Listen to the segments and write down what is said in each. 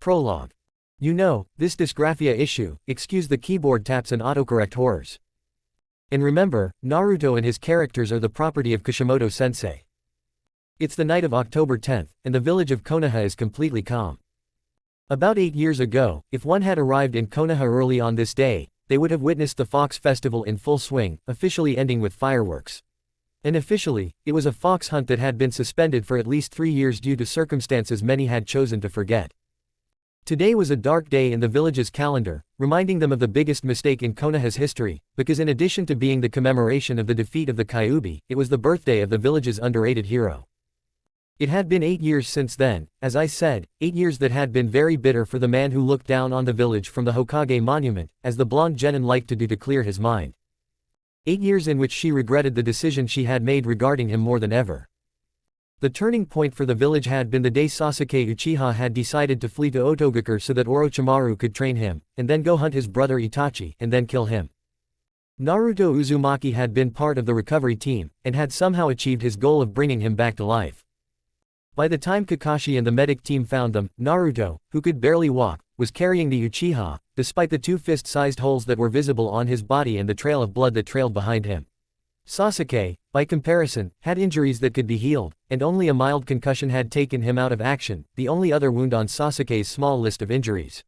Prologue. You know, this dysgraphia issue, excuse the keyboard taps and autocorrect horrors. And remember, Naruto and his characters are the property of Kishimoto-sensei. It's the night of October 10th, and the village of Konoha is completely calm. About 8 years ago, if one had arrived in Konoha early on this day, they would have witnessed the Fox Festival in full swing, officially ending with fireworks. Unofficially, it was a fox hunt that had been suspended for at least 3 years due to circumstances many had chosen to forget. Today was a dark day in the village's calendar, reminding them of the biggest mistake in Konoha's history, because in addition to being the commemoration of the defeat of the Kyuubi, it was the birthday of the village's underrated hero. It had been 8 years since then, as I said, 8 years that had been very bitter for the man who looked down on the village from the Hokage monument, as the blonde genin liked to do to clear his mind. 8 years in which she regretted the decision she had made regarding him more than ever. The turning point for the village had been the day Sasuke Uchiha had decided to flee to Otogakure so that Orochimaru could train him, and then go hunt his brother Itachi, and then kill him. Naruto Uzumaki had been part of the recovery team, and had somehow achieved his goal of bringing him back to life. By the time Kakashi and the medic team found them, Naruto, who could barely walk, was carrying the Uchiha, despite the 2 fist-sized holes that were visible on his body and the trail of blood that trailed behind him. Sasuke, by comparison, had injuries that could be healed, and only a mild concussion had taken him out of action, the only other wound on Sasuke's small list of injuries.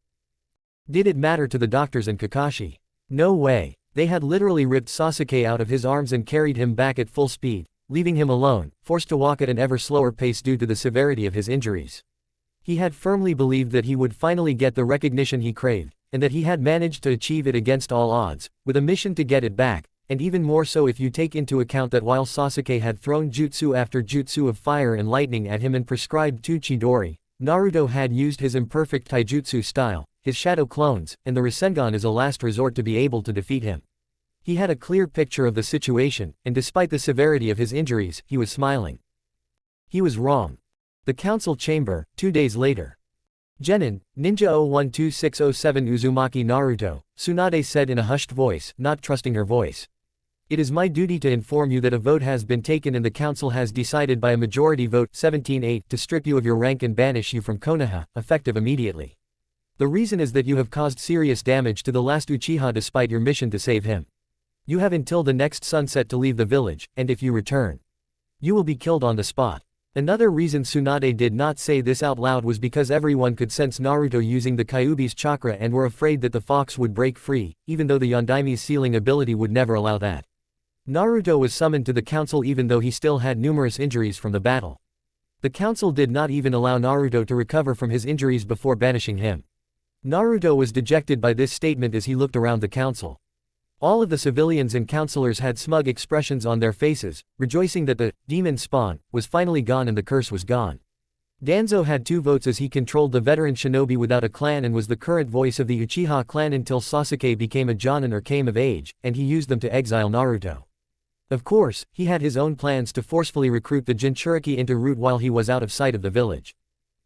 Did it matter to the doctors and Kakashi? No way. They had literally ripped Sasuke out of his arms and carried him back at full speed, leaving him alone, forced to walk at an ever slower pace due to the severity of his injuries. He had firmly believed that he would finally get the recognition he craved, and that he had managed to achieve it against all odds, with a mission to get it back, and even more so if you take into account that while Sasuke had thrown jutsu after jutsu of fire and lightning at him and prescribed 2 Chidori, Naruto had used his imperfect taijutsu style, his shadow clones, and the rasengan as a last resort to be able to defeat him. He had a clear picture of the situation, and despite the severity of his injuries, he was smiling. He was wrong. The council chamber, 2 days later. Genin, Ninja 012607 Uzumaki Naruto, Tsunade said in a hushed voice, not trusting her voice. It is my duty to inform you that a vote has been taken and the council has decided by a majority vote 17-8 to strip you of your rank and banish you from Konoha, effective immediately. The reason is that you have caused serious damage to the last Uchiha despite your mission to save him. You have until the next sunset to leave the village, and if you return, you will be killed on the spot. Another reason Tsunade did not say this out loud was because everyone could sense Naruto using the Kyuubi's chakra and were afraid that the fox would break free, even though the Yondaime's sealing ability would never allow that. Naruto was summoned to the council even though he still had numerous injuries from the battle. The council did not even allow Naruto to recover from his injuries before banishing him. Naruto was dejected by this statement as he looked around the council. All of the civilians and councilors had smug expressions on their faces, rejoicing that the demon spawn was finally gone and the curse was gone. Danzo had 2 votes as he controlled the veteran shinobi without a clan and was the current voice of the Uchiha clan until Sasuke became a jonin or came of age, and he used them to exile Naruto. Of course, he had his own plans to forcefully recruit the Jinchuriki into route while he was out of sight of the village.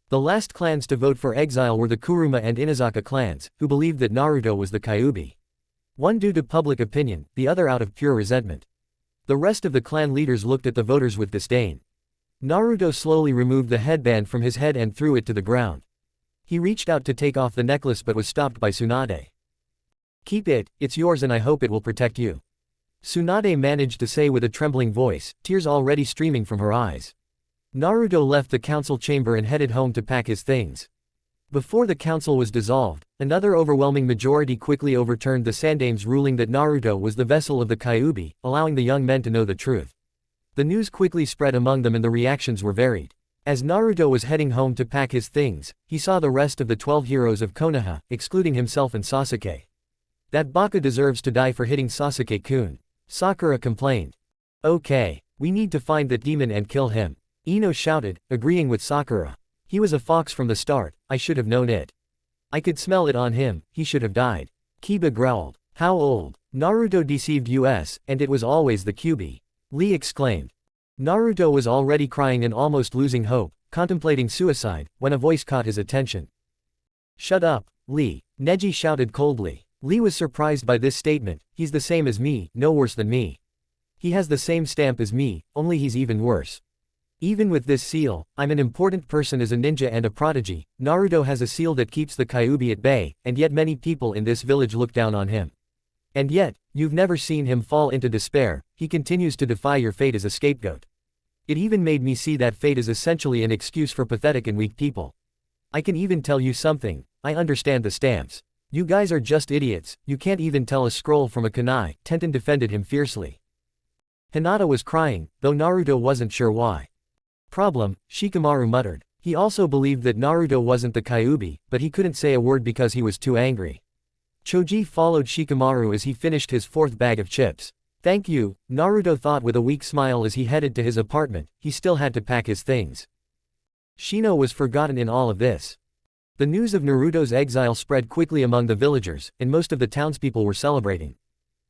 The last clans to vote for exile were the Kuruma and Inazaka clans, who believed that Naruto was the Kyuubi. One due to public opinion, the other out of pure resentment. The rest of the clan leaders looked at the voters with disdain. Naruto slowly removed the headband from his head and threw it to the ground. He reached out to take off the necklace but was stopped by Tsunade. Keep it, it's yours and I hope it will protect you. Tsunade managed to say with a trembling voice, tears already streaming from her eyes. Naruto left the council chamber and headed home to pack his things. Before the council was dissolved, another overwhelming majority quickly overturned the Sandame's ruling that Naruto was the vessel of the Kyuubi, allowing the young men to know the truth. The news quickly spread among them and the reactions were varied. As Naruto was heading home to pack his things, he saw the rest of the 12 heroes of Konoha, excluding himself and Sasuke. That baka deserves to die for hitting Sasuke-kun. Sakura complained. Okay, we need to find that demon and kill him. Ino shouted, agreeing with Sakura. He was a fox from the start, I should have known it. I could smell it on him, he should have died. Kiba growled. How old? Naruto deceived us, and it was always the Kyuubi. Lee exclaimed. Naruto was already crying and almost losing hope, contemplating suicide, when a voice caught his attention. Shut up, Lee, Neji shouted coldly. Lee was surprised by this statement, he's the same as me, no worse than me. He has the same stamp as me, only he's even worse. Even with this seal, I'm an important person as a ninja and a prodigy. Naruto has a seal that keeps the Kyuubi at bay, and yet many people in this village look down on him. And yet, you've never seen him fall into despair, he continues to defy your fate as a scapegoat. It even made me see that fate is essentially an excuse for pathetic and weak people. I can even tell you something, I understand the stamps. You guys are just idiots, you can't even tell a scroll from a kunai, Tenten defended him fiercely. Hinata was crying, though Naruto wasn't sure why. Problem, Shikamaru muttered. He also believed that Naruto wasn't the Kyuubi, but he couldn't say a word because he was too angry. Choji followed Shikamaru as he finished his fourth bag of chips. Thank you, Naruto thought with a weak smile as he headed to his apartment. He still had to pack his things. Shino was forgotten in all of this. The news of Naruto's exile spread quickly among the villagers, and most of the townspeople were celebrating.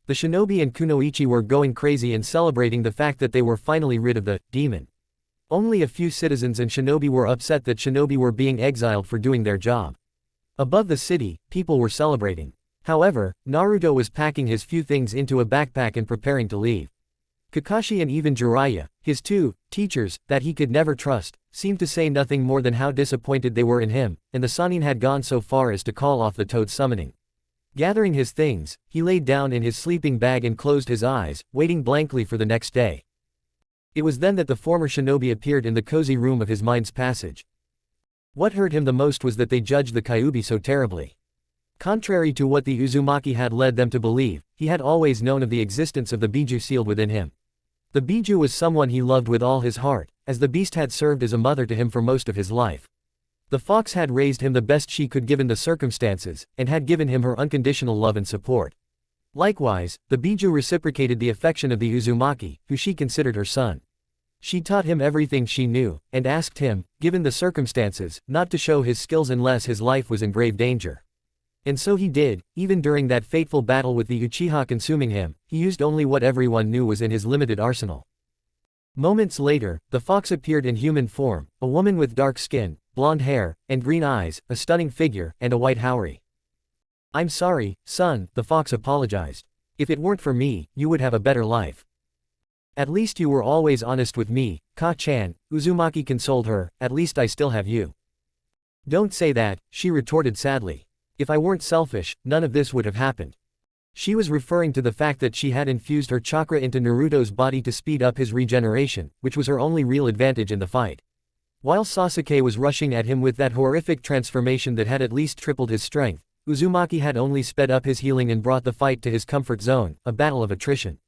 The shinobi and kunoichi were going crazy and celebrating the fact that they were finally rid of the demon. Only a few citizens and shinobi were upset that shinobi were being exiled for doing their job. Above the city, people were celebrating. However, Naruto was packing his few things into a backpack and preparing to leave. Kakashi and even Jiraiya, his two teachers, that he could never trust, seemed to say nothing more than how disappointed they were in him, and the Sannin had gone so far as to call off the toad summoning. Gathering his things, he laid down in his sleeping bag and closed his eyes, waiting blankly for the next day. It was then that the former shinobi appeared in the cozy room of his mind's passage. What hurt him the most was that they judged the Kyuubi so terribly. Contrary to what the Uzumaki had led them to believe, he had always known of the existence of the Biju sealed within him. The Biju was someone he loved with all his heart, as the beast had served as a mother to him for most of his life. The fox had raised him the best she could given the circumstances, and had given him her unconditional love and support. Likewise, the Biju reciprocated the affection of the Uzumaki, who she considered her son. She taught him everything she knew, and asked him, given the circumstances, not to show his skills unless his life was in grave danger. And so he did, even during that fateful battle with the Uchiha consuming him, he used only what everyone knew was in his limited arsenal. Moments later, the fox appeared in human form, a woman with dark skin, blonde hair, and green eyes, a stunning figure, and a white haori. I'm sorry, son, the fox apologized. If it weren't for me, you would have a better life. At least you were always honest with me, Ka-chan, Uzumaki consoled her, at least I still have you. Don't say that, she retorted sadly. If I weren't selfish, none of this would have happened. She was referring to the fact that she had infused her chakra into Naruto's body to speed up his regeneration, which was her only real advantage in the fight. While Sasuke was rushing at him with that horrific transformation that had at least tripled his strength, Uzumaki had only sped up his healing and brought the fight to his comfort zone, a battle of attrition.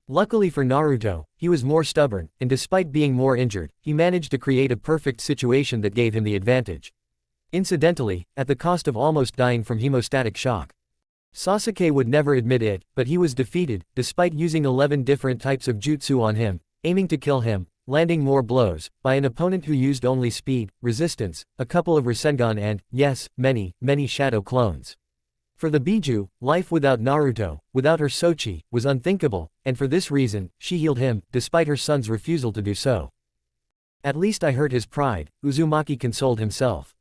Luckily for Naruto, he was more stubborn, and despite being more injured, he managed to create a perfect situation that gave him the advantage. Incidentally, at the cost of almost dying from hemostatic shock. Sasuke would never admit it, but he was defeated, despite using 11 different types of jutsu on him, aiming to kill him, landing more blows, by an opponent who used only speed, resistance, a couple of rasengan and, yes, many shadow clones. For the Biju, life without Naruto, without her Sochi, was unthinkable, and for this reason, she healed him, despite her son's refusal to do so. At least I hurt his pride, Uzumaki consoled himself.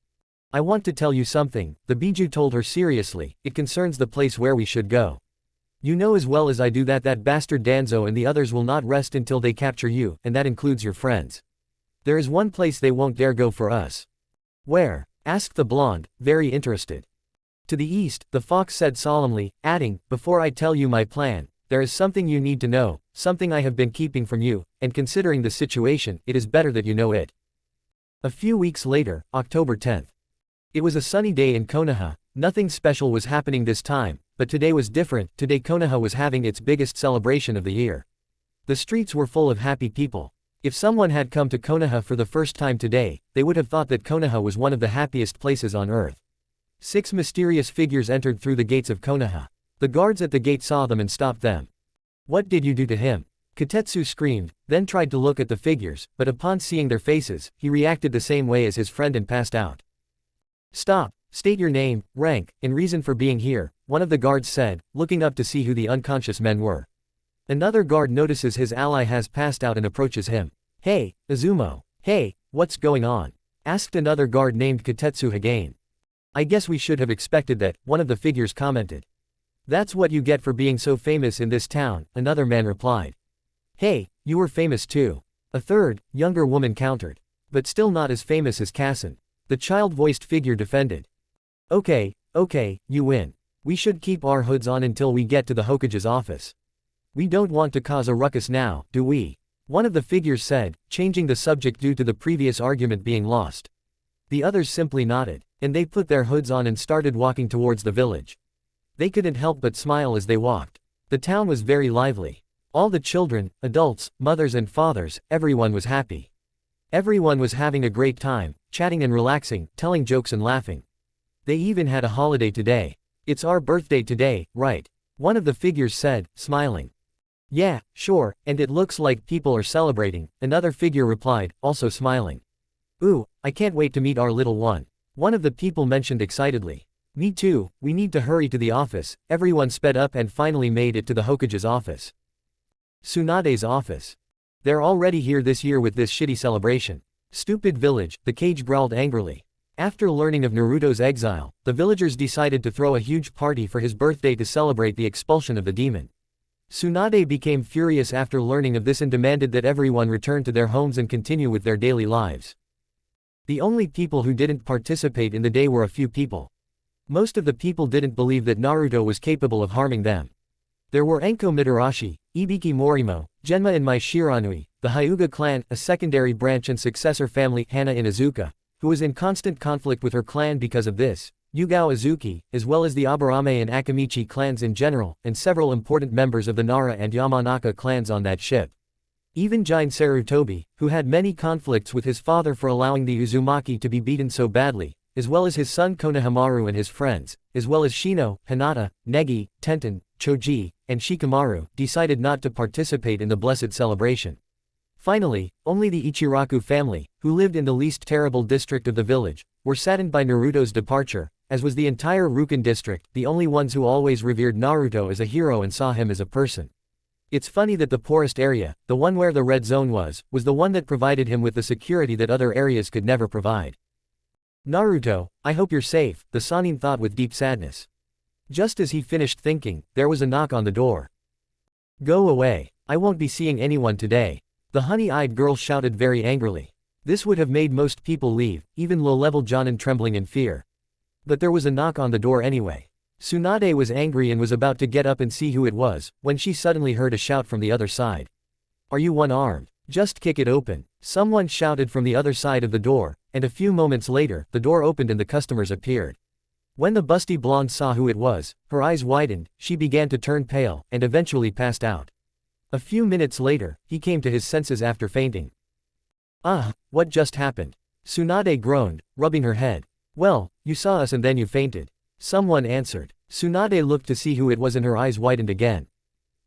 I want to tell you something, the Biju told her seriously, it concerns the place where we should go. You know as well as I do that that bastard Danzo and the others will not rest until they capture you, and that includes your friends. There is one place they won't dare go for us. Where? Asked the blonde, very interested. To the east, the fox said solemnly, adding, before I tell you my plan, there is something you need to know, something I have been keeping from you, and considering the situation, it is better that you know it. A few weeks later, October 10th. It was a sunny day in Konoha. Nothing special was happening this time, but today was different. Today Konoha was having its biggest celebration of the year. The streets were full of happy people. If someone had come to Konoha for the first time today, they would have thought that Konoha was one of the happiest places on earth. 6 mysterious figures entered through the gates of Konoha. The guards at the gate saw them and stopped them. What did you do to him? Katetsu screamed, then tried to look at the figures, but upon seeing their faces, he reacted the same way as his friend and passed out. Stop, state your name, rank, and reason for being here, one of the guards said, looking up to see who the unconscious men were. Another guard notices his ally has passed out and approaches him. Hey, Izumo. Hey, what's going on? Asked another guard named Katetsu Hagane. I guess we should have expected that, one of the figures commented. That's what you get for being so famous in this town, another man replied. Hey, you were famous too. A third, younger woman countered. But still not as famous as Kassen. The child-voiced figure defended. Okay, you win. We should keep our hoods on until we get to the Hokage's office. We don't want to cause a ruckus now, do we? One of the figures said, changing the subject due to the previous argument being lost. The others simply nodded, and they put their hoods on and started walking towards the village. They couldn't help but smile as they walked. The town was very lively. All the children, adults, mothers and fathers, everyone was happy. Everyone was having a great time, chatting and relaxing, telling jokes and laughing. They even had a holiday today. It's our birthday today, right? One of the figures said, smiling. Yeah, sure, and it looks like people are celebrating, another figure replied, also smiling. Ooh, I can't wait to meet our little one. One of the people mentioned excitedly. Me too, we need to hurry to the office. Everyone sped up and finally made it to the Hokage's office. Tsunade's office. They're already here this year with this shitty celebration. Stupid village, the cage growled angrily. After learning of Naruto's exile, the villagers decided to throw a huge party for his birthday to celebrate the expulsion of the demon. Tsunade became furious after learning of this and demanded that everyone return to their homes and continue with their daily lives. The only people who didn't participate in the day were a few people. Most of the people didn't believe that Naruto was capable of harming them. There were Enko Mitarashi, Ibiki Morimo, Genma and Mai Shiranui, the Hyuga clan, a secondary branch and successor family, Henna Inuzuka, who was in constant conflict with her clan because of this, Yugao Azuki, as well as the Aburame and Akamichi clans in general, and several important members of the Nara and Yamanaka clans on that ship. Even Jin Sarutobi, who had many conflicts with his father for allowing the Uzumaki to be beaten so badly, as well as his son Konohamaru and his friends, as well as Shino, Hinata, Negi, Tenten, Choji, and Shikamaru, decided not to participate in the blessed celebration. Finally, only the Ichiraku family, who lived in the least terrible district of the village, were saddened by Naruto's departure, as was the entire Ruken district, the only ones who always revered Naruto as a hero and saw him as a person. It's funny that the poorest area, the one where the red zone was the one that provided him with the security that other areas could never provide. Naruto, I hope you're safe, the Sannin thought with deep sadness. Just as he finished thinking, there was a knock on the door. Go away, I won't be seeing anyone today. The honey-eyed girl shouted very angrily. This would have made most people leave, even low-level Jonin trembling in fear. But there was a knock on the door anyway. Tsunade was angry and was about to get up and see who it was, when she suddenly heard a shout from the other side. Are you one-armed? Just kick it open. Someone shouted from the other side of the door, and a few moments later, the door opened and the customers appeared. When the busty blonde saw who it was, her eyes widened, she began to turn pale, and eventually passed out. A few minutes later, he came to his senses after fainting. What just happened? Tsunade groaned, rubbing her head. Well, you saw us and then you fainted. Someone answered. Tsunade looked to see who it was and her eyes widened again.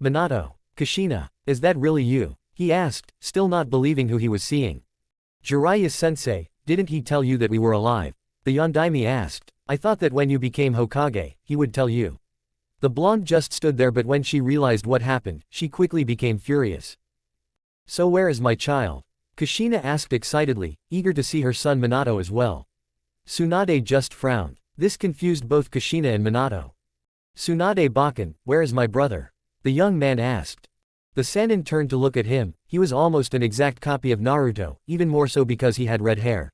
Minato. Kushina, is that really you? He asked, still not believing who he was seeing. Jiraiya-sensei, didn't he tell you that we were alive? The Yondaime asked. I thought that when you became Hokage, he would tell you. The blonde just stood there, but when she realized what happened, she quickly became furious. So where is my child? Kushina asked excitedly, eager to see her son Minato as well. Tsunade just frowned. This confused both Kushina and Minato. Tsunade Bakken, where is my brother? The young man asked. The Sannin turned to look at him. He was almost an exact copy of Naruto, even more so because he had red hair.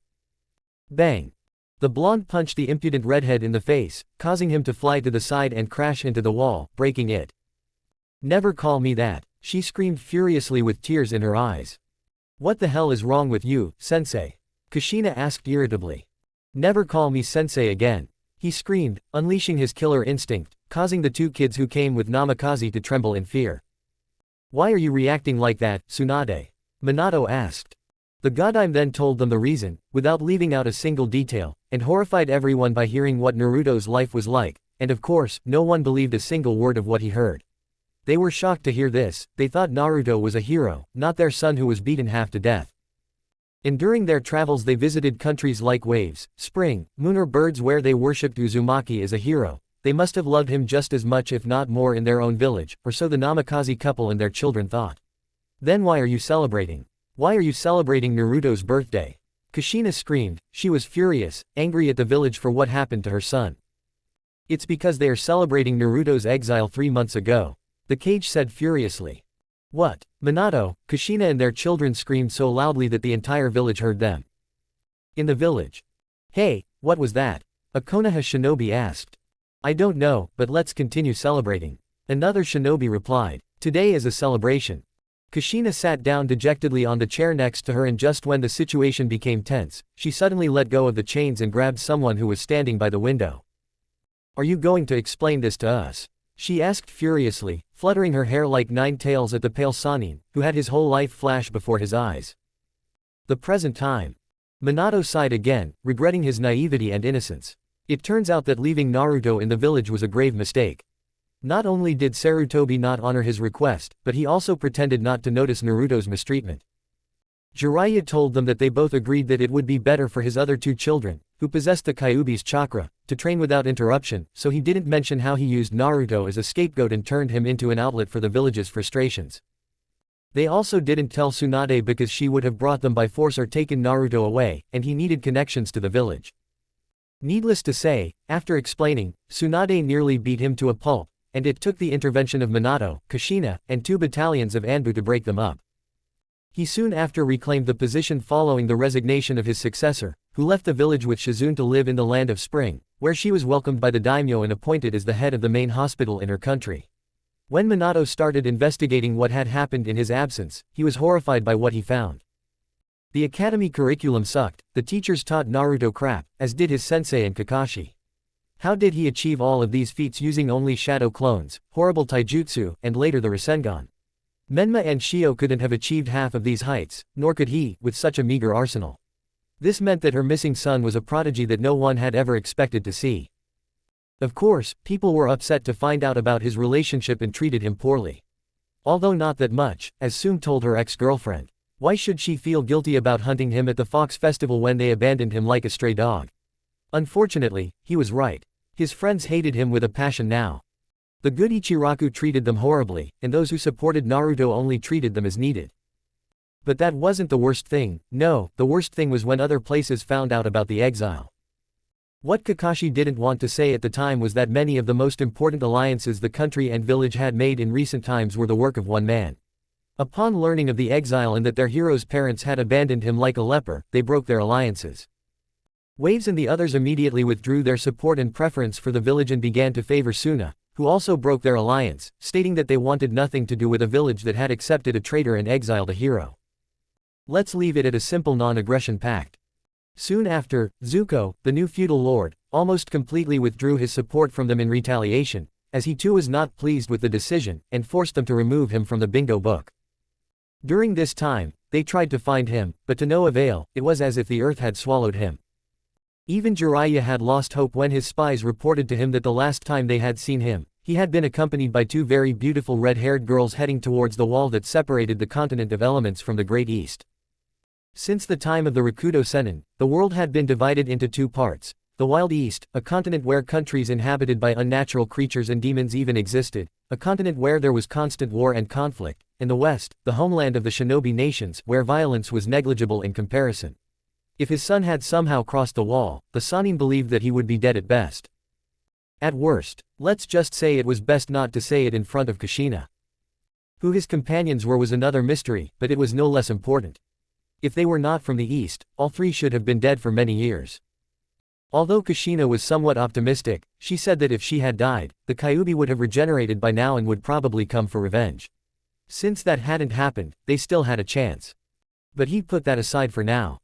Bang! The blonde punched the impudent redhead in the face, causing him to fly to the side and crash into the wall, breaking it. Never call me that, she screamed furiously with tears in her eyes. What the hell is wrong with you, sensei? Kushina asked irritably. Never call me sensei again, he screamed, unleashing his killer instinct, causing the two kids who came with Namikaze to tremble in fear. Why are you reacting like that, Tsunade? Minato asked. The Godime then told them the reason, without leaving out a single detail, and horrified everyone by hearing what Naruto's life was like, and of course, no one believed a single word of what he heard. They were shocked to hear this. They thought Naruto was a hero, not their son who was beaten half to death. And during their travels they visited countries like Waves, Spring, Moon or Birds where they worshipped Uzumaki as a hero. They must have loved him just as much if not more in their own village, or so the Namikaze couple and their children thought. Then why are you celebrating? Why are you celebrating Naruto's birthday? Kushina screamed. She was furious, angry at the village for what happened to her son. It's because they are celebrating Naruto's exile 3 months ago. The cage said furiously. What? Minato, Kushina and their children screamed so loudly that the entire village heard them. In the village. Hey, what was that? A Konoha shinobi asked. I don't know, but let's continue celebrating. Another shinobi replied. Today is a celebration. Kushina sat down dejectedly on the chair next to her, and just when the situation became tense, she suddenly let go of the chains and grabbed someone who was standing by the window. Are you going to explain this to us? She asked furiously, fluttering her hair like nine tails at the pale Sannin, who had his whole life flash before his eyes. The present time. Minato sighed again, regretting his naivety and innocence. It turns out that leaving Naruto in the village was a grave mistake. Not only did Sarutobi not honor his request, but he also pretended not to notice Naruto's mistreatment. Jiraiya told them that they both agreed that it would be better for his other two children, who possessed the Kyuubi's chakra, to train without interruption, so he didn't mention how he used Naruto as a scapegoat and turned him into an outlet for the village's frustrations. They also didn't tell Tsunade because she would have brought them by force or taken Naruto away, and he needed connections to the village. Needless to say, after explaining, Tsunade nearly beat him to a pulp, and it took the intervention of Minato, Kushina, and 2 battalions of Anbu to break them up. He soon after reclaimed the position following the resignation of his successor, who left the village with Shizune to live in the Land of Spring, where she was welcomed by the daimyo and appointed as the head of the main hospital in her country. When Minato started investigating what had happened in his absence, he was horrified by what he found. The academy curriculum sucked. The teachers taught Naruto crap, as did his sensei and Kakashi. How did he achieve all of these feats using only shadow clones, horrible taijutsu, and later the rasengan? Menma and Shio couldn't have achieved half of these heights, nor could he, with such a meager arsenal. This meant that her missing son was a prodigy that no one had ever expected to see. Of course, people were upset to find out about his relationship and treated him poorly. Although not that much, as Sum told her ex-girlfriend. Why should she feel guilty about hunting him at the Fox Festival when they abandoned him like a stray dog? Unfortunately, he was right. His friends hated him with a passion now. The good Ichiraku treated them horribly, and those who supported Naruto only treated them as needed. But that wasn't the worst thing. No, the worst thing was when other places found out about the exile. What Kakashi didn't want to say at the time was that many of the most important alliances the country and village had made in recent times were the work of one man. Upon learning of the exile and that their hero's parents had abandoned him like a leper, they broke their alliances. Waves and the others immediately withdrew their support and preference for the village and began to favor Suna, who also broke their alliance, stating that they wanted nothing to do with a village that had accepted a traitor and exiled a hero. Let's leave it at a simple non-aggression pact. Soon after, Zuko, the new feudal lord, almost completely withdrew his support from them in retaliation, as he too was not pleased with the decision, and forced them to remove him from the bingo book. During this time, they tried to find him, but to no avail. It was as if the earth had swallowed him. Even Jiraiya had lost hope when his spies reported to him that the last time they had seen him, he had been accompanied by 2 very beautiful red-haired girls heading towards the wall that separated the continent of elements from the Great East. Since the time of the Rakudo Sennin, the world had been divided into 2 parts. The Wild East, a continent where countries inhabited by unnatural creatures and demons even existed, a continent where there was constant war and conflict, and the West, the homeland of the shinobi nations, where violence was negligible in comparison. If his son had somehow crossed the wall, the Sannin believed that he would be dead at best. At worst, let's just say it was best not to say it in front of Kushina. Who his companions were was another mystery, but it was no less important. If they were not from the East, all 3 should have been dead for many years. Although Kushina was somewhat optimistic, she said that if she had died, the Kyuubi would have regenerated by now and would probably come for revenge. Since that hadn't happened, they still had a chance. But he put that aside for now.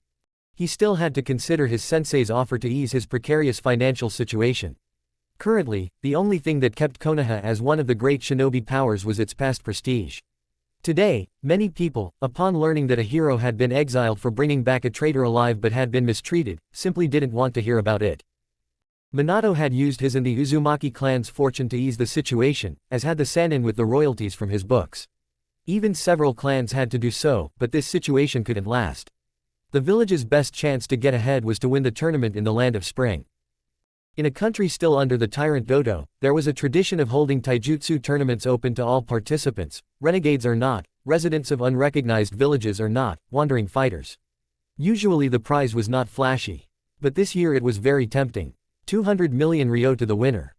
He still had to consider his sensei's offer to ease his precarious financial situation. Currently, the only thing that kept Konoha as one of the great shinobi powers was its past prestige. Today, many people, upon learning that a hero had been exiled for bringing back a traitor alive but had been mistreated, simply didn't want to hear about it. Minato had used his and the Uzumaki clan's fortune to ease the situation, as had the Sannin with the royalties from his books. Even several clans had to do so, but this situation couldn't last. The village's best chance to get ahead was to win the tournament in the Land of Spring. In a country still under the tyrant Dodo, there was a tradition of holding taijutsu tournaments open to all participants, renegades or not, residents of unrecognized villages or not, wandering fighters. Usually the prize was not flashy. But this year it was very tempting. 200 million ryo to the winner.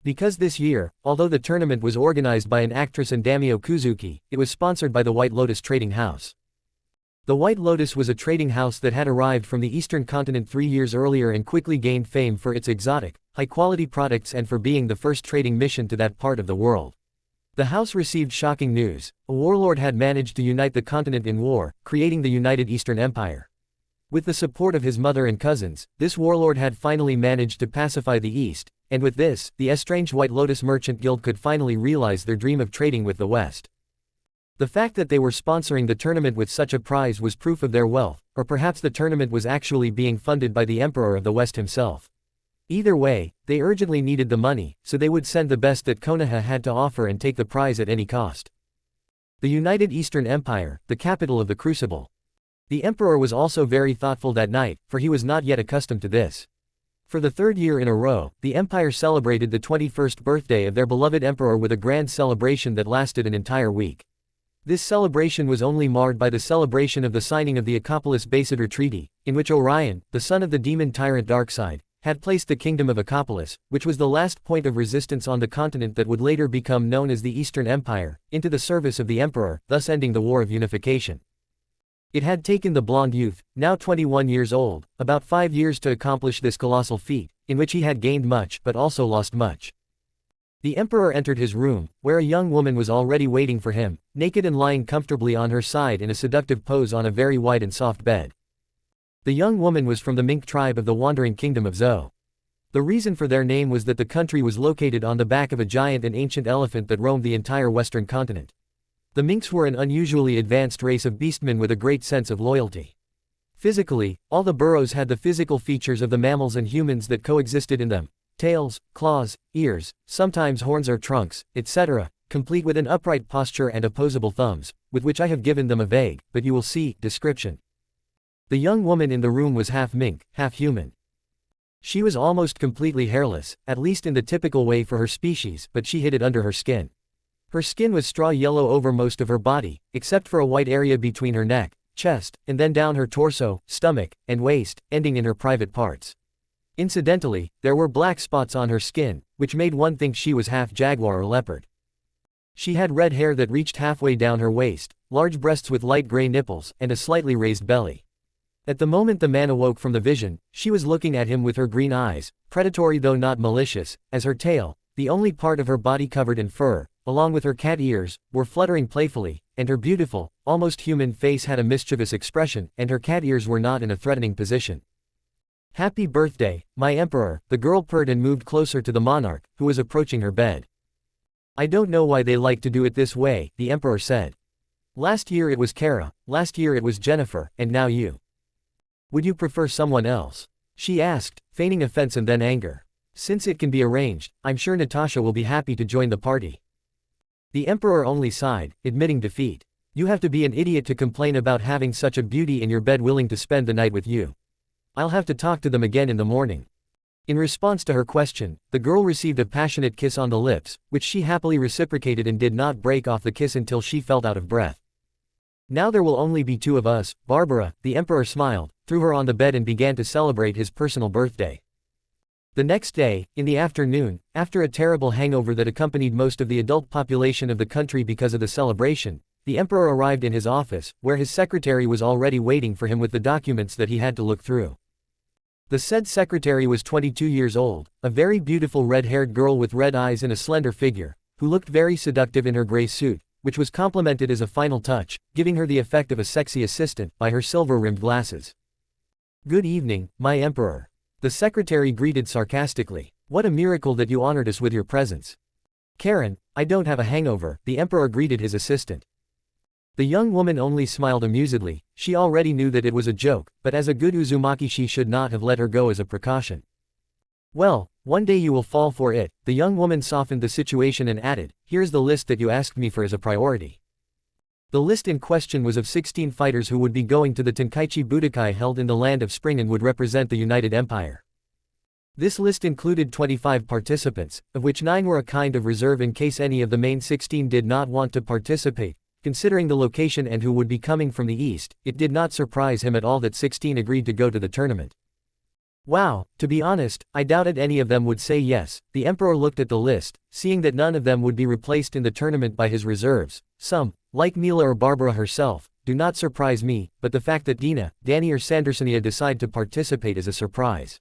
Because this year, although the tournament was organized by an actress and daimyo Kuzuki, it was sponsored by the White Lotus Trading House. The White Lotus was a trading house that had arrived from the eastern continent 3 years earlier and quickly gained fame for its exotic, high-quality products and for being the first trading mission to that part of the world. The house received shocking news: a warlord had managed to unite the continent in war, creating the United Eastern Empire. With the support of his mother and cousins, this warlord had finally managed to pacify the East, and with this, the estranged White Lotus Merchant Guild could finally realize their dream of trading with the West. The fact that they were sponsoring the tournament with such a prize was proof of their wealth, or perhaps the tournament was actually being funded by the Emperor of the West himself. Either way, they urgently needed the money, so they would send the best that Konoha had to offer and take the prize at any cost. The United Eastern Empire, the capital of the Crucible. The Emperor was also very thoughtful that night, for he was not yet accustomed to this. For the third year in a row, the Empire celebrated the 21st birthday of their beloved Emperor with a grand celebration that lasted an entire week. This celebration was only marred by the celebration of the signing of the Acopolis-Basador Treaty, in which Orion, the son of the demon tyrant Darkseid, had placed the kingdom of Acopolis, which was the last point of resistance on the continent that would later become known as the Eastern Empire, into the service of the Emperor, thus ending the War of Unification. It had taken the blonde youth, now 21 years old, about 5 years to accomplish this colossal feat, in which he had gained much but also lost much. The Emperor entered his room, where a young woman was already waiting for him, naked and lying comfortably on her side in a seductive pose on a very wide and soft bed. The young woman was from the Mink tribe of the wandering kingdom of Zou. The reason for their name was that the country was located on the back of a giant and ancient elephant that roamed the entire western continent. The Minks were an unusually advanced race of beastmen with a great sense of loyalty. Physically, all the burrows had the physical features of the mammals and humans that coexisted in them: tails, claws, ears, sometimes horns or trunks, etc., complete with an upright posture and opposable thumbs, with which I have given them a vague, but you will see, description. The young woman in the room was half mink, half human. She was almost completely hairless, at least in the typical way for her species, but she hid it under her skin. Her skin was straw yellow over most of her body, except for a white area between her neck, chest, and then down her torso, stomach, and waist, ending in her private parts. Incidentally, there were black spots on her skin, which made one think she was half jaguar or leopard. She had red hair that reached halfway down her waist, large breasts with light gray nipples, and a slightly raised belly. At the moment the man awoke from the vision, she was looking at him with her green eyes, predatory though not malicious, as her tail, the only part of her body covered in fur, along with her cat ears, were fluttering playfully, and her beautiful, almost human face had a mischievous expression, and her cat ears were not in a threatening position. "Happy birthday, my emperor," the girl purred and moved closer to the monarch, who was approaching her bed. "I don't know why they like to do it this way," the emperor said. "Last year it was Kara, last year it was Jennifer, and now you. Would you prefer someone else?" she asked, feigning offense and then anger. "Since it can be arranged, I'm sure Natasha will be happy to join the party." The emperor only sighed, admitting defeat. "You have to be an idiot to complain about having such a beauty in your bed willing to spend the night with you. I'll have to talk to them again in the morning." In response to her question, the girl received a passionate kiss on the lips, which she happily reciprocated and did not break off the kiss until she felt out of breath. "Now there will only be 2 of us, Barbara," the emperor smiled, threw her on the bed and began to celebrate his personal birthday. The next day, in the afternoon, after a terrible hangover that accompanied most of the adult population of the country because of the celebration, the emperor arrived in his office, where his secretary was already waiting for him with the documents that he had to look through. The said secretary was 22 years old, a very beautiful red-haired girl with red eyes and a slender figure, who looked very seductive in her gray suit, which was complemented as a final touch, giving her the effect of a sexy assistant, by her silver-rimmed glasses. "Good evening, my emperor," the secretary greeted sarcastically. "What a miracle that you honored us with your presence." "Karen, I don't have a hangover," the emperor greeted his assistant. The young woman only smiled amusedly. She already knew that it was a joke, but as a good Uzumaki she should not have let her go as a precaution. "Well, one day you will fall for it," the young woman softened the situation and added, "Here's the list that you asked me for as a priority." The list in question was of 16 fighters who would be going to the Tenkaichi Budokai held in the Land of Spring and would represent the United Empire. This list included 25 participants, of which 9 were a kind of reserve in case any of the main 16 did not want to participate. Considering the location and who would be coming from the east, it did not surprise him at all that 16 agreed to go to the tournament. Wow, to be honest, I doubted any of them would say yes. The emperor looked at the list, seeing that none of them would be replaced in the tournament by his reserves. Some, like Mila or Barbara herself, do not surprise me, but the fact that Dina, Danny or Sandersonia decide to participate is a surprise.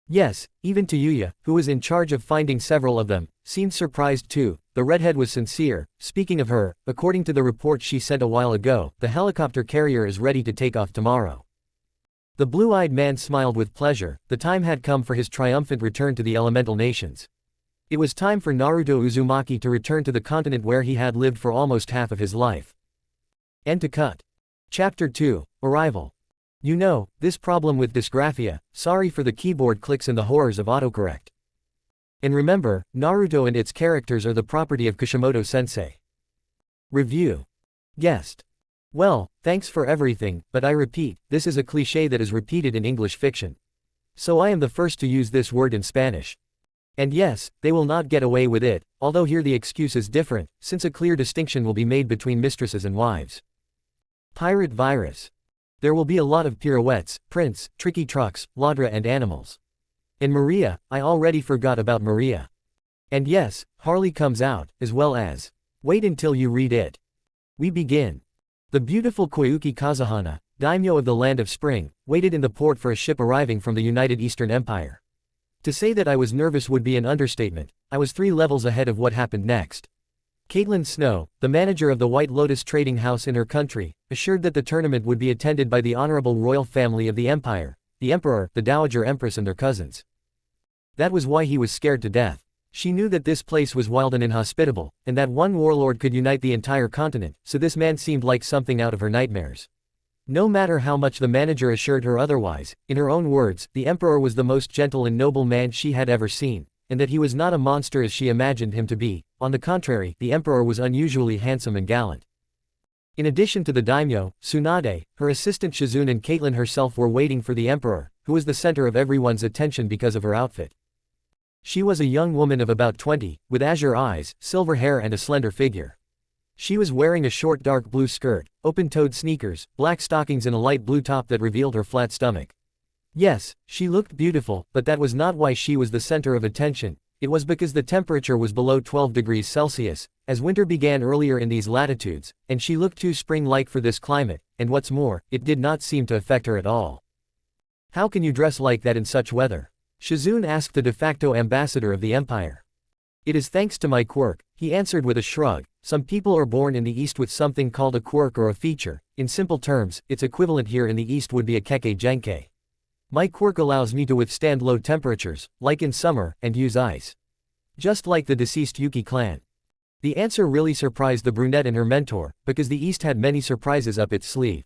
Yes, even to Yuya, who was in charge of finding several of them, seemed surprised too. The redhead was sincere. Speaking of her, according to the report she sent a while ago, the helicopter carrier is ready to take off tomorrow. The blue-eyed man smiled with pleasure. The time had come for his triumphant return to the elemental nations. It was time for Naruto Uzumaki to return to the continent where he had lived for almost half of his life. End to cut. Chapter 2, Arrival. You know, this problem with dysgraphia, sorry for the keyboard clicks and the horrors of autocorrect. And remember, Naruto and its characters are the property of Kishimoto-sensei. Review. Guest. Well, thanks for everything, but I repeat, this is a cliché that is repeated in English fiction. So I am the first to use this word in Spanish. And yes, they will not get away with it, although here the excuse is different, since a clear distinction will be made between mistresses and wives. Pirate virus. There will be a lot of pirouettes, prints, tricky trucks, ladra and animals. And Maria, I already forgot about Maria. And yes, Harley comes out, as well as. Wait until you read it. We begin. The beautiful Koyuki Kazuhana, daimyo of the Land of Spring, waited in the port for a ship arriving from the United Eastern Empire. To say that I was nervous would be an understatement. I was 3 levels ahead of what happened next. Caitlin Snow, the manager of the White Lotus trading house in her country, assured that the tournament would be attended by the honorable royal family of the empire, the emperor, the dowager empress and their cousins. That was why he was scared to death. She knew that this place was wild and inhospitable, and that one warlord could unite the entire continent, so this man seemed like something out of her nightmares. No matter how much the manager assured her otherwise, in her own words, the emperor was the most gentle and noble man she had ever seen, and that he was not a monster as she imagined him to be. On the contrary, the emperor was unusually handsome and gallant. In addition to the daimyo, Tsunade, her assistant Shizune and Caitlin herself were waiting for the emperor, who was the center of everyone's attention because of her outfit. She was a young woman of about 20, with azure eyes, silver hair and a slender figure. She was wearing a short dark blue skirt, open-toed sneakers, black stockings and a light blue top that revealed her flat stomach. Yes, she looked beautiful, but that was not why she was the center of attention. It was because the temperature was below 12 degrees Celsius, as winter began earlier in these latitudes, and she looked too spring-like for this climate, and what's more, it did not seem to affect her at all. How can you dress like that in such weather? Shizune asked the de facto ambassador of the empire. It is thanks to my quirk, he answered with a shrug. Some people are born in the East with something called a quirk or a feature. In simple terms, its equivalent here in the East would be a keke genke. My quirk allows me to withstand low temperatures, like in summer, and use ice. Just like the deceased Yuki clan. The answer really surprised the brunette and her mentor, because the East had many surprises up its sleeve.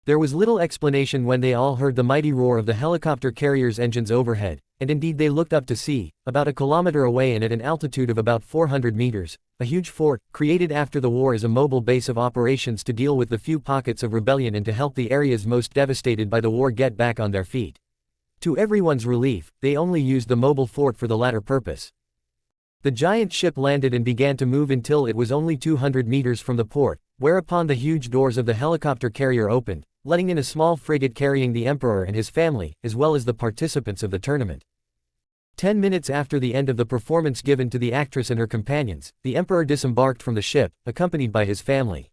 There was little explanation when they all heard the mighty roar of the helicopter carrier's engines overhead, and indeed they looked up to see, about a kilometer away and at an altitude of about 400 meters, a huge fort, created after the war as a mobile base of operations to deal with the few pockets of rebellion and to help the areas most devastated by the war get back on their feet. To everyone's relief, they only used the mobile fort for the latter purpose. The giant ship landed and began to move until it was only 200 meters from the port, whereupon the huge doors of the helicopter carrier opened, letting in a small frigate carrying the emperor and his family, as well as the participants of the tournament. 10 minutes after the end of the performance given to the actress and her companions, the emperor disembarked from the ship, accompanied by his family.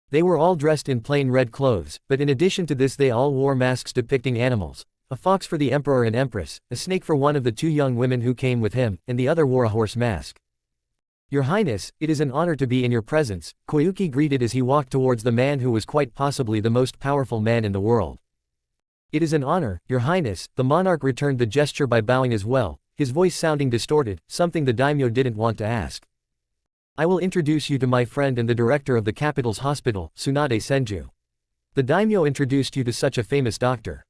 They were all dressed in plain red clothes, but in addition to this they all wore masks depicting animals. A fox for the emperor and empress, a snake for one of the 2 young women who came with him, and the other wore a horse mask. Your Highness, it is an honor to be in your presence, Koyuki greeted as he walked towards the man who was quite possibly the most powerful man in the world. It is an honor, Your Highness, the monarch returned the gesture by bowing as well, his voice sounding distorted, something the daimyo didn't want to ask. I will introduce you to my friend and the director of the capital's hospital, Tsunade Senju. The daimyo introduced you to such a famous doctor.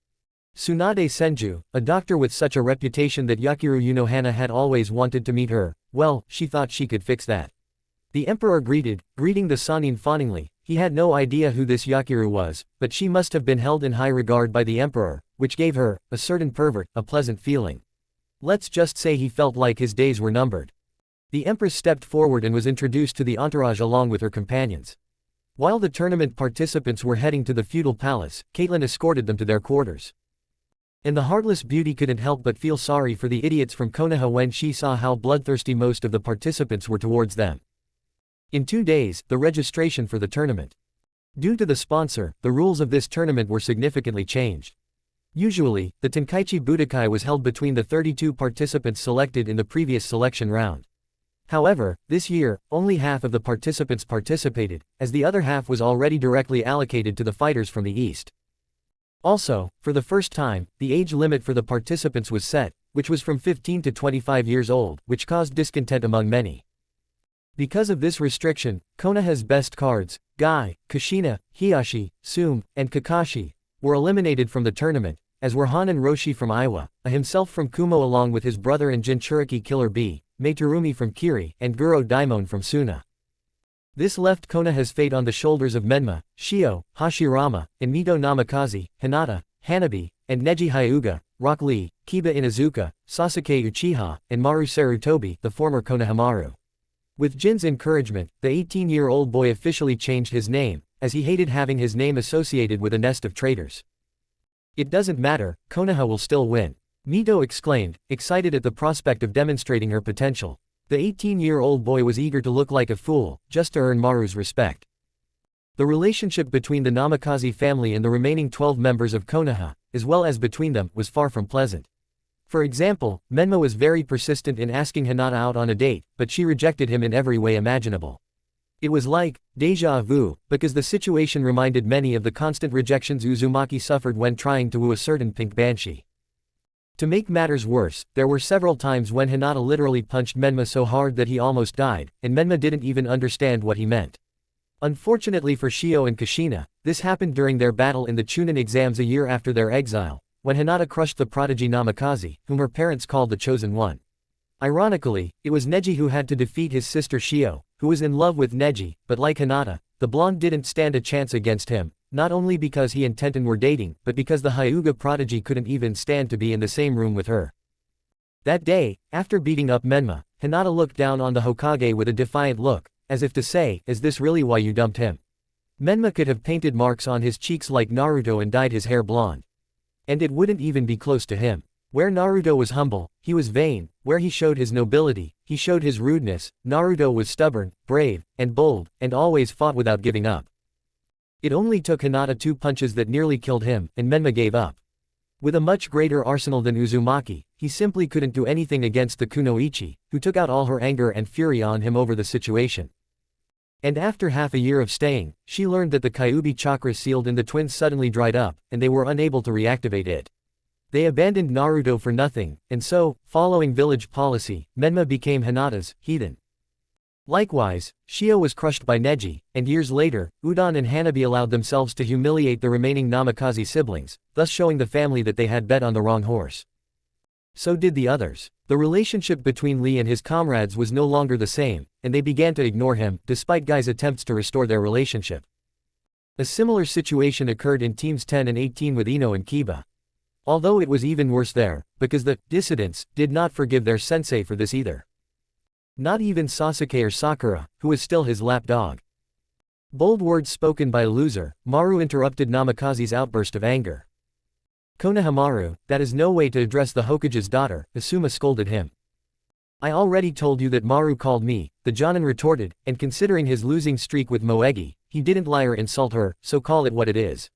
Tsunade Senju, a doctor with such a reputation that Yakiru Unohana had always wanted to meet her. Well, she thought she could fix that. The emperor greeting the Sanin fawningly. He had no idea who this Yakiru was, but she must have been held in high regard by the emperor, which gave her, a certain pervert, a pleasant feeling. Let's just say he felt like his days were numbered. The empress stepped forward and was introduced to the entourage along with her companions. While the tournament participants were heading to the feudal palace, Caitlin escorted them to their quarters. And the heartless beauty couldn't help but feel sorry for the idiots from Konoha when she saw how bloodthirsty most of the participants were towards them. In 2 days, the registration for the tournament. Due to the sponsor, the rules of this tournament were significantly changed. Usually, the Tenkaichi Budokai was held between the 32 participants selected in the previous selection round. However, this year, only half of the participants participated, as the other half was already directly allocated to the fighters from the East. Also, for the first time, the age limit for the participants was set, which was from 15 to 25 years old, which caused discontent among many. Because of this restriction, Konoha's best cards, Guy, Kushina, Hiyashi, Sume, and Kakashi, were eliminated from the tournament, as were Han and Roshi from Iwa, himself from Kumo along with his brother and Jinchuriki Killer B, Meiturumi from Kiri, and Guro Daimon from Suna. This left Konoha's fate on the shoulders of Menma, Shio, Hashirama, and Mito Namikaze, Hinata, Hanabi, and Neji Hyuga, Rock Lee, Kiba Inazuka, Sasuke Uchiha, and Maru Sarutobi, the former Konohamaru. With Jin's encouragement, the 18-year-old boy officially changed his name, as he hated having his name associated with a nest of traitors. It doesn't matter, Konoha will still win, Mito exclaimed, excited at the prospect of demonstrating her potential. The 18-year-old boy was eager to look like a fool, just to earn Maru's respect. The relationship between the Namikaze family and the remaining 12 members of Konoha, as well as between them, was far from pleasant. For example, Menma was very persistent in asking Hinata out on a date, but she rejected him in every way imaginable. It was like déjà vu, because the situation reminded many of the constant rejections Uzumaki suffered when trying to woo a certain pink banshee. To make matters worse, there were several times when Hinata literally punched Menma so hard that he almost died, and Menma didn't even understand what he meant. Unfortunately for Shio and Kushina, this happened during their battle in the Chunin exams a year after their exile, when Hinata crushed the prodigy Namikaze, whom her parents called the Chosen One. Ironically, it was Neji who had to defeat his sister Shio, who was in love with Neji, but like Hinata, the blonde didn't stand a chance against him, not only because he and Tenten were dating, but because the Hyuga prodigy couldn't even stand to be in the same room with her. That day, after beating up Menma, Hinata looked down on the Hokage with a defiant look, as if to say, "Is this really why you dumped him?" Menma could have painted marks on his cheeks like Naruto and dyed his hair blonde. And it wouldn't even be close to him. Where Naruto was humble, he was vain; where he showed his nobility, he showed his rudeness. Naruto was stubborn, brave, and bold, and always fought without giving up. It only took Hinata 2 punches that nearly killed him, and Menma gave up. With a much greater arsenal than Uzumaki, he simply couldn't do anything against the Kunoichi, who took out all her anger and fury on him over the situation. And after half a year of staying, she learned that the Kyuubi chakra sealed in the twins suddenly dried up, and they were unable to reactivate it. They abandoned Naruto for nothing, and so, following village policy, Menma became Hinata's heathen. Likewise, Shio was crushed by Neji, and years later, Udon and Hanabi allowed themselves to humiliate the remaining Namikaze siblings, thus showing the family that they had bet on the wrong horse. So did the others. The relationship between Lee and his comrades was no longer the same, and they began to ignore him, despite Guy's attempts to restore their relationship. A similar situation occurred in teams 10 and 18 with Ino and Kiba. Although it was even worse there, because the dissidents did not forgive their sensei for this either. Not even Sasuke or Sakura, who was still his lapdog. Bold words spoken by a loser, Maru interrupted Namikaze's outburst of anger. "Konohamaru, that is no way to address the Hokage's daughter," Asuma scolded him. "I already told you that Maru called me," the Jonin retorted, and considering his losing streak with Moegi, he didn't lie or insult her, so call it what it is.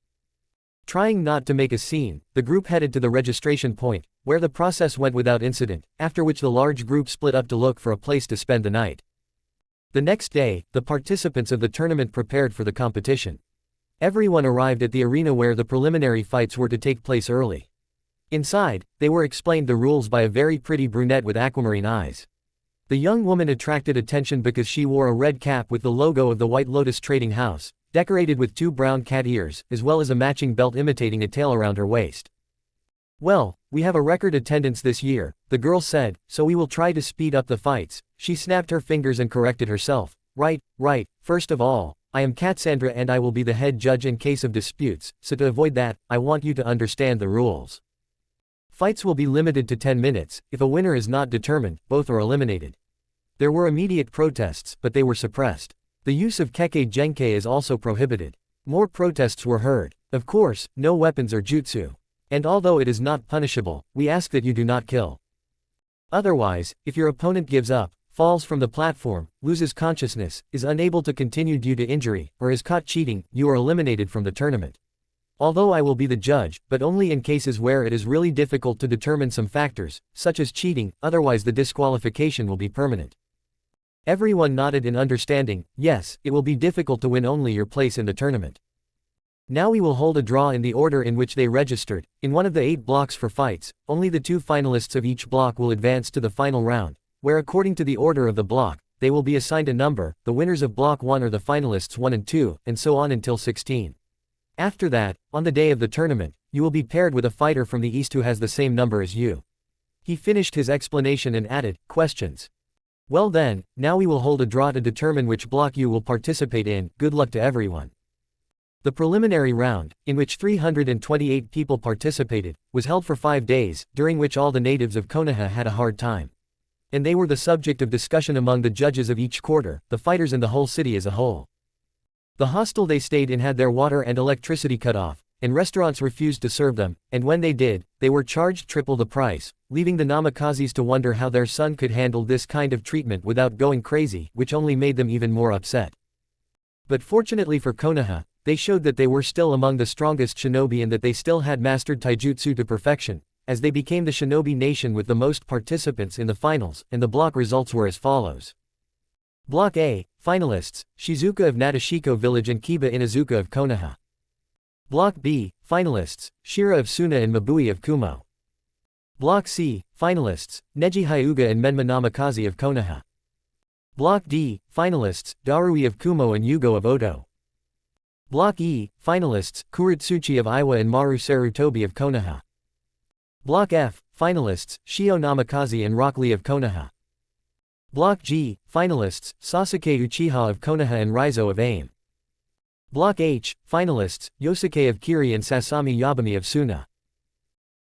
Trying not to make a scene, the group headed to the registration point, where the process went without incident, after which the large group split up to look for a place to spend the night. The next day, the participants of the tournament prepared for the competition. Everyone arrived at the arena where the preliminary fights were to take place early. Inside, they were explained the rules by a very pretty brunette with aquamarine eyes. The young woman attracted attention because she wore a red cap with the logo of the White Lotus Trading House, decorated with 2 brown cat ears, as well as a matching belt imitating a tail around her waist. "Well, we have a record attendance this year," the girl said, "so we will try to speed up the fights." She snapped her fingers and corrected herself. Right, first of all, I am Cassandra and I will be the head judge in case of disputes, so to avoid that, I want you to understand the rules. Fights will be limited to 10 minutes, if a winner is not determined, both are eliminated." There were immediate protests, but they were suppressed. The use of Kekkei Genkai is also prohibited. More protests were heard. Of course, no weapons or jutsu. And although it is not punishable, we ask that you do not kill. Otherwise, if your opponent gives up, falls from the platform, loses consciousness, is unable to continue due to injury, or is caught cheating, you are eliminated from the tournament. Although I will be the judge, but only in cases where it is really difficult to determine some factors, such as cheating, otherwise the disqualification will be permanent. Everyone nodded in understanding. Yes, it will be difficult to win only your place in the tournament. Now we will hold a draw in the order in which they registered. In one of the 8 blocks for fights, only the 2 finalists of each block will advance to the final round, where according to the order of the block, they will be assigned a number. The winners of block 1 are the finalists 1 and 2, and so on until 16. After that, on the day of the tournament, you will be paired with a fighter from the east who has the same number as you. He finished his explanation and added, questions? Well then, now we will hold a draw to determine which block you will participate in. Good luck to everyone. The preliminary round, in which 328 people participated, was held for 5 days, during which all the natives of Konoha had a hard time. And they were the subject of discussion among the judges of each quarter, the fighters and the whole city as a whole. The hostel they stayed in had their water and electricity cut off, and restaurants refused to serve them, and when they did, they were charged triple the price, leaving the Namakazes to wonder how their son could handle this kind of treatment without going crazy, which only made them even more upset. But fortunately for Konoha, they showed that they were still among the strongest shinobi and that they still had mastered taijutsu to perfection, as they became the shinobi nation with the most participants in the finals, and the block results were as follows. Block A, finalists, Shizuka of Natashiko Village and Kiba Inazuka of Konoha. Block B, finalists, Shira of Suna and Mabui of Kumo. Block C, finalists, Neji Hyuga and Menma Namikaze of Konoha. Block D, finalists, Darui of Kumo and Yugo of Oto. Block E, finalists, Kuritsuchi of Iwa and Maru Sarutobi of Konoha. Block F, finalists, Shio Namikaze and Rocklee of Konoha. Block G, finalists, Sasuke Uchiha of Konoha and Raizo of AIM. Block H, finalists, Yosuke of Kiri and Sasami Yabami of Suna.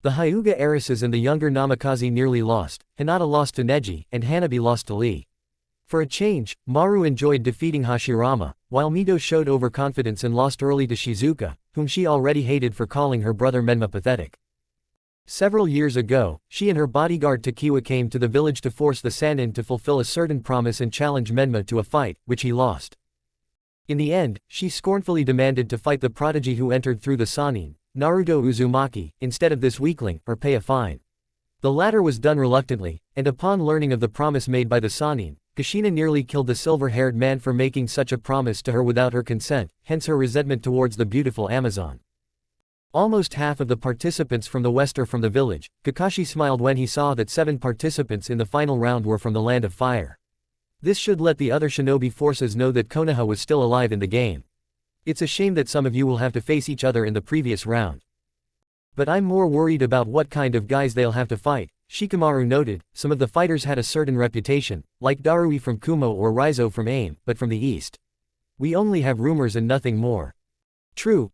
The Hyuga heiresses and the younger Namikaze nearly lost, Hinata lost to Neji, and Hanabi lost to Lee. For a change, Maru enjoyed defeating Hashirama, while Mito showed overconfidence and lost early to Shizuka, whom she already hated for calling her brother Menma pathetic. Several years ago, she and her bodyguard Takiwa came to the village to force the Sannin to fulfill a certain promise and challenge Menma to a fight, which he lost. In the end, she scornfully demanded to fight the prodigy who entered through the Sannin, Naruto Uzumaki, instead of this weakling, or pay a fine. The latter was done reluctantly, and upon learning of the promise made by the Sannin, Kushina nearly killed the silver-haired man for making such a promise to her without her consent, hence her resentment towards the beautiful Amazon. Almost half of the participants from the west are from the village. Kakashi smiled when he saw that 7 participants in the final round were from the land of fire. This should let the other shinobi forces know that Konoha was still alive in the game. It's a shame that some of you will have to face each other in the previous round. But I'm more worried about what kind of guys they'll have to fight. Shikamaru noted, some of the fighters had a certain reputation, like Darui from Kumo or Raizo from AIM, but from the east. We only have rumors and nothing more. True,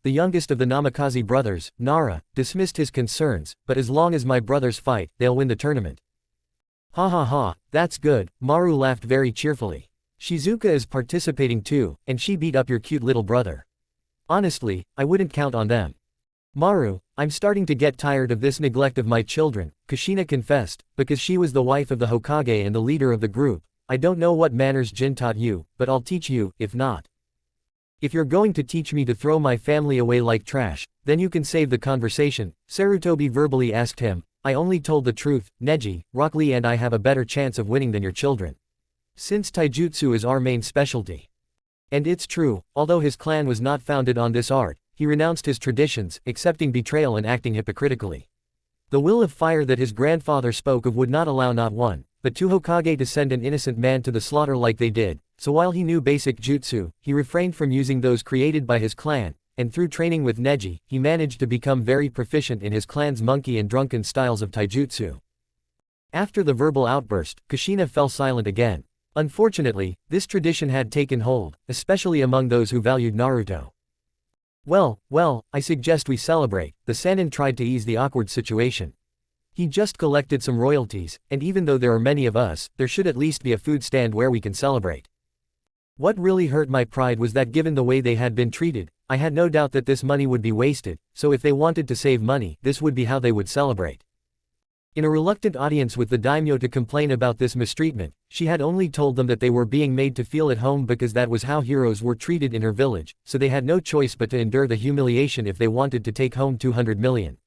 the youngest of the Namikaze brothers, Nara, dismissed his concerns, but as long as my brothers fight, they'll win the tournament. Ha ha ha, that's good, Maru laughed very cheerfully. Shizuka is participating too, and she beat up your cute little brother. Honestly, I wouldn't count on them. Maru, I'm starting to get tired of this neglect of my children, Kushina confessed, because she was the wife of the Hokage and the leader of the group. I don't know what manners Jin taught you, but I'll teach you, if not. If you're going to teach me to throw my family away like trash, then you can save the conversation, Sarutobi verbally asked him. I only told the truth, Neji, Rocklee and I have a better chance of winning than your children. Since taijutsu is our main specialty. And it's true, although his clan was not founded on this art, he renounced his traditions, accepting betrayal and acting hypocritically. The will of fire that his grandfather spoke of would not allow not one, but 2 Hokage to send an innocent man to the slaughter like they did, so while he knew basic jutsu, he refrained from using those created by his clan, and through training with Neji, he managed to become very proficient in his clan's monkey and drunken styles of taijutsu. After the verbal outburst, Kushina fell silent again. Unfortunately, this tradition had taken hold, especially among those who valued Naruto. Well, I suggest we celebrate, the Sannin tried to ease the awkward situation. He just collected some royalties, and even though there are many of us, there should at least be a food stand where we can celebrate. What really hurt my pride was that given the way they had been treated, I had no doubt that this money would be wasted, so if they wanted to save money, this would be how they would celebrate. In a reluctant audience with the daimyo to complain about this mistreatment, she had only told them that they were being made to feel at home because that was how heroes were treated in her village, so they had no choice but to endure the humiliation if they wanted to take home 200 million.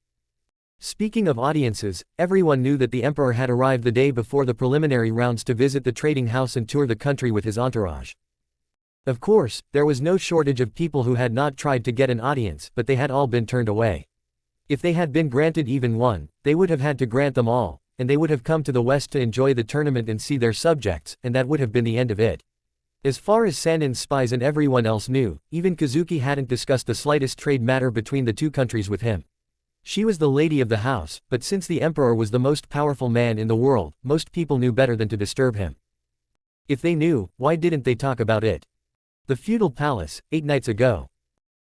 Speaking of audiences, everyone knew that the emperor had arrived the day before the preliminary rounds to visit the trading house and tour the country with his entourage. Of course, there was no shortage of people who had not tried to get an audience, but they had all been turned away. If they had been granted even one, they would have had to grant them all, and they would have come to the west to enjoy the tournament and see their subjects, and that would have been the end of it. As far as Sannin's spies and everyone else knew, even Kazuki hadn't discussed the slightest trade matter between the two countries with him. She was the lady of the house, but since the emperor was the most powerful man in the world, most people knew better than to disturb him. If they knew, why didn't they talk about it? The feudal palace, 8 nights ago.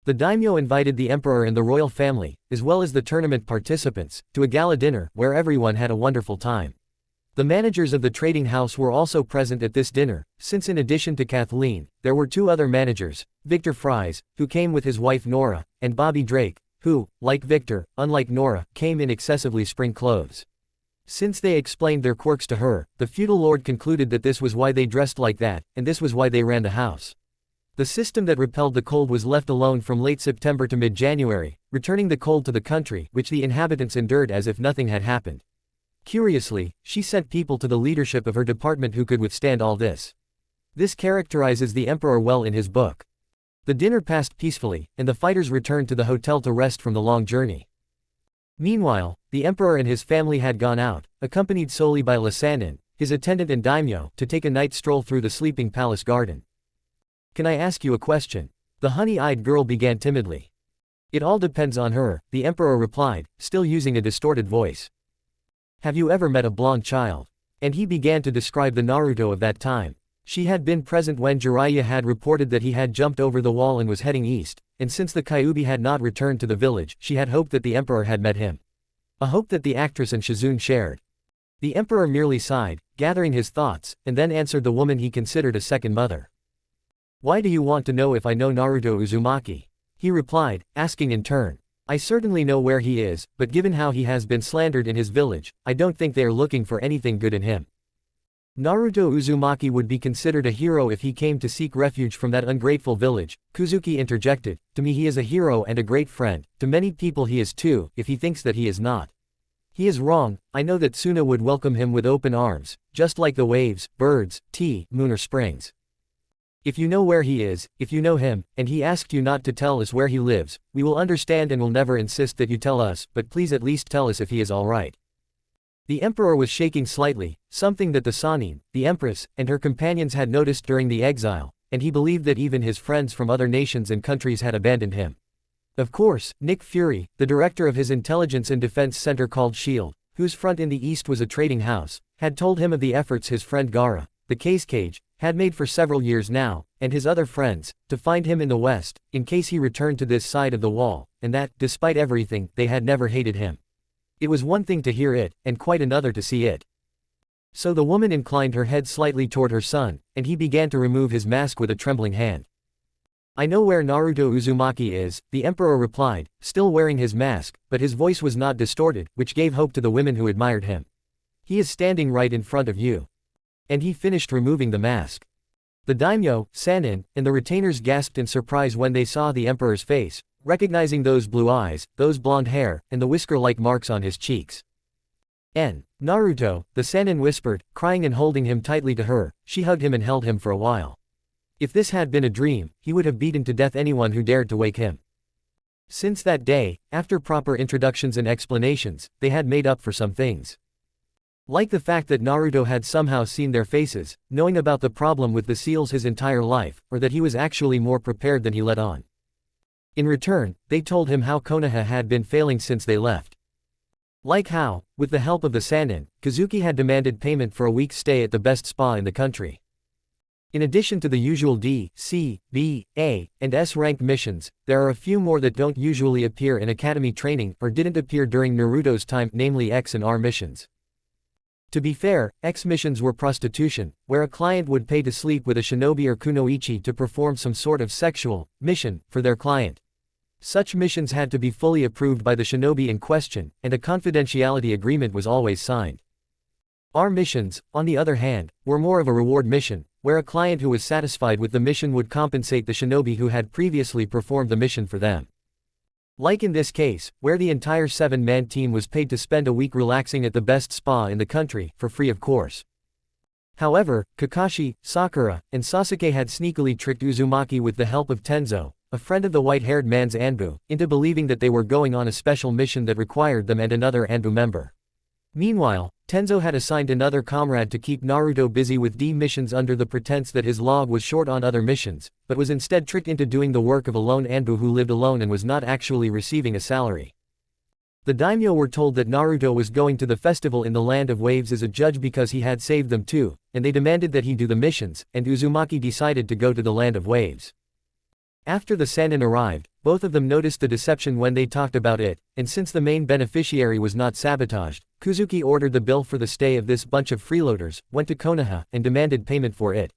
The daimyo invited the emperor and the royal family, as well as the tournament participants, to a gala dinner, where everyone had a wonderful time. The managers of the trading house were also present at this dinner, since in addition to Kathleen, there were 2 other managers, Victor Fries, who came with his wife Nora, and Bobby Drake, who, like Victor, unlike Nora, came in excessively spring clothes. Since they explained their quirks to her, the feudal lord concluded that this was why they dressed like that, and this was why they ran the house. The system that repelled the cold was left alone from late September to mid-January, returning the cold to the country, which the inhabitants endured as if nothing had happened. Curiously, she sent people to the leadership of her department who could withstand all this. This characterizes the emperor well in his book. The dinner passed peacefully, and the fighters returned to the hotel to rest from the long journey. Meanwhile, the emperor and his family had gone out, accompanied solely by Sannin, his attendant and daimyo, to take a night stroll through the sleeping palace garden. "Can I ask you a question?" the honey-eyed girl began timidly. "It all depends on her," the emperor replied, still using a distorted voice. "Have you ever met a blonde child?" And he began to describe the Naruto of that time. She had been present when Jiraiya had reported that he had jumped over the wall and was heading east, and since the Kyuubi had not returned to the village, she had hoped that the emperor had met him. A hope that the actress and Shizune shared. The emperor merely sighed, gathering his thoughts, and then answered the woman he considered a second mother. "Why do you want to know if I know Naruto Uzumaki?" he replied, asking in turn. "I certainly know where he is, but given how he has been slandered in his village, I don't think they are looking for anything good in him." "Naruto Uzumaki would be considered a hero if he came to seek refuge from that ungrateful village," Kuzuki interjected. "To me he is a hero and a great friend, to many people he is too, if he thinks that he is not. He is wrong. I know that Suna would welcome him with open arms, just like the waves, birds, tea, moon or springs. If you know where he is, if you know him, and he asked you not to tell us where he lives, we will understand and will never insist that you tell us, but please at least tell us if he is alright." The emperor was shaking slightly, something that the Sannin, the empress, and her companions had noticed during the exile, and he believed that even his friends from other nations and countries had abandoned him. Of course, Nick Fury, the director of his intelligence and defense center called SHIELD, whose front in the east was a trading house, had told him of the efforts his friend Gaara, the case cage, had made for several years now, and his other friends, to find him in the west, in case he returned to this side of the wall, and that, despite everything, they had never hated him. It was one thing to hear it, and quite another to see it. So the woman inclined her head slightly toward her son, and he began to remove his mask with a trembling hand. "I know where Naruto Uzumaki is," the emperor replied, still wearing his mask, but his voice was not distorted, which gave hope to the women who admired him. "He is standing right in front of you." And he finished removing the mask. The daimyo, Sannin, and the retainers gasped in surprise when they saw the emperor's face, recognizing those blue eyes, those blonde hair, and the whisker-like marks on his cheeks. Naruto, the Sannin whispered, crying and holding him tightly to her. She hugged him and held him for a while. If this had been a dream, he would have beaten to death anyone who dared to wake him. Since that day, after proper introductions and explanations, they had made up for some things. Like the fact that Naruto had somehow seen their faces, knowing about the problem with the seals his entire life, or that he was actually more prepared than he let on. In return, they told him how Konoha had been failing since they left. Like how, with the help of the Sannin, Kazuki had demanded payment for a week's stay at the best spa in the country. In addition to the usual D, C, B, A, and S rank missions, there are a few more that don't usually appear in academy training or didn't appear during Naruto's time, namely X and R missions. To be fair, X missions were prostitution, where a client would pay to sleep with a shinobi or kunoichi to perform some sort of sexual mission for their client. Such missions had to be fully approved by the shinobi in question, and a confidentiality agreement was always signed. Our missions, on the other hand, were more of a reward mission, where a client who was satisfied with the mission would compensate the shinobi who had previously performed the mission for them. Like in this case, where the entire 7-man team was paid to spend a week relaxing at the best spa in the country, for free of course. However, Kakashi, Sakura, and Sasuke had sneakily tricked Uzumaki with the help of Tenzo, a friend of the white-haired man's Anbu, into believing that they were going on a special mission that required them and another Anbu member. Meanwhile, Tenzo had assigned another comrade to keep Naruto busy with D missions under the pretense that his log was short on other missions, but was instead tricked into doing the work of a lone Anbu who lived alone and was not actually receiving a salary. The daimyo were told that Naruto was going to the festival in the Land of Waves as a judge because he had saved them too, and they demanded that he do the missions, and Uzumaki decided to go to the Land of Waves. After the Sannin arrived, both of them noticed the deception when they talked about it, and since the main beneficiary was not sabotaged, Kuzuki ordered the bill for the stay of this bunch of freeloaders, went to Konoha, and demanded payment for it.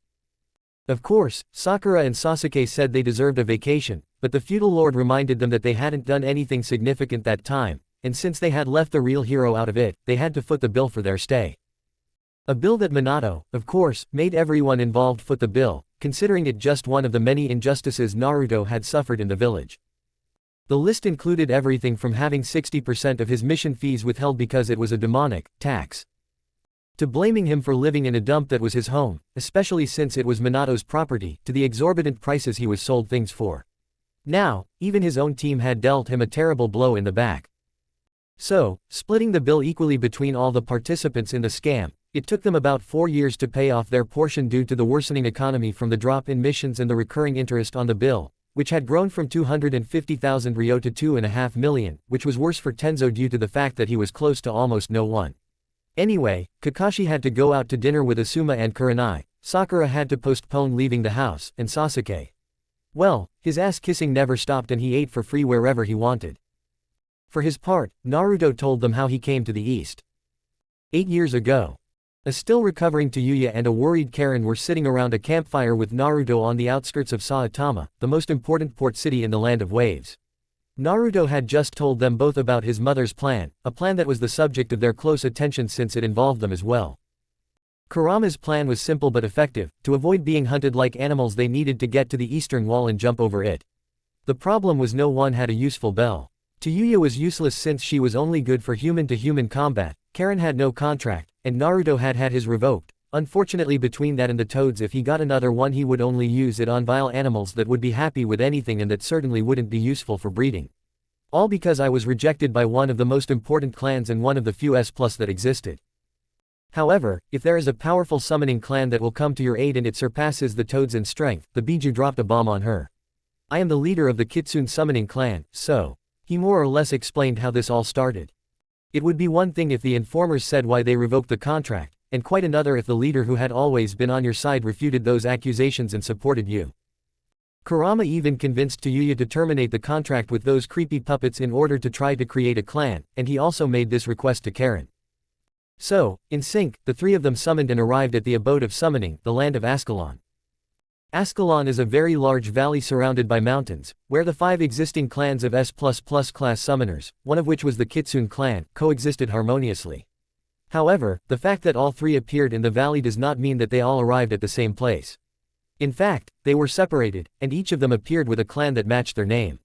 Of course, Sakura and Sasuke said they deserved a vacation, but the feudal lord reminded them that they hadn't done anything significant that time, and since they had left the real hero out of it, they had to foot the bill for their stay. A bill that Minato, of course, made everyone involved foot the bill, considering it just one of the many injustices Naruto had suffered in the village. The list included everything from having 60% of his mission fees withheld because it was a demonic tax, to blaming him for living in a dump that was his home, especially since it was Minato's property, to the exorbitant prices he was sold things for. Now, even his own team had dealt him a terrible blow in the back. So, splitting the bill equally between all the participants in the scam, it took them about 4 years to pay off their portion due to the worsening economy from the drop in missions and the recurring interest on the bill, which had grown from 250,000 ryo to 2.5 million, which was worse for Tenzo due to the fact that he was close to almost no one. Anyway, Kakashi had to go out to dinner with Asuma and Kurenai, Sakura had to postpone leaving the house, and Sasuke, well, his ass-kissing never stopped and he ate for free wherever he wanted. For his part, Naruto told them how he came to the east. 8 years ago. A still recovering Tayuya and a worried Karen were sitting around a campfire with Naruto on the outskirts of Saitama, the most important port city in the Land of Waves. Naruto had just told them both about his mother's plan, a plan that was the subject of their close attention since it involved them as well. Kurama's plan was simple but effective. To avoid being hunted like animals they needed to get to the eastern wall and jump over it. The problem was no one had a useful bell. Tayuya was useless since she was only good for human-to-human combat, Karen had no contract, and Naruto had his revoked. Unfortunately between that and the toads, if he got another one he would only use it on vile animals that would be happy with anything and that certainly wouldn't be useful for breeding. All because I was rejected by one of the most important clans and one of the few S+ that existed. However, if there is a powerful summoning clan that will come to your aid and it surpasses the toads in strength, the Biju dropped a bomb on her. I am the leader of the Kitsune summoning clan, so. He more or less explained how this all started. It would be one thing if the informers said why they revoked the contract, and quite another if the leader who had always been on your side refuted those accusations and supported you. Kurama even convinced Tayuya to terminate the contract with those creepy puppets in order to try to create a clan, and he also made this request to Karen. So, in sync, the three of them summoned and arrived at the abode of summoning, the land of Ascalon. Ascalon is a very large valley surrounded by mountains, where the 5 existing clans of S++ class summoners, one of which was the Kitsune clan, coexisted harmoniously. However, the fact that all 3 appeared in the valley does not mean that they all arrived at the same place. In fact, they were separated, and each of them appeared with a clan that matched their name.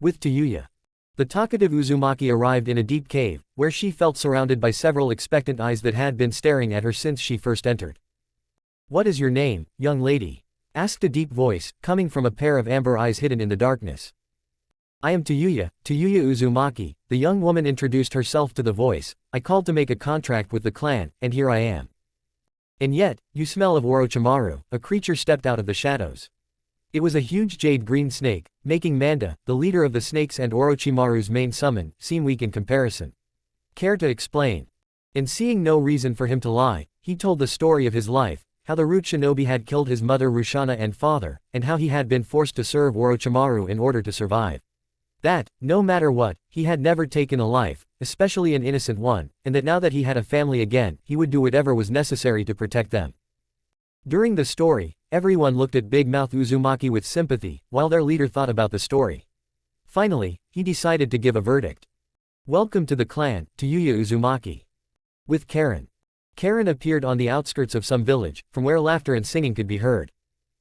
With Tayuya, the talkative Uzumaki arrived in a deep cave, where she felt surrounded by several expectant eyes that had been staring at her since she first entered. "What is your name, young lady?" asked a deep voice, coming from a pair of amber eyes hidden in the darkness. "I am Tayuya Uzumaki," the young woman introduced herself to the voice. "I called to make a contract with the clan, and here I am." "And yet, you smell of Orochimaru," a creature stepped out of the shadows. It was a huge jade-green snake, making Manda, the leader of the snakes and Orochimaru's main summon, seem weak in comparison. "Care to explain?" And seeing no reason for him to lie, he told the story of his life. How the root shinobi had killed his mother Rushana and father, and how he had been forced to serve Orochimaru in order to survive. That, no matter what, he had never taken a life, especially an innocent one, and that now that he had a family again, he would do whatever was necessary to protect them. During the story, everyone looked at Big Mouth Uzumaki with sympathy, while their leader thought about the story. Finally, he decided to give a verdict. Welcome to the clan, to Yuya Uzumaki. With Karen. Karen appeared on the outskirts of some village, from where laughter and singing could be heard.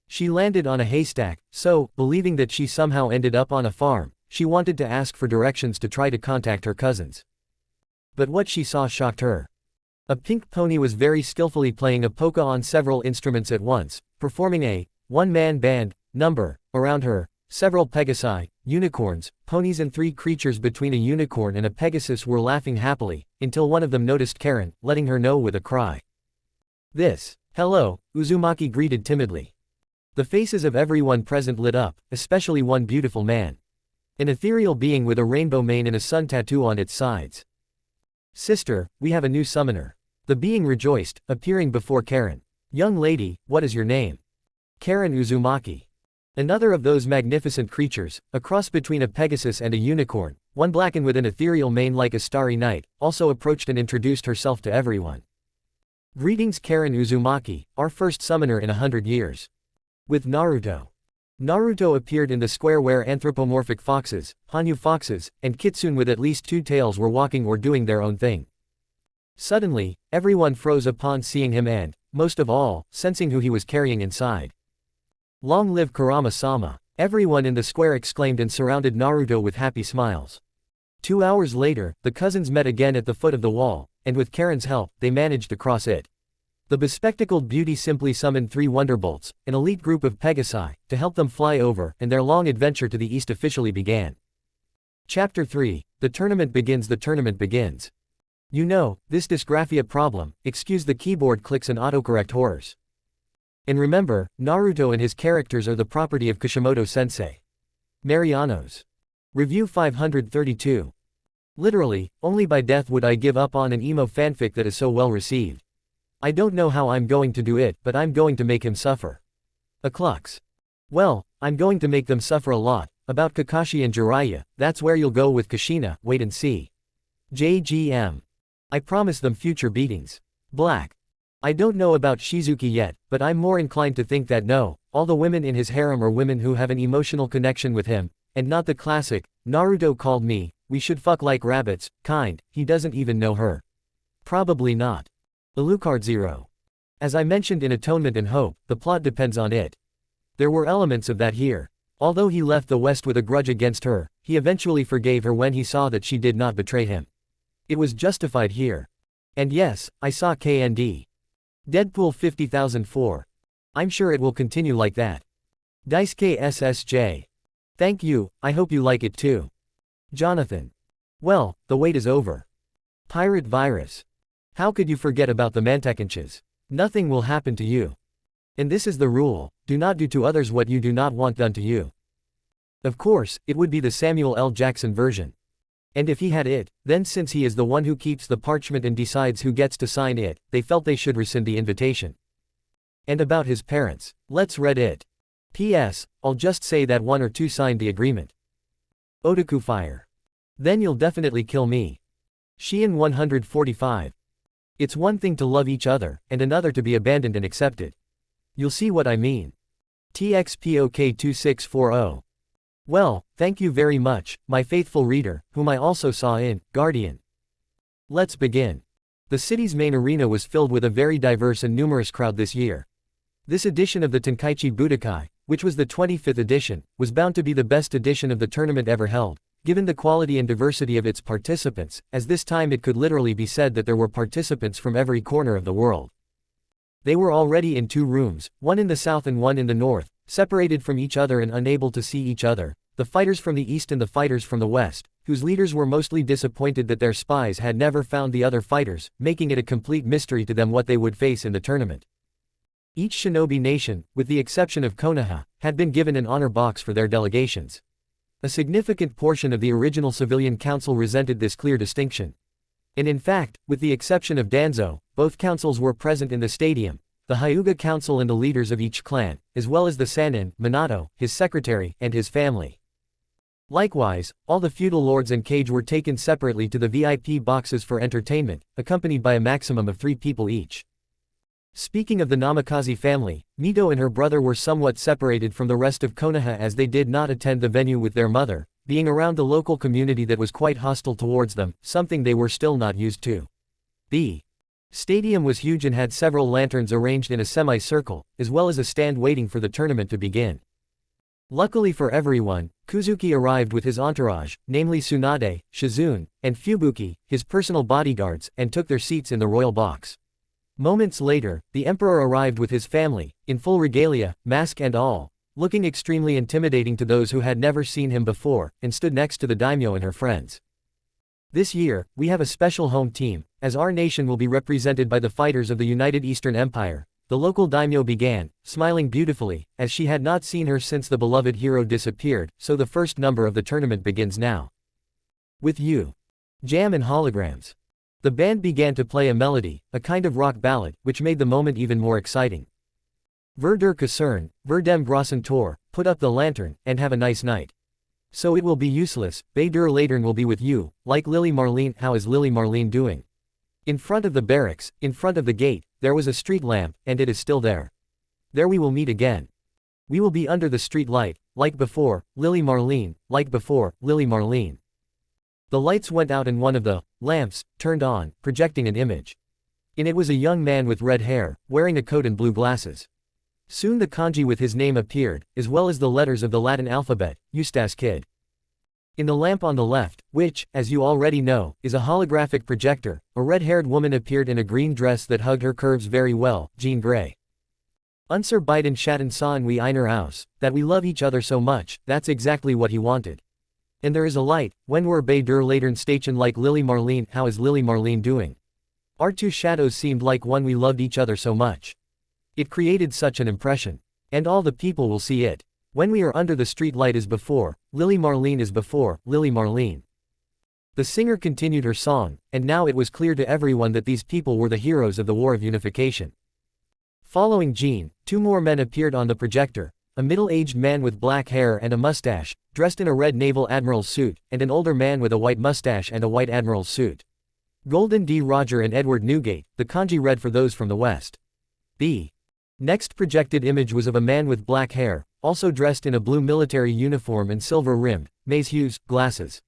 She landed on a haystack, so, believing that she somehow ended up on a farm, she wanted to ask for directions to try to contact her cousins. But what she saw shocked her. A pink pony was very skillfully playing a polka on several instruments at once, performing a one-man band number around her. Several pegasi, unicorns, ponies and 3 creatures between a unicorn and a pegasus were laughing happily, until one of them noticed Karen, letting her know with a cry. Hello, Uzumaki greeted timidly. The faces of everyone present lit up, especially one beautiful man. An ethereal being with a rainbow mane and a sun tattoo on its sides. Sister, we have a new summoner. The being rejoiced, appearing before Karen. Young lady, what is your name? Karen Uzumaki. Another of those magnificent creatures, a cross between a pegasus and a unicorn, one black and with an ethereal mane like a starry night, also approached and introduced herself to everyone. Greetings Karen Uzumaki, our first summoner in 100 years. With Naruto. Naruto appeared in the square where anthropomorphic foxes, Hanyu foxes, and kitsune with at least 2 tails were walking or doing their own thing. Suddenly, everyone froze upon seeing him and, most of all, sensing who he was carrying inside. Long live Kurama-sama, everyone in the square exclaimed and surrounded Naruto with happy smiles. 2 hours later, the cousins met again at the foot of the wall, and with Karen's help, they managed to cross it. The bespectacled beauty simply summoned 3 wonderbolts, an elite group of pegasi, to help them fly over, and their long adventure to the east officially began. Chapter 3, The Tournament Begins. The tournament begins. You know, this dysgraphia problem, excuse the keyboard clicks and autocorrect horrors. And remember, Naruto and his characters are the property of Kishimoto-sensei. Mariano's. Review 532. Literally, only by death would I give up on an emo fanfic that is so well received. I don't know how I'm going to do it, but I'm going to make him suffer. A clux. Well, I'm going to make them suffer a lot. About Kakashi and Jiraiya, that's where you'll go with Kushina, wait and see. JGM. I promise them future beatings. Black. I don't know about Shizuki yet, but I'm more inclined to think that no, all the women in his harem are women who have an emotional connection with him, and not the classic, Naruto called me, we should fuck like rabbits, kind, he doesn't even know her. Probably not. Alucard 0. As I mentioned in Atonement and Hope, the plot depends on it. There were elements of that here. Although he left the West with a grudge against her, he eventually forgave her when he saw that she did not betray him. It was justified here. And yes, I saw KND. Deadpool 50004. I'm sure it will continue like that. Daisuke SSJ. Thank you, I hope you like it too. Jonathan. Well, the wait is over. Pirate Virus. How could you forget about the mantecanches? Nothing will happen to you. And this is the rule, do not do to others what you do not want done to you. Of course, it would be the Samuel L. Jackson version. And if he had it, then since he is the one who keeps the parchment and decides who gets to sign it, they felt they should rescind the invitation. And about his parents, let's read it. P.S. I'll just say that 1 or 2 signed the agreement. Otaku fire. Then you'll definitely kill me. Shein 145. It's one thing to love each other, and another to be abandoned and accepted. You'll see what I mean. TXPOK2640. Well, thank you very much, my faithful reader, whom I also saw in Guardian. Let's begin. The city's main arena was filled with a very diverse and numerous crowd this year. This edition of the Tenkaichi Budokai, which was the 25th edition, was bound to be the best edition of the tournament ever held, given the quality and diversity of its participants, as this time it could literally be said that there were participants from every corner of the world. They were already in 2 rooms, one in the south and one in the north, separated from each other and unable to see each other, the fighters from the east and the fighters from the west, whose leaders were mostly disappointed that their spies had never found the other fighters, making it a complete mystery to them what they would face in the tournament. Each shinobi nation, with the exception of Konoha, had been given an honor box for their delegations. A significant portion of the original civilian council resented this clear distinction. And in fact, with the exception of Danzo, both councils were present in the stadium, the Hyuga council and the leaders of each clan, as well as the Sannin, Minato, his secretary, and his family. Likewise, all the feudal lords and cage were taken separately to the VIP boxes for entertainment, accompanied by a maximum of 3 people each. Speaking of the Namikaze family, Mito and her brother were somewhat separated from the rest of Konoha as they did not attend the venue with their mother, being around the local community that was quite hostile towards them, something they were still not used to. The stadium was huge and had several lanterns arranged in a semicircle, as well as a stand waiting for the tournament to begin. Luckily for everyone, Kuzuki arrived with his entourage, namely Tsunade, Shizune, and Fubuki, his personal bodyguards, and took their seats in the royal box. Moments later, the emperor arrived with his family, in full regalia, mask and all, looking extremely intimidating to those who had never seen him before, and stood next to the daimyo and her friends. This year, we have a special home team, as our nation will be represented by the fighters of the United Eastern Empire. The local daimyo began, smiling beautifully, as she had not seen her since the beloved hero disappeared, so the first number of the tournament begins now. With you. Jam and holograms. The band began to play a melody, a kind of rock ballad, which made the moment even more exciting. Ver der Kasern, ver dem grossen Tor, put up the lantern, and have a nice night. So it will be useless, Bei der Latern will be with you, like Lily Marlene. How is Lily Marlene doing? In front of the barracks, in front of the gate, there was a street lamp, and it is still there. There we will meet again. We will be under the street light, like before, Lily Marlene, like before, Lily Marlene. The lights went out and one of the lamps turned on, projecting an image. In it was a young man with red hair, wearing a coat and blue glasses. Soon the kanji with his name appeared, as well as the letters of the Latin alphabet, Eustace Kid. In the lamp on the left, which, as you already know, is a holographic projector, a red-haired woman appeared in a green dress that hugged her curves very well, Jean Grey. Unser beiden Schatten sahen wie einer aus, that we love each other so much, that's exactly what he wanted. And there is a light, when we're bei der Latern Station like Lily Marlene. How is Lily Marlene doing? Our 2 shadows seemed like one. We loved each other so much. It created such an impression. And all the people will see it. When we are under the street light is before, Lily Marlene is before, Lily Marlene. The singer continued her song, and now it was clear to everyone that these people were the heroes of the War of Unification. Following Jean, 2 more men appeared on the projector, a middle-aged man with black hair and a mustache, dressed in a red naval admiral's suit, and an older man with a white mustache and a white admiral's suit. Golden D. Roger and Edward Newgate, the kanji read for those from the West. The next projected image was of a man with black hair, also dressed in a blue military uniform and silver-rimmed, maize hues, glasses.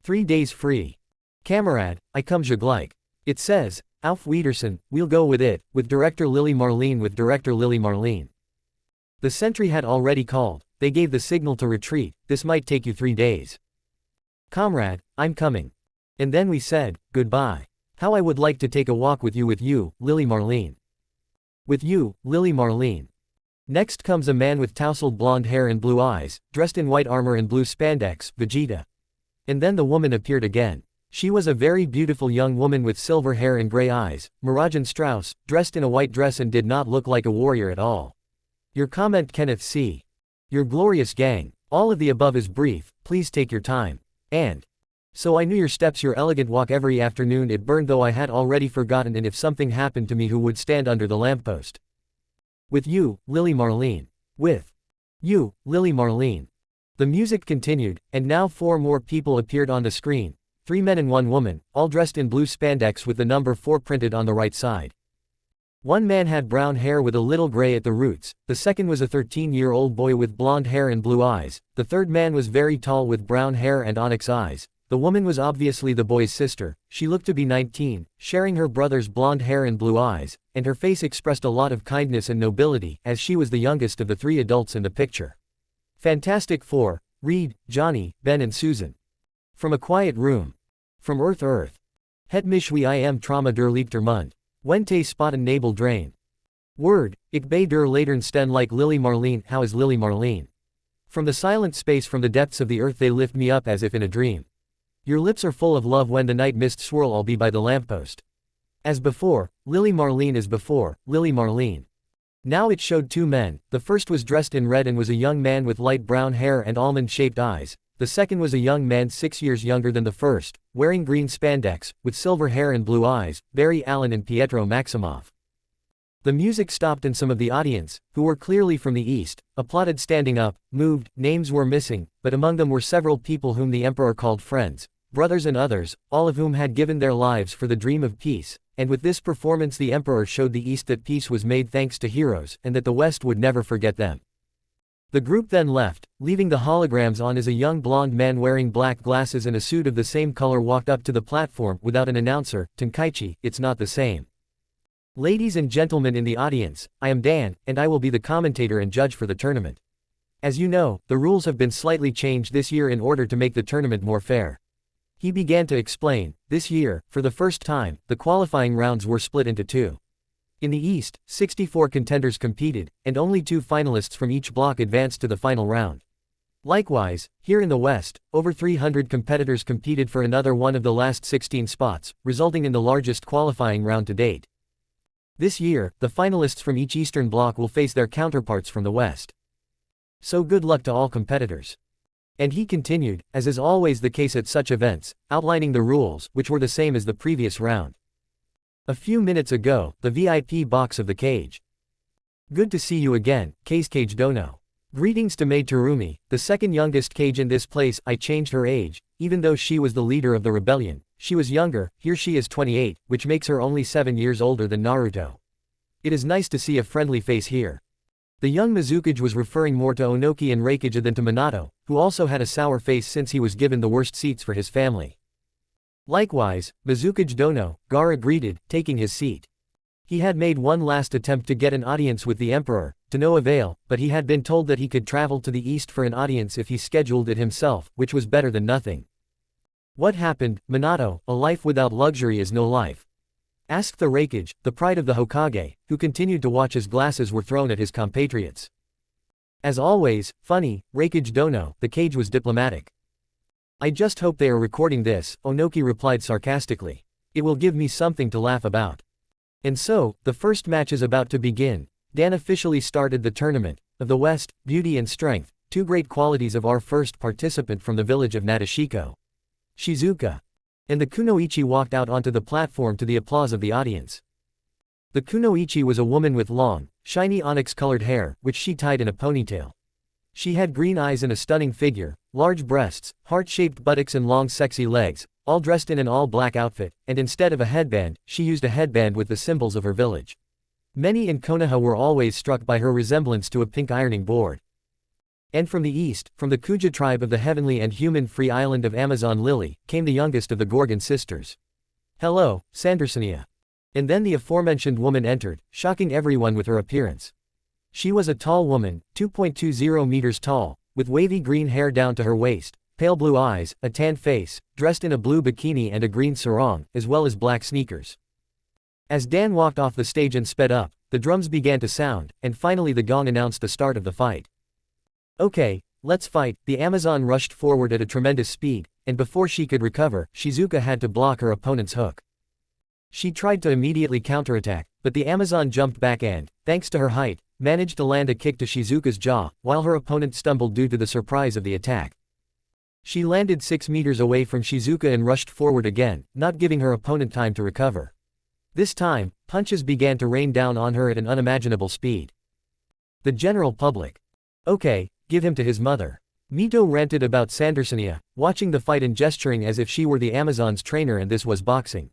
3 days free. Kamerad, I come je gleich. It says, Auf Wiedersehen, we'll go with it, with director Lily Marlene with director Lily Marlene. The sentry had already called, they gave the signal to retreat, this might take you 3 days. Comrade, I'm coming. And then we said, goodbye. How I would like to take a walk with you, Lily Marlene. With you, Lily Marlene. Next comes a man with tousled blonde hair and blue eyes, dressed in white armor and blue spandex, Vegeta. And then the woman appeared again. She was a very beautiful young woman with silver hair and gray eyes, Marajan Strauss, dressed in a white dress and did not look like a warrior at all. Your comment Kenneth C. Your glorious gang. All of the above is brief, please take your time. And so I knew your steps, your elegant walk every afternoon. It burned though I had already forgotten, and if something happened to me, who would stand under the lamppost? With you, Lily Marlene. With you, Lily Marlene. The music continued, and now 4 more people appeared on the screen, 3 men and 1 woman, all dressed in blue spandex with the number 4 printed on the right side. One man had brown hair with a little gray at the roots, the second was a 13-year-old boy with blonde hair and blue eyes, the third man was very tall with brown hair and onyx eyes. The woman was obviously the boy's sister, she looked to be 19, sharing her brother's blonde hair and blue eyes, and her face expressed a lot of kindness and nobility, as she was the youngest of the 3 adults in the picture. Fantastic Four, Reed, Johnny, Ben and Susan. From a quiet room. From Earth. Het mich wie I am trauma der liebter Mund. Wente spotten Nabel drain. Word, ich bei der Latern sten like Lily Marlene. How is Lily Marlene? From the silent space, from the depths of the earth they lift me up as if in a dream. Your lips are full of love when the night mist swirl. I'll be by the lamppost. As before, Lily Marlene is before, Lily Marlene. Now it showed 2 men, the first was dressed in red and was a young man with light brown hair and almond-shaped eyes, the second was a young man 6 years younger than the first, wearing green spandex, with silver hair and blue eyes, Barry Allen and Pietro Maximoff. The music stopped and some of the audience, who were clearly from the east, applauded standing up, moved. Names were missing, but among them were several people whom the emperor called friends, brothers and others, all of whom had given their lives for the dream of peace, and with this performance the emperor showed the east that peace was made thanks to heroes and that the west would never forget them. The group then left, leaving the holograms on as a young blonde man wearing black glasses and a suit of the same color walked up to the platform without an announcer. Tenkaichi, it's not the same. Ladies and gentlemen in the audience, I am Dan, and I will be the commentator and judge for the tournament. As you know, the rules have been slightly changed this year in order to make the tournament more fair. He began to explain. This year, for the first time, the qualifying rounds were split into two. In the East, 64 contenders competed, and only 2 finalists from each block advanced to the final round. Likewise, here in the West, over 300 competitors competed for another one of the last 16 spots, resulting in the largest qualifying round to date. This year, the finalists from each Eastern bloc will face their counterparts from the West. So good luck to all competitors. And he continued, as is always the case at such events, outlining the rules, which were the same as the previous round. A few minutes ago, the VIP box of the cage. Good to see you again, Kage Dono. Greetings to Maid Terumi, the second youngest cage in this place. I changed her age, even though she was the leader of the rebellion. She was younger, here she is 28, which makes her only 7 years older than Naruto. It is nice to see a friendly face here. The young Mizukage was referring more to Onoki and Reikage than to Minato, who also had a sour face since he was given the worst seats for his family. Likewise, Mizukage Dono, Gaara greeted, taking his seat. He had made one last attempt to get an audience with the emperor, to no avail, but he had been told that he could travel to the east for an audience if he scheduled it himself, which was better than nothing. What happened, Minato? A life without luxury is no life. Asked the Reikage, the pride of the Hokage, who continued to watch as glasses were thrown at his compatriots. As always, funny, Reikage Dono, the cage was diplomatic. I just hope they are recording this, Onoki replied sarcastically. It will give me something to laugh about. And so, the first match is about to begin. Dan officially started the tournament. Of the West, beauty and strength, 2 great qualities of our first participant from the village of Nadeshiko. Shizuka. And the kunoichi walked out onto the platform to the applause of the audience. The kunoichi was a woman with long, shiny onyx-colored hair, which she tied in a ponytail. She had green eyes and a stunning figure, large breasts, heart-shaped buttocks and long sexy legs, all dressed in an all-black outfit, and instead of a headband, she used a headband with the symbols of her village. Many in Konoha were always struck by her resemblance to a pink ironing board. And from the east, from the Kuja tribe of the heavenly and human-free island of Amazon Lily, came the youngest of the Gorgon sisters. Hello, Sandersonia. And then the aforementioned woman entered, shocking everyone with her appearance. She was a tall woman, 2.20 meters tall, with wavy green hair down to her waist, pale blue eyes, a tan face, dressed in a blue bikini and a green sarong, as well as black sneakers. As Dan walked off the stage and sped up, the drums began to sound, and finally the gong announced the start of the fight. Okay, let's fight. The Amazon rushed forward at a tremendous speed, and before she could recover, Shizuka had to block her opponent's hook. She tried to immediately counterattack, but the Amazon jumped back and, thanks to her height, managed to land a kick to Shizuka's jaw, while her opponent stumbled due to the surprise of the attack. She landed 6 meters away from Shizuka and rushed forward again, not giving her opponent time to recover. This time, punches began to rain down on her at an unimaginable speed. The general public. Okay, give him to his mother. Mito ranted about Sandersonia, watching the fight and gesturing as if she were the Amazon's trainer and this was boxing.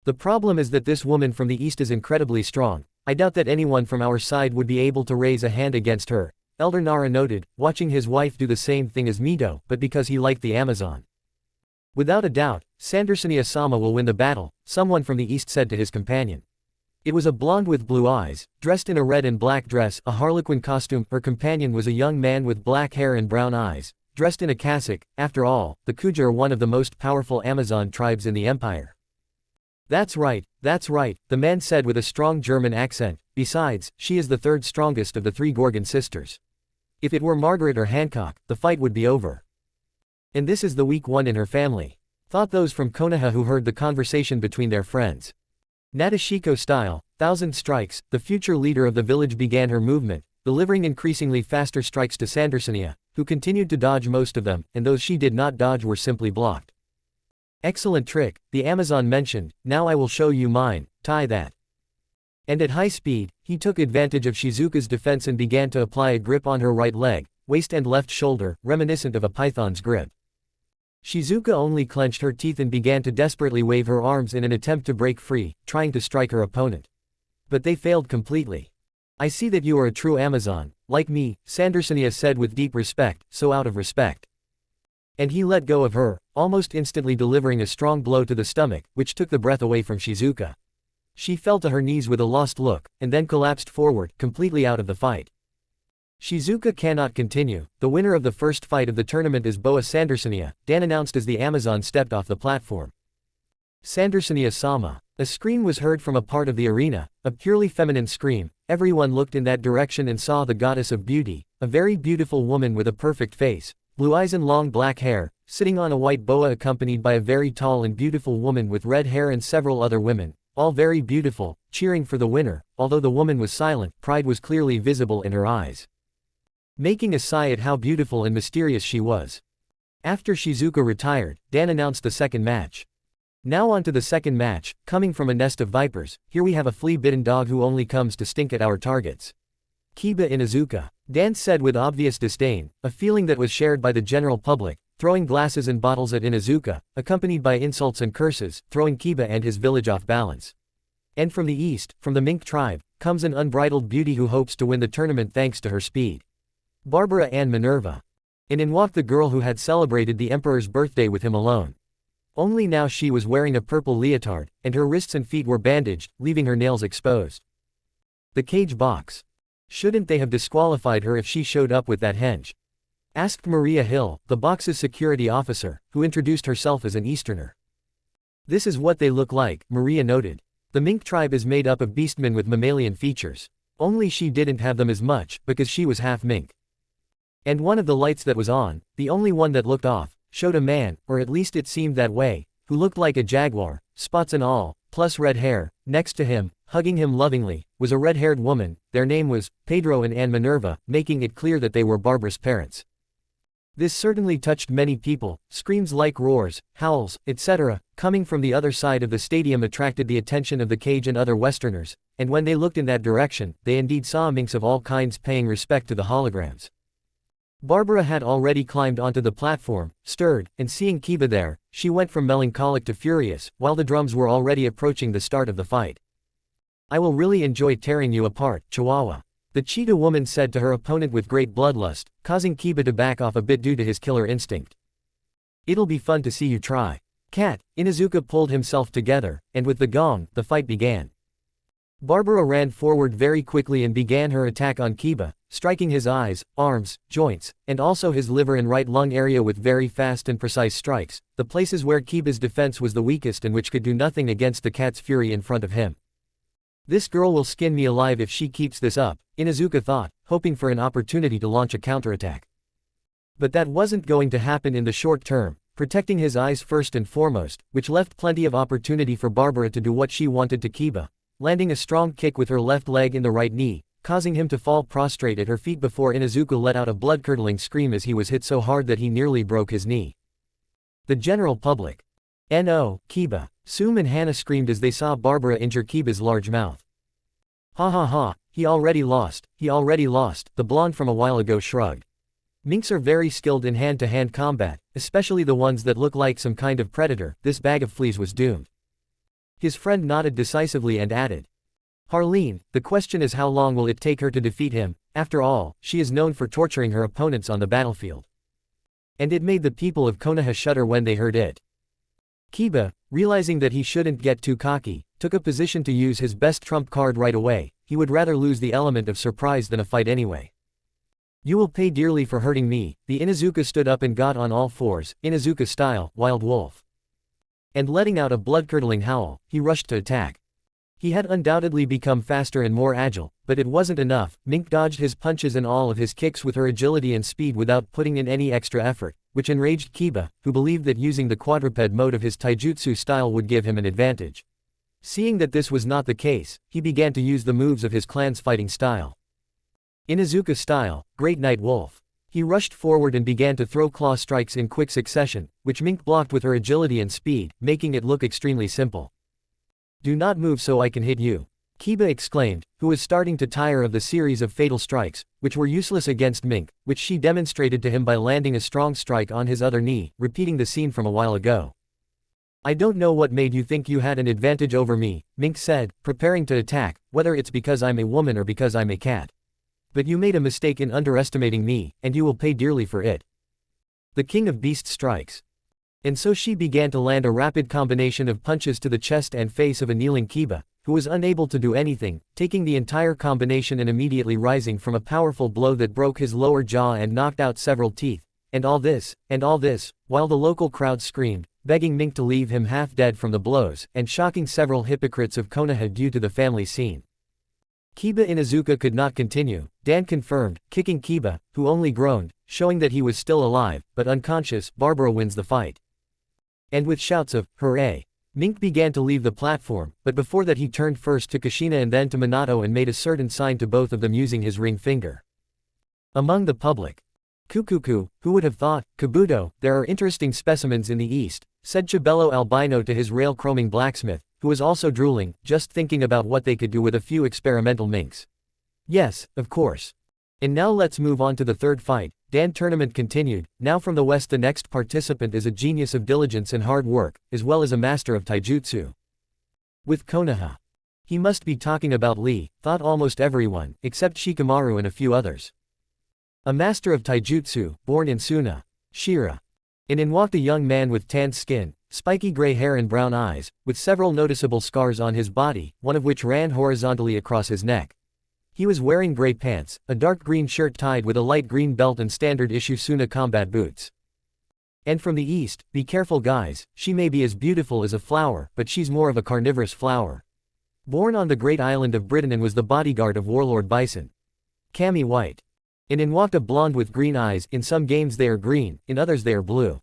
The problem is that this woman from the east is incredibly strong. I doubt that anyone from our side would be able to raise a hand against her, Elder Nara noted, watching his wife do the same thing as Mito, but because he liked the Amazon. Without a doubt, Sandersonia-sama will win the battle, someone from the east said to his companion. It was a blonde with blue eyes, dressed in a red and black dress, a harlequin costume. Her companion was a young man with black hair and brown eyes, dressed in a cassock. After all, the Kuja are one of the most powerful Amazon tribes in the empire. That's right, the man said with a strong German accent. Besides, she is the third strongest of the 3 Gorgon sisters. If it were Margaret or Hancock, the fight would be over. And this is the weak one in her family, thought those from Konoha who heard the conversation between their friends. Nadeshiko style, 1,000 strikes, the future leader of the village began her movement, delivering increasingly faster strikes to Sandersonia, who continued to dodge most of them, and those she did not dodge were simply blocked. Excellent trick, the Amazon mentioned. Now I will show you mine. Tie that. And at high speed, he took advantage of Shizuka's defense and began to apply a grip on her right leg, waist and left shoulder, reminiscent of a python's grip. Shizuka only clenched her teeth and began to desperately wave her arms in an attempt to break free, trying to strike her opponent. But they failed completely. "I see that you are a true Amazon, like me," Sandersonia said with deep respect, so out of respect. And he let go of her, almost instantly delivering a strong blow to the stomach, which took the breath away from Shizuka. She fell to her knees with a lost look, and then collapsed forward, completely out of the fight. Shizuka cannot continue. The winner of the first fight of the tournament is Boa Sandersonia, Dan announced as the Amazon stepped off the platform. Sandersonia-sama. A scream was heard from a part of the arena, a purely feminine scream. Everyone looked in that direction and saw the goddess of beauty, a very beautiful woman with a perfect face, blue eyes and long black hair, sitting on a white boa accompanied by a very tall and beautiful woman with red hair and several other women, all very beautiful, cheering for the winner. Although the woman was silent, pride was clearly visible in her eyes, making a sigh at how beautiful and mysterious she was. After Shizuka retired, Dan announced the second match. Now on to the second match. Coming from a nest of vipers, here we have a flea-bitten dog who only comes to stink at our targets. Kiba Inuzuka. Dan said with obvious disdain, a feeling that was shared by the general public, throwing glasses and bottles at Inuzuka, accompanied by insults and curses, throwing Kiba and his village off balance. And from the east, from the mink tribe, comes an unbridled beauty who hopes to win the tournament thanks to her speed. Barbara Ann Minerva. In walked the girl who had celebrated the emperor's birthday with him alone. Only now she was wearing a purple leotard, and her wrists and feet were bandaged, leaving her nails exposed. The cage box. Shouldn't they have disqualified her if she showed up with that hench? Asked Maria Hill, the box's security officer, who introduced herself as an Easterner. This is what they look like, Maria noted. The mink tribe is made up of beastmen with mammalian features. Only she didn't have them as much, because she was half mink. And one of the lights that was on, the only one that looked off, showed a man, or at least it seemed that way, who looked like a jaguar, spots and all, plus red hair. Next to him, hugging him lovingly, was a red-haired woman. Their name was Pedro and Ann Minerva, making it clear that they were Barbara's parents. This certainly touched many people. Screams like roars, howls, etc., coming from the other side of the stadium attracted the attention of the cage and other Westerners, and when they looked in that direction, they indeed saw minks of all kinds paying respect to the holograms. Barbara had already climbed onto the platform, stirred, and seeing Kiba there, she went from melancholic to furious, while the drums were already approaching the start of the fight. "I will really enjoy tearing you apart, Chihuahua," the cheetah woman said to her opponent with great bloodlust, causing Kiba to back off a bit due to his killer instinct. "It'll be fun to see you try. Cat." Inuzuka pulled himself together, and with the gong, the fight began. Barbara ran forward very quickly and began her attack on Kiba, striking his eyes, arms, joints, and also his liver and right lung area with very fast and precise strikes, the places where Kiba's defense was the weakest and which could do nothing against the cat's fury in front of him. "This girl will skin me alive if she keeps this up," Inuzuka thought, hoping for an opportunity to launch a counterattack. But that wasn't going to happen in the short term, protecting his eyes first and foremost, which left plenty of opportunity for Barbara to do what she wanted to Kiba, landing a strong kick with her left leg in the right knee, causing him to fall prostrate at her feet before Inuzuka let out a blood-curdling scream as he was hit so hard that he nearly broke his knee. The general public. "No, Kiba." Sum and Hannah screamed as they saw Barbara injure Kiba's large mouth. "Ha ha ha, he already lost, the blonde from a while ago shrugged. Minks are very skilled in hand-to-hand combat, especially the ones that look like some kind of predator. This bag of fleas was doomed." His friend nodded decisively and added, "Harleen, the question is how long will it take her to defeat him? After all, she is known for torturing her opponents on the battlefield." And it made the people of Konoha shudder when they heard it. Kiba, realizing that he shouldn't get too cocky, took a position to use his best trump card right away. He would rather lose the element of surprise than a fight anyway. "You will pay dearly for hurting me." The Inuzuka stood up and got on all fours, Inuzuka style, wild wolf. And letting out a blood-curdling howl, he rushed to attack. He had undoubtedly become faster and more agile, but it wasn't enough. Mink dodged his punches and all of his kicks with her agility and speed without putting in any extra effort, which enraged Kiba, who believed that using the quadruped mode of his taijutsu style would give him an advantage. Seeing that this was not the case, he began to use the moves of his clan's fighting style. Inuzuka style, Great Night Wolf. He rushed forward and began to throw claw strikes in quick succession, which Mink blocked with her agility and speed, making it look extremely simple. "Do not move so I can hit you." Kiba exclaimed, who was starting to tire of the series of fatal strikes, which were useless against Mink, which she demonstrated to him by landing a strong strike on his other knee, repeating the scene from a while ago. I don't know what made you think you had an advantage over me, Mink said, preparing to attack, whether it's because I'm a woman or because I'm a cat. But you made a mistake in underestimating me, and you will pay dearly for it. The King of Beasts strikes. And so she began to land a rapid combination of punches to the chest and face of a kneeling Kiba, who was unable to do anything, taking the entire combination and immediately rising from a powerful blow that broke his lower jaw and knocked out several teeth. And all this, while the local crowd screamed, begging Mink to leave him half dead from the blows, and shocking several hypocrites of Konoha due to the family scene. Kiba Inuzuka could not continue, Dan confirmed, kicking Kiba, who only groaned, showing that he was still alive, but unconscious. Barbara wins the fight. And with shouts of, hooray! Mink began to leave the platform, but before that he turned first to Kushina and then to Minato and made a certain sign to both of them using his ring finger. Among the public. Kukuku, who would have thought, Kabuto, there are interesting specimens in the east, said Chibello Albino to his rail-chroming blacksmith, who was also drooling, just thinking about what they could do with a few experimental minks. Yes, of course. And now let's move on to the third fight. Dan tournament continued. Now from the west the next participant is a genius of diligence and hard work, as well as a master of taijutsu. With Konoha. He must be talking about Lee, thought almost everyone, except Shikamaru and a few others. A master of taijutsu, born in Suna. Shira. In walked a young man with tanned skin, spiky gray hair and brown eyes, with several noticeable scars on his body, one of which ran horizontally across his neck. He was wearing gray pants, a dark green shirt tied with a light green belt and standard-issue Suna combat boots. And from the east, be careful guys, she may be as beautiful as a flower, but she's more of a carnivorous flower. Born on the great island of Britain and was the bodyguard of Warlord Bison. Cammy White. In walked a blonde with green eyes, in some games they are green, in others they are blue.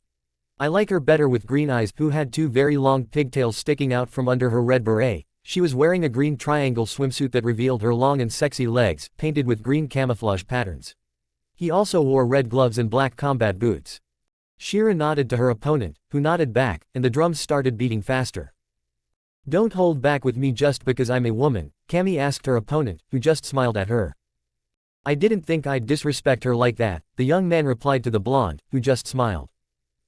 I like her better with green eyes, who had two very long pigtails sticking out from under her red beret. She was wearing a green triangle swimsuit that revealed her long and sexy legs, painted with green camouflage patterns. He also wore red gloves and black combat boots. Shira nodded to her opponent, who nodded back, and the drums started beating faster. Don't hold back with me just because I'm a woman, Cammy asked her opponent, who just smiled at her. I didn't think I'd disrespect her like that, the young man replied to the blonde, who just smiled.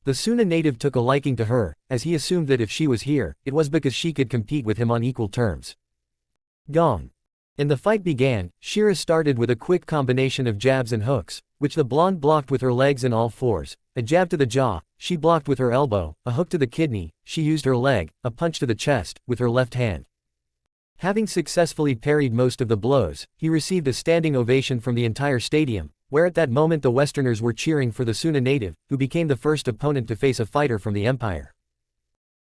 The Suna native took a liking to her, as he assumed that if she was here, it was because she could compete with him on equal terms. Gong. And the fight began. Shira started with a quick combination of jabs and hooks, which the blonde blocked with her legs and all fours. A jab to the jaw, she blocked with her elbow, a hook to the kidney, she used her leg, a punch to the chest, with her left hand. Having successfully parried most of the blows, he received a standing ovation from the entire stadium, where at that moment the Westerners were cheering for the Suna native, who became the first opponent to face a fighter from the Empire.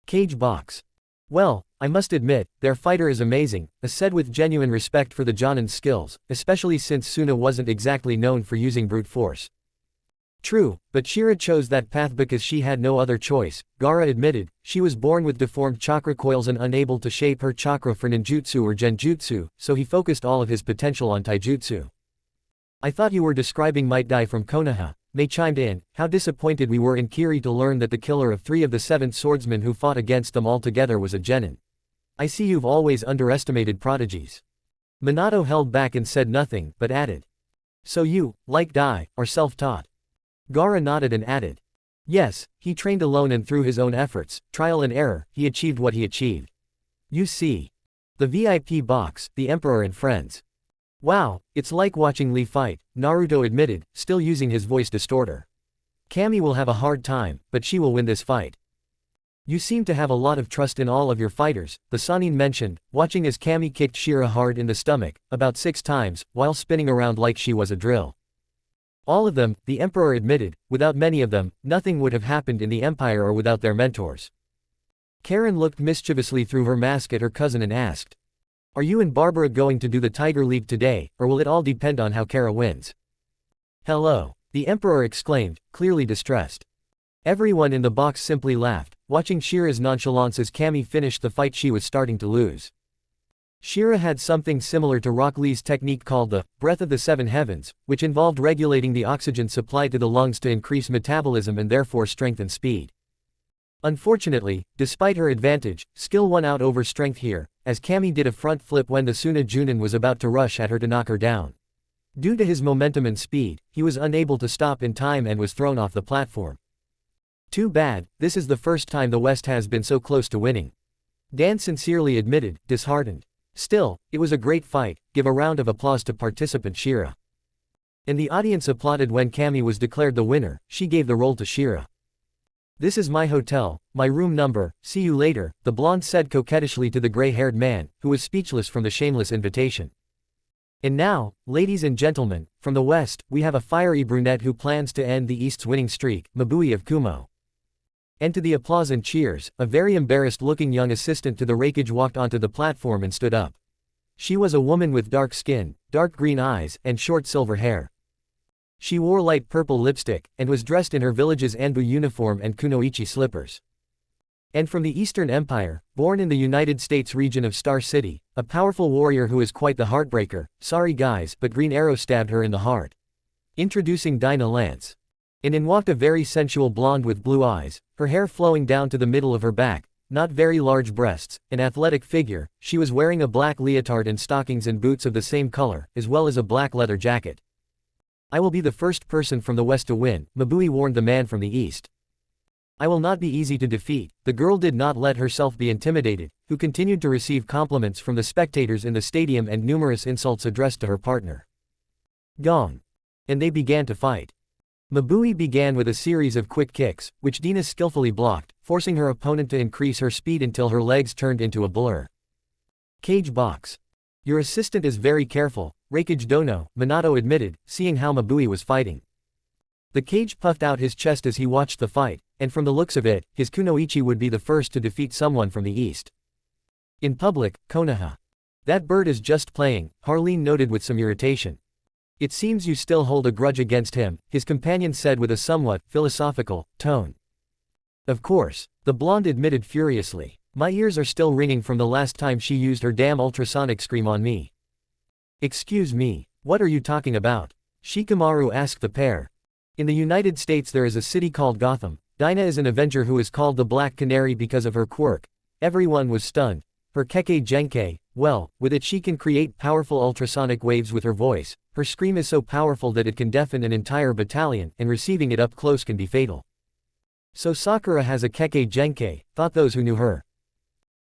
Cage box. Well, I must admit, their fighter is amazing, said with genuine respect for the Jonin's skills, especially since Suna wasn't exactly known for using brute force. True, but Shira chose that path because she had no other choice, Gaara admitted. She was born with deformed chakra coils and unable to shape her chakra for ninjutsu or genjutsu, so he focused all of his potential on taijutsu. I thought you were describing Might Dai from Konoha, Mei chimed in. How disappointed we were in Kiri to learn that the killer of 3 of the 7 swordsmen who fought against them all together was a genin. I see you've always underestimated prodigies. Minato held back and said nothing, but added. So you, like Dai, are self-taught. Gaara nodded and added. Yes, he trained alone and through his own efforts, trial and error, he achieved what he achieved. You see. The VIP box, the Emperor and Friends. Wow, it's like watching Lee fight, Naruto admitted, still using his voice distorter. Cammy will have a hard time, but she will win this fight. You seem to have a lot of trust in all of your fighters, the Sannin mentioned, watching as Cammy kicked Shira hard in the stomach, about 6 times, while spinning around like she was a drill. All of them, the Emperor admitted, without many of them, nothing would have happened in the Empire or without their mentors. Karen looked mischievously through her mask at her cousin and asked. Are you and Barbara going to do the Tiger League today, or will it all depend on how Kara wins? Hello, the Emperor exclaimed, clearly distressed. Everyone in the box simply laughed, watching Shira's nonchalance as Cammy finished the fight she was starting to lose. Shira had something similar to Rock Lee's technique called the Breath of the 7 Heavens, which involved regulating the oxygen supply to the lungs to increase metabolism and therefore strength and speed. Unfortunately, despite her advantage, skill won out over strength here, as Kami did a front flip when the Suna Junin was about to rush at her to knock her down. Due to his momentum and speed, he was unable to stop in time and was thrown off the platform. Too bad, this is the first time the West has been so close to winning. Dan sincerely admitted, disheartened. Still, it was a great fight, give a round of applause to participant Shira. And the audience applauded when Kami was declared the winner, she gave the role to Shira. This is my hotel, my room number, see you later, the blonde said coquettishly to the gray-haired man, who was speechless from the shameless invitation. And now, ladies and gentlemen, from the West, we have a fiery brunette who plans to end the East's winning streak, Mabui of Kumo. And to the applause and cheers, a very embarrassed-looking young assistant to the rakage walked onto the platform and stood up. She was a woman with dark skin, dark green eyes, and short silver hair. She wore light purple lipstick, and was dressed in her village's Anbu uniform and kunoichi slippers. And from the Eastern Empire, born in the United States region of Star City, a powerful warrior who is quite the heartbreaker, sorry guys but Green Arrow stabbed her in the heart. Introducing Dinah Lance. In walked a very sensual blonde with blue eyes, her hair flowing down to the middle of her back, not very large breasts, an athletic figure, she was wearing a black leotard and stockings and boots of the same color, as well as a black leather jacket. I will be the first person from the West to win, Mabui warned the man from the East. I will not be easy to defeat, the girl did not let herself be intimidated, who continued to receive compliments from the spectators in the stadium and numerous insults addressed to her partner. Gong. And they began to fight. Mabui began with a series of quick kicks, which Dina skillfully blocked, forcing her opponent to increase her speed until her legs turned into a blur. Cage box. Your assistant is very careful, Rakage Dono, Minato admitted, seeing how Mabui was fighting. The cage puffed out his chest as he watched the fight, and from the looks of it, his kunoichi would be the first to defeat someone from the East. In public, Konoha. That bird is just playing, Harleen noted with some irritation. It seems you still hold a grudge against him, his companion said with a somewhat philosophical tone. Of course, the blonde admitted furiously. My ears are still ringing from the last time she used her damn ultrasonic scream on me. Excuse me, what are you talking about? Shikamaru asked the pair. In the United States there is a city called Gotham. Dinah is an Avenger who is called the Black Canary because of her quirk. Everyone was stunned. Her Kekkei Genkei, well, with it she can create powerful ultrasonic waves with her voice. Her scream is so powerful that it can deafen an entire battalion, and receiving it up close can be fatal. So Sakura has a Kekkei Genkei, thought those who knew her.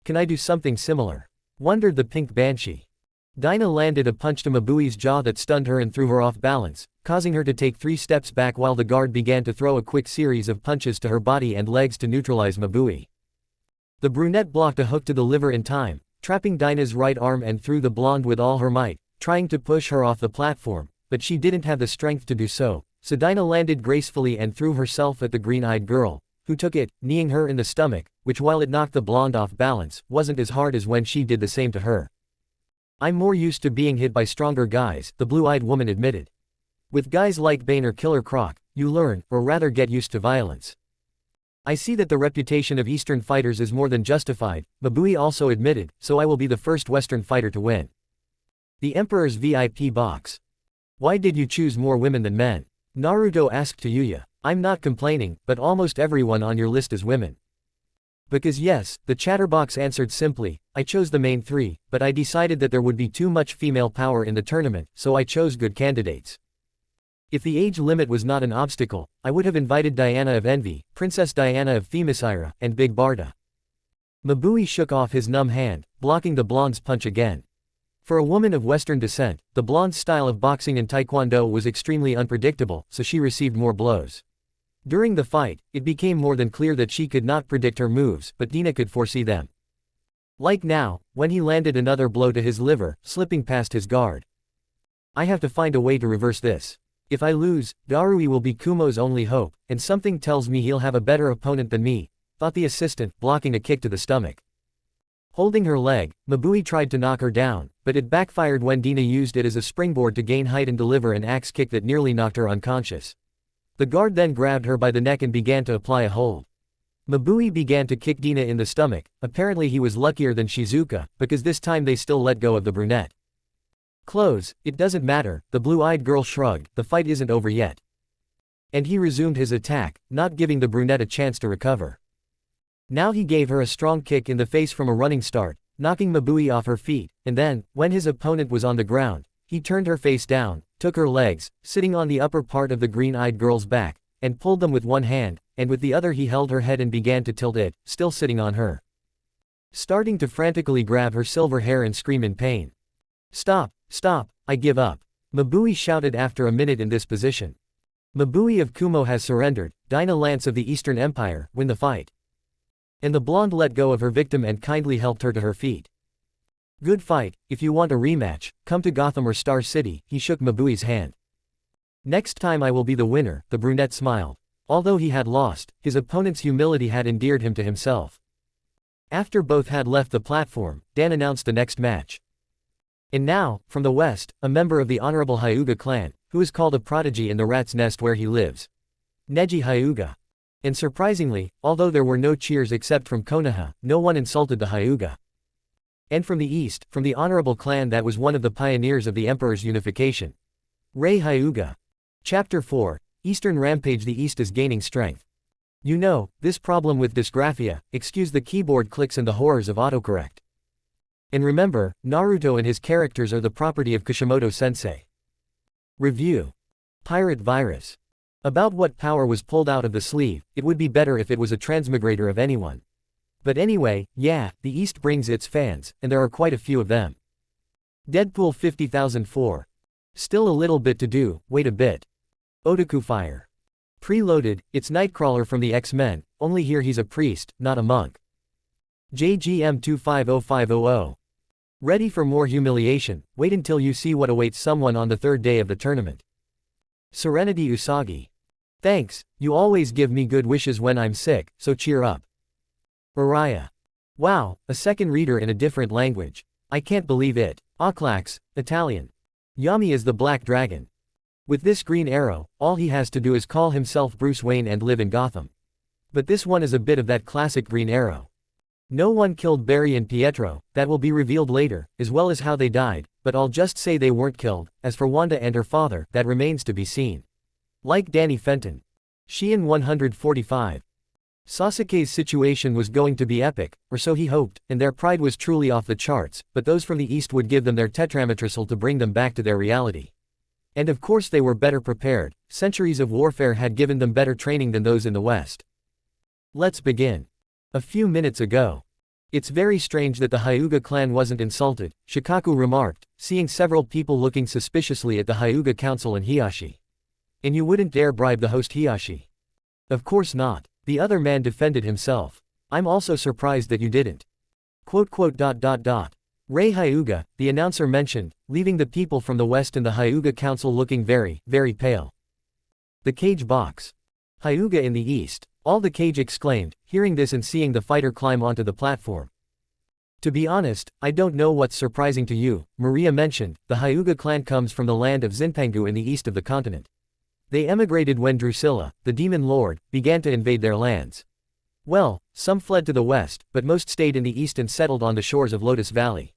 Can I do something similar? Wondered the pink banshee. Dinah landed a punch to Mabui's jaw that stunned her and threw her off balance, causing her to take 3 steps back while the guard began to throw a quick series of punches to her body and legs to neutralize Mabui. The brunette blocked a hook to the liver in time, trapping Dinah's right arm and threw the blonde with all her might, trying to push her off the platform, but she didn't have the strength to do so Dinah landed gracefully and threw herself at the green-eyed girl, who took it, kneeing her in the stomach, which while it knocked the blonde off balance, wasn't as hard as when she did the same to her. I'm more used to being hit by stronger guys, the blue-eyed woman admitted. With guys like Bane or Killer Croc, you learn, or rather get used to violence. I see that the reputation of Eastern fighters is more than justified, Mabui also admitted, so I will be the first Western fighter to win. The Emperor's VIP box. Why did you choose more women than men? Naruto asked to Yuya. I'm not complaining, but almost everyone on your list is women. Because yes, the chatterbox answered simply, I chose the main 3, but I decided that there would be too much female power in the tournament, so I chose good candidates. If the age limit was not an obstacle, I would have invited Diana of Envy, Princess Diana of Themyscira, and Big Barda. Mabui shook off his numb hand, blocking the blonde's punch again. For a woman of Western descent, the blonde's style of boxing and taekwondo was extremely unpredictable, so she received more blows. During the fight, it became more than clear that she could not predict her moves, but Dina could foresee them. Like now, when he landed another blow to his liver, slipping past his guard. I have to find a way to reverse this. If I lose, Darui will be Kumo's only hope, and something tells me he'll have a better opponent than me, thought the assistant, blocking a kick to the stomach. Holding her leg, Mabui tried to knock her down, but it backfired when Dina used it as a springboard to gain height and deliver an axe kick that nearly knocked her unconscious. The guard then grabbed her by the neck and began to apply a hold. Mabui began to kick Dina in the stomach, apparently he was luckier than Shizuka, because this time they still let go of the brunette. Close, it doesn't matter, the blue-eyed girl shrugged, the fight isn't over yet. And he resumed his attack, not giving the brunette a chance to recover. Now he gave her a strong kick in the face from a running start, knocking Mabui off her feet, and then, when his opponent was on the ground, he turned her face down, took her legs, sitting on the upper part of the green-eyed girl's back, and pulled them with one hand, and with the other he held her head and began to tilt it, still sitting on her. Starting to frantically grab her silver hair and scream in pain. "Stop, stop, I give up," Mabui shouted after a minute in this position. "Mabui of Kumo has surrendered, Dinah Lance of the Eastern Empire, win the fight." And the blonde let go of her victim and kindly helped her to her feet. "Good fight, if you want a rematch, come to Gotham or Star City," he shook Mabui's hand. "Next time I will be the winner," the brunette smiled. Although he had lost, his opponent's humility had endeared him to himself. After both had left the platform, Dan announced the next match. And now, from the west, a member of the Honorable Hyuga clan, who is called a prodigy in the rat's nest where he lives. Neji Hyuga. And surprisingly, although there were no cheers except from Konoha, no one insulted the Hyuga. And from the east, from the honorable clan that was one of the pioneers of the Emperor's unification. Rei Hyuga. Chapter 4, Eastern Rampage. The East is gaining strength. You know, this problem with dysgraphia, excuse the keyboard clicks and the horrors of autocorrect. And remember, Naruto and his characters are the property of Kishimoto-sensei. Review. Pirate virus. About what power was pulled out of the sleeve, it would be better if it was a transmigrator of anyone. But anyway, yeah, the East brings its fans, and there are quite a few of them. Deadpool 50,004. Still a little bit to do, wait a bit. Otaku Fire. Preloaded, it's Nightcrawler from the X-Men, only here he's a priest, not a monk. JGM 250500. Ready for more humiliation, wait until you see what awaits someone on the third day of the tournament. Serenity Usagi. Thanks, you always give me good wishes when I'm sick, so cheer up. Araya. Wow, a second reader in a different language. I can't believe it. Oklax, Italian. Yami is the Black Dragon. With this green arrow, all he has to do is call himself Bruce Wayne and live in Gotham. But this one is a bit of that classic green arrow. No one killed Barry and Pietro, that will be revealed later, as well as how they died, but I'll just say they weren't killed. As for Wanda and her father, that remains to be seen. Like Danny Fenton. Sheehan 145. Sasuke's situation was going to be epic, or so he hoped, and their pride was truly off the charts, but those from the east would give them their tetrametrysil to bring them back to their reality. And of course they were better prepared, centuries of warfare had given them better training than those in the west. Let's begin. A few minutes ago. It's very strange that the Hyuga clan wasn't insulted, Shikaku remarked, seeing several people looking suspiciously at the Hyuga council and Hiyashi. And you wouldn't dare bribe the host Hiyashi? Of course not. The other man defended himself. I'm also surprised that you didn't. Rei Hyuga, the announcer mentioned, leaving the people from the west and the Hyuga council looking very, very pale. The cage box. Hyuga in the east. All the cage exclaimed, hearing this and seeing the fighter climb onto the platform. To be honest, I don't know what's surprising to you, Maria mentioned. The Hyuga clan comes from the land of Zinpangu in the east of the continent. They emigrated when Drusilla, the demon lord, began to invade their lands. Well, some fled to the west, but most stayed in the east and settled on the shores of Lotus Valley.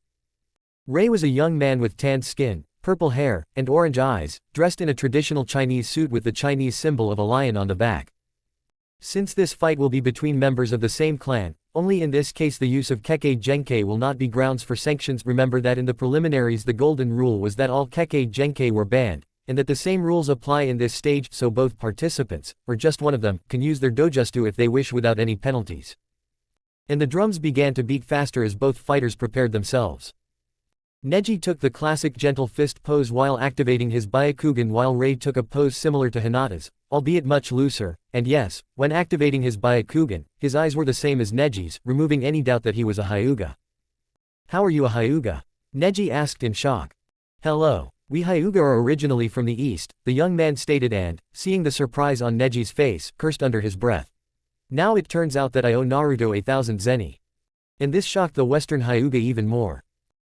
Rei was a young man with tanned skin, purple hair, and orange eyes, dressed in a traditional Chinese suit with the Chinese symbol of a lion on the back. Since this fight will be between members of the same clan, only in this case the use of Kekkei Genkei will not be grounds for sanctions. Remember that in the preliminaries the golden rule was that all Kekkei Genkei were banned, and that the same rules apply in this stage, so both participants, or just one of them, can use their dojutsu if they wish without any penalties. And the drums began to beat faster as both fighters prepared themselves. Neji took the classic gentle fist pose while activating his Byakugan, while Rei took a pose similar to Hinata's, albeit much looser, and yes, when activating his Byakugan, his eyes were the same as Neji's, removing any doubt that he was a Hyuga. How are you a Hyuga? Neji asked in shock. Hello. We Hyuga are originally from the east, the young man stated and, seeing the surprise on Neji's face, cursed under his breath. Now it turns out that I owe Naruto 1,000 zeni. And this shocked the western Hyuga even more.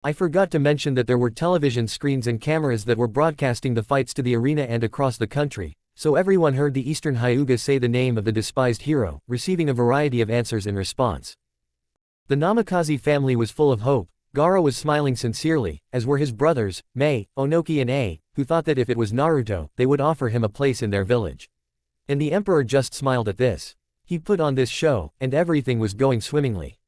I forgot to mention that there were television screens and cameras that were broadcasting the fights to the arena and across the country, so everyone heard the eastern Hyuga say the name of the despised hero, receiving a variety of answers in response. The Namikaze family was full of hope. Gaara was smiling sincerely, as were his brothers, Mei, Onoki and Ei, who thought that if it was Naruto, they would offer him a place in their village. And the emperor just smiled at this. He put on this show, and everything was going swimmingly.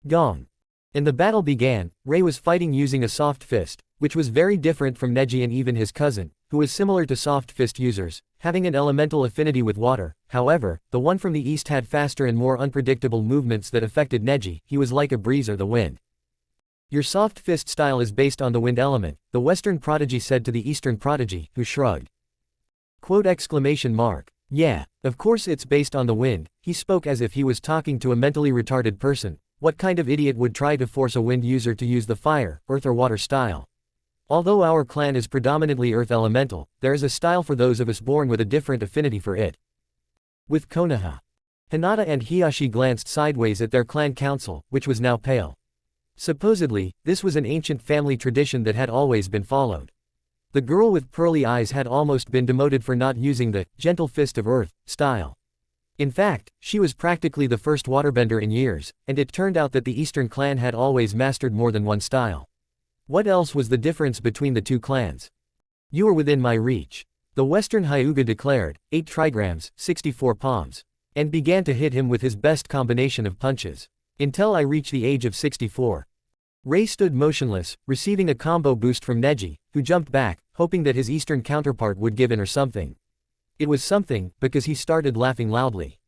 Gong. And the battle began. Ray was fighting using a soft fist, which was very different from Neji and even his cousin, who was similar to soft fist users, having an elemental affinity with water. However, the one from the east had faster and more unpredictable movements that affected Neji. He was like a breeze or the wind. Your soft fist style is based on the wind element, the Western prodigy said to the Eastern prodigy, who shrugged. Quote exclamation mark. Yeah, of course it's based on the wind. He spoke as if he was talking to a mentally retarded person. What kind of idiot would try to force a wind user to use the fire, earth or water style? Although our clan is predominantly earth elemental, there is a style for those of us born with a different affinity for it. With Konoha. Hinata and Hiyashi glanced sideways at their clan council, which was now pale. Supposedly, this was an ancient family tradition that had always been followed. The girl with pearly eyes had almost been demoted for not using the gentle fist of earth style. In fact, she was practically the first waterbender in years, and it turned out that the Eastern clan had always mastered more than one style. What else was the difference between the two clans? You are within my reach. The Western Hyuga declared, 8 trigrams, 64 palms, and began to hit him with his best combination of punches. Until I reach the age of 64. Ray stood motionless, receiving a combo boost from Neji, who jumped back, hoping that his Eastern counterpart would give in or something. It was something, because he started laughing loudly.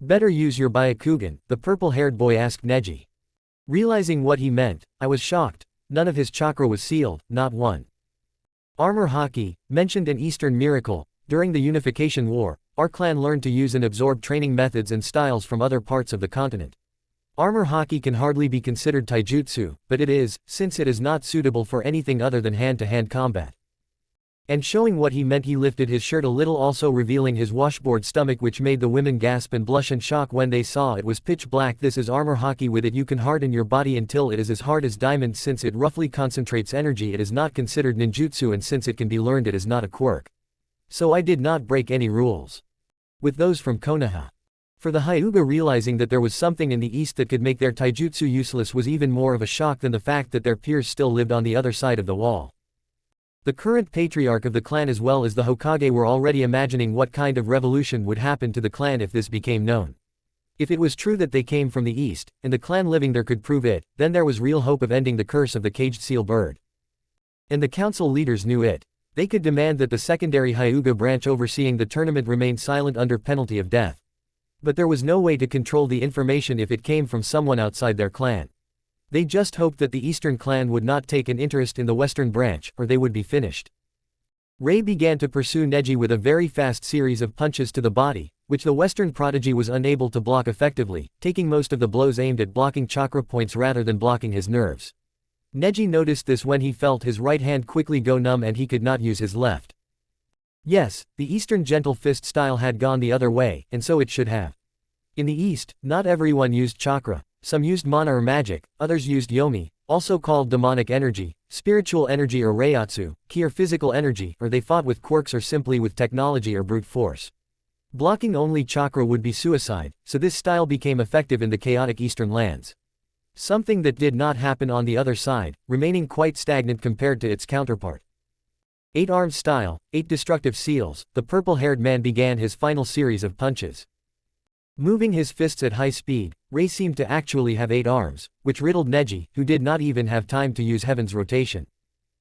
Better use your Byakugan, the purple-haired boy asked Neji. Realizing what he meant, I was shocked. None of his chakra was sealed, not one. Armor Haki, mentioned an Eastern miracle. During the Unification War, our clan learned to use and absorb training methods and styles from other parts of the continent. Armor Haki can hardly be considered taijutsu, but it is, since it is not suitable for anything other than hand-to-hand combat. And showing what he meant, he lifted his shirt a little, also revealing his washboard stomach, which made the women gasp and blush in shock when they saw it was pitch black. This is armor Haki. With it you can harden your body until it is as hard as diamond. Since it roughly concentrates energy, it is not considered ninjutsu, and since it can be learned, it is not a quirk. So I did not break any rules. With those from Konoha. For the Hyuga, realizing that there was something in the east that could make their taijutsu useless was even more of a shock than the fact that their peers still lived on the other side of the wall. The current patriarch of the clan as well as the Hokage were already imagining what kind of revolution would happen to the clan if this became known. If it was true that they came from the east, and the clan living there could prove it, then there was real hope of ending the curse of the caged seal bird. And the council leaders knew it. They could demand that the secondary Hyuga branch overseeing the tournament remain silent under penalty of death. But there was no way to control the information if it came from someone outside their clan. They just hoped that the Eastern clan would not take an interest in the Western branch, or they would be finished. Ray began to pursue Neji with a very fast series of punches to the body, which the Western prodigy was unable to block effectively, taking most of the blows aimed at blocking chakra points rather than blocking his nerves. Neji noticed this when he felt his right hand quickly go numb and he could not use his left. Yes, the Eastern gentle fist style had gone the other way, and so it should have. In the East, not everyone used chakra. Some used mana or magic, others used yomi, also called demonic energy, spiritual energy or reiatsu, ki or physical energy, or they fought with quirks or simply with technology or brute force. Blocking only chakra would be suicide, so this style became effective in the chaotic Eastern lands. Something that did not happen on the other side, remaining quite stagnant compared to its counterpart. 8-armed style, 8 destructive seals, the purple-haired man began his final series of punches. Moving his fists at high speed, Ray seemed to actually have 8 arms, which riddled Neji, who did not even have time to use heaven's rotation.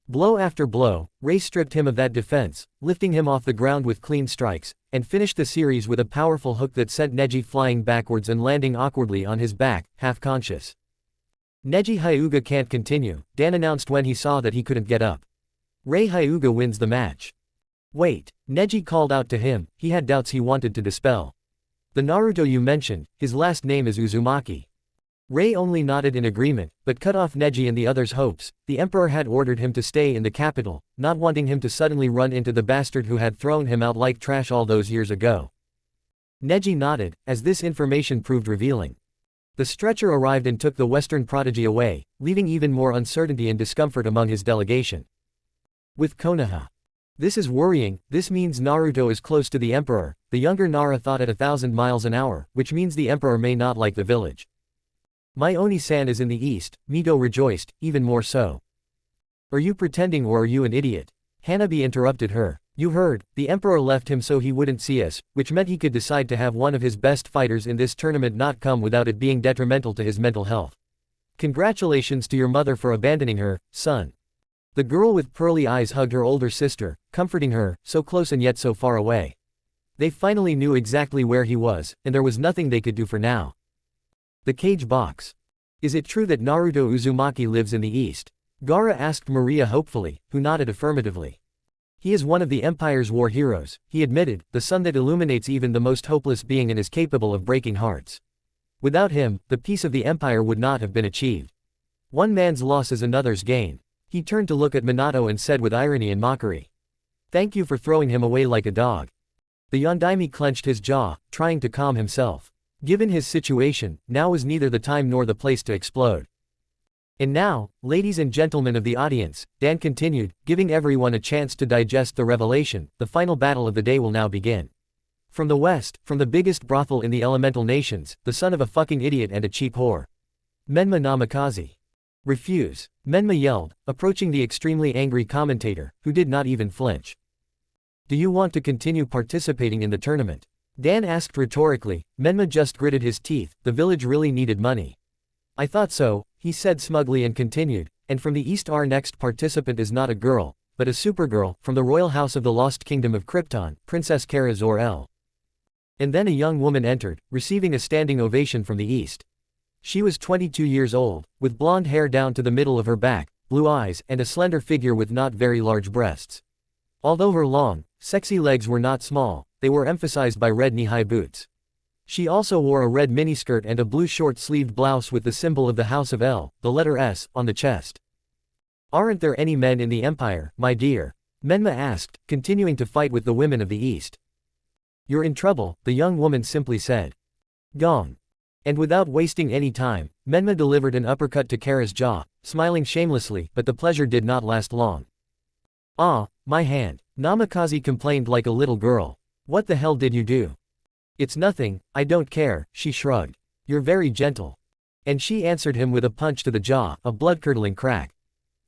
Blow after blow, Ray stripped him of that defense, lifting him off the ground with clean strikes, and finished the series with a powerful hook that sent Neji flying backwards and landing awkwardly on his back, half-conscious. Neji Hyuga can't continue, Dan announced when he saw that he couldn't get up. Ray Hyuga wins the match. Wait, Neji called out to him, he had doubts he wanted to dispel. The Naruto you mentioned, his last name is Uzumaki. Ray only nodded in agreement, but cut off Neji and the others' hopes. The emperor had ordered him to stay in the capital, not wanting him to suddenly run into the bastard who had thrown him out like trash all those years ago. Neji nodded, as this information proved revealing. The stretcher arrived and took the Western prodigy away, leaving even more uncertainty and discomfort among his delegation. With Konoha. This is worrying. This means Naruto is close to the emperor. The younger Nara thought at 1,000 miles an hour, which means the emperor may not like the village. My Oni-san is in the east, Mito rejoiced, even more so. Are you pretending or are you an idiot? Hanabi interrupted her. You heard, the Emperor left him so he wouldn't see us, which meant he could decide to have one of his best fighters in this tournament not come without it being detrimental to his mental health. Congratulations to your mother for abandoning her, son. The girl with pearly eyes hugged her older sister, comforting her, so close and yet so far away. They finally knew exactly where he was, and there was nothing they could do for now. The cage box. Is it true that Naruto Uzumaki lives in the east? Gaara asked Maria hopefully, who nodded affirmatively. He is one of the Empire's war heroes, he admitted, the sun that illuminates even the most hopeless being and is capable of breaking hearts. Without him, the peace of the Empire would not have been achieved. One man's loss is another's gain. He turned to look at Minato and said with irony and mockery. Thank you for throwing him away like a dog. The Yondaime clenched his jaw, trying to calm himself. Given his situation, now was neither the time nor the place to explode. And now, ladies and gentlemen of the audience, Dan continued, giving everyone a chance to digest the revelation, the final battle of the day will now begin. From the west, from the biggest brothel in the elemental nations, the son of a fucking idiot and a cheap whore. Menma Namikaze. Refuse. Menma yelled, approaching the extremely angry commentator, who did not even flinch. Do you want to continue participating in the tournament? Dan asked rhetorically. Menma just gritted his teeth, the village really needed money. I thought so, he said smugly and continued, and from the east our next participant is not a girl, but a supergirl, from the royal house of the lost kingdom of Krypton, Princess Kara Zor-El. And then a young woman entered, receiving a standing ovation from the east. She was 22 years old, with blonde hair down to the middle of her back, blue eyes, and a slender figure with not very large breasts. Although her long, sexy legs were not small, they were emphasized by red knee-high boots. She also wore a red miniskirt and a blue short-sleeved blouse with the symbol of the House of El, the letter S, on the chest. Aren't there any men in the Empire, my dear? Menma asked, continuing to fight with the women of the East. You're in trouble, the young woman simply said. Gong. And without wasting any time, Menma delivered an uppercut to Kara's jaw, smiling shamelessly, but the pleasure did not last long. Ah, my hand. Namikaze complained like a little girl. What the hell did you do? It's nothing, I don't care, she shrugged. You're very gentle. And she answered him with a punch to the jaw, a blood-curdling crack.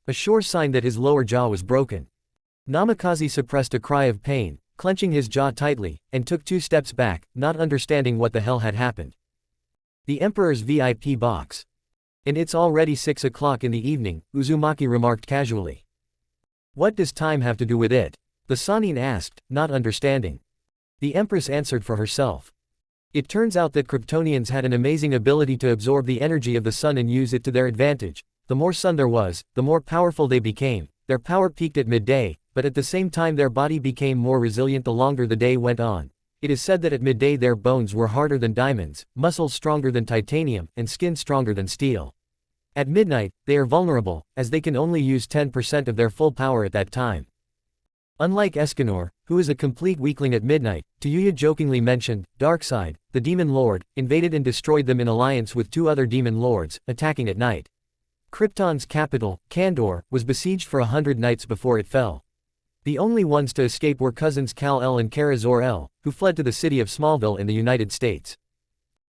A sure sign that his lower jaw was broken. Namikaze suppressed a cry of pain, clenching his jaw tightly, and took 2 steps back, not understanding what the hell had happened. The Emperor's VIP box. And it's already 6 o'clock in the evening, Uzumaki remarked casually. What does time have to do with it? The Sannin asked, not understanding. The Empress answered for herself. It turns out that Kryptonians had an amazing ability to absorb the energy of the sun and use it to their advantage. The more sun there was, the more powerful they became. Their power peaked at midday, but at the same time their body became more resilient the longer the day went on. It is said that at midday their bones were harder than diamonds, muscles stronger than titanium, and skin stronger than steel. At midnight, they are vulnerable, as they can only use 10% of their full power at that time. Unlike Escanor, who is a complete weakling at midnight, Tayuya jokingly mentioned, Darkseid, the demon lord, invaded and destroyed them in alliance with 2 other demon lords, attacking at night. Krypton's capital, Kandor, was besieged for 100 nights before it fell. The only ones to escape were cousins Kal-El and Kara Zor-El, who fled to the city of Smallville in the United States.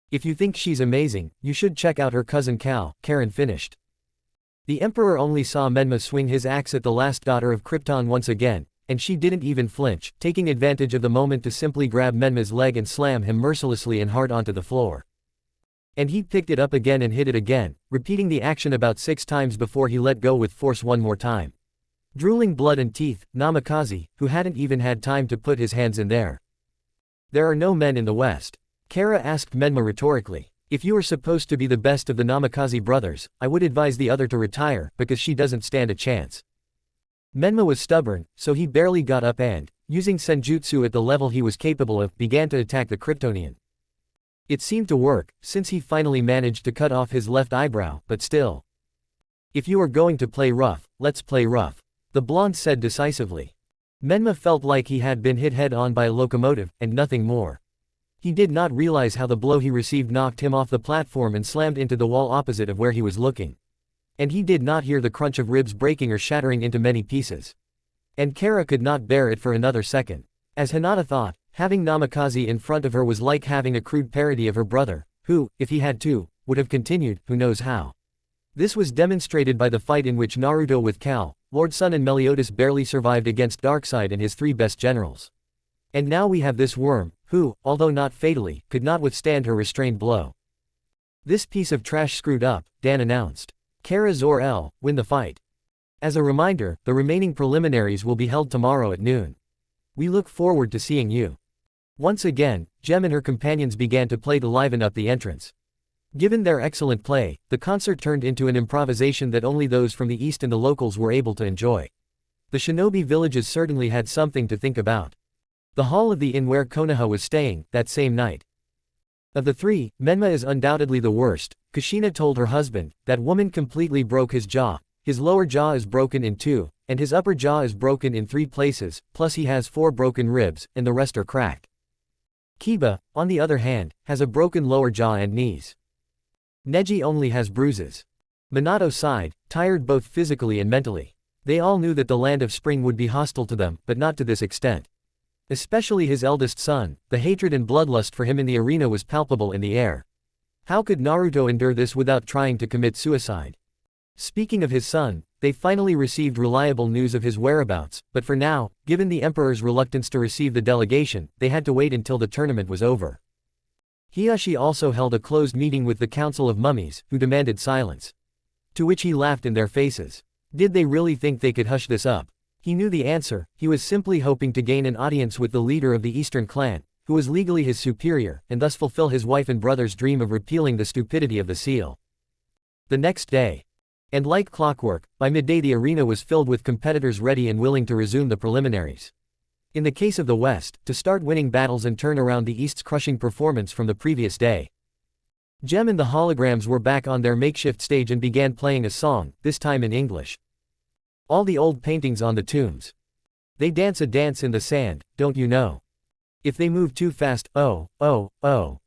If you think she's amazing, you should check out her cousin Kal, Karen finished. The Emperor only saw Menma swing his axe at the last daughter of Krypton once again, and she didn't even flinch, taking advantage of the moment to simply grab Menma's leg and slam him mercilessly and hard onto the floor. And he picked it up again and hit it again, repeating the action about 6 times before he let go with force one more time. Drooling blood and teeth, Namikaze, who hadn't even had time to put his hands in there. There are no men in the West. Kara asked Menma rhetorically. If you are supposed to be the best of the Namikaze brothers, I would advise the other to retire, because she doesn't stand a chance. Menma was stubborn, so he barely got up and, using senjutsu at the level he was capable of, began to attack the Kryptonian. It seemed to work, since he finally managed to cut off his left eyebrow, but still. If you are going to play rough, let's play rough, the blonde said decisively. Menma felt like he had been hit head-on by a locomotive, and nothing more. He did not realize how the blow he received knocked him off the platform and slammed into the wall opposite of where he was looking. And he did not hear the crunch of ribs breaking or shattering into many pieces. And Kara could not bear it for another second. As Hinata thought, having Namikaze in front of her was like having a crude parody of her brother, who, if he had to, would have continued, who knows how. This was demonstrated by the fight in which Naruto with Cal, Lord Sun and Meliodas barely survived against Darkseid and his 3 best generals. And now we have this worm, who, although not fatally, could not withstand her restrained blow. This piece of trash screwed up, Dan announced. Kara Zor-El, win the fight. As a reminder, the remaining preliminaries will be held tomorrow at noon. We look forward to seeing you. Once again, Gem and her companions began to play to liven up the entrance. Given their excellent play, the concert turned into an improvisation that only those from the East and the locals were able to enjoy. The shinobi villages certainly had something to think about. The hall of the inn where Konoha was staying, that same night. Of the 3, Menma is undoubtedly the worst. Kushina told her husband, that woman completely broke his jaw. His lower jaw is broken in 2, and his upper jaw is broken in 3 places, plus he has 4 broken ribs, and the rest are cracked. Kiba, on the other hand, has a broken lower jaw and knees. Neji only has bruises. Minato sighed, tired both physically and mentally. They all knew that the land of spring would be hostile to them, but not to this extent. Especially his eldest son, the hatred and bloodlust for him in the arena was palpable in the air. How could Naruto endure this without trying to commit suicide? Speaking of his son, they finally received reliable news of his whereabouts, but for now, given the Emperor's reluctance to receive the delegation, they had to wait until the tournament was over. Hiashi also held a closed meeting with the Council of Mummies, who demanded silence. To which he laughed in their faces. Did they really think they could hush this up? He knew the answer. He was simply hoping to gain an audience with the leader of the Eastern clan, who was legally his superior, and thus fulfill his wife and brother's dream of repealing the stupidity of the seal. The next day. And like clockwork, by midday the arena was filled with competitors ready and willing to resume the preliminaries. In the case of the West, to start winning battles and turn around the East's crushing performance from the previous day. Gem and the holograms were back on their makeshift stage and began playing a song, this time in English. All the old paintings on the tombs. They dance a dance in the sand, don't you know? If they move too fast, oh, oh, oh.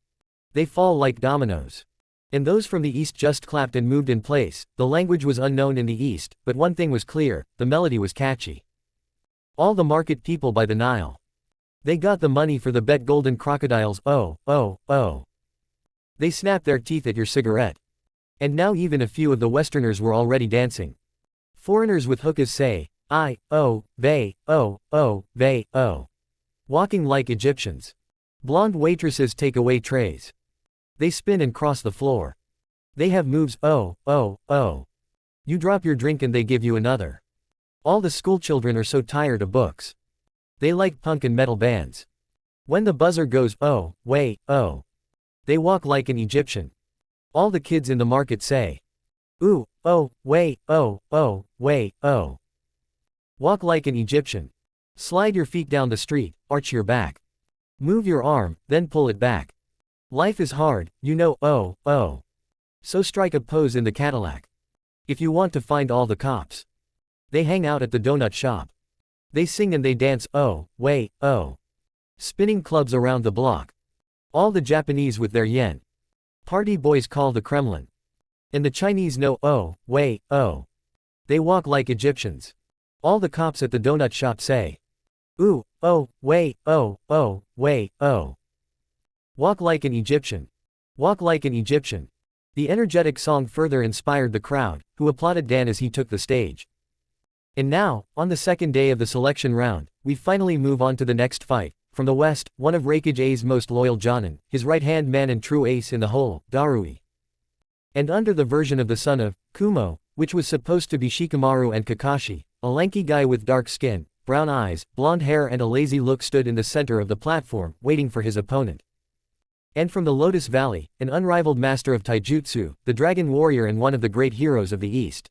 They fall like dominoes. And those from the East just clapped and moved in place. The language was unknown in the East, but one thing was clear, the melody was catchy. All the market people by the Nile. They got the money for the bet golden crocodiles, oh, oh, oh. They snapped their teeth at your cigarette. And now even a few of the Westerners were already dancing. Foreigners with hookahs say, oh, they, oh, they, oh. Walking like Egyptians. Blonde waitresses take away trays. They spin and cross the floor. They have moves, oh, oh, oh. You drop your drink and they give you another. All the schoolchildren are so tired of books. They like punk and metal bands. When the buzzer goes, oh, way, oh. They walk like an Egyptian. All the kids in the market say, ooh, oh, way, oh, way, oh. Walk like an Egyptian. Slide your feet down the street, arch your back. Move your arm, then pull it back. Life is hard, you know, oh, oh. So strike a pose in the Cadillac. If you want to find all the cops. They hang out at the donut shop. They sing and they dance, oh, way, oh. Spinning clubs around the block. All the Japanese with their yen. Party boys call the Kremlin. And the Chinese know, oh, way, oh. They walk like Egyptians. All the cops at the donut shop say, ooh, oh, way, oh, way, oh. Walk like an Egyptian. Walk like an Egyptian. The energetic song further inspired the crowd, who applauded Dan as he took the stage. And now, on the second day of the selection round, we finally move on to the next fight. From the West, one of Raikage A's most loyal Jonin, his right-hand man and true ace in the whole, Darui. And under the version of the son of Kumo, which was supposed to be Shikamaru and Kakashi, a lanky guy with dark skin, brown eyes, blonde hair and a lazy look stood in the center of the platform, waiting for his opponent. And from the Lotus Valley, an unrivaled master of taijutsu, the dragon warrior and one of the great heroes of the East.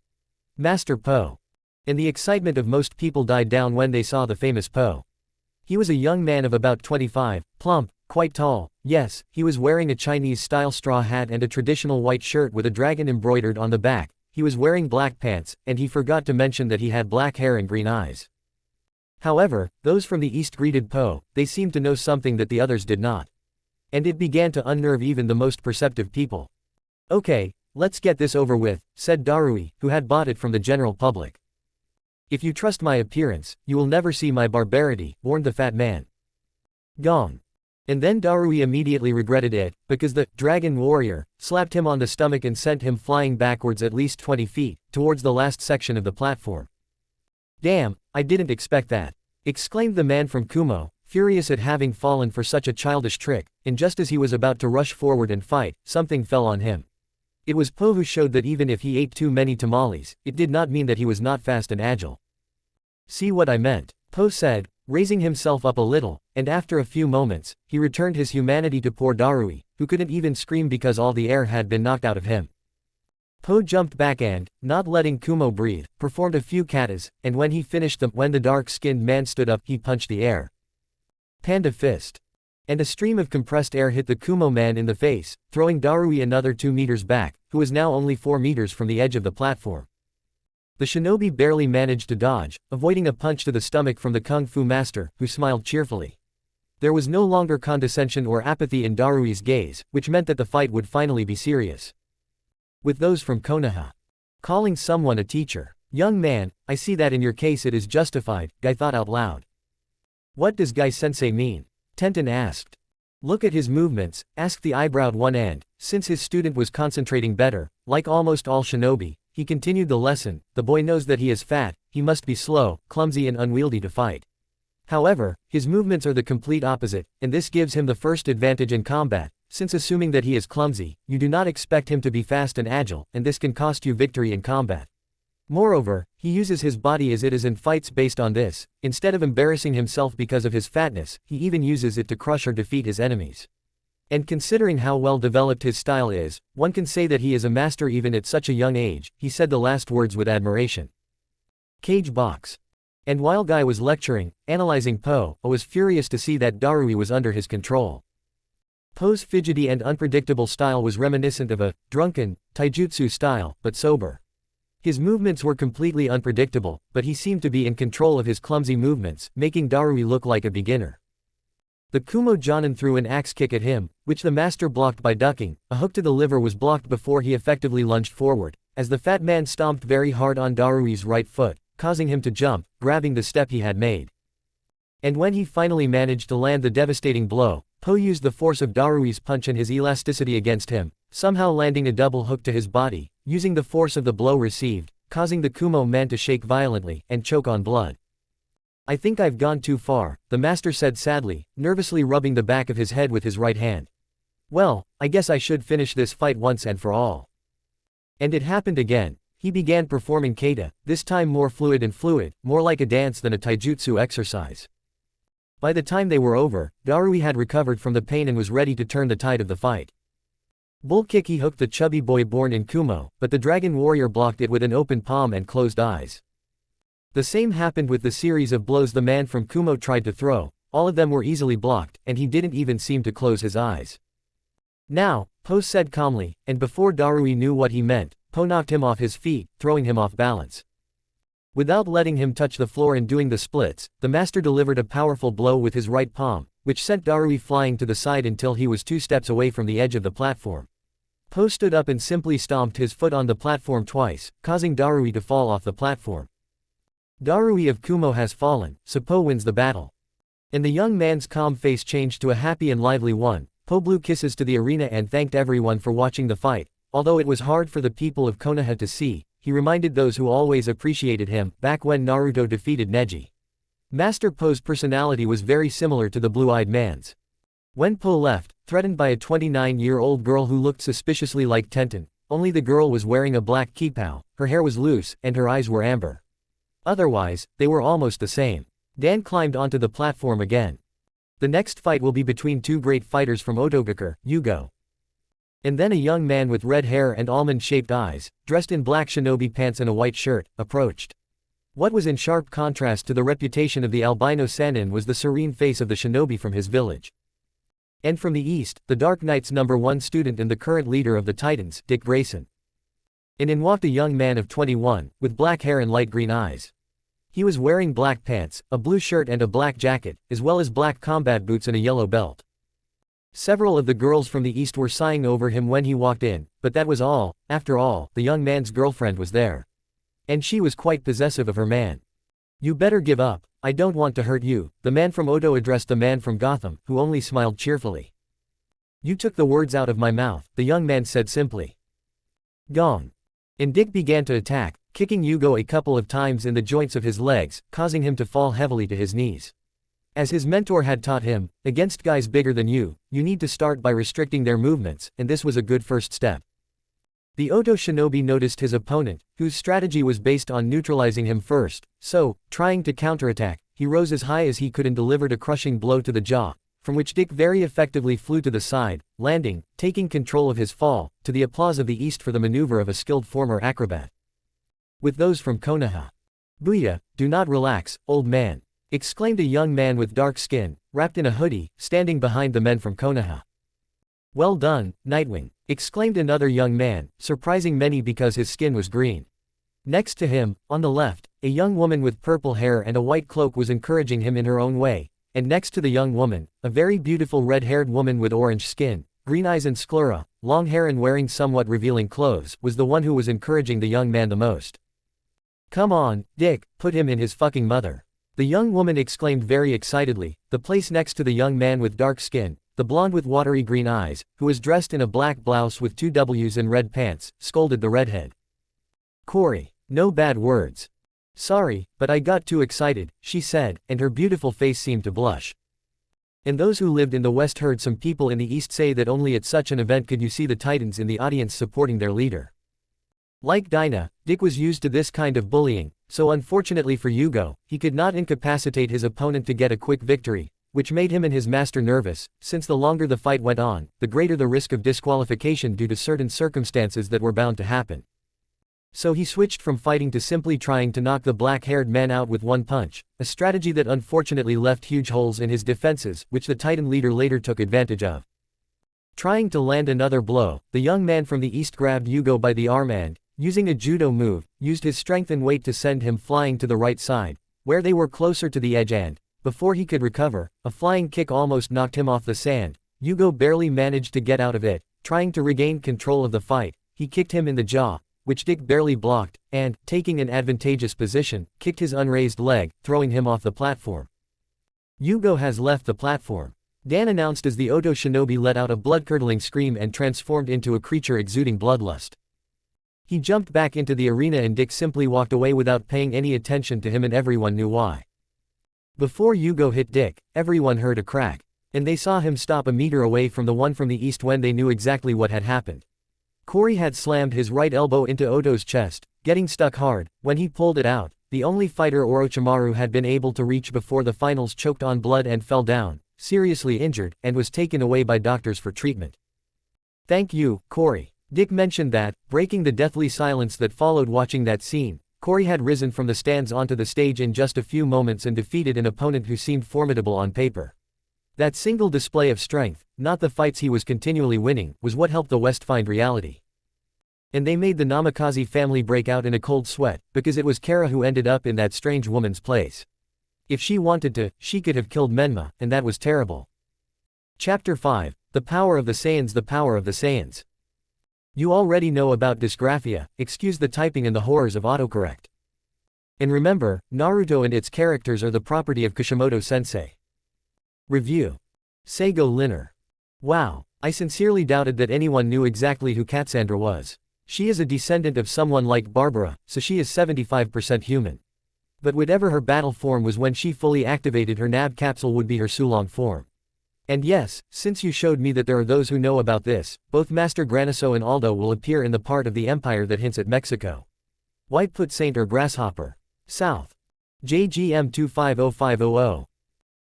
Master Po. And the excitement of most people died down when they saw the famous Po. He was a young man of about 25, plump, quite tall. Yes, he was wearing a Chinese-style straw hat and a traditional white shirt with a dragon embroidered on the back. He was wearing black pants, and he forgot to mention that he had black hair and green eyes. However, those from the East greeted Po. They seemed to know something that the others did not. And it began to unnerve even the most perceptive people. Okay, let's get this over with, said Darui, who had bought it from the general public. If you trust my appearance, you will never see my barbarity, warned the fat man. Gong. And then Darui immediately regretted it, because the dragon warrior slapped him on the stomach and sent him flying backwards at least 20 feet, towards the last section of the platform. "Damn, I didn't expect that," exclaimed the man from Kumo, furious at having fallen for such a childish trick, and just as he was about to rush forward and fight, something fell on him. It was Po who showed that even if he ate too many tamales, it did not mean that he was not fast and agile. "See what I meant," Po said, raising himself up a little, and after a few moments, he returned his humanity to poor Darui, who couldn't even scream because all the air had been knocked out of him. Po jumped back and, not letting Kumo breathe, performed a few katas, and when he finished them, when the dark-skinned man stood up, he punched the air. Panda fist. And a stream of compressed air hit the Kumo man in the face, throwing Darui another 2 meters back, who was now only 4 meters from the edge of the platform. The shinobi barely managed to dodge, avoiding a punch to the stomach from the kung fu master, who smiled cheerfully. There was no longer condescension or apathy in Darui's gaze, which meant that the fight would finally be serious. With those from Konoha. Calling someone a teacher. "Young man, I see that in your case it is justified," Guy thought out loud. "What does Guy-sensei mean?" Tenten asked. "Look at his movements," asked the eyebrowed one, and, since his student was concentrating better, like almost all shinobi, he continued the lesson. "The boy knows that he is fat, he must be slow, clumsy and unwieldy to fight. However, his movements are the complete opposite, and this gives him the first advantage in combat, since assuming that he is clumsy, you do not expect him to be fast and agile, and this can cost you victory in combat. Moreover, he uses his body as it is in fights based on this. Instead of embarrassing himself because of his fatness, he even uses it to crush or defeat his enemies. And considering how well developed his style is, one can say that he is a master even at such a young age." He said the last words with admiration. Cage box. And while Guy was lecturing, analyzing Po, I was furious to see that Darui was under his control. Po's fidgety and unpredictable style was reminiscent of a drunken taijutsu style, but sober. His movements were completely unpredictable, but he seemed to be in control of his clumsy movements, making Darui look like a beginner. The Kumo Jonin threw an axe kick at him, which the master blocked by ducking. A hook to the liver was blocked before he effectively lunged forward, as the fat man stomped very hard on Darui's right foot, causing him to jump, grabbing the step he had made. And when he finally managed to land the devastating blow, Po used the force of Darui's punch and his elasticity against him, somehow landing a double hook to his body, using the force of the blow received, causing the Kumo man to shake violently, and choke on blood. "I think I've gone too far," the master said sadly, nervously rubbing the back of his head with his right hand. "Well, I guess I should finish this fight once and for all." And it happened again. He began performing kata, this time more fluid, more like a dance than a taijutsu exercise. By the time they were over, Darui had recovered from the pain and was ready to turn the tide of the fight. Bull kick. He hooked the chubby boy born in Kumo, but the dragon warrior blocked it with an open palm and closed eyes. The same happened with the series of blows the man from Kumo tried to throw. All of them were easily blocked, and he didn't even seem to close his eyes. "Now," Po said calmly, and before Darui knew what he meant, Po knocked him off his feet, throwing him off balance. Without letting him touch the floor and doing the splits, the master delivered a powerful blow with his right palm, which sent Darui flying to the side until he was 2 steps away from the edge of the platform. Po stood up and simply stomped his foot on the platform twice, causing Darui to fall off the platform. Darui of Kumo has fallen, so Po wins the battle. And the young man's calm face changed to a happy and lively one. Po blew kisses to the arena and thanked everyone for watching the fight. Although it was hard for the people of Konoha to see, he reminded those who always appreciated him, back when Naruto defeated Neji. Master Po's personality was very similar to the blue-eyed man's. When Po left, threatened by a 29-year-old girl who looked suspiciously like Tenten, only the girl was wearing a black kipao, her hair was loose, and her eyes were amber. Otherwise, they were almost the same. Dan climbed onto the platform again. The next fight will be between 2 great fighters from Otogakure, Yugo. And then a young man with red hair and almond-shaped eyes, dressed in black shinobi pants and a white shirt, approached. What was in sharp contrast to the reputation of the albino Sannin was the serene face of the shinobi from his village. And from the east, the Dark Knight's #1 student and the current leader of the Titans, Dick Grayson. In walked a young man of 21, with black hair and light green eyes. He was wearing black pants, a blue shirt and a black jacket, as well as black combat boots and a yellow belt. Several of the girls from the east were sighing over him when he walked in, but that was all. After all, the young man's girlfriend was there. And she was quite possessive of her man. "You better give up, I don't want to hurt you, the man from Odo addressed the man from Gotham, who only smiled cheerfully. You took the words out of my mouth, the young man said simply. Gong. And Dick began to attack, kicking Yugo a couple of times in the joints of his legs, causing him to fall heavily to his knees. As his mentor had taught him, against guys bigger than you need to start by restricting their movements, and this was a good first step. The Odo shinobi noticed his opponent, whose strategy was based on neutralizing him first, so, trying to counterattack, he rose as high as he could and delivered a crushing blow to the jaw, from which Dick very effectively flew to the side, landing, taking control of his fall, to the applause of the East for the maneuver of a skilled former acrobat. With those from Konoha. Booyah, do not relax, old man, exclaimed a young man with dark skin, wrapped in a hoodie, standing behind the men from Konoha. Well done, Nightwing, exclaimed another young man, surprising many because his skin was green. Next to him, on the left, a young woman with purple hair and a white cloak was encouraging him in her own way, and next to the young woman, a very beautiful red-haired woman with orange skin, green eyes and sclera, long hair and wearing somewhat revealing clothes, was the one who was encouraging the young man the most. Come on, Dick, put him in his fucking mother. The young woman exclaimed very excitedly, the place next to the young man with dark skin, the blonde with watery green eyes, who was dressed in a black blouse with 2 W's and red pants, scolded the redhead. Corey, no bad words. Sorry, but I got too excited, she said, and her beautiful face seemed to blush. And those who lived in the West heard some people in the East say that only at such an event could you see the Titans in the audience supporting their leader. Like Dinah, Dick was used to this kind of bullying, so unfortunately for Yugo, he could not incapacitate his opponent to get a quick victory, which made him and his master nervous, since the longer the fight went on, the greater the risk of disqualification due to certain circumstances that were bound to happen. So he switched from fighting to simply trying to knock the black-haired man out with one punch, a strategy that unfortunately left huge holes in his defenses, which the Titan leader later took advantage of. Trying to land another blow, the young man from the East grabbed Yugo by the arm and, using a judo move, used his strength and weight to send him flying to the right side, where they were closer to the edge and, before he could recover, a flying kick almost knocked him off the sand. Yugo barely managed to get out of it. Trying to regain control of the fight, he kicked him in the jaw, which Dick barely blocked, and, taking an advantageous position, kicked his unraised leg, throwing him off the platform. Yugo has left the platform, Dan announced as the Odo shinobi let out a blood-curdling scream and transformed into a creature exuding bloodlust. He jumped back into the arena and Dick simply walked away without paying any attention to him, and everyone knew why. Before Yugo hit Dick, everyone heard a crack, and they saw him stop a meter away from the one from the East when they knew exactly what had happened. Corey had slammed his right elbow into Odo's chest, getting stuck hard. When he pulled it out, the only fighter Orochimaru had been able to reach before the finals choked on blood and fell down, seriously injured, and was taken away by doctors for treatment. Thank you, Corey. Dick mentioned that, breaking the deathly silence that followed watching that scene. Corey had risen from the stands onto the stage in just a few moments and defeated an opponent who seemed formidable on paper. That single display of strength, not the fights he was continually winning, was what helped the West find reality. And they made the Namikaze family break out in a cold sweat, because it was Kara who ended up in that strange woman's place. If she wanted to, she could have killed Menma, and that was terrible. Chapter 5, The Power of the Saiyans. The Power of the Saiyans. You already know about dysgraphia, excuse the typing and the horrors of autocorrect. And remember, Naruto and its characters are the property of Kishimoto-sensei. Review. Seigo Linner. Wow, I sincerely doubted that anyone knew exactly who Cassandra was. She is a descendant of someone like Barbara, so she is 75% human. But whatever her battle form was when she fully activated her NAB capsule would be her Sulong form. And yes, since you showed me that there are those who know about this, both Master Granizo and Aldo will appear in the part of the Empire that hints at Mexico. Whitefoot Saint or Grasshopper. South. JGM 250500.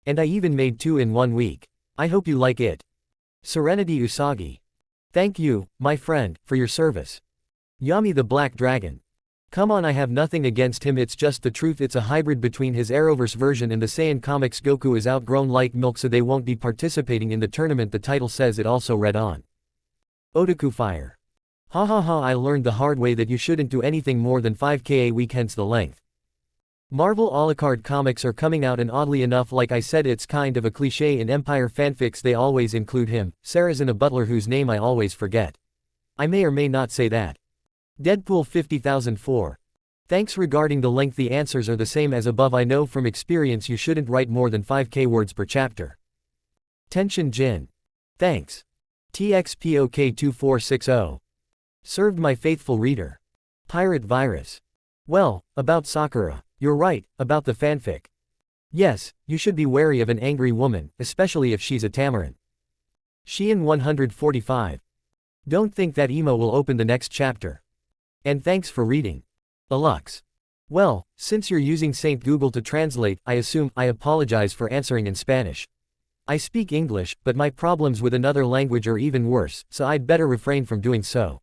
And I even made 2 in 1 week. I hope you like it. Serenity Usagi. Thank you, my friend, for your service. Yami the Black Dragon. Come on, I have nothing against him, it's just the truth. It's a hybrid between his Arrowverse version and the Saiyan comics. Goku is outgrown like milk, so they won't be participating in the tournament. The title says it also read on. Otaku Fire. Ha ha ha, I learned the hard way that you shouldn't do anything more than 5k a week, hence the length. Marvel Alucard comics are coming out, and oddly enough, like I said, it's kind of a cliche in Empire fanfics. They always include him, Sarrazin, a butler whose name I always forget. I may or may not say that. Deadpool 50,004. Thanks. Regarding the length, the answers are the same as above. I know from experience you shouldn't write more than 5k words per chapter. Tenshin Jin. Thanks. TXPOK2460. Served my faithful reader. Pirate Virus. Well, about Sakura. You're right, about the fanfic. Yes, you should be wary of an angry woman, especially if she's a Tamarin. Sheehan 145. Don't think that emo will open the next chapter. And thanks for reading. Alux. Well, since you're using Saint Google to translate, I assume I apologize for answering in Spanish. I speak English, but my problems with another language are even worse, so I'd better refrain from doing so.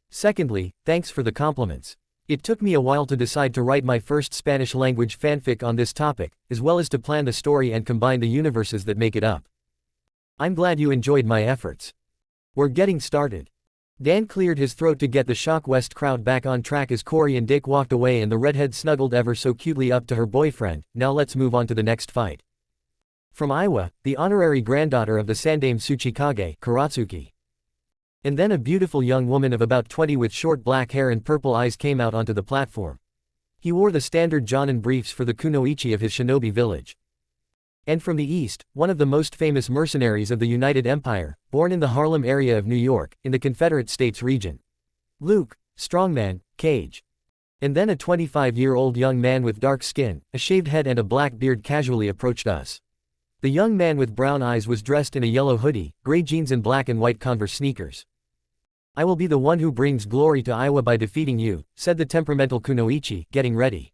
Secondly, thanks for the compliments. It took me a while to decide to write my first Spanish-language fanfic on this topic, as well as to plan the story and combine the universes that make it up. I'm glad you enjoyed my efforts. We're getting started. Dan cleared his throat to get the Shock West crowd back on track as Corey and Dick walked away and the redhead snuggled ever so cutely up to her boyfriend. Now let's move on to the next fight. From Iowa, the honorary granddaughter of the Sandame Tsuchikage, Karatsuki. And then a beautiful young woman of about 20 with short black hair and purple eyes came out onto the platform. He wore the standard Jonin briefs for the kunoichi of his shinobi village. And from the east, one of the most famous mercenaries of the United Empire, born in the Harlem area of New York, in the Confederate States region. Luke, strongman, Cage. And then a 25-year-old young man with dark skin, a shaved head and a black beard casually approached us. The young man with brown eyes was dressed in a yellow hoodie, gray jeans and black and white Converse sneakers. I will be the one who brings glory to Iowa by defeating you, said the temperamental kunoichi, getting ready.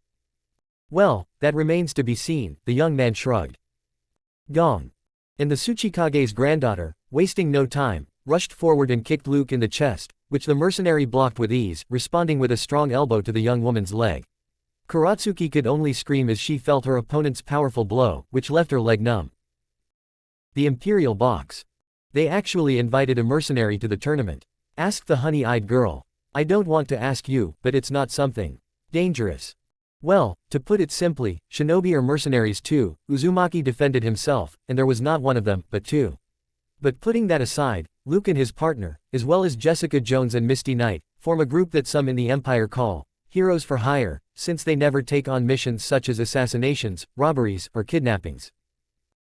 Well, that remains to be seen, the young man shrugged. Gong. And the Tsuchikage's granddaughter, wasting no time, rushed forward and kicked Luke in the chest, which the mercenary blocked with ease, responding with a strong elbow to the young woman's leg. Karatsuki could only scream as she felt her opponent's powerful blow, which left her leg numb. The Imperial Box. They actually invited a mercenary to the tournament. Asked the honey-eyed girl. I don't want to ask you, but it's not something dangerous. Well, to put it simply, shinobi are mercenaries too. Uzumaki defended himself, and there was not one of them, but two. But putting that aside, Luke and his partner, as well as Jessica Jones and Misty Knight, form a group that some in the Empire call heroes for hire, since they never take on missions such as assassinations, robberies, or kidnappings.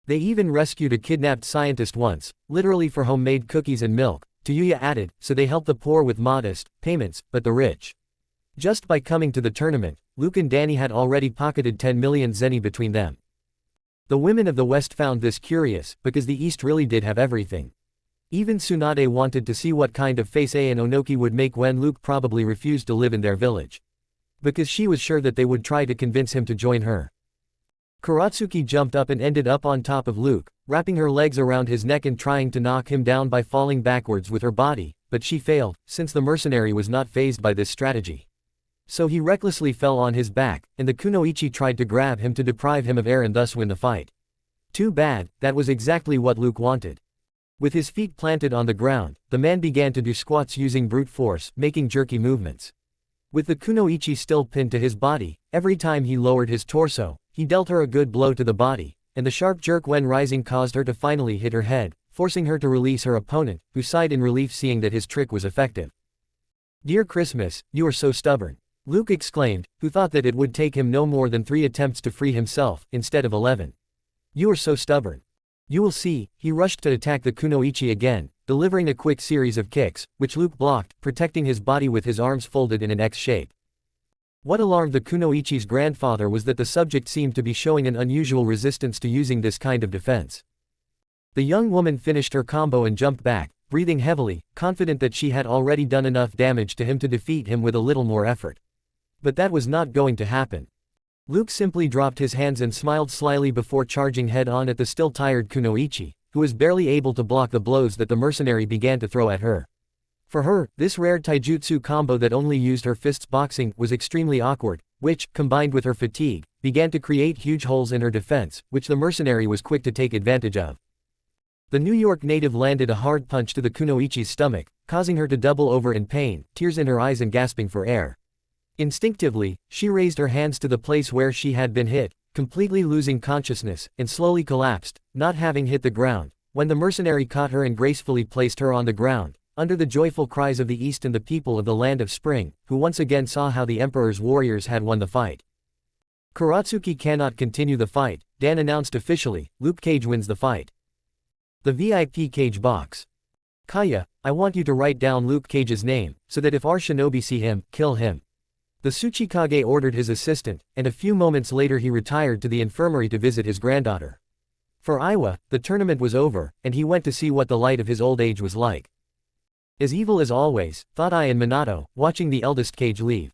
They even rescued a kidnapped scientist once, literally for homemade cookies and milk, Tuyuya added, so they help the poor with modest payments, but the rich. Just by coming to the tournament, Luke and Danny had already pocketed 10 million zeni between them. The women of the West found this curious, because the East really did have everything. Even Tsunade wanted to see what kind of face Ai and Onoki would make when Luke probably refused to live in their village. Because she was sure that they would try to convince him to join her. Karatsuki jumped up and ended up on top of Luke, wrapping her legs around his neck and trying to knock him down by falling backwards with her body, but she failed, since the mercenary was not fazed by this strategy. So he recklessly fell on his back, and the kunoichi tried to grab him to deprive him of air and thus win the fight. Too bad, that was exactly what Luke wanted. With his feet planted on the ground, the man began to do squats using brute force, making jerky movements. With the kunoichi still pinned to his body, every time he lowered his torso, he dealt her a good blow to the body, and the sharp jerk when rising caused her to finally hit her head, forcing her to release her opponent, who sighed in relief seeing that his trick was effective. "Dear Christmas, you are so stubborn," Luke exclaimed, who thought that it would take him no more than 3 attempts to free himself, instead of 11. "You are so stubborn. You will see." He rushed to attack the kunoichi again, delivering a quick series of kicks, which Luke blocked, protecting his body with his arms folded in an X shape. What alarmed the kunoichi's grandfather was that the subject seemed to be showing an unusual resistance to using this kind of defense. The young woman finished her combo and jumped back, breathing heavily, confident that she had already done enough damage to him to defeat him with a little more effort. But that was not going to happen. Luke simply dropped his hands and smiled slyly before charging head-on at the still tired kunoichi, who was barely able to block the blows that the mercenary began to throw at her. For her, this rare taijutsu combo that only used her fists boxing was extremely awkward, which, combined with her fatigue, began to create huge holes in her defense, which the mercenary was quick to take advantage of. The New York native landed a hard punch to the kunoichi's stomach, causing her to double over in pain, tears in her eyes and gasping for air. Instinctively, she raised her hands to the place where she had been hit, completely losing consciousness, and slowly collapsed, not having hit the ground. When the mercenary caught her and gracefully placed her on the ground, under the joyful cries of the East and the people of the Land of Spring, who once again saw how the Emperor's warriors had won the fight. Kuratsuki cannot continue the fight, Dan announced officially. Luke Cage wins the fight. The VIP Cage box. Kaya, I want you to write down Luke Cage's name, so that if our shinobi see him, kill him. The Tsuchikage ordered his assistant, and a few moments later he retired to the infirmary to visit his granddaughter. For Iwa, the tournament was over, and he went to see what the light of his old age was like. As evil as always, thought I and Minato, watching the eldest Cage leave.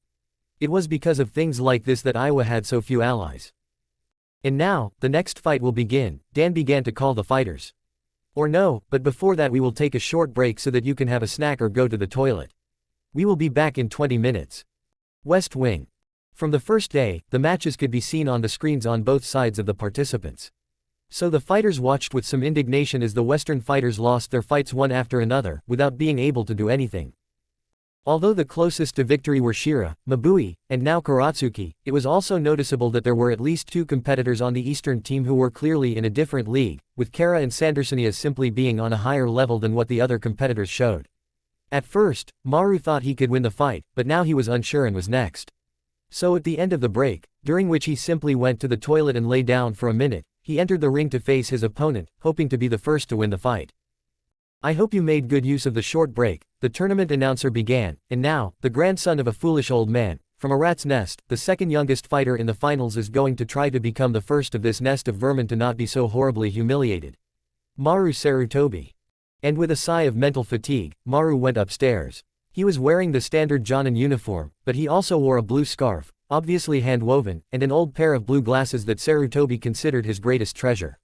It was because of things like this that Iwa had so few allies. And now, the next fight will begin. Dan began to call the fighters. Or no, but before that we will take a short break so that you can have a snack or go to the toilet. We will be back in 20 minutes. West Wing. From the first day, the matches could be seen on the screens on both sides of the participants. So the fighters watched with some indignation as the Western fighters lost their fights one after another, without being able to do anything. Although the closest to victory were Shira, Mabui, and now Kuratsuki, it was also noticeable that there were at least two competitors on the Eastern team who were clearly in a different league, with Kara and Sandersonia simply being on a higher level than what the other competitors showed. At first, Maru thought he could win the fight, but now he was unsure and was next. So at the end of the break, during which he simply went to the toilet and lay down for a minute, he entered the ring to face his opponent, hoping to be the first to win the fight. I hope you made good use of the short break. The tournament announcer began, and now, the grandson of a foolish old man, from a rat's nest, the second youngest fighter in the finals is going to try to become the first of this nest of vermin to not be so horribly humiliated. Maru Sarutobi. And with a sigh of mental fatigue, Maru went upstairs. He was wearing the standard Jonin uniform, but he also wore a blue scarf, obviously hand-woven, and an old pair of blue glasses that Sarutobi considered his greatest treasure.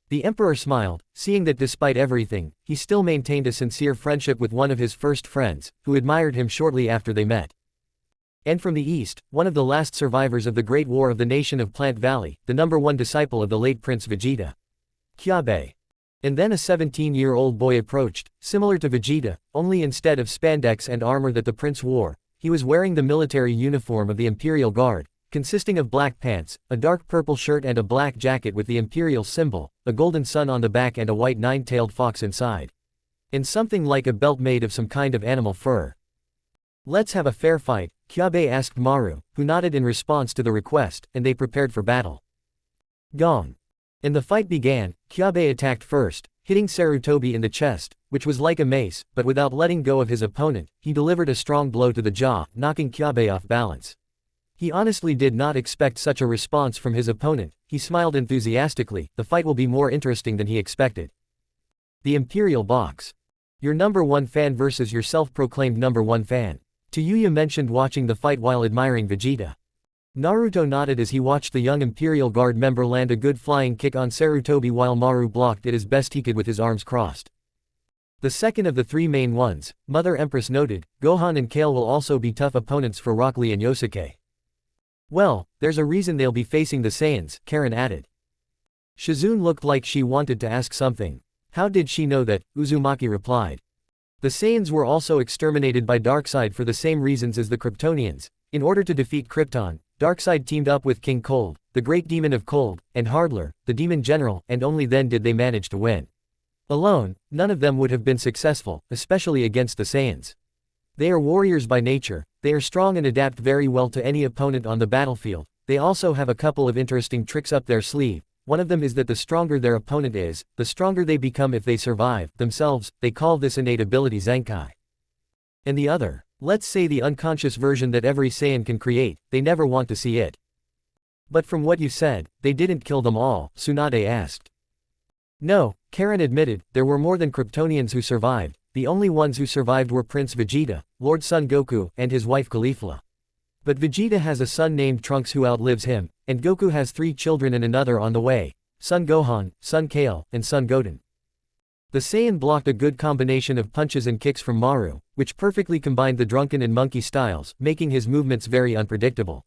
The Emperor smiled, seeing that despite everything, he still maintained a sincere friendship with one of his first friends, who admired him shortly after they met. And from the east, one of the last survivors of the Great War of the nation of Plant Valley, the #1 disciple of the late Prince Vegeta. Kyabe. And then a 17-year-old boy approached, similar to Vegeta, only instead of spandex and armor that the prince wore, he was wearing the military uniform of the Imperial Guard, consisting of black pants, a dark purple shirt and a black jacket with the Imperial symbol, a golden sun on the back and a white nine-tailed fox inside. And something like a belt made of some kind of animal fur. Let's have a fair fight, Kyabe asked Maru, who nodded in response to the request, and they prepared for battle. Gong. And the fight began. Kyabe attacked first, hitting Sarutobi in the chest, which was like a mace, but without letting go of his opponent, he delivered a strong blow to the jaw, knocking Kyabe off balance. He honestly did not expect such a response from his opponent. He smiled enthusiastically. The fight will be more interesting than he expected. The Imperial Box. Your #1 fan versus your self-proclaimed #1 fan. Tayuya mentioned watching the fight while admiring Vegeta. Naruto nodded as he watched the young Imperial Guard member land a good flying kick on Sarutobi while Maru blocked it as best he could with his arms crossed. The second of the three main ones, Mother Empress noted, Gohan and Kale will also be tough opponents for Rock Lee and Yosuke. Well, there's a reason they'll be facing the Saiyans, Karen added. Shizune looked like she wanted to ask something. How did she know that? Uzumaki replied. The Saiyans were also exterminated by Darkseid for the same reasons as the Kryptonians. In order to defeat Krypton, Darkseid teamed up with King Cold, the Great Demon of Cold, and Hardler, the Demon General, and only then did they manage to win. Alone, none of them would have been successful, especially against the Saiyans. They are warriors by nature, they are strong and adapt very well to any opponent on the battlefield. They also have a couple of interesting tricks up their sleeve. One of them is that the stronger their opponent is, the stronger they become if they survive themselves. They call this innate ability Zenkai. And the other, let's say the unconscious version that every Saiyan can create, they never want to see it. But from what you said, they didn't kill them all, Tsunade asked. No, Karen admitted, there were more than Kryptonians who survived. The only ones who survived were Prince Vegeta, Lord Son Goku, and his wife Caulifla. But Vegeta has a son named Trunks who outlives him, and Goku has 3 children and another on the way, Son Gohan, Son Kale, and Son Goten. The Saiyan blocked a good combination of punches and kicks from Maru, which perfectly combined the drunken and monkey styles, making his movements very unpredictable.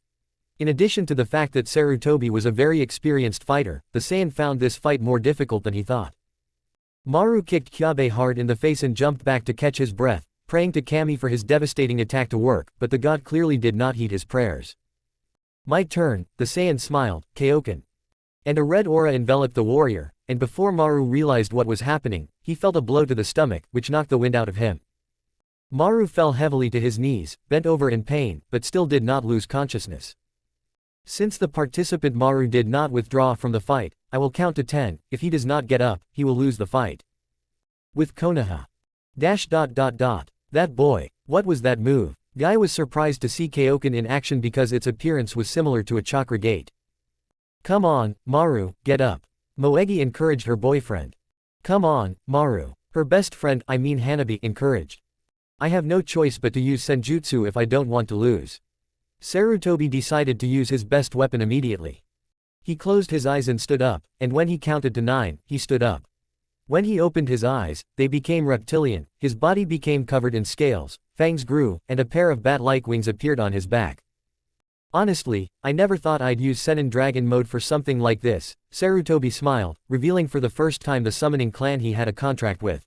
In addition to the fact that Sarutobi was a very experienced fighter, the Saiyan found this fight more difficult than he thought. Maru kicked Kyabe hard in the face and jumped back to catch his breath, praying to Kami for his devastating attack to work, but the god clearly did not heed his prayers. My turn, the Saiyan smiled, Kaioken. And a red aura enveloped the warrior, and before Maru realized what was happening, he felt a blow to the stomach, which knocked the wind out of him. Maru fell heavily to his knees, bent over in pain, but still did not lose consciousness. Since the participant Maru did not withdraw from the fight, I will count to 10, if he does not get up, he will lose the fight. With Konoha. That boy, what was that move? Guy was surprised to see Kaioken in action because its appearance was similar to a chakra gate. Come on, Maru, get up. Moegi encouraged her boyfriend. Come on, Maru. Her best friend, Hanabi, encouraged. I have no choice but to use Senjutsu if I don't want to lose. Sarutobi decided to use his best weapon immediately. He closed his eyes and stood up, and when he counted to 9, he stood up. When he opened his eyes, they became reptilian, his body became covered in scales, fangs grew, and a pair of bat-like wings appeared on his back. Honestly, I never thought I'd use Senin Dragon mode for something like this, Sarutobi smiled, revealing for the first time the summoning clan he had a contract with.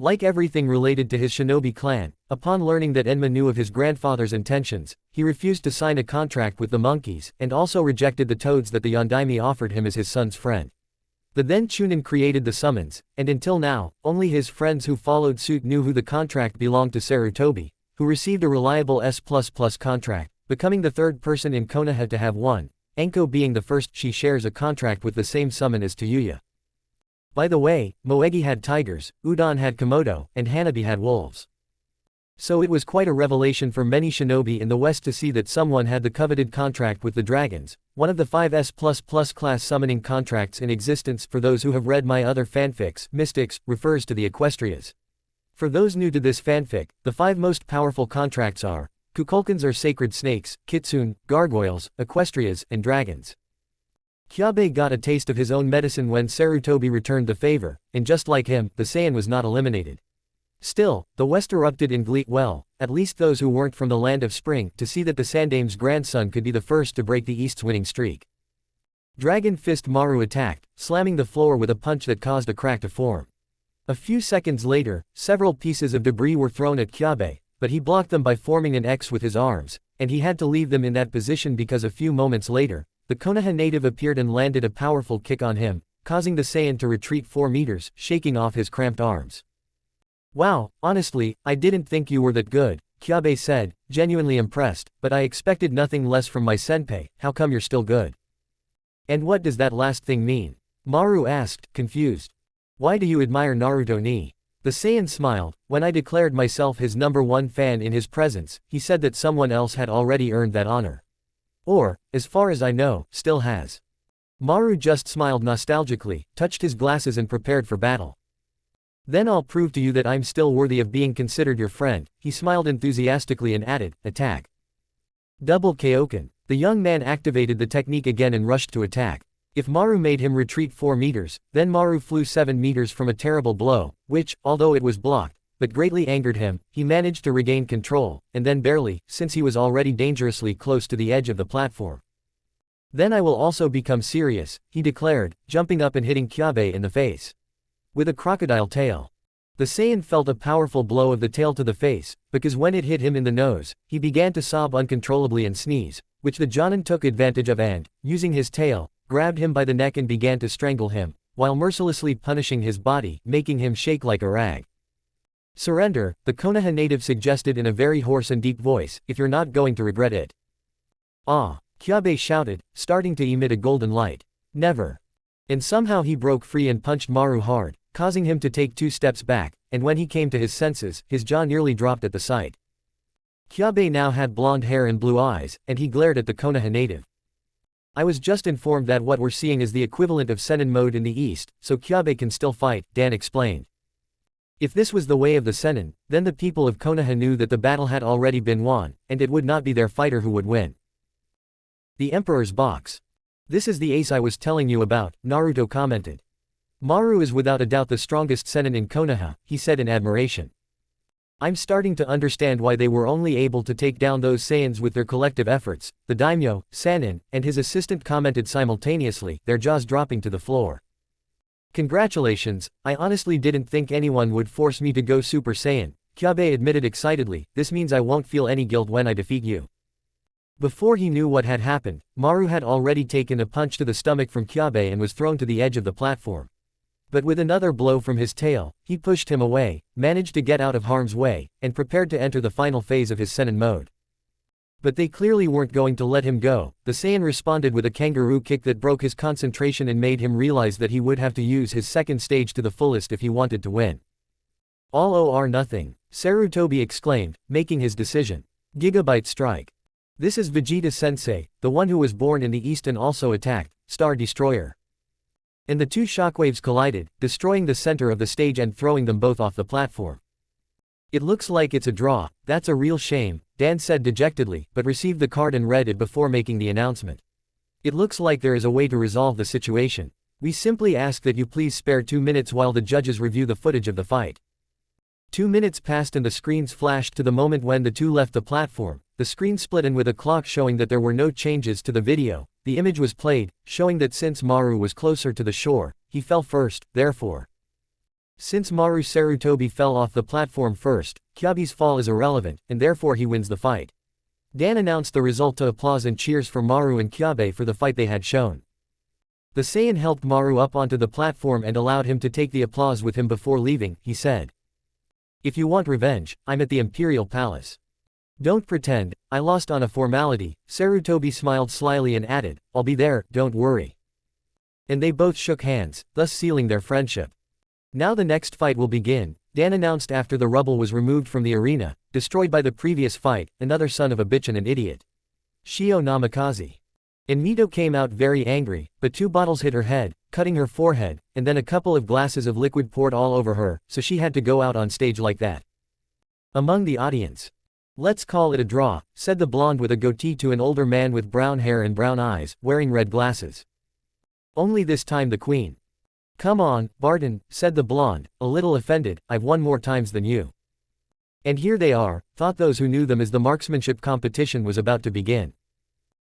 Like everything related to his shinobi clan, upon learning that Enma knew of his grandfather's intentions, he refused to sign a contract with the monkeys, and also rejected the toads that the Yondaime offered him as his son's friend. The then Chunin created the summons, and until now, only his friends who followed suit knew who the contract belonged to Sarutobi, who received a reliable S++ contract, becoming the third person in Konoha to have one, Enko being the first. She shares a contract with the same summon as Tayuya. By the way, Moegi had tigers, Udon had Komodo, and Hanabi had wolves. So it was quite a revelation for many shinobi in the West to see that someone had the coveted contract with the dragons, one of the 5 S++ class summoning contracts in existence. For those who have read my other fanfics, Mystics refers to the Equestrias. For those new to this fanfic, the 5 most powerful contracts are, Kukulkans are sacred snakes, Kitsune, gargoyles, Equestrias, and dragons. Kyabe got a taste of his own medicine when Sarutobi returned the favor, and just like him, the Saiyan was not eliminated. Still, the West erupted in glee, well, at least those who weren't from the land of spring, to see that the Sandame's grandson could be the first to break the East's winning streak. Dragon Fist Maru attacked, slamming the floor with a punch that caused a crack to form. A few seconds later, several pieces of debris were thrown at Kyabe, but he blocked them by forming an X with his arms, and he had to leave them in that position because a few moments later, the Konoha native appeared and landed a powerful kick on him, causing the Saiyan to retreat 4 meters, shaking off his cramped arms. Wow, honestly, I didn't think you were that good, Kyabe said, genuinely impressed, but I expected nothing less from my senpai. How come you're still good? And what does that last thing mean? Maru asked, confused. Why do you admire Naruto ni? The Saiyan smiled. When I declared myself his #1 fan in his presence, he said that someone else had already earned that honor. Or, as far as I know, still has. Maru just smiled nostalgically, touched his glasses and prepared for battle. Then I'll prove to you that I'm still worthy of being considered your friend, he smiled enthusiastically and added, attack. Double Kaioken. The young man activated the technique again and rushed to attack. If Maru made him retreat 4 meters, then Maru flew 7 meters from a terrible blow, which, although it was blocked, but greatly angered him. He managed to regain control, and then barely, since he was already dangerously close to the edge of the platform. Then I will also become serious, he declared, jumping up and hitting Kyabe in the face. With a crocodile tail. The Saiyan felt a powerful blow of the tail to the face, because when it hit him in the nose, he began to sob uncontrollably and sneeze, which the Jonin took advantage of and, using his tail, grabbed him by the neck and began to strangle him, while mercilessly punishing his body, making him shake like a rag. Surrender, the Konoha native suggested in a very hoarse and deep voice, if you're not going to regret it. Ah, Kyabe shouted, starting to emit a golden light. Never. And somehow he broke free and punched Maru hard, causing him to take 2 steps back, and when he came to his senses, his jaw nearly dropped at the sight. Kyabe now had blonde hair and blue eyes, and he glared at the Konoha native. I was just informed that what we're seeing is the equivalent of Sennin mode in the East, so Kyabe can still fight, Dan explained. If this was the way of the Sennin, then the people of Konoha knew that the battle had already been won, and it would not be their fighter who would win. The Emperor's Box. This is the ace I was telling you about, Naruto commented. Maru is without a doubt the strongest Sennin in Konoha, he said in admiration. I'm starting to understand why they were only able to take down those Saiyans with their collective efforts, the daimyo, Sannin, and his assistant commented simultaneously, their jaws dropping to the floor. Congratulations, I honestly didn't think anyone would force me to go Super Saiyan, Kyabe admitted excitedly, this means I won't feel any guilt when I defeat you. Before he knew what had happened, Maru had already taken a punch to the stomach from Kyabe and was thrown to the edge of the platform. But with another blow from his tail, he pushed him away, managed to get out of harm's way, and prepared to enter the final phase of his Sennin mode. But they clearly weren't going to let him go. The Saiyan responded with a kangaroo kick that broke his concentration and made him realize that he would have to use his second stage to the fullest if he wanted to win. All or nothing, Sarutobi exclaimed, making his decision. Gigabyte strike. This is Vegeta-sensei, the one who was born in the east and also attacked, Star Destroyer. And the two shockwaves collided, destroying the center of the stage and throwing them both off the platform. It looks like it's a draw. That's a real shame, Dan said dejectedly, but received the card and read it before making the announcement. It looks like there is a way to resolve the situation. We simply ask that you please spare 2 minutes while the judges review the footage of the fight. 2 minutes passed and the screens flashed to the moment when the two left the platform. The screen split, and with a clock showing that there were no changes to the video, the image was played, showing that since Maru was closer to the shore, he fell first, therefore. Since Maru Sarutobi fell off the platform first, Kyabe's fall is irrelevant, and therefore he wins the fight. Dan announced the result to applause and cheers for Maru and Kyabe for the fight they had shown. The Saiyan helped Maru up onto the platform and allowed him to take the applause with him before leaving. He said, "If you want revenge, I'm at the Imperial Palace. Don't pretend, I lost on a formality." Sarutobi smiled slyly and added, "I'll be there, don't worry." And they both shook hands, thus sealing their friendship. Now the next fight will begin, Dan announced after the rubble was removed from the arena, destroyed by the previous fight, another son of a bitch and an idiot. Shio Namikaze. And Mito came out very angry, but 2 bottles hit her head, cutting her forehead, and then a couple of glasses of liquid poured all over her, so she had to go out on stage like that. Among the audience. "Let's call it a draw," said the blonde with a goatee to an older man with brown hair and brown eyes, wearing red glasses. Only this time the queen. "Come on, Barton," said the blonde, a little offended, "I've won more times than you." And here they are, thought those who knew them, as the marksmanship competition was about to begin.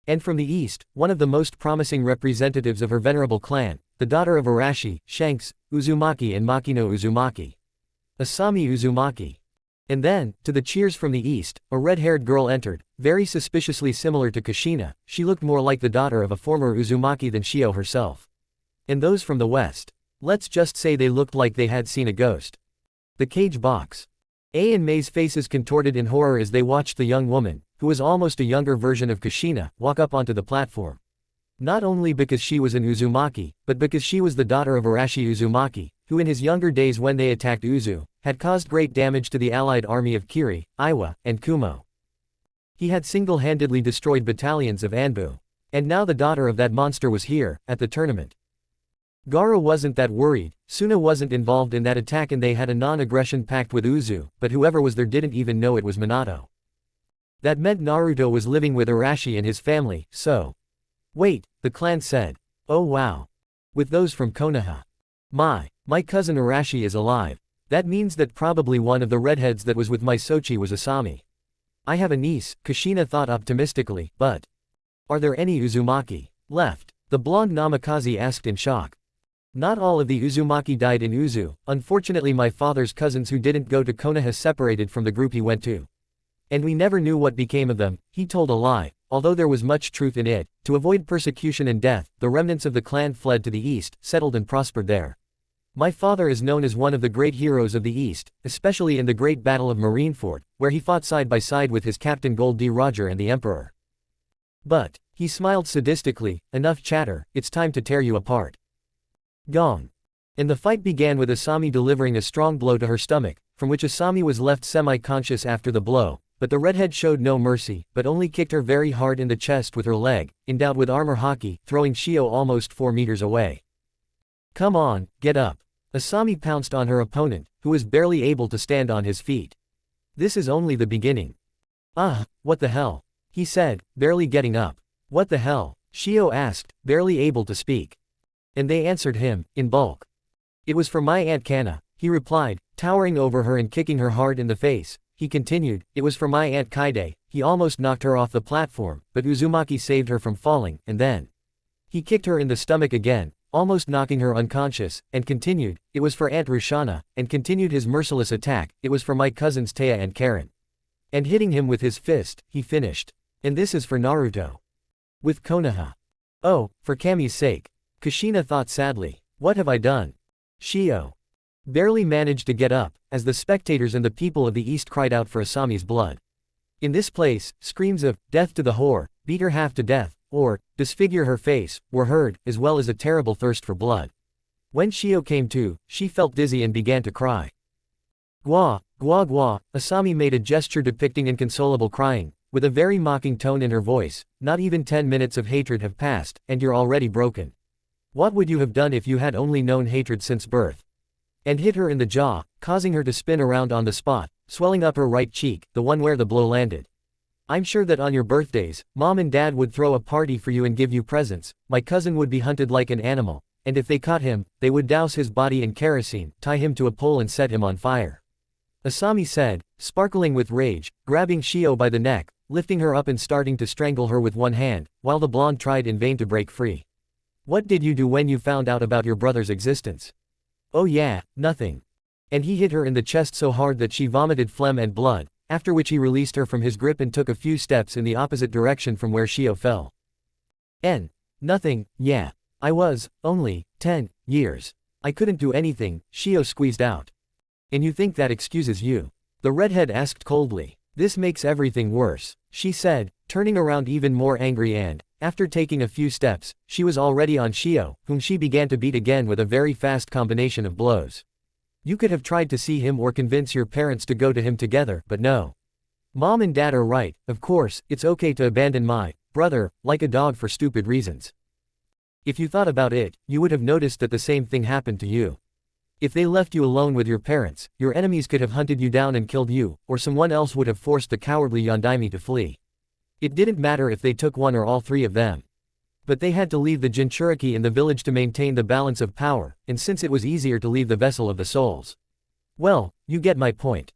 And from the east, one of the most promising representatives of her venerable clan, the daughter of Arashi, Shanks, Uzumaki and Makino Uzumaki. Asami Uzumaki. And then, to the cheers from the east, a red-haired girl entered, very suspiciously similar to Kushina. She looked more like the daughter of a former Uzumaki than Shio herself. And those from the west. Let's just say they looked like they had seen a ghost. The cage box. A and Mei's faces contorted in horror as they watched the young woman, who was almost a younger version of Kushina, walk up onto the platform. Not only because she was an Uzumaki, but because she was the daughter of Arashi Uzumaki, who in his younger days when they attacked Uzu, had caused great damage to the allied army of Kiri, Iwa, and Kumo. He had single-handedly destroyed battalions of Anbu. And now the daughter of that monster was here, at the tournament. Gaara wasn't that worried. Suna wasn't involved in that attack and they had a non-aggression pact with Uzu, but whoever was there didn't even know it was Minato. That meant Naruto was living with Arashi and his family, so. Wait, the clan said. Oh wow. With those from Konoha. My cousin Arashi is alive. That means that probably one of the redheads that was with my Sochi was Asami. I have a niece, Kushina thought optimistically, but. Are there any Uzumaki left? The blonde Namikaze asked in shock. Not all of the Uzumaki died in Uzu. Unfortunately my father's cousins who didn't go to Konoha separated from the group he went to. And we never knew what became of them. He told a lie, although there was much truth in it. To avoid persecution and death, the remnants of the clan fled to the east, settled and prospered there. My father is known as one of the great heroes of the east, especially in the Great Battle of Marineford, where he fought side by side with his captain Gold D. Roger and the Emperor. But, he smiled sadistically, enough chatter, it's time to tear you apart. Gong. And the fight began with Asami delivering a strong blow to her stomach, from which Asami was left semi-conscious after the blow, but the redhead showed no mercy, but only kicked her very hard in the chest with her leg, endowed with armor haki, throwing Shio almost 4 meters away. Come on, get up. Asami pounced on her opponent, who was barely able to stand on his feet. This is only the beginning. What the hell? He said, barely getting up. What the hell? Shio asked, barely able to speak. And they answered him, in bulk. It was for my Aunt Kana, he replied, towering over her and kicking her hard in the face. He continued, it was for my Aunt Kaide. He almost knocked her off the platform, but Uzumaki saved her from falling, and then. He kicked her in the stomach again, almost knocking her unconscious, and continued, it was for Aunt Rushana, and continued his merciless attack, it was for my cousins Taya and Karen. And hitting him with his fist, he finished. And this is for Naruto. With Konoha. Oh, for Kami's sake. Kushina thought sadly. What have I done? Shio barely managed to get up, as the spectators and the people of the East cried out for Asami's blood. In this place, screams of, "Death to the whore," "Beat her half to death," or, "Disfigure her face," were heard, as well as a terrible thirst for blood. When Shio came to, she felt dizzy and began to cry. "Gwa, gwa gwa," Asami made a gesture depicting inconsolable crying, with a very mocking tone in her voice. "Not even 10 minutes of hatred have passed, and you're already broken. What would you have done if you had only known hatred since birth?" And hit her in the jaw, causing her to spin around on the spot, swelling up her right cheek, the one where the blow landed. "I'm sure that on your birthdays, Mom and Dad would throw a party for you and give you presents. My cousin would be hunted like an animal, and if they caught him, they would douse his body in kerosene, tie him to a pole and set him on fire," Asami said, sparkling with rage, grabbing Shio by the neck, lifting her up and starting to strangle her with one hand, while the blonde tried in vain to break free. "What did you do when you found out about your brother's existence?" "Oh yeah, nothing." And he hit her in the chest so hard that she vomited phlegm and blood, after which he released her from his grip and took a few steps in the opposite direction from where Shio fell. Nothing, yeah. I was, only, 10 years. I couldn't do anything," Shio squeezed out. "And you think that excuses you?" the redhead asked coldly. "This makes everything worse," she said, turning around even more angry and, after taking a few steps, she was already on Shio, whom she began to beat again with a very fast combination of blows. "You could have tried to see him or convince your parents to go to him together, but no. Mom and Dad are right, of course, it's okay to abandon my brother, like a dog for stupid reasons. If you thought about it, you would have noticed that the same thing happened to you. If they left you alone with your parents, your enemies could have hunted you down and killed you, or someone else would have forced the cowardly Yondaime to flee. It didn't matter if they took one or all three of them. But they had to leave the Jinchuriki in the village to maintain the balance of power, and since it was easier to leave the vessel of the souls. Well, you get my point."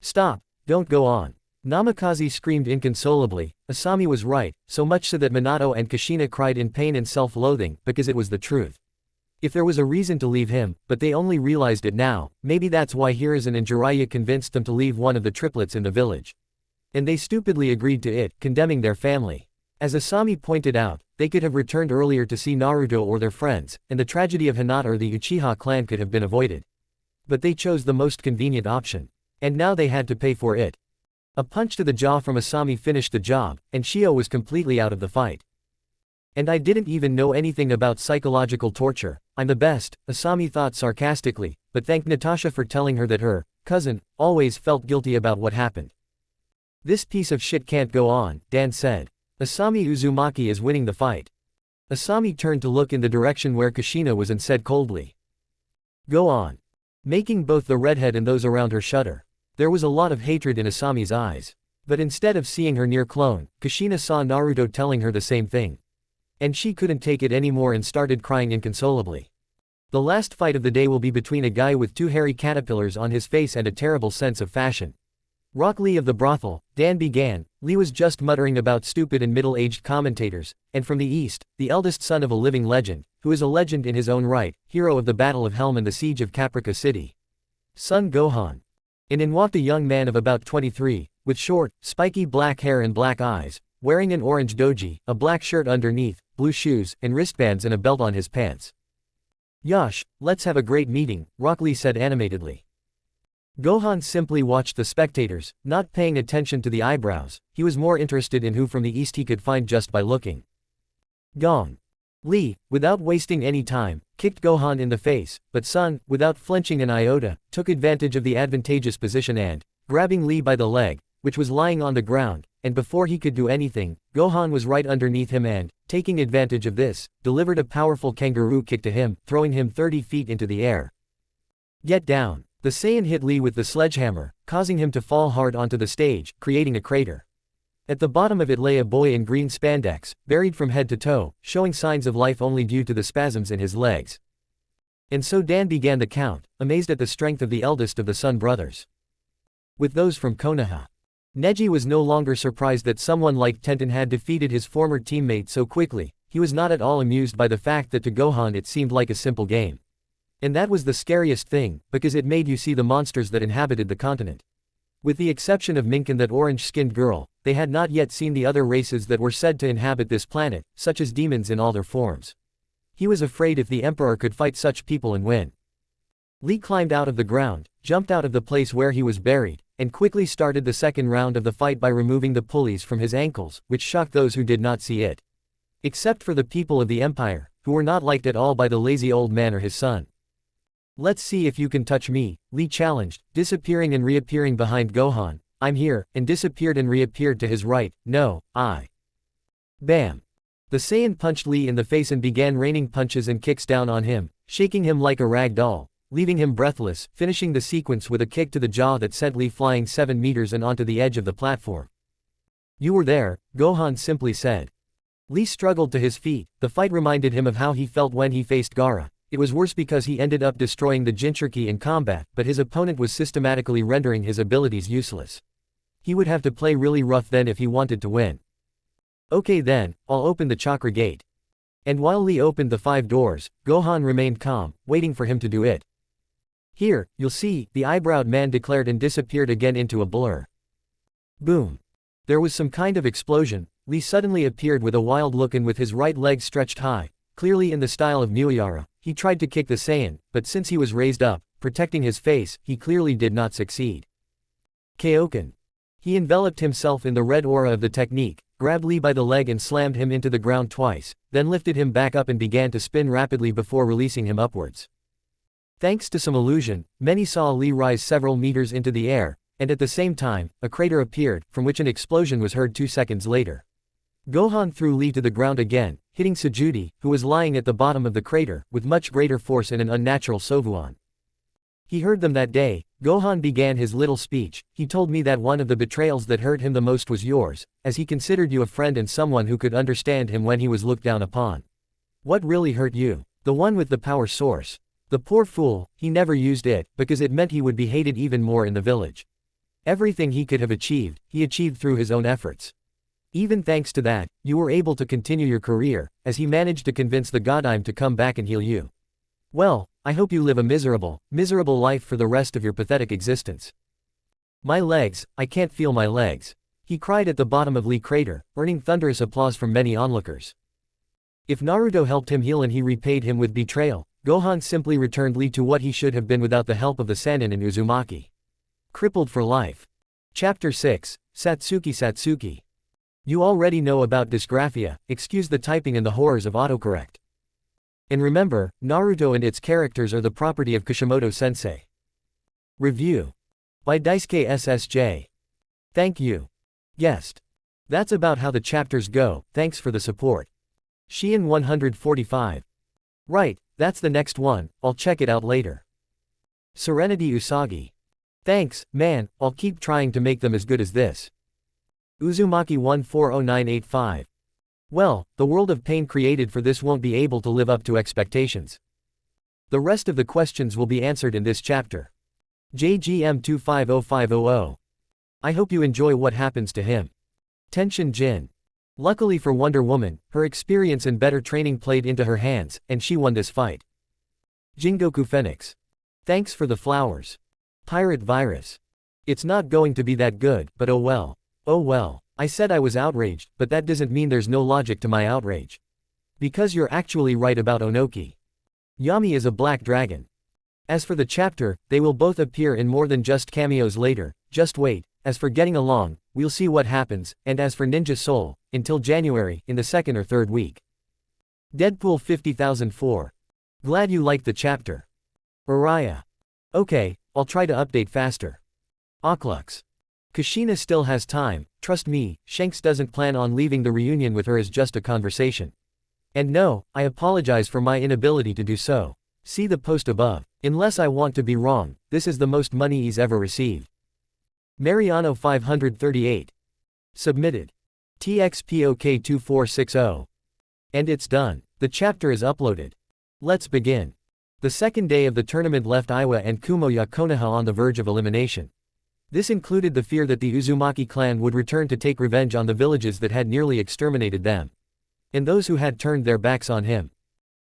"Stop, don't go on." Namikaze screamed inconsolably. Asami was right, so much so that Minato and Kushina cried in pain and self-loathing, because it was the truth. If there was a reason to leave him, but they only realized it now, maybe that's why Hiruzen and Jiraiya convinced them to leave one of the triplets in the village. And they stupidly agreed to it, condemning their family. As Asami pointed out, they could have returned earlier to see Naruto or their friends, and the tragedy of Hinata or the Uchiha clan could have been avoided. But they chose the most convenient option. And now they had to pay for it. A punch to the jaw from Asami finished the job, and Shio was completely out of the fight. "And I didn't even know anything about psychological torture. I'm the best," Asami thought sarcastically, but thanked Natasha for telling her that her cousin always felt guilty about what happened. "This piece of shit can't go on," Dan said. "Asami Uzumaki is winning the fight." Asami turned to look in the direction where Kushina was and said coldly, "Go on," making both the redhead and those around her shudder. There was a lot of hatred in Asami's eyes. But instead of seeing her near clone, Kushina saw Naruto telling her the same thing. And she couldn't take it anymore and started crying inconsolably. The last fight of the day will be between a guy with 2 hairy caterpillars on his face and a terrible sense of fashion. "Rock Lee of the brothel," Dan began. Lee was just muttering about stupid and middle-aged commentators, and from the east, the eldest son of a living legend, who is a legend in his own right, hero of the Battle of Helm and the Siege of Caprica City. Son Gohan. In walked a young man of about 23, with short, spiky black hair and black eyes, wearing an orange doji, a black shirt underneath, blue shoes, and wristbands and a belt on his pants. "Yosh, let's have a great meeting," Rock Lee said animatedly. Gohan simply watched the spectators, not paying attention to the eyebrows. He was more interested in who from the east he could find just by looking. Gong. Lee, without wasting any time, kicked Gohan in the face, but Son, without flinching an iota, took advantage of the advantageous position and, grabbing Lee by the leg, which was lying on the ground, and before he could do anything, Gohan was right underneath him and, taking advantage of this, delivered a powerful kangaroo kick to him, throwing him 30 feet into the air. "Get down." The Saiyan hit Lee with the sledgehammer, causing him to fall hard onto the stage, creating a crater. At the bottom of it lay a boy in green spandex, buried from head to toe, showing signs of life only due to the spasms in his legs. And so Dan began the count, amazed at the strength of the eldest of the Sun brothers. With those from Konoha. Neji was no longer surprised that someone like Tenten had defeated his former teammate so quickly. He was not at all amused by the fact that to Gohan it seemed like a simple game. And that was the scariest thing, because it made you see the monsters that inhabited the continent. With the exception of Mink and that orange-skinned girl, they had not yet seen the other races that were said to inhabit this planet, such as demons in all their forms. He was afraid if the emperor could fight such people and win. Lee climbed out of the ground, jumped out of the place where he was buried, and quickly started the second round of the fight by removing the pulleys from his ankles, which shocked those who did not see it. Except for the people of the empire, who were not liked at all by the lazy old man or his son. "Let's see if you can touch me," Lee challenged, disappearing and reappearing behind Gohan. "I'm here," and disappeared and reappeared to his right. "No, I." Bam! The Saiyan punched Lee in the face and began raining punches and kicks down on him, shaking him like a rag doll, leaving him breathless, finishing the sequence with a kick to the jaw that sent Lee flying 7 meters and onto the edge of the platform. "You were there," Gohan simply said. Lee struggled to his feet. The fight reminded him of how he felt when he faced Gaara. It was worse because he ended up destroying the Jinchuriki in combat, but his opponent was systematically rendering his abilities useless. He would have to play really rough then if he wanted to win. "Okay then, I'll open the chakra gate." And while Lee opened the 5 doors, Gohan remained calm, waiting for him to do it. "Here, you'll see," the eyebrowed man declared and disappeared again into a blur. Boom. There was some kind of explosion. Lee suddenly appeared with a wild look and with his right leg stretched high, clearly in the style of Mugiwara. He tried to kick the Saiyan, but since he was raised up, protecting his face, he clearly did not succeed. Kaioken. He enveloped himself in the red aura of the technique, grabbed Lee by the leg and slammed him into the ground twice, then lifted him back up and began to spin rapidly before releasing him upwards. Thanks to some illusion, many saw Lee rise several meters into the air, and at the same time, a crater appeared, from which an explosion was heard 2 seconds later. Gohan threw Lee to the ground again, hitting Sujudi, who was lying at the bottom of the crater, with much greater force and an unnatural sovuon. He heard them that day. Gohan began his little speech. "He told me that one of the betrayals that hurt him the most was yours, as he considered you a friend and someone who could understand him when he was looked down upon. What really hurt you? The one with the power source. The poor fool, he never used it, because it meant he would be hated even more in the village. Everything he could have achieved, he achieved through his own efforts. Even thanks to that, you were able to continue your career, as he managed to convince the Godime to come back and heal you. Well, I hope you live a miserable life for the rest of your pathetic existence." "My legs, I can't feel my legs," he cried at the bottom of Lee Crater, earning thunderous applause from many onlookers. If Naruto helped him heal and he repaid him with betrayal, Gohan simply returned Lee to what he should have been without the help of the Sannin and Uzumaki. Crippled for life. Chapter 6, Satsuki. You already know about dysgraphia, excuse the typing and the horrors of autocorrect. And remember, Naruto and its characters are the property of Kishimoto-sensei. Review. By Daisuke SSJ. Thank you. Guest. That's about how the chapters go, thanks for the support. Shion 145. Right, that's the next one, I'll check it out later. Serenity Usagi. Thanks, man, I'll keep trying to make them as good as this. Uzumaki 140985. Well, the world of pain created for this won't be able to live up to expectations. The rest of the questions will be answered in this chapter. JGM 250500. I hope you enjoy what happens to him. Tenshin Jin. Luckily for Wonder Woman, her experience and better training played into her hands, and she won this fight. Jingoku Phoenix. Thanks for the flowers. Pirate Virus. It's not going to be that good, but oh well. Oh well. I said I was outraged, but that doesn't mean there's no logic to my outrage. Because you're actually right about Onoki. Yami is a black dragon. As for the chapter, they will both appear in more than just cameos later, just wait. As for getting along, we'll see what happens, and as for Ninja Soul, until January, in the 2nd or 3rd week. Deadpool 50004. Glad you liked the chapter. Uriah. Okay, I'll try to update faster. Oklux. Kushina still has time, trust me, Shanks doesn't plan on leaving the reunion with her as just a conversation. And no, I apologize for my inability to do so. See the post above. Unless I want to be wrong, this is the most money he's ever received. Mariano 538. Submitted. TXPOK 2460. And it's done. The chapter is uploaded. Let's begin. The second day of the tournament left Iwa and Kumoya Konoha on the verge of elimination. This included the fear that the Uzumaki clan would return to take revenge on the villages that had nearly exterminated them. And those who had turned their backs on him.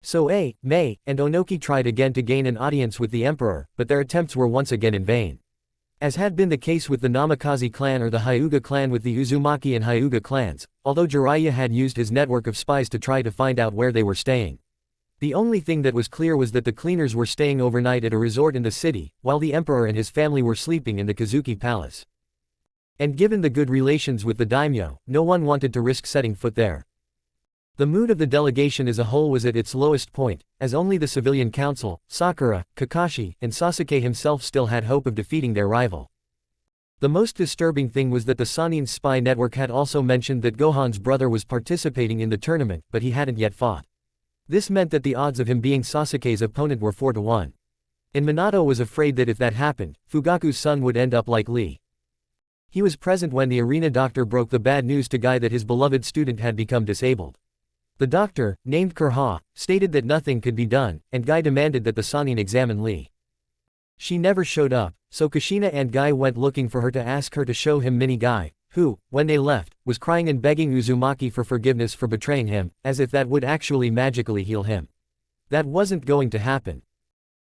So Mei, and Onoki tried again to gain an audience with the emperor, but their attempts were once again in vain. As had been the case with the Namikaze clan or the Hyuga clan with the Uzumaki and Hyuga clans, although Jiraiya had used his network of spies to try to find out where they were staying. The only thing that was clear was that the cleaners were staying overnight at a resort in the city, while the emperor and his family were sleeping in the Kazuki Palace. And given the good relations with the daimyo, no one wanted to risk setting foot there. The mood of the delegation as a whole was at its lowest point, as only the civilian council, Sakura, Kakashi, and Sasuke himself still had hope of defeating their rival. The most disturbing thing was that the Sannin's spy network had also mentioned that Gohan's brother was participating in the tournament, but he hadn't yet fought. This meant that the odds of him being Sasuke's opponent were 4-1. And Minato was afraid that if that happened, Fugaku's son would end up like Lee. He was present when the arena doctor broke the bad news to Guy that his beloved student had become disabled. The doctor, named Kurha, stated that nothing could be done, and Guy demanded that the Sannin examine Lee. She never showed up, so Kushina and Guy went looking for her to ask her to show him Mini Guy, who, when they left, was crying and begging Uzumaki for forgiveness for betraying him, as if that would actually magically heal him. That wasn't going to happen.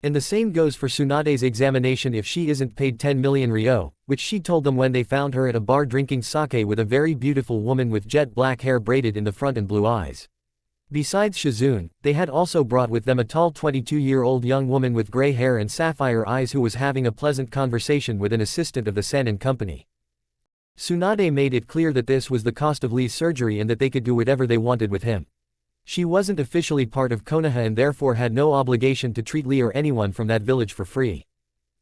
And the same goes for Tsunade's examination if she isn't paid 10 million ryo, which she told them when they found her at a bar drinking sake with a very beautiful woman with jet black hair braided in the front and blue eyes. Besides Shizune, they had also brought with them a tall 22-year-old young woman with gray hair and sapphire eyes who was having a pleasant conversation with an assistant of the Sannin company. Tsunade made it clear that this was the cost of Lee's surgery and that they could do whatever they wanted with him. She wasn't officially part of Konoha and therefore had no obligation to treat Lee or anyone from that village for free.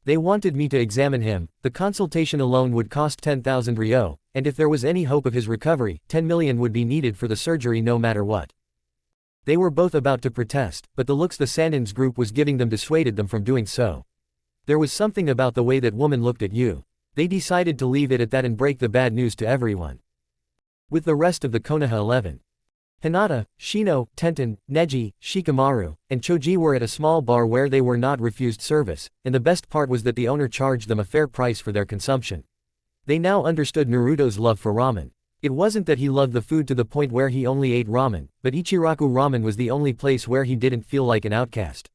They wanted me to examine him. The consultation alone would cost 10,000 ryo, and if there was any hope of his recovery, 10 million would be needed for the surgery no matter what. They were both about to protest, but the looks the Sannin's group was giving them dissuaded them from doing so. There was something about the way that woman looked at you. They decided to leave it at that and break the bad news to everyone. With the rest of the Konoha 11. Hinata, Shino, Tenten, Neji, Shikamaru, and Choji were at a small bar where they were not refused service, and the best part was that the owner charged them a fair price for their consumption. They now understood Naruto's love for ramen. It wasn't that he loved the food to the point where he only ate ramen, but Ichiraku Ramen was the only place where he didn't feel like an outcast.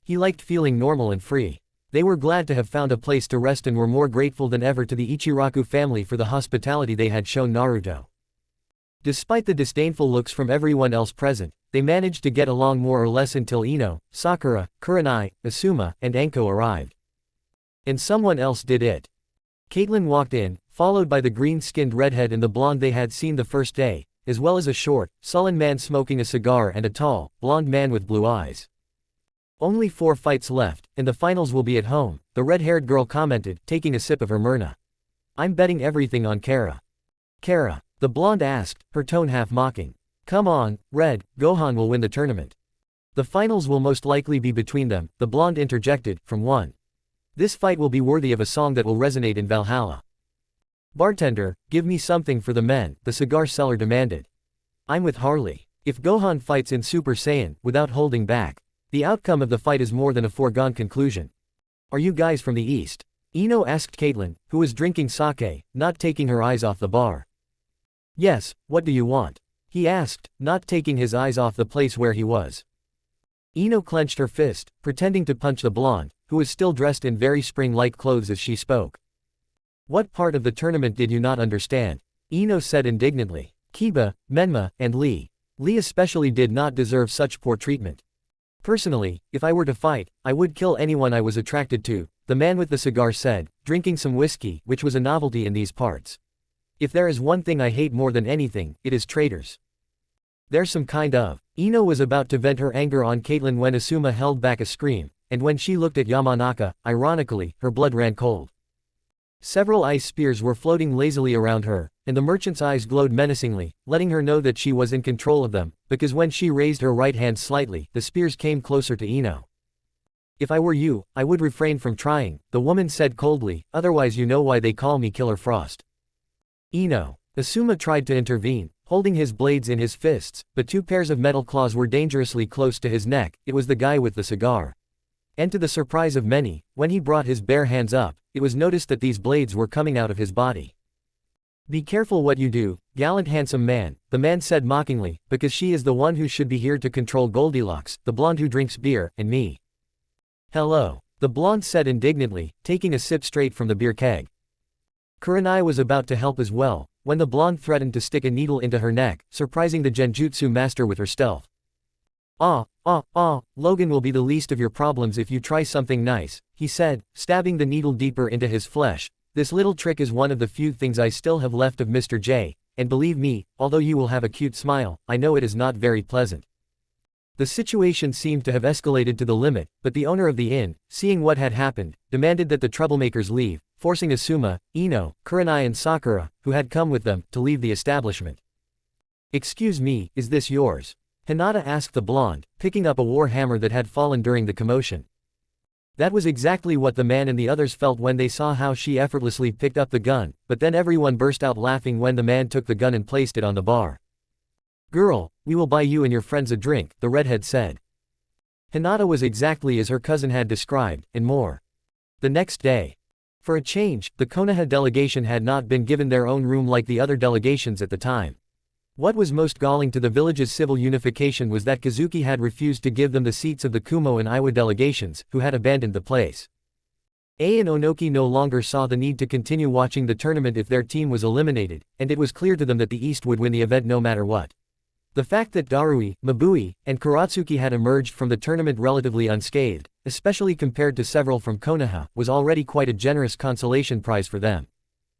He liked feeling normal and free. They were glad to have found a place to rest and were more grateful than ever to the Ichiraku family for the hospitality they had shown Naruto. Despite the disdainful looks from everyone else present, they managed to get along more or less until Ino, Sakura, Kurenai, Asuma, and Anko arrived. And someone else did it. Caitlin walked in, followed by the green-skinned redhead and the blonde they had seen the first day, as well as a short, sullen man smoking a cigar and a tall, blonde man with blue eyes. Only 4 fights left, and the finals will be at home, the red-haired girl commented, taking a sip of her Myrna. I'm betting everything on Kara. Kara, the blonde asked, her tone half mocking. Come on, Red, Gohan will win the tournament. The finals will most likely be between them, the blonde interjected, from one. This fight will be worthy of a song that will resonate in Valhalla. Bartender, give me something for the men, the cigar seller demanded. I'm with Harley. If Gohan fights in Super Saiyan, without holding back, the outcome of the fight is more than a foregone conclusion. Are you guys from the East? Ino asked Caitlin, who was drinking sake, not taking her eyes off the bar. Yes, what do you want? He asked, not taking his eyes off the place where he was. Ino clenched her fist, pretending to punch the blonde, who was still dressed in very spring-like clothes as she spoke. What part of the tournament did you not understand? Ino said indignantly. Kiba, Menma, and Lee. Lee especially did not deserve such poor treatment. Personally, if I were to fight, I would kill anyone I was attracted to, the man with the cigar said, drinking some whiskey, which was a novelty in these parts. If there is one thing I hate more than anything, it is traitors. There's some kind of. Ino was about to vent her anger on Caitlin when Asuma held back a scream, and when she looked at Yamanaka, ironically, her blood ran cold. Several ice spears were floating lazily around her, and the merchant's eyes glowed menacingly, letting her know that she was in control of them, because when she raised her right hand slightly, the spears came closer to Ino. If I were you, I would refrain from trying, the woman said coldly, otherwise you know why they call me Killer Frost. Ino. Asuma tried to intervene, holding his blades in his fists, but 2 pairs of metal claws were dangerously close to his neck. It was the guy with the cigar. And to the surprise of many, when he brought his bare hands up, it was noticed that these blades were coming out of his body. Be careful what you do, gallant handsome man, the man said mockingly, because she is the one who should be here to control Goldilocks, the blonde who drinks beer, and me. Hello, the blonde said indignantly, taking a sip straight from the beer keg. Kurenai was about to help as well, when the blonde threatened to stick a needle into her neck, surprising the Genjutsu master with her stealth. Logan will be the least of your problems if you try something nice, he said, stabbing the needle deeper into his flesh. This little trick is one of the few things I still have left of Mr. J, and believe me, although you will have a cute smile, I know it is not very pleasant. The situation seemed to have escalated to the limit, but the owner of the inn, seeing what had happened, demanded that the troublemakers leave, forcing Asuma, Ino, Kurenai and Sakura, who had come with them, to leave the establishment. Excuse me, is this yours? Hinata asked the blonde, picking up a war hammer that had fallen during the commotion. That was exactly what the man and the others felt when they saw how she effortlessly picked up the gun, but then everyone burst out laughing when the man took the gun and placed it on the bar. Girl, we will buy you and your friends a drink, the redhead said. Hinata was exactly as her cousin had described, and more. The next day. For a change, the Konoha delegation had not been given their own room like the other delegations at the time. What was most galling to the village's civil unification was that Kazuki had refused to give them the seats of the Kumo and Iwa delegations, who had abandoned the place. Ai and Onoki no longer saw the need to continue watching the tournament if their team was eliminated, and it was clear to them that the East would win the event no matter what. The fact that Darui, Mabui, and Kuratsuki had emerged from the tournament relatively unscathed, especially compared to several from Konoha, was already quite a generous consolation prize for them.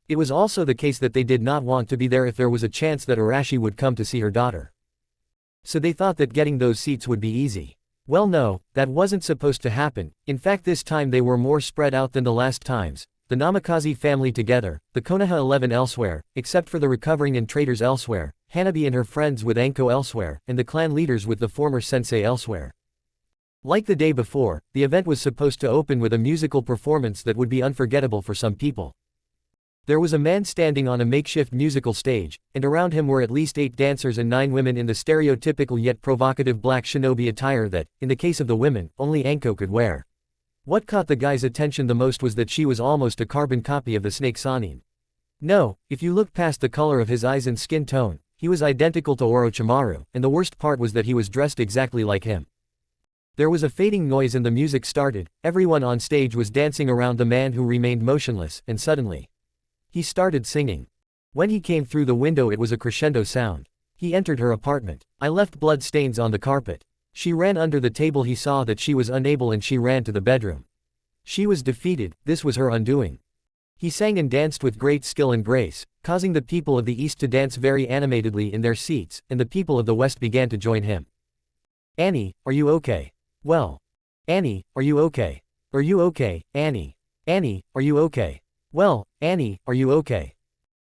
It was also the case that they did not want to be there if there was a chance that Arashi would come to see her daughter. So they thought that getting those seats would be easy. Well no, that wasn't supposed to happen. In fact this time they were more spread out than the last times. The Namikaze family together, the Konoha 11 elsewhere, except for the recovering and traders elsewhere, Hanabi and her friends with Anko elsewhere, and the clan leaders with the former sensei elsewhere. Like the day before, the event was supposed to open with a musical performance that would be unforgettable for some people. There was a man standing on a makeshift musical stage, and around him were at least 8 dancers and 9 women in the stereotypical yet provocative black shinobi attire that, in the case of the women, only Anko could wear. What caught the guy's attention the most was that she was almost a carbon copy of the snake Sanin. No, if you look past the color of his eyes and skin tone, he was identical to Orochimaru, and the worst part was that he was dressed exactly like him. There was a fading noise and the music started. Everyone on stage was dancing around the man who remained motionless, and suddenly he started singing. When he came through the window it was a crescendo sound. He entered her apartment. I left blood stains on the carpet. She ran under the table. He saw that she was unable and she ran to the bedroom. She was defeated, this was her undoing. He sang and danced with great skill and grace, causing the people of the East to dance very animatedly in their seats, and the people of the West began to join him. Annie, are you okay? Well. Annie, are you okay? Are you okay, Annie? Annie, are you okay? Well, Annie, are you okay?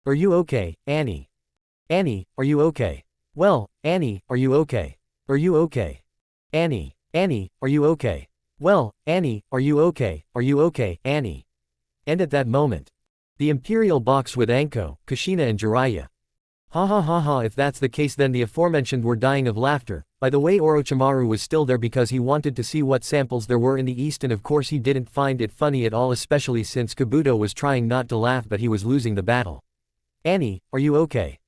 Are you okay, Annie? Annie, are you okay? Well, Annie, are you okay? Are you okay? Annie, Annie, are you okay? Well, Annie, are you okay? Are you okay, Annie? And at that moment, the Imperial box with Anko, Kushina and Jiraiya. Ha ha ha ha, if that's the case then the aforementioned were dying of laughter. By the way, Orochimaru was still there because he wanted to see what samples there were in the East, and of course he didn't find it funny at all, especially since Kabuto was trying not to laugh but he was losing the battle. Annie, are you okay?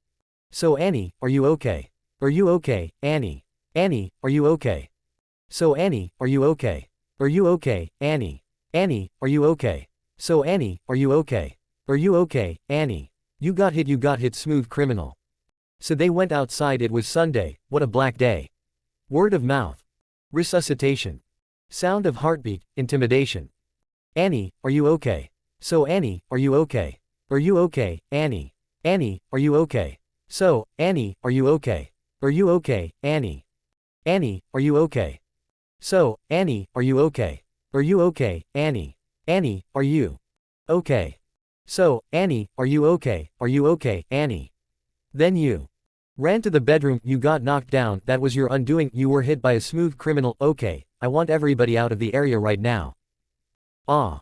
So Annie, are you okay? Are you okay, Annie? Annie, are you okay? So Annie, are you okay? Are you okay, Annie? Annie, are you okay? So Annie, are you okay? Are you okay, Annie? You got hit, smooth criminal. So they went outside. It was Sunday. What a black day. Word of mouth. Resuscitation. Sound of heartbeat, intimidation. Annie, are you okay? So Annie, are you okay? Are you okay, Annie? Annie, are you okay? So, Annie, are you okay? Are you okay, Annie? Annie, are you okay? So, Annie, are you okay? Are you okay, Annie? Annie, are you okay? So, Annie, are you okay? Are you okay, Annie? Then you ran to the bedroom, you got knocked down, that was your undoing, you were hit by a smooth criminal. Okay, I want everybody out of the area right now. Ah.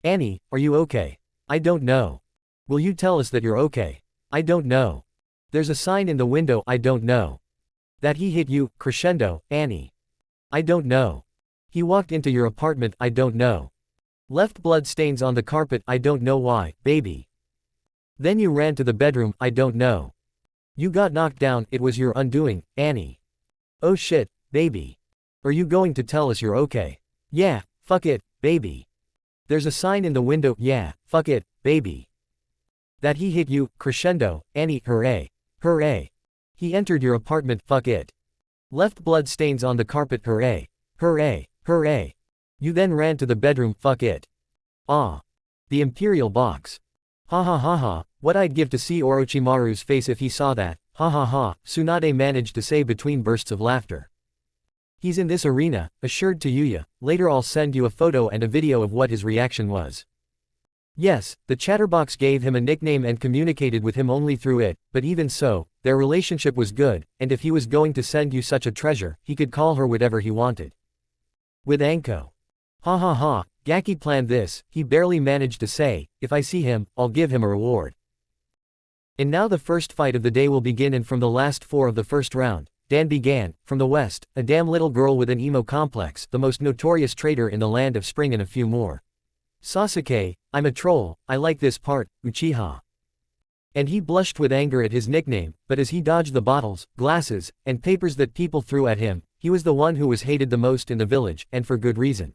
Annie, are you okay? I don't know. Will you tell us that you're okay? I don't know. There's a sign in the window, I don't know. That he hit you, crescendo, Annie. I don't know. He walked into your apartment, I don't know. Left blood stains on the carpet, I don't know why, baby. Then you ran to the bedroom, I don't know. You got knocked down, it was your undoing, Annie. Oh shit, baby. Are you going to tell us you're okay? Yeah, fuck it, baby. There's a sign in the window, yeah, fuck it, baby. That he hit you, crescendo, Annie, hooray. Hooray. He entered your apartment, fuck it. Left blood stains on the carpet. Hooray. Hooray. Hooray. You then ran to the bedroom. Fuck it. Ah. The imperial box. Ha ha ha ha, what I'd give to see Orochimaru's face if he saw that, ha ha ha, Tsunade managed to say between bursts of laughter. He's in this arena, assured to Yuya, later I'll send you a photo and a video of what his reaction was. Yes, the chatterbox gave him a nickname and communicated with him only through it, but even so, their relationship was good, and if he was going to send you such a treasure, he could call her whatever he wanted. With Anko. Ha ha ha, Gaki planned this, he barely managed to say, if I see him, I'll give him a reward. And now the first fight of the day will begin, and from the last 4 of the first round, Dan began, from the west, a damn little girl with an emo complex, the most notorious traitor in the land of spring and a few more. Sasuke, I'm a troll, I like this part, Uchiha. And he blushed with anger at his nickname, but as he dodged the bottles, glasses, and papers that people threw at him, he was the one who was hated the most in the village, and for good reason.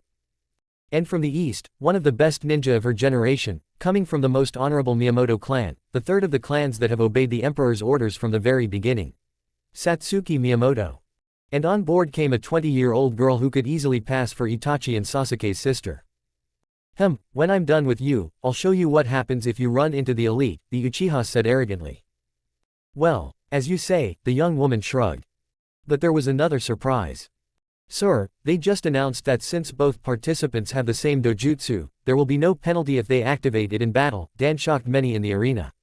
And from the east, one of the best ninja of her generation, coming from the most honorable Miyamoto clan, the third of the clans that have obeyed the emperor's orders from the very beginning. Satsuki Miyamoto. And on board came a 20-year-old girl who could easily pass for Itachi and Sasuke's sister. When I'm done with you, I'll show you what happens if you run into the elite, the Uchiha said arrogantly. Well, as you say, the young woman shrugged. But there was another surprise. Sir, they just announced that since both participants have the same dojutsu, there will be no penalty if they activate it in battle. Dan shocked many in the arena.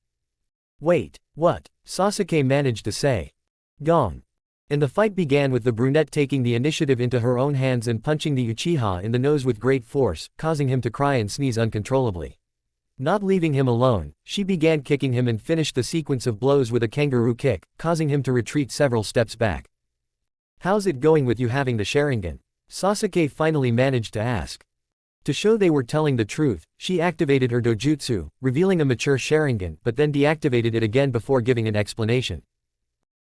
Wait, what? Sasuke managed to say. Gong. And the fight began with the brunette taking the initiative into her own hands and punching the Uchiha in the nose with great force, causing him to cry and sneeze uncontrollably. Not leaving him alone, she began kicking him and finished the sequence of blows with a kangaroo kick, causing him to retreat several steps back. How's it going with you having the Sharingan? Sasuke finally managed to ask. To show they were telling the truth, she activated her dojutsu, revealing a mature Sharingan, but then deactivated it again before giving an explanation.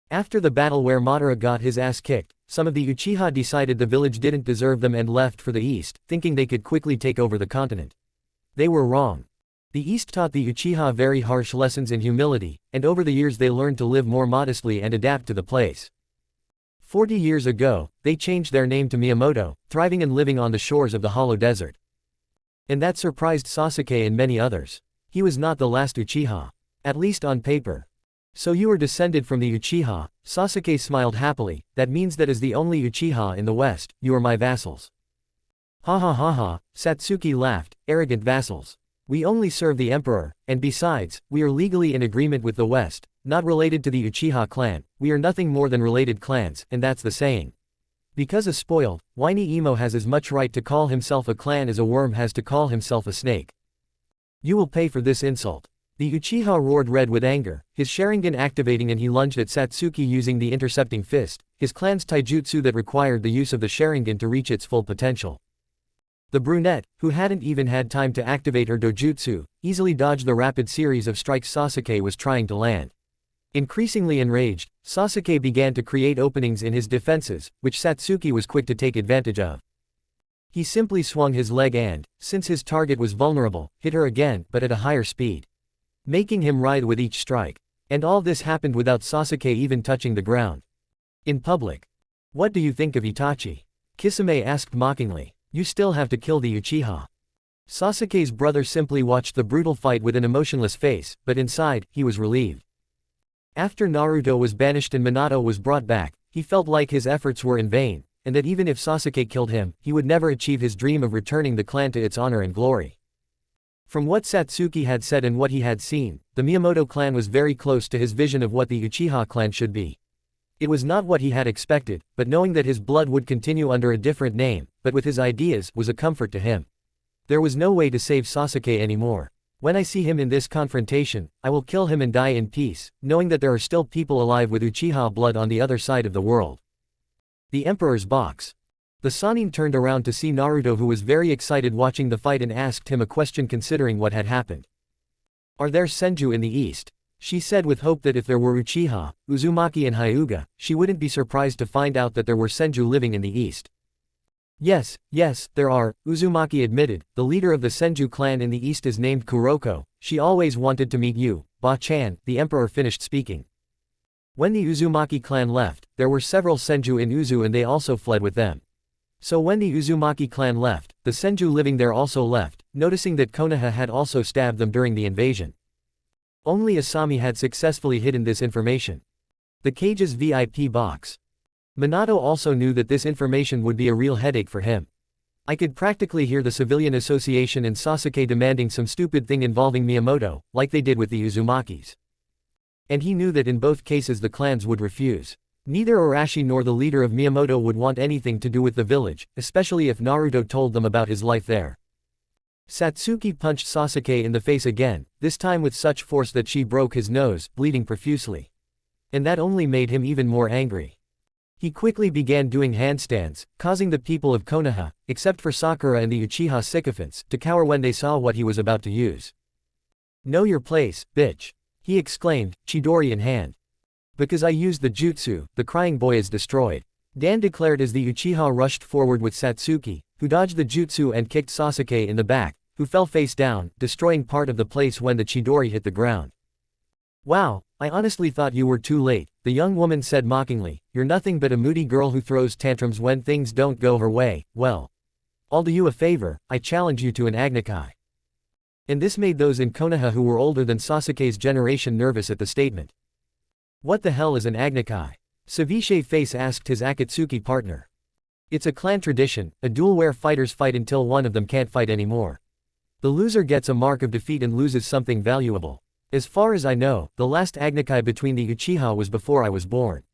After the battle where Madara got his ass kicked, some of the Uchiha decided the village didn't deserve them and left for the east, thinking they could quickly take over the continent. They were wrong. The east taught the Uchiha very harsh lessons in humility, and over the years they learned to live more modestly and adapt to the place. 40 years ago, they changed their name to Miyamoto, thriving and living on the shores of the Hollow Desert. And that surprised Sasuke and many others. He was not the last Uchiha. At least on paper. So you are descended from the Uchiha, Sasuke smiled happily, that means that as the only Uchiha in the west, you are my vassals. Ha ha ha ha, Satsuki laughed, arrogant vassals. We only serve the emperor, and besides, we are legally in agreement with the west, not related to the Uchiha clan, we are nothing more than related clans, and that's the saying. Because a spoiled, whiny emo has as much right to call himself a clan as a worm has to call himself a snake. You will pay for this insult. The Uchiha roared red with anger, his Sharingan activating, and he lunged at Satsuki using the intercepting fist, his clan's taijutsu that required the use of the Sharingan to reach its full potential. The brunette, who hadn't even had time to activate her dojutsu, easily dodged the rapid series of strikes Sasuke was trying to land. Increasingly enraged, Sasuke began to create openings in his defenses, which Satsuki was quick to take advantage of. He simply swung his leg and, since his target was vulnerable, hit her again, but at a higher speed, making him writhe with each strike. And all this happened without Sasuke even touching the ground. In public. What do you think of Itachi? Kisame asked mockingly. You still have to kill the Uchiha. Sasuke's brother simply watched the brutal fight with an emotionless face, but inside, he was relieved. After Naruto was banished and Minato was brought back, he felt like his efforts were in vain, and that even if Sasuke killed him, he would never achieve his dream of returning the clan to its honor and glory. From what Satsuki had said and what he had seen, the Miyamoto clan was very close to his vision of what the Uchiha clan should be. It was not what he had expected, but knowing that his blood would continue under a different name, but with his ideas, was a comfort to him. There was no way to save Sasuke anymore. When I see him in this confrontation, I will kill him and die in peace, knowing that there are still people alive with Uchiha blood on the other side of the world. The Emperor's box. The Sannin turned around to see Naruto, who was very excited watching the fight, and asked him a question considering what had happened. Are there Senju in the east? She said with hope that if there were Uchiha, Uzumaki and Hyuga, she wouldn't be surprised to find out that there were Senju living in the east. Yes, there are, Uzumaki admitted. The leader of the Senju clan in the east is named Kuroko. She always wanted to meet you, Ba-chan. The emperor finished speaking. When the Uzumaki clan left, there were several senju in Uzu and they also fled with them. So when the Uzumaki clan left, the senju living there also left, noticing that Konoha had also stabbed them during the invasion. Only Asami had successfully hidden this information. The cage's VIP box. Minato also knew that this information would be a real headache for him. I could practically hear the civilian association and Sasuke demanding some stupid thing involving Miyamoto, like they did with the Uzumakis. And he knew that in both cases the clans would refuse. Neither Arashi nor the leader of Miyamoto would want anything to do with the village, especially if Naruto told them about his life there. Satsuki punched Sasuke in the face again, this time with such force that she broke his nose, bleeding profusely. And that only made him even more angry. He quickly began doing handstands, causing the people of Konoha, except for Sakura and the Uchiha sycophants, to cower when they saw what he was about to use. "Know your place, bitch," he exclaimed, Chidori in hand. "Because I used the jutsu, the crying boy is destroyed," Dan declared as the Uchiha rushed forward with Satsuki, who dodged the jutsu and kicked Sasuke in the back, who fell face down, destroying part of the place when the Chidori hit the ground. "Wow, I honestly thought you were too late," the young woman said mockingly. "You're nothing but a moody girl who throws tantrums when things don't go her way. Well, I'll do you a favor, I challenge you to an agnikai." And this made those in Konoha who were older than Sasuke's generation nervous at the statement. "What the hell is an agnikai?" Ceviche Face asked his Akatsuki partner. "It's a clan tradition, a duel where fighters fight until one of them can't fight anymore. The loser gets a mark of defeat and loses something valuable. As far as I know, the last agnikai between the Uchiha was before I was born."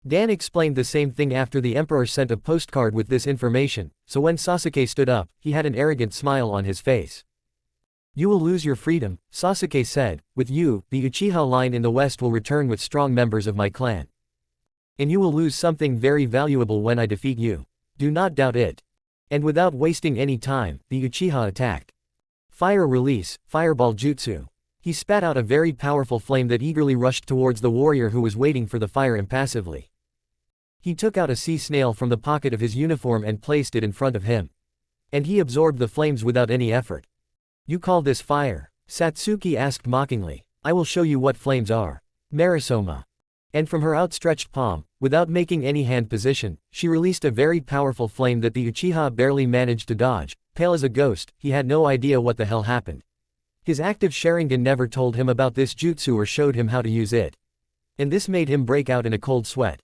Dan explained the same thing after the emperor sent a postcard with this information, so when Sasuke stood up, he had an arrogant smile on his face. "You will lose your freedom," Sasuke said. "With you, the Uchiha line in the west will return with strong members of my clan. And you will lose something very valuable when I defeat you. Do not doubt it." And without wasting any time, the Uchiha attacked. Fire release, fireball jutsu. He spat out a very powerful flame that eagerly rushed towards the warrior who was waiting for the fire impassively. He took out a sea snail from the pocket of his uniform and placed it in front of him. And he absorbed the flames without any effort. "You call this fire?" Satsuki asked mockingly. "I will show you what flames are. Marisoma." And from her outstretched palm, without making any hand position, she released a very powerful flame that the Uchiha barely managed to dodge. Pale as a ghost, he had no idea what the hell happened. His active Sharingan never told him about this jutsu or showed him how to use it. And this made him break out in a cold sweat.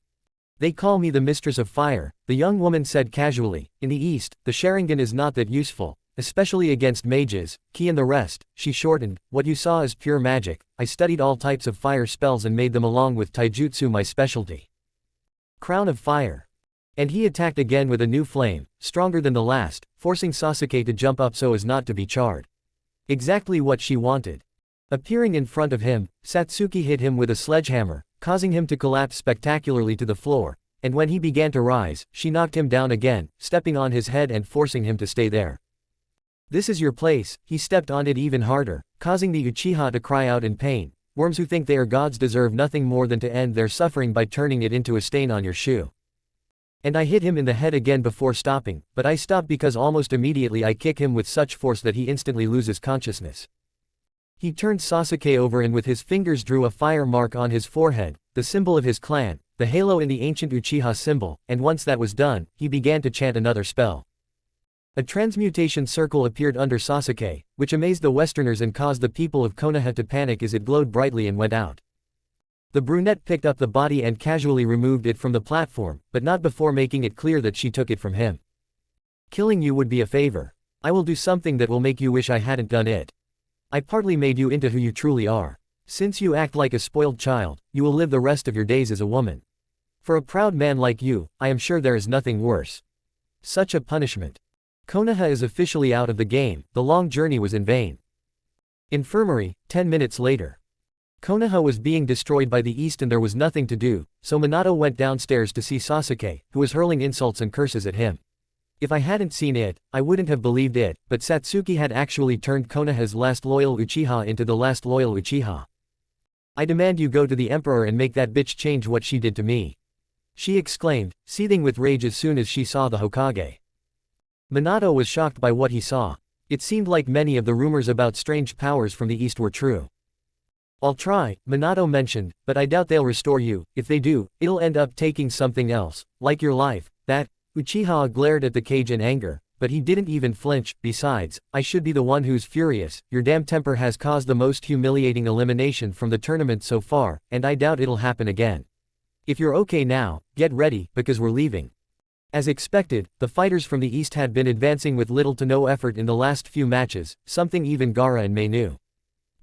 "They call me the Mistress of Fire," the young woman said casually. "In the East, the Sharingan is not that useful, especially against mages, ki and the rest." She shortened, "What you saw is pure magic. I studied all types of fire spells and made them along with taijutsu my specialty. Crown of Fire." And he attacked again with a new flame, stronger than the last, forcing Sasuke to jump up so as not to be charred. Exactly what she wanted. Appearing in front of him, Satsuki hit him with a sledgehammer, causing him to collapse spectacularly to the floor, and when he began to rise, she knocked him down again, stepping on his head and forcing him to stay there. "This is your place." He stepped on it even harder, causing the Uchiha to cry out in pain. "Worms who think they are gods deserve nothing more than to end their suffering by turning it into a stain on your shoe." And I hit him in the head again before stopping, but I stopped because almost immediately I kick him with such force that he instantly loses consciousness. He turned Sasuke over and with his fingers drew a fire mark on his forehead, the symbol of his clan, the halo in the ancient Uchiha symbol, and once that was done, he began to chant another spell. A transmutation circle appeared under Sasuke, which amazed the Westerners and caused the people of Konoha to panic as it glowed brightly and went out. The brunette picked up the body and casually removed it from the platform, but not before making it clear that she took it from him. "Killing you would be a favor. I will do something that will make you wish I hadn't done it. I partly made you into who you truly are. Since you act like a spoiled child, you will live the rest of your days as a woman. For a proud man like you, I am sure there is nothing worse. Such a punishment. Konoha is officially out of the game, the long journey was in vain." Infirmary, 10 minutes later. Konoha was being destroyed by the East and there was nothing to do, so Minato went downstairs to see Sasuke, who was hurling insults and curses at him. If I hadn't seen it, I wouldn't have believed it, but Satsuki had actually turned Konoha's last loyal Uchiha into the last loyal Uchiha. "I demand you go to the Emperor and make that bitch change what she did to me," she exclaimed, seething with rage as soon as she saw the Hokage. Minato was shocked by what he saw. It seemed like many of the rumors about strange powers from the East were true. I'll try, Minato mentioned, but I doubt they'll restore you. If they do, it'll end up taking something else, like your life. That? Uchiha glared at the cage in anger, but he didn't even flinch. Besides, I should be the one who's furious. Your damn temper has caused the most humiliating elimination from the tournament so far, and I doubt it'll happen again. If you're okay now, get ready, because we're leaving. As expected, the fighters from the east had been advancing with little to no effort in the last few matches, something even Gaara and Mei knew.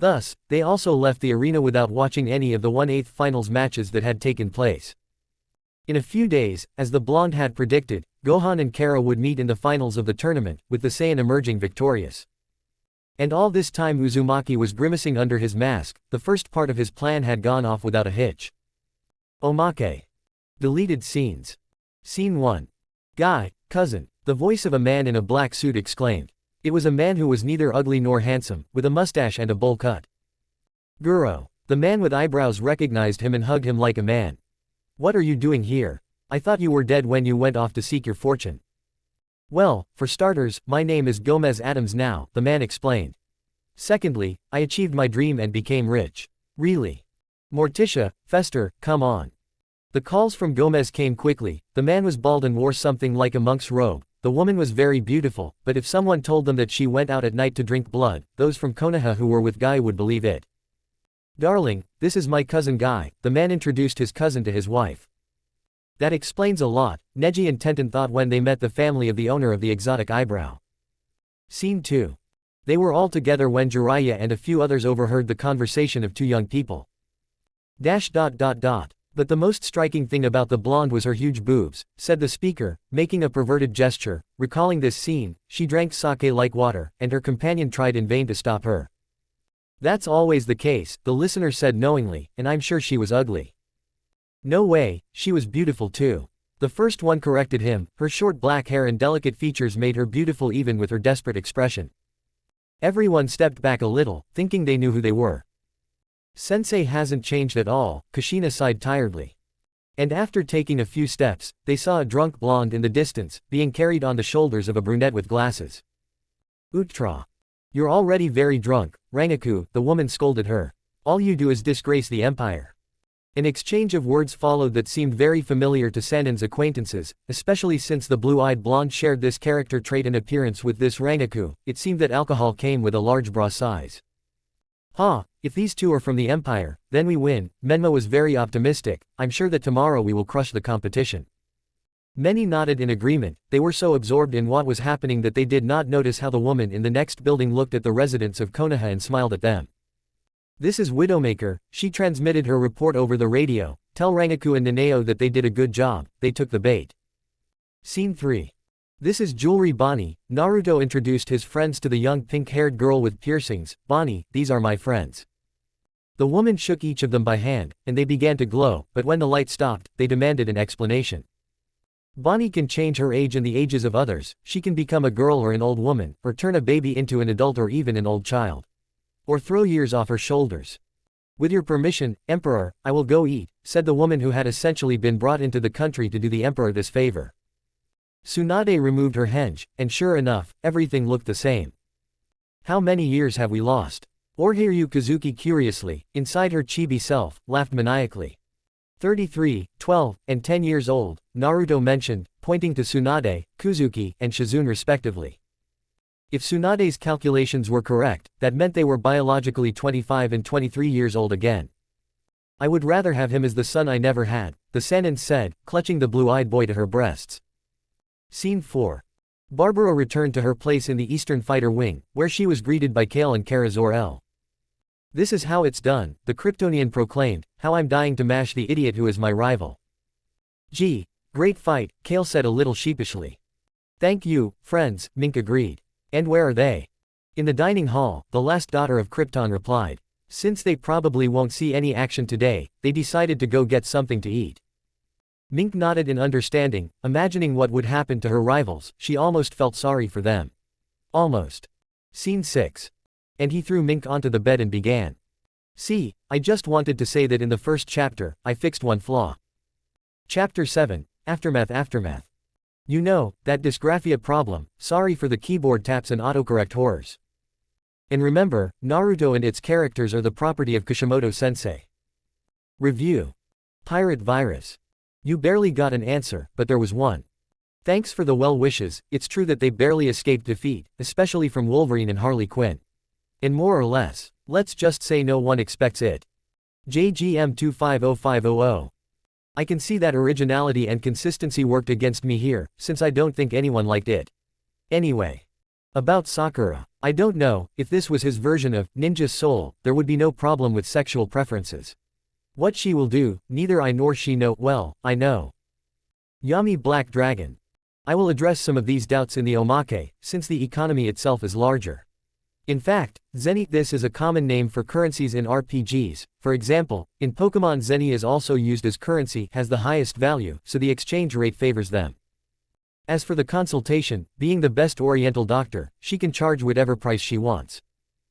Thus, they also left the arena without watching any of the 1/8 finals matches that had taken place. In a few days, as the blonde had predicted, Gohan and Kara would meet in the finals of the tournament, with the Saiyan emerging victorious. And all this time Uzumaki was grimacing under his mask. The first part of his plan had gone off without a hitch. Omake. Deleted scenes. Scene 1. Guy, cousin. The voice of a man in a black suit exclaimed. It was a man who was neither ugly nor handsome, with a mustache and a bowl cut. Guro. The man with eyebrows recognized him and hugged him like a man. What are you doing here? I thought you were dead when you went off to seek your fortune. Well, for starters, my name is Gomez Adams now, the man explained. Secondly, I achieved my dream and became rich. Really? Morticia, Fester, come on. The calls from Gomez came quickly. The man was bald and wore something like a monk's robe. The woman was very beautiful, but if someone told them that she went out at night to drink blood, those from Konoha who were with Guy would believe it. Darling, this is my cousin Guy, the man introduced his cousin to his wife. That explains a lot, Neji and Tenten thought when they met the family of the owner of the exotic eyebrow. Scene 2. They were all together when Jiraiya and a few others overheard the conversation of two young people. But the most striking thing about the blonde was her huge boobs, said the speaker, making a perverted gesture. Recalling this scene, she drank sake like water, and her companion tried in vain to stop her. That's always the case, the listener said knowingly, and I'm sure she was ugly. No way, she was beautiful too. The first one corrected him, her short black hair and delicate features made her beautiful even with her desperate expression. Everyone stepped back a little, thinking they knew who they were. Sensei hasn't changed at all, Kushina sighed tiredly. And after taking a few steps, they saw a drunk blonde in the distance, being carried on the shoulders of a brunette with glasses. Utra. You're already very drunk, Rangaku, the woman scolded her. All you do is disgrace the empire. An exchange of words followed that seemed very familiar to Sannin's acquaintances, especially since the blue-eyed blonde shared this character trait and appearance with this Rangaku. It seemed that alcohol came with a large bra size. If these two are from the Empire, then we win. Menma was very optimistic. I'm sure that tomorrow we will crush the competition. Many nodded in agreement. They were so absorbed in what was happening that they did not notice how the woman in the next building looked at the residents of Konoha and smiled at them. This is Widowmaker, she transmitted her report over the radio. Tell Rangaku and Naneo that they did a good job, they took the bait. Scene 3. This is Jewelry Bonnie. Naruto introduced his friends to the young pink-haired girl with piercings. Bonnie, these are my friends. The woman shook each of them by hand, and they began to glow, but when the light stopped, they demanded an explanation. Bonnie can change her age and the ages of others. She can become a girl or an old woman, or turn a baby into an adult or even an old child. Or throw years off her shoulders. With your permission, Emperor, I will go eat, said the woman who had essentially been brought into the country to do the Emperor this favor. Tsunade removed her henge, and sure enough, everything looked the same. How many years have we lost? Hiryu Kazuki curiously, inside her chibi self, laughed maniacally. 33, 12, and 10 years old, Naruto mentioned, pointing to Tsunade, Kuzuki, and Shizune respectively. If Tsunade's calculations were correct, that meant they were biologically 25 and 23 years old again. I would rather have him as the son I never had, the Sannin said, clutching the blue-eyed boy to her breasts. Scene 4. Barbara returned to her place in the Eastern Fighter Wing, where she was greeted by Kale and Kara Zor-El. This is how it's done, the Kryptonian proclaimed, how I'm dying to mash the idiot who is my rival. Gee, great fight, Kale said a little sheepishly. Thank you, friends, Mink agreed. And where are they? In the dining hall, the last daughter of Krypton replied. Since they probably won't see any action today, they decided to go get something to eat. Mink nodded in understanding, imagining what would happen to her rivals. She almost felt sorry for them. Almost. Scene 6. And he threw Mink onto the bed and began. See, I just wanted to say that in the first chapter, I fixed one flaw. Chapter 7, Aftermath. You know, that dysgraphia problem, sorry for the keyboard taps and autocorrect horrors. And remember, Naruto and its characters are the property of Kishimoto-sensei. Review. Pirate virus. You barely got an answer, but there was one. Thanks for the well wishes. It's true that they barely escaped defeat, especially from Wolverine and Harley Quinn. And more or less, let's just say no one expects it. JGM 250500. I can see that originality and consistency worked against me here, since I don't think anyone liked it. Anyway. About Sakura. I don't know, if this was his version of Ninja Soul, there would be no problem with sexual preferences. What she will do, neither I nor she know. Well, I know. Yami Black Dragon. I will address some of these doubts in the omake, since the economy itself is larger. In fact, Zeni. This is a common name for currencies in RPGs. For example, in Pokemon Zeni is also used as currency, has the highest value, so the exchange rate favors them. As for the consultation, being the best oriental doctor, she can charge whatever price she wants.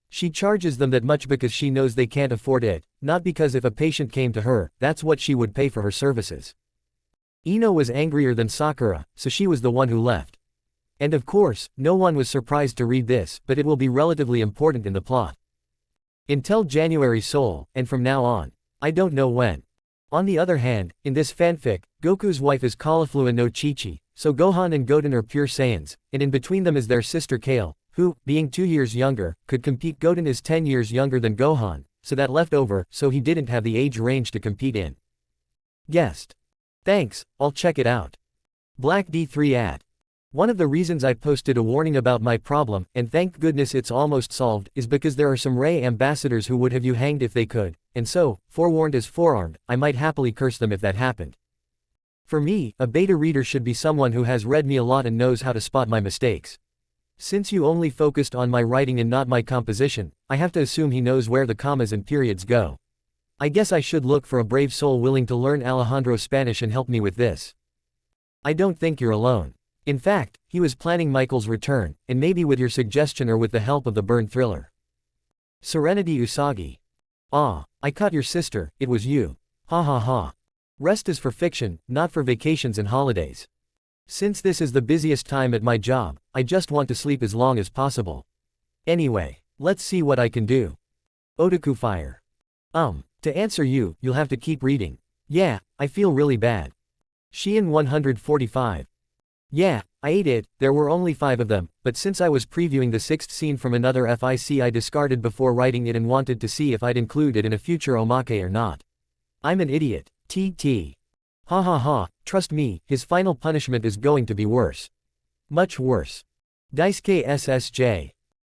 She charges them that much because she knows they can't afford it, not because if a patient came to her, that's what she would pay for her services. Ino was angrier than Sakura, so she was the one who left. And of course, no one was surprised to read this, but it will be relatively important in the plot. Until January Soul, and from now on. I don't know when. On the other hand, in this fanfic, Goku's wife is Cauliflower no Chi-Chi, so Gohan and Goten are pure Saiyans, and in between them is their sister Kale, who, being 2 years younger, could compete. Goten is 10 years younger than Gohan, so that left over, so he didn't have the age range to compete in. Guessed. Thanks, I'll check it out. Black D3 ad. One of the reasons I posted a warning about my problem, and thank goodness it's almost solved, is because there are some Ray ambassadors who would have you hanged if they could, and so, forewarned is forearmed, I might happily curse them if that happened. For me, a beta reader should be someone who has read me a lot and knows how to spot my mistakes. Since you only focused on my writing and not my composition, I have to assume he knows where the commas and periods go. I guess I should look for a brave soul willing to learn Alejandro Spanish and help me with this. I don't think you're alone. In fact, he was planning Michael's return, and maybe with your suggestion or with the help of the burn thriller. Serenity Usagi. Ah, I caught your sister, it was you. Ha ha ha. Rest is for fiction, not for vacations and holidays. Since this is the busiest time at my job, I just want to sleep as long as possible. Anyway, let's see what I can do. Otaku Fire. To answer you, you'll have to keep reading. Yeah, I feel really bad. Shein 145. Yeah, I ate it, there were only 5 of them, but since I was previewing the 6th scene from another FIC I discarded before writing it and wanted to see if I'd include it in a future omake or not. I'm an idiot. TT. Ha ha ha, trust me, his final punishment is going to be worse. Much worse. Daisuke SSJ.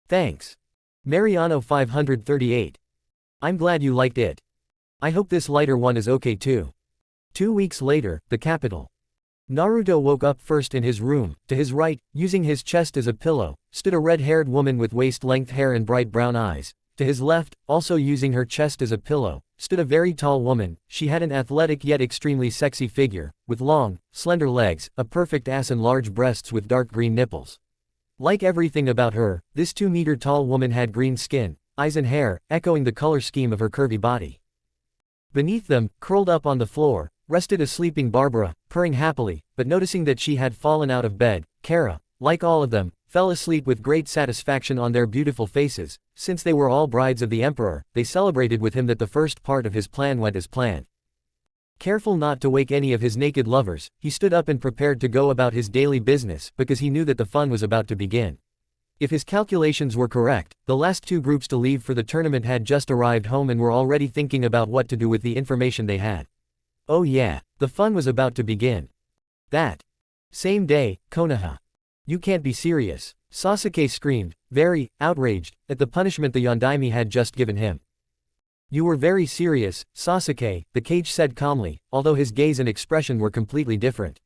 Thanks. Mariano 538. I'm glad you liked it. I hope this lighter one is okay too. 2 weeks later, the capital. Naruto woke up first in his room. To his right, using his chest as a pillow, stood a red-haired woman with waist-length hair and bright brown eyes. To his left, also using her chest as a pillow, stood a very tall woman. She had an athletic yet extremely sexy figure, with long, slender legs, a perfect ass and large breasts with dark green nipples. Like everything about her, this 2-meter tall woman had green skin, eyes and hair, echoing the color scheme of her curvy body. Beneath them, curled up on the floor, rested a sleeping Barbara, purring happily, but noticing that she had fallen out of bed, Kara, like all of them, fell asleep with great satisfaction on their beautiful faces. Since they were all brides of the emperor, they celebrated with him that the first part of his plan went as planned. Careful not to wake any of his naked lovers, he stood up and prepared to go about his daily business, because he knew that the fun was about to begin. If his calculations were correct, the last 2 groups to leave for the tournament had just arrived home and were already thinking about what to do with the information they had. Oh yeah, the fun was about to begin. That same day, Konoha. You can't be serious. Sasuke screamed, very outraged, at the punishment the Yondaime had just given him. You were very serious, Sasuke, the cage said calmly, although his gaze and expression were completely different.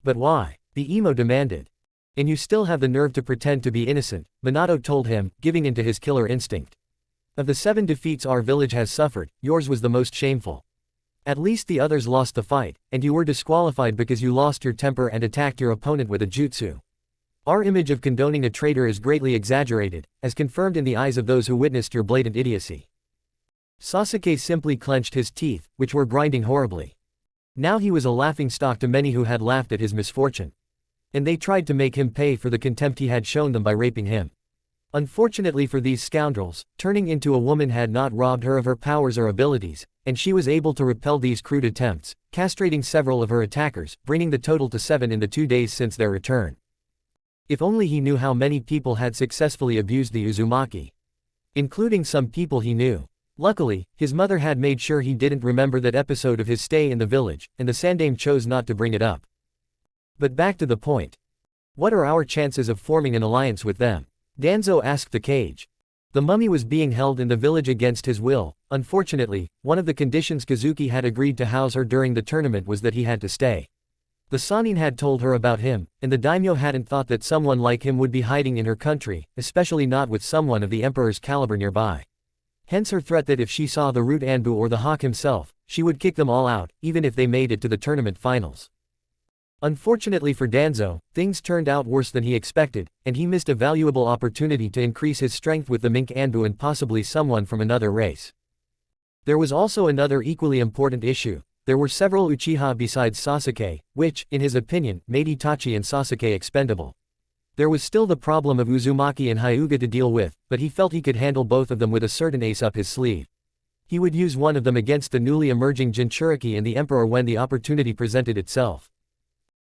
But why? The emo demanded. And you still have the nerve to pretend to be innocent, Minato told him, giving into his killer instinct. Of the 7 defeats our village has suffered, yours was the most shameful. At least the others lost the fight, and you were disqualified because you lost your temper and attacked your opponent with a jutsu. Our image of condoning a traitor is greatly exaggerated, as confirmed in the eyes of those who witnessed your blatant idiocy. Sasuke simply clenched his teeth, which were grinding horribly. Now he was a laughingstock to many who had laughed at his misfortune. And they tried to make him pay for the contempt he had shown them by raping him. Unfortunately for these scoundrels, turning into a woman had not robbed her of her powers or abilities, and she was able to repel these crude attempts, castrating several of her attackers, bringing the total to 7 in the 2 days since their return. If only he knew how many people had successfully abused the Uzumaki. Including some people he knew. Luckily, his mother had made sure he didn't remember that episode of his stay in the village, and the Sandaime chose not to bring it up. But back to the point. What are our chances of forming an alliance with them? Danzo asked the cage. The mummy was being held in the village against his will. Unfortunately, one of the conditions Kazuki had agreed to house her during the tournament was that he had to stay. The Sannin had told her about him, and the daimyo hadn't thought that someone like him would be hiding in her country, especially not with someone of the emperor's caliber nearby. Hence her threat that if she saw the Root Anbu or the Hawk himself, she would kick them all out, even if they made it to the tournament finals. Unfortunately for Danzo, things turned out worse than he expected, and he missed a valuable opportunity to increase his strength with the Mink Anbu and possibly someone from another race. There was also another equally important issue. There were several Uchiha besides Sasuke, which, in his opinion, made Itachi and Sasuke expendable. There was still the problem of Uzumaki and Hyuga to deal with, but he felt he could handle both of them with a certain ace up his sleeve. He would use one of them against the newly emerging Jinchuriki and the Emperor when the opportunity presented itself.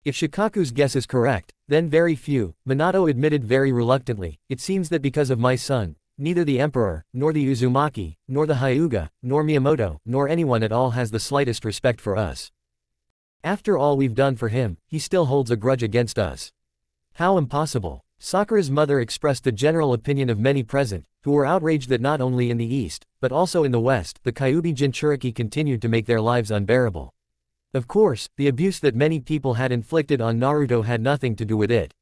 If Shikaku's guess is correct, then very few, Minato admitted very reluctantly, it seems that because of my son, neither the Emperor, nor the Uzumaki, nor the Hyuga, nor Miyamoto, nor anyone at all has the slightest respect for us. After all we've done for him, he still holds a grudge against us. How impossible. Sakura's mother expressed the general opinion of many present, who were outraged that not only in the east, but also in the west, the Kyuubi Jinchuriki continued to make their lives unbearable. Of course, the abuse that many people had inflicted on Naruto had nothing to do with it.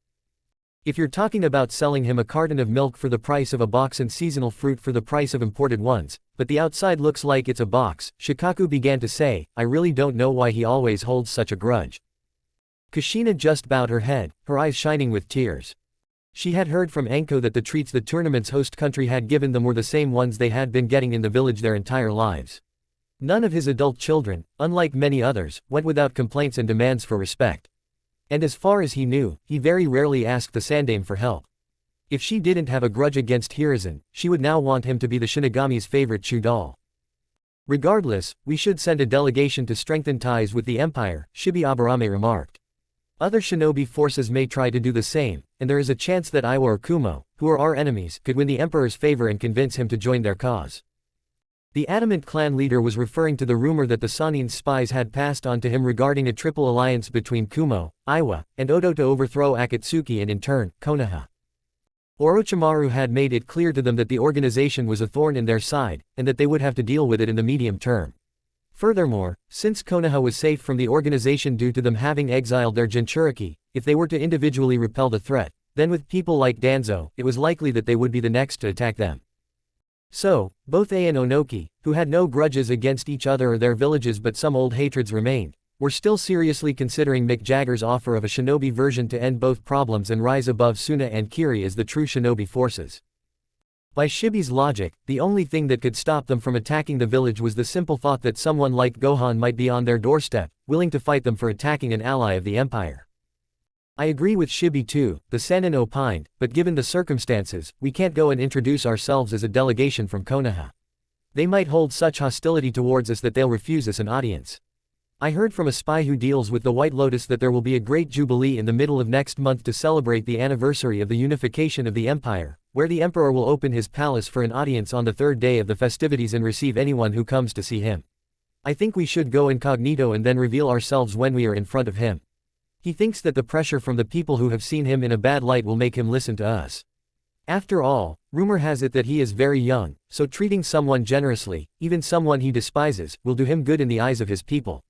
If you're talking about selling him a carton of milk for the price of a box and seasonal fruit for the price of imported ones, but the outside looks like it's a box, Shikaku began to say, I really don't know why he always holds such a grudge. Kushina just bowed her head, her eyes shining with tears. She had heard from Anko that the treats the tournament's host country had given them were the same ones they had been getting in the village their entire lives. None of his adult children, unlike many others, went without complaints and demands for respect. And as far as he knew, he very rarely asked the Sandaime for help. If she didn't have a grudge against Hiruzen, she would now want him to be the Shinigami's favorite Chudal. Regardless, we should send a delegation to strengthen ties with the Empire, Shibi Aburame remarked. Other shinobi forces may try to do the same, and there is a chance that Iwa or Kumo, who are our enemies, could win the Emperor's favor and convince him to join their cause. The Adamant clan leader was referring to the rumor that the Sannin's spies had passed on to him regarding a triple alliance between Kumo, Iwa, and Odo to overthrow Akatsuki and in turn, Konoha. Orochimaru had made it clear to them that the organization was a thorn in their side, and that they would have to deal with it in the medium term. Furthermore, since Konoha was safe from the organization due to them having exiled their Jinchuriki, if they were to individually repel the threat, then with people like Danzo, it was likely that they would be the next to attack them. So, both Ei and Onoki, who had no grudges against each other or their villages but some old hatreds remained, were still seriously considering Mick Jagger's offer of a shinobi version to end both problems and rise above Suna and Kiri as the true shinobi forces. By Shibi's logic, the only thing that could stop them from attacking the village was the simple thought that someone like Gohan might be on their doorstep, willing to fight them for attacking an ally of the Empire. I agree with Shibi too, the Sannin opined, but given the circumstances, we can't go and introduce ourselves as a delegation from Konoha. They might hold such hostility towards us that they'll refuse us an audience. I heard from a spy who deals with the White Lotus that there will be a great jubilee in the middle of next month to celebrate the anniversary of the unification of the Empire, where the Emperor will open his palace for an audience on the third day of the festivities and receive anyone who comes to see him. I think we should go incognito and then reveal ourselves when we are in front of him. He thinks that the pressure from the people who have seen him in a bad light will make him listen to us. After all, rumor has it that he is very young, so treating someone generously, even someone he despises, will do him good in the eyes of his people.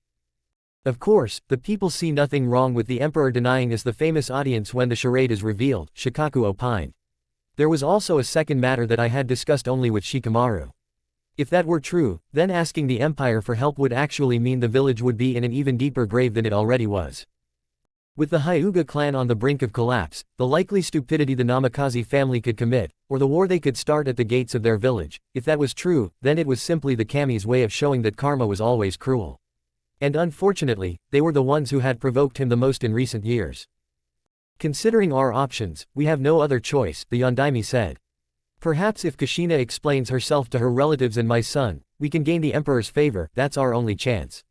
Of course, the people see nothing wrong with the Emperor denying us the famous audience when the charade is revealed, Shikaku opined. There was also a second matter that I had discussed only with Shikamaru. If that were true, then asking the Empire for help would actually mean the village would be in an even deeper grave than it already was. With the Hyuga clan on the brink of collapse, the likely stupidity the Namikaze family could commit, or the war they could start at the gates of their village, if that was true, then it was simply the Kami's way of showing that karma was always cruel. And unfortunately, they were the ones who had provoked him the most in recent years. Considering our options, we have no other choice, the Yondaime said. Perhaps if Kushina explains herself to her relatives and my son, we can gain the emperor's favor, that's our only chance.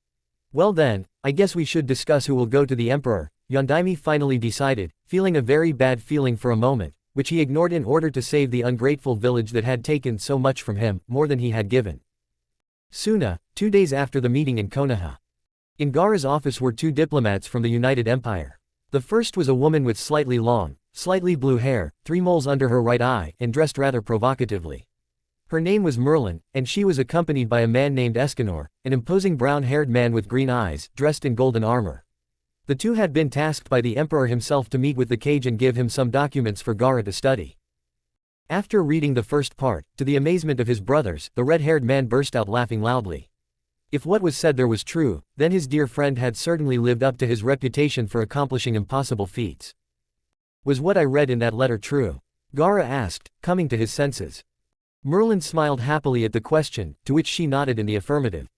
Well then, I guess we should discuss who will go to the emperor, Yondaime finally decided, feeling a very bad feeling for a moment, which he ignored in order to save the ungrateful village that had taken so much from him, more than he had given. Suna, 2 days after the meeting in Konoha. In Gaara's office were 2 diplomats from the United Empire. The first was a woman with slightly long, slightly blue hair, 3 moles under her right eye, and dressed rather provocatively. Her name was Merlin, and she was accompanied by a man named Escanor, an imposing brown-haired man with green eyes, dressed in golden armor. The 2 had been tasked by the emperor himself to meet with the Kage and give him some documents for Gaara to study. After reading the first part, to the amazement of his brothers, the red-haired man burst out laughing loudly. If what was said there was true, then his dear friend had certainly lived up to his reputation for accomplishing impossible feats. Was what I read in that letter true? Gaara asked, coming to his senses. Merlin smiled happily at the question, to which she nodded in the affirmative.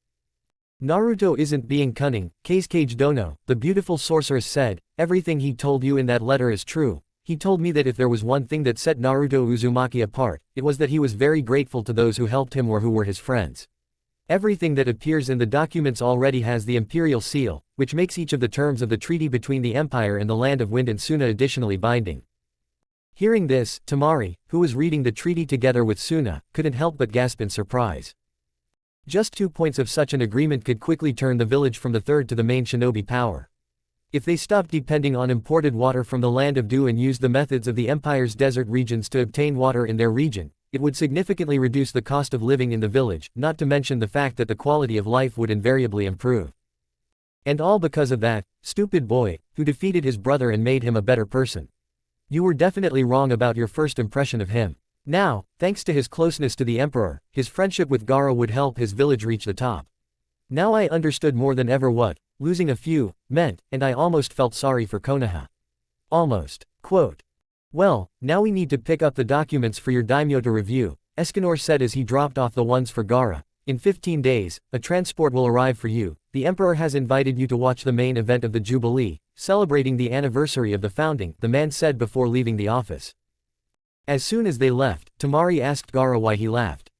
Naruto isn't being cunning, Kage Dono, the beautiful sorceress said, everything he told you in that letter is true. He told me that if there was one thing that set Naruto Uzumaki apart, it was that he was very grateful to those who helped him or who were his friends. Everything that appears in the documents already has the imperial seal, which makes each of the terms of the treaty between the Empire and the Land of Wind and Suna additionally binding. Hearing this, Temari, who was reading the treaty together with Suna, couldn't help but gasp in surprise. Just 2 points of such an agreement could quickly turn the village from the third to the main shinobi power. If they stopped depending on imported water from the Land of Dew and used the methods of the Empire's desert regions to obtain water in their region, it would significantly reduce the cost of living in the village, not to mention the fact that the quality of life would invariably improve. And all because of that stupid boy, who defeated his brother and made him a better person. You were definitely wrong about your first impression of him. Now, thanks to his closeness to the emperor, his friendship with Gaara would help his village reach the top. Now I understood more than ever what losing a few meant, and I almost felt sorry for Konoha. Almost. Quote. Well, now we need to pick up the documents for your daimyo to review, Escanor said as he dropped off the ones for Gaara. In 15 days, a transport will arrive for you. The emperor has invited you to watch the main event of the Jubilee, celebrating the anniversary of the founding, the man said before leaving the office. As soon as they left, Temari asked Gaara why he laughed.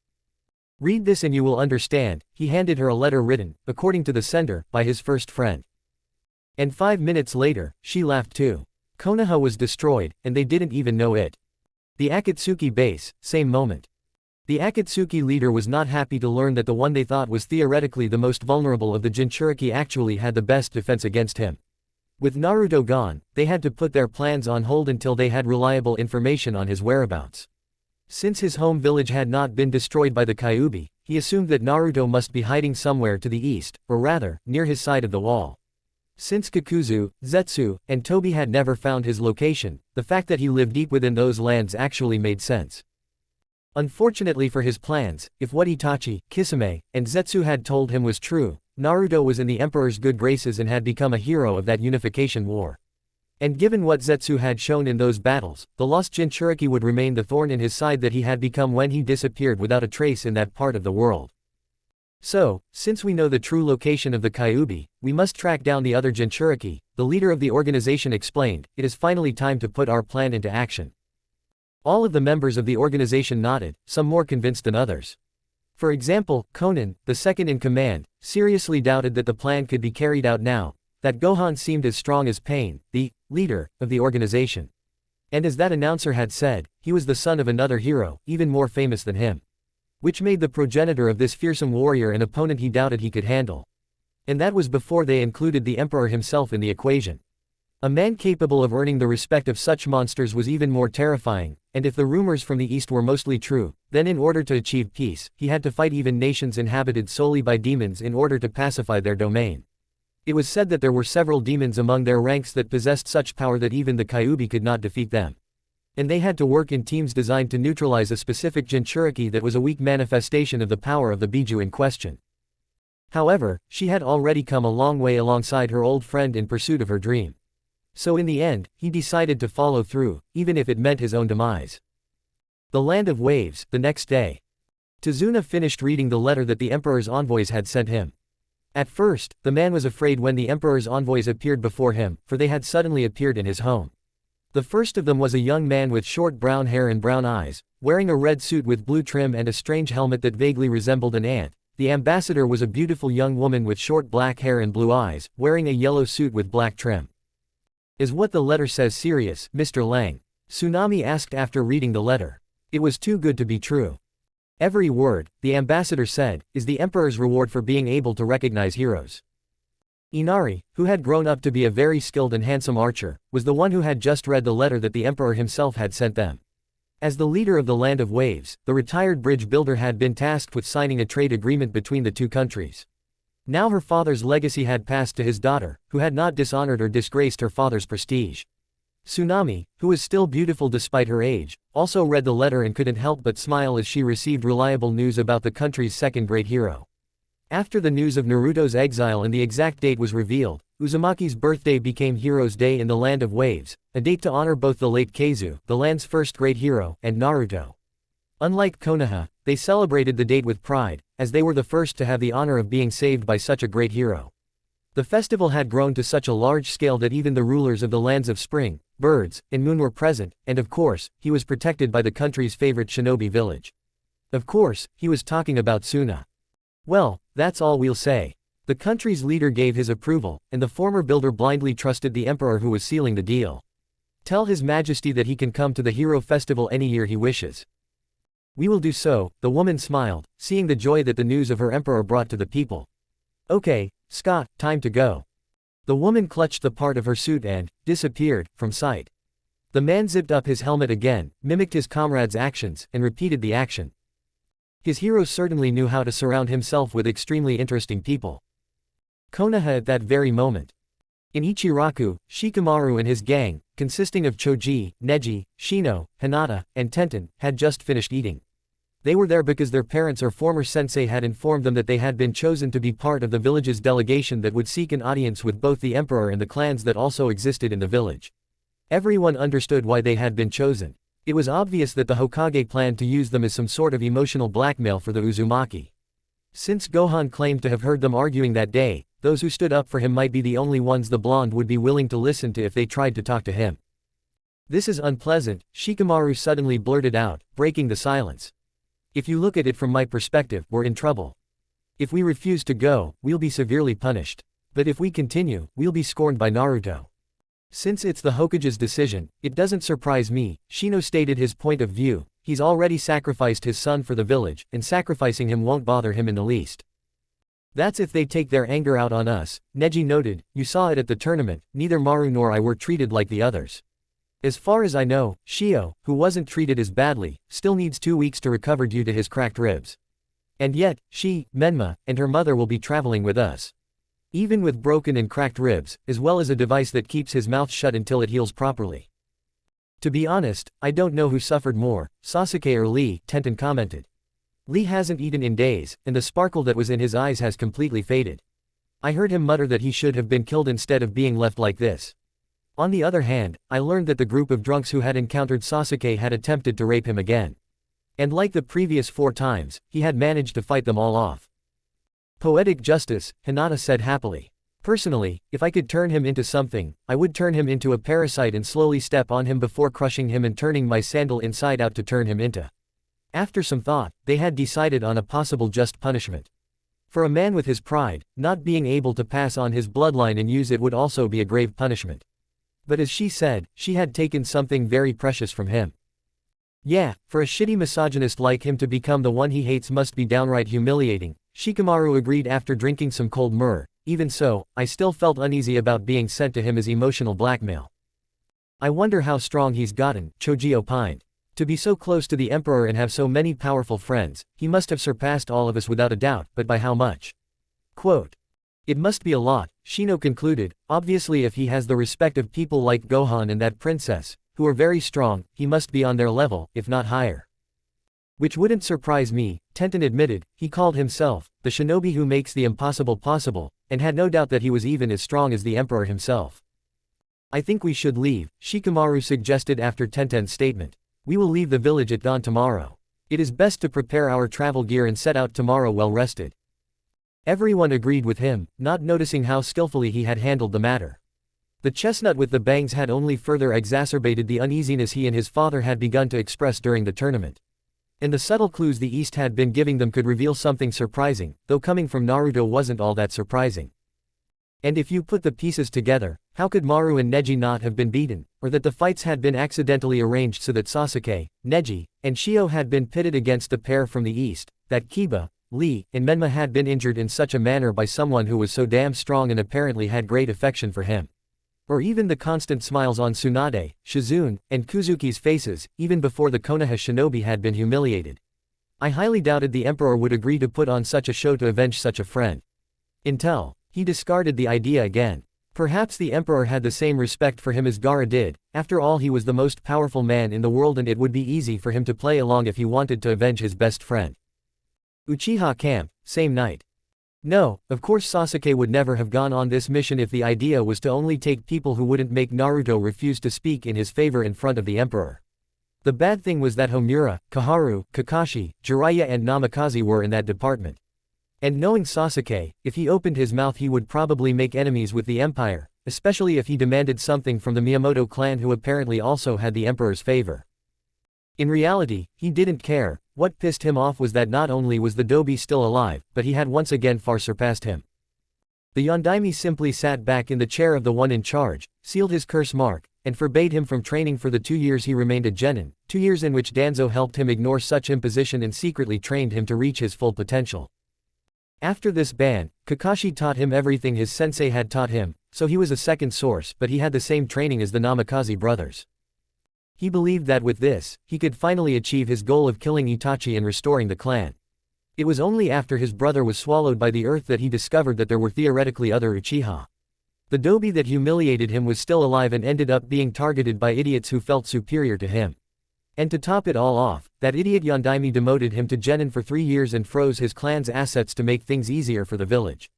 Read this and you will understand. He handed her a letter written, according to the sender, by his first friend. And 5 minutes later, she laughed too. Konoha was destroyed, and they didn't even know it. The Akatsuki base, same moment. The Akatsuki leader was not happy to learn that the one they thought was theoretically the most vulnerable of the Jinchuriki actually had the best defense against him. With Naruto gone, they had to put their plans on hold until they had reliable information on his whereabouts. Since his home village had not been destroyed by the Kyuubi, he assumed that Naruto must be hiding somewhere to the east, or rather, near his side of the wall. Since Kakuzu, Zetsu, and Tobi had never found his location, the fact that he lived deep within those lands actually made sense. Unfortunately for his plans, if what Itachi, Kisame, and Zetsu had told him was true, Naruto was in the Emperor's good graces and had become a hero of that unification war. And given what Zetsu had shown in those battles, the lost Jinchuriki would remain the thorn in his side that he had become when he disappeared without a trace in that part of the world. So, since we know the true location of the Kyuubi, we must track down the other Jinchuriki, the leader of the organization explained. It is finally time to put our plan into action. All of the members of the organization nodded, some more convinced than others. For example, Konan, the second in command, seriously doubted that the plan could be carried out now, that Gohan seemed as strong as Pain, the leader of the organization. And as that announcer had said, he was the son of another hero, even more famous than him. Which made the progenitor of this fearsome warrior an opponent he doubted he could handle. And that was before they included the emperor himself in the equation. A man capable of earning the respect of such monsters was even more terrifying, and if the rumors from the east were mostly true, then in order to achieve peace, he had to fight even nations inhabited solely by demons in order to pacify their domain. It was said that there were several demons among their ranks that possessed such power that even the Kyuubi could not defeat them. And they had to work in teams designed to neutralize a specific Jinchuriki that was a weak manifestation of the power of the Biju in question. However, she had already come a long way alongside her old friend in pursuit of her dream. So in the end, he decided to follow through, even if it meant his own demise. The Land of Waves, the next day. Tazuna finished reading the letter that the Emperor's envoys had sent him. At first, the man was afraid when the Emperor's envoys appeared before him, for they had suddenly appeared in his home. The first of them was a young man with short brown hair and brown eyes, wearing a red suit with blue trim and a strange helmet that vaguely resembled an ant. The ambassador was a beautiful young woman with short black hair and blue eyes, wearing a yellow suit with black trim. Is what the letter says serious, Mr. Lang? Tsunami asked after reading the letter. It was too good to be true. Every word, the ambassador said, is the emperor's reward for being able to recognize heroes. Inari, who had grown up to be a very skilled and handsome archer, was the one who had just read the letter that the emperor himself had sent them. As the leader of the Land of Waves, the retired bridge builder had been tasked with signing a trade agreement between the two countries. Now her father's legacy had passed to his daughter, who had not dishonored or disgraced her father's prestige. Tsunami, who was still beautiful despite her age, also read the letter and couldn't help but smile as she received reliable news about the country's second great hero. After the news of Naruto's exile and the exact date was revealed, Uzumaki's birthday became Heroes' Day in the Land of Waves, a date to honor both the late Keizu, the land's first great hero, and Naruto. Unlike Konoha, they celebrated the date with pride, as they were the first to have the honor of being saved by such a great hero. The festival had grown to such a large scale that even the rulers of the lands of spring, birds, and moon were present, and of course, he was protected by the country's favorite shinobi village. Of course, he was talking about Suna. Well, that's all we'll say. The country's leader gave his approval, and the former builder blindly trusted the emperor who was sealing the deal. Tell His Majesty that he can come to the Hero Festival any year he wishes. We will do so, the woman smiled, seeing the joy that the news of her emperor brought to the people. Okay, Scott, time to go. The woman clutched the part of her suit and disappeared from sight. The man zipped up his helmet again, mimicked his comrade's actions, and repeated the action. His hero certainly knew how to surround himself with extremely interesting people. Konoha at that very moment. In Ichiraku, Shikamaru and his gang, consisting of Choji, Neji, Shino, Hinata, and Tenten, had just finished eating. They were there because their parents or former sensei had informed them that they had been chosen to be part of the village's delegation that would seek an audience with both the emperor and the clans that also existed in the village. Everyone understood why they had been chosen. It was obvious that the Hokage planned to use them as some sort of emotional blackmail for the Uzumaki. Since Gohan claimed to have heard them arguing that day, those who stood up for him might be the only ones the blonde would be willing to listen to if they tried to talk to him. This is unpleasant, Shikamaru suddenly blurted out, breaking the silence. If you look at it from my perspective, we're in trouble. If we refuse to go, we'll be severely punished. But if we continue, we'll be scorned by Naruto. Since it's the Hokage's decision, it doesn't surprise me, Shino stated his point of view. He's already sacrificed his son for the village, and sacrificing him won't bother him in the least. That's if they take their anger out on us, Neji noted. You saw it at the tournament, neither Maru nor I were treated like the others. As far as I know, Shio, who wasn't treated as badly, still needs 2 weeks to recover due to his cracked ribs. And yet, she, Menma, and her mother will be traveling with us. Even with broken and cracked ribs, as well as a device that keeps his mouth shut until it heals properly. To be honest, I don't know who suffered more, Sasuke or Lee, Tenten commented. Lee hasn't eaten in days, and the sparkle that was in his eyes has completely faded. I heard him mutter that he should have been killed instead of being left like this. On the other hand, I learned that the group of drunks who had encountered Sasuke had attempted to rape him again. And like the previous 4 times, he had managed to fight them all off. Poetic justice, Hinata said happily. Personally, if I could turn him into something, I would turn him into a parasite and slowly step on him before crushing him and turning my sandal inside out to turn him into. After some thought, they had decided on a possible just punishment. For a man with his pride, not being able to pass on his bloodline and use it would also be a grave punishment. But as she said, she had taken something very precious from him. Yeah, for a shitty misogynist like him to become the one he hates must be downright humiliating, Shikamaru agreed after drinking some cold myrrh. Even so, I still felt uneasy about being sent to him as emotional blackmail. I wonder how strong he's gotten, Choji opined. To be so close to the emperor and have so many powerful friends, he must have surpassed all of us without a doubt, but by how much? Quote. It must be a lot, Shino concluded. Obviously if he has the respect of people like Gohan and that princess, who are very strong, he must be on their level, if not higher. Which wouldn't surprise me, Tenten admitted. He called himself the shinobi who makes the impossible possible, and had no doubt that he was even as strong as the emperor himself. I think we should leave, Shikamaru suggested after Tenten's statement. We will leave the village at dawn tomorrow. It is best to prepare our travel gear and set out tomorrow well rested. Everyone agreed with him, not noticing how skillfully he had handled the matter. The chestnut with the bangs had only further exacerbated the uneasiness he and his father had begun to express during the tournament. And the subtle clues the East had been giving them could reveal something surprising, though coming from Naruto wasn't all that surprising. And if you put the pieces together, how could Maru and Neji not have been beaten, or that the fights had been accidentally arranged so that Sasuke, Neji, and Shio had been pitted against the pair from the East, that Kiba, Lee, and Menma had been injured in such a manner by someone who was so damn strong and apparently had great affection for him. Or even the constant smiles on Tsunade, Shizune, and Kuzuki's faces, even before the Konoha shinobi had been humiliated. I highly doubted the Emperor would agree to put on such a show to avenge such a friend. Until he discarded the idea again. Perhaps the Emperor had the same respect for him as Gaara did. After all, he was the most powerful man in the world and it would be easy for him to play along if he wanted to avenge his best friend. Uchiha Camp, same night. No, of course Sasuke would never have gone on this mission if the idea was to only take people who wouldn't make Naruto refuse to speak in his favor in front of the Emperor. The bad thing was that Homura, Koharu, Kakashi, Jiraiya and Namikaze were in that department. And knowing Sasuke, if he opened his mouth he would probably make enemies with the Empire, especially if he demanded something from the Miyamoto clan who apparently also had the Emperor's favor. In reality, he didn't care. What pissed him off was that not only was the Dobi still alive, but he had once again far surpassed him. The Yondaime simply sat back in the chair of the one in charge, sealed his curse mark, and forbade him from training for the 2 years he remained a genin, 2 years in which Danzo helped him ignore such imposition and secretly trained him to reach his full potential. After this ban, Kakashi taught him everything his sensei had taught him, so he was a second source, but he had the same training as the Namikaze brothers. He believed that with this, he could finally achieve his goal of killing Itachi and restoring the clan. It was only after his brother was swallowed by the earth that he discovered that there were theoretically other Uchiha. The Dobi that humiliated him was still alive and ended up being targeted by idiots who felt superior to him. And to top it all off, that idiot Yondaime demoted him to genin for 3 years and froze his clan's assets to make things easier for the village.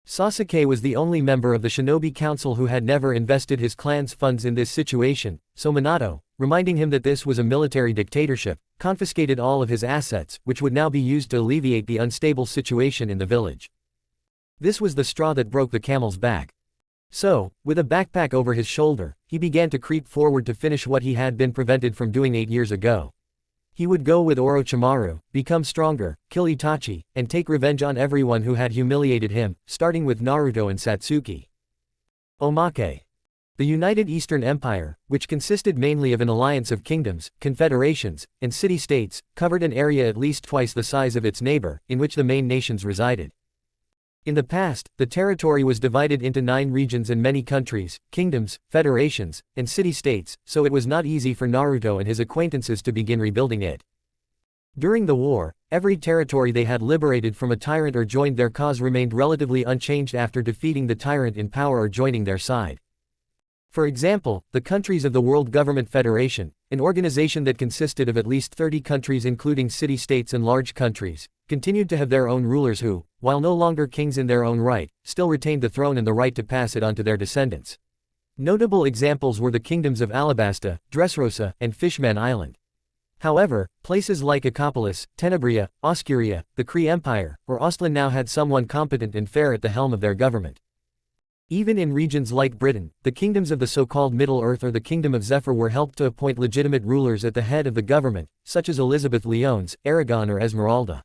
Sasuke was the only member of the Shinobi Council who had never invested his clan's funds in this situation, so Minato, reminding him that this was a military dictatorship, confiscated all of his assets, which would now be used to alleviate the unstable situation in the village. This was the straw that broke the camel's back. So, with a backpack over his shoulder, he began to creep forward to finish what he had been prevented from doing 8 years ago. He would go with Orochimaru, become stronger, kill Itachi, and take revenge on everyone who had humiliated him, starting with Naruto and Satsuki. Omake. The United Eastern Empire, which consisted mainly of an alliance of kingdoms, confederations, and city-states, covered an area at least twice the size of its neighbor, in which the main nations resided. In the past, the territory was divided into 9 regions and many countries, kingdoms, federations, and city-states, so it was not easy for Naruto and his acquaintances to begin rebuilding it. During the war, every territory they had liberated from a tyrant or joined their cause remained relatively unchanged after defeating the tyrant in power or joining their side. For example, the countries of the World Government Federation, an organization that consisted of at least 30 countries including city-states and large countries, continued to have their own rulers who, while no longer kings in their own right, still retained the throne and the right to pass it on to their descendants. Notable examples were the kingdoms of Alabasta, Dressrosa, and Fishman Island. However, places like Acapolis, Tenebria, Oscuria, the Kree Empire, or Ostland now had someone competent and fair at the helm of their government. Even in regions like Britain, the kingdoms of the so-called Middle Earth or the Kingdom of Zephyr were helped to appoint legitimate rulers at the head of the government, such as Elizabeth Lyons, Aragon or Esmeralda.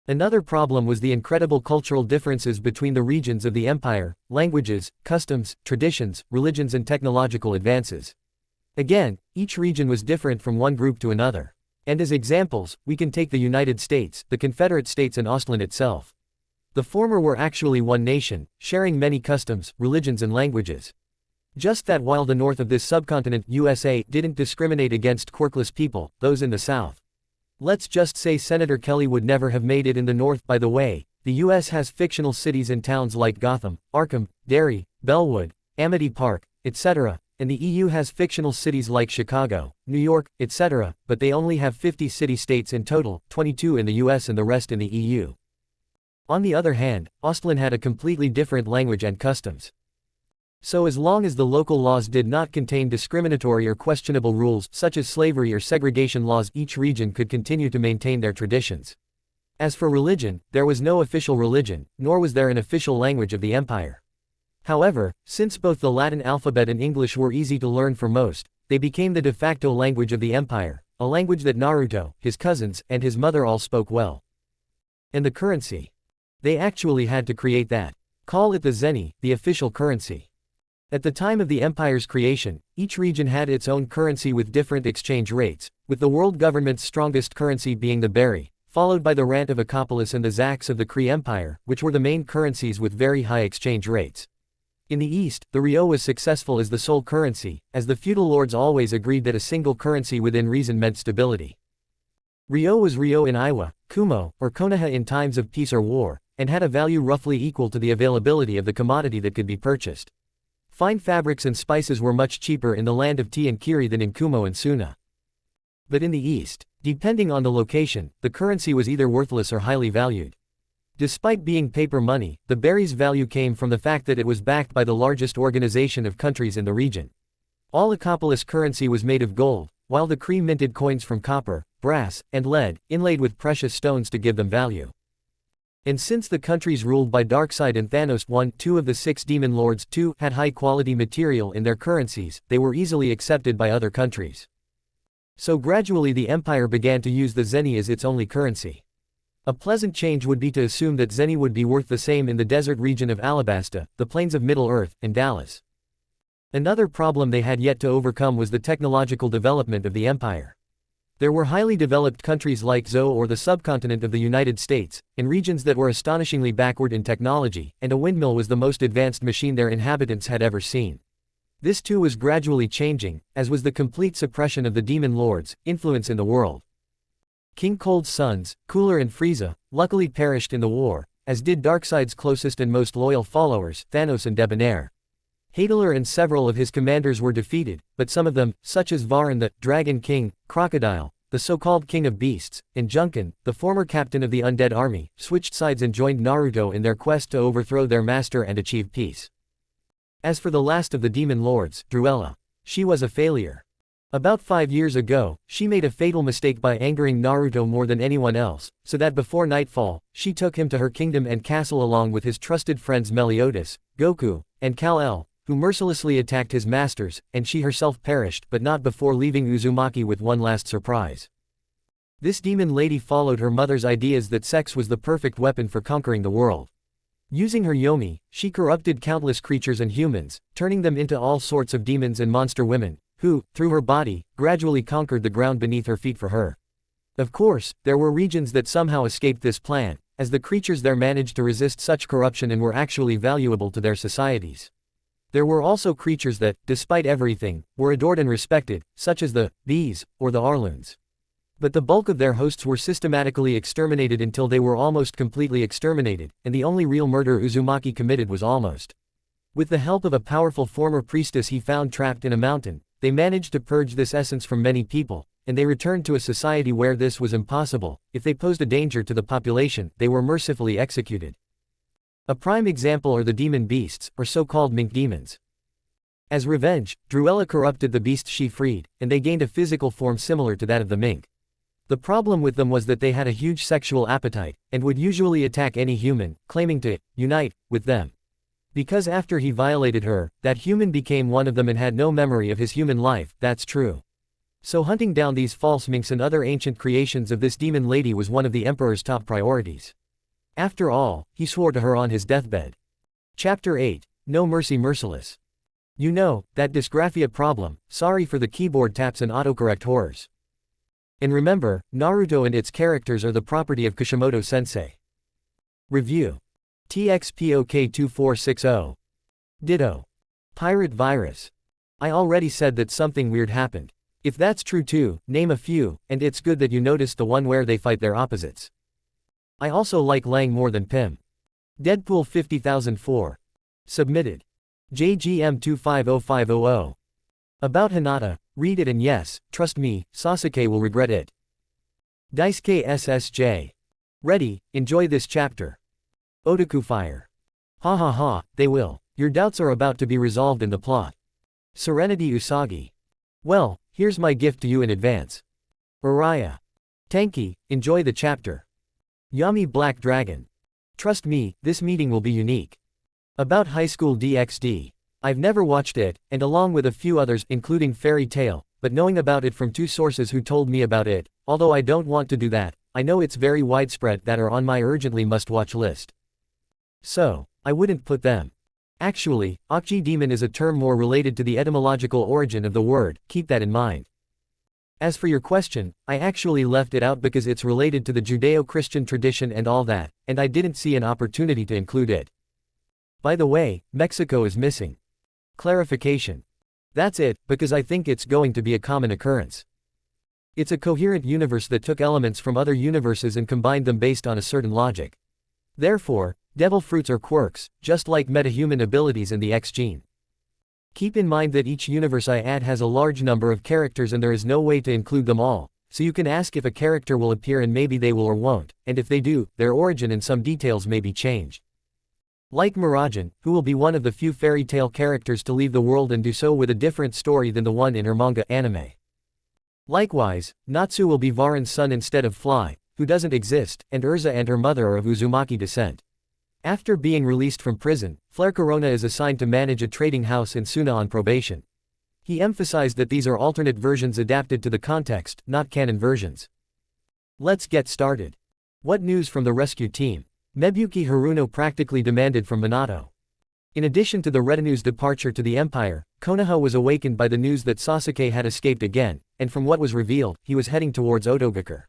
Another problem was the incredible cultural differences between the regions of the empire, languages, customs, traditions, religions and technological advances. Again, each region was different from one group to another. And as examples, we can take the United States, the Confederate States and Ostland itself. The former were actually one nation, sharing many customs, religions and languages. Just that while the north of this subcontinent, USA, didn't discriminate against quirkless people, those in the south. Let's just say Senator Kelly would never have made it in the north. By the way, the US has fictional cities and towns like Gotham, Arkham, Derry, Bellwood, Amity Park, etc., and the EU has fictional cities like Chicago, New York, etc., but they only have 50 city-states in total, 22 in the US and the rest in the EU. On the other hand, Ostland had a completely different language and customs. So as long as the local laws did not contain discriminatory or questionable rules, such as slavery or segregation laws, each region could continue to maintain their traditions. As for religion, there was no official religion, nor was there an official language of the empire. However, since both the Latin alphabet and English were easy to learn for most, they became the de facto language of the empire, a language that Naruto, his cousins, and his mother all spoke well. And the currency. They actually had to create that. Call it the zeni, the official currency. At the time of the empire's creation, each region had its own currency with different exchange rates, with the world government's strongest currency being the berry, followed by the rand of Acopolis and the zaks of the Kree Empire, which were the main currencies with very high exchange rates. In the east, the ryo was successful as the sole currency, as the feudal lords always agreed that a single currency within reason meant stability. Ryo was ryo in Iwa, Kumo, or Konoha in times of peace or war, and had a value roughly equal to the availability of the commodity that could be purchased. Fine fabrics and spices were much cheaper in the land of tea and kiri than in Kumo and Suna. But in the east, depending on the location, the currency was either worthless or highly valued. Despite being paper money, the berry's value came from the fact that it was backed by the largest organization of countries in the region. All Acopolis currency was made of gold, while the Kree minted coins from copper, brass, and lead, inlaid with precious stones to give them value. And since the countries ruled by Darkseid and Thanos, two of the 6 demon lords, had high-quality material in their currencies, they were easily accepted by other countries. So gradually the empire began to use the zeni as its only currency. A pleasant change would be to assume that zeni would be worth the same in the desert region of Alabasta, the plains of Middle-earth, and Dallas. Another problem they had yet to overcome was the technological development of the empire. There were highly developed countries like Zo or the subcontinent of the United States, in regions that were astonishingly backward in technology, and a windmill was the most advanced machine their inhabitants had ever seen. This too was gradually changing, as was the complete suppression of the demon lords' influence in the world. King Cold's sons, Cooler and Frieza, luckily perished in the war, as did Darkseid's closest and most loyal followers, Thanos and Debonair. Hadalor and several of his commanders were defeated, but some of them, such as Varan the Dragon King, Crocodile, the so-called King of Beasts, and Junkin, the former captain of the Undead Army, switched sides and joined Naruto in their quest to overthrow their master and achieve peace. As for the last of the demon lords, Druella, she was a failure. About 5 years ago, she made a fatal mistake by angering Naruto more than anyone else, so that before nightfall, she took him to her kingdom and castle along with his trusted friends Meliodas, Goku, and Kal-El, who mercilessly attacked his masters, and she herself perished but not before leaving Uzumaki with one last surprise. This demon lady followed her mother's ideas that sex was the perfect weapon for conquering the world. Using her yomi, she corrupted countless creatures and humans, turning them into all sorts of demons and monster women, who, through her body, gradually conquered the ground beneath her feet for her. Of course, there were regions that somehow escaped this plan, as the creatures there managed to resist such corruption and were actually valuable to their societies. There were also creatures that, despite everything, were adored and respected, such as the bees, or the Arloons. But the bulk of their hosts were systematically exterminated until they were almost completely exterminated, and the only real murder Uzumaki committed was almost. With the help of a powerful former priestess he found trapped in a mountain, they managed to purge this essence from many people, and they returned to a society where this was impossible. If they posed a danger to the population, they were mercifully executed. A prime example are the demon beasts, or so-called mink demons. As revenge, Druella corrupted the beasts she freed, and they gained a physical form similar to that of the mink. The problem with them was that they had a huge sexual appetite, and would usually attack any human, claiming to unite with them. Because after he violated her, that human became one of them and had no memory of his human life. That's true. So hunting down these false minks and other ancient creations of this demon lady was one of the emperor's top priorities. After all, he swore to her on his deathbed. Chapter 8, No Mercy Merciless. You know, that dysgraphia problem, sorry for the keyboard taps and autocorrect horrors. And remember, Naruto and its characters are the property of Kishimoto-sensei. Review. TXPOK2460. Ditto. Pirate virus. I already said that something weird happened. If that's true too, name a few, and it's good that you noticed the one where they fight their opposites. I also like Lang more than Pim. Deadpool 50004. Submitted. JGM250500. About Hinata, read it and yes, trust me, Sasuke will regret it. Daisuke SSJ. Ready, enjoy this chapter. Otaku fire. Ha ha ha, they will. Your doubts are about to be resolved in the plot. Serenity Usagi. Well, here's my gift to you in advance. Uriah. Tanky, enjoy the chapter. Yami Black Dragon. Trust me, this meeting will be unique. About High School DxD. I've never watched it, and along with a few others, including Fairy Tail, but knowing about it from two sources who told me about it, although I don't want to do that, I know it's very widespread that are on my urgently must-watch list. So, I wouldn't put them. Actually, Okji demon is a term more related to the etymological origin of the word, keep that in mind. As for your question, I actually left it out because it's related to the Judeo-Christian tradition and all that, and I didn't see an opportunity to include it. By the way, Mexico is missing. Clarification. That's it, because I think it's going to be a common occurrence. It's a coherent universe that took elements from other universes and combined them based on a certain logic. Therefore, devil fruits are quirks, just like metahuman abilities in the X gene. Keep in mind that each universe I add has a large number of characters and there is no way to include them all, so you can ask if a character will appear and maybe they will or won't, and if they do, their origin and some details may be changed. Like Miragen, who will be one of the few fairy tale characters to leave the world and do so with a different story than the one in her manga anime. Likewise, Natsu will be Varan's son instead of Fly, who doesn't exist, and Urza and her mother are of Uzumaki descent. After being released from prison, Flare Corona is assigned to manage a trading house in Suna on probation. He emphasized that these are alternate versions adapted to the context, not canon versions. Let's get started. What news from the rescue team? Mebuki Haruno practically demanded from Minato. In addition to the retinue's departure to the Empire, Konoha was awakened by the news that Sasuke had escaped again, and from what was revealed, he was heading towards Otogakure.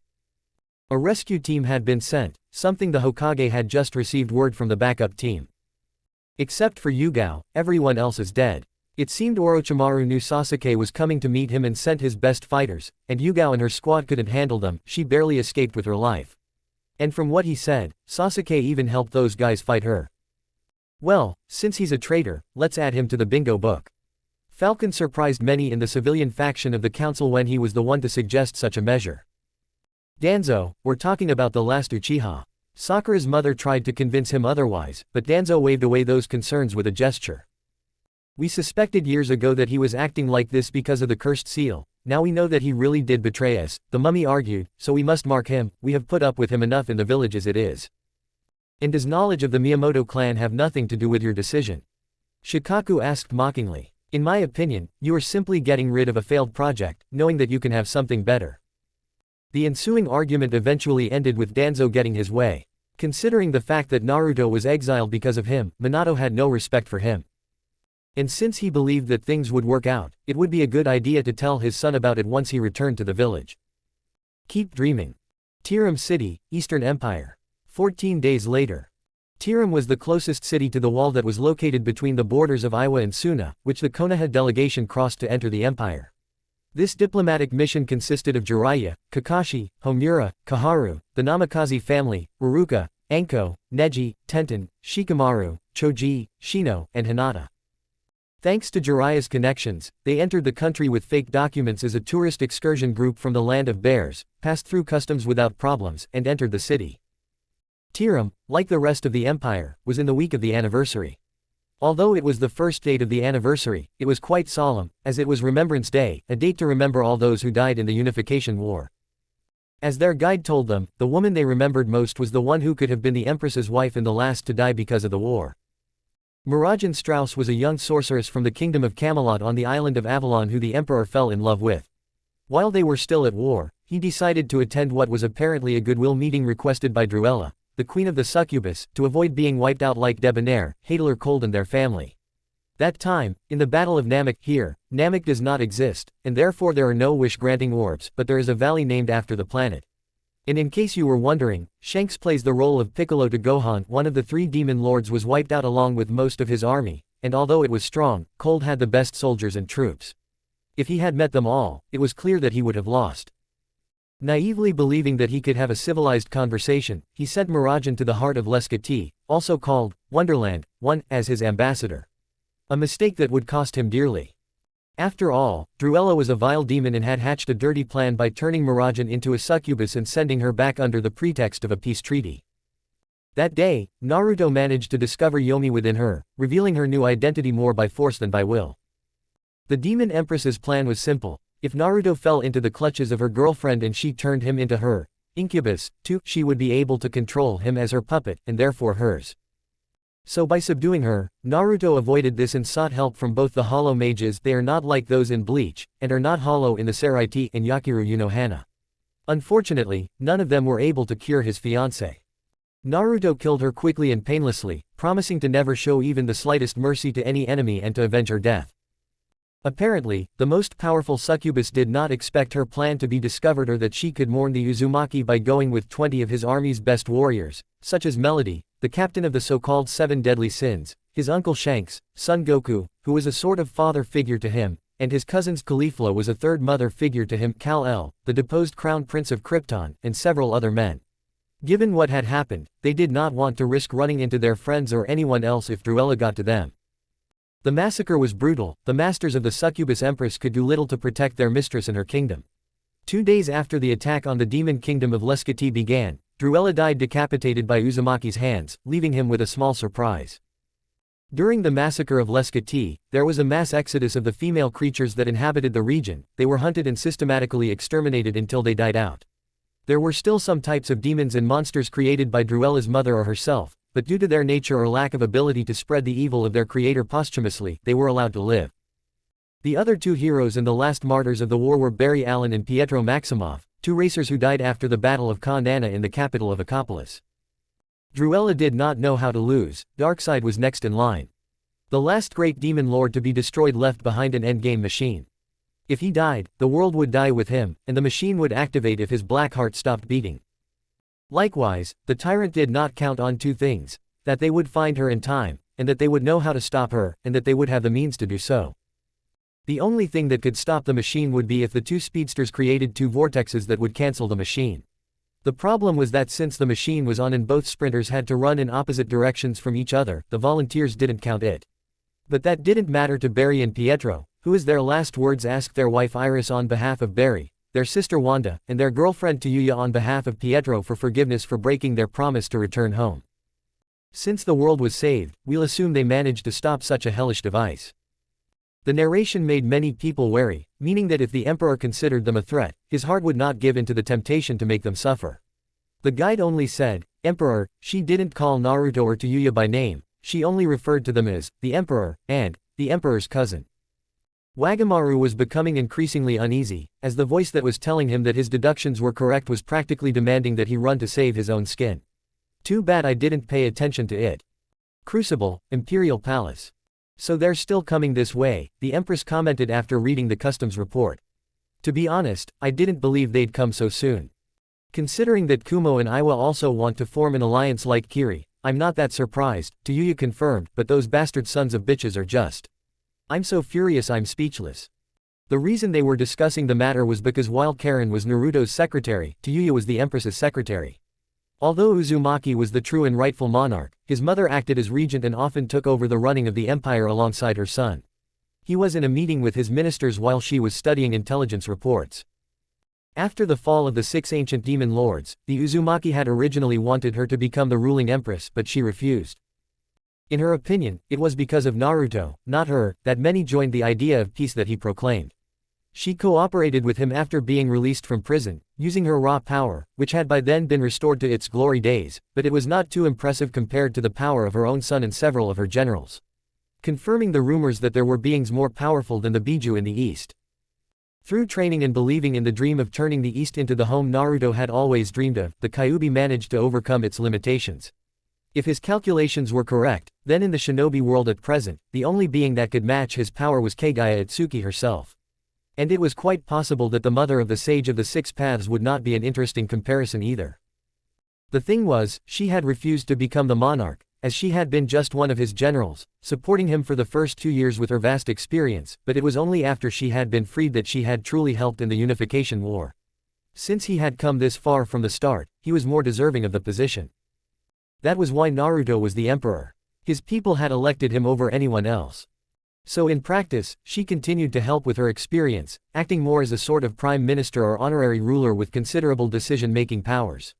A rescue team had been sent, something the Hokage had just received word from the backup team. Except for Yugao, everyone else is dead. It seemed Orochimaru knew Sasuke was coming to meet him and sent his best fighters, and Yugao and her squad couldn't handle them, she barely escaped with her life. And from what he said, Sasuke even helped those guys fight her. Well, since he's a traitor, let's add him to the bingo book. Falcon surprised many in the civilian faction of the council when he was the one to suggest such a measure. Danzo, we're talking about the last Uchiha. Sakura's mother tried to convince him otherwise, but Danzo waved away those concerns with a gesture. We suspected years ago that he was acting like this because of the cursed seal. Now we know that he really did betray us, the mummy argued, so we must mark him, we have put up with him enough in the village as it is. And does knowledge of the Miyamoto clan have nothing to do with your decision? Shikaku asked mockingly. In my opinion, you are simply getting rid of a failed project, knowing that you can have something better. The ensuing argument eventually ended with Danzo getting his way. Considering the fact that Naruto was exiled because of him, Minato had no respect for him. And since he believed that things would work out, it would be a good idea to tell his son about it once he returned to the village. Keep dreaming. Tiram City, Eastern Empire. 14 days later. Tiram was the closest city to the wall that was located between the borders of Iwa and Suna, which the Konoha delegation crossed to enter the empire. This diplomatic mission consisted of Jiraiya, Kakashi, Homura, Kaharu, the Namikaze family, Ruruka, Anko, Neji, Tenten, Shikamaru, Choji, Shino, and Hinata. Thanks to Jiraiya's connections, they entered the country with fake documents as a tourist excursion group from the Land of Bears, passed through customs without problems, and entered the city. Tiram, like the rest of the empire, was in the week of the anniversary. Although it was the first date of the anniversary, it was quite solemn, as it was Remembrance Day, a date to remember all those who died in the Unification War. As their guide told them, the woman they remembered most was the one who could have been the Empress's wife and the last to die because of the war. Miragen Strauss was a young sorceress from the Kingdom of Camelot on the island of Avalon who the Emperor fell in love with. While they were still at war, he decided to attend what was apparently a goodwill meeting requested by Druella, the queen of the succubus, to avoid being wiped out like Debonair, Hadler Cold and their family. That time, in the Battle of Namek, here, Namek does not exist, and therefore there are no wish-granting orbs, but there is a valley named after the planet. And in case you were wondering, Shanks plays the role of Piccolo to Gohan. One of the three demon lords was wiped out along with most of his army, and although it was strong, Cold had the best soldiers and troops. If he had met them all, it was clear that he would have lost. Naively believing that he could have a civilized conversation, he sent Miragen to the heart of Lescati, also called Wonderland, as his ambassador. A mistake that would cost him dearly. After all, Druella was a vile demon and had hatched a dirty plan by turning Miragen into a succubus and sending her back under the pretext of a peace treaty. That day, Naruto managed to discover Yomi within her, revealing her new identity more by force than by will. The demon empress's plan was simple. If Naruto fell into the clutches of her girlfriend and she turned him into her incubus, too, she would be able to control him as her puppet, and therefore hers. So by subduing her, Naruto avoided this and sought help from both the hollow mages. They are not like those in Bleach, and are not hollow in the Saraiti and Yakiru Yuno Hana. Unfortunately, none of them were able to cure his fiancée. Naruto killed her quickly and painlessly, promising to never show even the slightest mercy to any enemy and to avenge her death. Apparently, the most powerful succubus did not expect her plan to be discovered or that she could mourn the Uzumaki by going with 20 of his army's best warriors, such as Melody, the captain of the so-called 7 deadly sins, his uncle Shanks, son Goku, who was a sort of father figure to him, and his cousins Caulifla was a third mother figure to him, Kal-El, the deposed crown prince of Krypton, and several other men. Given what had happened, they did not want to risk running into their friends or anyone else if Druella got to them. The massacre was brutal. The masters of the succubus empress could do little to protect their mistress and her kingdom. 2 days after the attack on the demon kingdom of Lescati began, Druella died decapitated by Uzumaki's hands, leaving him with a small surprise. During the massacre of Lescati, there was a mass exodus of the female creatures that inhabited the region. They were hunted and systematically exterminated until they died out. There were still some types of demons and monsters created by Druella's mother or herself, but due to their nature or lack of ability to spread the evil of their creator posthumously, they were allowed to live. The other 2 heroes and the last martyrs of the war were Barry Allen and Pietro Maximoff, 2 racers who died after the Battle of Ka Nana in the capital of Acopolis. Druella did not know how to lose. Darkseid was next in line. The last great demon lord to be destroyed left behind an endgame machine. If he died, the world would die with him, and the machine would activate if his black heart stopped beating. Likewise, the tyrant did not count on 2 things: that they would find her in time, and that they would know how to stop her, and that they would have the means to do so. The only thing that could stop the machine would be if the 2 speedsters created 2 vortexes that would cancel the machine. The problem was that since the machine was on and both sprinters had to run in opposite directions from each other, the volunteers didn't count it. But that didn't matter to Barry and Pietro, who as their last words asked their wife Iris on behalf of Barry, their sister Wanda, and their girlfriend Tayuya on behalf of Pietro for forgiveness for breaking their promise to return home. Since the world was saved, we'll assume they managed to stop such a hellish device. The narration made many people wary, meaning that if the Emperor considered them a threat, his heart would not give in to the temptation to make them suffer. The guide only said, "Emperor." She didn't call Naruto or Tayuya by name, she only referred to them as the Emperor and the Emperor's cousin. Wagamaru was becoming increasingly uneasy, as the voice that was telling him that his deductions were correct was practically demanding that he run to save his own skin. Too bad I didn't pay attention to it. Crucible, Imperial Palace. So they're still coming this way, the Empress commented after reading the customs report. To be honest, I didn't believe they'd come so soon. Considering that Kumo and Iwa also want to form an alliance like Kiri, I'm not that surprised. Tayuya confirmed, but those bastard sons of bitches are just. I'm so furious I'm speechless. The reason they were discussing the matter was because while Karen was Naruto's secretary, Tayuya was the Empress's secretary. Although Uzumaki was the true and rightful monarch, his mother acted as regent and often took over the running of the empire alongside her son. He was in a meeting with his ministers while she was studying intelligence reports. After the fall of the 6 ancient demon lords, the Uzumaki had originally wanted her to become the ruling empress, but she refused. In her opinion, it was because of Naruto, not her, that many joined the idea of peace that he proclaimed. She cooperated with him after being released from prison, using her raw power, which had by then been restored to its glory days, but it was not too impressive compared to the power of her own son and several of her generals. Confirming the rumors that there were beings more powerful than the Biju in the East. Through training and believing in the dream of turning the East into the home Naruto had always dreamed of, the Kyuubi managed to overcome its limitations. If his calculations were correct, then in the shinobi world at present, the only being that could match his power was Kagaya Itsuki herself. And it was quite possible that the mother of the Sage of the Six Paths would not be an interesting comparison either. The thing was, she had refused to become the monarch, as she had been just one of his generals, supporting him for the first 2 years with her vast experience, but it was only after she had been freed that she had truly helped in the unification war. Since he had come this far from the start, he was more deserving of the position. That was why Naruto was the emperor. His people had elected him over anyone else. So in practice, she continued to help with her experience, acting more as a sort of prime minister or honorary ruler with considerable decision-making powers.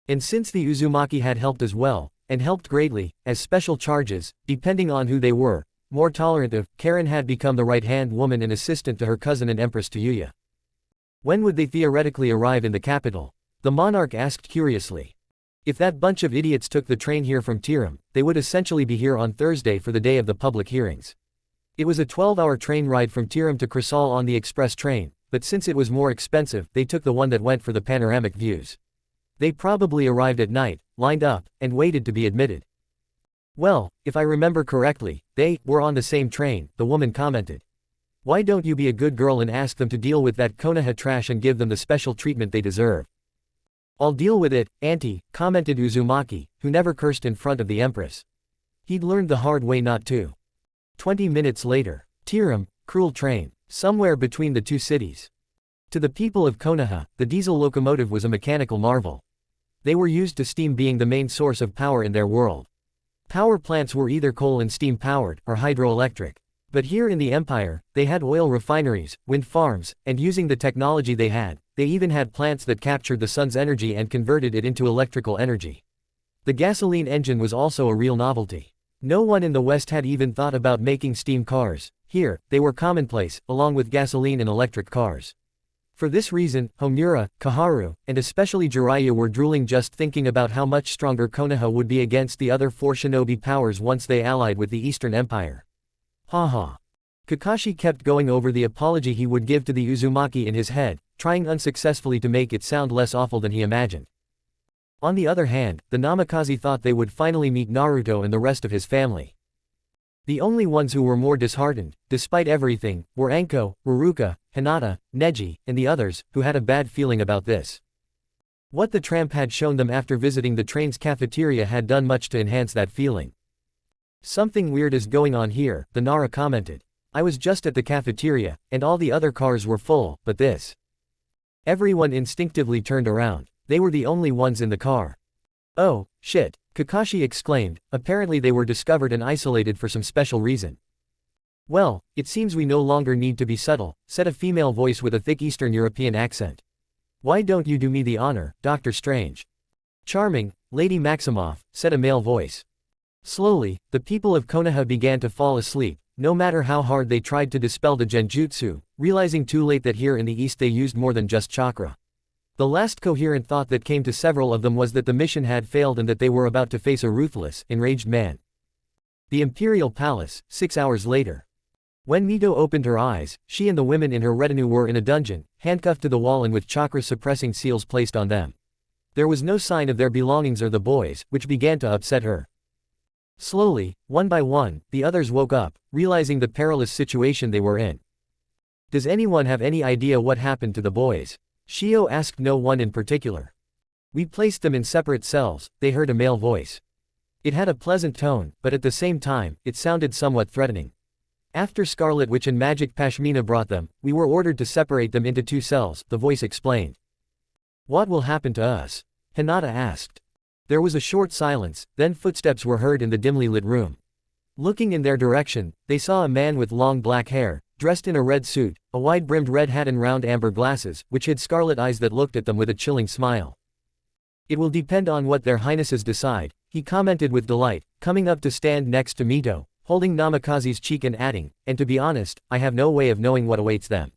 And since the Uzumaki had helped as well, and helped greatly, as special charges, depending on who they were, more tolerant of, Karen had become the right-hand woman and assistant to her cousin and Empress Tayuya. When would they theoretically arrive in the capital? The monarch asked curiously. If that bunch of idiots took the train here from Tiram, they would essentially be here on Thursday for the day of the public hearings. It was a 12-hour train ride from Tiram to Crisol on the express train, but since it was more expensive, they took the one that went for the panoramic views. They probably arrived at night, lined up, and waited to be admitted. Well, if I remember correctly, they were on the same train, the woman commented. Why don't you be a good girl and ask them to deal with that Konoha trash and give them the special treatment they deserve? I'll deal with it, auntie, commented Uzumaki, who never cursed in front of the Empress. He'd learned the hard way not to. 20 minutes later. Tiram, cruel train. Somewhere between the two cities. To the people of Konoha, the diesel locomotive was a mechanical marvel. They were used to steam being the main source of power in their world. Power plants were either coal and steam powered, or hydroelectric. But here in the Empire, they had oil refineries, wind farms, and using the technology they even had plants that captured the sun's energy and converted it into electrical energy. The gasoline engine was also a real novelty. No one in the West had even thought about making steam cars. Here, they were commonplace, along with gasoline and electric cars. For this reason, Homura, Kaharu, and especially Jiraiya were drooling just thinking about how much stronger Konoha would be against the other four shinobi powers once they allied with the Eastern Empire. Haha. Kakashi kept going over the apology he would give to the Uzumaki in his head, trying unsuccessfully to make it sound less awful than he imagined. On the other hand, the Namikaze thought they would finally meet Naruto and the rest of his family. The only ones who were more disheartened, despite everything, were Anko, Ruruka, Hinata, Neji, and the others, who had a bad feeling about this. What the tramp had shown them after visiting the train's cafeteria had done much to enhance that feeling. Something weird is going on here, the Nara commented. I was just at the cafeteria, and all the other cars were full, but this. Everyone instinctively turned around. They were the only ones in the car. Oh, shit, Kakashi exclaimed. Apparently they were discovered and isolated for some special reason. Well, it seems we no longer need to be subtle, said a female voice with a thick Eastern European accent. Why don't you do me the honor, Dr. Strange? Charming, Lady Maximoff, said a male voice. Slowly, the people of Konoha began to fall asleep, no matter how hard they tried to dispel the genjutsu, realizing too late that here in the East they used more than just chakra. The last coherent thought that came to several of them was that the mission had failed and that they were about to face a ruthless, enraged man. The Imperial Palace, 6 hours later. When Mito opened her eyes, she and the women in her retinue were in a dungeon, handcuffed to the wall and with chakra-suppressing seals placed on them. There was no sign of their belongings or the boys, which began to upset her. Slowly, one by one, the others woke up, realizing the perilous situation they were in. Does anyone have any idea what happened to the boys? Shio asked. No one in particular. We placed them in separate cells, they heard a male voice. It had a pleasant tone, but at the same time, it sounded somewhat threatening. After Scarlet Witch and Magic Pashmina brought them, we were ordered to separate them into 2 cells, the voice explained. What will happen to us? Hinata asked. There was a short silence, then footsteps were heard in the dimly lit room. Looking in their direction, they saw a man with long black hair, dressed in a red suit, a wide-brimmed red hat and round amber glasses, which hid scarlet eyes that looked at them with a chilling smile. It will depend on what their highnesses decide, he commented with delight, coming up to stand next to Mito, holding Namikaze's cheek and adding, and to be honest, I have no way of knowing what awaits them.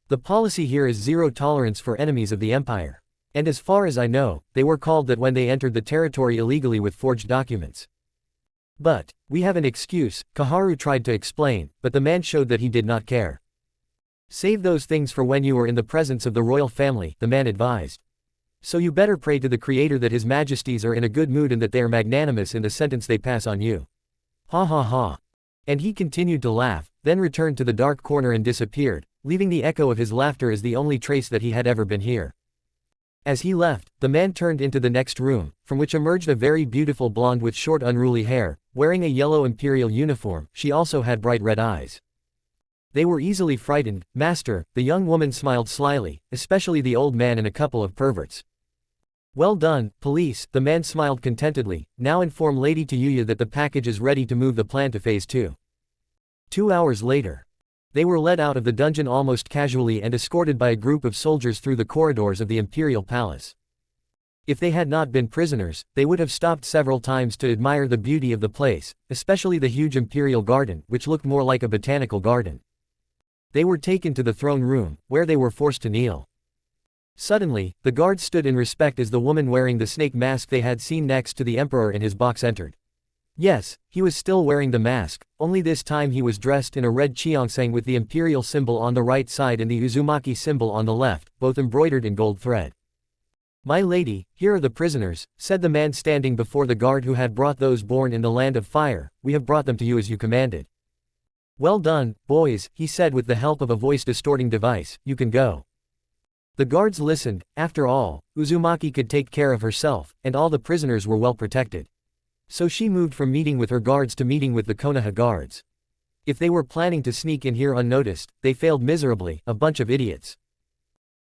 The policy here is zero tolerance for enemies of the Empire. And as far as I know, they were called that when they entered the territory illegally with forged documents. But, we have an excuse, Kaharu tried to explain, but the man showed that he did not care. Save those things for when you are in the presence of the royal family, the man advised. So you better pray to the Creator that His Majesties are in a good mood and that they are magnanimous in the sentence they pass on you. Ha ha ha. And he continued to laugh, then returned to the dark corner and disappeared, leaving the echo of his laughter as the only trace that he had ever been here. As he left, the man turned into the next room, from which emerged a very beautiful blonde with short unruly hair, wearing a yellow imperial uniform. She also had bright red eyes. They were easily frightened, master, the young woman smiled slyly, especially the old man and a couple of perverts. Well done, police, the man smiled contentedly, now inform Lady Tayuya that the package is ready to move the plan to phase 2. 2 hours later. They were led out of the dungeon almost casually and escorted by a group of soldiers through the corridors of the Imperial Palace. If they had not been prisoners, they would have stopped several times to admire the beauty of the place, especially the huge Imperial Garden, which looked more like a botanical garden. They were taken to the throne room, where they were forced to kneel. Suddenly, the guards stood in respect as the woman wearing the snake mask they had seen next to the emperor in his box entered. Yes, he was still wearing the mask, only this time he was dressed in a red cheongsang with the imperial symbol on the right side and the Uzumaki symbol on the left, both embroidered in gold thread. "My lady, here are the prisoners," said the man standing before the guard who had brought those born in the land of fire. "We have brought them to you as you commanded." "Well done, boys," he said with the help of a voice-distorting device, "you can go." The guards listened. After all, Uzumaki could take care of herself, and all the prisoners were well protected. So she moved from meeting with her guards to meeting with the Konoha guards. If they were planning to sneak in here unnoticed, they failed miserably, a bunch of idiots.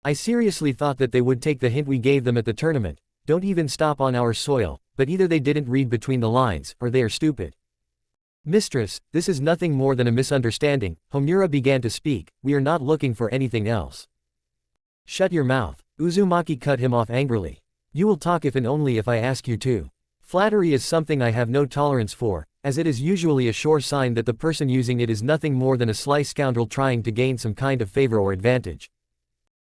I seriously thought that they would take the hint we gave them at the tournament, don't even stop on our soil, but either they didn't read between the lines, or they are stupid. Mistress, this is nothing more than a misunderstanding, Homura began to speak, we are not looking for anything else. Shut your mouth. Uzumaki cut him off angrily. You will talk if and only if I ask you to. Flattery is something I have no tolerance for, as it is usually a sure sign that the person using it is nothing more than a sly scoundrel trying to gain some kind of favor or advantage.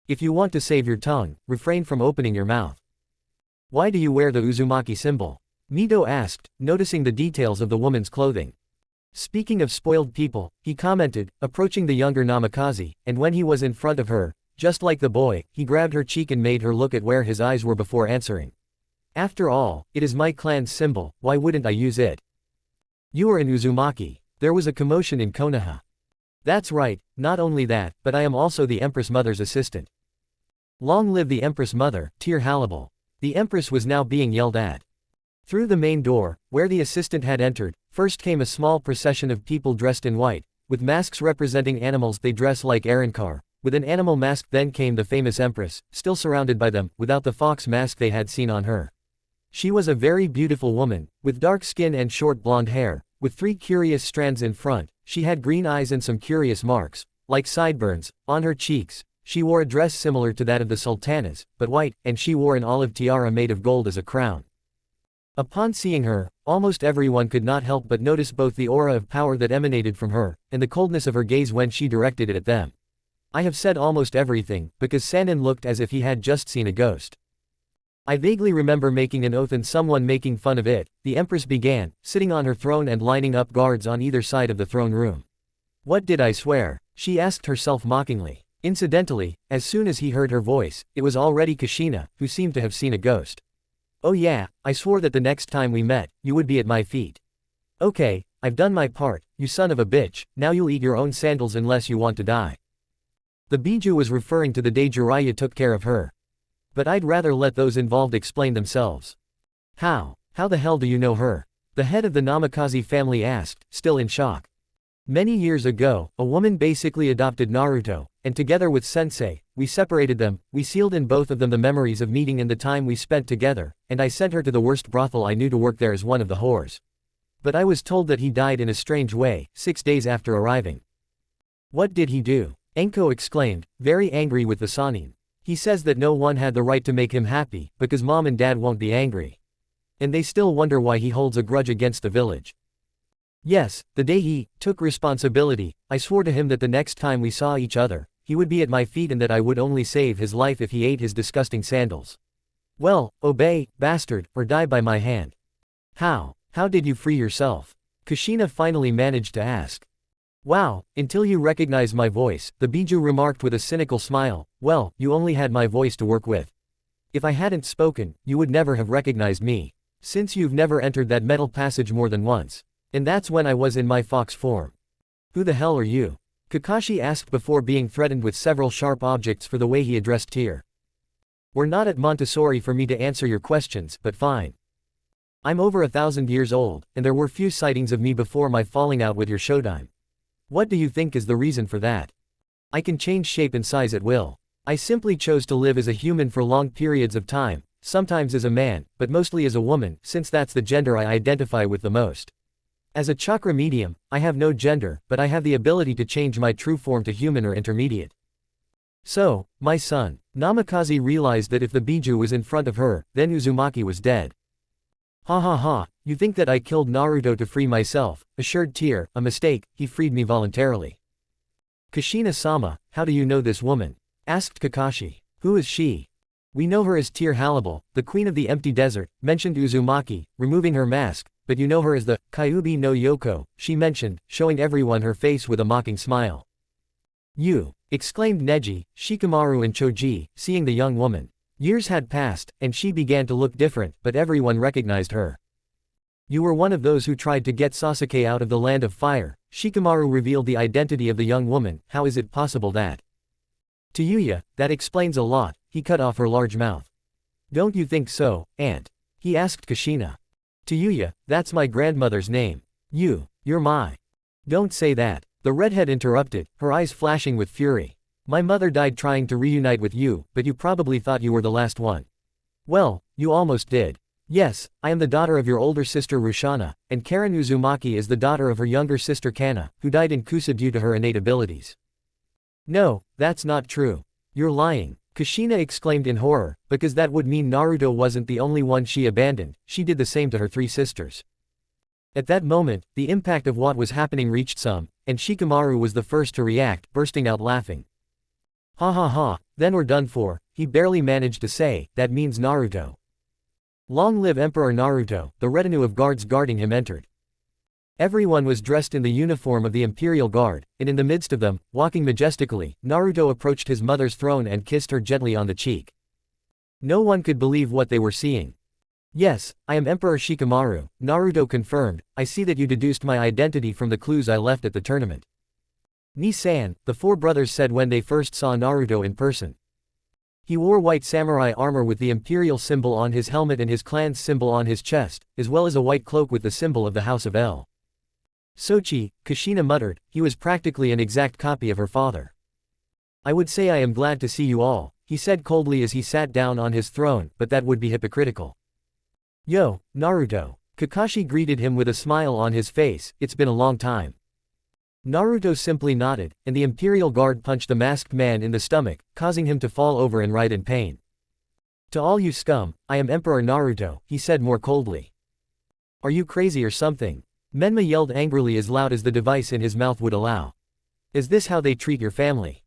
If you want to save your tongue, refrain from opening your mouth. Why do you wear the Uzumaki symbol? Mito asked, noticing the details of the woman's clothing. Speaking of spoiled people, he commented, approaching the younger Namikaze, and when he was in front of her, just like the boy, he grabbed her cheek and made her look at where his eyes were before answering. After all, it is my clan's symbol, why wouldn't I use it? You are in Uzumaki. There was a commotion in Konoha. That's right, not only that, but I am also the Empress Mother's assistant. Long live the Empress Mother, Tyr Halibal. The Empress was now being yelled at. Through the main door, where the assistant had entered, first came a small procession of people dressed in white, with masks representing animals they dress like Arankar. With an animal mask then came the famous Empress, still surrounded by them, without the fox mask they had seen on her. She was a very beautiful woman, with dark skin and short blonde hair, with 3 curious strands in front. She had green eyes and some curious marks, like sideburns, on her cheeks. She wore a dress similar to that of the sultanas, but white, and she wore an olive tiara made of gold as a crown. Upon seeing her, almost everyone could not help but notice both the aura of power that emanated from her, and the coldness of her gaze when she directed it at them. I have said almost everything, because Sanin looked as if he had just seen a ghost. I vaguely remember making an oath and someone making fun of it, the Empress began, sitting on her throne and lining up guards on either side of the throne room. What did I swear? She asked herself mockingly. Incidentally, as soon as he heard her voice, it was already Kushina, who seemed to have seen a ghost. Oh yeah, I swore that the next time we met, you would be at my feet. Okay, I've done my part, you son of a bitch, now you'll eat your own sandals unless you want to die. The Biju was referring to the day Jiraiya took care of her. But I'd rather let those involved explain themselves. How the hell do you know her? The head of the Namikaze family asked, still in shock. Many years ago, a woman basically adopted Naruto, and together with Sensei, we separated them, we sealed in both of them the memories of meeting and the time we spent together, and I sent her to the worst brothel I knew to work there as one of the whores. But I was told that he died in a strange way, 6 days after arriving. What did he do? Enko exclaimed, very angry with the Sanin. He says that no one had the right to make him happy, because mom and dad won't be angry. And they still wonder why he holds a grudge against the village. Yes, the day he took responsibility, I swore to him that the next time we saw each other, he would be at my feet and that I would only save his life if he ate his disgusting sandals. Well, obey, bastard, or die by my hand. How did you free yourself? Kushina finally managed to ask. Wow, until you recognize my voice, the Biju remarked with a cynical smile. Well, you only had my voice to work with. If I hadn't spoken, you would never have recognized me. Since you've never entered that metal passage more than once. And that's when I was in my fox form. Who the hell are you? Kakashi asked before being threatened with several sharp objects for the way he addressed Tyr. We're not at Montessori for me to answer your questions, but fine. I'm over 1,000 years old, and there were few sightings of me before my falling out with your Shodime. What do you think is the reason for that? I can change shape and size at will. I simply chose to live as a human for long periods of time, sometimes as a man, but mostly as a woman, since that's the gender I identify with the most. As a chakra medium, I have no gender, but I have the ability to change my true form to human or intermediate. So, my son, Namikaze realized that if the Biju was in front of her, then Uzumaki was dead. Ha ha ha, you think that I killed Naruto to free myself, assured Tyr, a mistake, he freed me voluntarily. Kushina-sama, how do you know this woman? Asked Kakashi. Who is she? We know her as Tear Halibal, the queen of the empty desert, mentioned Uzumaki, removing her mask, but you know her as the Kyuubi no Yoko, she mentioned, showing everyone her face with a mocking smile. You! Exclaimed Neji, Shikamaru and Choji, seeing the young woman. Years had passed, and she began to look different, but everyone recognized her. You were one of those who tried to get Sasuke out of the land of fire. Shikamaru revealed the identity of the young woman. How is it possible that? To Yuya, that explains a lot, he cut off her large mouth. Don't you think so, aunt? He asked Kushina. To Yuya, that's my grandmother's name. You're my. Don't say that. The redhead interrupted, her eyes flashing with fury. My mother died trying to reunite with you, but you probably thought you were the last one. Well, you almost did. Yes, I am the daughter of your older sister Rushana, and Karen Uzumaki is the daughter of her younger sister Kana, who died in Kusa due to her innate abilities. No, that's not true. You're lying, Kushina exclaimed in horror, because that would mean Naruto wasn't the only one she abandoned, she did the same to her three sisters. At that moment, the impact of what was happening reached some, and Shikamaru was the first to react, bursting out laughing. Ha ha ha, then we're done for, he barely managed to say, that means Naruto. Long live Emperor Naruto, the retinue of guards guarding him entered. Everyone was dressed in the uniform of the Imperial Guard, and in the midst of them, walking majestically, Naruto approached his mother's throne and kissed her gently on the cheek. No one could believe what they were seeing. Yes, I am Emperor Shikamaru, Naruto confirmed. I see that you deduced my identity from the clues I left at the tournament. Ni-san, the four brothers said when they first saw Naruto in person. He wore white samurai armor with the imperial symbol on his helmet and his clan's symbol on his chest, as well as a white cloak with the symbol of the House of L. Sochi, Kushina muttered, he was practically an exact copy of her father. I would say I am glad to see you all, he said coldly as he sat down on his throne, but that would be hypocritical. Yo, Naruto. Kakashi greeted him with a smile on his face, it's been a long time. Naruto simply nodded, and the Imperial Guard punched the masked man in the stomach, causing him to fall over and writhe in pain. To all you scum, I am Emperor Naruto, he said more coldly. Are you crazy or something? Menma yelled angrily as loud as the device in his mouth would allow. Is this how they treat your family?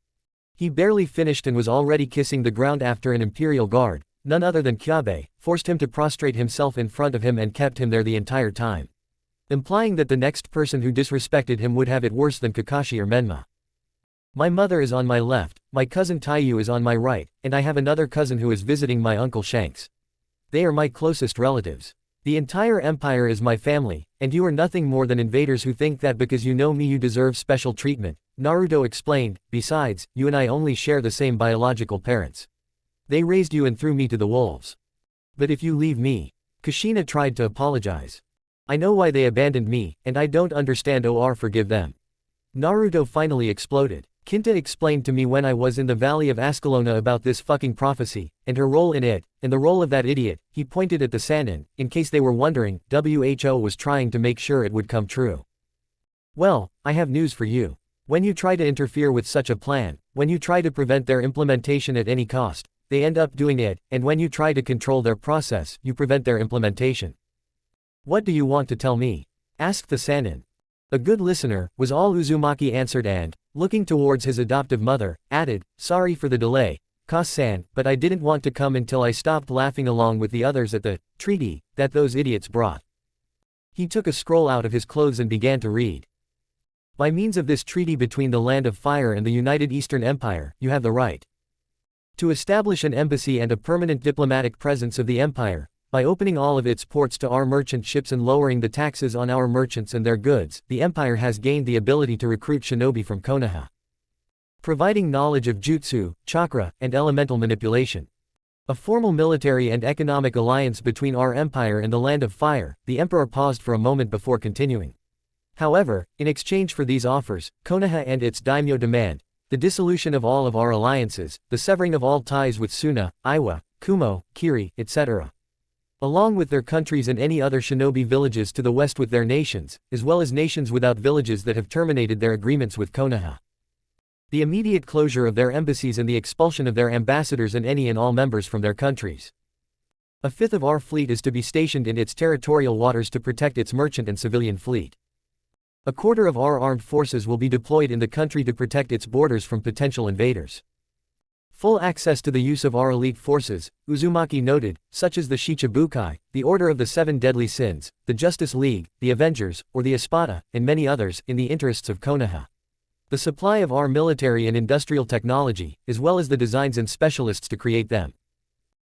He barely finished and was already kissing the ground after an Imperial Guard, none other than Kyabe, forced him to prostrate himself in front of him and kept him there the entire time. Implying that the next person who disrespected him would have it worse than Kakashi or Menma. My mother is on my left, my cousin Taiyu is on my right, and I have another cousin who is visiting my uncle Shanks. They are my closest relatives. The entire empire is my family, and you are nothing more than invaders who think that because you know me you deserve special treatment, Naruto explained. Besides, you and I only share the same biological parents. They raised you and threw me to the wolves. But if you leave me, Kushina tried to apologize. I know why they abandoned me, and I don't understand or forgive them. Naruto finally exploded. Kinta explained to me when I was in the Valley of Ascalona about this fucking prophecy, and her role in it, and the role of that idiot, he pointed at the Sannin, in case they were wondering, WHO was trying to make sure it would come true. Well, I have news for you. When you try to interfere with such a plan, when you try to prevent their implementation at any cost, they end up doing it, and when you try to control their process, you prevent their implementation. What do you want to tell me? Asked the Sannin. A good listener, was all Uzumaki answered and, looking towards his adoptive mother, added, sorry for the delay, Kas-san, but I didn't want to come until I stopped laughing along with the others at the treaty that those idiots brought. He took a scroll out of his clothes and began to read. By means of this treaty between the Land of Fire and the United Eastern Empire, you have the right to establish an embassy and a permanent diplomatic presence of the empire, by opening all of its ports to our merchant ships and lowering the taxes on our merchants and their goods. The empire has gained the ability to recruit shinobi from Konoha, providing knowledge of jutsu, chakra, and elemental manipulation. A formal military and economic alliance between our empire and the Land of Fire. The emperor paused for a moment before continuing. However, in exchange for these offers, Konoha and its daimyo demand the dissolution of all of our alliances, the severing of all ties with Suna, Iwa, Kumo, Kiri, etc. along with their countries and any other shinobi villages to the west with their nations, as well as nations without villages that have terminated their agreements with Konoha. The immediate closure of their embassies and the expulsion of their ambassadors and any and all members from their countries. A fifth of our fleet is to be stationed in its territorial waters to protect its merchant and civilian fleet. A quarter of our armed forces will be deployed in the country to protect its borders from potential invaders. Full access to the use of our elite forces, Uzumaki noted, such as the Shichibukai, the Order of the Seven Deadly Sins, the Justice League, the Avengers, or the Espada, and many others, in the interests of Konoha. The supply of our military and industrial technology, as well as the designs and specialists to create them.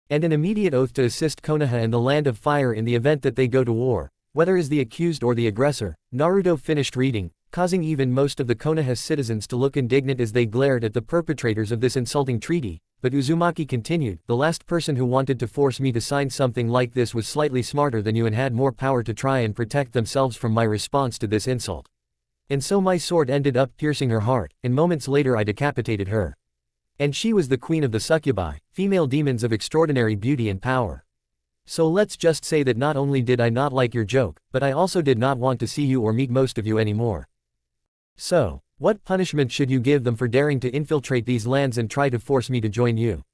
And an immediate oath to assist Konoha and the Land of Fire in the event that they go to war, whether as the accused or the aggressor. Naruto finished reading, causing even most of the Konoha citizens to look indignant as they glared at the perpetrators of this insulting treaty, but Uzumaki continued, the last person who wanted to force me to sign something like this was slightly smarter than you and had more power to try and protect themselves from my response to this insult. And so my sword ended up piercing her heart, and moments later I decapitated her. And she was the queen of the succubi, female demons of extraordinary beauty and power. So let's just say that not only did I not like your joke, but I also did not want to see you or meet most of you anymore. So, what punishment should you give them for daring to infiltrate these lands and try to force me to join you?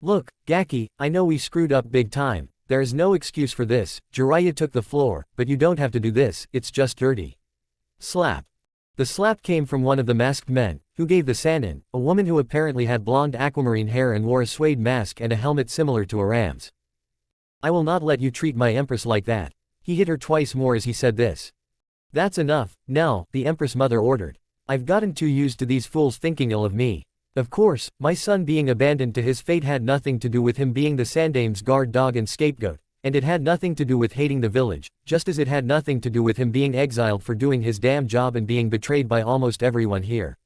Look, Gaki, I know we screwed up big time, there is no excuse for this, Jiraiya took the floor, but you don't have to do this, it's just dirty. Slap. The slap came from one of the masked men, who gave the Sannin, a woman who apparently had blonde aquamarine hair and wore a suede mask and a helmet similar to a ram's. I will not let you treat my empress like that. He hit her twice more as he said this. That's enough, Nell, the empress mother ordered. I've gotten too used to these fools thinking ill of me. Of course, my son being abandoned to his fate had nothing to do with him being the Sandame's guard dog and scapegoat. And it had nothing to do with hating the village, just as it had nothing to do with him being exiled for doing his damn job and being betrayed by almost everyone here.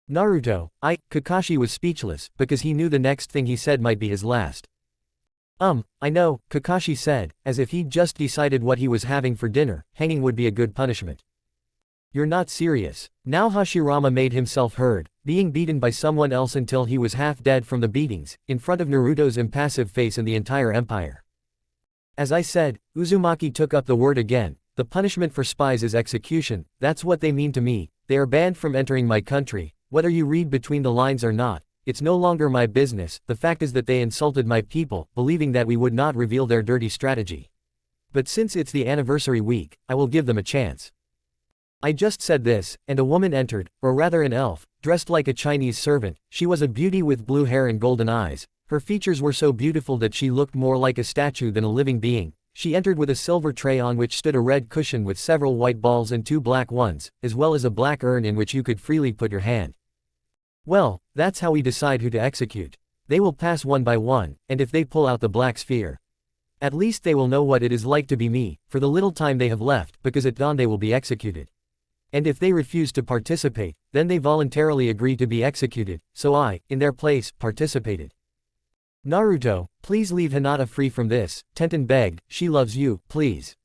Naruto, Kakashi was speechless, because he knew the next thing he said might be his last. I know, Kakashi said, as if he'd just decided what he was having for dinner, hanging would be a good punishment. You're not serious. Now Hashirama made himself heard, being beaten by someone else until he was half dead from the beatings, in front of Naruto's impassive face and the entire empire. As I said, Uzumaki took up the word again, the punishment for spies is execution, that's what they mean to me, they are banned from entering my country, whether you read between the lines or not, it's no longer my business, the fact is that they insulted my people, believing that we would not reveal their dirty strategy. But since it's the anniversary week, I will give them a chance. I just said this, and a woman entered, or rather an elf, dressed like a Chinese servant, she was a beauty with blue hair and golden eyes. Her features were so beautiful that she looked more like a statue than a living being. She entered with a silver tray on which stood a red cushion with several white balls and 2 black ones, as well as a black urn in which you could freely put your hand. Well, that's how we decide who to execute. They will pass one by one, and if they pull out the black sphere, at least they will know what it is like to be me, for the little time they have left, because at dawn they will be executed. And if they refuse to participate, then they voluntarily agree to be executed, so I, in their place, participated. Naruto, please leave Hinata free from this, Tenten begged, she loves you, please.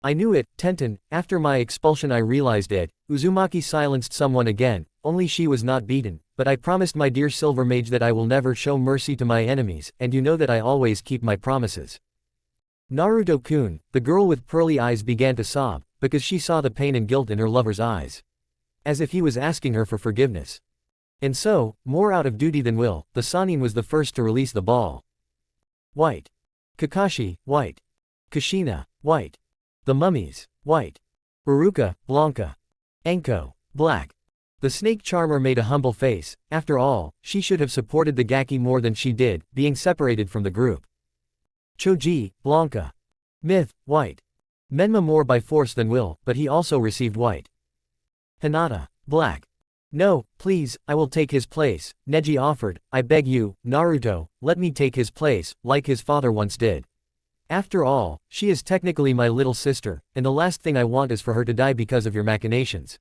I knew it, Tenten, after my expulsion I realized it. Uzumaki silenced someone again, only she was not beaten, but I promised my dear Silver Mage that I will never show mercy to my enemies, and you know that I always keep my promises. Naruto-kun, the girl with pearly eyes began to sob, because she saw the pain and guilt in her lover's eyes. As if he was asking her for forgiveness. And so, more out of duty than will, the Sannin was the first to release the ball. White. Kakashi, white. Kushina, white. The mummies, white. Iruka, Blanca. Enko, black. The snake charmer made a humble face, after all, she should have supported the Gaki more than she did, being separated from the group. Choji, Blanca. Myth, white. Menma more by force than will, but he also received white. Hinata, black. No, please, I will take his place, Neji offered, I beg you, Naruto, let me take his place, like his father once did. After all, she is technically my little sister, and the last thing I want is for her to die because of your machinations.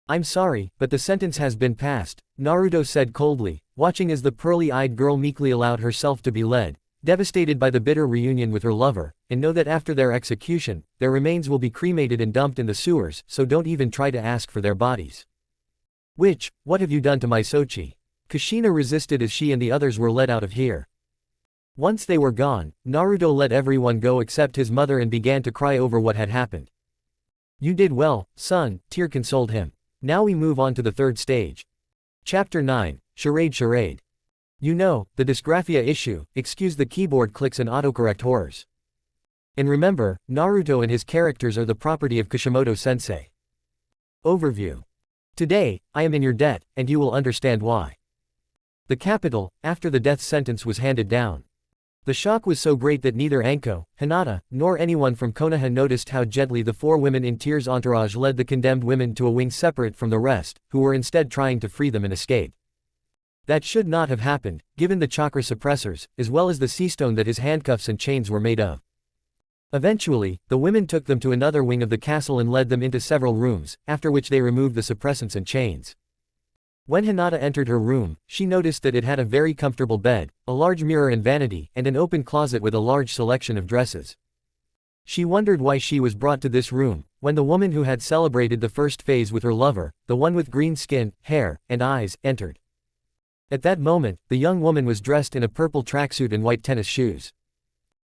I'm sorry, but the sentence has been passed, Naruto said coldly, watching as the pearly-eyed girl meekly allowed herself to be led, devastated by the bitter reunion with her lover, and know that after their execution, their remains will be cremated and dumped in the sewers, so don't even try to ask for their bodies. What have you done to my Sochi? Kushina resisted as she and the others were led out of here. Once they were gone, Naruto let everyone go except his mother and began to cry over what had happened. You did well, son, Tear consoled him. Now we move on to the third stage. Chapter 9, Charade. You know, the dysgraphia issue, excuse the keyboard clicks and autocorrect horrors. And remember, Naruto and his characters are the property of Kishimoto-sensei. Overview. Today, I am in your debt, and you will understand why. the capital, after the death sentence was handed down. The shock was so great that neither Anko, Hinata, nor anyone from Konoha noticed how gently the 4 women in tears entourage led the condemned women to a wing separate from the rest, who were instead trying to free them and escape. That should not have happened, given the chakra suppressors, as well as the sea stone that his handcuffs and chains were made of. Eventually, the women took them to another wing of the castle and led them into several rooms, after which they removed the suppressants and chains. When Hinata entered her room, she noticed that it had a very comfortable bed, a large mirror and vanity, and an open closet with a large selection of dresses. She wondered why she was brought to this room, when the woman who had celebrated the first phase with her lover, the one with green skin, hair, and eyes, entered. At that moment, the young woman was dressed in a purple tracksuit and white tennis shoes.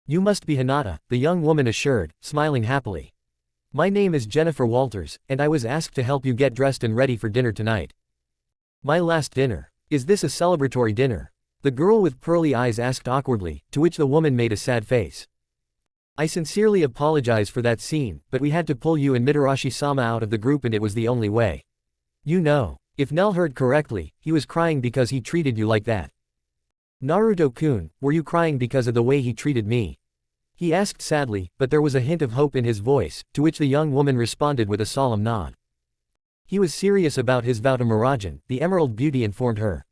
"You must be Hinata," the young woman assured, smiling happily. "My name is Jennifer Walters, and I was asked to help you get dressed and ready for dinner tonight." "My last dinner. Is this a celebratory dinner?" the girl with pearly eyes asked awkwardly, to which the woman made a sad face. "I sincerely apologize for that scene, but we had to pull you and Mitarashi-sama out of the group and it was the only way. You know, if Nell heard correctly, he was crying because he treated you like that." "Naruto-kun, were you crying because of the way he treated me?" he asked sadly, but there was a hint of hope in his voice, to which the young woman responded with a solemn nod. He was serious about his vow to Murajan, the Emerald Beauty informed her.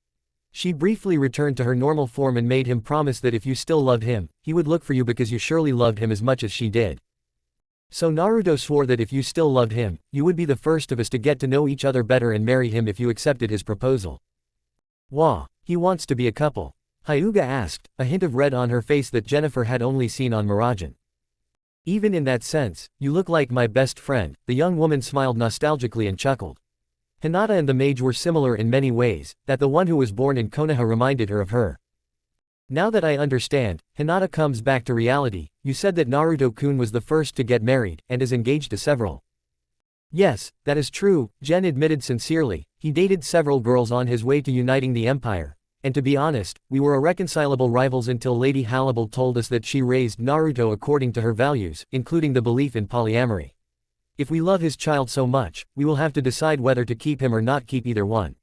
She briefly returned to her normal form and made him promise that if you still loved him, he would look for you because you surely loved him as much as she did. So Naruto swore that if you still loved him, you would be the first of us to get to know each other better and marry him if you accepted his proposal. "Wah, he wants to be a couple?" Hyuga asked, a hint of red on her face that Jennifer had only seen on Murajan. "Even in that sense, you look like my best friend," the young woman smiled nostalgically and chuckled. Hinata and the mage were similar in many ways, that the one who was born in Konoha reminded her of her. "Now that I understand," Hinata comes back to reality, "you said that Naruto-kun was the first to get married, and is engaged to several." "Yes, that is true," Jen admitted sincerely, "he dated several girls on his way to uniting the empire. And to be honest, we were irreconcilable rivals until Lady Halibal told us that she raised Naruto according to her values, including the belief in polyamory. If we love his child so much, we will have to decide whether to keep him or not keep either one."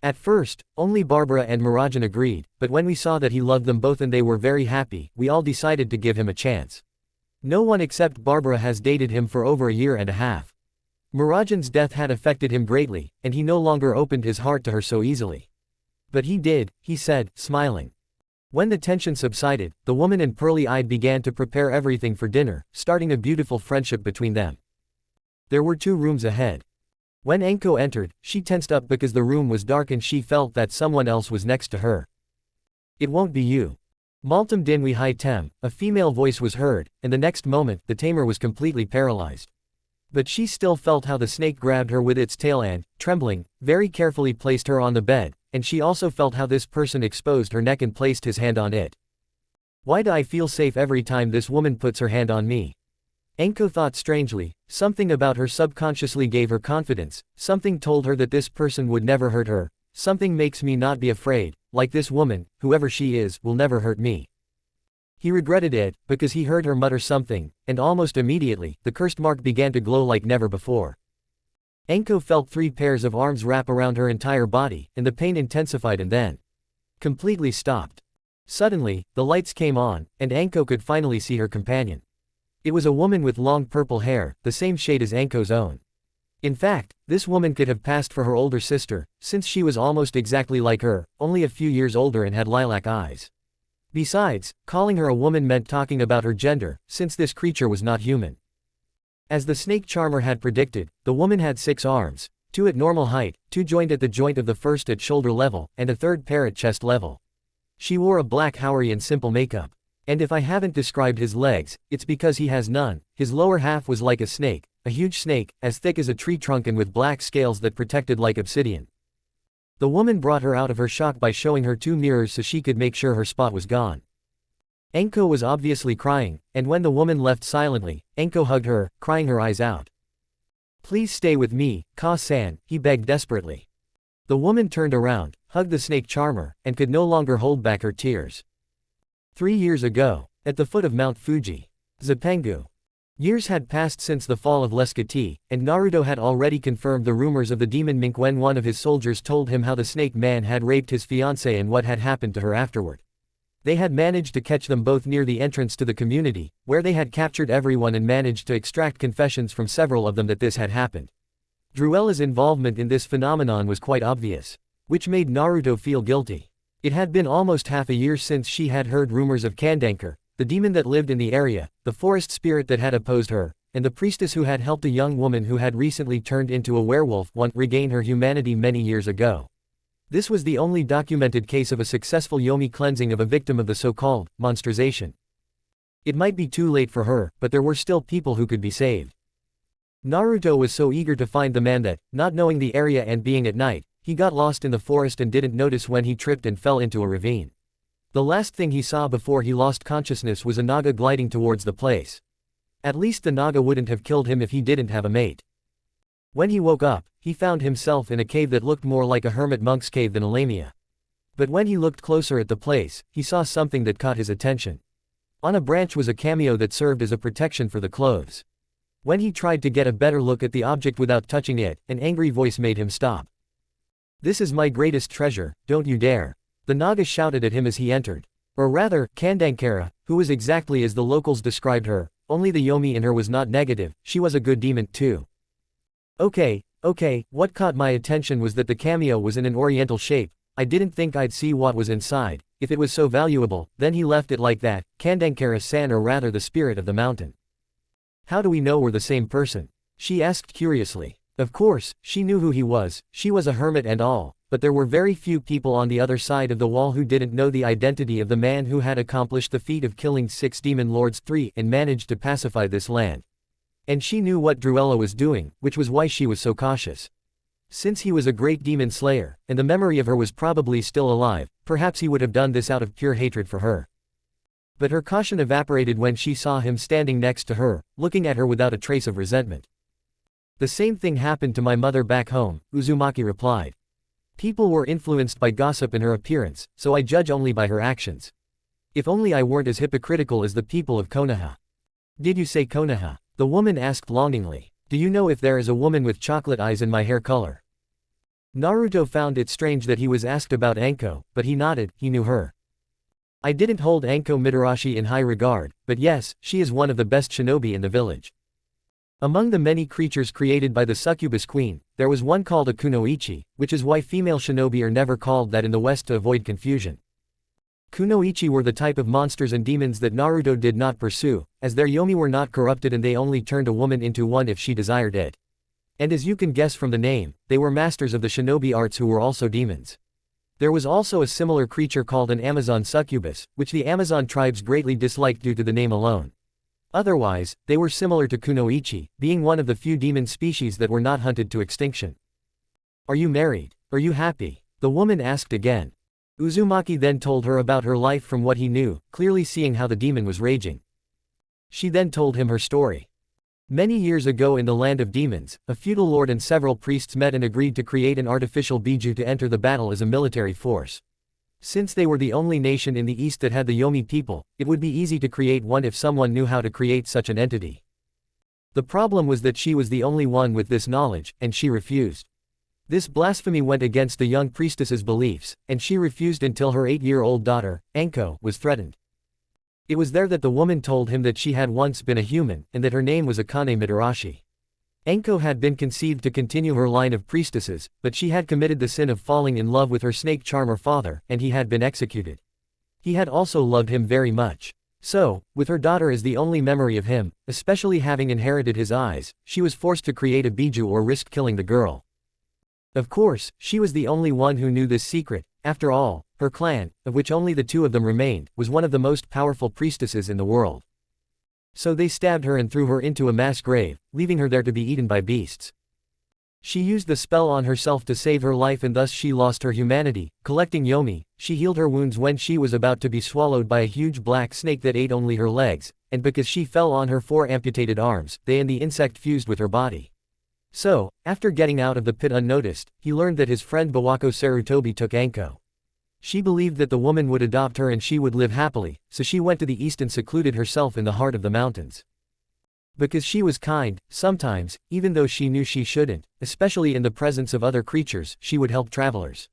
At first, only Barbara and Murajan agreed, but when we saw that he loved them both and they were very happy, we all decided to give him a chance. No one except Barbara has dated him for over a year and a half. Murajan's death had affected him greatly, and he no longer opened his heart to her so easily. "But he did," he said, smiling. When the tension subsided, the woman and pearly-eyed began to prepare everything for dinner, starting a beautiful friendship between them. There were 2 rooms ahead. When Anko entered, she tensed up because the room was dark and she felt that someone else was next to her. "It won't be you. Maltam Dinwi Hai Tem," a female voice was heard, and the next moment, the tamer was completely paralyzed. But she still felt how the snake grabbed her with its tail and, trembling, very carefully placed her on the bed, and she also felt how this person exposed her neck and placed his hand on it. "Why do I feel safe every time this woman puts her hand on me?" Anko thought strangely, something about her subconsciously gave her confidence, something told her that this person would never hurt her, something makes me not be afraid, like this woman, whoever she is, will never hurt me. He regretted it, because he heard her mutter something, and almost immediately, the cursed mark began to glow like never before. Anko felt 3 pairs of arms wrap around her entire body, and the pain intensified and then completely stopped. Suddenly, the lights came on, and Anko could finally see her companion. It was a woman with long purple hair, the same shade as Anko's own. In fact, this woman could have passed for her older sister, since she was almost exactly like her, only a few years older and had lilac eyes. Besides, calling her a woman meant talking about her gender, since this creature was not human. As the snake charmer had predicted, the woman had 6 arms, 2 at normal height, 2 joined at the joint of the first at shoulder level, and a 3rd pair at chest level. She wore a black houri and simple makeup. And if I haven't described his legs, it's because he has none. His lower half was like a snake, a huge snake, as thick as a tree trunk and with black scales that protected like obsidian. The woman brought her out of her shock by showing her 2 mirrors so she could make sure her spot was gone. Anko was obviously crying, and when the woman left silently, Anko hugged her, crying her eyes out. "Please stay with me, Ka-san," he begged desperately. The woman turned around, hugged the snake charmer, and could no longer hold back her tears. 3 years ago, at the foot of Mount Fuji, Zipangu. Years had passed since the fall of Lescati, and Naruto had already confirmed the rumors of the demon mink when one of his soldiers told him how the snake man had raped his fiancée and what had happened to her afterward. They had managed to catch them both near the entrance to the community, where they had captured everyone and managed to extract confessions from several of them that this had happened. Druella's involvement in this phenomenon was quite obvious, which made Naruto feel guilty. It had been almost half a year since she had heard rumors of Kandankar, the demon that lived in the area, the forest spirit that had opposed her, and the priestess who had helped a young woman who had recently turned into a werewolf regain her humanity many years ago. This was the only documented case of a successful Yomi cleansing of a victim of the so-called monsterization. It might be too late for her, but there were still people who could be saved. Naruto was so eager to find the man that, not knowing the area and being at night, he got lost in the forest and didn't notice when he tripped and fell into a ravine. The last thing he saw before he lost consciousness was a naga gliding towards the place. At least the naga wouldn't have killed him if he didn't have a mate. When he woke up, he found himself in a cave that looked more like a hermit monk's cave than a lamia. But when he looked closer at the place, he saw something that caught his attention. On a branch was a cameo that served as a protection for the clothes. When he tried to get a better look at the object without touching it, an angry voice made him stop. "This is my greatest treasure, don't you dare," the naga shouted at him as he entered. Or rather, Kandankara, who was exactly as the locals described her, only the Yomi in her was not negative, she was a good demon too. Okay, what caught my attention was that the cameo was in an oriental shape. I didn't think I'd see what was inside. If it was so valuable, then he left it like that. Kandankara-san, or rather the spirit of the mountain. How do we know we're the same person? She asked curiously. Of course, she knew who he was, she was a hermit and all, but there were very few people on the other side of the wall who didn't know the identity of the man who had accomplished the feat of killing 6 demon lords and managed to pacify this land. And she knew what Druella was doing, which was why she was so cautious. Since he was a great demon slayer, and the memory of her was probably still alive, perhaps he would have done this out of pure hatred for her. But her caution evaporated when she saw him standing next to her, looking at her without a trace of resentment. "The same thing happened to my mother back home," Uzumaki replied. "People were influenced by gossip in her appearance, so I judge only by her actions. If only I weren't as hypocritical as the people of Konoha." "Did you say Konoha?" the woman asked longingly. "Do you know if there is a woman with chocolate eyes in my hair color?" Naruto found it strange that he was asked about Anko, but he nodded, he knew her. "I didn't hold Anko Mitarashi in high regard, but yes, she is one of the best shinobi in the village." Among the many creatures created by the succubus queen, there was one called a kunoichi, which is why female shinobi are never called that in the West to avoid confusion. Kunoichi were the type of monsters and demons that Naruto did not pursue, as their yomi were not corrupted and they only turned a woman into one if she desired it. And as you can guess from the name, they were masters of the shinobi arts who were also demons. There was also a similar creature called an Amazon succubus, which the Amazon tribes greatly disliked due to the name alone. Otherwise, they were similar to kunoichi, being one of the few demon species that were not hunted to extinction. "Are you married? Are you happy?" the woman asked again. Uzumaki then told her about her life from what he knew, clearly seeing how the demon was raging. She then told him her story. Many years ago in the land of demons, a feudal lord and several priests met and agreed to create an artificial biju to enter the battle as a military force. Since they were the only nation in the east that had the Yomi people, it would be easy to create one if someone knew how to create such an entity. The problem was that she was the only one with this knowledge, and she refused. This blasphemy went against the young priestess's beliefs, and she refused until her 8-year-old daughter, Anko, was threatened. It was there that the woman told him that she had once been a human, and that her name was Akane Mitarashi. Anko had been conceived to continue her line of priestesses, but she had committed the sin of falling in love with her snake charmer father, and he had been executed. He had also loved him very much. So, with her daughter as the only memory of him, especially having inherited his eyes, she was forced to create a biju or risk killing the girl. Of course, she was the only one who knew this secret. After all, her clan, of which only the 2 of them remained, was one of the most powerful priestesses in the world. So they stabbed her and threw her into a mass grave, leaving her there to be eaten by beasts. She used the spell on herself to save her life and thus she lost her humanity. Collecting Yomi, she healed her wounds when she was about to be swallowed by a huge black snake that ate only her legs, and because she fell on her 4 amputated arms, they and the insect fused with her body. So, after getting out of the pit unnoticed, he learned that his friend Bawako Sarutobi took Anko. She believed that the woman would adopt her and she would live happily, so she went to the east and secluded herself in the heart of the mountains. Because she was kind, sometimes, even though she knew she shouldn't, especially in the presence of other creatures, she would help travelers.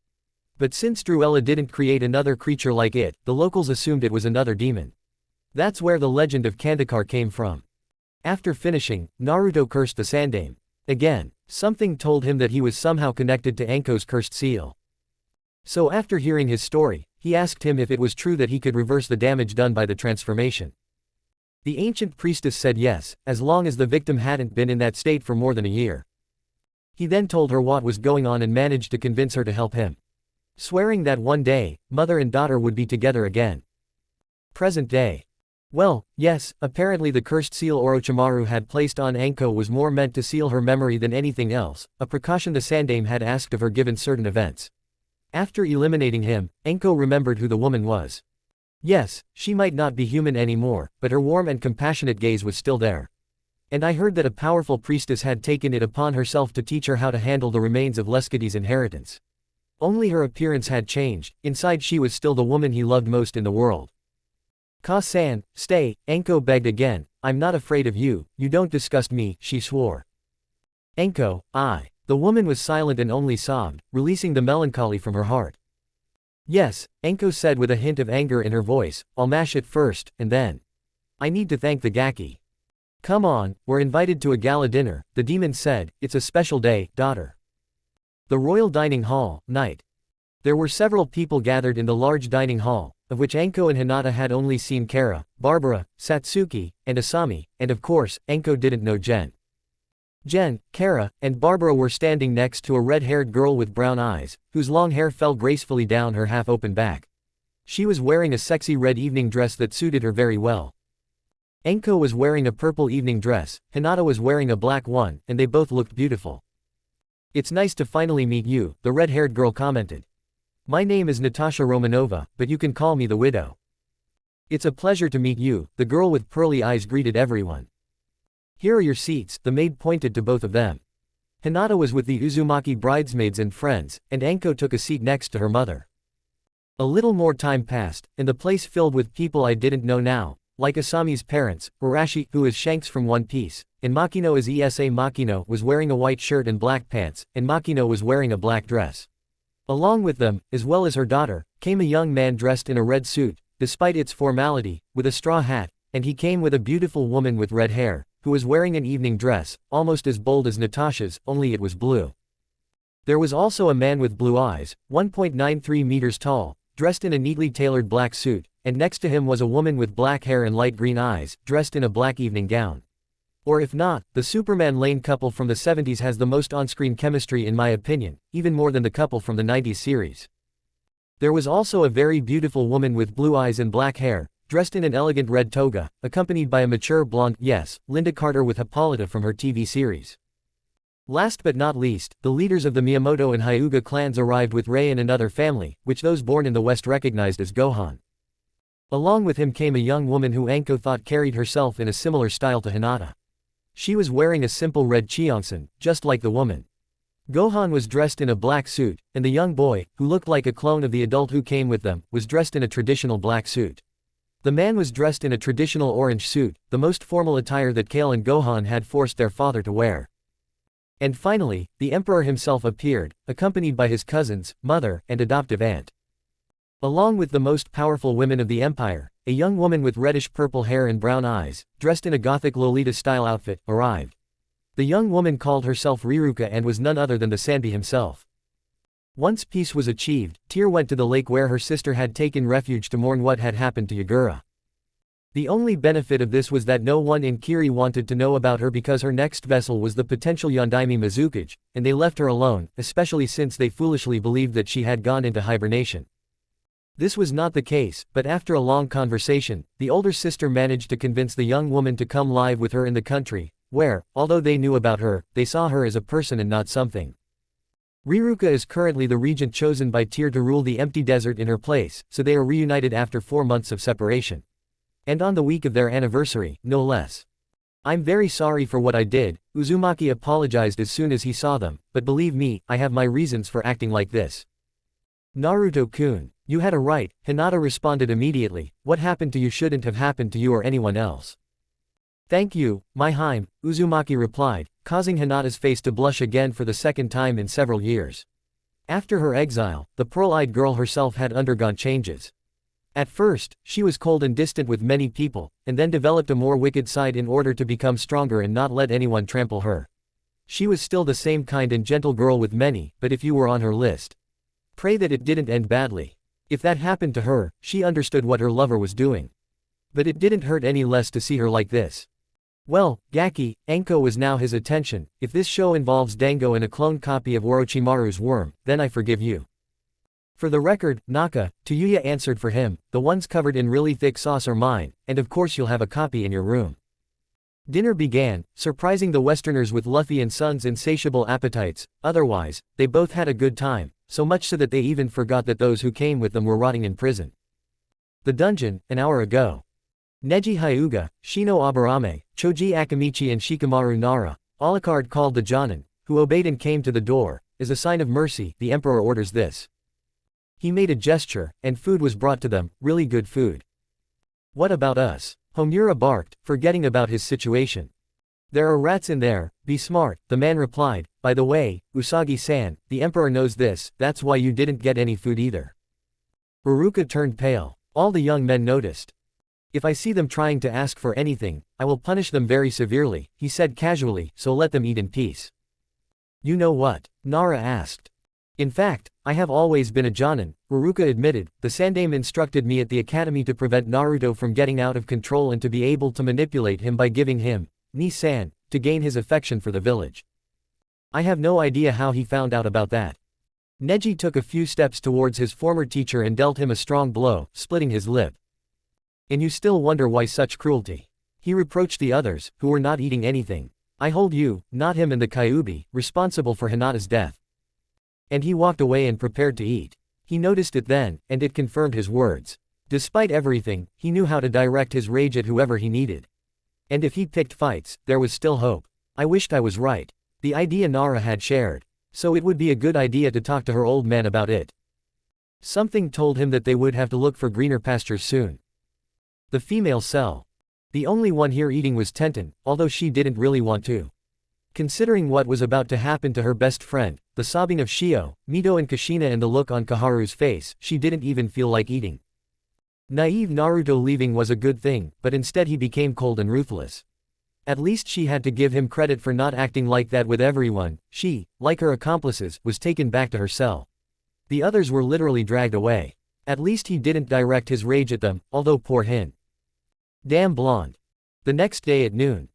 But since Druella didn't create another creature like it, the locals assumed it was another demon. That's where the legend of Kandakar came from. After finishing, Naruto cursed the Sandaime. Again, something told him that he was somehow connected to Anko's cursed seal. So after hearing his story, he asked him if it was true that he could reverse the damage done by the transformation. The ancient priestess said yes, as long as the victim hadn't been in that state for more than a year. He then told her what was going on and managed to convince her to help him, swearing that one day, mother and daughter would be together again. Present day. Well, yes, apparently the cursed seal Orochimaru had placed on Anko was more meant to seal her memory than anything else, a precaution the Sandaime had asked of her given certain events. After eliminating him, Anko remembered who the woman was. Yes, she might not be human anymore, but her warm and compassionate gaze was still there. And I heard that a powerful priestess had taken it upon herself to teach her how to handle the remains of Lescuddy's inheritance. Only her appearance had changed, inside she was still the woman he loved most in the world. Ka-san, stay, Anko begged again, I'm not afraid of you, you don't disgust me, she swore. Anko, I. The woman was silent and only sobbed, releasing the melancholy from her heart. Yes, Anko said with a hint of anger in her voice, I'll mash it first, and then. I need to thank the Gaki. Come on, we're invited to a gala dinner, the demon said, it's a special day, daughter. The royal dining hall, night. There were several people gathered in the large dining hall, of which Anko and Hinata had only seen Kara, Barbara, Satsuki, and Asami, and of course, Anko didn't know Jen. Jen, Kara, and Barbara were standing next to a red-haired girl with brown eyes, whose long hair fell gracefully down her half-open back. She was wearing a sexy red evening dress that suited her very well. Anko was wearing a purple evening dress, Hinata was wearing a black one, and they both looked beautiful. It's nice to finally meet you, the red-haired girl commented. My name is Natasha Romanova, but you can call me the widow. It's a pleasure to meet you, the girl with pearly eyes greeted everyone. Here are your seats, the maid pointed to both of them. Hinata was with the Uzumaki bridesmaids and friends, and Anko took a seat next to her mother. A little more time passed, and the place filled with people I didn't know now, like Asami's parents, Urashi, who is Shanks from One Piece, and Makino as Esa Makino was wearing a white shirt and black pants, and Makino was wearing a black dress. Along with them, as well as her daughter, came a young man dressed in a red suit, despite its formality, with a straw hat, and he came with a beautiful woman with red hair, who was wearing an evening dress, almost as bold as Natasha's, only it was blue. There was also a man with blue eyes, 1.93 meters tall, dressed in a neatly tailored black suit, and next to him was a woman with black hair and light green eyes, dressed in a black evening gown. Or if not, the Superman Lane couple from the 70s has the most on-screen chemistry in my opinion, even more than the couple from the 90s series. There was also a very beautiful woman with blue eyes and black hair, dressed in an elegant red toga, accompanied by a mature blonde, yes, Linda Carter with Hippolyta from her TV series. Last but not least, the leaders of the Miyamoto and Hyuga clans arrived with Rei and another family, which those born in the West recognized as Gohan. Along with him came a young woman who Anko thought carried herself in a similar style to Hinata. She was wearing a simple red cheongsam, just like the woman. Gohan was dressed in a black suit, and the young boy, who looked like a clone of the adult who came with them, was dressed in a traditional black suit. The man was dressed in a traditional orange suit, the most formal attire that Kale and Gohan had forced their father to wear. And finally, the emperor himself appeared, accompanied by his cousins, mother, and adoptive aunt. Along with the most powerful women of the empire, a young woman with reddish-purple hair and brown eyes, dressed in a gothic Lolita-style outfit, arrived. The young woman called herself Riruka and was none other than the Sanbi himself. Once peace was achieved, Tear went to the lake where her sister had taken refuge to mourn what had happened to Yagura. The only benefit of this was that no one in Kiri wanted to know about her because her next vessel was the potential Yondaime Mizukage, and they left her alone, especially since they foolishly believed that she had gone into hibernation. This was not the case, but after a long conversation, the older sister managed to convince the young woman to come live with her in the country, where, although they knew about her, they saw her as a person and not something. Riruka is currently the regent chosen by Tear to rule the empty desert in her place, so they are reunited after 4 months of separation. And on the week of their anniversary, no less. I'm very sorry for what I did, Uzumaki apologized as soon as he saw them, but believe me, I have my reasons for acting like this. Naruto-kun, you had a right, Hinata responded immediately, what happened to you shouldn't have happened to you or anyone else. Thank you, my Hime, Uzumaki replied, causing Hinata's face to blush again for the second time in several years. After her exile, the pearl-eyed girl herself had undergone changes. At first, she was cold and distant with many people, and then developed a more wicked side in order to become stronger and not let anyone trample her. She was still the same kind and gentle girl with many, but if you were on her list, pray that it didn't end badly. If that happened to her, she understood what her lover was doing. But it didn't hurt any less to see her like this. Well, Gaki, Enko was now his attention. If this show involves Dango and a clone copy of Orochimaru's worm, then I forgive you. For the record, Naka, Tuyuya answered for him, the ones covered in really thick sauce are mine, and of course you'll have a copy in your room. Dinner began, surprising the Westerners with Luffy and Sun's insatiable appetites. Otherwise, they both had a good time, so much so that they even forgot that those who came with them were rotting in prison. The dungeon, an hour ago. Neji Hyuga, Shino Aburame, Choji Akamichi and Shikamaru Nara, Alucard called the Jonin, who obeyed and came to the door. As a sign of mercy, the emperor orders this. He made a gesture, and food was brought to them, really good food. What about us? Homura barked, forgetting about his situation. There are rats in there, be smart, the man replied. By the way, Usagi-san, the emperor knows this, that's why you didn't get any food either. Uruka turned pale. All the young men noticed. If I see them trying to ask for anything, I will punish them very severely, he said casually, so let them eat in peace. You know what? Nara asked. In fact, I have always been a Jonin, Uruka admitted. The Sandaime instructed me at the academy to prevent Naruto from getting out of control and to be able to manipulate him by giving him, Ni-san, to gain his affection for the village. I have no idea how he found out about that. Neji took a few steps towards his former teacher and dealt him a strong blow, splitting his lip. And you still wonder why such cruelty? He reproached the others, who were not eating anything. I hold you, not him and the Kyuubi, responsible for Hinata's death. And he walked away and prepared to eat. He noticed it then, and it confirmed his words. Despite everything, he knew how to direct his rage at whoever he needed. And if he picked fights, there was still hope. I wished I was right. The idea Nara had shared. So it would be a good idea to talk to her old man about it. Something told him that they would have to look for greener pastures soon. The female cell. The only one here eating was Tenten, although she didn't really want to. Considering what was about to happen to her best friend, the sobbing of Shio, Mito and Kushina and the look on Kaharu's face, she didn't even feel like eating. Naive Naruto leaving was a good thing, but instead he became cold and ruthless. At least she had to give him credit for not acting like that with everyone. She, like her accomplices, was taken back to her cell. The others were literally dragged away. At least he didn't direct his rage at them, although poor Hin. Damn blonde. The next day at noon.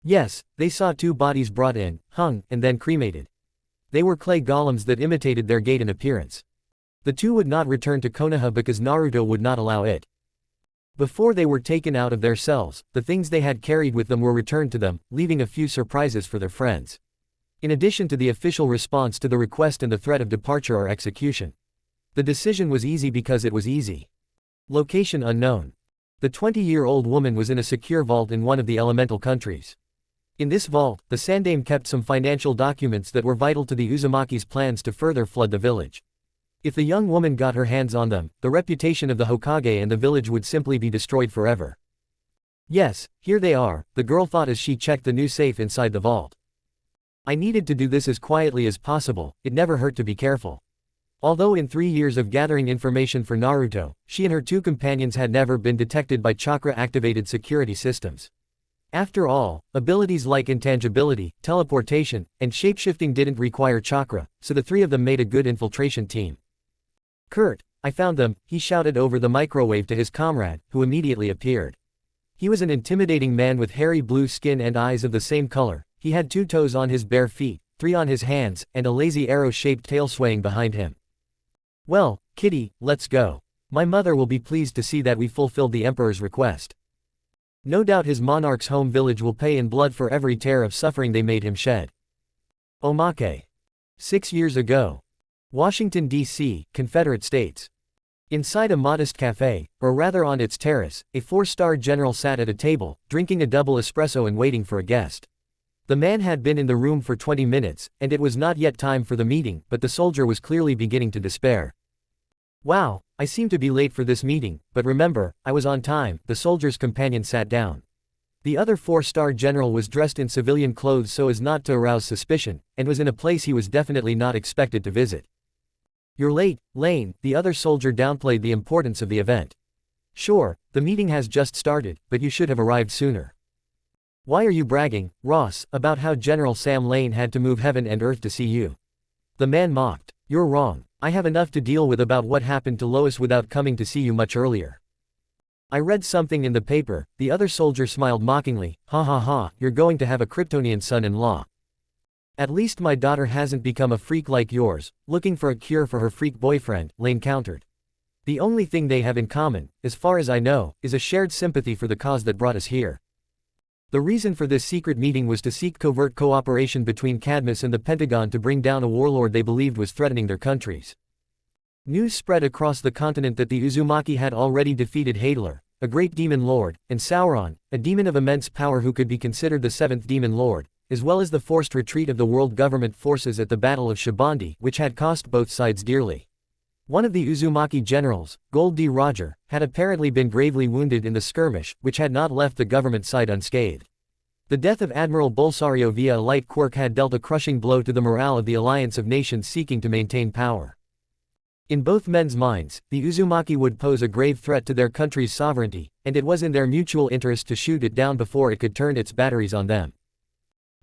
Yes, they saw two bodies brought in, hung, and then cremated. They were clay golems that imitated their gait and appearance. The two would not return to Konoha because Naruto would not allow it. Before they were taken out of their cells, the things they had carried with them were returned to them, leaving a few surprises for their friends. In addition to the official response to the request and the threat of departure or execution. The decision was easy because it was easy. Location unknown. The 20-year-old woman was in a secure vault in one of the elemental countries. In this vault, the Sandaime kept some financial documents that were vital to the Uzumaki's plans to further flood the village. If the young woman got her hands on them, the reputation of the Hokage and the village would simply be destroyed forever. Yes, here they are, the girl thought as she checked the new safe inside the vault. I needed to do this as quietly as possible, it never hurt to be careful. Although in 3 years of gathering information for Naruto, she and her two companions had never been detected by chakra-activated security systems. After all, abilities like intangibility, teleportation, and shapeshifting didn't require chakra, so the three of them made a good infiltration team. Kurt, I found them, he shouted over the microwave to his comrade, who immediately appeared. He was an intimidating man with hairy blue skin and eyes of the same color. He had 2 toes on his bare feet, 3 on his hands, and a lazy arrow-shaped tail swaying behind him. Well, Kitty, let's go. My mother will be pleased to see that we fulfilled the Emperor's request. No doubt his monarch's home village will pay in blood for every tear of suffering they made him shed. Omake. 6 years ago. Washington, D.C., Confederate States. Inside a modest cafe, or rather on its terrace, a 4-star general sat at a table, drinking a double espresso and waiting for a guest. The man had been in the room for 20 minutes, and it was not yet time for the meeting, but the soldier was clearly beginning to despair. Wow, I seem to be late for this meeting, but remember, I was on time, the soldier's companion sat down. The other 4-star general was dressed in civilian clothes so as not to arouse suspicion, and was in a place he was definitely not expected to visit. "You're late, Lane," the other soldier downplayed the importance of the event. "Sure, the meeting has just started, but you should have arrived sooner." "Why are you bragging, Ross, about how General Sam Lane had to move heaven and earth to see you?" The man mocked. "You're wrong. I have enough to deal with about what happened to Lois without coming to see you much earlier." "I read something in the paper," the other soldier smiled mockingly. "Ha ha ha, you're going to have a Kryptonian son-in-law." "At least my daughter hasn't become a freak like yours, looking for a cure for her freak boyfriend," Lane countered. "The only thing they have in common, as far as I know, is a shared sympathy for the cause that brought us here." The reason for this secret meeting was to seek covert cooperation between Cadmus and the Pentagon to bring down a warlord they believed was threatening their countries. News spread across the continent that the Uzumaki had already defeated Hadler, a great demon lord, and Sauron, a demon of immense power who could be considered the seventh demon lord, as well as the forced retreat of the world government forces at the Battle of Shibandi, which had cost both sides dearly. One of the Uzumaki generals, Gold D. Roger, had apparently been gravely wounded in the skirmish, which had not left the government side unscathed. The death of Admiral Bolsario via a light quirk had dealt a crushing blow to the morale of the alliance of nations seeking to maintain power. In both men's minds, the Uzumaki would pose a grave threat to their country's sovereignty, and it was in their mutual interest to shoot it down before it could turn its batteries on them.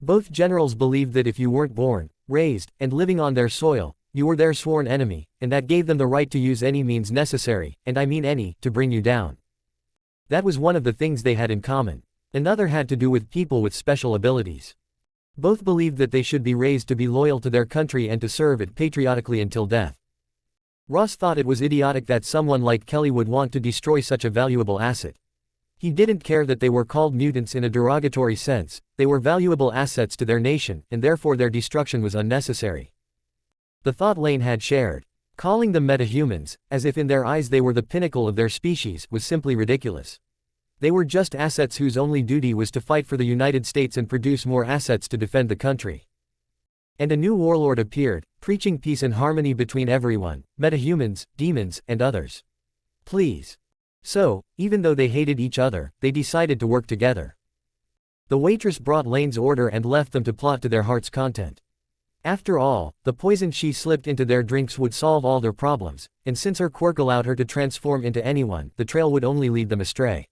Both generals believed that if you weren't born, raised, and living on their soil, you were their sworn enemy, and that gave them the right to use any means necessary, and I mean any, to bring you down. That was one of the things they had in common. Another had to do with people with special abilities. Both believed that they should be raised to be loyal to their country and to serve it patriotically until death. Ross thought it was idiotic that someone like Kelly would want to destroy such a valuable asset. He didn't care that they were called mutants in a derogatory sense, they were valuable assets to their nation, and therefore their destruction was unnecessary. The thought Lane had shared. Calling them metahumans, as if in their eyes they were the pinnacle of their species, was simply ridiculous. They were just assets whose only duty was to fight for the United States and produce more assets to defend the country. And a new warlord appeared, preaching peace and harmony between everyone, metahumans, demons, and others. Please. So, even though they hated each other, they decided to work together. The waitress brought Lane's order and left them to plot to their heart's content. After all, the poison she slipped into their drinks would solve all their problems, and since her quirk allowed her to transform into anyone, the trail would only lead them astray.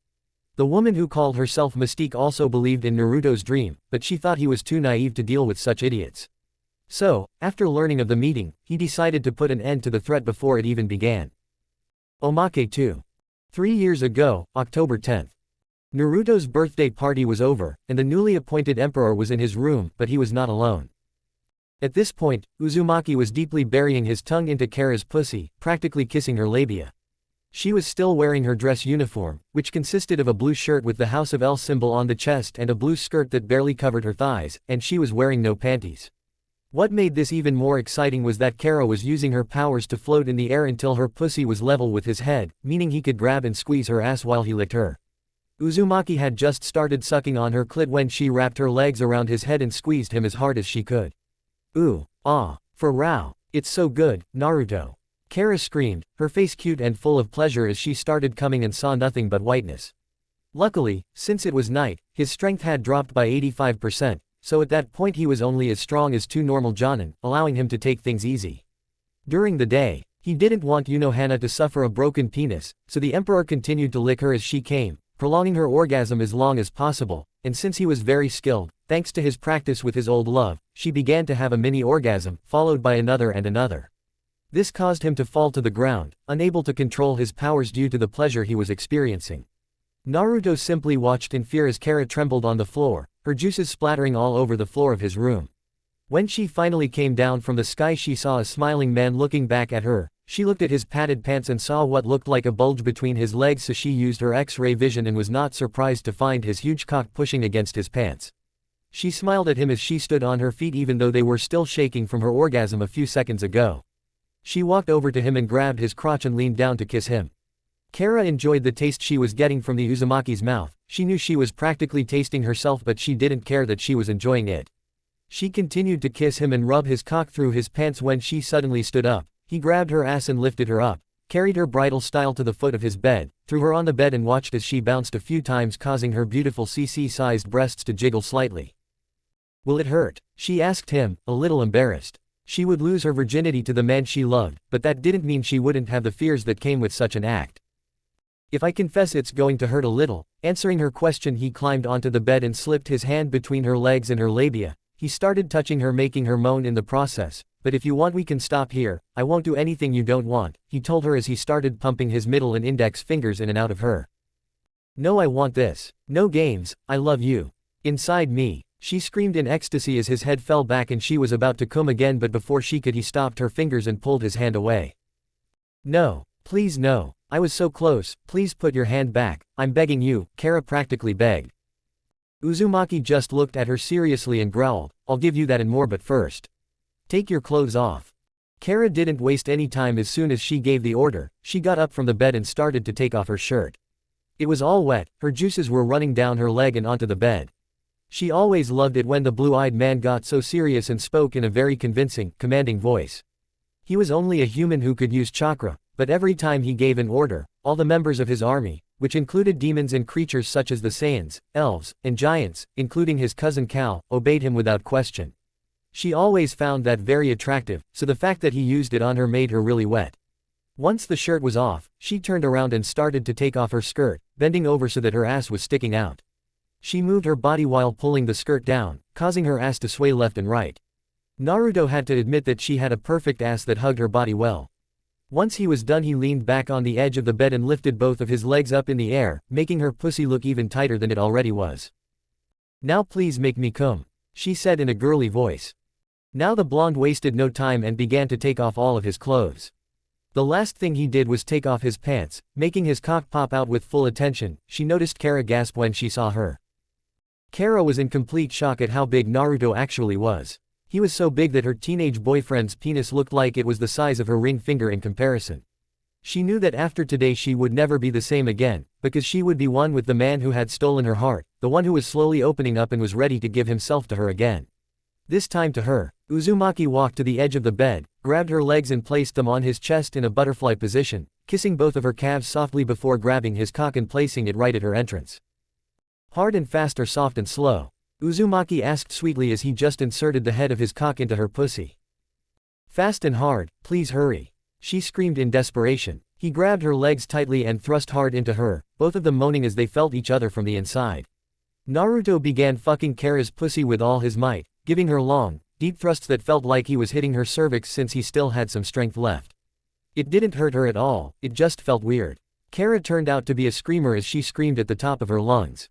The woman who called herself Mystique also believed in Naruto's dream, but she thought he was too naive to deal with such idiots. So, after learning of the meeting, he decided to put an end to the threat before it even began. Omake 2. 3 years ago, October 10th. Naruto's birthday party was over, and the newly appointed emperor was in his room, but he was not alone. At this point, Uzumaki was deeply burying his tongue into Kara's pussy, practically kissing her labia. She was still wearing her dress uniform, which consisted of a blue shirt with the House of L symbol on the chest and a blue skirt that barely covered her thighs, and she was wearing no panties. What made this even more exciting was that Kara was using her powers to float in the air until her pussy was level with his head, meaning he could grab and squeeze her ass while he licked her. Uzumaki had just started sucking on her clit when she wrapped her legs around his head and squeezed him as hard as she could. Ooh, ah, for Rao, it's so good, Naruto. Kara screamed, her face cute and full of pleasure as she started coming and saw nothing but whiteness. Luckily, since it was night, his strength had dropped by 85%. So at that point he was only as strong as 2 normal jonin, allowing him to take things easy. During the day, he didn't want Henna to suffer a broken penis, so the emperor continued to lick her as she came, prolonging her orgasm as long as possible, and since he was very skilled, thanks to his practice with his old love, she began to have a mini orgasm, followed by another and another. This caused him to fall to the ground, unable to control his powers due to the pleasure he was experiencing. Naruto simply watched in fear as Kara trembled on the floor, her juices splattering all over the floor of his room. When she finally came down from the sky she saw a smiling man looking back at her. She looked at his padded pants and saw what looked like a bulge between his legs, so she used her X-ray vision and was not surprised to find his huge cock pushing against his pants. She smiled at him as she stood on her feet even though they were still shaking from her orgasm a few seconds ago. She walked over to him and grabbed his crotch and leaned down to kiss him. Kara enjoyed the taste she was getting from the Uzumaki's mouth. She knew she was practically tasting herself, but she didn't care that she was enjoying it. She continued to kiss him and rub his cock through his pants when she suddenly stood up. He grabbed her ass and lifted her up, carried her bridal style to the foot of his bed, threw her on the bed and watched as she bounced a few times, causing her beautiful cc-sized breasts to jiggle slightly. "Will it hurt?" she asked him, a little embarrassed. She would lose her virginity to the man she loved, but that didn't mean she wouldn't have the fears that came with such an act. "If I confess, it's going to hurt a little." Answering her question, he climbed onto the bed and slipped his hand between her legs and her labia. He started touching her, making her moan in the process. "But if you want, we can stop here. I won't do anything you don't want," he told her as he started pumping his middle and index fingers in and out of her. "No, I want this. No games, I love you. Inside me," she screamed in ecstasy as his head fell back and she was about to come again, but before she could, he stopped her fingers and pulled his hand away. "No, please no. I was so close, please put your hand back, I'm begging you," Kara practically begged. Uzumaki just looked at her seriously and growled, "I'll give you that and more, but first, take your clothes off." Kara didn't waste any time. As soon as she gave the order, she got up from the bed and started to take off her shirt. It was all wet, her juices were running down her leg and onto the bed. She always loved it when the blue-eyed man got so serious and spoke in a very convincing, commanding voice. He was only a human who could use chakra, but every time he gave an order, all the members of his army, which included demons and creatures such as the Saiyans, elves, and giants, including his cousin Cal, obeyed him without question. She always found that very attractive, so the fact that he used it on her made her really wet. Once the shirt was off, she turned around and started to take off her skirt, bending over so that her ass was sticking out. She moved her body while pulling the skirt down, causing her ass to sway left and right. Naruto had to admit that she had a perfect ass that hugged her body well. Once he was done, he leaned back on the edge of the bed and lifted both of his legs up in the air, making her pussy look even tighter than it already was. "Now please make me come," she said in a girly voice. Now the blonde wasted no time and began to take off all of his clothes. The last thing he did was take off his pants, making his cock pop out with full attention. She noticed Kara gasp when she saw her. Kara was in complete shock at how big Naruto actually was. He was so big that her teenage boyfriend's penis looked like it was the size of her ring finger in comparison. She knew that after today she would never be the same again, because she would be one with the man who had stolen her heart, the one who was slowly opening up and was ready to give himself to her again. This time to her. Uzumaki walked to the edge of the bed, grabbed her legs and placed them on his chest in a butterfly position, kissing both of her calves softly before grabbing his cock and placing it right at her entrance. "Hard and fast or soft and slow?" Uzumaki asked sweetly as he just inserted the head of his cock into her pussy. "Fast and hard, please hurry," she screamed in desperation. He grabbed her legs tightly and thrust hard into her, both of them moaning as they felt each other from the inside. Naruto began fucking Kara's pussy with all his might, giving her long, deep thrusts that felt like he was hitting her cervix since he still had some strength left. It didn't hurt her at all, it just felt weird. Kara turned out to be a screamer as she screamed at the top of her lungs.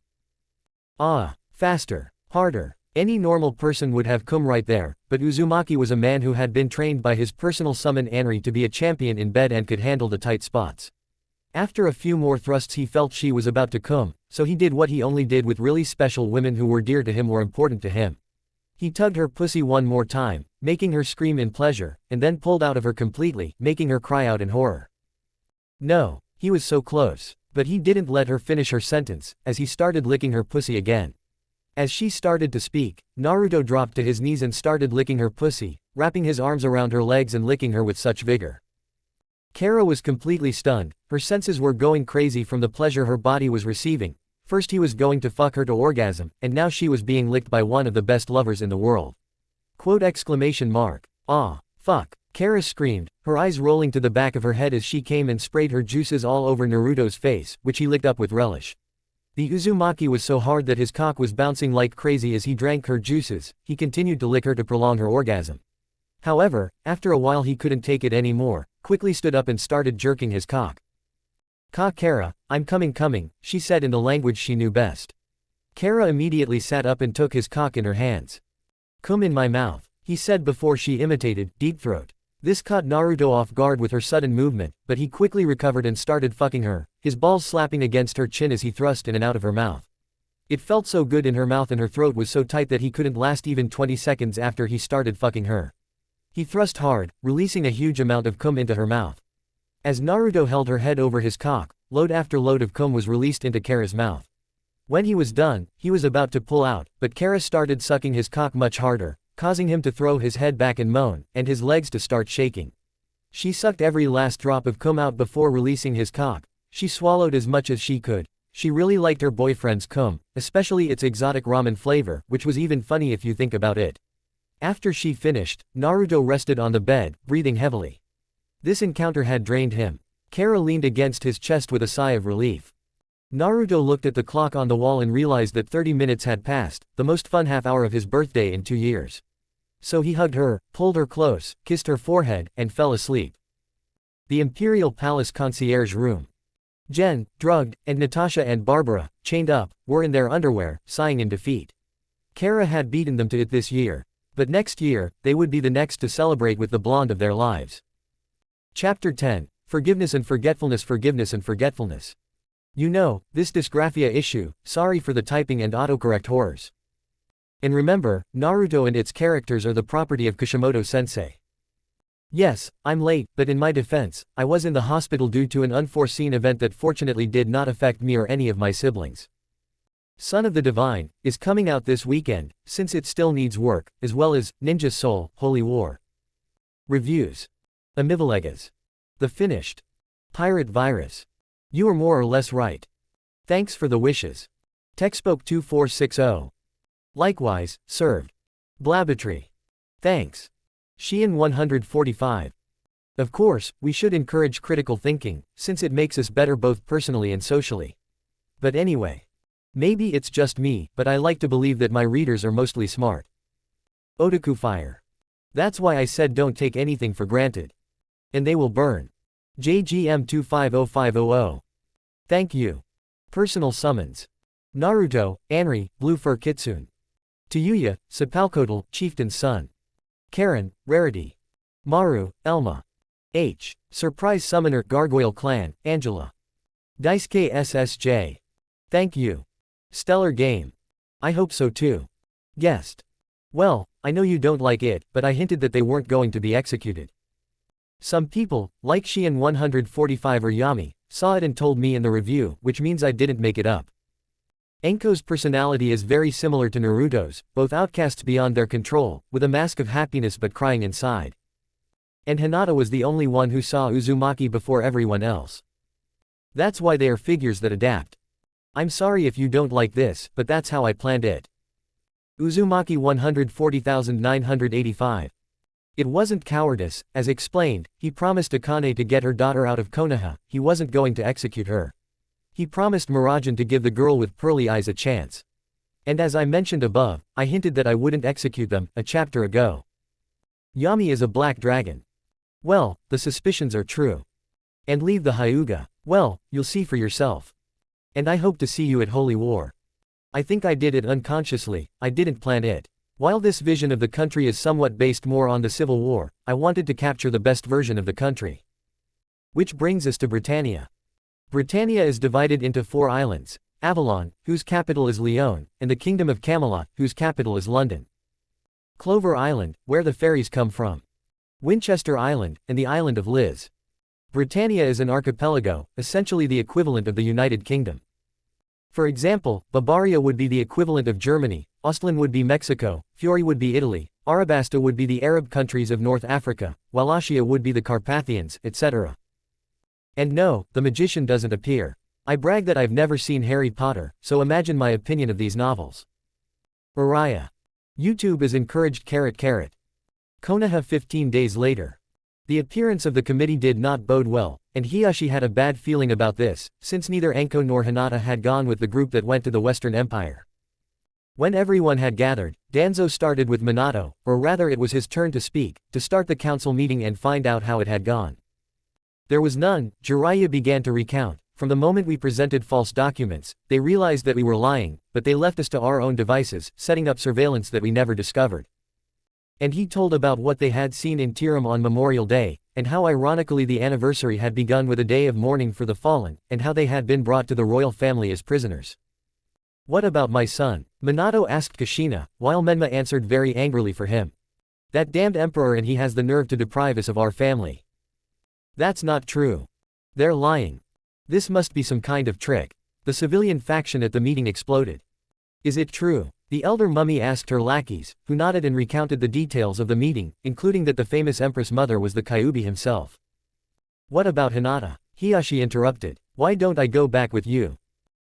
"Ah, faster. Harder." Any normal person would have come right there, but Uzumaki was a man who had been trained by his personal summon Anri to be a champion in bed and could handle the tight spots. After a few more thrusts he felt she was about to come, so he did what he only did with really special women who were dear to him or important to him. He tugged her pussy one more time, making her scream in pleasure, and then pulled out of her completely, making her cry out in horror. No, he was so close, but he didn't let her finish her sentence, as he started licking her pussy again. As she started to speak, Naruto dropped to his knees and started licking her pussy, wrapping his arms around her legs and licking her with such vigor. Kara was completely stunned, her senses were going crazy from the pleasure her body was receiving. First he was going to fuck her to orgasm, and now she was being licked by one of the best lovers in the world. "Ah, fuck," Kara screamed, her eyes rolling to the back of her head as she came and sprayed her juices all over Naruto's face, which he licked up with relish. The Uzumaki was so hard that his cock was bouncing like crazy as he drank her juices. He continued to lick her to prolong her orgasm. However, after a while he couldn't take it anymore, quickly stood up and started jerking his cock. Kara, I'm coming," she said in the language she knew best. Kara immediately sat up and took his cock in her hands. "Come in my mouth," he said before she imitated deep throat. This caught Naruto off guard with her sudden movement, but he quickly recovered and started fucking her, his balls slapping against her chin as he thrust in and out of her mouth. It felt so good in her mouth and her throat was so tight that he couldn't last even 20 seconds after he started fucking her. He thrust hard, releasing a huge amount of cum into her mouth. As Naruto held her head over his cock, load after load of cum was released into Kara's mouth. When he was done, he was about to pull out, but Kara started sucking his cock much harder, causing him to throw his head back and moan, and his legs to start shaking. She sucked every last drop of cum out before releasing his cock. She swallowed as much as she could. She really liked her boyfriend's cum, especially its exotic ramen flavor, which was even funny if you think about it. After she finished, Naruto rested on the bed, breathing heavily. This encounter had drained him. Kara leaned against his chest with a sigh of relief. Naruto looked at the clock on the wall and realized that 30 minutes had passed, the most fun half-hour of his birthday in 2 years. So he hugged her, pulled her close, kissed her forehead, and fell asleep. The Imperial Palace concierge room. Jen, drugged, and Natasha and Barbara, chained up, were in their underwear, sighing in defeat. Kara had beaten them to it this year. But next year, they would be the next to celebrate with the blonde of their lives. Chapter 10. Forgiveness and Forgetfulness. Forgiveness and Forgetfulness. You know, this dysgraphia issue, sorry for the typing and autocorrect horrors. And remember, Naruto and its characters are the property of Kishimoto-sensei. Yes, I'm late, but in my defense, I was in the hospital due to an unforeseen event that fortunately did not affect me or any of my siblings. Son of the Divine is coming out this weekend, since it still needs work, as well as Ninja Soul, Holy War. Reviews. Amivilegas. The Finished. Pirate Virus. You are more or less right. Thanks for the wishes. Techspoke 2460. Likewise, served. Blabatry. Thanks. Sheehan 145. Of course, we should encourage critical thinking, since it makes us better both personally and socially. But anyway. Maybe it's just me, but I like to believe that my readers are mostly smart. Otaku Fire. That's why I said don't take anything for granted. And they will burn. JGM 250500. Thank you. Personal summons. Naruto, Anri, Blue Fur Kitsune. Tayuya, Sepalcoatl, Chieftain's son. Karen, Rarity. Maru, Elma. H. Surprise Summoner, Gargoyle Clan, Angela. Daisuke SSJ. Thank you. Stellar game. I hope so too. Guest. Well, I know you don't like it, but I hinted that they weren't going to be executed. Some people, like Sheehan 145 or Yami, saw it and told me in the review, which means I didn't make it up. Enko's personality is very similar to Naruto's, both outcasts beyond their control, with a mask of happiness but crying inside. And Hinata was the only one who saw Uzumaki before everyone else. That's why they are figures that adapt. I'm sorry if you don't like this, but that's how I planned it. Uzumaki 140,985. It wasn't cowardice, as explained, he promised Akane to get her daughter out of Konoha, he wasn't going to execute her. He promised Murajan to give the girl with pearly eyes a chance. And as I mentioned above, I hinted that I wouldn't execute them, a chapter ago. Yami is a black dragon. Well, the suspicions are true. And leave the Hyuga. Well, you'll see for yourself. And I hope to see you at Holy War. I think I did it unconsciously, I didn't plan it. While this vision of the country is somewhat based more on the Civil War, I wanted to capture the best version of the country. Which brings us to Britannia. Britannia is divided into 4 islands, Avalon, whose capital is Lyon, and the Kingdom of Camelot, whose capital is London. Clover Island, where the fairies come from. Winchester Island, and the island of Liz. Britannia is an archipelago, essentially the equivalent of the United Kingdom. For example, Barbaria would be the equivalent of Germany, Ostland would be Mexico, Fiori would be Italy, Arabasta would be the Arab countries of North Africa, Wallachia would be the Carpathians, etc. And no, the magician doesn't appear. I brag that I've never seen Harry Potter, so imagine my opinion of these novels. Uriah. YouTube is encouraged. Konoha 15 days later. The appearance of the committee did not bode well, and Hiyashi had a bad feeling about this, since neither Enko nor Hinata had gone with the group that went to the Western Empire. When everyone had gathered, Danzo started with Minato, or rather it was his turn to speak, to start the council meeting and find out how it had gone. There was none. Jiraiya began to recount. From the moment we presented false documents, they realized that we were lying, but they left us to our own devices, setting up surveillance that we never discovered. And he told about what they had seen in Tiram on Memorial Day, and how ironically the anniversary had begun with a day of mourning for the fallen, and how they had been brought to the royal family as prisoners. What about my son? Minato asked Kushina, while Menma answered very angrily for him. That damned emperor, and he has the nerve to deprive us of our family. That's not true. They're lying. This must be some kind of trick. The civilian faction at the meeting exploded. Is it true? The elder mummy asked her lackeys, who nodded and recounted the details of the meeting, including that the famous Empress Mother was the Kyuubi himself. What about Hinata? Hiyashi interrupted. Why don't I go back with you?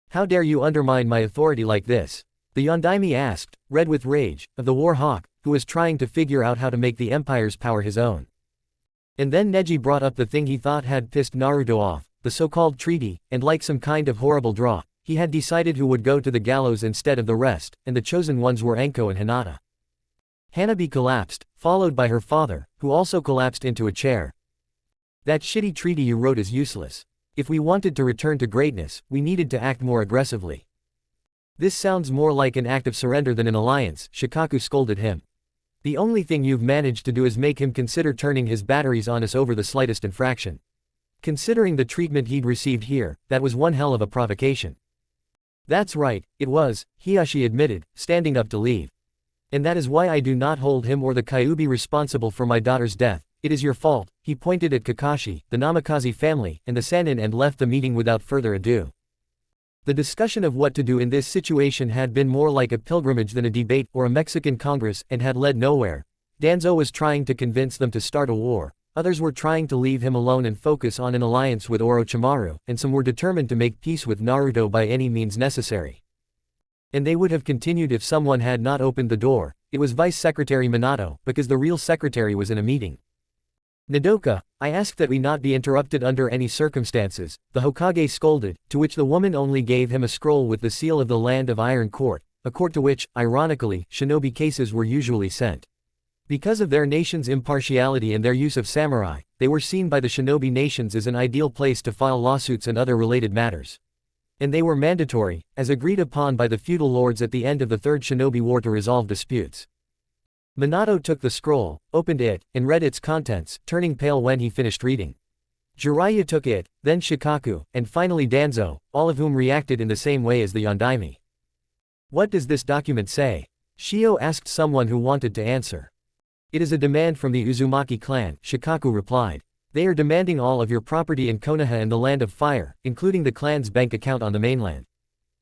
How dare you undermine my authority like this? The Yondaime asked, red with rage, of the War Hawk, who was trying to figure out how to make the Empire's power his own. And then Neji brought up the thing he thought had pissed Naruto off, the so-called treaty, and like some kind of horrible draw, he had decided who would go to the gallows instead of the rest, and the chosen ones were Enko and Hinata. Hanabi collapsed, followed by her father, who also collapsed into a chair. That shitty treaty you wrote is useless. If we wanted to return to greatness, we needed to act more aggressively. This sounds more like an act of surrender than an alliance, Shikaku scolded him. The only thing you've managed to do is make him consider turning his batteries on us over the slightest infraction. Considering the treatment he'd received here, that was one hell of a provocation. That's right, it was, Hiyashi admitted, standing up to leave. And that is why I do not hold him or the Kyuubi responsible for my daughter's death. It is your fault. He pointed at Kakashi, the Namikaze family, and the Sannin and left the meeting without further ado. The discussion of what to do in this situation had been more like a pilgrimage than a debate or a Mexican Congress and had led nowhere. Danzo was trying to convince them to start a war, others were trying to leave him alone and focus on an alliance with Orochimaru, and some were determined to make peace with Naruto by any means necessary. And they would have continued if someone had not opened the door. It was Vice Secretary Minato, because the real secretary was in a meeting. Nodoka, I ask that we not be interrupted under any circumstances, the Hokage scolded, to which the woman only gave him a scroll with the seal of the Land of Iron Court, a court to which, ironically, shinobi cases were usually sent. Because of their nation's impartiality and their use of samurai, they were seen by the shinobi nations as an ideal place to file lawsuits and other related matters. And they were mandatory, as agreed upon by the feudal lords at the end of the Third Shinobi War to resolve disputes. Minato took the scroll, opened it, and read its contents, turning pale when he finished reading. Jiraiya took it, then Shikaku, and finally Danzo, all of whom reacted in the same way as the Yondaime. What does this document say? Shio asked someone who wanted to answer. It is a demand from the Uzumaki clan, Shikaku replied. They are demanding all of your property in Konoha and the Land of Fire, including the clan's bank account on the mainland.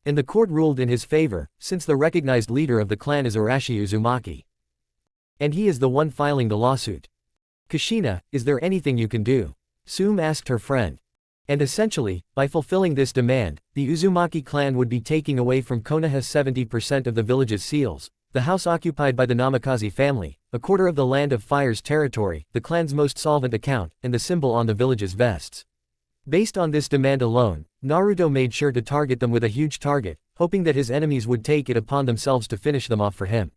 And the court ruled in his favor, since the recognized leader of the clan is Arashi Uzumaki. And he is the one filing the lawsuit. Kushina, is there anything you can do? Sume asked her friend. And essentially, by fulfilling this demand, the Uzumaki clan would be taking away from Konoha 70% of the village's seals, the house occupied by the Namikaze family, a quarter of the Land of Fire's territory, the clan's most solvent account, and the symbol on the village's vests. Based on this demand alone, Naruto made sure to target them with a huge target, hoping that his enemies would take it upon themselves to finish them off for him.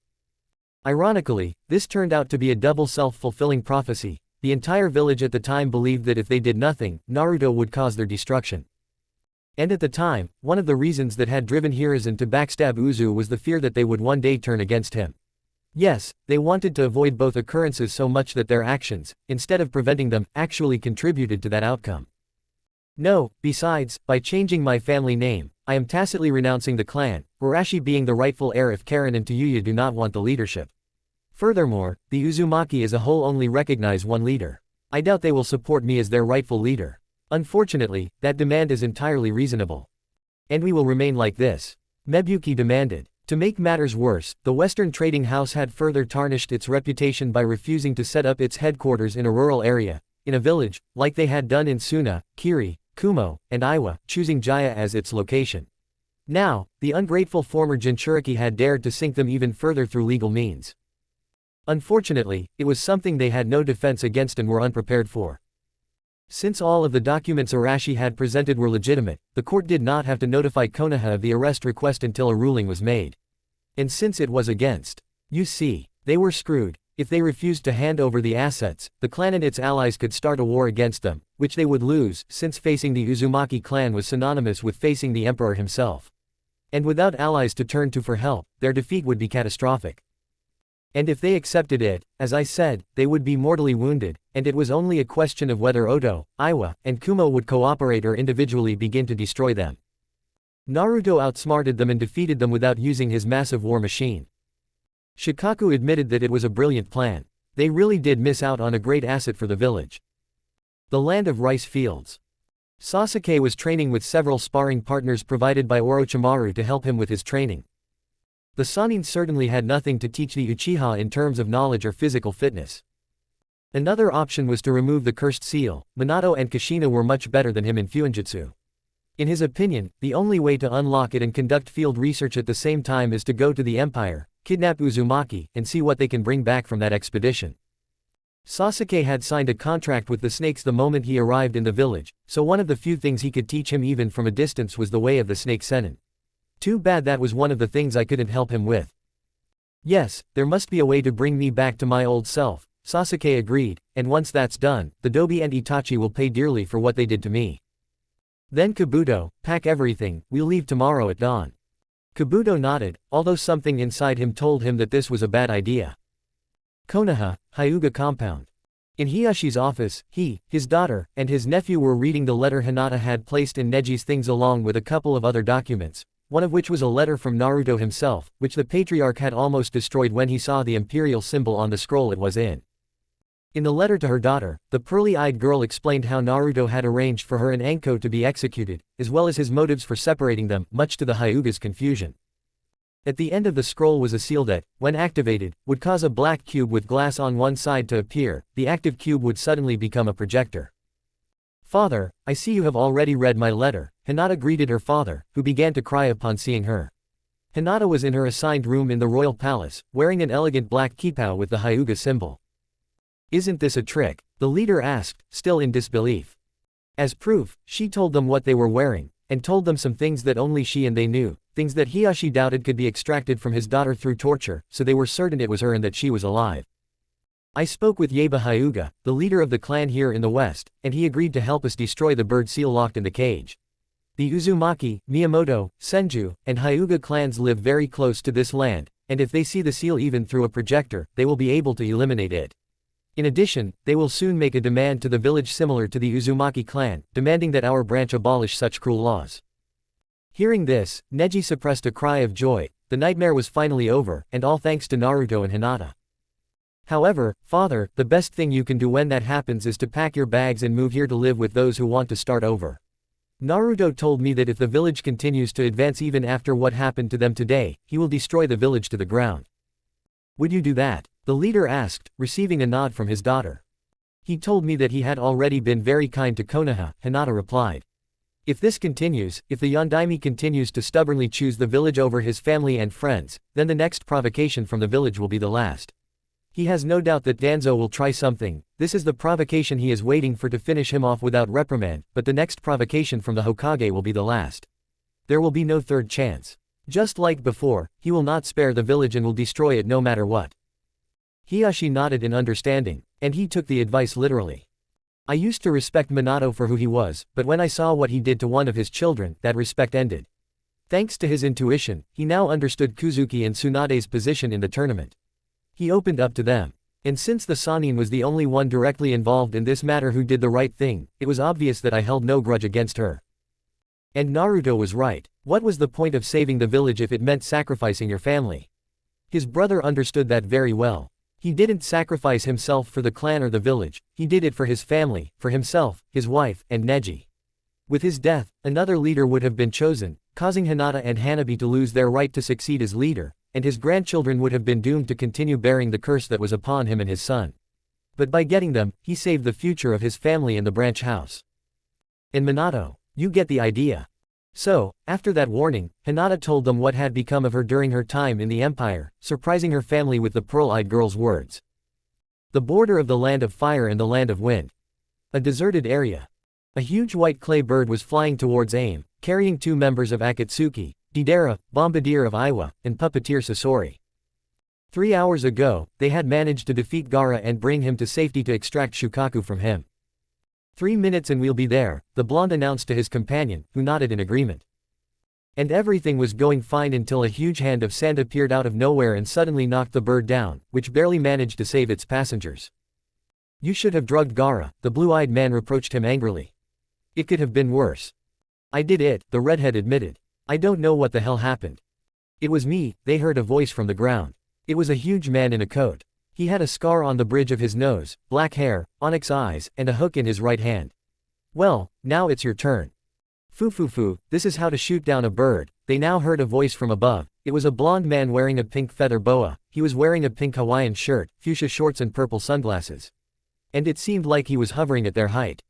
Ironically, this turned out to be a double self-fulfilling prophecy. The entire village at the time believed that if they did nothing, Naruto would cause their destruction. And at the time, one of the reasons that had driven Hiruzen to backstab Uzu was the fear that they would one day turn against him. Yes, they wanted to avoid both occurrences so much that their actions, instead of preventing them, actually contributed to that outcome. No, besides, by changing my family name, I am tacitly renouncing the clan, Arashi being the rightful heir if Karen and Tayuya do not want the leadership. Furthermore, the Uzumaki as a whole only recognize one leader. I doubt they will support me as their rightful leader. Unfortunately, that demand is entirely reasonable. And we will remain like this. Mebuki demanded. To make matters worse, the Western trading house had further tarnished its reputation by refusing to set up its headquarters in a rural area, in a village, like they had done in Suna, Kiri, Kumo, and Iwa, choosing Jaya as its location. Now, the ungrateful former Jinchuriki had dared to sink them even further through legal means. Unfortunately, it was something they had no defense against and were unprepared for. Since all of the documents Arashi had presented were legitimate, the court did not have to notify Konoha of the arrest request until a ruling was made. And since it was against, you see, they were screwed. If they refused to hand over the assets, the clan and its allies could start a war against them, which they would lose, since facing the Uzumaki clan was synonymous with facing the emperor himself. And without allies to turn to for help, their defeat would be catastrophic. And if they accepted it, as I said, they would be mortally wounded, and it was only a question of whether Oto, Iwa, and Kumo would cooperate or individually begin to destroy them. Naruto outsmarted them and defeated them without using his massive war machine. Shikaku admitted that it was a brilliant plan. They really did miss out on a great asset for the village. The land of rice fields. Sasuke was training with several sparring partners provided by Orochimaru to help him with his training. The Sannin certainly had nothing to teach the Uchiha in terms of knowledge or physical fitness. Another option was to remove the cursed seal. Minato and Kushina were much better than him in Fuinjutsu. In his opinion, the only way to unlock it and conduct field research at the same time is to go to the Empire, kidnap Uzumaki, and see what they can bring back from that expedition. Sasuke had signed a contract with the snakes the moment he arrived in the village, so one of the few things he could teach him even from a distance was the way of the snake sennin. Too bad that was one of the things I couldn't help him with. Yes, there must be a way to bring me back to my old self, Sasuke agreed, and once that's done, the Dobi and Itachi will pay dearly for what they did to me. Then Kabuto, pack everything, we'll leave tomorrow at dawn. Kabuto nodded, although something inside him told him that this was a bad idea. Konoha, Hyuga compound. In Hiyashi's office, he, his daughter, and his nephew were reading the letter Hinata had placed in Neji's things along with a couple of other documents, one of which was a letter from Naruto himself, which the patriarch had almost destroyed when he saw the imperial symbol on the scroll it was in. In the letter to her daughter, the pearly-eyed girl explained how Naruto had arranged for her and Anko to be executed, as well as his motives for separating them, much to the Hyuga's confusion. At the end of the scroll was a seal that, when activated, would cause a black cube with glass on one side to appear. The active cube would suddenly become a projector. "Father, I see you have already read my letter," Hinata greeted her father, who began to cry upon seeing her. Hinata was in her assigned room in the royal palace, wearing an elegant black kippah with the Hyuga symbol. "Isn't this a trick?" the leader asked, still in disbelief. As proof, she told them what they were wearing, and told them some things that only she and they knew, things that Hiyashi doubted could be extracted from his daughter through torture, so they were certain it was her and that she was alive. "I spoke with Yeba Hyuga, the leader of the clan here in the west, and he agreed to help us destroy the bird seal locked in the cage. The Uzumaki, Miyamoto, Senju, and Hyuga clans live very close to this land, and if they see the seal even through a projector, they will be able to eliminate it. In addition, they will soon make a demand to the village similar to the Uzumaki clan, demanding that our branch abolish such cruel laws." Hearing this, Neji suppressed a cry of joy. The nightmare was finally over, and all thanks to Naruto and Hinata. "However, father, the best thing you can do when that happens is to pack your bags and move here to live with those who want to start over. Naruto told me that if the village continues to advance even after what happened to them today, he will destroy the village to the ground. Would you do that?" the leader asked, receiving a nod from his daughter. "He told me that he had already been very kind to Konoha," Hinata replied. "If this continues, if the Yondaime continues to stubbornly choose the village over his family and friends, then the next provocation from the village will be the last. He has no doubt that Danzo will try something. This is the provocation he is waiting for to finish him off without reprimand, but the next provocation from the Hokage will be the last. There will be no third chance. Just like before, he will not spare the village and will destroy it no matter what." Hiyashi nodded in understanding, and he took the advice literally. "I used to respect Minato for who he was, but when I saw what he did to one of his children, that respect ended." Thanks to his intuition, he now understood Kuzuki and Tsunade's position in the tournament. He opened up to them. And since the Sannin was the only one directly involved in this matter who did the right thing, it was obvious that I held no grudge against her. And Naruto was right. What was the point of saving the village if it meant sacrificing your family? His brother understood that very well. He didn't sacrifice himself for the clan or the village, he did it for his family, for himself, his wife, and Neji. With his death, another leader would have been chosen, causing Hinata and Hanabi to lose their right to succeed as leader, and his grandchildren would have been doomed to continue bearing the curse that was upon him and his son. But by getting them, he saved the future of his family and the branch house. And Minato, you get the idea. So, after that warning, Hinata told them what had become of her during her time in the Empire, surprising her family with the pearl-eyed girl's words. The border of the land of fire and the land of wind. A deserted area. A huge white clay bird was flying towards AIM, carrying 2 members of Akatsuki, Deidara, Bombardier of Iwa, and Puppeteer Sasori. 3 hours ago, they had managed to defeat Gaara and bring him to safety to extract Shukaku from him. 3 minutes and we'll be there, the blonde announced to his companion, who nodded in agreement. And everything was going fine until a huge hand of sand appeared out of nowhere and suddenly knocked the bird down, which barely managed to save its passengers. You should have drugged Gaara, the blue-eyed man reproached him angrily. It could have been worse. I did it, the redhead admitted. I don't know what the hell happened. It was me, they heard a voice from the ground. It was a huge man in a coat. He had a scar on the bridge of his nose, black hair, onyx eyes, and a hook in his right hand. Well, now it's your turn. Foo, this is how to shoot down a bird. They now heard a voice from above. It was a blond man wearing a pink feather boa. He was wearing a pink Hawaiian shirt, fuchsia shorts and purple sunglasses. And it seemed like he was hovering at their height.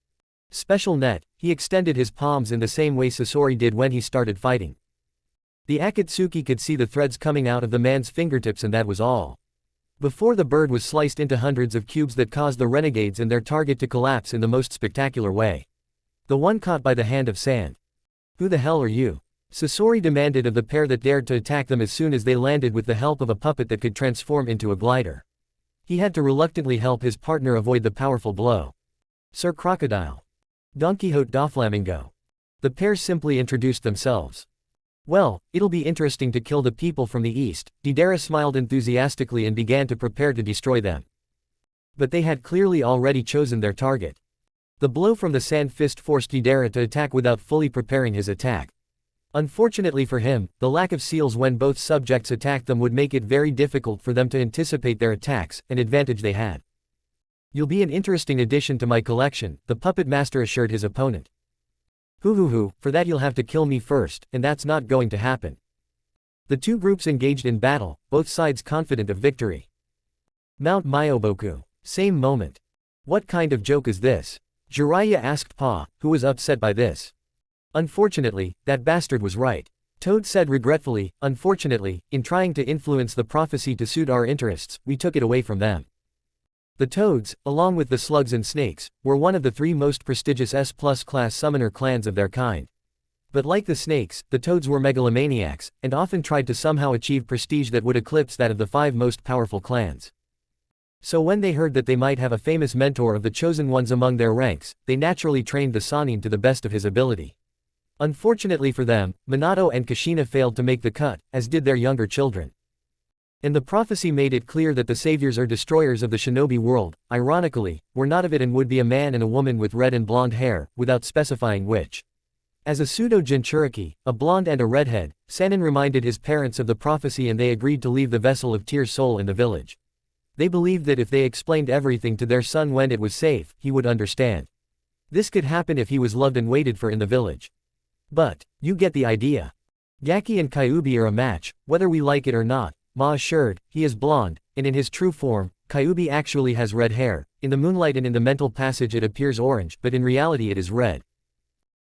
Special net, he extended his palms in the same way Sasori did when he started fighting. The Akatsuki could see the threads coming out of the man's fingertips, and that was all. Before the bird was sliced into hundreds of cubes that caused the renegades and their target to collapse in the most spectacular way. The one caught by the hand of sand. "Who the hell are you?" Sasori demanded of the pair that dared to attack them as soon as they landed with the help of a puppet that could transform into a glider. He had to reluctantly help his partner avoid the powerful blow. "Sir Crocodile. Don Quixote da Flamingo." The pair simply introduced themselves. "Well, it'll be interesting to kill the people from the east." Deidara smiled enthusiastically and began to prepare to destroy them. But they had clearly already chosen their target. The blow from the sand fist forced Deidara to attack without fully preparing his attack. Unfortunately for him, the lack of seals when both subjects attacked them would make it very difficult for them to anticipate their attacks, an advantage they had. "You'll be an interesting addition to my collection," the puppet master assured his opponent. "Hoo, for that you'll have to kill me first, and that's not going to happen." The two groups engaged in battle, both sides confident of victory. Mount Myoboku. Same moment. "What kind of joke is this?" Jiraiya asked Pa, who was upset by this. "Unfortunately, that bastard was right," Toad said regretfully. "Unfortunately, in trying to influence the prophecy to suit our interests, we took it away from them." The Toads, along with the Slugs and Snakes, were one of the 3 most prestigious S+ class summoner clans of their kind. But like the Snakes, the Toads were megalomaniacs, and often tried to somehow achieve prestige that would eclipse that of the 5 most powerful clans. So when they heard that they might have a famous mentor of the chosen ones among their ranks, they naturally trained the Sannin to the best of his ability. Unfortunately for them, Minato and Kushina failed to make the cut, as did their younger children. And the prophecy made it clear that the saviors or destroyers of the shinobi world, ironically, were not of it and would be a man and a woman with red and blonde hair, without specifying which. As a pseudo-Jinchuriki, a blonde and a redhead, Sannin reminded his parents of the prophecy and they agreed to leave the vessel of Tear's soul in the village. They believed that if they explained everything to their son when it was safe, he would understand. This could happen if he was loved and waited for in the village. But, you get the idea. Gaki and Kyuubi are a match, whether we like it or not, Ma assured. He is blonde, and in his true form, Kyuubi actually has red hair. In the moonlight and in the mental passage it appears orange, but in reality it is red.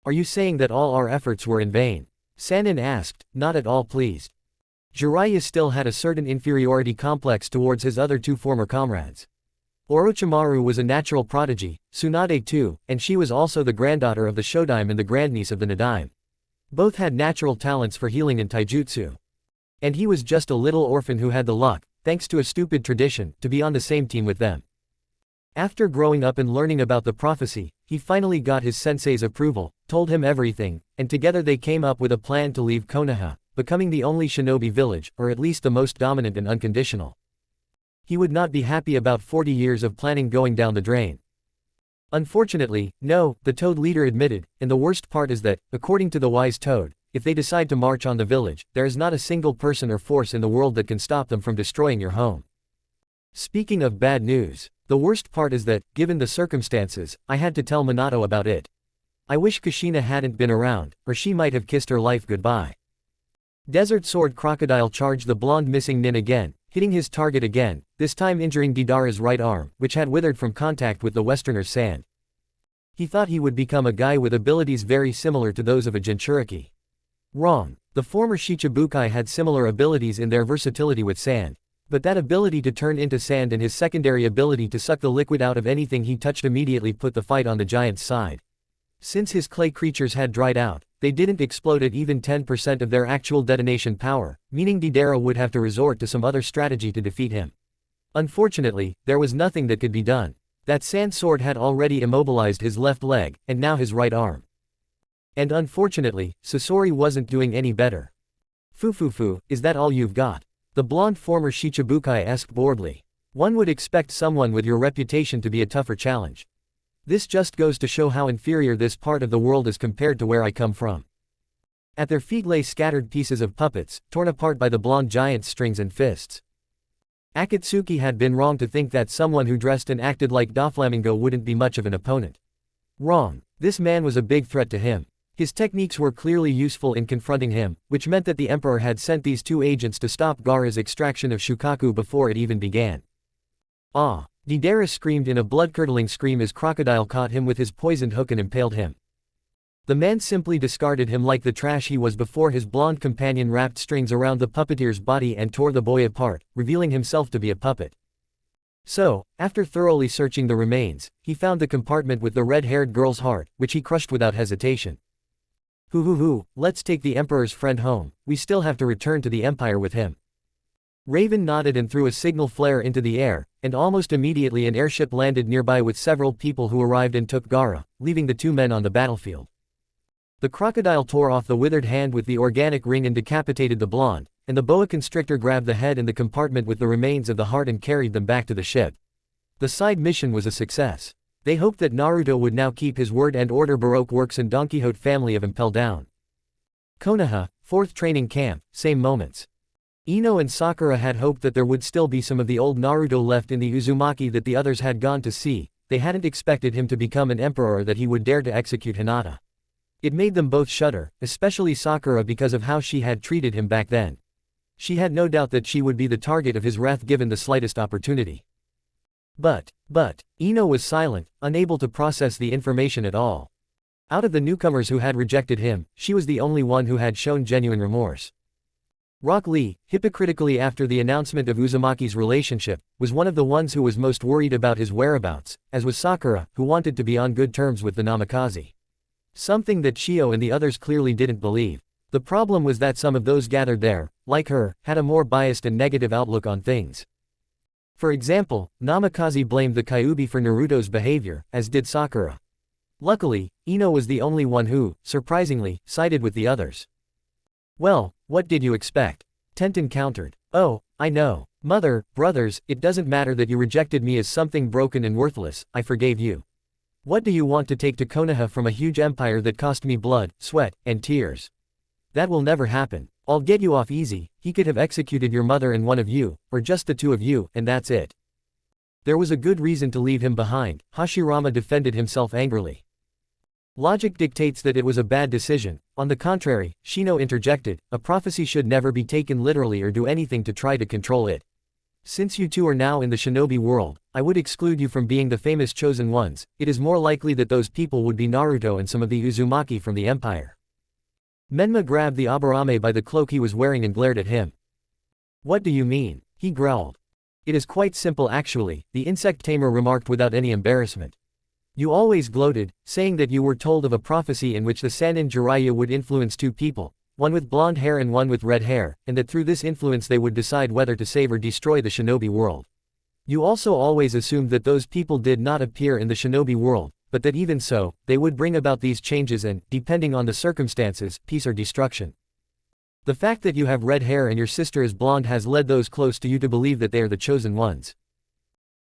"Are you saying that all our efforts were in vain?" Sannin asked, not at all pleased. Jiraiya still had a certain inferiority complex towards his other 2 former comrades. Orochimaru was a natural prodigy, Tsunade too, and she was also the granddaughter of the Shodaime and the grandniece of the Nadaime. Both had natural talents for healing and taijutsu. And he was just a little orphan who had the luck, thanks to a stupid tradition, to be on the same team with them. After growing up and learning about the prophecy, he finally got his sensei's approval, told him everything, and together they came up with a plan to leave Konoha, becoming the only shinobi village, or at least the most dominant and unconditional. He would not be happy about 40 years of planning going down the drain. "Unfortunately, no," the Toad leader admitted, "and the worst part is that, according to the wise Toad, if they decide to march on the village, there is not a single person or force in the world that can stop them from destroying your home." Speaking of bad news, the worst part is that, given the circumstances, I had to tell Minato about it. I wish Kushina hadn't been around, or she might have kissed her life goodbye. Desert Sword Crocodile charged the blonde missing nin again, hitting his target again, this time injuring Deidara's right arm, which had withered from contact with the Westerner's sand. He thought he would become a guy with abilities very similar to those of a Jinchuriki. Wrong. The former Shichibukai had similar abilities in their versatility with sand. But that ability to turn into sand and his secondary ability to suck the liquid out of anything he touched immediately put the fight on the giant's side. Since his clay creatures had dried out, they didn't explode at even 10% of their actual detonation power, meaning Deidara would have to resort to some other strategy to defeat him. Unfortunately, there was nothing that could be done. That sand sword had already immobilized his left leg, and now his right arm. And unfortunately, Sasori wasn't doing any better. "Fufufu, is that all you've got?" the blonde former Shichibukai asked boredly. "One would expect someone with your reputation to be a tougher challenge. This just goes to show how inferior this part of the world is compared to where I come from." At their feet lay scattered pieces of puppets, torn apart by the blonde giant's strings and fists. Akatsuki had been wrong to think that someone who dressed and acted like Doflamingo wouldn't be much of an opponent. Wrong. This man was a big threat to him. His techniques were clearly useful in confronting him, which meant that the Emperor had sent these 2 agents to stop Gaara's extraction of Shukaku before it even began. "Ah, Deidara screamed in a blood-curdling scream as Crocodile caught him with his poisoned hook and impaled him. The man simply discarded him like the trash he was before his blonde companion wrapped strings around the puppeteer's body and tore the boy apart, revealing himself to be a puppet. So, after thoroughly searching the remains, he found the compartment with the red-haired girl's heart, which he crushed without hesitation. Hoo, let's take the Emperor's friend home, we still have to return to the Empire with him. Raven nodded and threw a signal flare into the air, and almost immediately an airship landed nearby with several people who arrived and took Gaara, leaving the two men on the battlefield. The crocodile tore off the withered hand with the organic ring and decapitated the blonde, and the boa constrictor grabbed the head and the compartment with the remains of the heart and carried them back to the ship. The side mission was a success. They hoped that Naruto would now keep his word and order Baroque works and Don Quixote family of Impel down. Konoha, 4th training camp, same moments. Ino and Sakura had hoped that there would still be some of the old Naruto left in the Uzumaki that the others had gone to see. They hadn't expected him to become an emperor or that he would dare to execute Hinata. It made them both shudder, especially Sakura because of how she had treated him back then. She had no doubt that she would be the target of his wrath given the slightest opportunity. But, Ino was silent, unable to process the information at all. Out of the newcomers who had rejected him, she was the only one who had shown genuine remorse. Rock Lee, hypocritically after the announcement of Uzumaki's relationship, was one of the ones who was most worried about his whereabouts, as was Sakura, who wanted to be on good terms with the Namikaze. Something that Shio and the others clearly didn't believe. The problem was that some of those gathered there, like her, had a more biased and negative outlook on things. For example, Namikaze blamed the Kyuubi for Naruto's behavior, as did Sakura. Luckily, Ino was the only one who, surprisingly, sided with the others. Well, what did you expect? Tenten countered. Oh, I know. Mother, brothers, it doesn't matter that you rejected me as something broken and worthless, I forgave you. What do you want to take to Konoha from a huge empire that cost me blood, sweat, and tears? That will never happen. I'll get you off easy. He could have executed your mother and one of you, or just the two of you, and that's it. There was a good reason to leave him behind, Hashirama defended himself angrily. Logic dictates that it was a bad decision. On the contrary, Shino interjected, a prophecy should never be taken literally or do anything to try to control it. Since you two are now in the shinobi world, I would exclude you from being the famous chosen ones. It is more likely that those people would be Naruto and some of the Uzumaki from the Empire. Menma grabbed the Aburame by the cloak he was wearing and glared at him. What do you mean? He growled. It is quite simple actually, the insect tamer remarked without any embarrassment. You always gloated, saying that you were told of a prophecy in which the Sannin Jiraiya would influence two people, one with blonde hair and one with red hair, and that through this influence they would decide whether to save or destroy the shinobi world. You also always assumed that those people did not appear in the shinobi world, but that even so, they would bring about these changes and, depending on the circumstances, peace or destruction. The fact that you have red hair and your sister is blonde has led those close to you to believe that they are the chosen ones.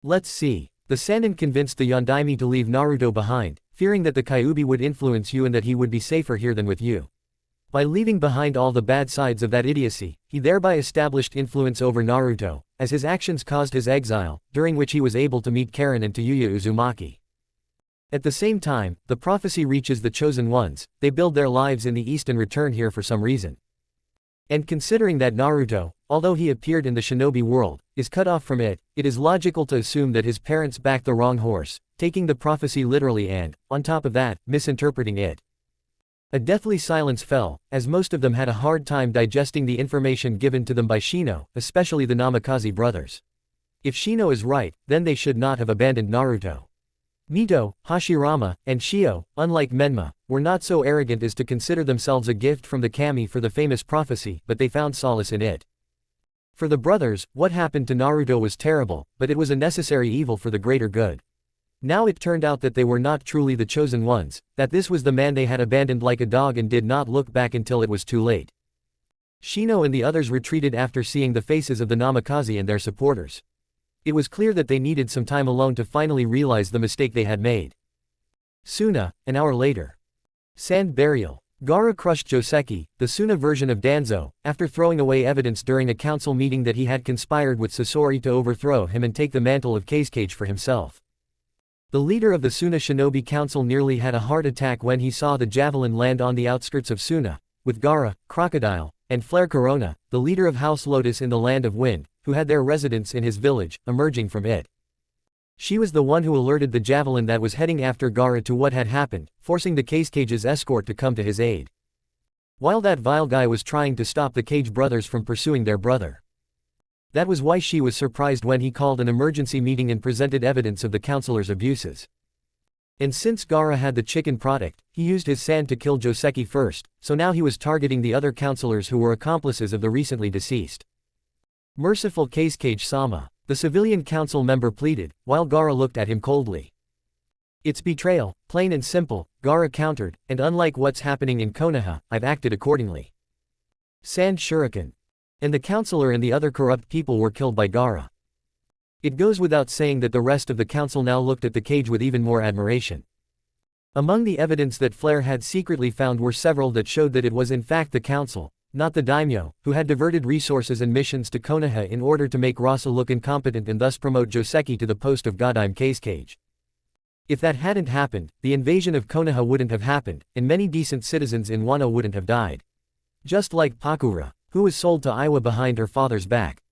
Let's see. The Sannin convinced the Yondaime to leave Naruto behind, fearing that the Kyuubi would influence you and that he would be safer here than with you. By leaving behind all the bad sides of that idiocy, he thereby established influence over Naruto, as his actions caused his exile, during which he was able to meet Karen and Tayuya Uzumaki. At the same time, the prophecy reaches the chosen ones, they build their lives in the East and return here for some reason. And considering that Naruto, although he appeared in the shinobi world, is cut off from it, it is logical to assume that his parents backed the wrong horse, taking the prophecy literally and, on top of that, misinterpreting it. A deathly silence fell, as most of them had a hard time digesting the information given to them by Shino, especially the Namikaze brothers. If Shino is right, then they should not have abandoned Naruto. Mito, Hashirama, and Shio, unlike Menma, were not so arrogant as to consider themselves a gift from the kami for the famous prophecy, but they found solace in it. For the brothers, what happened to Naruto was terrible, but it was a necessary evil for the greater good. Now it turned out that they were not truly the chosen ones, that this was the man they had abandoned like a dog and did not look back until it was too late. Shino and the others retreated after seeing the faces of the Namikaze and their supporters. It was clear that they needed some time alone to finally realize the mistake they had made. Suna, an hour later. Sand burial. Gaara crushed Joseki, the Suna version of Danzo, after throwing away evidence during a council meeting that he had conspired with Sasori to overthrow him and take the mantle of Kazekage for himself. The leader of the Suna Shinobi Council nearly had a heart attack when he saw the javelin land on the outskirts of Suna, with Gaara, Crocodile, and Flare Corona, the leader of House Lotus in the Land of Wind, who had their residence in his village, emerging from it. She was the one who alerted the javelin that was heading after Gaara to what had happened, forcing the Cage's escort to come to his aid. While that vile guy was trying to stop the Cage brothers from pursuing their brother. That was why she was surprised when he called an emergency meeting and presented evidence of the counselor's abuses. And since Gaara had the chicken product, he used his sand to kill Joseki first, so now he was targeting the other counselors who were accomplices of the recently deceased. Merciful Cage-sama, the civilian council member pleaded, while Gaara looked at him coldly. It's betrayal, plain and simple, Gaara countered, and unlike what's happening in Konoha, I've acted accordingly. Sand shuriken. And the counselor and the other corrupt people were killed by Gaara. It goes without saying that the rest of the council now looked at the Cage with even more admiration. Among the evidence that Flare had secretly found were several that showed that it was in fact the council, not the daimyo, who had diverted resources and missions to Konoha in order to make Rasa look incompetent and thus promote Joseki to the post of Godime Cage. If that hadn't happened, the invasion of Konoha wouldn't have happened, and many decent citizens in Wano wouldn't have died. Just like Pakura, who was sold to Iwa behind her father's back.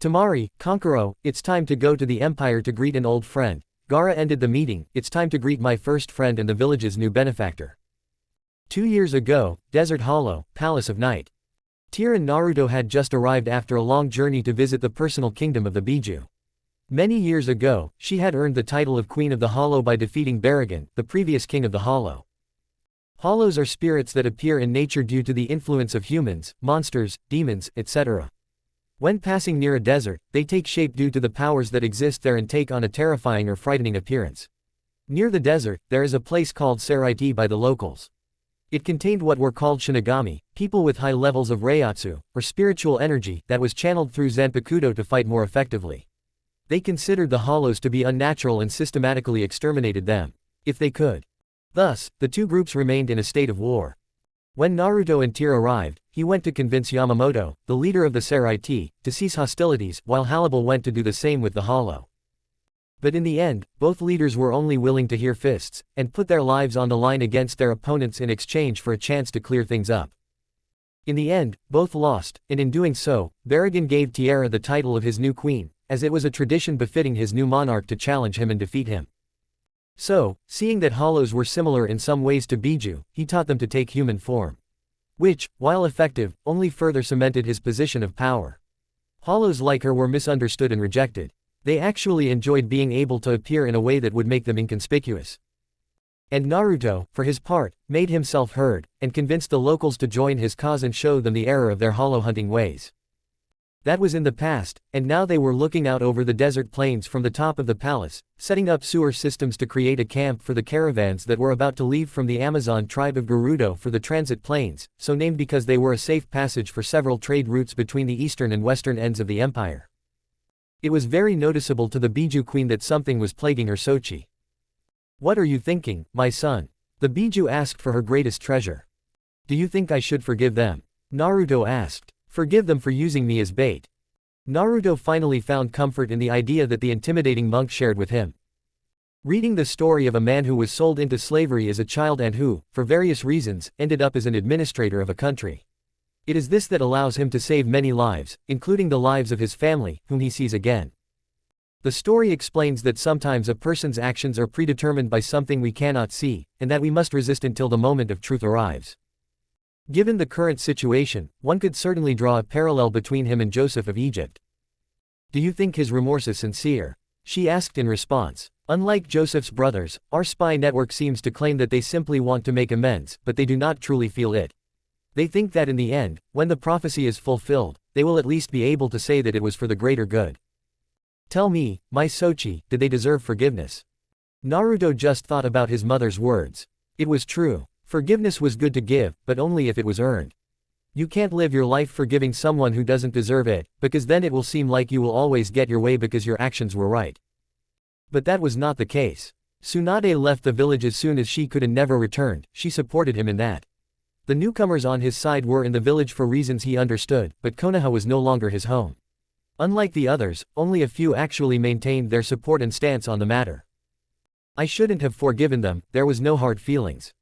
Tamari, Kankuro, it's time to go to the empire to greet an old friend. Gaara ended the meeting, it's time to greet my first friend and the village's new benefactor. 2 years ago, Desert Hollow, Palace of Night. Tear and Naruto had just arrived after a long journey to visit the personal kingdom of the Biju. Many years ago, she had earned the title of Queen of the Hollow by defeating Baragon, the previous king of the Hollow. Hollows are spirits that appear in nature due to the influence of humans, monsters, demons, etc. When passing near a desert, they take shape due to the powers that exist there and take on a terrifying or frightening appearance. Near the desert, there is a place called Saraiti by the locals. It contained what were called shinigami, people with high levels of reiatsu, or spiritual energy, that was channeled through Zanpakuto to fight more effectively. They considered the hollows to be unnatural and systematically exterminated them, if they could. Thus, the two groups remained in a state of war. When Naruto and Tear arrived, he went to convince Yamamoto, the leader of the Saraiti, to cease hostilities, while Hannibal went to do the same with the Hollow. But in the end, both leaders were only willing to hear fists, and put their lives on the line against their opponents in exchange for a chance to clear things up. In the end, both lost, and in doing so, Baragon gave Tiara the title of his new queen, as it was a tradition befitting his new monarch to challenge him and defeat him. So, seeing that hollows were similar in some ways to Biju, he taught them to take human form. Which, while effective, only further cemented his position of power. Hollows like her were misunderstood and rejected. They actually enjoyed being able to appear in a way that would make them inconspicuous. And Naruto, for his part, made himself heard, and convinced the locals to join his cause and show them the error of their hollow hunting ways. That was in the past, and now they were looking out over the desert plains from the top of the palace, setting up sewer systems to create a camp for the caravans that were about to leave from the Amazon tribe of Gerudo for the transit plains, so named because they were a safe passage for several trade routes between the eastern and western ends of the empire. It was very noticeable to the Biju queen that something was plaguing her Sochi. "What are you thinking, my son?" the Biju asked for her greatest treasure. "Do you think I should forgive them?" Naruto asked. "Forgive them for using me as bait." Naruto finally found comfort in the idea that the intimidating monk shared with him. Reading the story of a man who was sold into slavery as a child and who, for various reasons, ended up as an administrator of a country. It is this that allows him to save many lives, including the lives of his family, whom he sees again. The story explains that sometimes a person's actions are predetermined by something we cannot see, and that we must resist until the moment of truth arrives. Given the current situation, one could certainly draw a parallel between him and Joseph of Egypt. "Do you think his remorse is sincere?" she asked in response. "Unlike Joseph's brothers, our spy network seems to claim that they simply want to make amends, but they do not truly feel it. They think that in the end, when the prophecy is fulfilled, they will at least be able to say that it was for the greater good. Tell me, my Sochi, did they deserve forgiveness?" Naruto just thought about his mother's words. It was true. Forgiveness was good to give, but only if it was earned. You can't live your life forgiving someone who doesn't deserve it, because then it will seem like you will always get your way because your actions were right. But that was not the case. Tsunade left the village as soon as she could and never returned. She supported him in that. The newcomers on his side were in the village for reasons he understood, but Konoha was no longer his home. Unlike the others, only a few actually maintained their support and stance on the matter. I shouldn't have forgiven them, there was no hard feelings.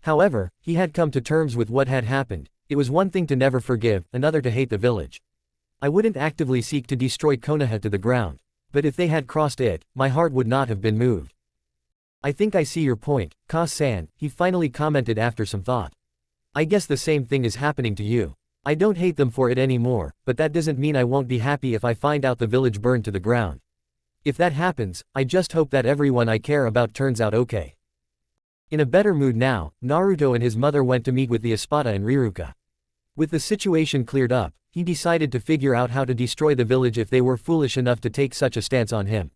However, he had come to terms with what had happened. It was one thing to never forgive, another to hate the village. I wouldn't actively seek to destroy Konoha to the ground. But if they had crossed it, my heart would not have been moved. I think I see your point, Ka-san, he finally commented after some thought. I guess the same thing is happening to you. I don't hate them for it anymore, but that doesn't mean I won't be happy if I find out the village burned to the ground. If that happens, I just hope that everyone I care about turns out okay. In a better mood now, Naruto and his mother went to meet with the Espada and Riruka. With the situation cleared up, he decided to figure out how to destroy the village if they were foolish enough to take such a stance on him.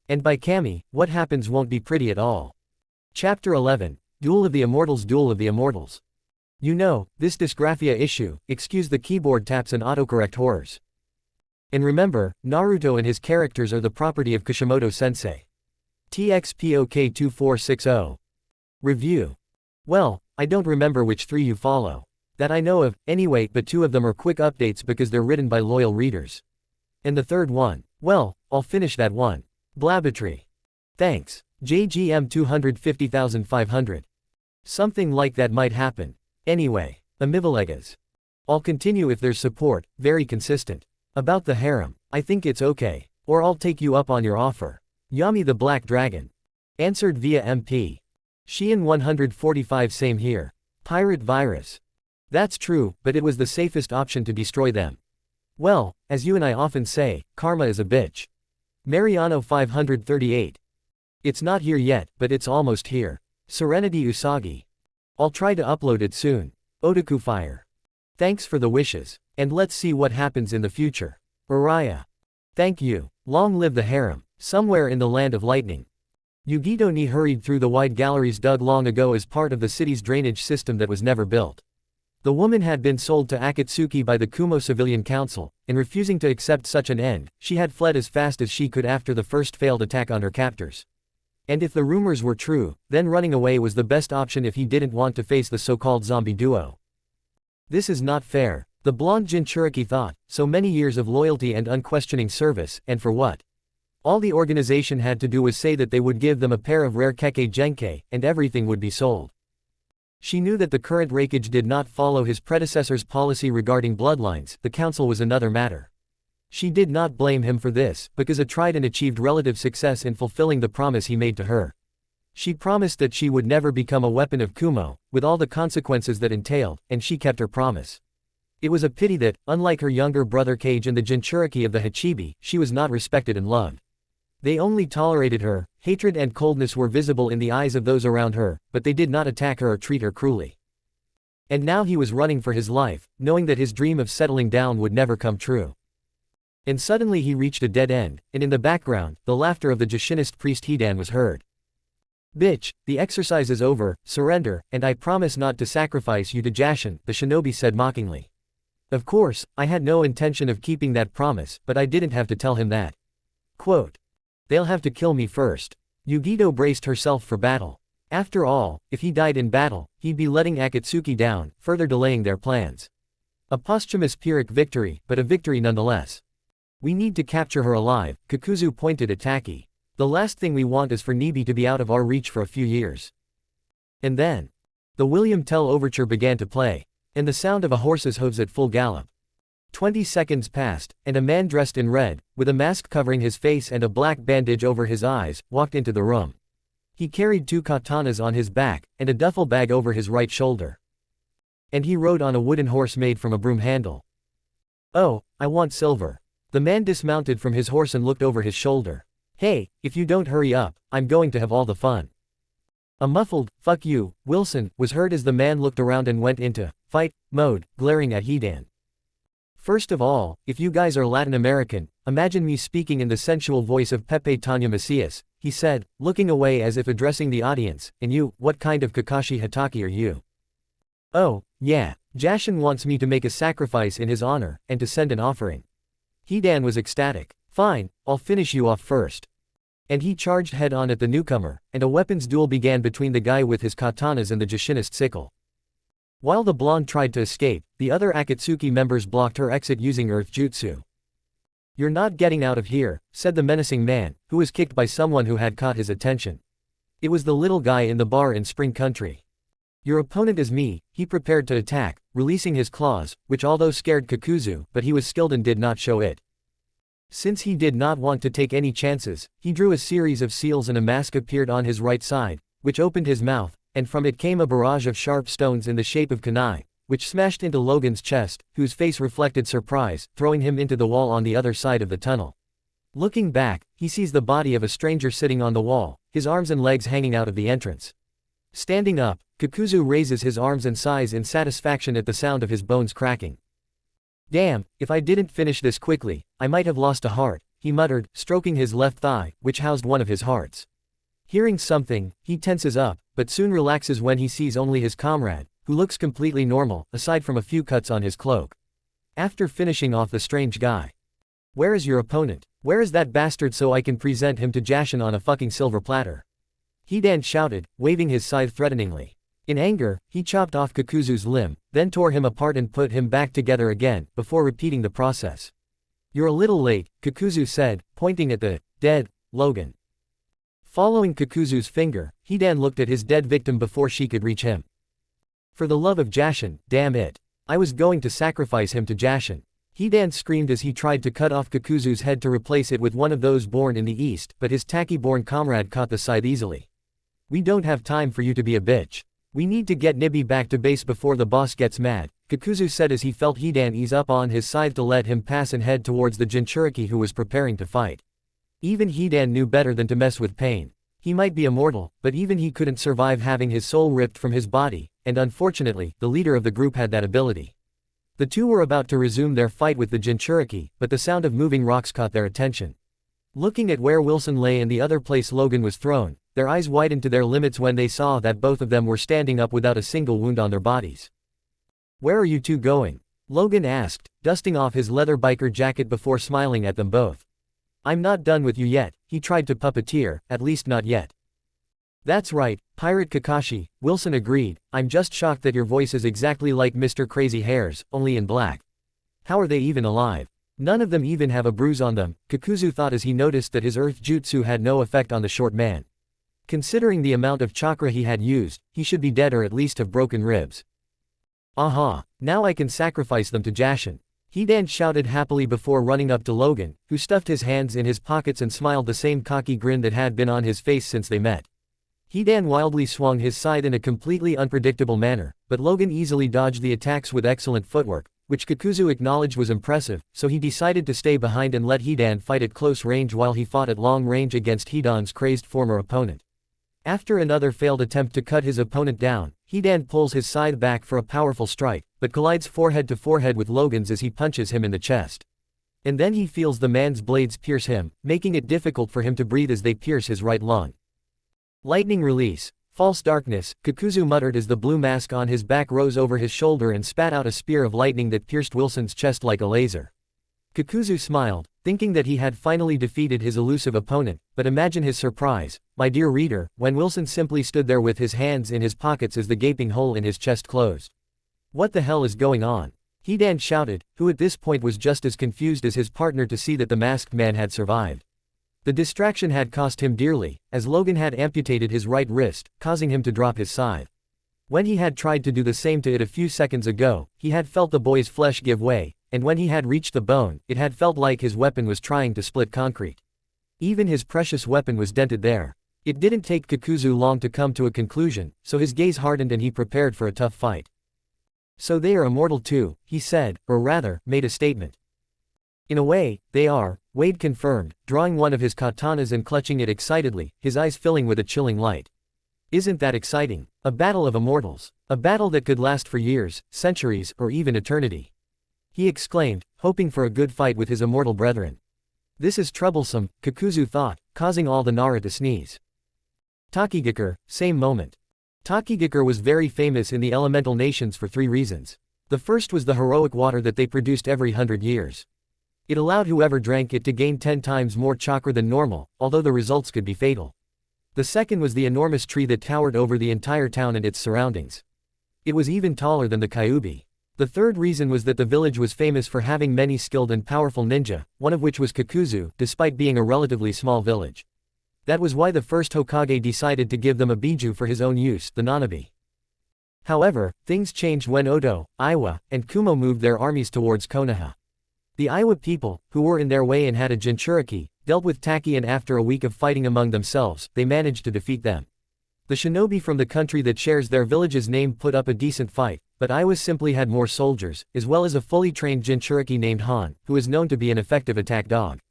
And by Kami, what happens won't be pretty at all. Chapter 11, Duel of the Immortals. Duel of the Immortals. You know, this dysgraphia issue, excuse the keyboard taps and autocorrect horrors. And remember, Naruto and his characters are the property of Kishimoto-sensei. TXPOK2460. Review. Well, I don't remember which 3 you follow. That I know of, anyway, but 2 of them are quick updates because they're written by loyal readers. And the third one, well, I'll finish that one. Blabbatry. Thanks. JGM 250,500. Something like that might happen. Anyway, amivilegas. I'll continue if there's support, very consistent. About the harem, I think it's okay. Or I'll take you up on your offer. Yami the Black Dragon. Answered via MP. Sheehan 145. Same here. Pirate Virus. That's true, but it was the safest option to destroy them. Well, as you and I often say, karma is a bitch. Mariano 538. It's not here yet, but it's almost here. Serenity Usagi. I'll try to upload it soon. Otaku Fire. Thanks for the wishes. And let's see what happens in the future. Uriah. Thank you. Long live the harem. Somewhere in the land of lightning. Yugito ni hurried through the wide galleries dug long ago as part of the city's drainage system that was never built. The woman had been sold to Akatsuki by the Kumo Civilian Council, and refusing to accept such an end, she had fled as fast as she could after the first failed attack on her captors. And if the rumors were true, then running away was the best option if he didn't want to face the so-called zombie duo. This is not fair, the blonde Jinchuriki thought, so many years of loyalty and unquestioning service, and for what? All the organization had to do was say that they would give them a pair of rare Kekkei Genkei, and everything would be sold. She knew that the current Raikage did not follow his predecessor's policy regarding bloodlines, the council was another matter. She did not blame him for this, because a tried and achieved relative success in fulfilling the promise he made to her. She promised that she would never become a weapon of Kumo, with all the consequences that entailed, and she kept her promise. It was a pity that, unlike her younger brother Kage and the Jinchuriki of the Hachibi, she was not respected and loved. They only tolerated her, hatred and coldness were visible in the eyes of those around her, but they did not attack her or treat her cruelly. And now he was running for his life, knowing that his dream of settling down would never come true. And suddenly he reached a dead end, and in the background, the laughter of the Jashinist priest Hidan was heard. Bitch, the exercise is over, surrender, and I promise not to sacrifice you to Jashin, the shinobi said mockingly. Of course, I had no intention of keeping that promise, but I didn't have to tell him that. Quote. They'll have to kill me first. Yugito braced herself for battle. After all, if he died in battle, he'd be letting Akatsuki down, further delaying their plans. A posthumous Pyrrhic victory, but a victory nonetheless. We need to capture her alive, Kakuzu pointed at Taki. The last thing we want is for Nibi to be out of our reach for a few years. And then, the William Tell overture began to play, and the sound of a horse's hooves at full gallop. 20 seconds passed, and a man dressed in red, with a mask covering his face and a black bandage over his eyes, walked into the room. He carried 2 katanas on his back, and a duffel bag over his right shoulder. And he rode on a wooden horse made from a broom handle. Oh, I want silver. The man dismounted from his horse and looked over his shoulder. Hey, if you don't hurry up, I'm going to have all the fun. A muffled, fuck you, Wilson, was heard as the man looked around and went into fight mode, glaring at Hidan. First of all, if you guys are Latin American, imagine me speaking in the sensual voice of Pepe Tanya Macias, he said, looking away as if addressing the audience, and you, what kind of Kakashi Hatake are you? Oh, yeah, Jashin wants me to make a sacrifice in his honor, and to send an offering. Hidan was ecstatic. Fine, I'll finish you off first. And he charged head-on at the newcomer, and a weapons duel began between the guy with his katanas and the Jashinist sickle. While the blonde tried to escape, the other Akatsuki members blocked her exit using Earth Jutsu. You're not getting out of here, said the menacing man, who was kicked by someone who had caught his attention. It was the little guy in the bar in Spring Country. Your opponent is me, he prepared to attack, releasing his claws, which although scared Kakuzu, but he was skilled and did not show it. Since he did not want to take any chances, he drew a series of seals and a mask appeared on his right side, which opened his mouth, and from it came a barrage of sharp stones in the shape of kunai, which smashed into Logan's chest, whose face reflected surprise, throwing him into the wall on the other side of the tunnel. Looking back, he sees the body of a stranger sitting on the wall, his arms and legs hanging out of the entrance. Standing up, Kikuzu raises his arms and sighs in satisfaction at the sound of his bones cracking. "Damn, if I didn't finish this quickly, I might have lost a heart," he muttered, stroking his left thigh, which housed one of his hearts. Hearing something, he tenses up, but soon relaxes when he sees only his comrade, who looks completely normal, aside from a few cuts on his cloak. After finishing off the strange guy. "Where is your opponent? Where is that bastard so I can present him to Jashin on a fucking silver platter?" Hidan shouted, waving his scythe threateningly. In anger, he chopped off Kikuzu's limb, then tore him apart and put him back together again, before repeating the process. "You're a little late," Kikuzu said, pointing at the dead Logan. Following Kikuzu's finger, Hidan looked at his dead victim before she could reach him. "For the love of Jashin, damn it. I was going to sacrifice him to Jashin." Hidan screamed as he tried to cut off Kikuzu's head to replace it with one of those born in the east, but his Taki-born comrade caught the scythe easily. "We don't have time for you to be a bitch. We need to get Nibi back to base before the boss gets mad," Kikuzu said as he felt Hidan ease up on his scythe to let him pass and head towards the Jinchuriki who was preparing to fight. Even Hidan knew better than to mess with pain. He might be immortal, but even he couldn't survive having his soul ripped from his body, and unfortunately, the leader of the group had that ability. The two were about to resume their fight with the Jinchuriki, but the sound of moving rocks caught their attention. Looking at where Wilson lay and the other place Logan was thrown, their eyes widened to their limits when they saw that both of them were standing up without a single wound on their bodies. "Where are you two going?" Logan asked, dusting off his leather biker jacket before smiling at them both. "I'm not done with you yet," he tried to puppeteer, "at least not yet." "That's right, Pirate Kakashi," Wilson agreed, "I'm just shocked that your voice is exactly like Mr. Crazy Hair's, only in black. How are they even alive? None of them even have a bruise on them," Kikuzu thought as he noticed that his earth jutsu had no effect on the short man. Considering the amount of chakra he had used, he should be dead or at least have broken ribs. "Aha, now I can sacrifice them to Jashin," Hidan shouted happily before running up to Logan, who stuffed his hands in his pockets and smiled the same cocky grin that had been on his face since they met. Hidan wildly swung his scythe in a completely unpredictable manner, but Logan easily dodged the attacks with excellent footwork, which Kikuzu acknowledged was impressive, so he decided to stay behind and let Hidan fight at close range while he fought at long range against Hidan's crazed former opponent. After another failed attempt to cut his opponent down, Hidan pulls his scythe back for a powerful strike, but collides forehead to forehead with Logan's as he punches him in the chest. And then he feels the man's blades pierce him, making it difficult for him to breathe as they pierce his right lung. Lightning release. False darkness, Kikuzu muttered as the blue mask on his back rose over his shoulder and spat out a spear of lightning that pierced Wilson's chest like a laser. Kikuzu smiled, thinking that he had finally defeated his elusive opponent, but imagine his surprise, my dear reader, when Wilson simply stood there with his hands in his pockets as the gaping hole in his chest closed. "What the hell is going on?" Hidan shouted, who at this point was just as confused as his partner to see that the masked man had survived. The distraction had cost him dearly, as Logan had amputated his right wrist, causing him to drop his scythe. When he had tried to do the same to it a few seconds ago, he had felt the boy's flesh give way, and when he had reached the bone, it had felt like his weapon was trying to split concrete. Even his precious weapon was dented there. It didn't take Kikuzu long to come to a conclusion, so his gaze hardened and he prepared for a tough fight. "So they are immortal too," he said, or rather, made a statement. "In a way, they are," Wade confirmed, drawing one of his katanas and clutching it excitedly, his eyes filling with a chilling light. "Isn't that exciting? A battle of immortals. A battle that could last for years, centuries, or even eternity," he exclaimed, hoping for a good fight with his immortal brethren. "This is troublesome," Kikuzu thought, causing all the Nara to sneeze. Takigakure, same moment. Takigakure was very famous in the elemental nations for 3 reasons. The first was the heroic water that they produced every 100 years. It allowed whoever drank it to gain 10 times more chakra than normal, although the results could be fatal. The second was the enormous tree that towered over the entire town and its surroundings. It was even taller than the Kyubi. The third reason was that the village was famous for having many skilled and powerful ninja, one of which was Kikuzu, despite being a relatively small village. That was why the first Hokage decided to give them a biju for his own use, the Nanabi. However, things changed when Oto, Iwa, and Kumo moved their armies towards Konoha. The Iowa people, who were in their way and had a jinchuriki, dealt with Taki, and after a week of fighting among themselves, they managed to defeat them. The shinobi from the country that shares their village's name put up a decent fight, but Iowa simply had more soldiers, as well as a fully trained jinchuriki named Han, who is known to be an effective attack dog.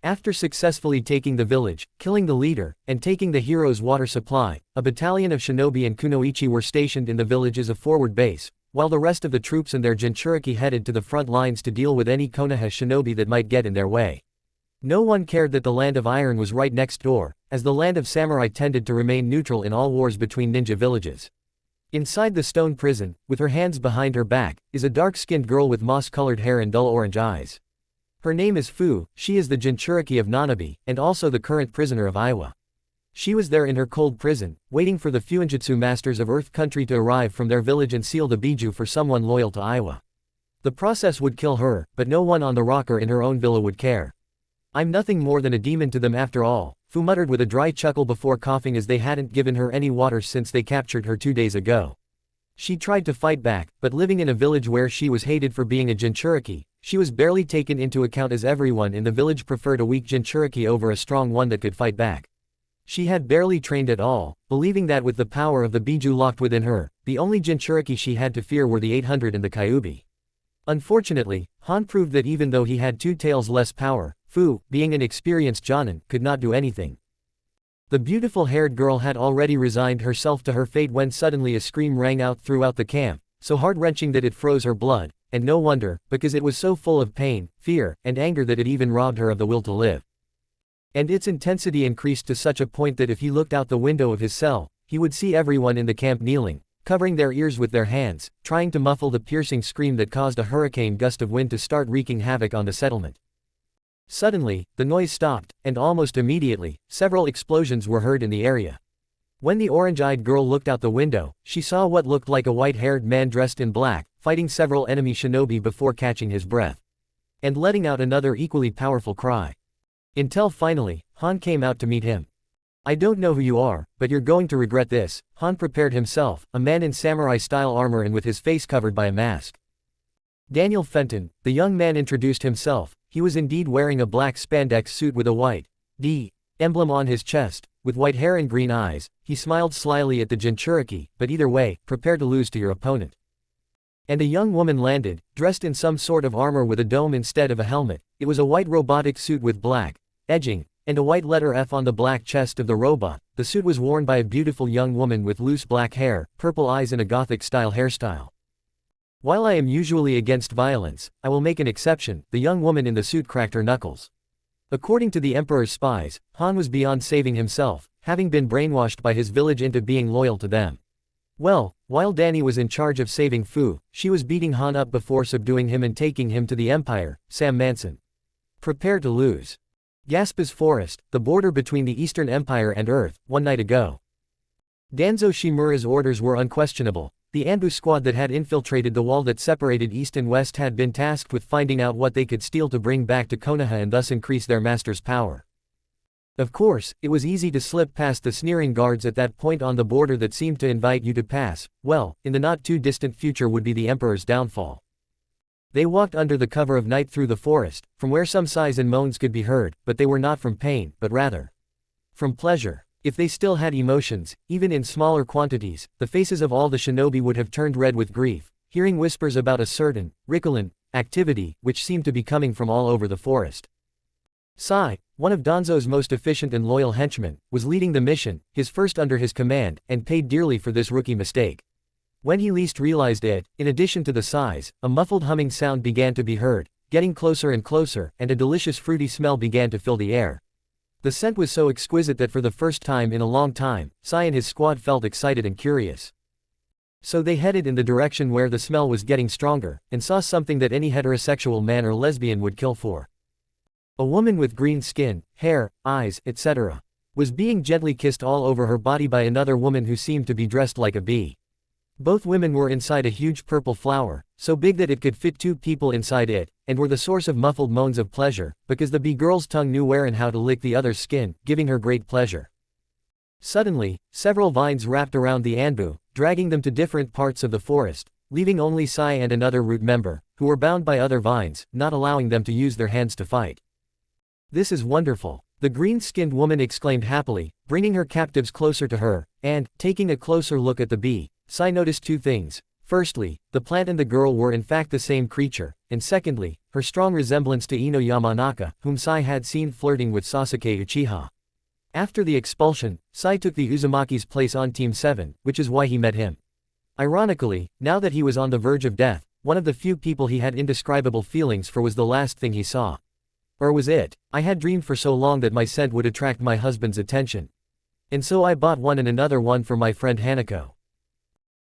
After successfully taking the village, killing the leader, and taking the hero's water supply, a battalion of shinobi and kunoichi were stationed in the village as a forward base, while the rest of the troops and their jinchuriki headed to the front lines to deal with any Konoha shinobi that might get in their way. No one cared that the Land of Iron was right next door, as the Land of Samurai tended to remain neutral in all wars between ninja villages. Inside the stone prison, with her hands behind her back, is a dark-skinned girl with moss-colored hair and dull orange eyes. Her name is Fu. She is the jinchuriki of Nanabe, and also the current prisoner of Iowa. She was there in her cold prison, waiting for the Fuinjutsu masters of Earth Country to arrive from their village and seal the biju for someone loyal to Iowa. The process would kill her, but no one on the rock or in her own villa would care. "I'm nothing more than a demon to them after all," Fu muttered with a dry chuckle before coughing, as they hadn't given her any water since they captured her 2 days ago. She tried to fight back, but living in a village where she was hated for being a jinchuriki, she was barely taken into account, as everyone in the village preferred a weak jinchuriki over a strong one that could fight back. She had barely trained at all, believing that with the power of the biju locked within her, the only jinchuriki she had to fear were the 800 and the kyubi. Unfortunately, Han proved that even though he had 2 tails less power, Fu, being an experienced jonin, could not do anything. The beautiful haired girl had already resigned herself to her fate when suddenly a scream rang out throughout the camp, so heart-wrenching that it froze her blood, and no wonder, because it was so full of pain, fear, and anger that it even robbed her of the will to live. And its intensity increased to such a point that if he looked out the window of his cell, he would see everyone in the camp kneeling, covering their ears with their hands, trying to muffle the piercing scream that caused a hurricane gust of wind to start wreaking havoc on the settlement. Suddenly, the noise stopped, and almost immediately, several explosions were heard in the area. When the orange-eyed girl looked out the window, she saw what looked like a white-haired man dressed in black, fighting several enemy shinobi before catching his breath and letting out another equally powerful cry. Until finally, Han came out to meet him. "I don't know who you are, but you're going to regret this." Han prepared himself, a man in samurai-style armor and with his face covered by a mask. Daniel Fenton, the young man, introduced himself. He was indeed wearing a black spandex suit with a white D emblem on his chest. With white hair and green eyes, he smiled slyly at the jinchuriki, but either way, prepare to lose to your opponent. And a young woman landed, dressed in some sort of armor with a dome instead of a helmet. It was a white robotic suit with black edging, and a white letter F on the black chest of the robot. The suit was worn by a beautiful young woman with loose black hair, purple eyes and a gothic-style hairstyle. "While I am usually against violence, I will make an exception," the young woman in the suit cracked her knuckles. According to the Emperor's spies, Han was beyond saving himself, having been brainwashed by his village into being loyal to them. Well, while Danny was in charge of saving Fu, she was beating Han up before subduing him and taking him to the Empire. Sam Manson. Prepare to lose. Gaspa's Forest, the border between the Eastern Empire and Earth, one night ago. Danzo Shimura's orders were unquestionable. The Anbu squad that had infiltrated the wall that separated East and West had been tasked with finding out what they could steal to bring back to Konoha and thus increase their master's power. Of course, it was easy to slip past the sneering guards at that point on the border that seemed to invite you to pass. Well, in the not-too-distant future would be the Emperor's downfall. They walked under the cover of night through the forest, from where some sighs and moans could be heard, but they were not from pain, but rather from pleasure. If they still had emotions, even in smaller quantities, the faces of all the shinobi would have turned red with grief, hearing whispers about a certain Rikulan activity, which seemed to be coming from all over the forest. Sai, one of Danzo's most efficient and loyal henchmen, was leading the mission, his first under his command, and paid dearly for this rookie mistake. When he least realized it, in addition to the sighs, a muffled humming sound began to be heard, getting closer and closer, and a delicious fruity smell began to fill the air. The scent was so exquisite that for the first time in a long time, Sai and his squad felt excited and curious. So they headed in the direction where the smell was getting stronger, and saw something that any heterosexual man or lesbian would kill for. A woman with green skin, hair, eyes, etc. was being gently kissed all over her body by another woman who seemed to be dressed like a bee. Both women were inside a huge purple flower, so big that it could fit 2 people inside it, and were the source of muffled moans of pleasure, because the bee girl's tongue knew where and how to lick the other's skin, giving her great pleasure. Suddenly, several vines wrapped around the Anbu, dragging them to different parts of the forest. leaving only Sai and another root member, who were bound by other vines, not allowing them to use their hands to fight. "This is wonderful," the green-skinned woman exclaimed happily, bringing her captives closer to her, and, taking a closer look at the bee, Sai noticed two things. Firstly, the plant and the girl were in fact the same creature, and secondly, her strong resemblance to Ino Yamanaka, whom Sai had seen flirting with Sasuke Uchiha. After the expulsion, Sai took the Uzumaki's place on Team 7, which is why he met him. Ironically, now that he was on the verge of death, one of the few people he had indescribable feelings for was the last thing he saw. Or was it? "I had dreamed for so long that my scent would attract my husband's attention. And so I bought one and another one for my friend Hanako."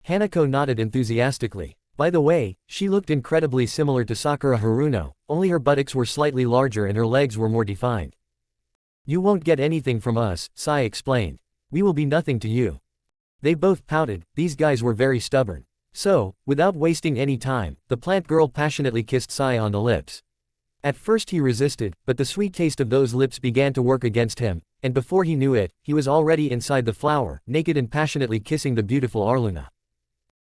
Hanako nodded enthusiastically. By the way, she looked incredibly similar to Sakura Haruno, only her buttocks were slightly larger and her legs were more defined. "You won't get anything from us," Sai explained. "We will be nothing to you." They both pouted, these guys were very stubborn. So, without wasting any time, the plant girl passionately kissed Sai on the lips. At first he resisted, but the sweet taste of those lips began to work against him, and before he knew it, he was already inside the flower, naked and passionately kissing the beautiful Arluna.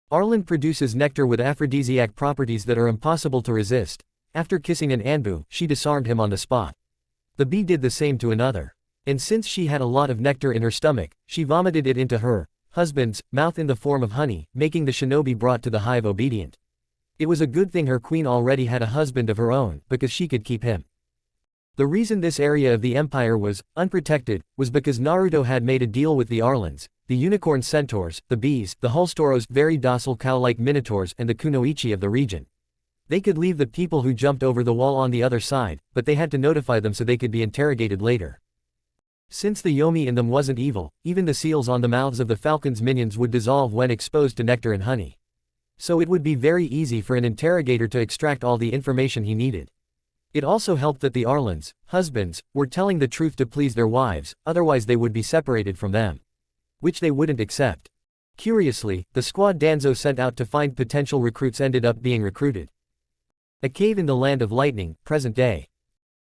Arlan produces nectar with aphrodisiac properties that are impossible to resist. After kissing an Anbu, she disarmed him on the spot. The bee did the same to another. And since she had a lot of nectar in her stomach, she vomited it into her husband's mouth in the form of honey, making the shinobi brought to the hive obedient. It was a good thing her queen already had a husband of her own, because she could keep him. The reason this area of the empire was unprotected was because Naruto had made a deal with the Arlans, the unicorn centaurs, the bees, the Hulstoros, very docile cow-like minotaurs, and the kunoichi of the region. They could leave the people who jumped over the wall on the other side, but they had to notify them so they could be interrogated later. Since the yomi in them wasn't evil, even the seals on the mouths of the falcon's minions would dissolve when exposed to nectar and honey. So it would be very easy for an interrogator to extract all the information he needed. It also helped that the Arlans, husbands, were telling the truth to please their wives, otherwise they would be separated from them. Which they wouldn't accept. Curiously, the squad Danzo sent out to find potential recruits ended up being recruited. A cave in the Land of Lightning, present day.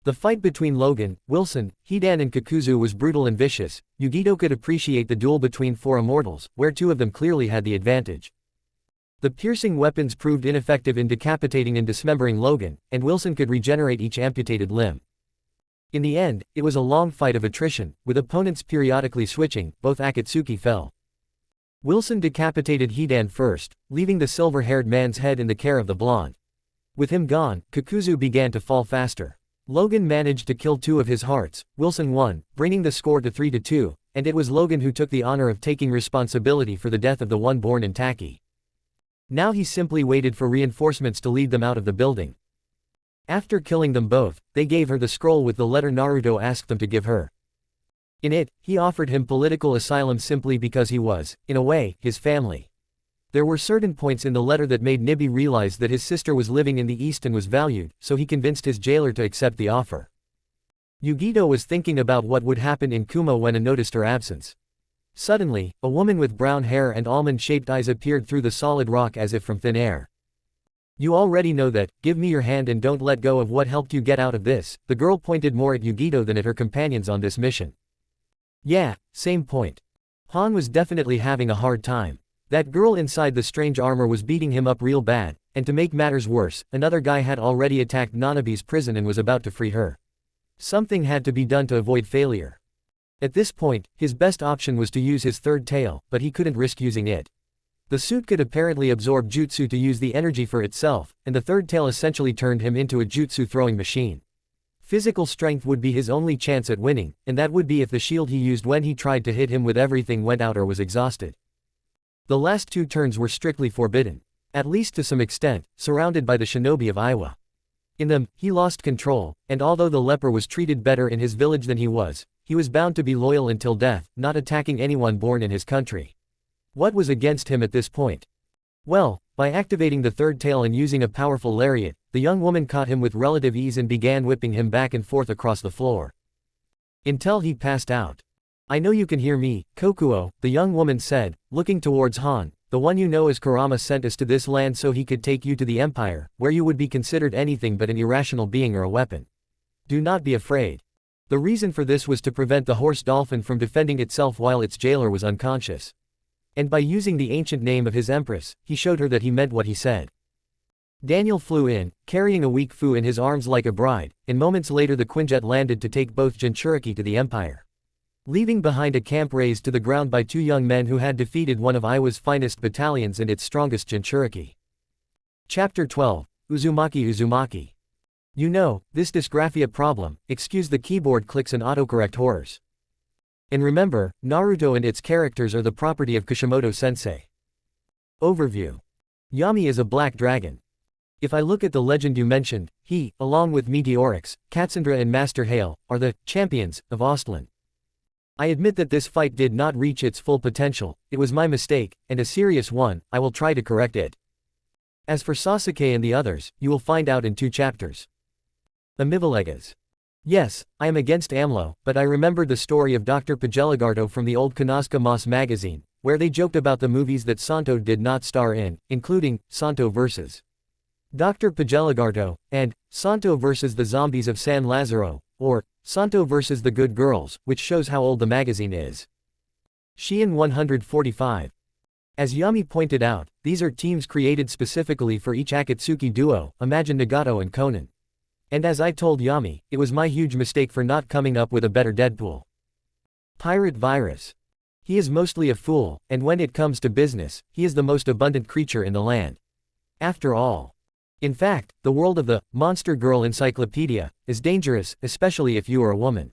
The fight between Logan, Wilson, Hidan and Kakuzu was brutal and vicious. Yugito could appreciate the duel between four immortals, where two of them clearly had the advantage. The piercing weapons proved ineffective in decapitating and dismembering Logan, and Wilson could regenerate each amputated limb. In the end, it was a long fight of attrition, with opponents periodically switching. Both Akatsuki fell. Wilson decapitated Hidan first, leaving the silver-haired man's head in the care of the blonde. With him gone, Kakuzu began to fall faster. Logan managed to kill two of his hearts. Wilson won, bringing the score to 3-2, and it was Logan who took the honor of taking responsibility for the death of the one born in Taki. Now he simply waited for reinforcements to lead them out of the building. After killing them both, they gave her the scroll with the letter Naruto asked them to give her. In it, he offered him political asylum simply because he was, in a way, his family. There were certain points in the letter that made Nibi realize that his sister was living in the East and was valued, so he convinced his jailer to accept the offer. Yugito was thinking about what would happen in Kumo when he noticed her absence. Suddenly, a woman with brown hair and almond-shaped eyes appeared through the solid rock as if from thin air. "You already know that, give me your hand and don't let go of what helped you get out of this." The girl pointed more at Yugito than at her companions on this mission. Yeah, same point. Han was definitely having a hard time. That girl inside the strange armor was beating him up real bad, and to make matters worse, another guy had already attacked Nanabe's prison and was about to free her. Something had to be done to avoid failure. At this point, his best option was to use his third tail, but he couldn't risk using it. The suit could apparently absorb jutsu to use the energy for itself, and the third tail essentially turned him into a jutsu throwing machine. Physical strength would be his only chance at winning, and that would be if the shield he used when he tried to hit him with everything went out or was exhausted. The last two turns were strictly forbidden. At least to some extent, surrounded by the shinobi of Iwa. In them, he lost control, and although the leper was treated better in his village than he was bound to be loyal until death, not attacking anyone born in his country. What was against him at this point? Well, by activating the third tail and using a powerful lariat, the young woman caught him with relative ease and began whipping him back and forth across the floor. Until he passed out. "I know you can hear me, Kokuo," the young woman said, looking towards Han. "The one you know as Kurama sent us to this land so he could take you to the Empire, where you would be considered anything but an irrational being or a weapon. Do not be afraid." The reason for this was to prevent the horse dolphin from defending itself while its jailer was unconscious. And by using the ancient name of his empress, he showed her that he meant what he said. Daniel flew in, carrying a weak Fu in his arms like a bride, and moments later the Quinjet landed to take both Jinchuriki to the empire. Leaving behind a camp razed to the ground by two young men who had defeated one of Iwa's finest battalions and its strongest Jinchuriki. Chapter 12, Uzumaki. You know, this dysgraphia problem, excuse the keyboard clicks and autocorrect horrors. And remember, Naruto and its characters are the property of Kishimoto-sensei. Overview. Yami is a black dragon. If I look at the legend you mentioned, he, along with Meteorix, Katsundra and Master Hale, are the champions of Ostland. I admit that this fight did not reach its full potential, it was my mistake, and a serious one, I will try to correct it. As for Sasuke and the others, you will find out in 2 chapters. Amivalegas. Yes, I am against AMLO, but I remembered the story of Dr. Pagelagarto from the old Konosuke Moss magazine, where they joked about the movies that Santo did not star in, including Santo vs. Dr. Pagelagarto, and Santo vs. the Zombies of San Lazaro, or Santo vs. the Good Girls, which shows how old the magazine is. Shein 145. As Yami pointed out, these are teams created specifically for each Akatsuki duo, imagine Nagato and Conan. And as I told Yami, it was my huge mistake for not coming up with a better Deadpool. Pirate Virus. He is mostly a fool, and when it comes to business, he is the most abundant creature in the land. After all. In fact, the world of the Monster Girl Encyclopedia is dangerous, especially if you are a woman.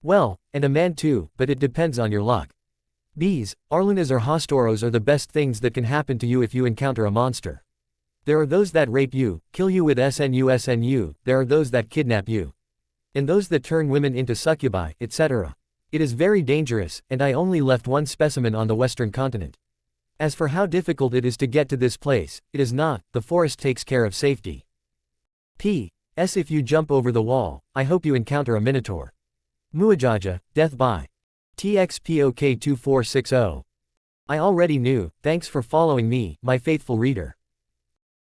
Well, and a man too, but it depends on your luck. Bees, Arlunas or Hostoros are the best things that can happen to you if you encounter a monster. There are those that rape you, kill you with SNU, there are those that kidnap you. And those that turn women into succubi, etc. It is very dangerous, and I only left one specimen on the western continent. As for how difficult it is to get to this place, it is not, the forest takes care of safety. P.S. If you jump over the wall, I hope you encounter a minotaur. Muajaja, death by TXPOK2460. I already knew, thanks for following me, my faithful reader.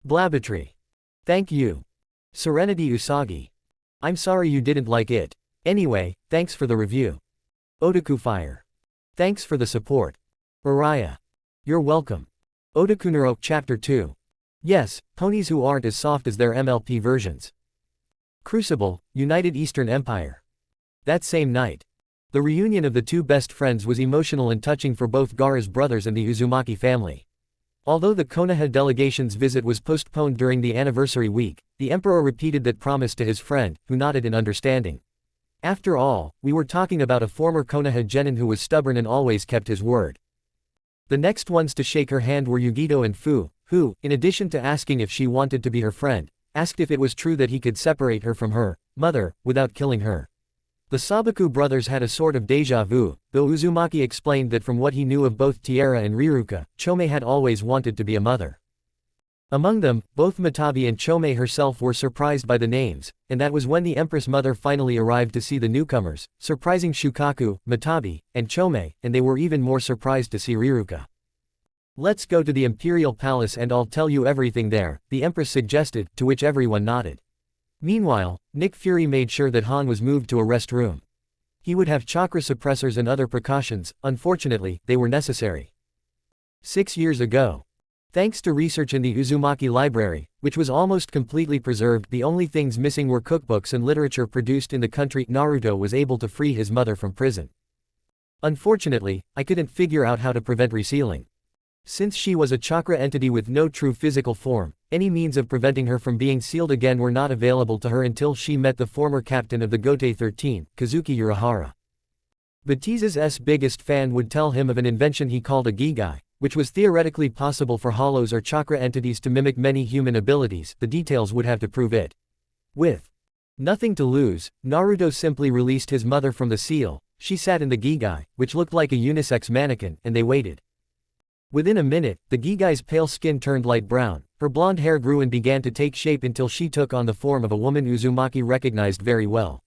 Blabatry. Thank you. Serenity Usagi. I'm sorry you didn't like it. Anyway, thanks for the review. Otaku Fire. Thanks for the support. Araya. You're welcome. Otakunero Chapter 2. Yes, ponies who aren't as soft as their MLP versions. Crucible, United Eastern Empire. That same night. The reunion of the two best friends was emotional and touching for both Gaara's brothers and the Uzumaki family. Although the Konoha delegation's visit was postponed during the anniversary week, the emperor repeated that promise to his friend, who nodded in understanding. After all, we were talking about a former Konoha genin who was stubborn and always kept his word. The next ones to shake her hand were Yugito and Fu, who, in addition to asking if she wanted to be her friend, asked if it was true that he could separate her from her mother, without killing her. The Sabaku brothers had a sort of déjà vu, though Uzumaki explained that from what he knew of both Tiara and Riruka, Chome had always wanted to be a mother. Among them, both Matabi and Chome herself were surprised by the names, and that was when the Empress Mother finally arrived to see the newcomers, surprising Shukaku, Matabi, and Chome, and they were even more surprised to see Riruka. Let's go to the Imperial Palace and I'll tell you everything there, the Empress suggested, to which everyone nodded. Meanwhile, Nick Fury made sure that Han was moved to a rest room. He would have chakra suppressors and other precautions, unfortunately, they were necessary. 6 years ago. Thanks to research in the Uzumaki library, which was almost completely preserved, the only things missing were cookbooks and literature produced in the country. Naruto was able to free his mother from prison. Unfortunately, I couldn't figure out how to prevent resealing. Since she was a chakra entity with no true physical form, any means of preventing her from being sealed again were not available to her until she met the former captain of the Gote 13, Kazuki Urahara. Batiza's biggest fan would tell him of an invention he called a Gigai, which was theoretically possible for hollows or chakra entities to mimic many human abilities. The details would have to prove it. With nothing to lose, Naruto simply released his mother from the seal. She sat in the Gigai, which looked like a unisex mannequin, and they waited. Within a minute, the Gigai's pale skin turned light brown, her blonde hair grew and began to take shape until she took on the form of a woman Uzumaki recognized very well.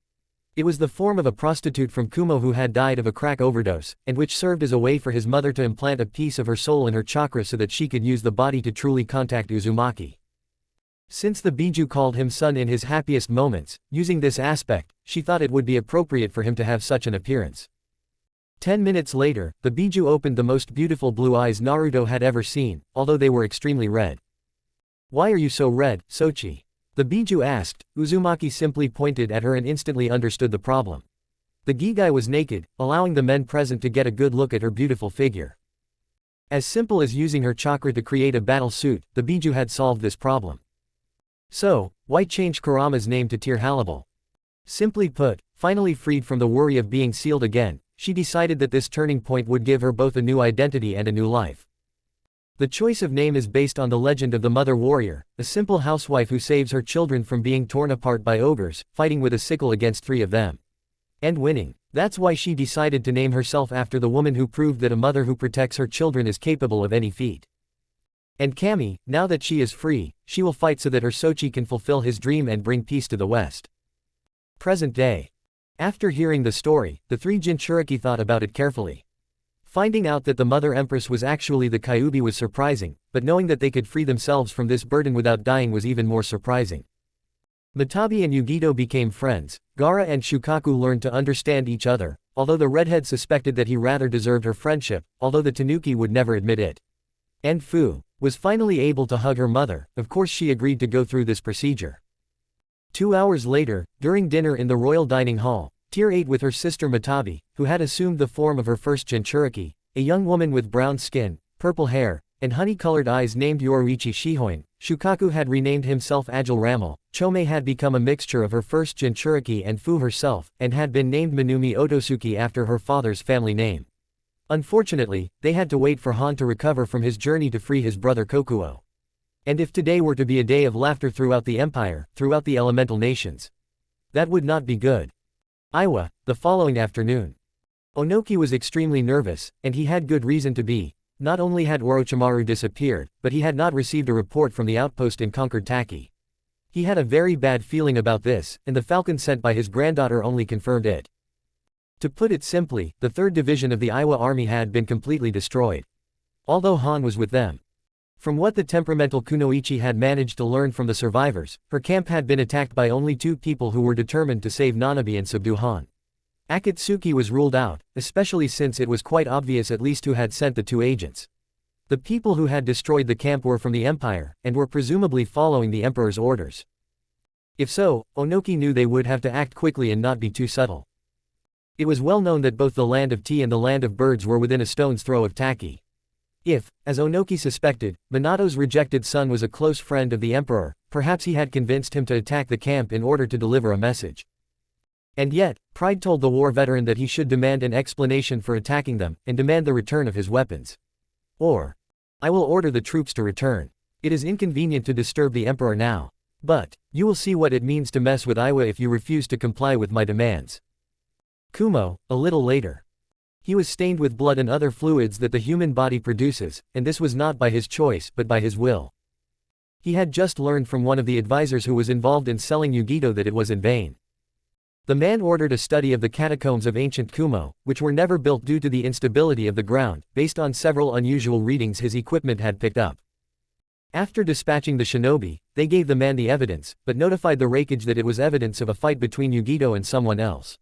It was the form of a prostitute from Kumo who had died of a crack overdose, and which served as a way for his mother to implant a piece of her soul in her chakra so that she could use the body to truly contact Uzumaki. Since the Biju called him son in his happiest moments, using this aspect, she thought it would be appropriate for him to have such an appearance. 10 minutes later, the Biju opened the most beautiful blue eyes Naruto had ever seen, although they were extremely red. "Why are you so red, Sochi?" the Biju asked. Uzumaki simply pointed at her and instantly understood the problem. The Gigai was naked, allowing the men present to get a good look at her beautiful figure. As simple as using her chakra to create a battle suit, the Biju had solved this problem. So, why change Kurama's name to Tear Halibal? Simply put, finally freed from the worry of being sealed again, she decided that this turning point would give her both a new identity and a new life. The choice of name is based on the legend of the Mother Warrior, a simple housewife who saves her children from being torn apart by ogres, fighting with a sickle against 3 of them. And winning. That's why she decided to name herself after the woman who proved that a mother who protects her children is capable of any feat. And Kami, now that she is free, she will fight so that her Sochi can fulfill his dream and bring peace to the West. Present day. After hearing the story, the 3 Jinchuriki thought about it carefully. Finding out that the Mother Empress was actually the Kyuubi was surprising, but knowing that they could free themselves from this burden without dying was even more surprising. Matabi and Yugito became friends. Gaara and Shukaku learned to understand each other, although the redhead suspected that he rather deserved her friendship, although the Tanuki would never admit it. And Fu was finally able to hug her mother. Of course she agreed to go through this procedure. 2 hours later, during dinner in the royal dining hall, Tear ate with her sister Matabi, who had assumed the form of her first Jinchuriki, a young woman with brown skin, purple hair, and honey-colored eyes named Yoruichi Shihoin. Shukaku had renamed himself Agile Ramal, Chome had become a mixture of her first Jinchuriki and Fu herself, and had been named Minumi Otosuki after her father's family name. Unfortunately, they had to wait for Han to recover from his journey to free his brother Kokuo. And if today were to be a day of laughter throughout the empire, throughout the elemental nations, that would not be good. Iwa, the following afternoon. Onoki was extremely nervous, and he had good reason to be. Not only had Orochimaru disappeared, but he had not received a report from the outpost in conquered Taki. He had a very bad feeling about this, and the falcon sent by his granddaughter only confirmed it. To put it simply, the 3rd division of the Iwa army had been completely destroyed. Although Han was with them. From what the temperamental Kunoichi had managed to learn from the survivors, her camp had been attacked by only 2 people who were determined to save Nanabe and subdue Han. Akatsuki was ruled out, especially since it was quite obvious at least who had sent the 2 agents. The people who had destroyed the camp were from the Empire, and were presumably following the Emperor's orders. If so, Onoki knew they would have to act quickly and not be too subtle. It was well known that both the Land of Tea and the Land of Birds were within a stone's throw of Taki. If, as Onoki suspected, Minato's rejected son was a close friend of the Emperor, perhaps he had convinced him to attack the camp in order to deliver a message. And yet, pride told the war veteran that he should demand an explanation for attacking them, and demand the return of his weapons. Or, I will order the troops to return. It is inconvenient to disturb the Emperor now. But, you will see what it means to mess with Iwa if you refuse to comply with my demands. Kumo, a little later. He was stained with blood and other fluids that the human body produces, and this was not by his choice but by his will. He had just learned from one of the advisors who was involved in selling Yugito that it was in vain. The man ordered a study of the catacombs of ancient Kumo, which were never built due to the instability of the ground, based on several unusual readings his equipment had picked up. After dispatching the shinobi, they gave the man the evidence, but notified the Raikage that it was evidence of a fight between Yugito and someone else.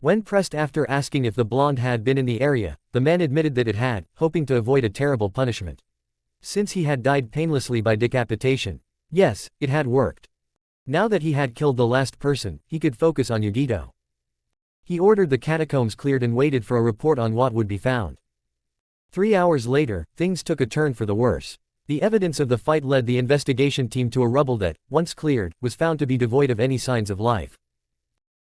When pressed after asking if the blonde had been in the area, the man admitted that it had, hoping to avoid a terrible punishment. Since he had died painlessly by decapitation. Yes, it had worked. Now that he had killed the last person, he could focus on Yugito. He ordered the catacombs cleared and waited for a report on what would be found. 3 hours later, things took a turn for the worse. The evidence of the fight led the investigation team to a rubble that, once cleared, was found to be devoid of any signs of life.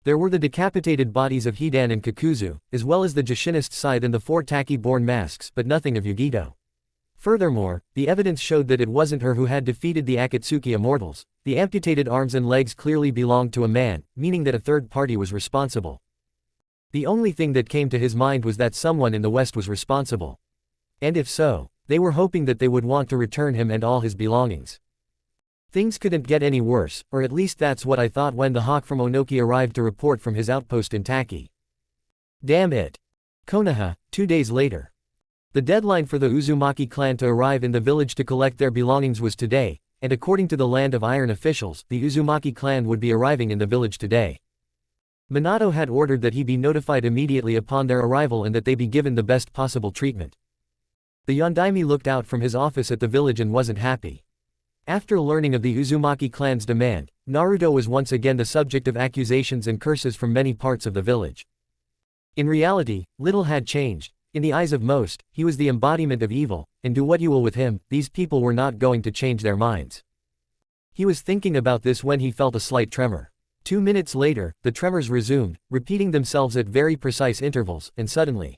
There were the decapitated bodies of Hidan and Kakuzu, as well as the Jashinist scythe and the 4 Taki-born masks, but nothing of Yugito. Furthermore, the evidence showed that it wasn't her who had defeated the Akatsuki immortals. The amputated arms and legs clearly belonged to a man, meaning that a third party was responsible. The only thing that came to his mind was that someone in the West was responsible. And if so, they were hoping that they would want to return him and all his belongings. Things couldn't get any worse, or at least that's what I thought when the hawk from Onoki arrived to report from his outpost in Taki. Damn it. Konoha, 2 days later. The deadline for the Uzumaki clan to arrive in the village to collect their belongings was today, and according to the Land of Iron officials, the Uzumaki clan would be arriving in the village today. Minato had ordered that he be notified immediately upon their arrival and that they be given the best possible treatment. The Yondaime looked out from his office at the village and wasn't happy. After learning of the Uzumaki clan's demand, Naruto was once again the subject of accusations and curses from many parts of the village. In reality, little had changed. In the eyes of most, he was the embodiment of evil, and do what you will with him, these people were not going to change their minds. He was thinking about this when he felt a slight tremor. 2 minutes later, the tremors resumed, repeating themselves at very precise intervals, and suddenly,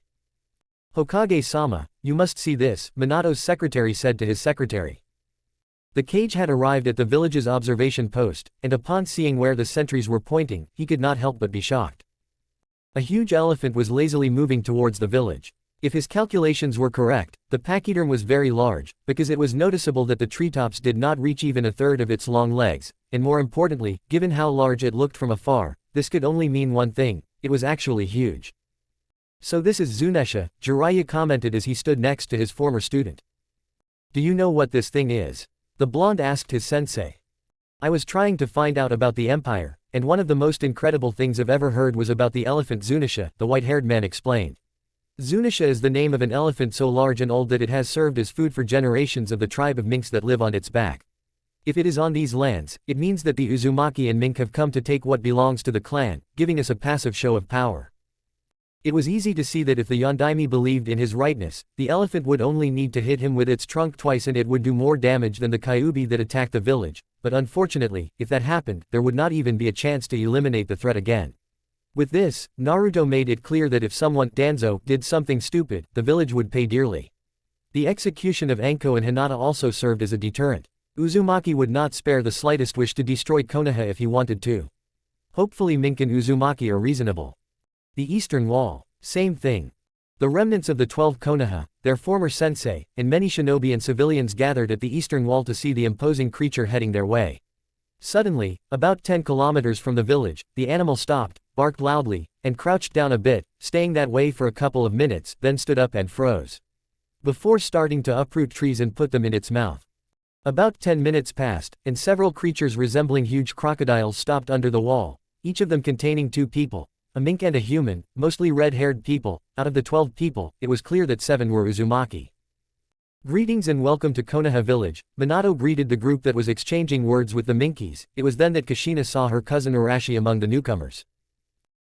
"Hokage-sama, you must see this," Minato's secretary said to his secretary. The cage had arrived at the village's observation post, and upon seeing where the sentries were pointing, he could not help but be shocked. A huge elephant was lazily moving towards the village. If his calculations were correct, the pachyderm was very large, because it was noticeable that the treetops did not reach even a third of its long legs, and more importantly, given how large it looked from afar, this could only mean one thing: it was actually huge. "So this is Zunesha," Jiraiya commented as he stood next to his former student. "Do you know what this thing is?" the blonde asked his sensei. "I was trying to find out about the empire, and one of the most incredible things I've ever heard was about the elephant Zunesha," the white-haired man explained. Zunesha is the name of an elephant so large and old that it has served as food for generations of the tribe of minks that live on its back. If it is on these lands, it means that the Uzumaki and mink have come to take what belongs to the clan, giving us a passive show of power. It was easy to see that if the Yondaime believed in his rightness, the elephant would only need to hit him with its trunk twice and it would do more damage than the Kyuubi that attacked the village, but unfortunately, if that happened, there would not even be a chance to eliminate the threat again. With this, Naruto made it clear that if someone, Danzo, did something stupid, the village would pay dearly. The execution of Anko and Hinata also served as a deterrent. Uzumaki would not spare the slightest wish to destroy Konoha if he wanted to. Hopefully Mink and Uzumaki are reasonable. The Eastern Wall. Same thing. The remnants of the 12 Konoha, their former sensei, and many shinobi and civilians gathered at the Eastern Wall to see the imposing creature heading their way. Suddenly, about 10 kilometers from the village, the animal stopped, barked loudly, and crouched down a bit, staying that way for a couple of minutes, then stood up and froze. Before starting to uproot trees and put them in its mouth. About 10 minutes passed, and several creatures resembling huge crocodiles stopped under the wall, each of them containing 2 people. A mink and a human, mostly red-haired people. Out of the 12 people, it was clear that 7 were Uzumaki. "Greetings and welcome to Konoha village," Minato greeted the group that was exchanging words with the Minkies. It was then that Kushina saw her cousin Arashi among the newcomers.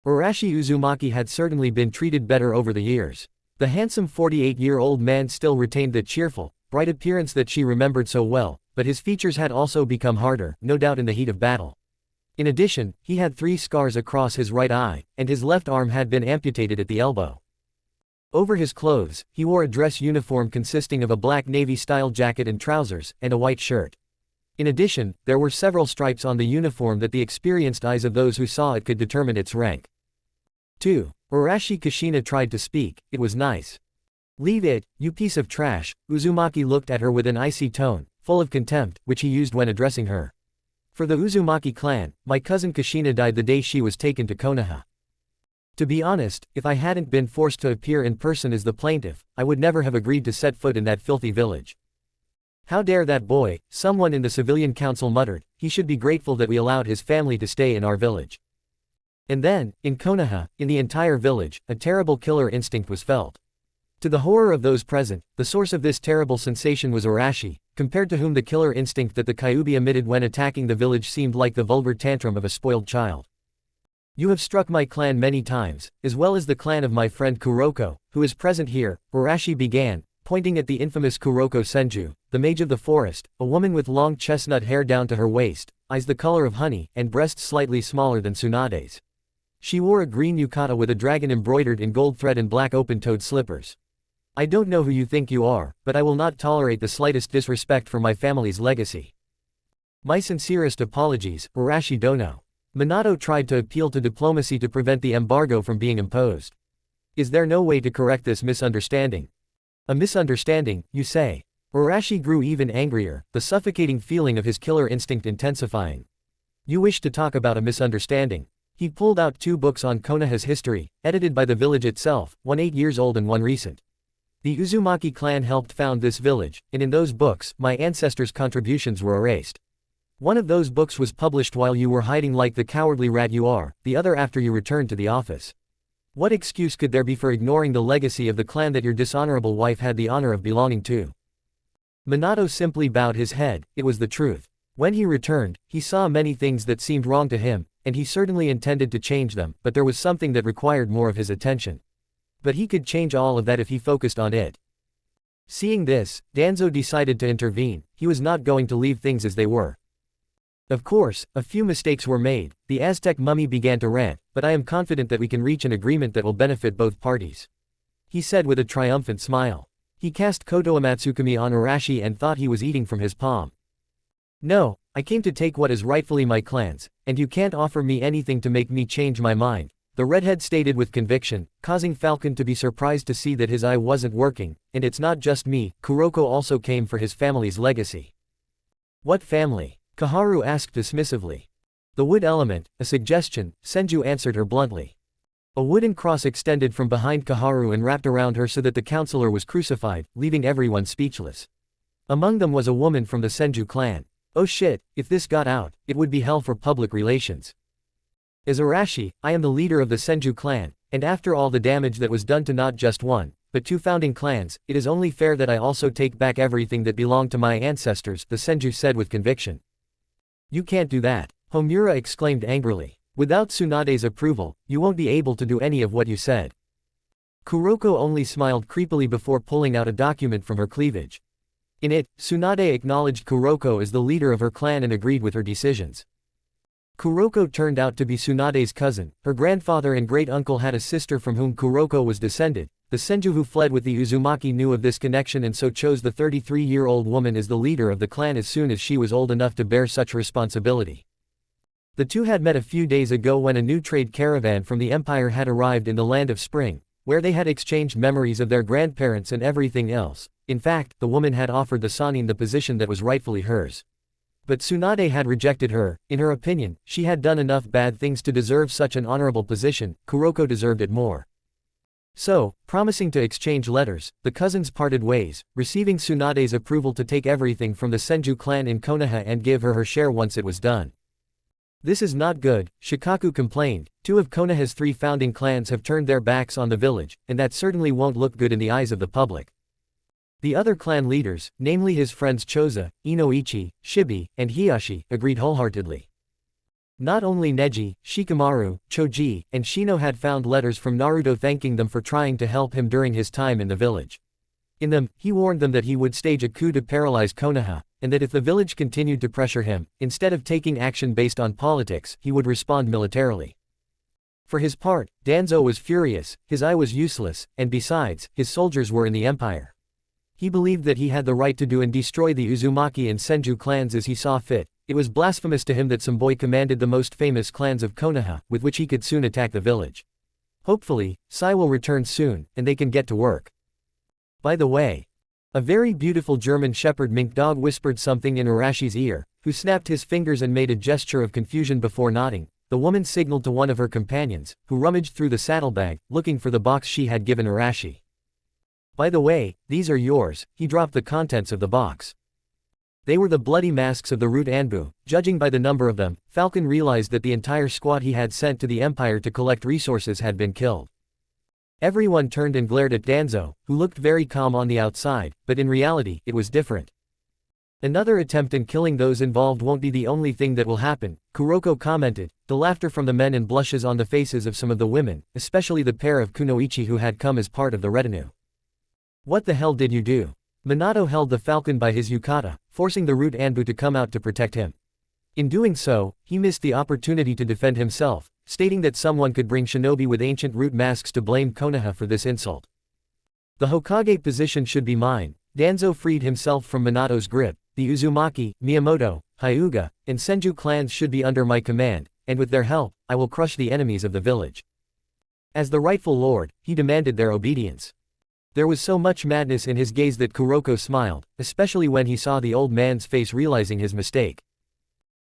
Arashi Uzumaki had certainly been treated better over the years. The handsome 48-year-old man still retained the cheerful, bright appearance that she remembered so well, but his features had also become harder, no doubt in the heat of battle. In addition, he had 3 scars across his right eye, and his left arm had been amputated at the elbow. Over his clothes, he wore a dress uniform consisting of a black navy-style jacket and trousers, and a white shirt. In addition, there were several stripes on the uniform that the experienced eyes of those who saw it could determine its rank. 2. Arashi Kushina tried to speak. "It was nice." "Leave it, you piece of trash." Uzumaki looked at her with an icy tone, full of contempt, which he used when addressing her. "For the Uzumaki clan, my cousin Kushina died the day she was taken to Konoha. To be honest, if I hadn't been forced to appear in person as the plaintiff, I would never have agreed to set foot in that filthy village." "How dare that boy," someone in the civilian council muttered. "He should be grateful that we allowed his family to stay in our village." And then, in Konoha, in the entire village, a terrible killer instinct was felt. To the horror of those present, the source of this terrible sensation was Arashi, compared to whom the killer instinct that the Kyuubi emitted when attacking the village seemed like the vulgar tantrum of a spoiled child. "You have struck my clan many times, as well as the clan of my friend Kuroko, who is present here," Arashi began, pointing at the infamous Kuroko Senju, the mage of the forest, a woman with long chestnut hair down to her waist, eyes the color of honey, and breasts slightly smaller than Tsunade's. She wore a green yukata with a dragon embroidered in gold thread and black open-toed slippers. "I don't know who you think you are, but I will not tolerate the slightest disrespect for my family's legacy. My sincerest apologies, Arashi Dono." Minato tried to appeal to diplomacy to prevent the embargo from being imposed. "Is there no way to correct this misunderstanding?" "A misunderstanding, you say?" Arashi grew even angrier, the suffocating feeling of his killer instinct intensifying. "You wish to talk about a misunderstanding?" He pulled out 2 books on Konoha's history, edited by the village itself, one 8 years old and one recent. "The Uzumaki clan helped found this village, and in those books, my ancestors' contributions were erased. One of those books was published while you were hiding like the cowardly rat you are, the other after you returned to the office. What excuse could there be for ignoring the legacy of the clan that your dishonorable wife had the honor of belonging to? Minato simply bowed his head. It was the truth. When he returned, he saw many things that seemed wrong to him, and he certainly intended to change them, but there was something that required more of his attention. But he could change all of that if he focused on it. Seeing this, Danzo decided to intervene. He was not going to leave things as they were. Of course, a few mistakes were made. The Aztec mummy began to rant, but I am confident that we can reach an agreement that will benefit both parties, he said with a triumphant smile. He cast Koto Amatsukami on Arashi and thought he was eating from his palm. No, I came to take what is rightfully my clan's, and you can't offer me anything to make me change my mind, the redhead stated with conviction, causing Falcon to be surprised to see that his eye wasn't working. And it's not just me, Kuroko also came for his family's legacy. What family? Kaharu asked dismissively. The wood element, a suggestion, Senju answered her bluntly. A wooden cross extended from behind Kaharu and wrapped around her so that the counselor was crucified, leaving everyone speechless. Among them was a woman from the Senju clan. Oh shit, if this got out, it would be hell for public relations. As Arashi, I am the leader of the Senju clan, and after all the damage that was done to not just one, but two founding clans, it is only fair that I also take back everything that belonged to my ancestors, the Senju said with conviction. You can't do that, Homura exclaimed angrily. Without Tsunade's approval, you won't be able to do any of what you said. Kuroko only smiled creepily before pulling out a document from her cleavage. In it, Tsunade acknowledged Kuroko as the leader of her clan and agreed with her decisions. Kuroko turned out to be Tsunade's cousin. Her grandfather and great-uncle had a sister from whom Kuroko was descended. The Senju who fled with the Uzumaki knew of this connection and so chose the 33-year-old woman as the leader of the clan as soon as she was old enough to bear such responsibility. The two had met a few days ago when a new trade caravan from the empire had arrived in the Land of Spring, where they had exchanged memories of their grandparents and everything else. In fact, the woman had offered the Sannin the position that was rightfully hers. But Tsunade had rejected her. In her opinion, she had done enough bad things to deserve such an honorable position. Kuroko deserved it more. So, promising to exchange letters, the cousins parted ways, receiving Tsunade's approval to take everything from the Senju clan in Konoha and give her her share once it was done. This is not good, Shikaku complained. Two of Konoha's three founding clans have turned their backs on the village, and that certainly won't look good in the eyes of the public. The other clan leaders, namely his friends Choza, Inoichi, Shibi, and Hiyashi, agreed wholeheartedly. Not only Neji, Shikamaru, Choji, and Shino had found letters from Naruto thanking them for trying to help him during his time in the village. In them, he warned them that he would stage a coup to paralyze Konoha, and that if the village continued to pressure him, instead of taking action based on politics, he would respond militarily. For his part, Danzo was furious, his eye was useless, and besides, his soldiers were in the empire. He believed that he had the right to do and destroy the Uzumaki and Senju clans as he saw fit. It was blasphemous to him that some boy commanded the most famous clans of Konoha, with which he could soon attack the village. Hopefully, Sai will return soon, and they can get to work. By the way, a very beautiful German shepherd mink dog whispered something in Arashi's ear, who snapped his fingers and made a gesture of confusion before nodding. The woman signaled to one of her companions, who rummaged through the saddlebag, looking for the box she had given Arashi. By the way, these are yours. He dropped the contents of the box. They were the bloody masks of the Root Anbu. Judging by the number of them, Falcon realized that the entire squad he had sent to the Empire to collect resources had been killed. Everyone turned and glared at Danzo, who looked very calm on the outside, but in reality, it was different. Another attempt in killing those involved won't be the only thing that will happen, Kuroko commented, the laughter from the men and blushes on the faces of some of the women, especially the pair of Kunoichi who had come as part of the retinue. What the hell did you do? Minato held the falcon by his yukata, forcing the Root Anbu to come out to protect him. In doing so, he missed the opportunity to defend himself, stating that someone could bring shinobi with ancient root masks to blame Konoha for this insult. The Hokage position should be mine. Danzo freed himself from Minato's grip. The Uzumaki, Miyamoto, Hyuga, and Senju clans should be under my command, and with their help, I will crush the enemies of the village. As the rightful lord, he demanded their obedience. There was so much madness in his gaze that Kuroko smiled, especially when he saw the old man's face realizing his mistake.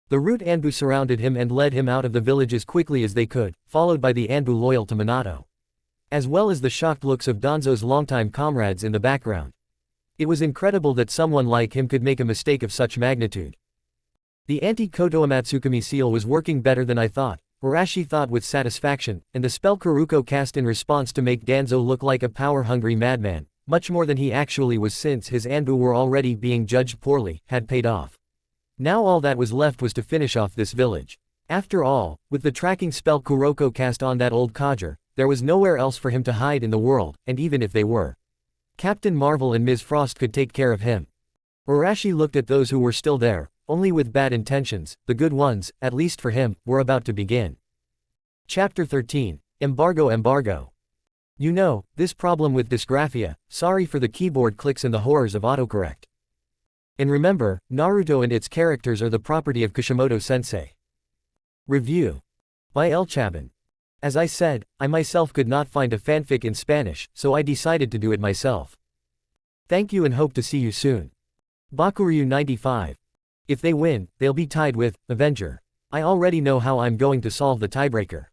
The Root Anbu surrounded him and led him out of the village as quickly as they could, followed by the Anbu loyal to Minato, as well as the shocked looks of Danzo's longtime comrades in the background. It was incredible that someone like him could make a mistake of such magnitude. The anti-Koto Amatsukami seal was working better than I thought, Arashi thought with satisfaction, and the spell Kuruko cast in response to make Danzo look like a power-hungry madman, much more than he actually was since his Anbu were already being judged poorly, had paid off. Now all that was left was to finish off this village. After all, with the tracking spell Kuroko cast on that old codger, there was nowhere else for him to hide in the world, and even if they were, Captain Marvel and Ms. Frost could take care of him. Arashi looked at those who were still there, only with bad intentions. The good ones, at least for him, were about to begin. Chapter 13. Embargo. You know, this problem with dysgraphia, sorry for the keyboard clicks and the horrors of autocorrect. And remember, Naruto and its characters are the property of Kishimoto-sensei. Review. By L. Chabin. As I said, I myself could not find a fanfic in Spanish, so I decided to do it myself. Thank you and hope to see you soon. Bakuryu 95. If they win, they'll be tied with Avenger. I already know how I'm going to solve the tiebreaker.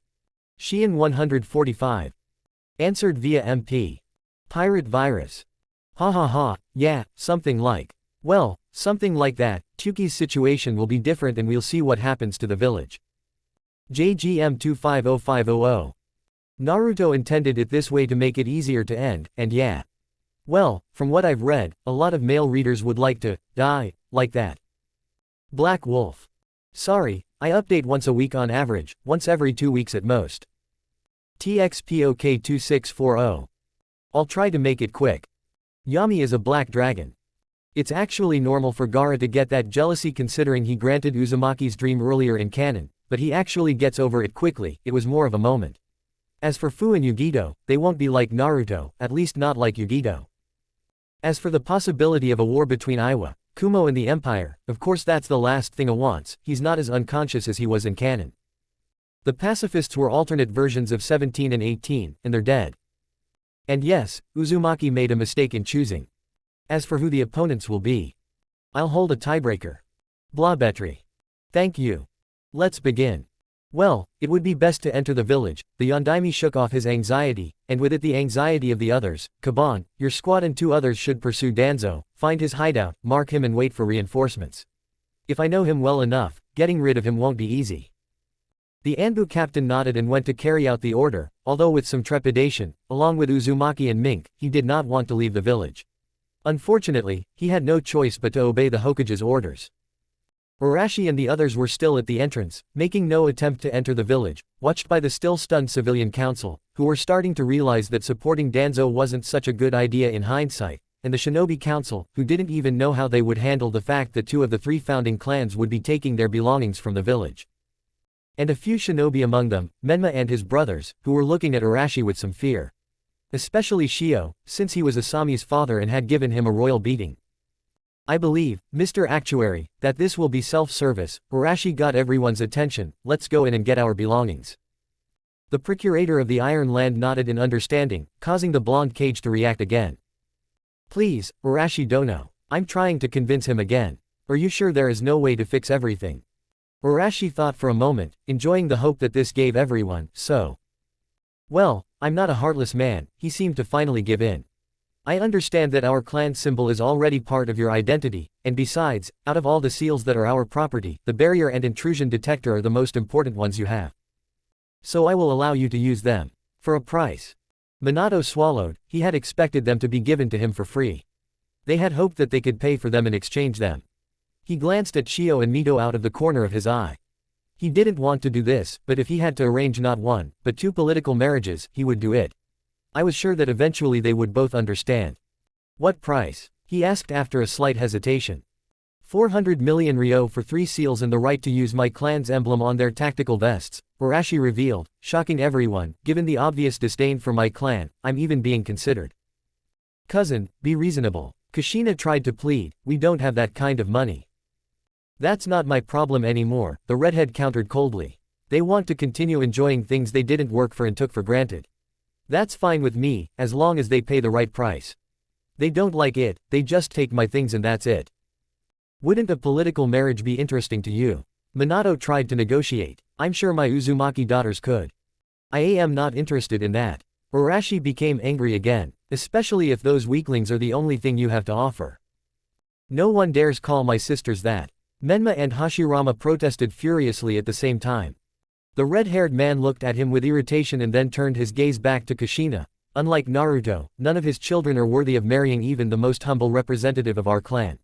Shein 145. Answered via MP. Pirate virus. Ha, yeah, something like. Well, something like that. Tuki's situation will be different and we'll see what happens to the village. JGM 250500. Naruto intended it this way to make it easier to end, and yeah. Well, from what I've read, a lot of male readers would like to die like that. Black Wolf. Sorry, I update once a week on average, once every 2 weeks at most. TXPOK 2640. I'll try to make it quick. Yami is a black dragon. It's actually normal for Gaara to get that jealousy considering he granted Uzumaki's dream earlier in canon, but he actually gets over it quickly. It was more of a moment. As for Fu and Yugito, they won't be like Naruto, at least not like Yugito. As for the possibility of a war between Iwa, Kumo and the Empire, of course that's the last thing he wants. He's not as unconscious as he was in canon. The pacifists were alternate versions of 17 and 18, and they're dead. And yes, Uzumaki made a mistake in choosing. As for who the opponents will be, I'll hold a tiebreaker. Blabetri. Thank you. Let's begin. Well, it would be best to enter the village. The Yondaime shook off his anxiety, and with it the anxiety of the others. Kaban, your squad and 2 others should pursue Danzo, find his hideout, mark him and wait for reinforcements. If I know him well enough, getting rid of him won't be easy. The Anbu captain nodded and went to carry out the order, although with some trepidation. Along with Uzumaki and Mink, he did not want to leave the village. Unfortunately, he had no choice but to obey the Hokage's orders. Arashi and the others were still at the entrance, making no attempt to enter the village, watched by the still stunned civilian council, who were starting to realize that supporting Danzo wasn't such a good idea in hindsight, and the shinobi council, who didn't even know how they would handle the fact that 2 of the 3 founding clans would be taking their belongings from the village. And a few shinobi among them, Menma and his brothers, who were looking at Arashi with some fear. Especially Shio, since he was Asami's father and had given him a royal beating. I believe, Mr. Actuary, that this will be self-service. Arashi got everyone's attention. Let's go in and get our belongings. The procurator of the Iron Land nodded in understanding, causing the blonde cage to react again. Please, Arashi Dono. I'm trying to convince him again. Are you sure there is no way to fix everything? Arashi thought for a moment, enjoying the hope that this gave everyone, so. Well, I'm not a heartless man. He seemed to finally give in. I understand that our clan symbol is already part of your identity, and besides, out of all the seals that are our property, the barrier and intrusion detector are the most important ones you have. So I will allow you to use them. For a price. Minato swallowed. He had expected them to be given to him for free. They had hoped that they could pay for them and exchange them. He glanced at Shio and Mito out of the corner of his eye. He didn't want to do this, but if he had to arrange not 1, but 2 political marriages, he would do it. I was sure that eventually they would both understand. What price? He asked after a slight hesitation. 400 million ryo for 3 seals and the right to use my clan's emblem on their tactical vests, Arashi revealed, shocking everyone. Given the obvious disdain for my clan, I'm even being considered. Cousin, be reasonable. Kushina tried to plead, we don't have that kind of money. That's not my problem anymore, the redhead countered coldly. They want to continue enjoying things they didn't work for and took for granted. That's fine with me, as long as they pay the right price. They don't like it, they just take my things and that's it. Wouldn't a political marriage be interesting to you? Minato tried to negotiate. I'm sure my Uzumaki daughters could. I am not interested in that. Arashi became angry again, especially if those weaklings are the only thing you have to offer. No one dares call my sisters that. Menma and Hashirama protested furiously at the same time. The red-haired man looked at him with irritation and then turned his gaze back to Kushina. Unlike Naruto, none of his children are worthy of marrying even the most humble representative of our clan.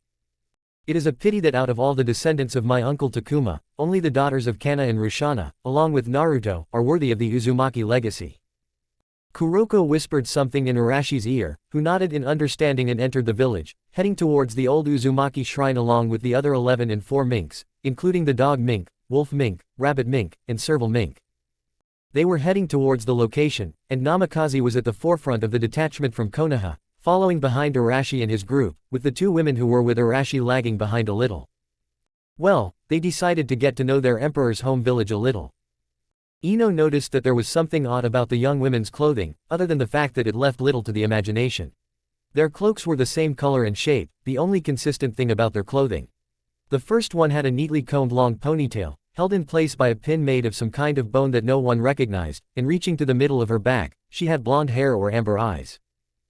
It is a pity that out of all the descendants of my uncle Takuma, only the daughters of Kana and Rushana, along with Naruto, are worthy of the Uzumaki legacy. Kuroko whispered something in Arashi's ear, who nodded in understanding and entered the village, heading towards the old Uzumaki shrine along with the other 11 and 4 minks, including the dog mink, wolf mink, rabbit mink, and serval mink. They were heading towards the location, and Namikaze was at the forefront of the detachment from Konoha, following behind Arashi and his group, with the 2 women who were with Arashi lagging behind a little. Well, they decided to get to know their emperor's home village a little. Ino noticed that there was something odd about the young women's clothing, other than the fact that it left little to the imagination. Their cloaks were the same color and shape, the only consistent thing about their clothing. The first one had a neatly combed long ponytail, held in place by a pin made of some kind of bone that no one recognized, and reaching to the middle of her back, she had blonde hair or amber eyes.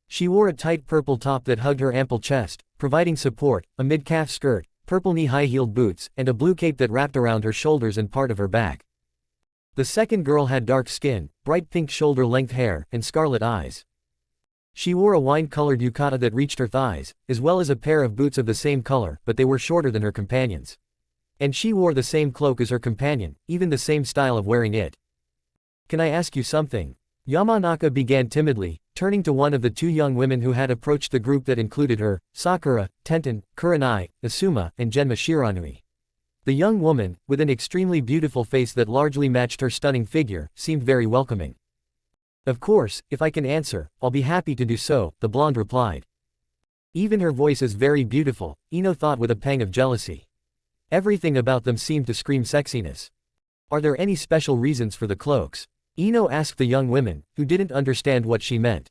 She wore a tight purple top that hugged her ample chest, providing support, a mid-calf skirt, purple knee-high-heeled boots, and a blue cape that wrapped around her shoulders and part of her back. The second girl had dark skin, bright pink shoulder-length hair, and scarlet eyes. She wore a wine-colored yukata that reached her thighs, as well as a pair of boots of the same color, but they were shorter than her companions. And she wore the same cloak as her companion, even the same style of wearing it. "Can I ask you something?" Yamanaka began timidly, turning to one of the 2 young women who had approached the group that included her, Sakura, Tenten, Kurenai, Asuma, and Genma Shiranui. The young woman, with an extremely beautiful face that largely matched her stunning figure, seemed very welcoming. "Of course, if I can answer, I'll be happy to do so," the blonde replied. Even her voice is very beautiful, Ino thought with a pang of jealousy. Everything about them seemed to scream sexiness. "Are there any special reasons for the cloaks?" Ino asked the young women, who didn't understand what she meant.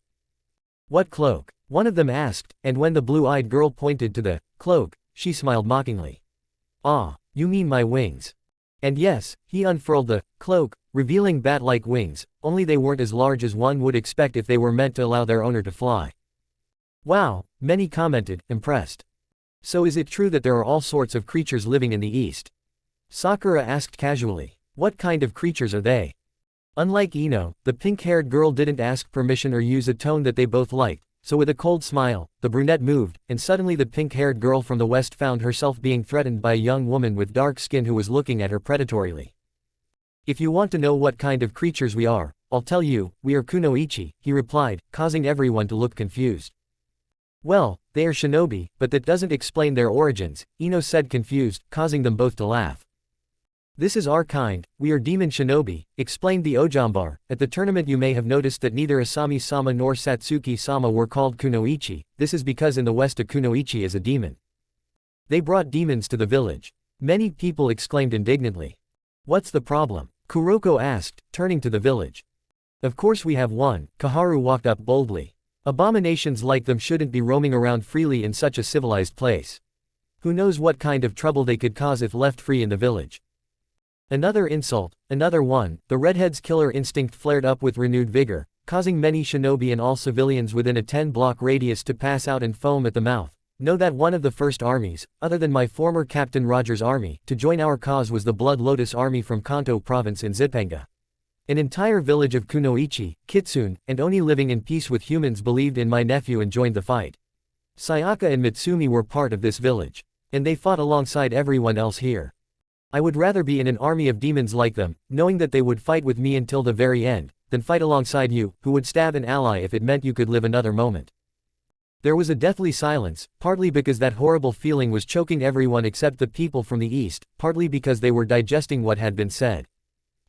"What cloak?" one of them asked, and when the blue-eyed girl pointed to the cloak, she smiled mockingly. "Ah, you mean my wings." And yes, he unfurled the cloak, revealing bat-like wings, only they weren't as large as one would expect if they were meant to allow their owner to fly. "Wow," many commented, impressed. "So is it true that there are all sorts of creatures living in the East?" Sakura asked casually. "What kind of creatures are they?" Unlike Ino, the pink-haired girl didn't ask permission or use a tone that they both liked, so with a cold smile, the brunette moved, and suddenly the pink-haired girl from the west found herself being threatened by a young woman with dark skin who was looking at her predatorily. "If you want to know what kind of creatures we are, I'll tell you, we are kunoichi," he replied, causing everyone to look confused. "Well, they are shinobi, but that doesn't explain their origins," Ino said confused, causing them both to laugh. "This is our kind, we are demon shinobi," explained the Ojambar. "At the tournament you may have noticed that neither Asami-sama nor Satsuki-sama were called kunoichi, this is because in the west a kunoichi is a demon. They brought demons to the village." Many people exclaimed indignantly. "What's the problem?" Kuroko asked, turning to the village. "Of course we have one," Kaharu walked up boldly. "Abominations like them shouldn't be roaming around freely in such a civilized place. Who knows what kind of trouble they could cause if left free in the village." Another insult, another one. The redhead's killer instinct flared up with renewed vigor, causing many shinobi and all civilians within a 10-block radius to pass out and foam at the mouth. "Know that one of the first armies, other than my former Captain Roger's army, to join our cause was the Blood Lotus Army from Kanto province in Zipenga. An entire village of kunoichi, kitsune, and oni living in peace with humans believed in my nephew and joined the fight. Sayaka and Mitsumi were part of this village. And they fought alongside everyone else here. I would rather be in an army of demons like them, knowing that they would fight with me until the very end, than fight alongside you, who would stab an ally if it meant you could live another moment." There was a deathly silence, partly because that horrible feeling was choking everyone except the people from the east, partly because they were digesting what had been said.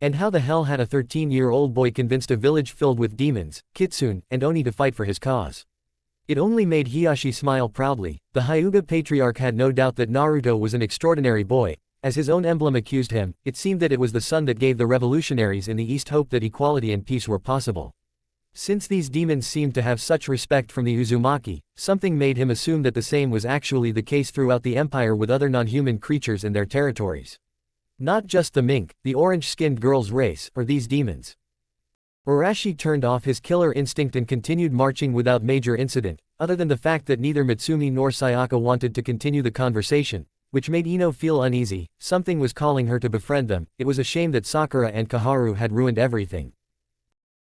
And how the hell had a 13-year-old boy convinced a village filled with demons, kitsune, and oni to fight for his cause? It only made Hiyashi smile proudly. The Hyuga patriarch had no doubt that Naruto was an extraordinary boy. As his own emblem accused him, it seemed that it was the son that gave the revolutionaries in the East hope that equality and peace were possible. Since these demons seemed to have such respect from the Uzumaki, something made him assume that the same was actually the case throughout the empire with other non-human creatures in their territories. Not just the mink, the orange-skinned girl's race, or these demons. Arashi turned off his killer instinct and continued marching without major incident, other than the fact that neither Mitsumi nor Sayaka wanted to continue the conversation. which made Ino feel uneasy. Something was calling her to befriend them. It was a shame that Sakura and Kaharu had ruined everything.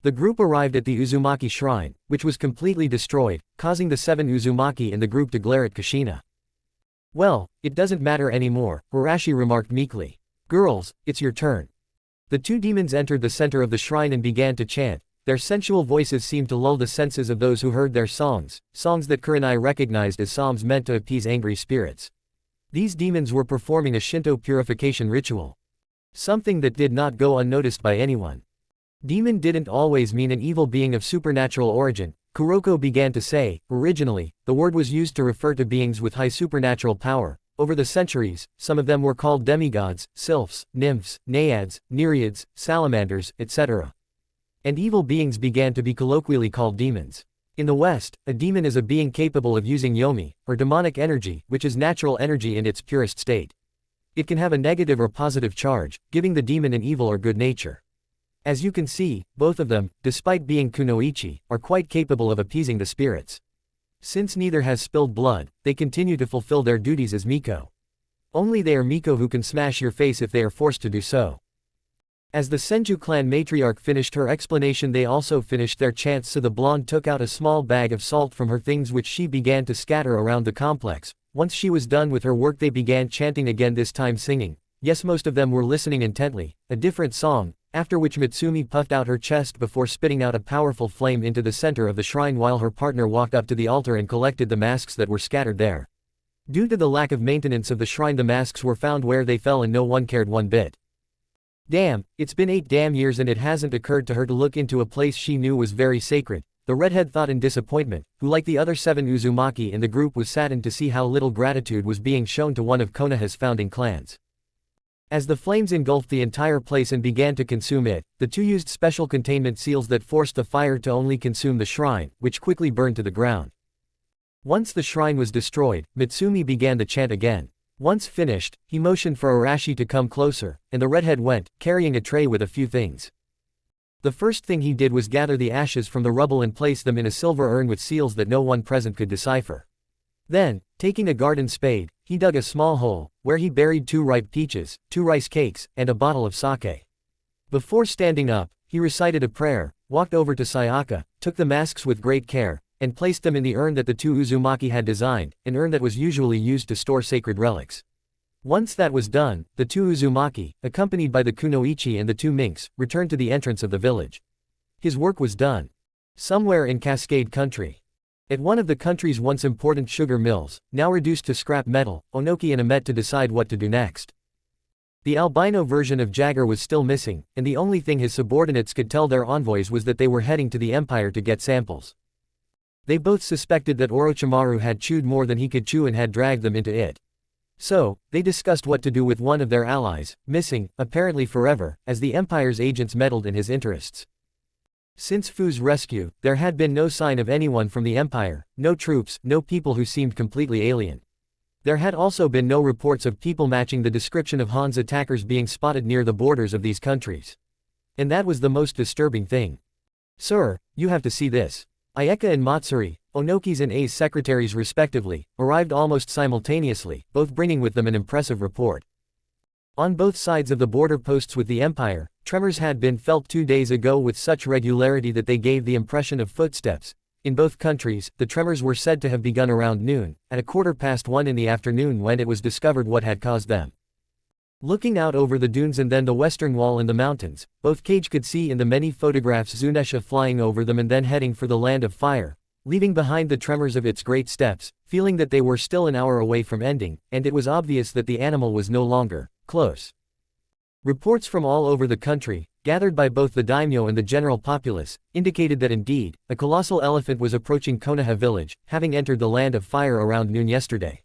The group arrived at the Uzumaki shrine, which was completely destroyed, causing the 7 Uzumaki in the group to glare at Kushina. "Well, it doesn't matter anymore," Arashi remarked meekly. "Girls, it's your turn." The 2 demons entered the center of the shrine and began to chant. Their sensual voices seemed to lull the senses of those who heard their songs that Kurenai recognized as psalms meant to appease angry spirits. These demons were performing a Shinto purification ritual. Something that did not go unnoticed by anyone. Demon didn't always mean an evil being of supernatural origin, Kuroko began to say. Originally, the word was used to refer to beings with high supernatural power. Over the centuries, some of them were called demigods, sylphs, nymphs, naiads, nereids, salamanders, etc. And evil beings began to be colloquially called demons. In the West, a demon is a being capable of using yomi, or demonic energy, which is natural energy in its purest state. It can have a negative or positive charge, giving the demon an evil or good nature. As you can see, both of them, despite being kunoichi, are quite capable of appeasing the spirits. Since neither has spilled blood, they continue to fulfill their duties as Miko. Only they are Miko who can smash your face if they are forced to do so. As the Senju clan matriarch finished her explanation, they also finished their chants, so the blonde took out a small bag of salt from her things which she began to scatter around the complex. Once she was done with her work, they began chanting again, this time singing. Yes, most of them were listening intently, a different song, after which Mitsumi puffed out her chest before spitting out a powerful flame into the center of the shrine while her partner walked up to the altar and collected the masks that were scattered there. Due to the lack of maintenance of the shrine, the masks were found where they fell and no one cared one bit. Damn, it's been 8 damn years and it hasn't occurred to her to look into a place she knew was very sacred, the redhead thought in disappointment, who like the other 7 Uzumaki in the group was saddened to see how little gratitude was being shown to one of Konoha's founding clans. As the flames engulfed the entire place and began to consume it, the 2 used special containment seals that forced the fire to only consume the shrine, which quickly burned to the ground. Once the shrine was destroyed, Mitsumi began the chant again. Once finished, he motioned for Arashi to come closer, and the redhead went, carrying a tray with a few things. The first thing he did was gather the ashes from the rubble and place them in a silver urn with seals that no one present could decipher. Then, taking a garden spade, he dug a small hole, where he buried 2 ripe peaches, 2 rice cakes, and a bottle of sake. Before standing up, he recited a prayer, walked over to Sayaka, took the masks with great care, and placed them in the urn that the 2 Uzumaki had designed, an urn that was usually used to store sacred relics. Once that was done, the 2 Uzumaki, accompanied by the kunoichi and the 2 minks, returned to the entrance of the village. His work was done. Somewhere in Cascade Country. At one of the country's once important sugar mills, now reduced to scrap metal, Onoki and met to decide what to do next. The albino version of Jagger was still missing, and the only thing his subordinates could tell their envoys was that they were heading to the Empire to get samples. They both suspected that Orochimaru had chewed more than he could chew and had dragged them into it. So, they discussed what to do with one of their allies, missing, apparently forever, as the Empire's agents meddled in his interests. Since Fu's rescue, there had been no sign of anyone from the Empire, no troops, no people who seemed completely alien. There had also been no reports of people matching the description of Han's attackers being spotted near the borders of these countries. And that was the most disturbing thing. "Sir, you have to see this." Ayeka and Matsuri, Onoki's and A's secretaries respectively, arrived almost simultaneously, both bringing with them an impressive report. On both sides of the border posts with the Empire, tremors had been felt 2 days ago with such regularity that they gave the impression of footsteps. In both countries, the tremors were said to have begun around noon, at 1:15 in the afternoon when it was discovered what had caused them. Looking out over the dunes and then the western wall and the mountains, both Cage could see in the many photographs Zunesha flying over them and then heading for the land of fire, leaving behind the tremors of its great steps, feeling that they were still an hour away from ending, and it was obvious that the animal was no longer close. Reports from all over the country, gathered by both the daimyo and the general populace, indicated that indeed, a colossal elephant was approaching Konoha village, having entered the land of fire around noon yesterday.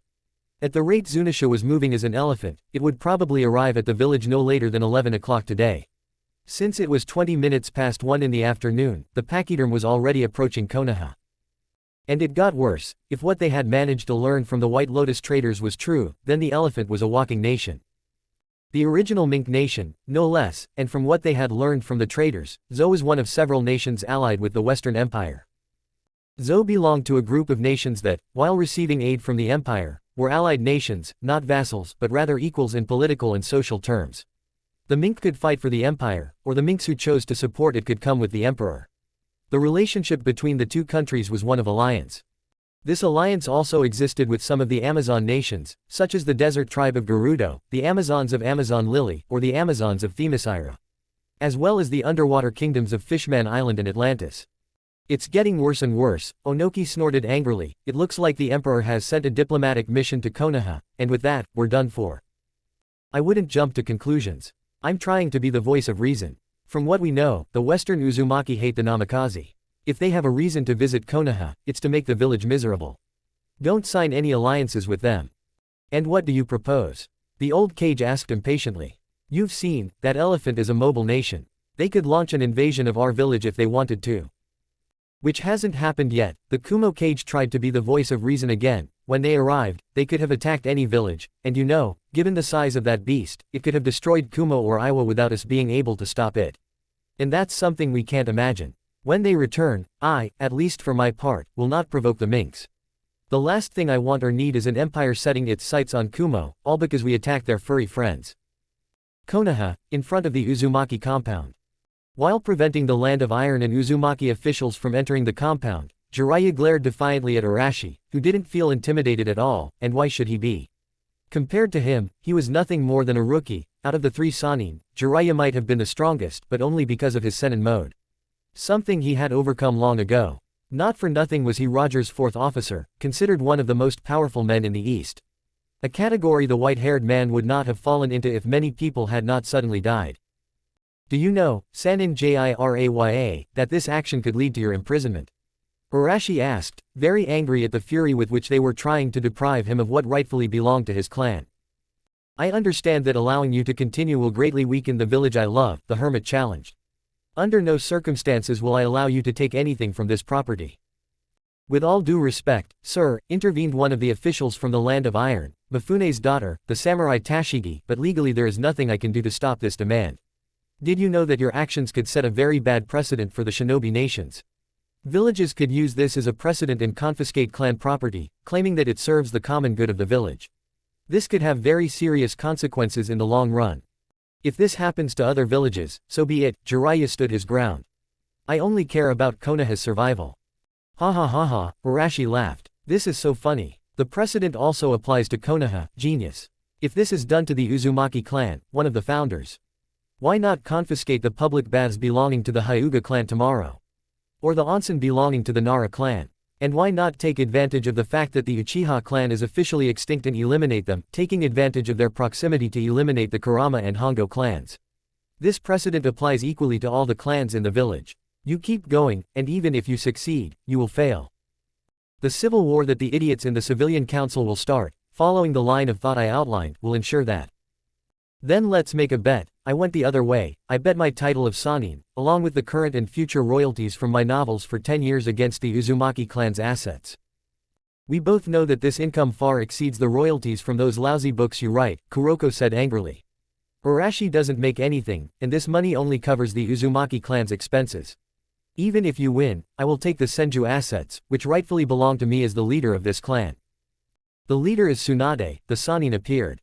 At the rate Zunisha was moving as an elephant, it would probably arrive at the village no later than 11 o'clock today. Since it was 20 minutes past 1 in the afternoon, the pachyderm was already approaching Konoha. And it got worse. If what they had managed to learn from the White Lotus traders was true, then the elephant was a walking nation. The original Mink nation, no less, and from what they had learned from the traders, Zou was one of several nations allied with the Western Empire. Zou belonged to a group of nations that, while receiving aid from the Empire, were allied nations, not vassals, but rather equals in political and social terms. The Mink could fight for the empire, or the Minks who chose to support it could come with the emperor. The relationship between the two countries was one of alliance. This alliance also existed with some of the Amazon nations, such as the desert tribe of Gerudo, the Amazons of Amazon Lily, or the Amazons of Themyscira, as well as the underwater kingdoms of Fishman Island and Atlantis. It's getting worse and worse, Onoki snorted angrily. It looks like the emperor has sent a diplomatic mission to Konoha, and with that, we're done for. I wouldn't jump to conclusions. I'm trying to be the voice of reason. From what we know, the Western Uzumaki hate the Namikaze. If they have a reason to visit Konoha, it's to make the village miserable. Don't sign any alliances with them. And what do you propose? The old cage asked impatiently. You've seen, that elephant is a mobile nation. They could launch an invasion of our village if they wanted to. Which hasn't happened yet. The Kumo cage tried to be the voice of reason again. When they arrived, they could have attacked any village, and you know, given the size of that beast, it could have destroyed Kumo or Iwa without us being able to stop it. And that's something we can't imagine. When they return, I, at least for my part, will not provoke the Minks. The last thing I want or need is an empire setting its sights on Kumo, all because we attacked their furry friends. Konoha, in front of the Uzumaki compound. While preventing the Land of Iron and Uzumaki officials from entering the compound, Jiraiya glared defiantly at Arashi, who didn't feel intimidated at all, and why should he be? Compared to him, he was nothing more than a rookie. Out of the three Sannin, Jiraiya might have been the strongest, but only because of his Sennin mode. Something he had overcome long ago. Not for nothing was he Roger's fourth officer, considered one of the most powerful men in the East. A category the white-haired man would not have fallen into if many people had not suddenly died. Do you know, Sannin Jiraiya, that this action could lead to your imprisonment? Arashi asked, very angry at the fury with which they were trying to deprive him of what rightfully belonged to his clan. I understand that allowing you to continue will greatly weaken the village I love, the hermit challenged. Under no circumstances will I allow you to take anything from this property. With all due respect, sir, intervened one of the officials from the Land of Iron, Mifune's daughter, the samurai Tashigi, but legally there is nothing I can do to stop this demand. Did you know that your actions could set a very bad precedent for the shinobi nations? Villages could use this as a precedent and confiscate clan property, claiming that it serves the common good of the village. This could have very serious consequences in the long run. If this happens to other villages, so be it. Jiraiya stood his ground. I only care about Konoha's survival. Ha ha ha ha, Arashi laughed. This is so funny. The precedent also applies to Konoha, genius. If this is done to the Uzumaki clan, one of the founders, why not confiscate the public baths belonging to the Hyuga clan tomorrow? Or the onsen belonging to the Nara clan? And why not take advantage of the fact that the Uchiha clan is officially extinct and eliminate them, taking advantage of their proximity to eliminate the Kurama and Hongo clans? This precedent applies equally to all the clans in the village. You keep going, and even if you succeed, you will fail. The civil war that the idiots in the civilian council will start, following the line of thought I outlined, will ensure that. Then let's make a bet. I went the other way. I bet my title of Sannin, along with the current and future royalties from my novels for 10 years against the Uzumaki clan's assets. We both know that this income far exceeds the royalties from those lousy books you write, Kuroko said angrily. Arashi doesn't make anything, and this money only covers the Uzumaki clan's expenses. Even if you win, I will take the Senju assets, which rightfully belong to me as the leader of this clan. The leader is Tsunade, the Sannin appeared.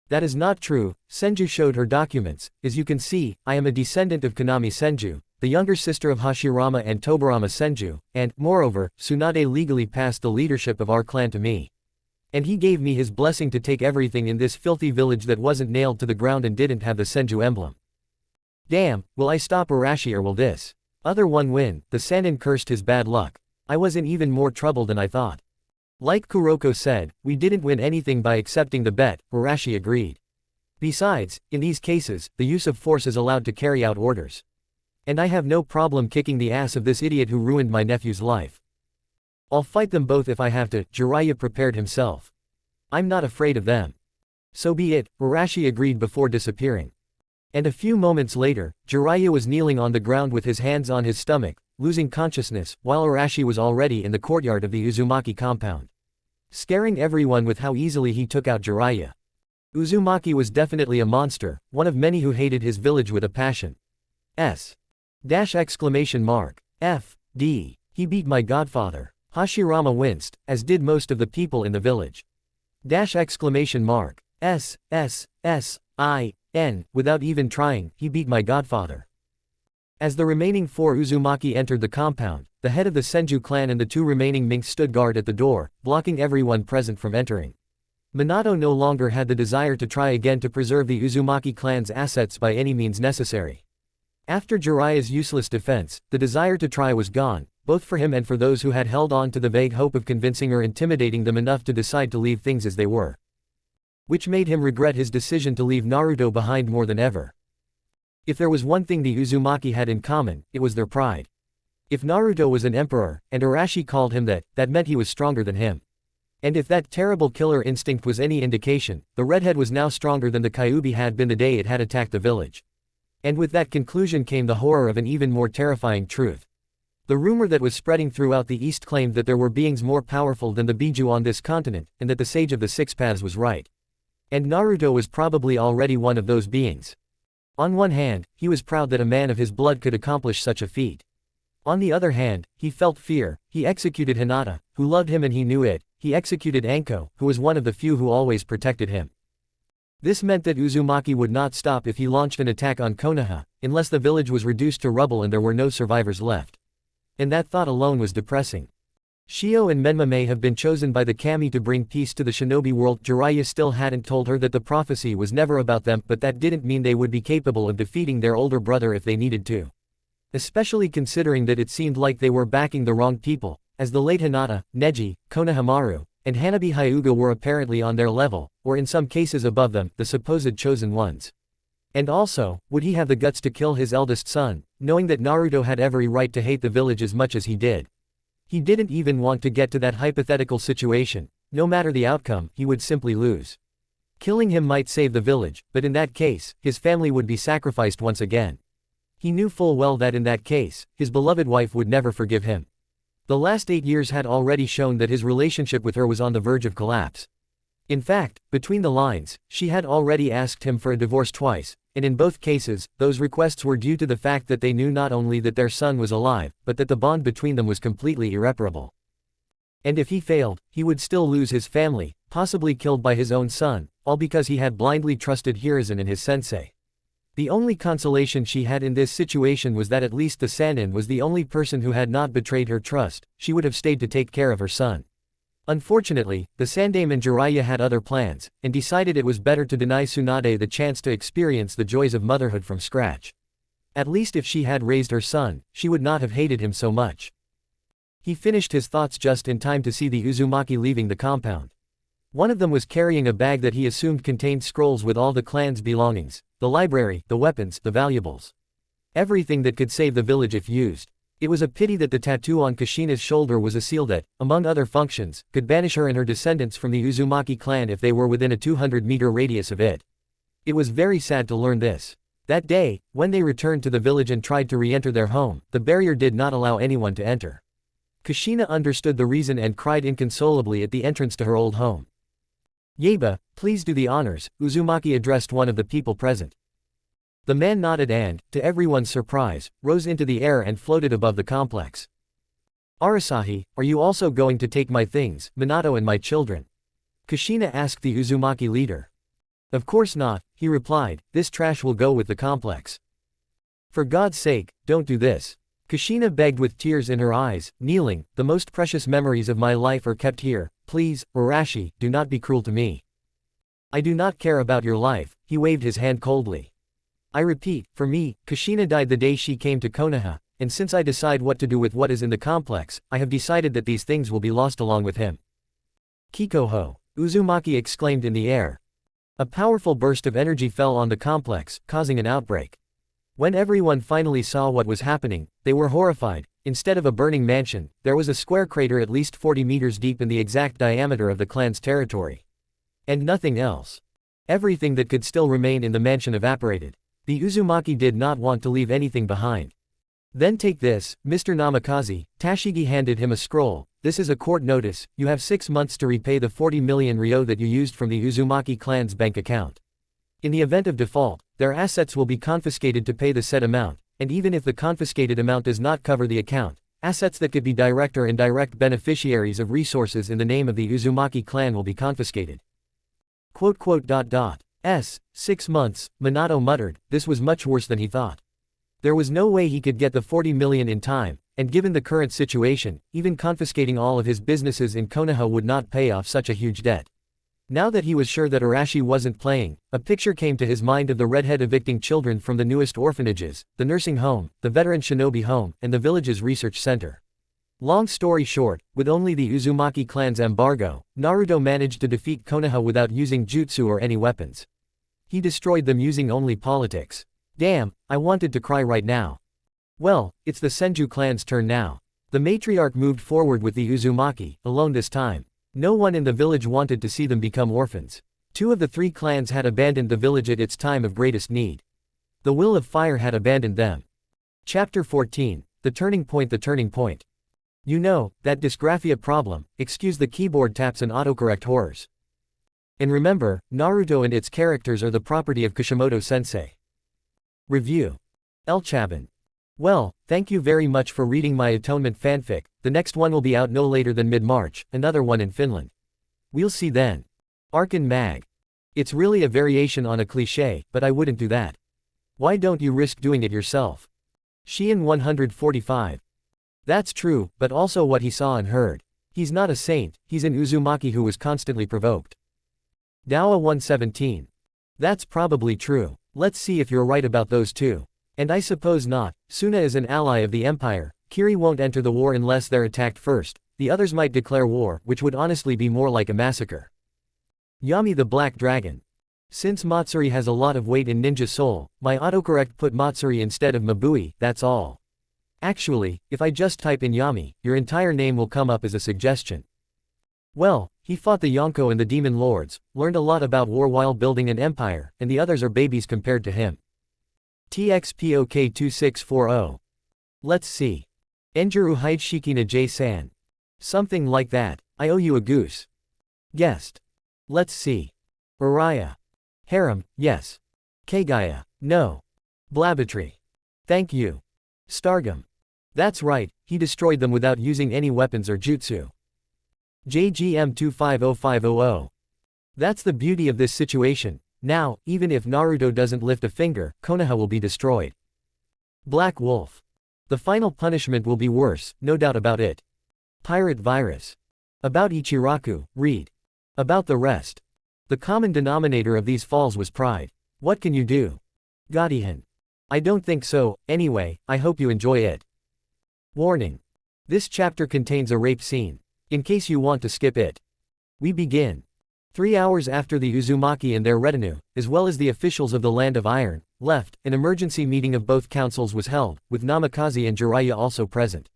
That is not true. Senju showed her documents. As you can see, I am a descendant of Konami Senju, the younger sister of Hashirama and Tobarama Senju, and, moreover, Tsunade legally passed the leadership of our clan to me. And he gave me his blessing to take everything in this filthy village that wasn't nailed to the ground and didn't have the Senju emblem. Damn, will I stop Arashi or will this other one win? The Sannin cursed his bad luck. I was in even more trouble than I thought. Like Kuroko said, we didn't win anything by accepting the bet, Arashi agreed. Besides, in these cases, the use of force is allowed to carry out orders. And I have no problem kicking the ass of this idiot who ruined my nephew's life. I'll fight them both if I have to, Jiraiya prepared himself. I'm not afraid of them. So be it, Arashi agreed before disappearing. And a few moments later, Jiraiya was kneeling on the ground with his hands on his stomach, losing consciousness, while Arashi was already in the courtyard of the Uzumaki compound, scaring everyone with how easily he took out Jiraiya. Uzumaki was definitely a monster, one of many who hated his village with a passion. F.D. He beat my godfather. Hashirama winced, as did most of the people in the village. Dash exclamation mark. S. Without even trying, he beat my godfather. As the remaining 4 Uzumaki entered the compound, the head of the Senju clan and the 2 remaining minks stood guard at the door, blocking everyone present from entering. Minato no longer had the desire to try again to preserve the Uzumaki clan's assets by any means necessary. After Jiraiya's useless defense, the desire to try was gone, both for him and for those who had held on to the vague hope of convincing or intimidating them enough to decide to leave things as they were. Which made him regret his decision to leave Naruto behind more than ever. If there was one thing the Uzumaki had in common, it was their pride. If Naruto was an emperor, and Arashi called him that, that meant he was stronger than him. And if that terrible killer instinct was any indication, the redhead was now stronger than the Kyuubi had been the day it had attacked the village. And with that conclusion came the horror of an even more terrifying truth. The rumor that was spreading throughout the East claimed that there were beings more powerful than the Biju on this continent, and that the Sage of the Six Paths was right. And Naruto was probably already one of those beings. On one hand, he was proud that a man of his blood could accomplish such a feat. On the other hand, he felt fear. He executed Hinata, who loved him and he knew it. He executed Anko, who was one of the few who always protected him. This meant that Uzumaki would not stop if he launched an attack on Konoha, unless the village was reduced to rubble and there were no survivors left. And that thought alone was depressing. Shio and Menma may have been chosen by the kami to bring peace to the shinobi world. Jiraiya still hadn't told her that the prophecy was never about them, but that didn't mean they would be capable of defeating their older brother if they needed to. Especially considering that it seemed like they were backing the wrong people, as the late Hinata, Neji, Konohamaru, and Hanabi Hyuga were apparently on their level, or in some cases above them, the supposed chosen ones. And also, would he have the guts to kill his eldest son, knowing that Naruto had every right to hate the village as much as he did? He didn't even want to get to that hypothetical situation. No matter the outcome, he would simply lose. Killing him might save the village, but in that case, his family would be sacrificed once again. He knew full well that in that case, his beloved wife would never forgive him. The last 8 years had already shown that his relationship with her was on the verge of collapse. In fact, between the lines, she had already asked him for a divorce twice, and in both cases, those requests were due to the fact that they knew not only that their son was alive, but that the bond between them was completely irreparable. And if he failed, he would still lose his family, possibly killed by his own son, all because he had blindly trusted Hiruzen and his sensei. The only consolation she had in this situation was that at least the Sannin was the only person who had not betrayed her trust. She would have stayed to take care of her son. Unfortunately, the Sandaime and Jiraiya had other plans, and decided it was better to deny Tsunade the chance to experience the joys of motherhood from scratch. At least if she had raised her son, she would not have hated him so much. He finished his thoughts just in time to see the Uzumaki leaving the compound. One of them was carrying a bag that he assumed contained scrolls with all the clan's belongings, the library, the weapons, the valuables. Everything that could save the village if used. It was a pity that the tattoo on Kushina's shoulder was a seal that, among other functions, could banish her and her descendants from the Uzumaki clan if they were within a 200-meter radius of it. It was very sad to learn this. That day, when they returned to the village and tried to re-enter their home, the barrier did not allow anyone to enter. Kushina understood the reason and cried inconsolably at the entrance to her old home. "Yeba, please do the honors," Uzumaki addressed one of the people present. The man nodded and, to everyone's surprise, rose into the air and floated above the complex. "Arasahi, are you also going to take my things, Minato and my children?" Kushina asked the Uzumaki leader. "Of course not," he replied, "this trash will go with the complex." "For God's sake, don't do this." Kushina begged with tears in her eyes, kneeling, "The most precious memories of my life are kept here. Please, Arashi, do not be cruel to me." "I do not care about your life," he waved his hand coldly. "I repeat, for me, Kushina died the day she came to Konoha, and since I decide what to do with what is in the complex, I have decided that these things will be lost along with him." "Kikoho!" Uzumaki exclaimed in the air. A powerful burst of energy fell on the complex, causing an outbreak. When everyone finally saw what was happening, they were horrified. Instead of a burning mansion, there was a square crater at least 40 meters deep in the exact diameter of the clan's territory. And nothing else. Everything that could still remain in the mansion evaporated. The Uzumaki did not want to leave anything behind. "Then take this, Mr. Namikaze," Tashigi handed him a scroll. "This is a court notice. You have 6 months to repay the 40 million ryo that you used from the Uzumaki clan's bank account. In the event of default, their assets will be confiscated to pay the said amount, and even if the confiscated amount does not cover the account, assets that could be direct or indirect beneficiaries of resources in the name of the Uzumaki clan will be confiscated. S. 6 months, Minato muttered. This was much worse than he thought. There was no way he could get the 40 million in time, and given the current situation, even confiscating all of his businesses in Konoha would not pay off such a huge debt. Now that he was sure that Arashi wasn't playing, a picture came to his mind of the redhead evicting children from the newest orphanages, the nursing home, the veteran shinobi home, and the village's research center. Long story short, with only the Uzumaki clan's embargo, Naruto managed to defeat Konoha without using jutsu or any weapons. He destroyed them using only politics. Damn, I wanted to cry right now. Well, it's the Senju clan's turn now. The matriarch moved forward with the Uzumaki, alone this time. No one in the village wanted to see them become orphans. 2 of the 3 clans had abandoned the village at its time of greatest need. The will of fire had abandoned them. Chapter 14, The Turning Point. The Turning Point. You know, that dysgraphia problem, excuse the keyboard taps and autocorrect horrors. And remember, Naruto and its characters are the property of Kishimoto-sensei. Review. Elchaban. Well, thank you very much for reading my Atonement fanfic. The next one will be out no later than mid-March, another one in Finland. We'll see then. Arkan Mag. It's really a variation on a cliché, but I wouldn't do that. Why don't you risk doing it yourself? Sheehan 145. That's true, but also what he saw and heard. He's not a saint, he's an Uzumaki who was constantly provoked. Dawa 117. That's probably true. Let's see if you're right about those two. And I suppose not. Suna is an ally of the Empire. Kiri won't enter the war unless they're attacked first. The others might declare war, which would honestly be more like a massacre. Yami the Black Dragon. Since Matsuri has a lot of weight in Ninja Soul, my autocorrect put Matsuri instead of Mabui, that's all. Actually, if I just type in Yami, your entire name will come up as a suggestion. Well, he fought the Yonko and the Demon Lords, learned a lot about war while building an empire, and the others are babies compared to him. TXPOK2640. Let's see. Enjuru Haidshikina J-san. Something like that. I owe you a goose. Guessed. Let's see. Araya. Harem, yes. Kagaya, no. Blabatry. Thank you. Stargum. That's right, he destroyed them without using any weapons or jutsu. JGM 250500. That's the beauty of this situation. Now, even if Naruto doesn't lift a finger, Konoha will be destroyed. Black Wolf. The final punishment will be worse, no doubt about it. Pirate Virus. About Ichiraku, read. About the rest. The common denominator of these falls was pride. What can you do? Godihan. I don't think so. Anyway, I hope you enjoy it. Warning. This chapter contains a rape scene. In case you want to skip it. We begin. 3 hours after the Uzumaki and their retinue, as well as the officials of the Land of Iron, left, an emergency meeting of both councils was held, with Namikaze and Jiraiya also present.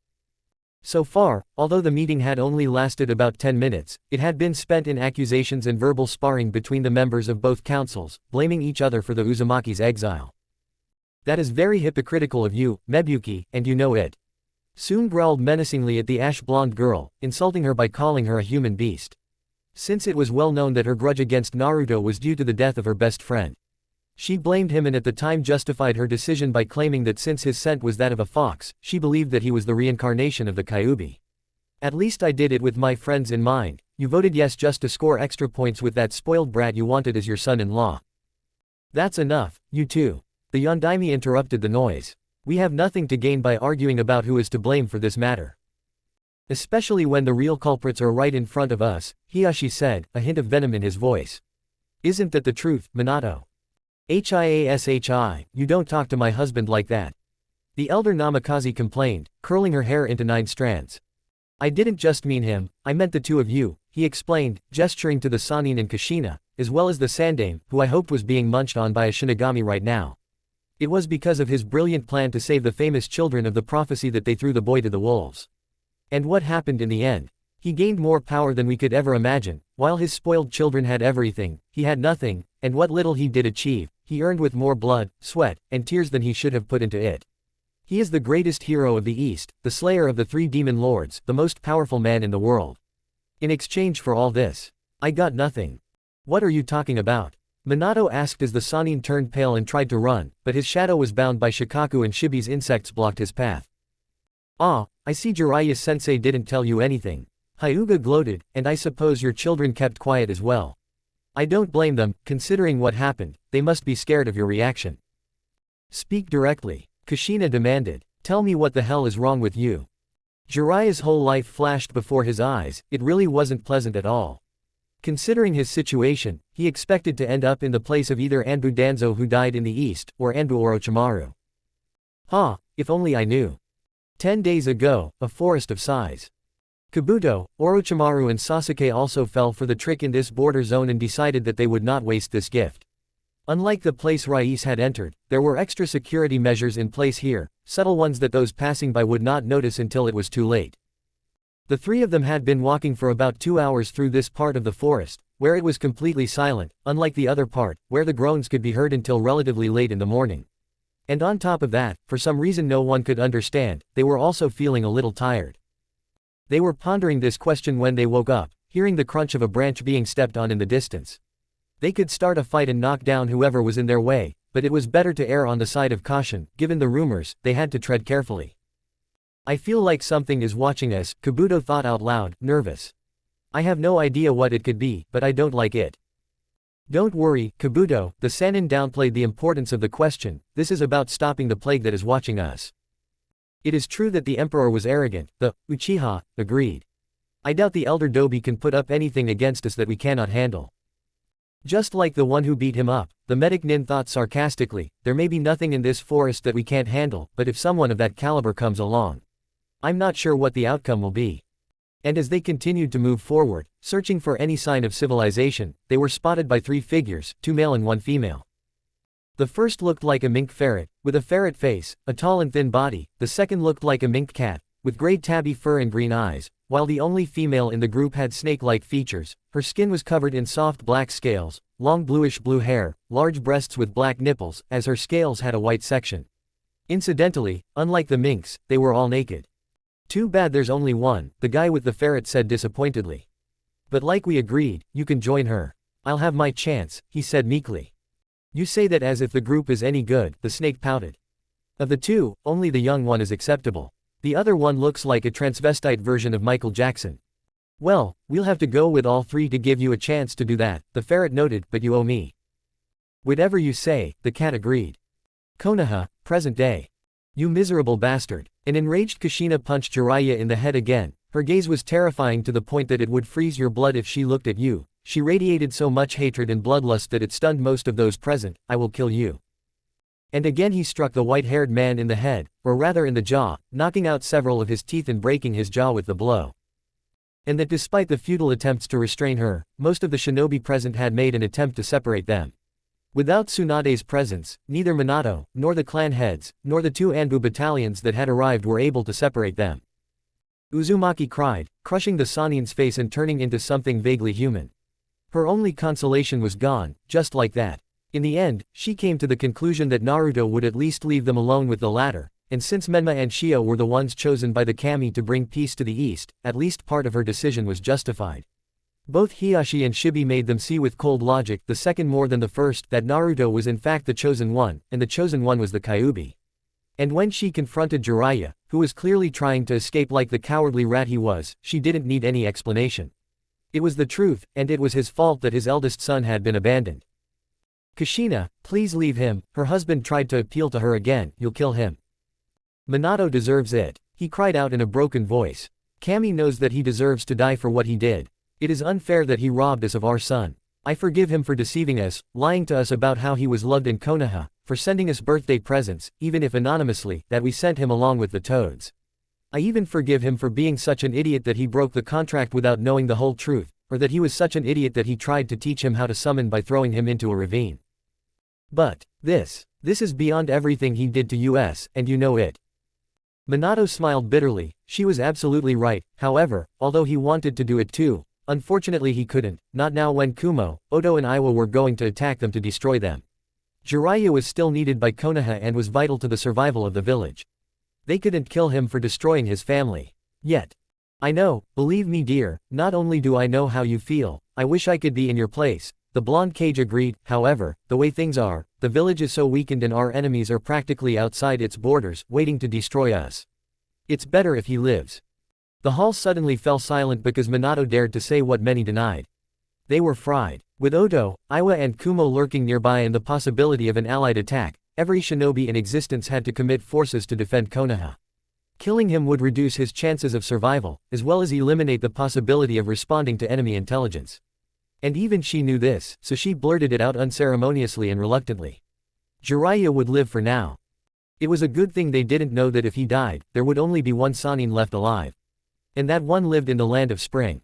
So far, although the meeting had only lasted about 10 minutes, it had been spent in accusations and verbal sparring between the members of both councils, blaming each other for the Uzumaki's exile. That is very hypocritical of you, Mebuki, and you know it. Soon growled menacingly at the ash-blonde girl, insulting her by calling her a human beast. Since it was well known that her grudge against Naruto was due to the death of her best friend. She blamed him and at the time justified her decision by claiming that since his scent was that of a fox, she believed that he was the reincarnation of the Kyuubi. At least I did it with my friends in mind. You voted yes just to score extra points with that spoiled brat you wanted as your son-in-law. That's enough, you two. The Yondaime interrupted the noise. We have nothing to gain by arguing about who is to blame for this matter. Especially when the real culprits are right in front of us, Hiashi said, a hint of venom in his voice. Isn't that the truth, Minato? Hiashi, you don't talk to my husband like that. The elder Namikaze complained, curling her hair into 9 strands. I didn't just mean him, I meant the two of you, he explained, gesturing to the Sannin and Kushina, as well as the Sandame, who I hoped was being munched on by a Shinigami right now. It was because of his brilliant plan to save the famous children of the prophecy that they threw the boy to the wolves. And what happened in the end? He gained more power than we could ever imagine. While his spoiled children had everything, he had nothing, and what little he did achieve, he earned with more blood, sweat, and tears than he should have put into it. He is the greatest hero of the East, the slayer of the 3 demon lords, the most powerful man in the world. In exchange for all this, I got nothing. What are you talking about? Minato asked as the Sannin turned pale and tried to run, but his shadow was bound by Shikaku and Shibi's insects blocked his path. Ah, I see Jiraiya-sensei didn't tell you anything. Hyuga gloated, and I suppose your children kept quiet as well. I don't blame them, considering what happened, they must be scared of your reaction. Speak directly, Kushina demanded. Tell me what the hell is wrong with you. Jiraiya's whole life flashed before his eyes, it really wasn't pleasant at all. Considering his situation, he expected to end up in the place of either Anbu Danzo who died in the east, or Anbu Orochimaru. If only I knew. 10 days ago, a forest of sighs. Kabuto, Orochimaru and Sasuke also fell for the trick in this border zone and decided that they would not waste this gift. Unlike the place Rais had entered, there were extra security measures in place here, subtle ones that those passing by would not notice until it was too late. The three of them had been walking for about 2 hours through this part of the forest, where it was completely silent, unlike the other part, where the groans could be heard until relatively late in the morning. And on top of that, for some reason no one could understand, they were also feeling a little tired. They were pondering this question when they woke up, hearing the crunch of a branch being stepped on in the distance. They could start a fight and knock down whoever was in their way, but it was better to err on the side of caution. Given the rumors, they had to tread carefully. I feel like something is watching us, Kabuto thought out loud, nervous. I have no idea what it could be, but I don't like it. Don't worry, Kabuto, the Sannin downplayed the importance of the question, this is about stopping the plague that is watching us. It is true that the Emperor was arrogant, the Uchiha agreed. I doubt the Elder Dobi can put up anything against us that we cannot handle. Just like the one who beat him up, the medic Nin thought sarcastically, there may be nothing in this forest that we can't handle, but if someone of that caliber comes along, I'm not sure what the outcome will be. And as they continued to move forward, searching for any sign of civilization, they were spotted by 3 figures, 2 male and 1 female. The first looked like a mink ferret, with a ferret face, a tall and thin body. The second looked like a mink cat, with gray tabby fur and green eyes, while the only female in the group had snake-like features. Her skin was covered in soft black scales, long bluish-blue hair, large breasts with black nipples, as her scales had a white section. Incidentally, unlike the minks, they were all naked. Too bad there's only one, the guy with the ferret said disappointedly. But like we agreed, you can join her. I'll have my chance, he said meekly. You say that as if the group is any good, the snake pouted. Of the two, only the young one is acceptable. The other one looks like a transvestite version of Michael Jackson. Well, we'll have to go with all 3 to give you a chance to do that, the ferret noted, but you owe me. Whatever you say, the cat agreed. Konoha, present day. You miserable bastard. An enraged Kushina punched Jiraiya in the head again. Her gaze was terrifying to the point that it would freeze your blood if she looked at you. She radiated so much hatred and bloodlust that it stunned most of those present. I will kill you. And again he struck the white-haired man in the head, or rather in the jaw, knocking out several of his teeth and breaking his jaw with the blow. And that despite the futile attempts to restrain her, most of the shinobi present had made an attempt to separate them. Without Tsunade's presence, neither Minato, nor the clan heads, nor the 2 Anbu battalions that had arrived were able to separate them. Uzumaki cried, crushing the Sannin's face and turning into something vaguely human. Her only consolation was gone, just like that. In the end, she came to the conclusion that Naruto would at least leave them alone with the latter, and since Menma and Shio were the ones chosen by the kami to bring peace to the east, at least part of her decision was justified. Both Hiashi and Shibi made them see with cold logic, the second more than the first, that Naruto was in fact the chosen one, and the chosen one was the Kyuubi. And when she confronted Jiraiya, who was clearly trying to escape like the cowardly rat he was, she didn't need any explanation. It was the truth, and it was his fault that his eldest son had been abandoned. Kushina, please leave him, her husband tried to appeal to her again, you'll kill him. Minato deserves it, he cried out in a broken voice. Kami knows that he deserves to die for what he did. It is unfair that he robbed us of our son. I forgive him for deceiving us, lying to us about how he was loved in Konoha, for sending us birthday presents, even if anonymously, that we sent him along with the toads. I even forgive him for being such an idiot that he broke the contract without knowing the whole truth, or that he was such an idiot that he tried to teach him how to summon by throwing him into a ravine. But, this is beyond everything he did to us, and you know it. Minato smiled bitterly, she was absolutely right, however, although he wanted to do it too, unfortunately he couldn't, not now when Kumo, Oto and Iwa were going to attack them to destroy them. Jiraiya was still needed by Konoha and was vital to the survival of the village. They couldn't kill him for destroying his family. Yet. I know, believe me dear, not only do I know how you feel, I wish I could be in your place. The blonde Cage agreed, however, the way things are, the village is so weakened and our enemies are practically outside its borders, waiting to destroy us. It's better if he lives. The hall suddenly fell silent because Minato dared to say what many denied. They were fried. With Oto, Iwa and Kumo lurking nearby and the possibility of an allied attack, every shinobi in existence had to commit forces to defend Konoha. Killing him would reduce his chances of survival, as well as eliminate the possibility of responding to enemy intelligence. And even she knew this, so she blurted it out unceremoniously and reluctantly. Jiraiya would live for now. It was a good thing they didn't know that if he died, there would only be one Sannin left alive. And that one lived in the land of spring.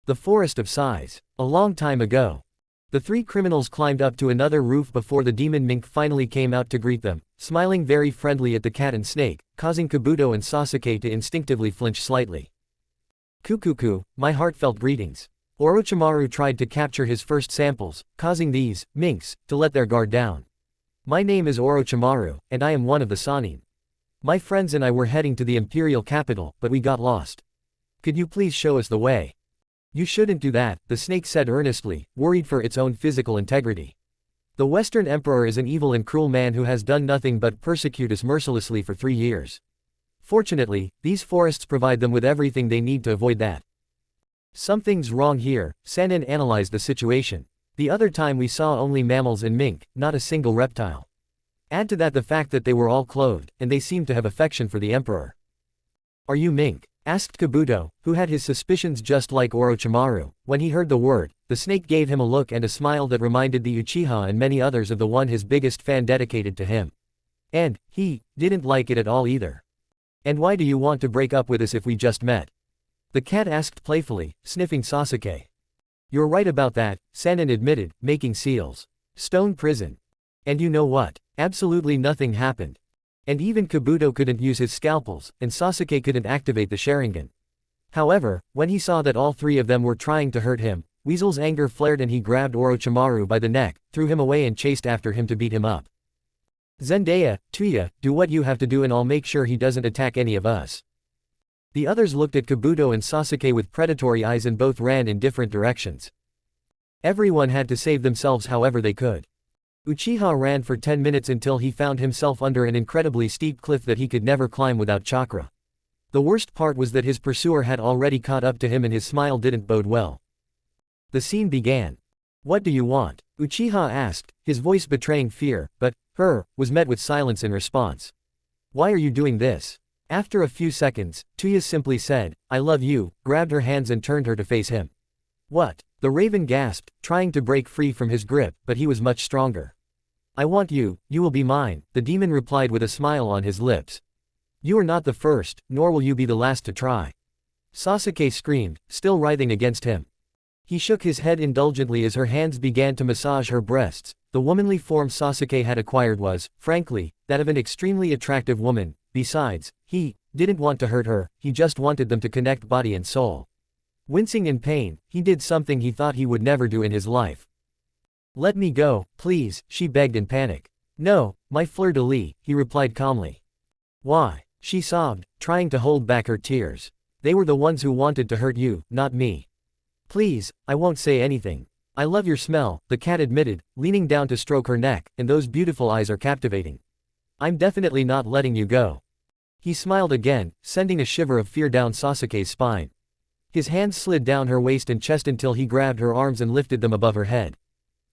The forest of sighs. A long time ago. The three criminals climbed up to another roof before the demon mink finally came out to greet them, smiling very friendly at the cat and snake, causing Kabuto and Sasuke to instinctively flinch slightly. Kukuku, my heartfelt greetings. Orochimaru tried to capture his first samples, causing these minks to let their guard down. My name is Orochimaru, and I am one of the Sannin. My friends and I were heading to the imperial capital, but we got lost. Could you please show us the way? You shouldn't do that, the snake said earnestly, worried for its own physical integrity. The Western Emperor is an evil and cruel man who has done nothing but persecute us mercilessly for 3 years. Fortunately, these forests provide them with everything they need to avoid that. Something's wrong here, Sannin analyzed the situation. The other time we saw only mammals and mink, not a single reptile. Add to that the fact that they were all clothed, and they seemed to have affection for the Emperor. Are you mink? Asked Kabuto, who had his suspicions just like Orochimaru. When he heard the word, the snake gave him a look and a smile that reminded the Uchiha and many others of the one his biggest fan dedicated to him. And, he didn't like it at all either. And why do you want to break up with us if we just met? The cat asked playfully, sniffing Sasuke. You're right about that, Sannin admitted, making seals. Stone prison. And you know what? Absolutely nothing happened. And even Kabuto couldn't use his scalpels, and Sasuke couldn't activate the Sharingan. However, when he saw that all three of them were trying to hurt him, Weasel's anger flared and he grabbed Orochimaru by the neck, threw him away and chased after him to beat him up. Zendaya, Tuya, do what you have to do and I'll make sure he doesn't attack any of us. The others looked at Kabuto and Sasuke with predatory eyes and both ran in different directions. Everyone had to save themselves however they could. Uchiha ran for 10 minutes until he found himself under an incredibly steep cliff that he could never climb without chakra. The worst part was that his pursuer had already caught up to him and his smile didn't bode well. The scene began. What do you want? Uchiha asked, his voice betraying fear, but, was met with silence in response. Why are you doing this? After a few seconds, Tuya simply said, I love you, grabbed her hands and turned her to face him. What? The raven gasped, trying to break free from his grip, but he was much stronger. I want you, you will be mine, the demon replied with a smile on his lips. You are not the first, nor will you be the last to try. Sasuke screamed, still writhing against him. He shook his head indulgently as her hands began to massage her breasts. The womanly form Sasuke had acquired was, frankly, that of an extremely attractive woman. Besides, he didn't want to hurt her, he just wanted them to connect body and soul. Wincing in pain, he did something he thought he would never do in his life. Let me go, please, she begged in panic. No, my fleur-de-lis, he replied calmly. Why? She sobbed, trying to hold back her tears. They were the ones who wanted to hurt you, not me. Please, I won't say anything. I love your smell, the cat admitted, leaning down to stroke her neck, and those beautiful eyes are captivating. I'm definitely not letting you go. He smiled again, sending a shiver of fear down Sasuke's spine. His hands slid down her waist and chest until he grabbed her arms and lifted them above her head.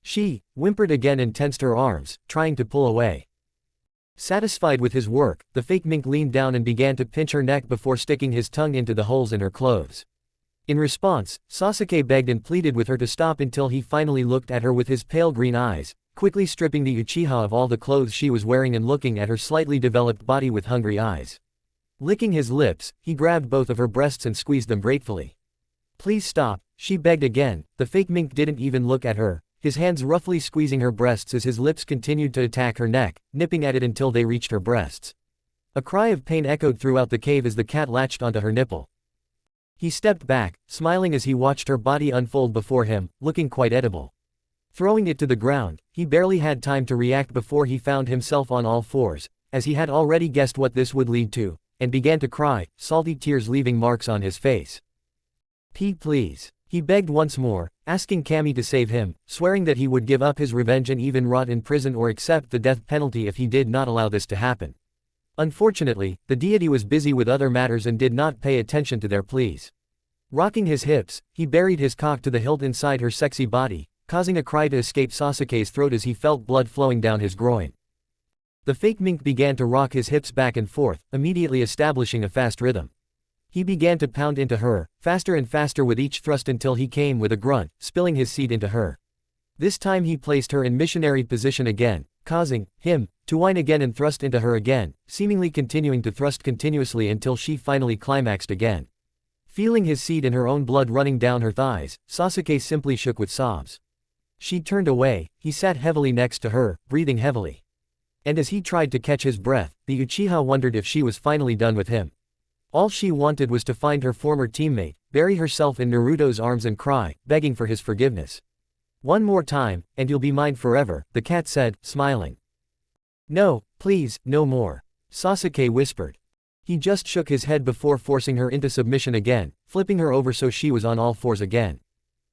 She whimpered again and tensed her arms, trying to pull away. Satisfied with his work, the fake mink leaned down and began to pinch her neck before sticking his tongue into the holes in her clothes. In response, Sasuke begged and pleaded with her to stop until he finally looked at her with his pale green eyes, quickly stripping the Uchiha of all the clothes she was wearing and looking at her slightly developed body with hungry eyes. Licking his lips, he grabbed both of her breasts and squeezed them gratefully. Please stop, she begged again. The fake mink didn't even look at her, his hands roughly squeezing her breasts as his lips continued to attack her neck, nipping at it until they reached her breasts. A cry of pain echoed throughout the cave as the cat latched onto her nipple. He stepped back, smiling as he watched her body unfold before him, looking quite edible. Throwing it to the ground, he barely had time to react before he found himself on all fours, as he had already guessed what this would lead to, and began to cry, salty tears leaving marks on his face. Please. He begged once more, asking Kami to save him, swearing that he would give up his revenge and even rot in prison or accept the death penalty if he did not allow this to happen. Unfortunately, the deity was busy with other matters and did not pay attention to their pleas. Rocking his hips, he buried his cock to the hilt inside her sexy body, causing a cry to escape Sasuke's throat as he felt blood flowing down his groin. The fake mink began to rock his hips back and forth, immediately establishing a fast rhythm. He began to pound into her, faster and faster with each thrust until he came with a grunt, spilling his seed into her. This time he placed her in missionary position again, causing him to whine again and thrust into her again, seemingly continuing to thrust continuously until she finally climaxed again. Feeling his seed in her own blood running down her thighs, Sasuke simply shook with sobs. She turned away, he sat heavily next to her, breathing heavily. And as he tried to catch his breath, the Uchiha wondered if she was finally done with him. All she wanted was to find her former teammate, bury herself in Naruto's arms and cry, begging for his forgiveness. "One more time, and you'll be mine forever," the cat said, smiling. "No, please, no more," Sasuke whispered. He just shook his head before forcing her into submission again, flipping her over so she was on all fours again.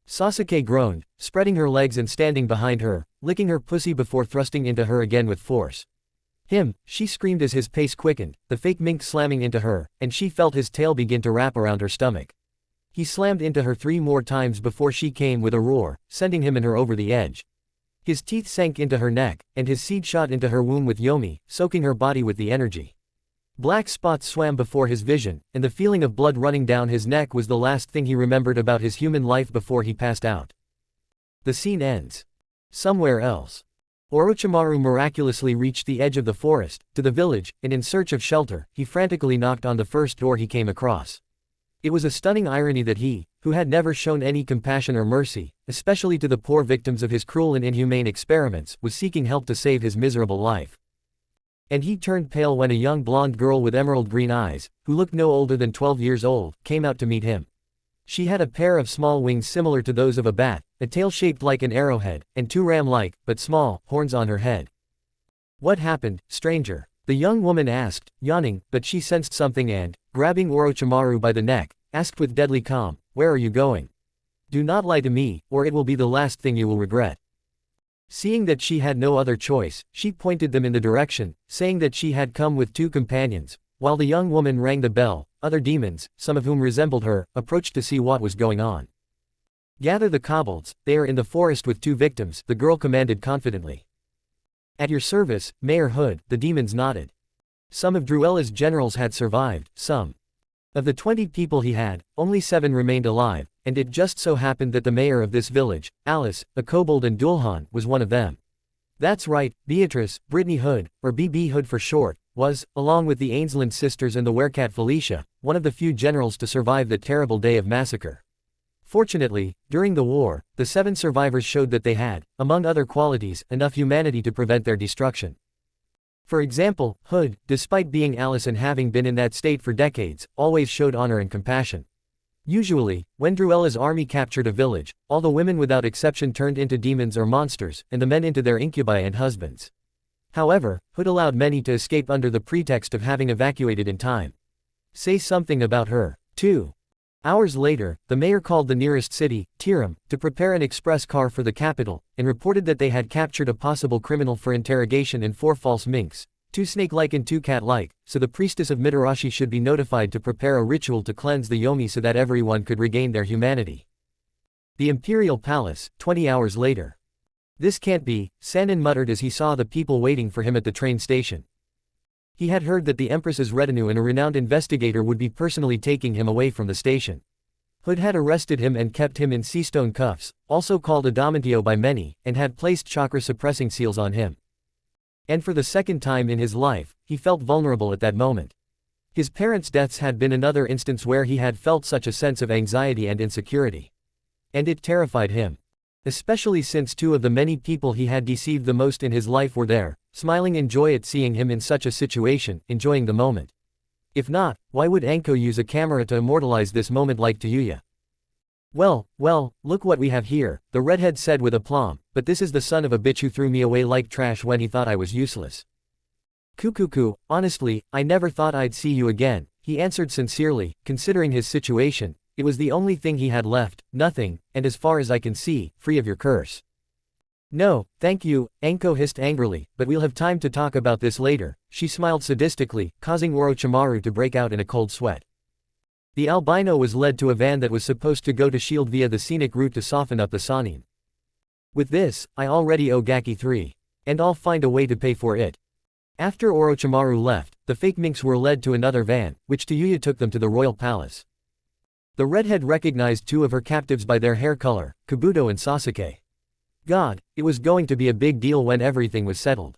Sasuke groaned, spreading her legs and standing behind her, licking her pussy before thrusting into her again with force. She screamed as his pace quickened, the fake mink slamming into her, and she felt his tail begin to wrap around her stomach. He slammed into her 3 more times before she came with a roar, sending him and her over the edge. His teeth sank into her neck, and his seed shot into her womb with Yomi, soaking her body with the energy. Black spots swam before his vision, and the feeling of blood running down his neck was the last thing he remembered about his human life before he passed out. The scene ends. Somewhere else. Orochimaru miraculously reached the edge of the forest, to the village, and in search of shelter, he frantically knocked on the first door he came across. It was a stunning irony that he, who had never shown any compassion or mercy, especially to the poor victims of his cruel and inhumane experiments, was seeking help to save his miserable life. And he turned pale when a young blonde girl with emerald green eyes, who looked no older than 12 years old, came out to meet him. She had a pair of small wings similar to those of a bat, a tail shaped like an arrowhead, and 2 ram-like, but small, horns on her head. "What happened, stranger?" the young woman asked, yawning, but she sensed something and, grabbing Orochimaru by the neck, asked with deadly calm, "Where are you going? Do not lie to me, or it will be the last thing you will regret." Seeing that she had no other choice, she pointed them in the direction, saying that she had come with 2 companions. While the young woman rang the bell, other demons, some of whom resembled her, approached to see what was going on. "Gather the kobolds, they are in the forest with 2 victims," the girl commanded confidently. "At your service, Mayor Hood," the demons nodded. Some of Druella's generals had survived, some. Of the 20 people he had, only 7 remained alive, and it just so happened that the mayor of this village, Alice, a kobold and Dulhan, was one of them. That's right, Beatrice, Brittany Hood, or BB Hood for short, was, along with the Ainsland sisters and the werecat Felicia, one of the few generals to survive that terrible day of massacre. Fortunately, during the war, the 7 survivors showed that they had, among other qualities, enough humanity to prevent their destruction. For example, Hood, despite being Alice and having been in that state for decades, always showed honor and compassion. Usually, when Druella's army captured a village, all the women without exception turned into demons or monsters, and the men into their incubi and husbands. However, Hood allowed many to escape under the pretext of having evacuated in time. Say something about her, too. Hours later, the mayor called the nearest city, Tiram, to prepare an express car for the capital, and reported that they had captured a possible criminal for interrogation and 4 false minks, 2 snake-like and 2 cat-like, so the priestess of Mitarashi should be notified to prepare a ritual to cleanse the Yomi so that everyone could regain their humanity. The Imperial Palace, 20 hours later. "This can't be," Sanin muttered as he saw the people waiting for him at the train station. He had heard that the Empress's retinue and a renowned investigator would be personally taking him away from the station. Hood had arrested him and kept him in sea-stone cuffs, also called adamantio by many, and had placed chakra-suppressing seals on him. And for the second time in his life, he felt vulnerable at that moment. His parents' deaths had been another instance where he had felt such a sense of anxiety and insecurity. And it terrified him. Especially since 2 of the many people he had deceived the most in his life were there, smiling in joy at seeing him in such a situation, enjoying the moment. If not, why would Anko use a camera to immortalize this moment like Tayuya? Well, look what we have here," the redhead said with aplomb, "but this is the son of a bitch who threw me away like trash when he thought I was useless." "Kukuku, honestly, I never thought I'd see you again," he answered sincerely, considering his situation. It was the only thing he had left, nothing, and as far as I can see, free of your curse. "No, thank you," Anko hissed angrily, "but we'll have time to talk about this later." She smiled sadistically, causing Orochimaru to break out in a cold sweat. The albino was led to a van that was supposed to go to Shield via the scenic route to soften up the Sanin. With this, I already owe Gaki 3. And I'll find a way to pay for it. After Orochimaru left, the fake minks were led to another van, which Tayuya took them to the royal palace. The redhead recognized two of her captives by their hair color, Kabuto and Sasuke. God, it was going to be a big deal when everything was settled.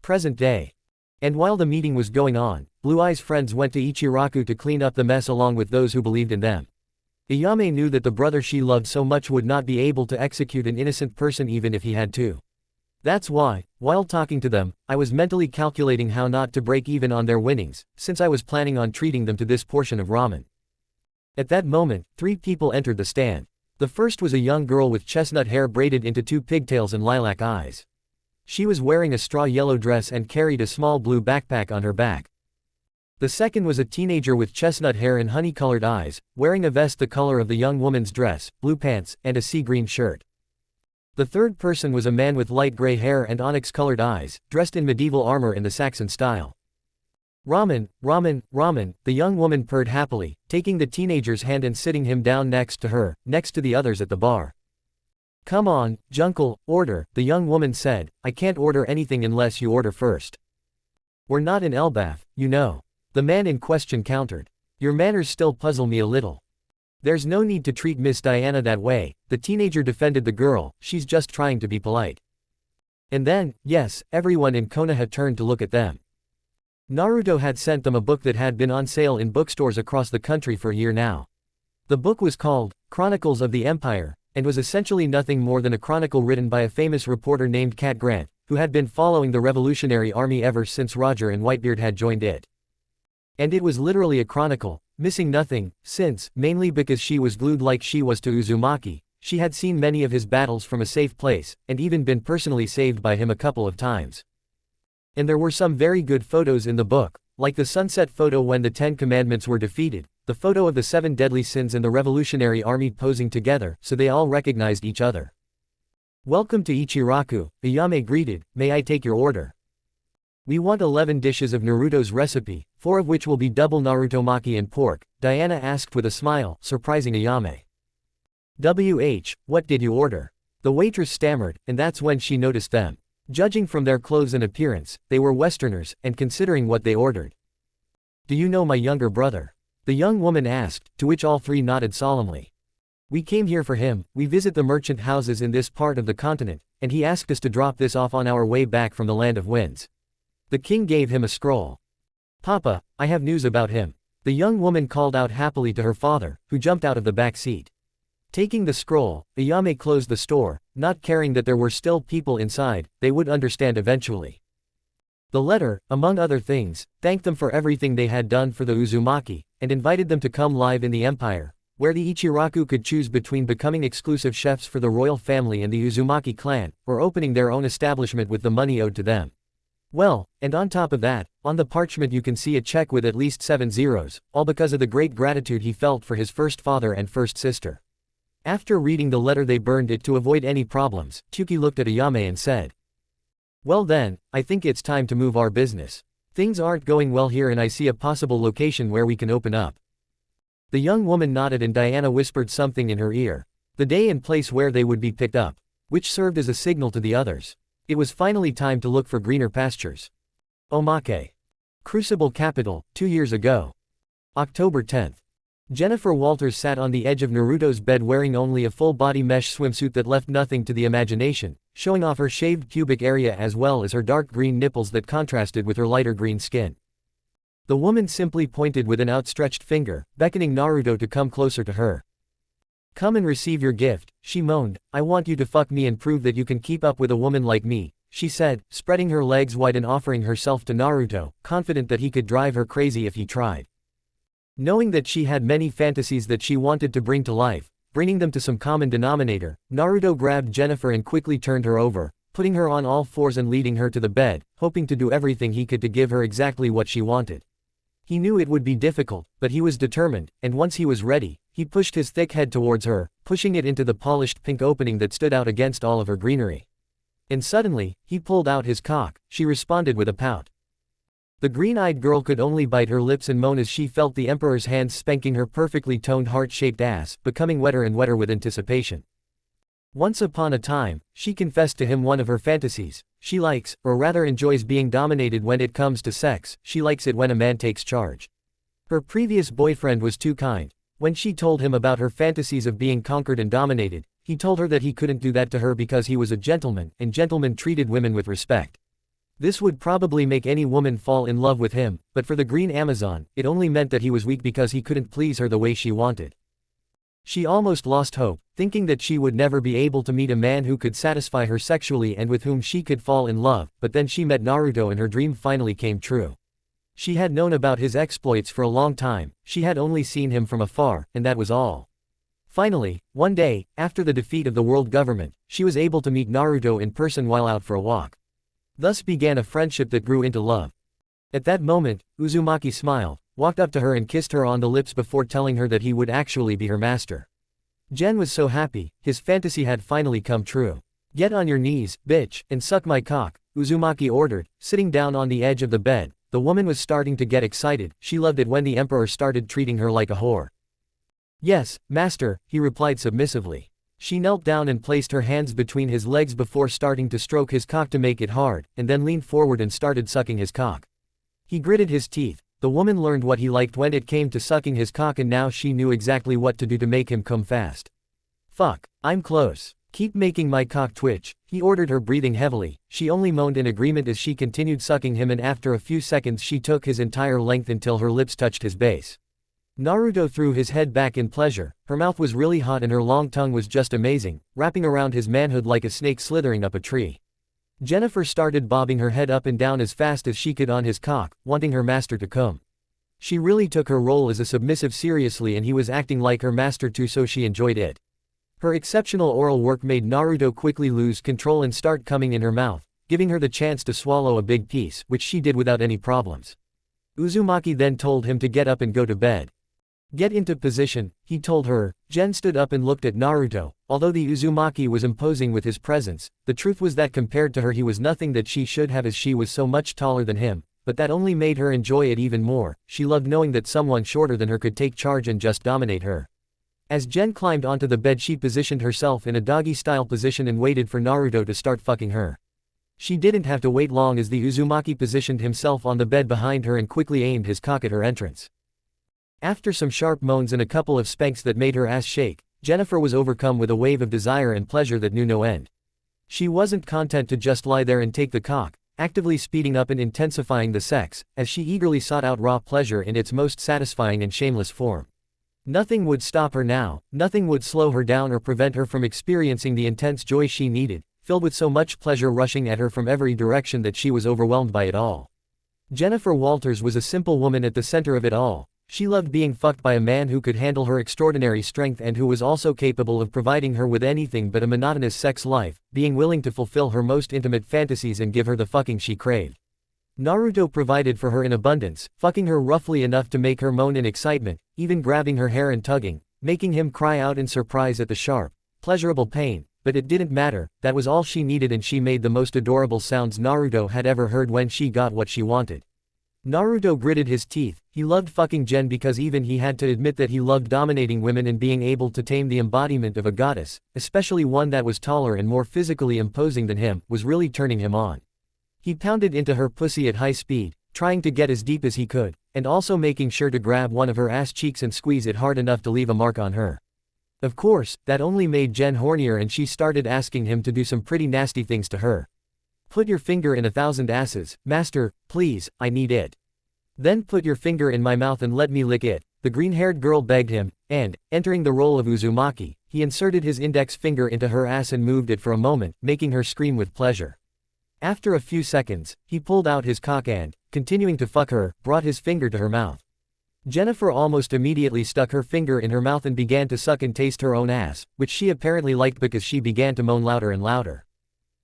Present day. And while the meeting was going on, Blue Eye's friends went to Ichiraku to clean up the mess along with those who believed in them. Ayame knew that the brother she loved so much would not be able to execute an innocent person even if he had to. That's why, while talking to them, I was mentally calculating how not to break even on their winnings, since I was planning on treating them to this portion of ramen. At that moment, 3 people entered the stand. The first was a young girl with chestnut hair braided into 2 pigtails and lilac eyes. She was wearing a straw yellow dress and carried a small blue backpack on her back. The second was a teenager with chestnut hair and honey-colored eyes, wearing a vest the color of the young woman's dress, blue pants, and a sea-green shirt. The third person was a man with light gray hair and onyx-colored eyes, dressed in medieval armor in the Saxon style. Ramen, ramen, ramen, the young woman purred happily, taking the teenager's hand and sitting him down next to her, next to the others at the bar. Come on, Junkel, order, the young woman said. I can't order anything unless you order first. We're not in Elbath, you know. The man in question countered. Your manners still puzzle me a little. There's no need to treat Miss Diana that way, the teenager defended the girl, she's just trying to be polite. And then, yes, everyone in Konoha turned to look at them. Naruto had sent them a book that had been on sale in bookstores across the country for a year now. The book was called Chronicles of the Empire, and was essentially nothing more than a chronicle written by a famous reporter named Cat Grant, who had been following the Revolutionary Army ever since Roger and Whitebeard had joined it. And it was literally a chronicle, missing nothing, since, mainly because she was glued like she was to Uzumaki, she had seen many of his battles from a safe place, and even been personally saved by him a couple of times. And there were some very good photos in the book, like the sunset photo when the 10 Commandments were defeated, the photo of the 7 deadly sins and the Revolutionary Army posing together, so they all recognized each other. Welcome to Ichiraku, Ayame greeted, may I take your order? We want 11 dishes of Naruto's recipe, 4 of which will be double Naruto maki and pork, Diana asked with a smile, surprising Ayame. What did you order? The waitress stammered, and that's when she noticed them. Judging from their clothes and appearance, they were Westerners, and considering what they ordered. Do you know my younger brother? The young woman asked, to which all 3 nodded solemnly. We came here for him, we visit the merchant houses in this part of the continent, and he asked us to drop this off on our way back from the Land of Winds. The king gave him a scroll. Papa, I have news about him. The young woman called out happily to her father, who jumped out of the back seat. Taking the scroll, Ayame closed the store, not caring that there were still people inside, they would understand eventually. The letter, among other things, thanked them for everything they had done for the Uzumaki, and invited them to come live in the Empire, where the Ichiraku could choose between becoming exclusive chefs for the royal family and the Uzumaki clan, or opening their own establishment with the money owed to them. Well, and on top of that, on the parchment you can see a check with at least 7 zeros, all because of the great gratitude he felt for his first father and first sister. After reading the letter they burned it to avoid any problems. Chuki looked at Ayame and said. Well then, I think it's time to move our business. Things aren't going well here and I see a possible location where we can open up. The young woman nodded and Diana whispered something in her ear. The day and place where they would be picked up. Which served as a signal to the others. It was finally time to look for greener pastures. Omake. Crucible Capital, 2 years ago. October 10th. Jennifer Walters sat on the edge of Naruto's bed wearing only a full-body mesh swimsuit that left nothing to the imagination, showing off her shaved pubic area as well as her dark green nipples that contrasted with her lighter green skin. The woman simply pointed with an outstretched finger, beckoning Naruto to come closer to her. Come and receive your gift, she moaned. I want you to fuck me and prove that you can keep up with a woman like me, she said, spreading her legs wide and offering herself to Naruto, confident that he could drive her crazy if he tried. Knowing that she had many fantasies that she wanted to bring to life, bringing them to some common denominator, Naruto grabbed Jennifer and quickly turned her over, putting her on all fours and leading her to the bed, hoping to do everything he could to give her exactly what she wanted. He knew it would be difficult, but he was determined, and once he was ready, he pushed his thick head towards her, pushing it into the polished pink opening that stood out against all of her greenery. And suddenly, he pulled out his cock. She responded with a pout. The green-eyed girl could only bite her lips and moan as she felt the emperor's hands spanking her perfectly toned heart-shaped ass, becoming wetter and wetter with anticipation. Once upon a time, she confessed to him one of her fantasies. She likes, or rather enjoys being dominated when it comes to sex. She likes it when a man takes charge. Her previous boyfriend was too kind. When she told him about her fantasies of being conquered and dominated, he told her that he couldn't do that to her because he was a gentleman, and gentlemen treated women with respect. This would probably make any woman fall in love with him, but for the Green Amazon, it only meant that he was weak because he couldn't please her the way she wanted. She almost lost hope, thinking that she would never be able to meet a man who could satisfy her sexually and with whom she could fall in love, but then she met Naruto and her dream finally came true. She had known about his exploits for a long time, she had only seen him from afar, and that was all. Finally, one day, after the defeat of the world government, she was able to meet Naruto in person while out for a walk. Thus began a friendship that grew into love. At that moment, Uzumaki smiled, walked up to her and kissed her on the lips before telling her that he would actually be her master. Gen was so happy, his fantasy had finally come true. "Get on your knees, bitch, and suck my cock," Uzumaki ordered, sitting down on the edge of the bed. The woman was starting to get excited, she loved it when the emperor started treating her like a whore. "Yes, master," he replied submissively. She knelt down and placed her hands between his legs before starting to stroke his cock to make it hard, and then leaned forward and started sucking his cock. He gritted his teeth. The woman learned what he liked when it came to sucking his cock and now she knew exactly what to do to make him come fast. "Fuck, I'm close. Keep making my cock twitch," he ordered her, breathing heavily. She only moaned in agreement as she continued sucking him, and after a few seconds she took his entire length until her lips touched his base. Naruto threw his head back in pleasure. Her mouth was really hot and her long tongue was just amazing, wrapping around his manhood like a snake slithering up a tree. Jennifer started bobbing her head up and down as fast as she could on his cock, wanting her master to come. She really took her role as a submissive seriously and he was acting like her master too, so she enjoyed it. Her exceptional oral work made Naruto quickly lose control and start coming in her mouth, giving her the chance to swallow a big piece, which she did without any problems. Uzumaki then told him to get up and go to bed. "Get into position," he told her. Gen stood up and looked at Naruto. Although the Uzumaki was imposing with his presence, the truth was that compared to her he was nothing that she should have, as she was so much taller than him, but that only made her enjoy it even more. She loved knowing that someone shorter than her could take charge and just dominate her. As Gen climbed onto the bed, she positioned herself in a doggy-style position and waited for Naruto to start fucking her. She didn't have to wait long as the Uzumaki positioned himself on the bed behind her and quickly aimed his cock at her entrance. After some sharp moans and a couple of spanks that made her ass shake, Jennifer was overcome with a wave of desire and pleasure that knew no end. She wasn't content to just lie there and take the cock, actively speeding up and intensifying the sex, as she eagerly sought out raw pleasure in its most satisfying and shameless form. Nothing would stop her now, nothing would slow her down or prevent her from experiencing the intense joy she needed, filled with so much pleasure rushing at her from every direction that she was overwhelmed by it all. Jennifer Walters was a simple woman at the center of it all. She loved being fucked by a man who could handle her extraordinary strength and who was also capable of providing her with anything but a monotonous sex life, being willing to fulfill her most intimate fantasies and give her the fucking she craved. Naruto provided for her in abundance, fucking her roughly enough to make her moan in excitement, even grabbing her hair and tugging, making him cry out in surprise at the sharp, pleasurable pain, but it didn't matter. That was all she needed, and she made the most adorable sounds Naruto had ever heard when she got what she wanted. Naruto gritted his teeth. He loved fucking Gen because even he had to admit that he loved dominating women and being able to tame the embodiment of a goddess, especially one that was taller and more physically imposing than him, was really turning him on. He pounded into her pussy at high speed, trying to get as deep as he could, and also making sure to grab one of her ass cheeks and squeeze it hard enough to leave a mark on her. Of course, that only made Gen hornier and she started asking him to do some pretty nasty things to her. "Put your finger in 1,000 asses, master, please, I need it. Then put your finger in my mouth and let me lick it," the green-haired girl begged him, and, entering the role of Uzumaki, he inserted his index finger into her ass and moved it for a moment, making her scream with pleasure. After a few seconds, he pulled out his cock and, continuing to fuck her, brought his finger to her mouth. Jennifer almost immediately stuck her finger in her mouth and began to suck and taste her own ass, which she apparently liked because she began to moan louder and louder.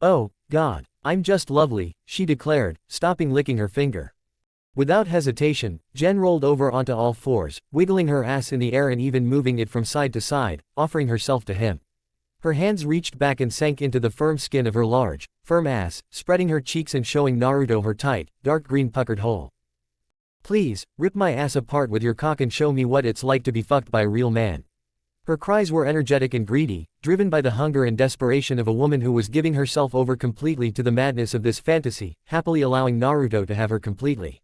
"Oh, God, I'm just lovely," she declared, stopping licking her finger. Without hesitation, Gen rolled over onto all fours, wiggling her ass in the air and even moving it from side to side, offering herself to him. Her hands reached back and sank into the firm skin of her large, firm ass, spreading her cheeks and showing Naruto her tight, dark green puckered hole. Please, rip my ass apart with your cock and show me what it's like to be fucked by a real man. Her cries were energetic and greedy, driven by the hunger and desperation of a woman who was giving herself over completely to the madness of this fantasy, happily allowing Naruto to have her completely.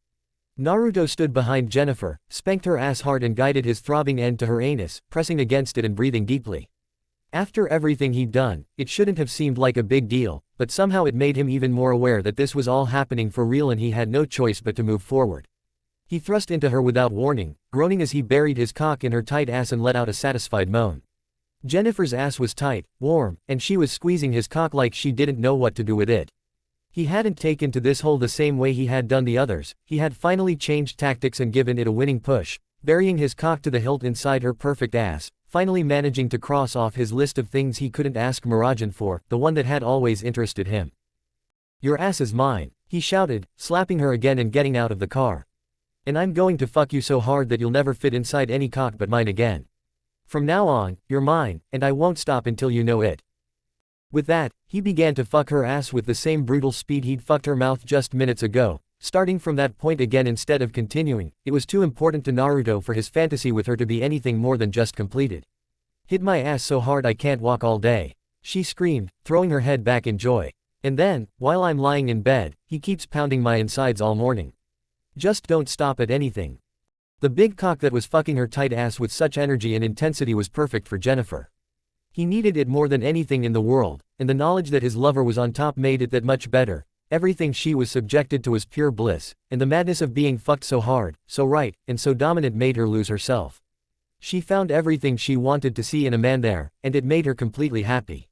Naruto stood behind Jennifer, spanked her ass hard and guided his throbbing end to her anus, pressing against it and breathing deeply. After everything he'd done, it shouldn't have seemed like a big deal, but somehow it made him even more aware that this was all happening for real and he had no choice but to move forward. He thrust into her without warning, groaning as he buried his cock in her tight ass and let out a satisfied moan. Jennifer's ass was tight, warm, and she was squeezing his cock like she didn't know what to do with it. He hadn't taken to this hole the same way he had done the others, he had finally changed tactics and given it a winning push, burying his cock to the hilt inside her perfect ass, finally managing to cross off his list of things he couldn't ask Murajan for, the one that had always interested him. "Your ass is mine," he shouted, slapping her again and getting out of the car. "And I'm going to fuck you so hard that you'll never fit inside any cock but mine again. From now on, you're mine, and I won't stop until you know it." With that, he began to fuck her ass with the same brutal speed he'd fucked her mouth just minutes ago, starting from that point again instead of continuing. It was too important to Naruto for his fantasy with her to be anything more than just completed. "Hit my ass so hard I can't walk all day," she screamed, throwing her head back in joy. "And then, while I'm lying in bed, he keeps pounding my insides all morning. Just don't stop at anything." The big cock that was fucking her tight ass with such energy and intensity was perfect for Jennifer. He needed it more than anything in the world, and the knowledge that his lover was on top made it that much better. Everything she was subjected to was pure bliss, and the madness of being fucked so hard, so right, and so dominant made her lose herself. She found everything she wanted to see in a man there, and it made her completely happy.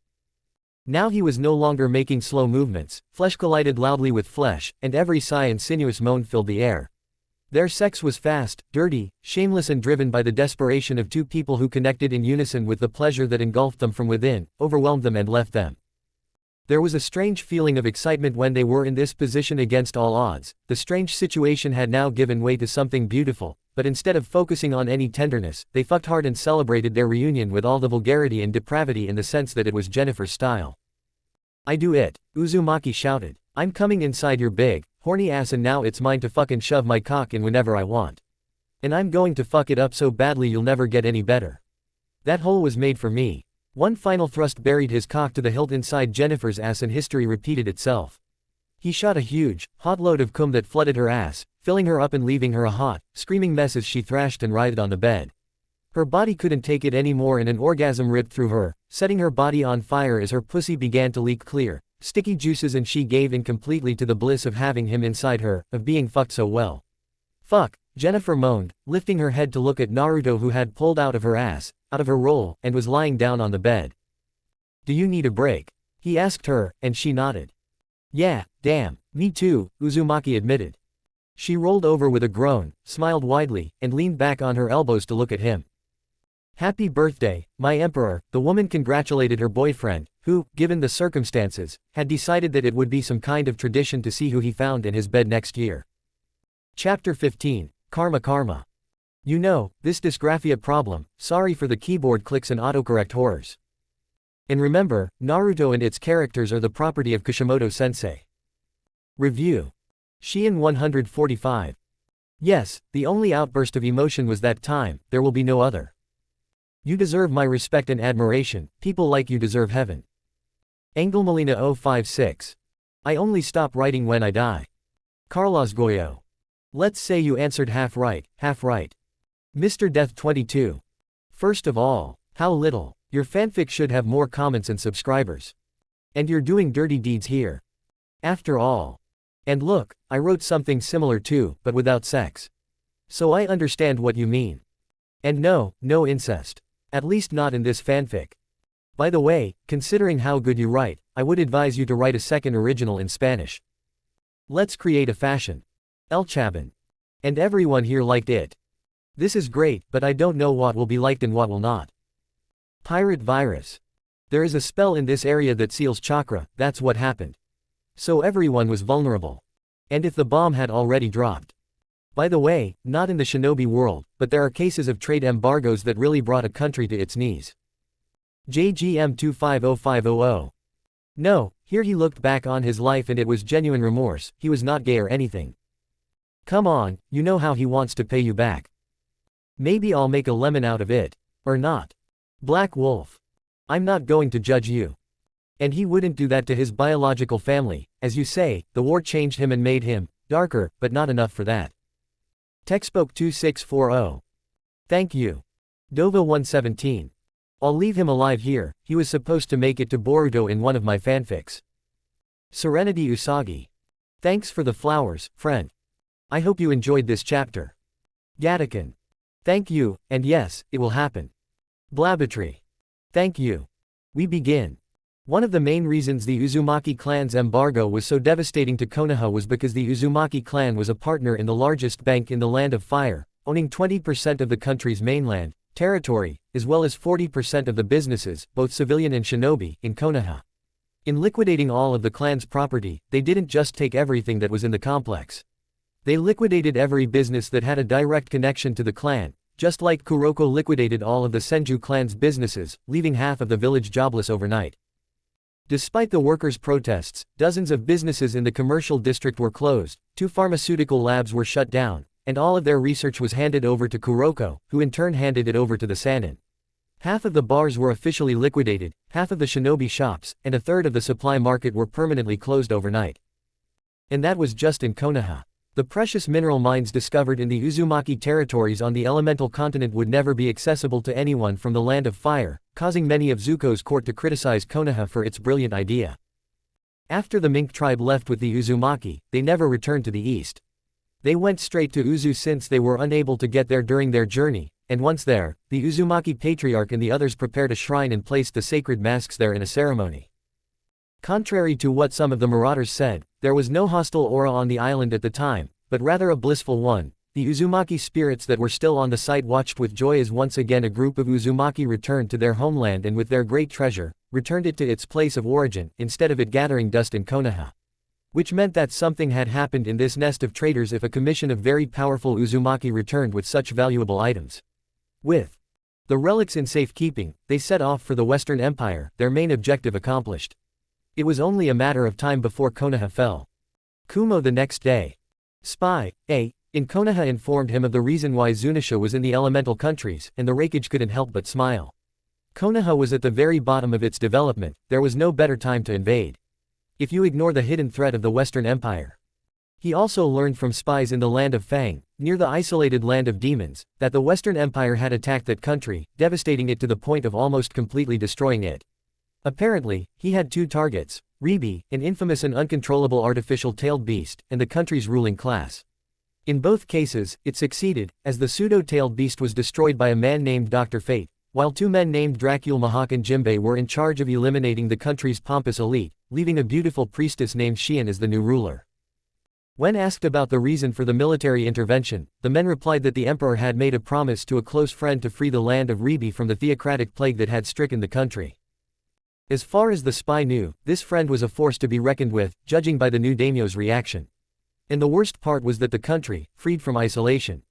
Now he was no longer making slow movements, flesh collided loudly with flesh, and every sigh and sinuous moan filled the air. Their sex was fast, dirty, shameless and driven by the desperation of two people who connected in unison with the pleasure that engulfed them from within, overwhelmed them and left them. There was a strange feeling of excitement when they were in this position against all odds. The strange situation had now given way to something beautiful, but instead of focusing on any tenderness, they fucked hard and celebrated their reunion with all the vulgarity and depravity in the sense that it was Jennifer's style. "I do it," Uzumaki shouted. "I'm coming inside your big, horny ass and now it's mine to fucking shove my cock in whenever I want. And I'm going to fuck it up so badly you'll never get any better. That hole was made for me." One final thrust buried his cock to the hilt inside Jennifer's ass and history repeated itself. He shot a huge, hot load of cum that flooded her ass, filling her up and leaving her a hot, screaming mess as she thrashed and writhed on the bed. Her body couldn't take it anymore and an orgasm ripped through her, setting her body on fire as her pussy began to leak clear, sticky juices and she gave in completely to the bliss of having him inside her, of being fucked so well. "Fuck," Jennifer moaned, lifting her head to look at Naruto who had pulled out of her ass, out of her roll, and was lying down on the bed. "Do you need a break?" he asked her, and she nodded. "Yeah, damn, me too," Uzumaki admitted. She rolled over with a groan, smiled widely, and leaned back on her elbows to look at him. "Happy birthday, my emperor," the woman congratulated her boyfriend, who, given the circumstances, had decided that it would be some kind of tradition to see who he found in his bed next year. Chapter 15, Karma Karma. You know, this dysgraphia problem, sorry for the keyboard clicks and autocorrect horrors. And remember, Naruto and its characters are the property of Kishimoto-sensei. Review. Shion 145. Yes, the only outburst of emotion was that time, there will be no other. You deserve my respect and admiration, people like you deserve heaven. Angel Molina 056. I only stop writing when I die. Carlos Goyo. Let's say you answered half right, half right. Mr. Death 22. First of all, how little. Your fanfic should have more comments and subscribers. And you're doing dirty deeds here. After all. And look, I wrote something similar too, but without sex. So I understand what you mean. And no, no incest. At least not in this fanfic. By the way, considering how good you write, I would advise you to write a second original in Spanish. Let's create a fashion. El Chabin. And everyone here liked it. This is great, but I don't know what will be liked and what will not. Pirate virus. There is a spell in this area that seals chakra, that's what happened. So everyone was vulnerable. And if the bomb had already dropped. By the way, not in the shinobi world, but there are cases of trade embargoes that really brought a country to its knees. JGM 250500. No, here he looked back on his life and it was genuine remorse, he was not gay or anything. Come on, you know how he wants to pay you back. Maybe I'll make a lemon out of it. Or not. Black Wolf. I'm not going to judge you. And he wouldn't do that to his biological family. As you say, the war changed him and made him darker, but not enough for that. Textbook 2640. Thank you. Dova 117. I'll leave him alive here, he was supposed to make it to Boruto in one of my fanfics. Serenity Usagi. Thanks for the flowers, friend. I hope you enjoyed this chapter. Gatakan. Thank you, and yes, it will happen. Blabatry. Thank you. We begin. One of the main reasons the Uzumaki clan's embargo was so devastating to Konoha was because the Uzumaki clan was a partner in the largest bank in the Land of Fire, owning 20% of the country's mainland territory, as well as 40% of the businesses, both civilian and shinobi, in Konoha. In liquidating all of the clan's property, they didn't just take everything that was in the complex. They liquidated every business that had a direct connection to the clan, just like Kuroko liquidated all of the Senju clan's businesses, leaving half of the village jobless overnight. Despite the workers' protests, dozens of businesses in the commercial district were closed, 2 pharmaceutical labs were shut down, and all of their research was handed over to Kuroko, who in turn handed it over to the Sannin. Half of the bars were officially liquidated, half of the shinobi shops, and a third of the supply market were permanently closed overnight. And that was just in Konoha. The precious mineral mines discovered in the Uzumaki territories on the elemental continent would never be accessible to anyone from the Land of Fire, causing many of Zuko's court to criticize Konoha for its brilliant idea. After the Mink tribe left with the Uzumaki, they never returned to the east. They went straight to Uzu since they were unable to get there during their journey, and once there, the Uzumaki patriarch and the others prepared a shrine and placed the sacred masks there in a ceremony. Contrary to what some of the marauders said, there was no hostile aura on the island at the time, but rather a blissful one. The Uzumaki spirits that were still on the site watched with joy as once again a group of Uzumaki returned to their homeland and with their great treasure, returned it to its place of origin, instead of it gathering dust in Konoha. Which meant that something had happened in this nest of traitors if a commission of very powerful Uzumaki returned with such valuable items. With the relics in safekeeping, they set off for the Western Empire, their main objective accomplished. It was only a matter of time before Konoha fell. Kumo the next day. Spy A. in Konoha informed him of the reason why Zunisha was in the elemental countries, and the Raikage couldn't help but smile. Konoha was at the very bottom of its development, there was no better time to invade. If you ignore the hidden threat of the Western Empire. He also learned from spies in the land of Fang, near the isolated land of demons, that the Western Empire had attacked that country, devastating it to the point of almost completely destroying it. Apparently, he had 2 targets, Ribi, an infamous and uncontrollable artificial tailed beast, and the country's ruling class. In both cases, it succeeded, as the pseudo-tailed beast was destroyed by a man named Dr. Fate, while 2 men named Dracule Mahawk and Jimbei were in charge of eliminating the country's pompous elite, leaving a beautiful priestess named Xian as the new ruler. When asked about the reason for the military intervention, the men replied that the emperor had made a promise to a close friend to free the land of Ribi from the theocratic plague that had stricken the country. As far as the spy knew, this friend was a force to be reckoned with, judging by the new daimyo's reaction. And the worst part was that the country, freed from isolation,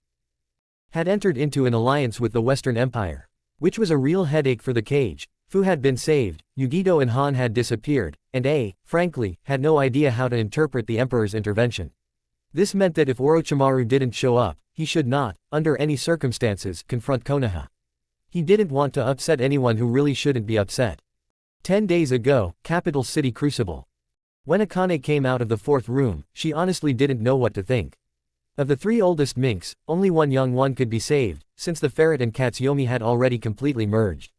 had entered into an alliance with the Western Empire. Which was a real headache for the Cage. Fu had been saved, Yugito and Han had disappeared, and frankly, had no idea how to interpret the Emperor's intervention. This meant that if Orochimaru didn't show up, he should not, under any circumstances, confront Konoha. He didn't want to upset anyone who really shouldn't be upset. 10 days ago, Capital City Crucible. When Akane came out of the 4th room, she honestly didn't know what to think. Of the 3 oldest minks, only one young one could be saved, since the ferret and Katsuyomi had already completely merged.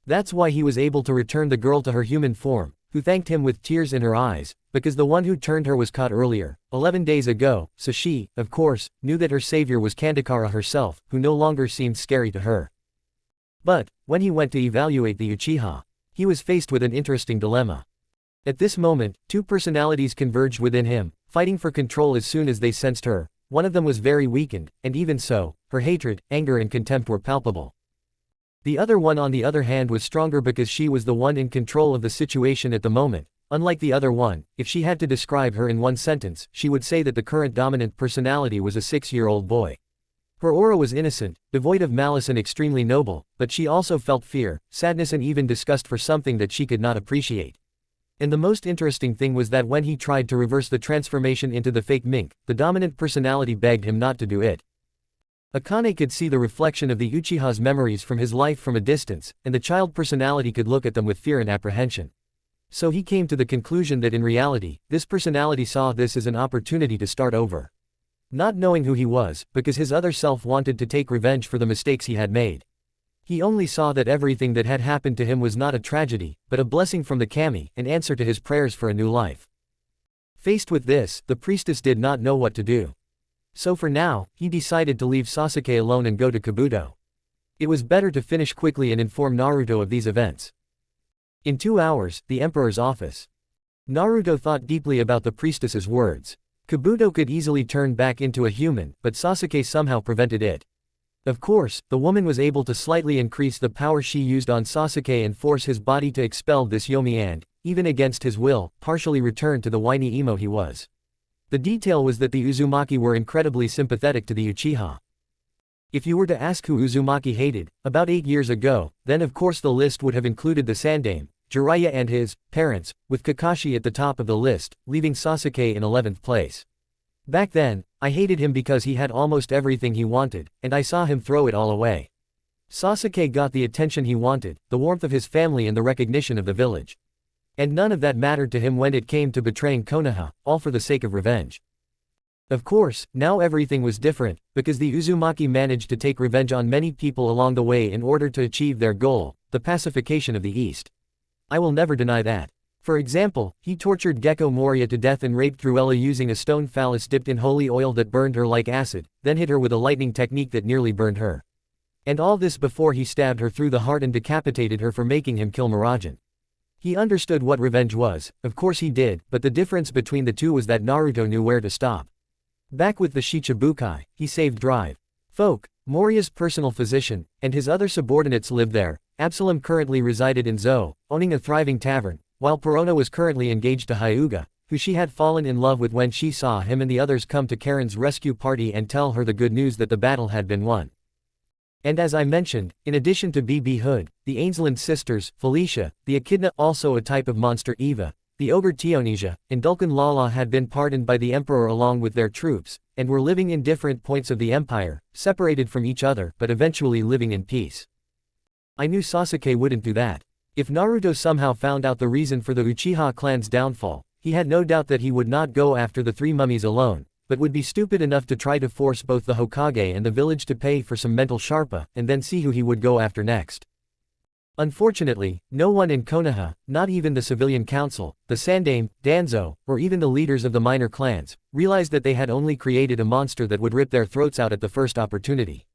That's why he was able to return the girl to her human form, who thanked him with tears in her eyes, because the one who turned her was caught earlier, 11 days ago, so she, of course, knew that her savior was Kandakara herself, who no longer seemed scary to her. But, when he went to evaluate the Uchiha, he was faced with an interesting dilemma. At this moment, 2 personalities converged within him, fighting for control as soon as they sensed her. One of them was very weakened, and even so, her hatred, anger and contempt were palpable. The other one on the other hand was stronger because she was the one in control of the situation at the moment. Unlike the other one, if she had to describe her in one sentence, she would say that the current dominant personality was a 6-year-old boy. Her aura was innocent, devoid of malice and extremely noble, but she also felt fear, sadness and even disgust for something that she could not appreciate. And the most interesting thing was that when he tried to reverse the transformation into the fake mink, the dominant personality begged him not to do it. Akane could see the reflection of the Uchiha's memories from his life from a distance, and the child personality could look at them with fear and apprehension. So he came to the conclusion that in reality, this personality saw this as an opportunity to start over. Not knowing who he was, because his other self wanted to take revenge for the mistakes he had made. He only saw that everything that had happened to him was not a tragedy, but a blessing from the kami, an answer to his prayers for a new life. Faced with this, the priestess did not know what to do. So for now, he decided to leave Sasuke alone and go to Kabuto. It was better to finish quickly and inform Naruto of these events. In 2 hours, the emperor's office. Naruto thought deeply about the priestess's words. Kabuto could easily turn back into a human, but Sasuke somehow prevented it. Of course, the woman was able to slightly increase the power she used on Sasuke and force his body to expel this yomi and, even against his will, partially return to the whiny emo he was. The detail was that the Uzumaki were incredibly sympathetic to the Uchiha. If you were to ask who Uzumaki hated, about 8 years ago, then of course the list would have included the Sandaime, Jiraiya and his parents, with Kakashi at the top of the list, leaving Sasuke in 11th place. Back then, I hated him because he had almost everything he wanted, and I saw him throw it all away. Sasuke got the attention he wanted, the warmth of his family and the recognition of the village. And none of that mattered to him when it came to betraying Konoha, all for the sake of revenge. Of course, now everything was different, because the Uzumaki managed to take revenge on many people along the way in order to achieve their goal, the pacification of the East. I will never deny that. For example, he tortured Gecko Moria to death and raped Cruella using a stone phallus dipped in holy oil that burned her like acid, then hit her with a lightning technique that nearly burned her. And all this before he stabbed her through the heart and decapitated her for making him kill Muragen. He understood what revenge was, of course he did, but the difference between the two was that Naruto knew where to stop. Back with the Shichibukai, he saved Drive. Folk, Moria's personal physician, and his other subordinates lived there. Absalom currently resided in Zo, owning a thriving tavern, while Perona was currently engaged to Hyuga, who she had fallen in love with when she saw him and the others come to Karen's rescue party and tell her the good news that the battle had been won. And as I mentioned, in addition to BB Hood, the Ainsland sisters, Felicia, the Echidna, also a type of monster Eva, the ogre Tionisia, and Dulcan Lala had been pardoned by the emperor along with their troops, and were living in different points of the empire, separated from each other but eventually living in peace. I knew Sasuke wouldn't do that. If Naruto somehow found out the reason for the Uchiha clan's downfall, he had no doubt that he would not go after the 3 mummies alone, but would be stupid enough to try to force both the Hokage and the village to pay for some mental sharpa, and then see who he would go after next. Unfortunately, no one in Konoha, not even the civilian council, the Sandaime, Danzo, or even the leaders of the minor clans, realized that they had only created a monster that would rip their throats out at the first opportunity.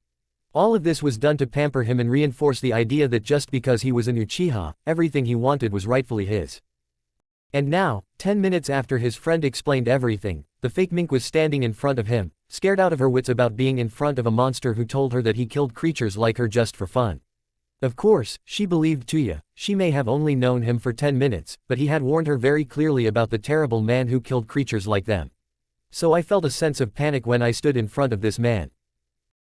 All of this was done to pamper him and reinforce the idea that just because he was an Uchiha, everything he wanted was rightfully his. And now, 10 minutes after his friend explained everything, the fake mink was standing in front of him, scared out of her wits about being in front of a monster who told her that he killed creatures like her just for fun. Of course, she believed Tuya. She may have only known him for 10 minutes, but he had warned her very clearly about the terrible man who killed creatures like them. So I felt a sense of panic when I stood in front of this man.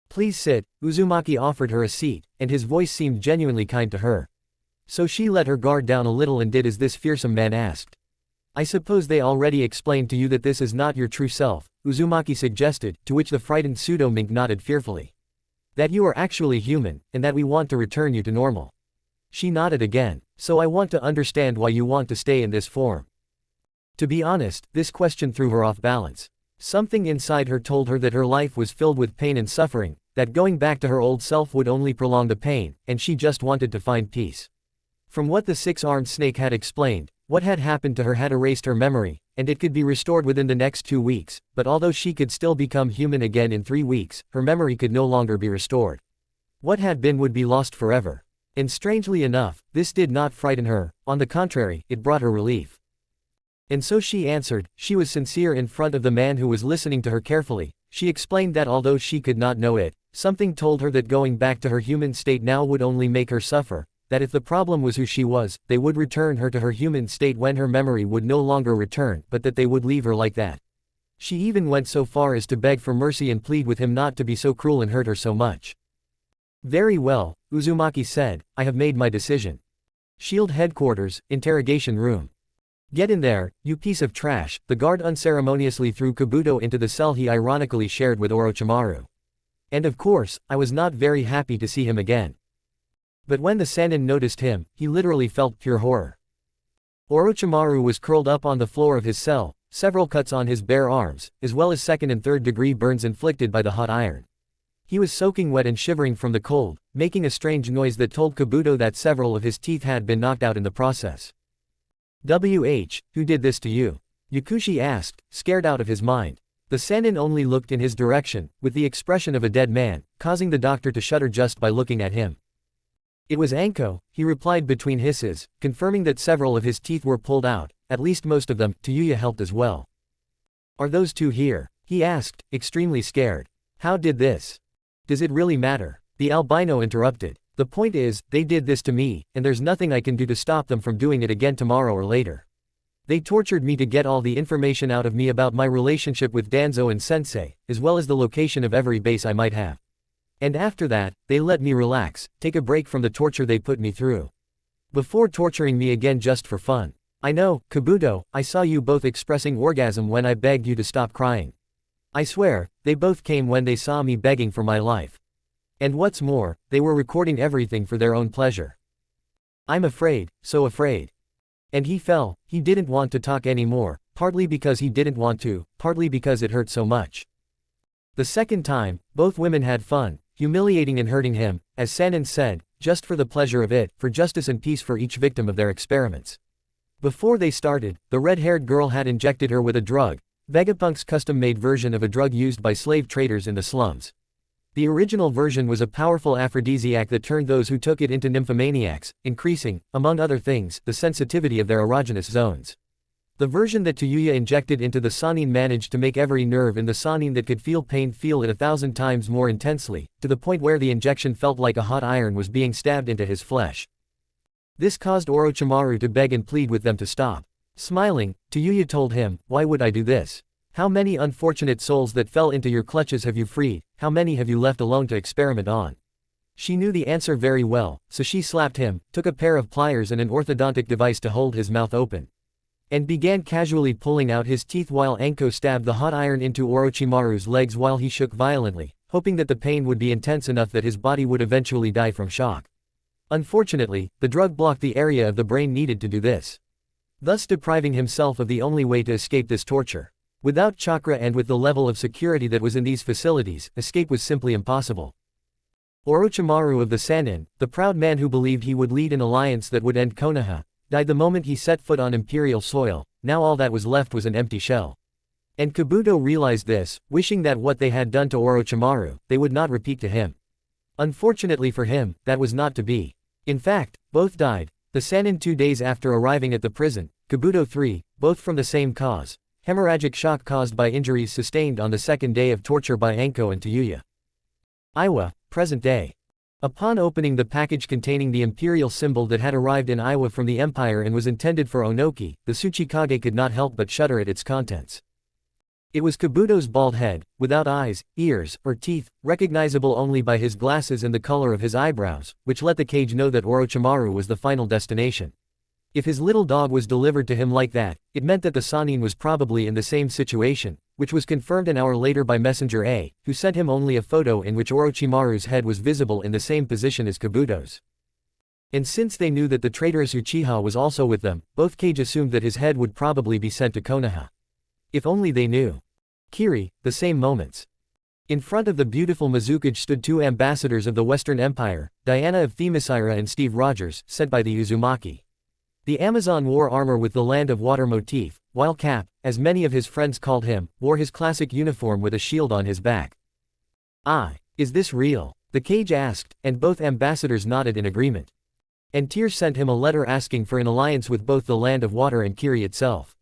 Please sit. Uzumaki offered her a seat, and his voice seemed genuinely kind to her. So she let her guard down a little and did as this fearsome man asked. I suppose they already explained to you that this is not your true self, Uzumaki suggested, to which the frightened pseudo-mink nodded fearfully. That you are actually human, and that we want to return you to normal. She nodded again. So I want to understand why you want to stay in this form. To be honest, this question threw her off balance. Something inside her told her that her life was filled with pain and suffering, that going back to her old self would only prolong the pain, and she just wanted to find peace. From what the 6-armed snake had explained, what had happened to her had erased her memory, and it could be restored within the next 2 weeks, but although she could still become human again in 3 weeks, her memory could no longer be restored. What had been would be lost forever. And strangely enough, this did not frighten her, on the contrary, it brought her relief. And so she answered. She was sincere in front of the man who was listening to her carefully. She explained that although she could not know it, something told her that going back to her human state now would only make her suffer, that if the problem was who she was, they would return her to her human state when her memory would no longer return, but that they would leave her like that. She even went so far as to beg for mercy and plead with him not to be so cruel and hurt her so much. Very well, Uzumaki said, I have made my decision. Shield headquarters, interrogation room. "Get in there, you piece of trash," the guard unceremoniously threw Kabuto into the cell he ironically shared with Orochimaru. And of course, I was not very happy to see him again. But when the Sannin noticed him, he literally felt pure horror. Orochimaru was curled up on the floor of his cell, several cuts on his bare arms, as well as second and third degree burns inflicted by the hot iron. He was soaking wet and shivering from the cold, making a strange noise that told Kabuto that several of his teeth had been knocked out in the process. Who did this to you?" Yakushi asked, scared out of his mind. The Sannin only looked in his direction, with the expression of a dead man, causing the doctor to shudder just by looking at him. "It was Anko," he replied between hisses, confirming that several of his teeth were pulled out, at least most of them. Tayuya helped as well. "Are those two here?" he asked, extremely scared. "How did this? Does it really matter?" The albino interrupted. "The point is, they did this to me, and there's nothing I can do to stop them from doing it again tomorrow or later. They tortured me to get all the information out of me about my relationship with Danzo and Sensei, as well as the location of every base I might have. And after that, they let me relax, take a break from the torture they put me through. Before torturing me again just for fun. I know, Kabuto, I saw you both expressing orgasm when I begged you to stop crying. I swear, they both came when they saw me begging for my life. And what's more, they were recording everything for their own pleasure. I'm afraid, so afraid." And he fell. He didn't want to talk anymore, partly because he didn't want to, partly because it hurt so much. The second time, both women had fun, humiliating and hurting him, as Sannin said, just for the pleasure of it, for justice and peace for each victim of their experiments. Before they started, the red-haired girl had injected her with a drug, Vegapunk's custom-made version of a drug used by slave traders in the slums. The original version was a powerful aphrodisiac that turned those who took it into nymphomaniacs, increasing, among other things, the sensitivity of their erogenous zones. The version that Tayuya injected into the Sannin managed to make every nerve in the Sannin that could feel pain feel it 1,000 times more intensely, to the point where the injection felt like a hot iron was being stabbed into his flesh. This caused Orochimaru to beg and plead with them to stop. Smiling, Tayuya told him, "Why would I do this? How many unfortunate souls that fell into your clutches have you freed? How many have you left alone to experiment on?" She knew the answer very well, so she slapped him, took a pair of pliers and an orthodontic device to hold his mouth open, and began casually pulling out his teeth while Anko stabbed the hot iron into Orochimaru's legs while he shook violently, hoping that the pain would be intense enough that his body would eventually die from shock. Unfortunately, the drug blocked the area of the brain needed to do this, thus depriving himself of the only way to escape this torture. Without chakra and with the level of security that was in these facilities, escape was simply impossible. Orochimaru of the Sannin, the proud man who believed he would lead an alliance that would end Konoha, died the moment he set foot on imperial soil. Now all that was left was an empty shell. And Kabuto realized this, wishing that what they had done to Orochimaru, they would not repeat to him. Unfortunately for him, that was not to be. In fact, both died. The Sannin 2 days after arriving at the prison, Kabuto 3, both from the same cause. Hemorrhagic shock caused by injuries sustained on the second day of torture by Anko and Tayuya. Iwa, present day. Upon opening the package containing the imperial symbol that had arrived in Iwa from the Empire and was intended for Onoki, the Tsuchikage could not help but shudder at its contents. It was Kabuto's bald head, without eyes, ears, or teeth, recognizable only by his glasses and the color of his eyebrows, which let the cage know that Orochimaru was the final destination. If his little dog was delivered to him like that, it meant that the Sannin was probably in the same situation, which was confirmed an hour later by Messenger A, who sent him only a photo in which Orochimaru's head was visible in the same position as Kabuto's. And since they knew that the traitorous Uchiha was also with them, both Kage assumed that his head would probably be sent to Konoha. If only they knew. Kiri, the same moments. In front of the beautiful Mizukage stood 2 ambassadors of the Western Empire, Diana of Themyscira and Steve Rogers, sent by the Uzumaki. The Amazon wore armor with the Land of Water motif, while Cap, as many of his friends called him, wore his classic uniform with a shield on his back. Is this real? The Kage asked, and both ambassadors nodded in agreement. And Tyr sent him a letter asking for an alliance with both the Land of Water and Kiri itself.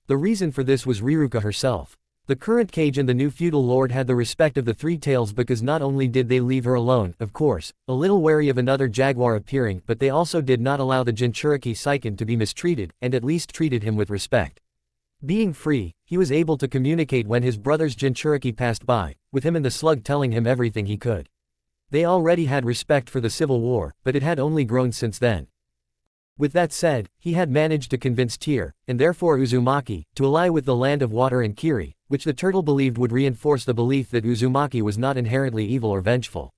The reason for this was Riruka herself. The current Kage and the new feudal lord had the respect of the Three Tails because not only did they leave her alone, of course, a little wary of another jaguar appearing, but they also did not allow the Jinchuriki Saiken to be mistreated, and at least treated him with respect. Being free, he was able to communicate when his brother's Jinchuriki passed by, with him and the slug telling him everything he could. They already had respect for the civil war, but it had only grown since then. With that said, he had managed to convince Tyr, and therefore Uzumaki, to ally with the Land of Water and Kiri, which the turtle believed would reinforce the belief that Uzumaki was not inherently evil or vengeful.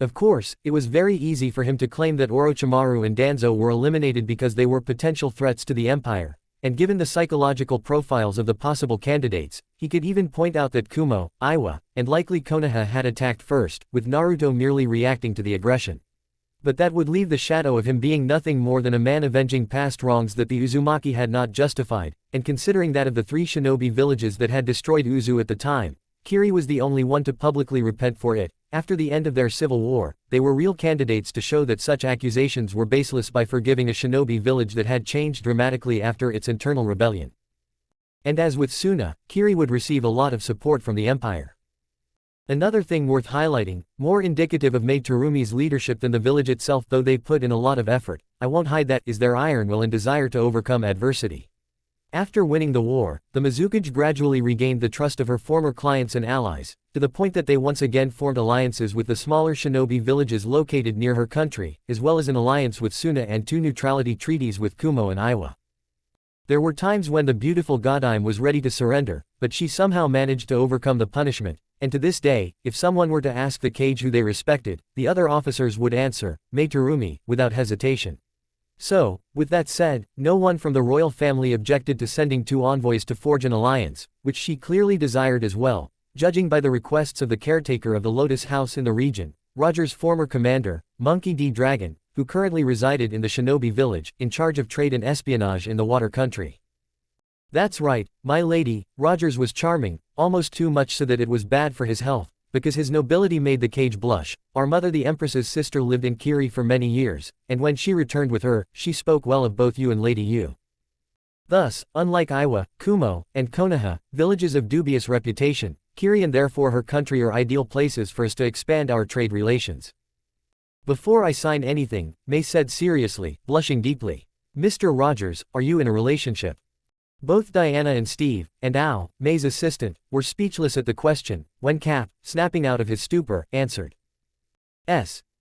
Of course, it was very easy for him to claim that Orochimaru and Danzo were eliminated because they were potential threats to the Empire, and given the psychological profiles of the possible candidates, he could even point out that Kumo, Iwa, and likely Konoha had attacked first, with Naruto merely reacting to the aggression. But that would leave the shadow of him being nothing more than a man avenging past wrongs that the Uzumaki had not justified, and considering that of the 3 shinobi villages that had destroyed Uzu at the time, Kiri was the only one to publicly repent for it. After the end of their civil war, they were real candidates to show that such accusations were baseless by forgiving a shinobi village that had changed dramatically after its internal rebellion. And as with Suna, Kiri would receive a lot of support from the Empire. Another thing worth highlighting, more indicative of Maid Terumi's leadership than the village itself though they put in a lot of effort, I won't hide that, is their iron will and desire to overcome adversity. After winning the war, the Mizukage gradually regained the trust of her former clients and allies, to the point that they once again formed alliances with the smaller shinobi villages located near her country, as well as an alliance with Suna and 2 neutrality treaties with Kumo and Iwa. There were times when the beautiful Godime was ready to surrender, but she somehow managed to overcome the punishment, and to this day, if someone were to ask the Kage who they respected, the other officers would answer, Maid Terumi, without hesitation. So, with that said, no one from the royal family objected to sending 2 envoys to forge an alliance, which she clearly desired as well, judging by the requests of the caretaker of the Lotus House in the region, Roger's former commander, Monkey D. Dragon, who currently resided in the shinobi village, in charge of trade and espionage in the water country. That's right, my lady, Rogers was charming, almost too much so that it was bad for his health, because his nobility made the Kage blush. Our mother the Empress's sister lived in Kiri for many years, and when she returned with her, she spoke well of both you and Lady Yu. Thus, unlike Iwa, Kumo, and Konoha, villages of dubious reputation, Kiri and therefore her country are ideal places for us to expand our trade relations. Before I sign anything, May said seriously, blushing deeply. Mr. Rogers, are you in a relationship? Both Diana and Steve, and Ao, May's assistant, were speechless at the question, when Cap, snapping out of his stupor, answered.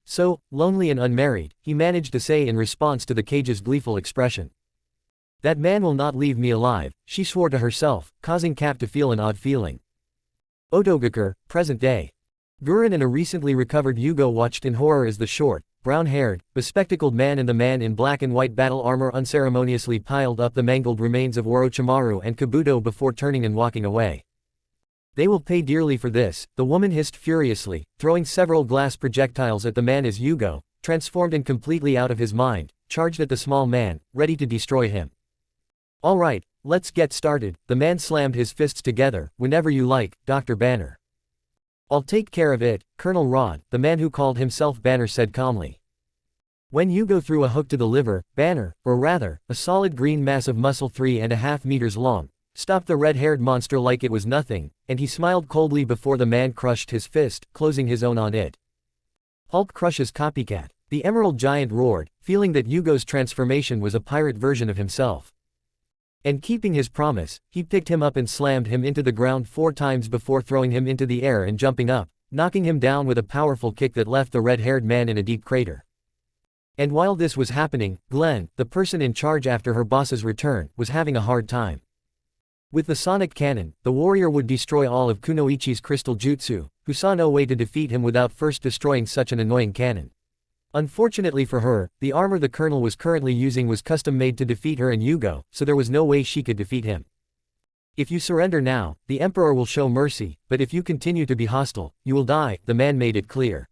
So, lonely and unmarried, he managed to say in response to the Kage's gleeful expression. That man will not leave me alive, she swore to herself, causing Cap to feel an odd feeling. Otogakur, present day. Gurren and a recently recovered Yugo watched in horror as the short, brown-haired, bespectacled man and the man in black and white battle armor unceremoniously piled up the mangled remains of Orochimaru and Kabuto before turning and walking away. They will pay dearly for this, the woman hissed furiously, throwing several glass projectiles at the man as Yugo, transformed and completely out of his mind, charged at the small man, ready to destroy him. All right, let's get started, the man slammed his fists together, whenever you like, Dr. Banner. I'll take care of it, Colonel Rod, the man who called himself Banner said calmly. When Yugo threw a hook to the liver, Banner, or rather, a solid green mass of muscle 3.5 meters long, stopped the red-haired monster like it was nothing, and he smiled coldly before the man crushed his fist, closing his own on it. Hulk crushes copycat. The emerald giant roared, feeling that Yugo's transformation was a pirate version of himself. And keeping his promise, he picked him up and slammed him into the ground 4 times before throwing him into the air and jumping up, knocking him down with a powerful kick that left the red-haired man in a deep crater. And while this was happening, Glenn, the person in charge after her boss's return, was having a hard time. With the sonic cannon, the warrior would destroy all of Kunoichi's crystal jutsu, who saw no way to defeat him without first destroying such an annoying cannon. Unfortunately for her, the armor the colonel was currently using was custom-made to defeat her and Yugo, so there was no way she could defeat him. If you surrender now, the Emperor will show mercy, but if you continue to be hostile, you will die, the man made it clear.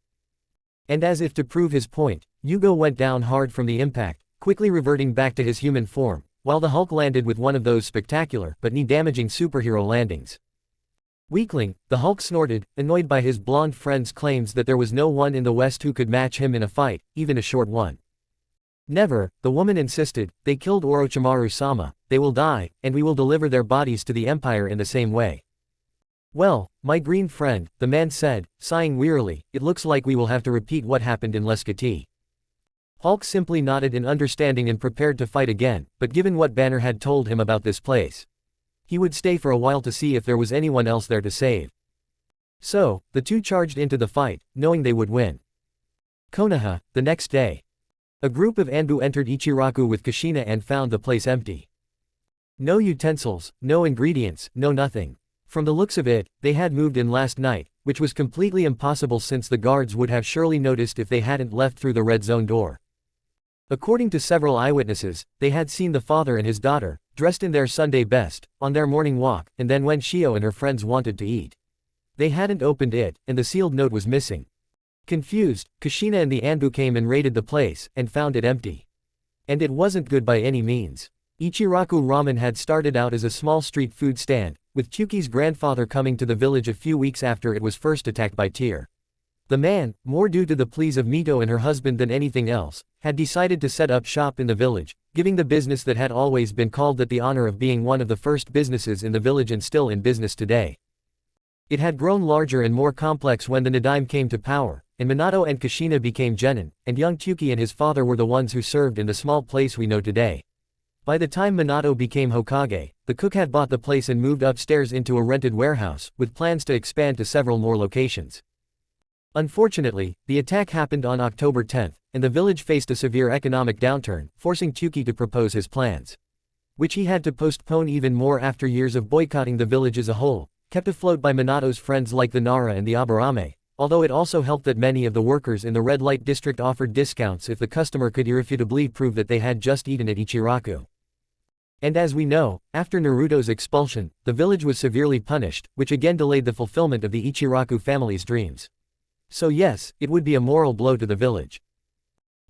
And as if to prove his point, Yugo went down hard from the impact, quickly reverting back to his human form, while the Hulk landed with one of those spectacular but knee-damaging superhero landings. Weakling, the Hulk snorted, annoyed by his blonde friend's claims that there was no one in the West who could match him in a fight, even a short one. Never, the woman insisted, they killed Orochimaru-sama, they will die, and we will deliver their bodies to the Empire in the same way. Well, my green friend, the man said, sighing wearily, it looks like we will have to repeat what happened in Lescati. Hulk simply nodded in understanding and prepared to fight again, but given what Banner had told him about this place, he would stay for a while to see if there was anyone else there to save. So, the two charged into the fight, knowing they would win. Konoha, the next day. A group of Anbu entered Ichiraku with Kushina and found the place empty. No utensils, no ingredients, no nothing. From the looks of it, they had moved in last night, which was completely impossible since the guards would have surely noticed if they hadn't left through the red zone door. According to several eyewitnesses, they had seen the father and his daughter, dressed in their Sunday best, on their morning walk, and then when Shio and her friends wanted to eat. They hadn't opened it, and the sealed note was missing. Confused, Kushina and the Anbu came and raided the place, and found it empty. And it wasn't good by any means. Ichiraku Ramen had started out as a small street food stand, with Kyuki's grandfather coming to the village a few weeks after it was first attacked by Tyr. The man, more due to the pleas of Mito and her husband than anything else, had decided to set up shop in the village, giving the business that had always been called that the honor of being one of the first businesses in the village and still in business today. It had grown larger and more complex when the Nidaime came to power, and Minato and Kushina became genin, and young Kyuki and his father were the ones who served in the small place we know today. By the time Minato became Hokage, the cook had bought the place and moved upstairs into a rented warehouse, with plans to expand to several more locations. Unfortunately, the attack happened on October 10, and the village faced a severe economic downturn, forcing Kyuki to propose his plans. Which he had to postpone even more after years of boycotting the village as a whole, kept afloat by Minato's friends like the Nara and the Aburame, although it also helped that many of the workers in the red light district offered discounts if the customer could irrefutably prove that they had just eaten at Ichiraku. And as we know, after Naruto's expulsion, the village was severely punished, which again delayed the fulfillment of the Ichiraku family's dreams. So yes, it would be a moral blow to the village.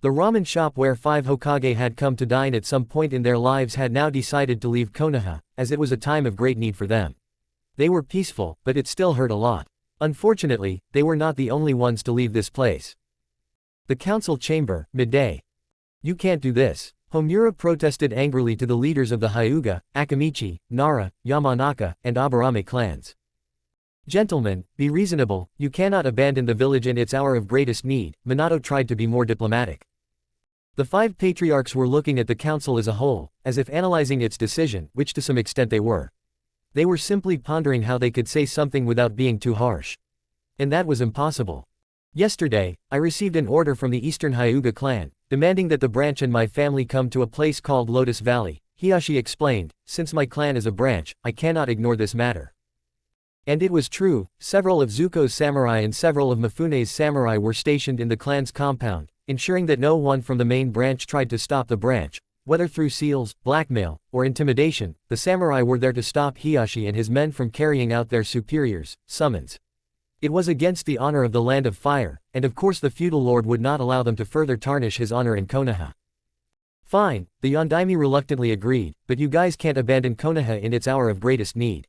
The ramen shop where 5 Hokage had come to dine at some point in their lives had now decided to leave Konoha, as it was a time of great need for them. They were peaceful, but it still hurt a lot. Unfortunately, they were not the only ones to leave this place. The council chamber, midday. You can't do this. Homura protested angrily to the leaders of the Hyuga, Akamichi, Nara, Yamanaka, and Aburame clans. Gentlemen, be reasonable, you cannot abandon the village in its hour of greatest need. Minato tried to be more diplomatic. The 5 patriarchs were looking at the council as a whole, as if analyzing its decision, which to some extent they were. They were simply pondering how they could say something without being too harsh. And that was impossible. Yesterday, I received an order from the Eastern Hyuga clan, demanding that the branch and my family come to a place called Lotus Valley, Hiyashi explained. Since my clan is a branch, I cannot ignore this matter. And it was true, several of Zuko's samurai and several of Mifune's samurai were stationed in the clan's compound, ensuring that no one from the main branch tried to stop the branch, whether through seals, blackmail, or intimidation. The samurai were there to stop Hiyashi and his men from carrying out their superiors' summons. It was against the honor of the Land of Fire, and of course the feudal lord would not allow them to further tarnish his honor in Konoha. Fine, the Yondaime reluctantly agreed, but you guys can't abandon Konoha in its hour of greatest need.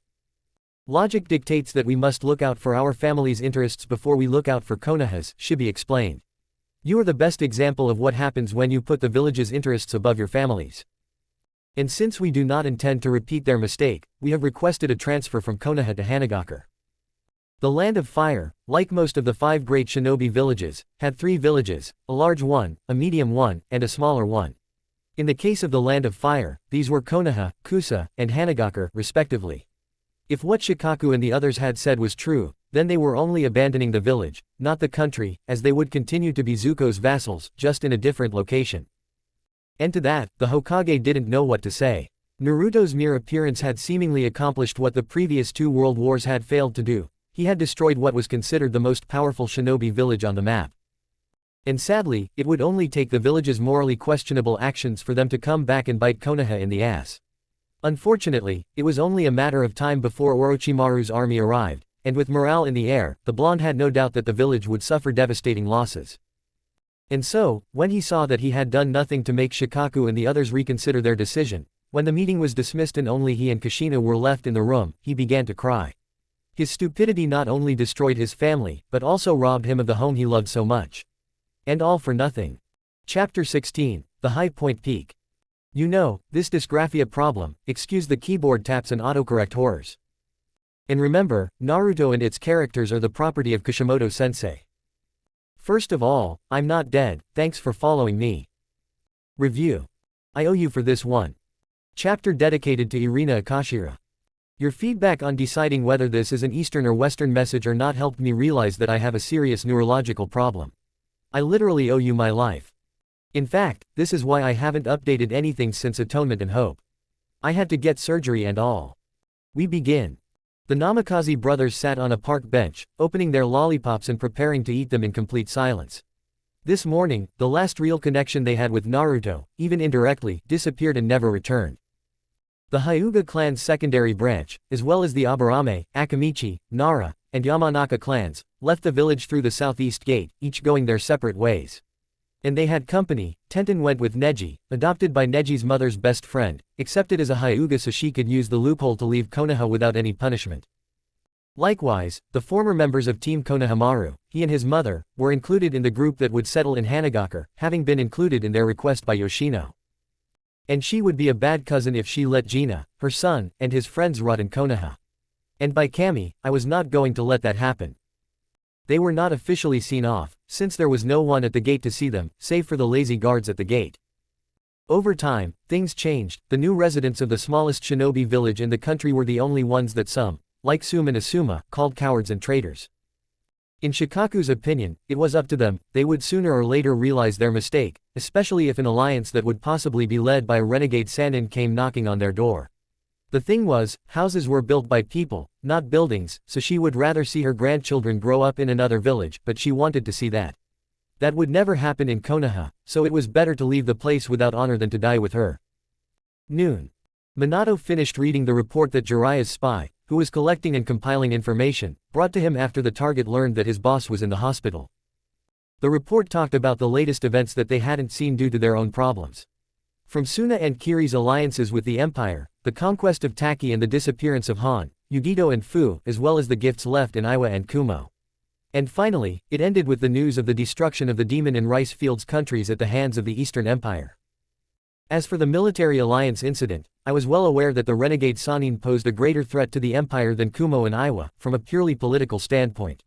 Logic dictates that we must look out for our family's interests before we look out for Konoha's, Shibi explained. You are the best example of what happens when you put the village's interests above your family's. And since we do not intend to repeat their mistake, we have requested a transfer from Konoha to Hanagakure. The Land of Fire, like most of the 5 great shinobi villages, had 3 villages, a large one, a medium one, and a smaller one. In the case of the Land of Fire, these were Konoha, Kusa, and Hanagakure, respectively. If what Shikaku and the others had said was true, then they were only abandoning the village, not the country, as they would continue to be Zuko's vassals, just in a different location. And to that, the Hokage didn't know what to say. Naruto's mere appearance had seemingly accomplished what the previous 2 world wars had failed to do. He had destroyed what was considered the most powerful shinobi village on the map. And sadly, it would only take the village's morally questionable actions for them to come back and bite Konoha in the ass. Unfortunately, it was only a matter of time before Orochimaru's army arrived, and with morale in the air, the blonde had no doubt that the village would suffer devastating losses. And so, when he saw that he had done nothing to make Shikaku and the others reconsider their decision, when the meeting was dismissed and only he and Kushina were left in the room, he began to cry. His stupidity not only destroyed his family, but also robbed him of the home he loved so much. And all for nothing. Chapter 16, The High Point Peak. You know, this dysgraphia problem, excuse the keyboard taps and autocorrect horrors. And remember, Naruto and its characters are the property of Kishimoto-sensei. First of all, I'm not dead, thanks for following me. Review. I owe you for this one. Chapter dedicated to Irina Akashira. Your feedback on deciding whether this is an Eastern or Western message or not helped me realize that I have a serious neurological problem. I literally owe you my life. In fact, this is why I haven't updated anything since Atonement and Hope. I had to get surgery and all. We begin. The Namikaze brothers sat on a park bench, opening their lollipops and preparing to eat them in complete silence. This morning, the last real connection they had with Naruto, even indirectly, disappeared and never returned. The Hyuga clan's secondary branch, as well as the Aburame, Akamichi, Nara, and Yamanaka clans, left the village through the southeast gate, each going their separate ways. And they had company. Tenten went with Neji, adopted by Neji's mother's best friend, accepted as a Hyuga so she could use the loophole to leave Konoha without any punishment. Likewise, the former members of Team Konohamaru, he and his mother, were included in the group that would settle in Hanagakure, having been included in their request by Yoshino. And she would be a bad cousin if she let Gina, her son, and his friends rot in Konoha. And by Kami, I was not going to let that happen. They were not officially seen off, since there was no one at the gate to see them, save for the lazy guards at the gate. Over time, things changed. The new residents of the smallest shinobi village in the country were the only ones that some, like Sum and Asuma, called cowards and traitors. In Shikaku's opinion, it was up to them. They would sooner or later realize their mistake, especially if an alliance that would possibly be led by a renegade Sannin came knocking on their door. The thing was, houses were built by people, not buildings, so she would rather see her grandchildren grow up in another village, but she wanted to see that. That would never happen in Konoha, so it was better to leave the place without honor than to die with her. Noon. Minato finished reading the report that Jiraiya's spy, who was collecting and compiling information, brought to him after the target learned that his boss was in the hospital. The report talked about the latest events that they hadn't seen due to their own problems. From Suna and Kiri's alliances with the Empire, the conquest of Taki and the disappearance of Han, Yugito and Fu, as well as the gifts left in Iwa and Kumo. And finally, it ended with the news of the destruction of the Demon and Rice Fields countries at the hands of the Eastern Empire. As for the military alliance incident, I was well aware that the renegade Sannin posed a greater threat to the Empire than Kumo and Iwa, from a purely political standpoint.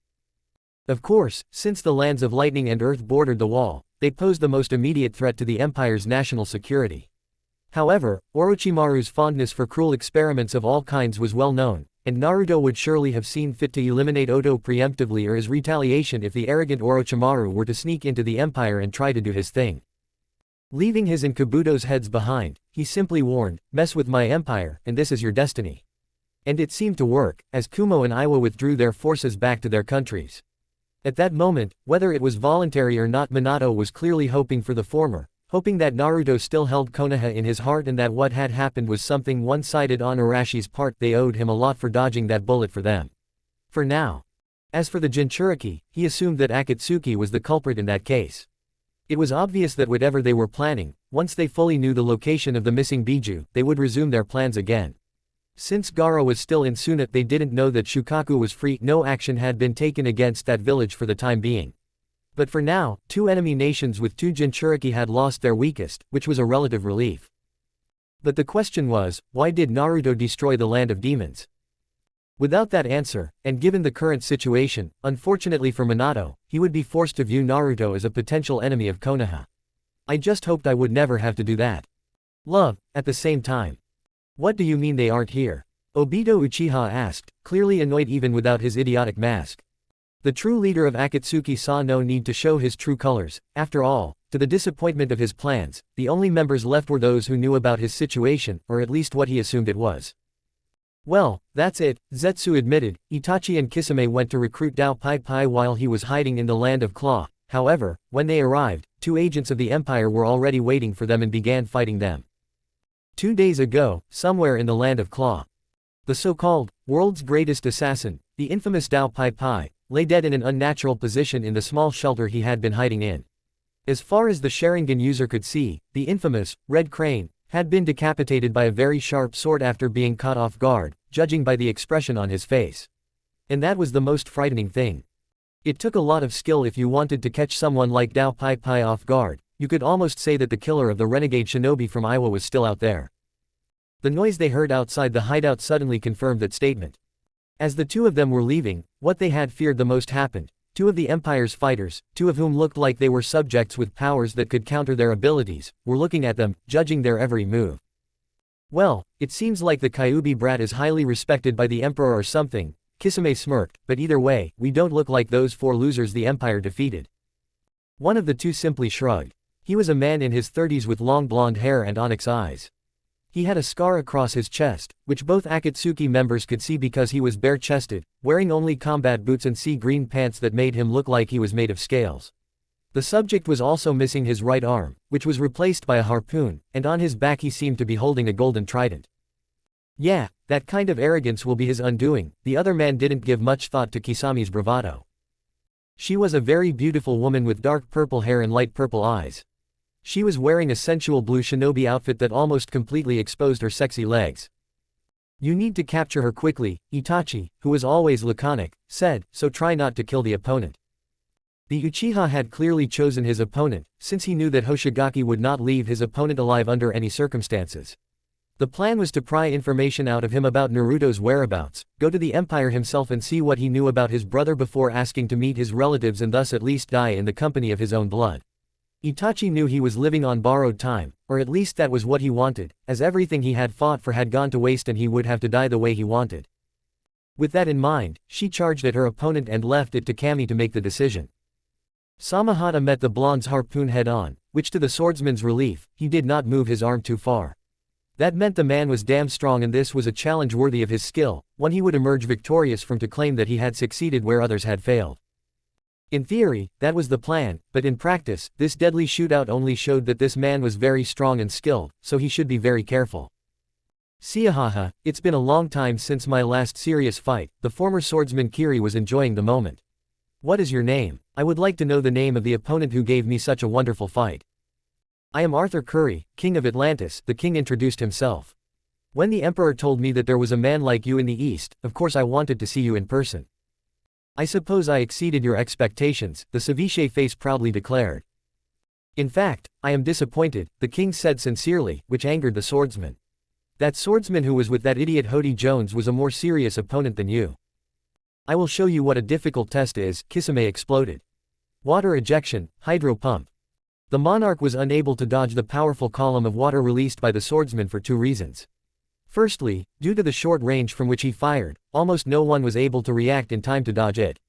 Of course, since the lands of Lightning and Earth bordered the wall, they posed the most immediate threat to the Empire's national security. However, Orochimaru's fondness for cruel experiments of all kinds was well known, and Naruto would surely have seen fit to eliminate Oto preemptively or as retaliation if the arrogant Orochimaru were to sneak into the Empire and try to do his thing. Leaving his and Kabuto's heads behind, he simply warned, "Mess with my empire, and this is your destiny." And it seemed to work, as Kumo and Iwa withdrew their forces back to their countries. At that moment, whether it was voluntary or not, Minato was clearly hoping for the former, hoping that Naruto still held Konoha in his heart and that what had happened was something one-sided on Arashi's part. They owed him a lot for dodging that bullet for them. For now. As for the Jinchuriki, he assumed that Akatsuki was the culprit in that case. It was obvious that whatever they were planning, once they fully knew the location of the missing Biju, they would resume their plans again. Since Gaara was still in Sunat, they didn't know that Shukaku was free. No action had been taken against that village for the time being. But for now, two enemy nations with two Jinchuriki had lost their weakest, which was a relative relief. But the question was, why did Naruto destroy the land of demons? Without that answer, and given the current situation, unfortunately for Minato, he would be forced to view Naruto as a potential enemy of Konoha. I just hoped I would never have to do that. Love, at the same time. What do you mean they aren't here? Obito Uchiha asked, clearly annoyed even without his idiotic mask. The true leader of Akatsuki saw no need to show his true colors. After all, to the disappointment of his plans, the only members left were those who knew about his situation, or at least what he assumed it was. Well, that's it, Zetsu admitted. Itachi and Kisame went to recruit Dao Pai Pai while he was hiding in the Land of Claw. However, when they arrived, two agents of the Empire were already waiting for them and began fighting them. 2 days ago, somewhere in the Land of Claw, the so-called world's greatest assassin, the infamous Dao Pai Pai, lay dead in an unnatural position in the small shelter he had been hiding in. As far as the Sharingan user could see, the infamous Red Crane had been decapitated by a very sharp sword after being caught off guard, judging by the expression on his face. And that was the most frightening thing. It took a lot of skill if you wanted to catch someone like Dao Pai Pai off guard. You could almost say that the killer of the renegade shinobi from Iwa was still out there. The noise they heard outside the hideout suddenly confirmed that statement. As the two of them were leaving, what they had feared the most happened. Two of the Empire's fighters, two of whom looked like they were subjects with powers that could counter their abilities, were looking at them, judging their every move. Well, it seems like the Kyuubi brat is highly respected by the Emperor or something, Kisame smirked, but either way, we don't look like those 4 losers the Empire defeated. One of the two simply shrugged. He was a man in his 30s with long blonde hair and onyx eyes. He had a scar across his chest, which both Akatsuki members could see because he was bare-chested, wearing only combat boots and sea green pants that made him look like he was made of scales. The subject was also missing his right arm, which was replaced by a harpoon, and on his back he seemed to be holding a golden trident. Yeah, that kind of arrogance will be his undoing. The other man didn't give much thought to Kisami's bravado. She was a very beautiful woman with dark purple hair and light purple eyes. She was wearing a sensual blue shinobi outfit that almost completely exposed her sexy legs. You need to capture her quickly, Itachi, who was always laconic, said, so try not to kill the opponent. The Uchiha had clearly chosen his opponent, since he knew that Hoshigaki would not leave his opponent alive under any circumstances. The plan was to pry information out of him about Naruto's whereabouts, go to the Empire himself and see what he knew about his brother before asking to meet his relatives and thus at least die in the company of his own blood. Itachi knew he was living on borrowed time, or at least that was what he wanted, as everything he had fought for had gone to waste and he would have to die the way he wanted. With that in mind, she charged at her opponent and left it to Kami to make the decision. Samahata met the blonde's harpoon head-on, which to the swordsman's relief, he did not move his arm too far. That meant the man was damn strong and this was a challenge worthy of his skill, one he would emerge victorious from to claim that he had succeeded where others had failed. In theory, that was the plan, but in practice, this deadly shootout only showed that this man was very strong and skilled, so he should be very careful. Siahaha, it's been a long time since my last serious fight. The former swordsman Kiri was enjoying the moment. What is your name? I would like to know the name of the opponent who gave me such a wonderful fight. I am Arthur Curry, King of Atlantis, the king introduced himself. When the Emperor told me that there was a man like you in the East, of course I wanted to see you in person. I suppose I exceeded your expectations, the ceviche face proudly declared. In fact, I am disappointed, the king said sincerely, which angered the swordsman. That swordsman who was with that idiot Hody Jones was a more serious opponent than you. I will show you what a difficult test is, Kisame exploded. Water ejection, hydro pump. The monarch was unable to dodge the powerful column of water released by the swordsman for two reasons. Firstly, due to the short range from which he fired, almost no one was able to react in time to dodge it.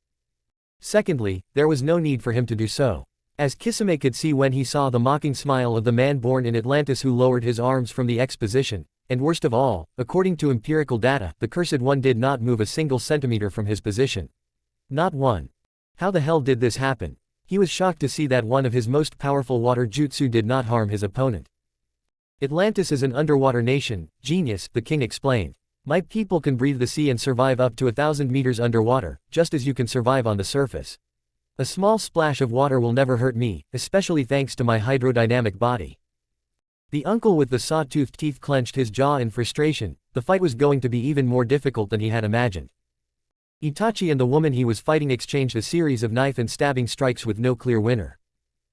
Secondly, there was no need for him to do so. As Kisame could see when he saw the mocking smile of the man born in Atlantis who lowered his arms from the exposition, and worst of all, according to empirical data, the cursed one did not move a single centimeter from his position. Not one. How the hell did this happen? He was shocked to see that one of his most powerful water jutsu did not harm his opponent. Atlantis is an underwater nation, genius, the king explained. My people can breathe the sea and survive up to 1,000 meters underwater, just as you can survive on the surface. A small splash of water will never hurt me, especially thanks to my hydrodynamic body. The uncle with the saw-toothed teeth clenched his jaw in frustration. The fight was going to be even more difficult than he had imagined. Itachi and the woman he was fighting exchanged a series of knife and stabbing strikes with no clear winner.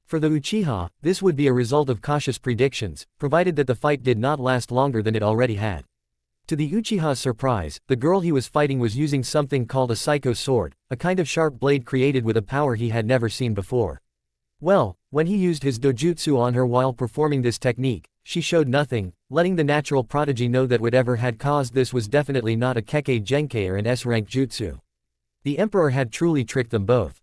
For the Uchiha, this would be a result of cautious predictions, provided that the fight did not last longer than it already had. To the Uchiha's surprise, the girl he was fighting was using something called a psycho sword, a kind of sharp blade created with a power he had never seen before. Well, when he used his dojutsu on her while performing this technique, she showed nothing, letting the natural prodigy know that whatever had caused this was definitely not a Kekkei Genkai or an S-rank jutsu. The Emperor had truly tricked them both.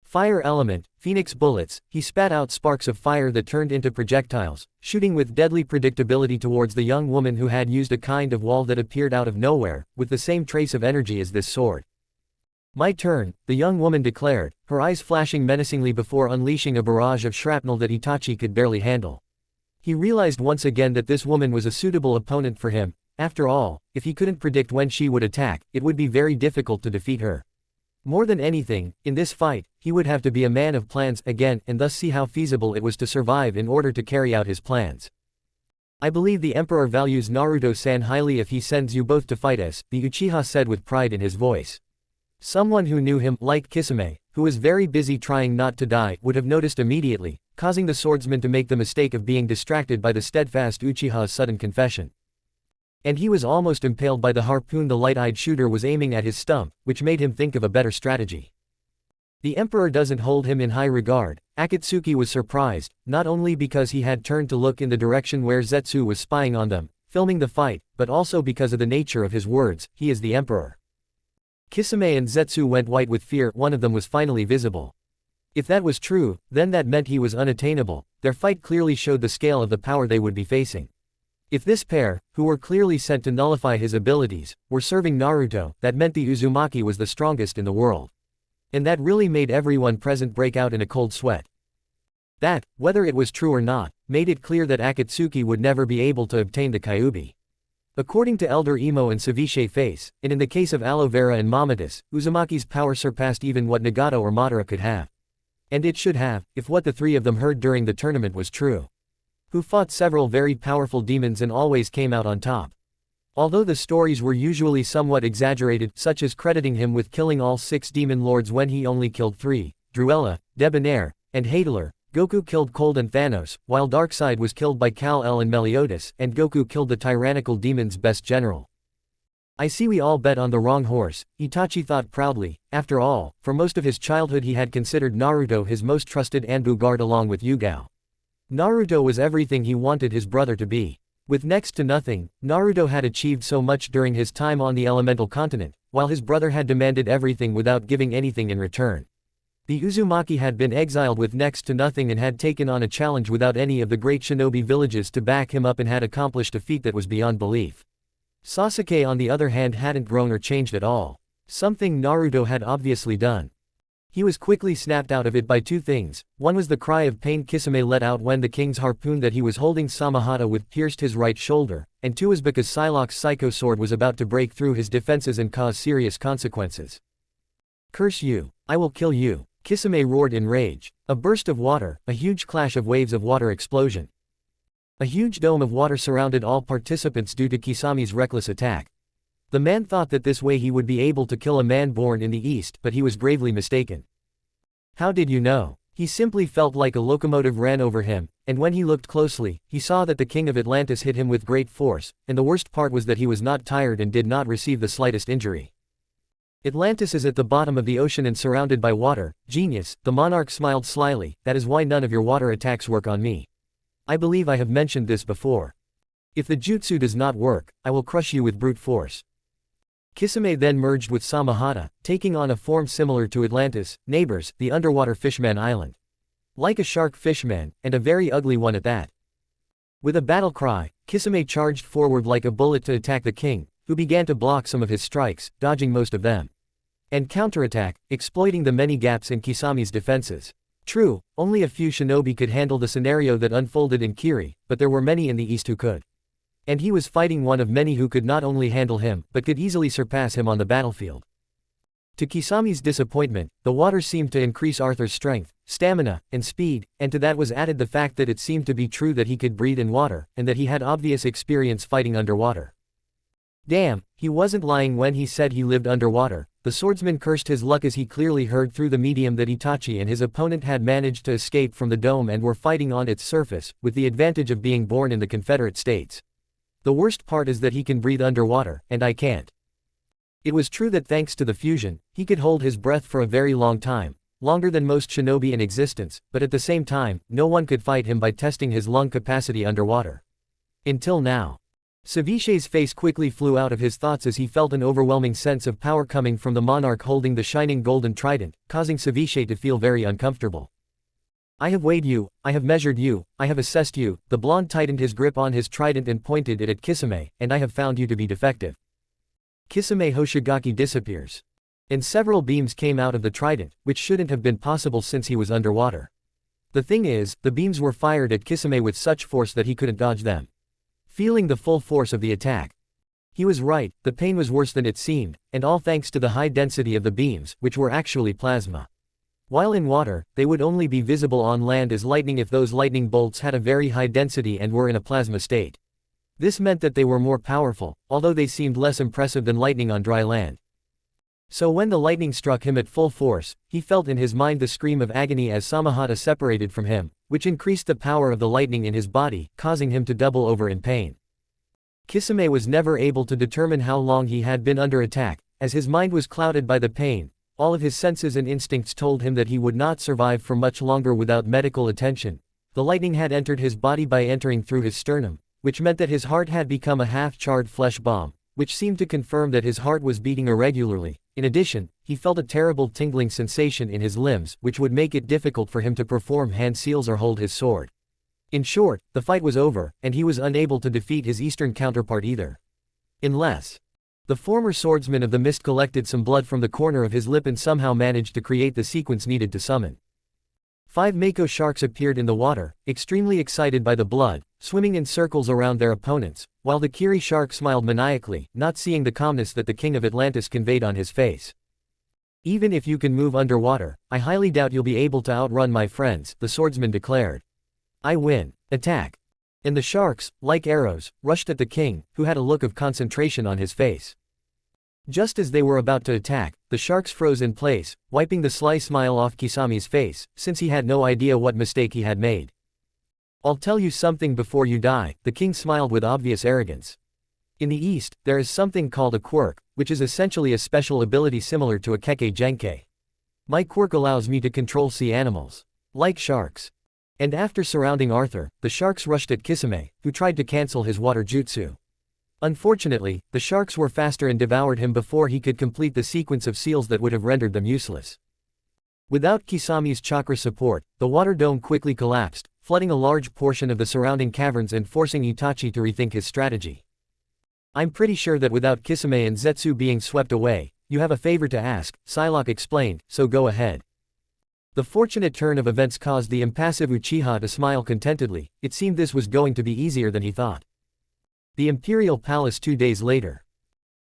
Fire element, phoenix bullets, he spat out sparks of fire that turned into projectiles, shooting with deadly predictability towards the young woman who had used a kind of wall that appeared out of nowhere, with the same trace of energy as this sword. My turn, the young woman declared, her eyes flashing menacingly before unleashing a barrage of shrapnel that Itachi could barely handle. He realized once again that this woman was a suitable opponent for him. After all, if he couldn't predict when she would attack, it would be very difficult to defeat her. More than anything, in this fight, he would have to be a man of plans again and thus see how feasible it was to survive in order to carry out his plans. I believe the Emperor values Naruto-san highly if he sends you both to fight us, the Uchiha said with pride in his voice. Someone who knew him, like Kisame, who was very busy trying not to die, would have noticed immediately, causing the swordsman to make the mistake of being distracted by the steadfast Uchiha's sudden confession. And he was almost impaled by the harpoon the light-eyed shooter was aiming at his stump, which made him think of a better strategy. The Emperor doesn't hold him in high regard. Akatsuki was surprised, not only because he had turned to look in the direction where Zetsu was spying on them, filming the fight, but also because of the nature of his words, he is the Emperor. Kisame and Zetsu went white with fear, one of them was finally visible. If that was true, then that meant he was unattainable. Their fight clearly showed the scale of the power they would be facing. If this pair, who were clearly sent to nullify his abilities, were serving Naruto, that meant the Uzumaki was the strongest in the world. And that really made everyone present break out in a cold sweat. That, whether it was true or not, made it clear that Akatsuki would never be able to obtain the Kyuubi. According to Elder Emo and Ceviche Face, and in the case of Aloe Vera and Mamadus, Uzumaki's power surpassed even what Nagato or Madara could have. And it should have, if what the three of them heard during the tournament was true. Who fought several very powerful demons and always came out on top. Although the stories were usually somewhat exaggerated, such as crediting him with killing all 6 demon lords when he only killed 3, Druella, Debonair, and Hadler, Goku killed Cold and Thanos, while Darkseid was killed by Kal-El and Meliodas, and Goku killed the tyrannical demon's best general. I see we all bet on the wrong horse, Itachi thought proudly. After all, for most of his childhood he had considered Naruto his most trusted Anbu guard along with Yugao. Naruto was everything he wanted his brother to be. With next to nothing, Naruto had achieved so much during his time on the elemental continent, while his brother had demanded everything without giving anything in return. The Uzumaki had been exiled with next to nothing and had taken on a challenge without any of the great shinobi villages to back him up and had accomplished a feat that was beyond belief. Sasuke on the other hand hadn't grown or changed at all. Something Naruto had obviously done. He was quickly snapped out of it by 2 things. One was the cry of pain Kisame let out when the king's harpoon that he was holding Samahata with pierced his right shoulder, and 2 was because Psylocke's psycho sword was about to break through his defenses and cause serious consequences. Curse you! I will kill you! Kisame roared in rage. A burst of water, a huge clash of waves of water explosion. A huge dome of water surrounded all participants due to Kisame's reckless attack. The man thought that this way he would be able to kill a man born in the east, but he was gravely mistaken. How did you know? He simply felt like a locomotive ran over him, and when he looked closely, he saw that the king of Atlantis hit him with great force, and the worst part was that he was not tired and did not receive the slightest injury. Atlantis is at the bottom of the ocean and surrounded by water. Genius, the monarch smiled slyly, that is why none of your water attacks work on me. I believe I have mentioned this before. If the jutsu does not work, I will crush you with brute force. Kisame then merged with Samahata, taking on a form similar to Atlantis, neighbors, the underwater fishman island. Like a shark fishman, and a very ugly one at that. With a battle cry, Kisame charged forward like a bullet to attack the king, who began to block some of his strikes, dodging most of them. And counterattack, exploiting the many gaps in Kisame's defenses. True, only a few shinobi could handle the scenario that unfolded in Kiri, but there were many in the east who could. And he was fighting one of many who could not only handle him, but could easily surpass him on the battlefield. To Kisame's disappointment, the water seemed to increase Arthur's strength, stamina, and speed, and to that was added the fact that it seemed to be true that he could breathe in water, and that he had obvious experience fighting underwater. Damn, he wasn't lying when he said he lived underwater. The swordsman cursed his luck as he clearly heard through the medium that Itachi and his opponent had managed to escape from the dome and were fighting on its surface, with the advantage of being born in the Confederate States. The worst part is that he can breathe underwater, and I can't. It was true that thanks to the fusion, he could hold his breath for a very long time, longer than most shinobi in existence, but at the same time, no one could fight him by testing his lung capacity underwater. Until now. Ceviche's face quickly flew out of his thoughts as he felt an overwhelming sense of power coming from the monarch holding the shining golden trident, causing Ceviche to feel very uncomfortable. I have weighed you, I have measured you, I have assessed you. The blonde tightened his grip on his trident and pointed it at Kisame, and I have found you to be defective. Kisame Hoshigaki disappears. And several beams came out of the trident, which shouldn't have been possible since he was underwater. The thing is, the beams were fired at Kisame with such force that he couldn't dodge them. Feeling the full force of the attack. He was right, the pain was worse than it seemed, and all thanks to the high density of the beams, which were actually plasma. While in water, they would only be visible on land as lightning if those lightning bolts had a very high density and were in a plasma state. This meant that they were more powerful, although they seemed less impressive than lightning on dry land. So when the lightning struck him at full force, he felt in his mind the scream of agony as Samahata separated from him, which increased the power of the lightning in his body, causing him to double over in pain. Kisame was never able to determine how long he had been under attack, as his mind was clouded by the pain. All of his senses and instincts told him that he would not survive for much longer without medical attention. The lightning had entered his body by entering through his sternum, which meant that his heart had become a half-charred flesh bomb, which seemed to confirm that his heart was beating irregularly, In addition, he felt a terrible tingling sensation in his limbs which would make it difficult for him to perform hand seals or hold his sword. In short, the fight was over, and he was unable to defeat his eastern counterpart either. Unless the former swordsman of the mist collected some blood from the corner of his lip and somehow managed to create the sequence needed to summon. 5 mako sharks appeared in the water, extremely excited by the blood, swimming in circles around their opponents, while the Kiri shark smiled maniacally, not seeing the calmness that the king of Atlantis conveyed on his face. "Even if you can move underwater, I highly doubt you'll be able to outrun my friends," the swordsman declared. "I win. Attack." And the sharks, like arrows, rushed at the king, who had a look of concentration on his face. Just as they were about to attack, the sharks froze in place, wiping the sly smile off Kisami's face, since he had no idea what mistake he had made. "I'll tell you something before you die," the king smiled with obvious arrogance. "In the East, there is something called a quirk, which is essentially a special ability similar to a keke genkai. My quirk allows me to control sea animals, like sharks." And after surrounding Arthur, the sharks rushed at Kisame, who tried to cancel his water jutsu. Unfortunately, the sharks were faster and devoured him before he could complete the sequence of seals that would have rendered them useless. Without Kisami's chakra support, the water dome quickly collapsed, flooding a large portion of the surrounding caverns and forcing Itachi to rethink his strategy. "I'm pretty sure that without Kisame and Zetsu being swept away, you have a favor to ask," Psylocke explained, "so go ahead." The fortunate turn of events caused the impassive Uchiha to smile contentedly. It seemed this was going to be easier than he thought. The Imperial Palace 2 days later.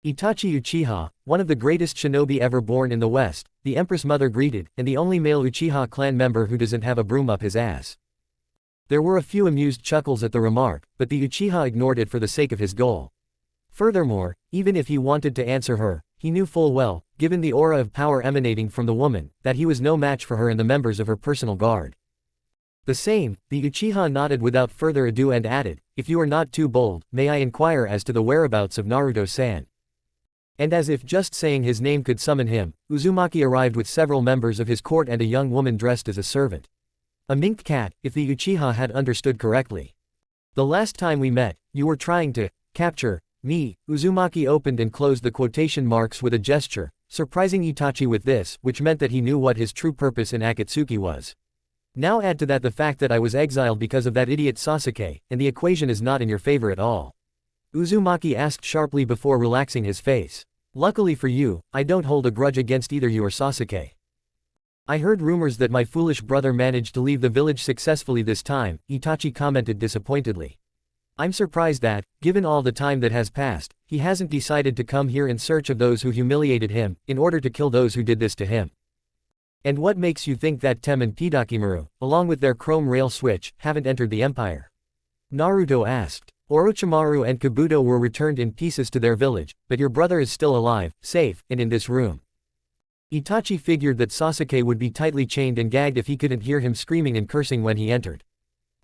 Itachi Uchiha, one of the greatest shinobi ever born in the West, the Empress Mother greeted, and the only male Uchiha clan member who doesn't have a broom up his ass. There were a few amused chuckles at the remark, but the Uchiha ignored it for the sake of his goal. Furthermore, even if he wanted to answer her, he knew full well, given the aura of power emanating from the woman, that he was no match for her and the members of her personal guard. The Uchiha nodded without further ado and added, "If you are not too bold, may I inquire as to the whereabouts of Naruto-san?" And as if just saying his name could summon him, Uzumaki arrived with several members of his court and a young woman dressed as a servant. A minked cat, if the Uchiha had understood correctly. "The last time we met, you were trying to capture me." Uzumaki opened and closed the quotation marks with a gesture, surprising Itachi with this, which meant that he knew what his true purpose in Akatsuki was. "Now add to that the fact that I was exiled because of that idiot Sasuke, and the equation is not in your favor at all," Uzumaki asked sharply before relaxing his face. "Luckily for you, I don't hold a grudge against either you or Sasuke. I heard rumors that my foolish brother managed to leave the village successfully this time," Itachi commented disappointedly. "I'm surprised that, given all the time that has passed, he hasn't decided to come here in search of those who humiliated him, in order to kill those who did this to him." "And what makes you think that Tem and Pidakimaru, along with their chrome rail switch, haven't entered the empire?" Naruto asked. "Orochimaru and Kabuto were returned in pieces to their village, but your brother is still alive, safe, and in this room." Itachi figured that Sasuke would be tightly chained and gagged if he couldn't hear him screaming and cursing when he entered.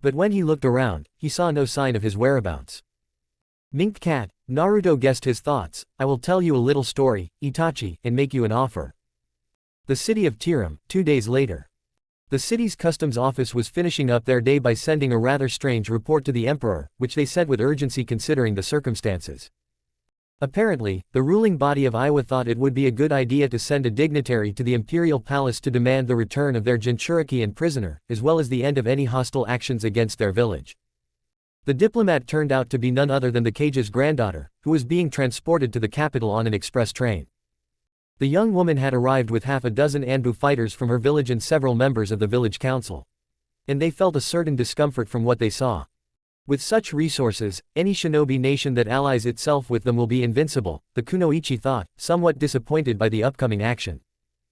But when he looked around, he saw no sign of his whereabouts. "Minked cat," Naruto guessed his thoughts, "I will tell you a little story, Itachi, and make you an offer." The city of Tiram, 2 days later. The city's customs office was finishing up their day by sending a rather strange report to the emperor, which they sent with urgency considering the circumstances. Apparently, the ruling body of Iwa thought it would be a good idea to send a dignitary to the imperial palace to demand the return of their Jinchuriki and prisoner, as well as the end of any hostile actions against their village. The diplomat turned out to be none other than the Kage's granddaughter, who was being transported to the capital on an express train. The young woman had arrived with half a dozen Anbu fighters from her village and several members of the village council. And they felt a certain discomfort from what they saw. With such resources, any shinobi nation that allies itself with them will be invincible, the Kunoichi thought, somewhat disappointed by the upcoming action.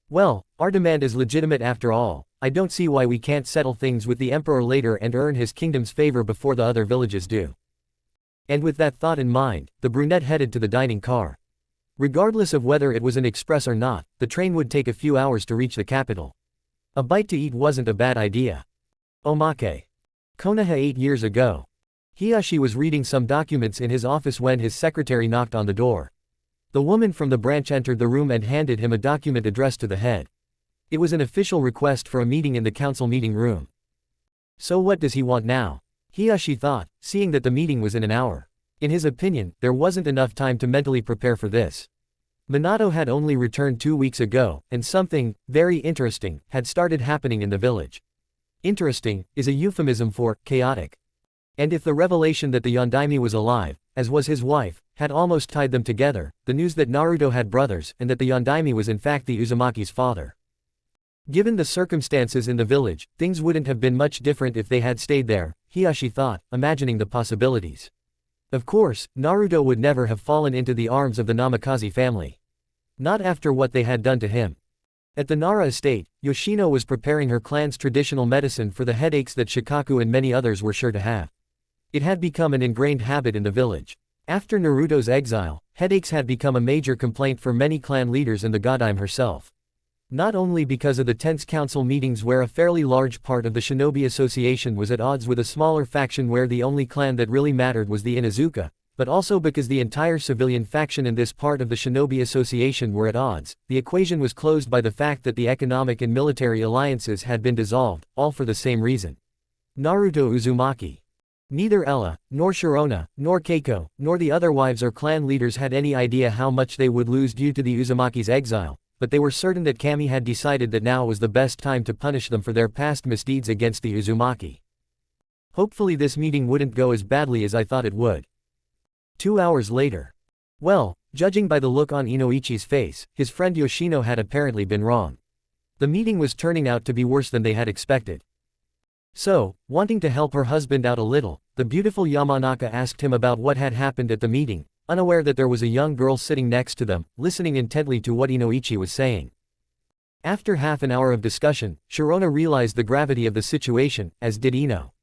"Well, our demand is legitimate after all. I don't see why we can't settle things with the emperor later and earn his kingdom's favor before the other villages do." And with that thought in mind, the brunette headed to the dining car. Regardless of whether it was an express or not, the train would take a few hours to reach the capital. A bite to eat wasn't a bad idea. Omake. Konoha 8 years ago. Hiyashi was reading some documents in his office when his secretary knocked on the door. The woman from the branch entered the room and handed him a document addressed to the head. It was an official request for a meeting in the council meeting room. So what does he want now? Hiyashi thought, seeing that the meeting was in an hour. In his opinion, there wasn't enough time to mentally prepare for this. Minato had only returned 2 weeks ago, and something, very interesting, had started happening in the village. Interesting is a euphemism for chaotic. And if the revelation that the Yondaime was alive, as was his wife, had almost tied them together, the news that Naruto had brothers and that the Yondaime was in fact the Uzumaki's father. Given the circumstances in the village, things wouldn't have been much different if they had stayed there, Hiyashi thought, imagining the possibilities. Of course, Naruto would never have fallen into the arms of the Namikaze family. Not after what they had done to him. At the Nara estate, Yoshino was preparing her clan's traditional medicine for the headaches that Shikaku and many others were sure to have. It had become an ingrained habit in the village. After Naruto's exile, headaches had become a major complaint for many clan leaders and the Godime herself. Not only because of the tense council meetings where a fairly large part of the shinobi association was at odds with a smaller faction where the only clan that really mattered was the Inuzuka, but also because the entire civilian faction in this part of the shinobi association were at odds. The equation was closed by the fact that the economic and military alliances had been dissolved, all for the same reason. Naruto Uzumaki. Neither Ella, nor Sharona, nor Keiko, nor the other wives or clan leaders had any idea how much they would lose due to the Uzumaki's exile, but they were certain that Kami had decided that now was the best time to punish them for their past misdeeds against the Uzumaki. Hopefully this meeting wouldn't go as badly as I thought it would. 2 hours later. Well, judging by the look on Inoichi's face, his friend Yoshino had apparently been wrong. The meeting was turning out to be worse than they had expected. So, wanting to help her husband out a little, the beautiful Yamanaka asked him about what had happened at the meeting, unaware that there was a young girl sitting next to them, listening intently to what Inoichi was saying. After half an hour of discussion, Sharona realized the gravity of the situation, as did Ino.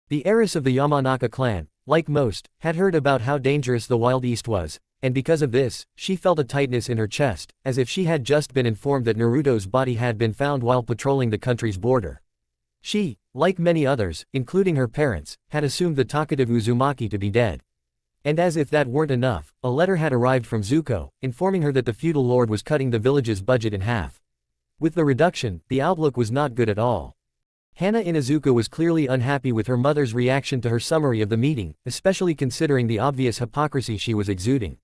The heiress of the Yamanaka clan, like most, had heard about how dangerous the Wild East was, and because of this, she felt a tightness in her chest, as if she had just been informed that Naruto's body had been found while patrolling the country's border. She, like many others, including her parents, had assumed the talkative Uzumaki to be dead. And as if that weren't enough, a letter had arrived from Zuko, informing her that the feudal lord was cutting the village's budget in half. With the reduction, the outlook was not good at all. Hana Inuzuka was clearly unhappy with her mother's reaction to her summary of the meeting, especially considering the obvious hypocrisy she was exuding.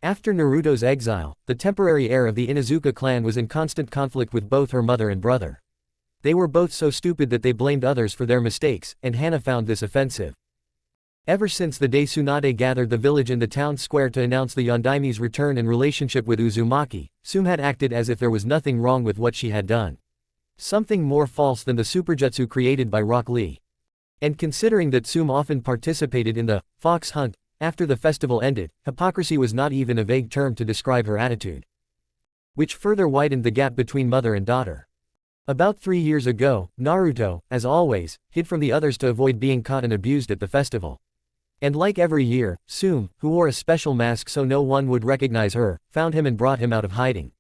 After Naruto's exile, the temporary heir of the Inuzuka clan was in constant conflict with both her mother and brother. They were both so stupid that they blamed others for their mistakes, and Hana found this offensive. Ever since the day Tsunade gathered the village in the town square to announce the Yondaime's return and relationship with Uzumaki, Tsume had acted as if there was nothing wrong with what she had done. Something more false than the superjutsu created by Rock Lee. And considering that Tsume often participated in the fox hunt after the festival ended, hypocrisy was not even a vague term to describe her attitude. Which further widened the gap between mother and daughter. About 3 years ago, Naruto, as always, hid from the others to avoid being caught and abused at the festival. And like every year, Tsume, who wore a special mask so no one would recognize her, found him and brought him out of hiding.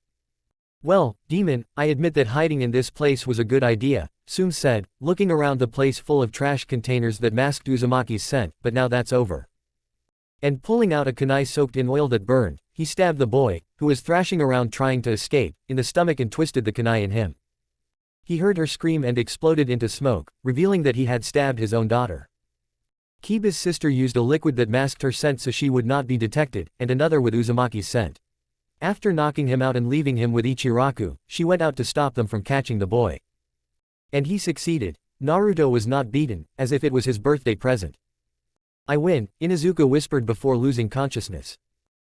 Well, demon, I admit that hiding in this place was a good idea, Tsume said, looking around the place full of trash containers that masked Uzumaki's scent, but now that's over. And pulling out a kunai soaked in oil that burned, he stabbed the boy, who was thrashing around trying to escape, in the stomach and twisted the kunai in him. He heard her scream and exploded into smoke, revealing that he had stabbed his own daughter. Kiba's sister used a liquid that masked her scent so she would not be detected, and another with Uzumaki's scent. After knocking him out and leaving him with Ichiraku, she went out to stop them from catching the boy. And he succeeded. Naruto was not beaten, as if it was his birthday present. I win, Inuzuka whispered before losing consciousness.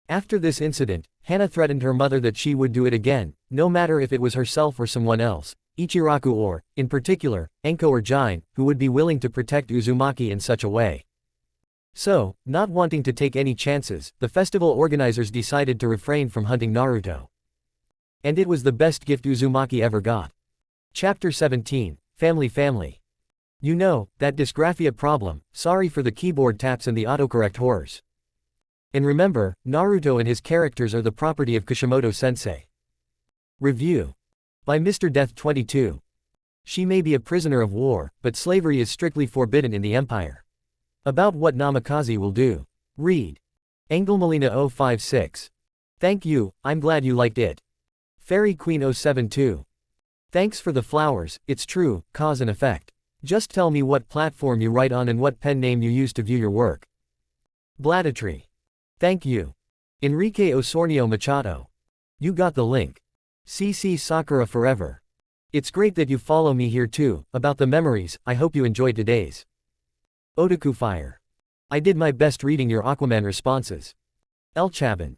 After this incident, Hana threatened her mother that she would do it again, no matter if it was herself or someone else, Ichiraku or, in particular, Enko or Jin, who would be willing to protect Uzumaki in such a way. So, not wanting to take any chances, the festival organizers decided to refrain from hunting Naruto. And it was the best gift Uzumaki ever got. Chapter 17, Family. You know, that dysgraphia problem, sorry for the keyboard taps and the autocorrect horrors. And remember, Naruto and his characters are the property of Kishimoto-sensei. Review. By Mr. Death 22. She may be a prisoner of war, but slavery is strictly forbidden in the Empire. About what Namikaze will do. Read. Angelmelina 056. Thank you, I'm glad you liked it. Fairy Queen 072. Thanks for the flowers, it's true, cause and effect. Just tell me what platform you write on and what pen name you use to view your work. Bladitry. Thank you. Enrique Osornio Machado. You got the link. CC Sakura forever. It's great that you follow me here too. About the memories, I hope you enjoyed today's. Otaku Fire. I did my best reading your Aquaman responses. El Chaban.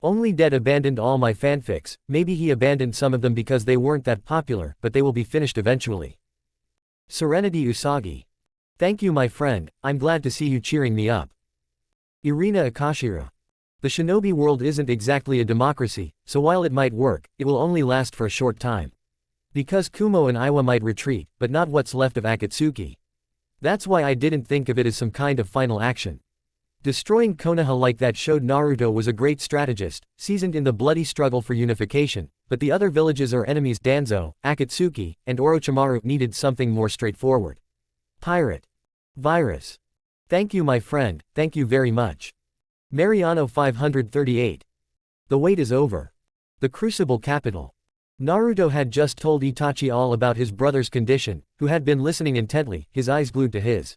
Only Dead abandoned all my fanfics, maybe he abandoned some of them because they weren't that popular, but they will be finished eventually. Serenity Usagi. Thank you my friend, I'm glad to see you cheering me up. Irina Akashira. The shinobi world isn't exactly a democracy, so while it might work, it will only last for a short time. Because Kumo and Iwa might retreat, but not what's left of Akatsuki. That's why I didn't think of it as some kind of final action. Destroying Konoha like that showed Naruto was a great strategist, seasoned in the bloody struggle for unification, but the other villages or enemies Danzo, Akatsuki, and Orochimaru needed something more straightforward. Pirate. Virus. Thank you my friend, thank you very much. Mariano 538. The wait is over. The Crucible Capital. Naruto had just told Itachi all about his brother's condition, who had been listening intently, his eyes glued to his.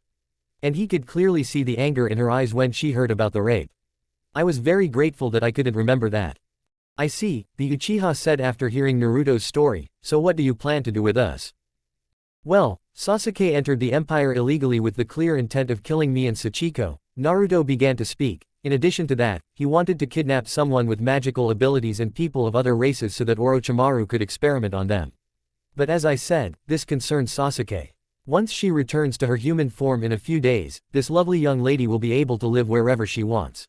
And he could clearly see the anger in her eyes when she heard about the rape. I was very grateful that I couldn't remember that. I see, the Uchiha said after hearing Naruto's story, so what do you plan to do with us? Well, Sasuke entered the Empire illegally with the clear intent of killing me and Sachiko. Naruto began to speak. In addition to that, he wanted to kidnap someone with magical abilities and people of other races so that Orochimaru could experiment on them. But as I said, this concerns Sasuke. Once she returns to her human form in a few days, this lovely young lady will be able to live wherever she wants.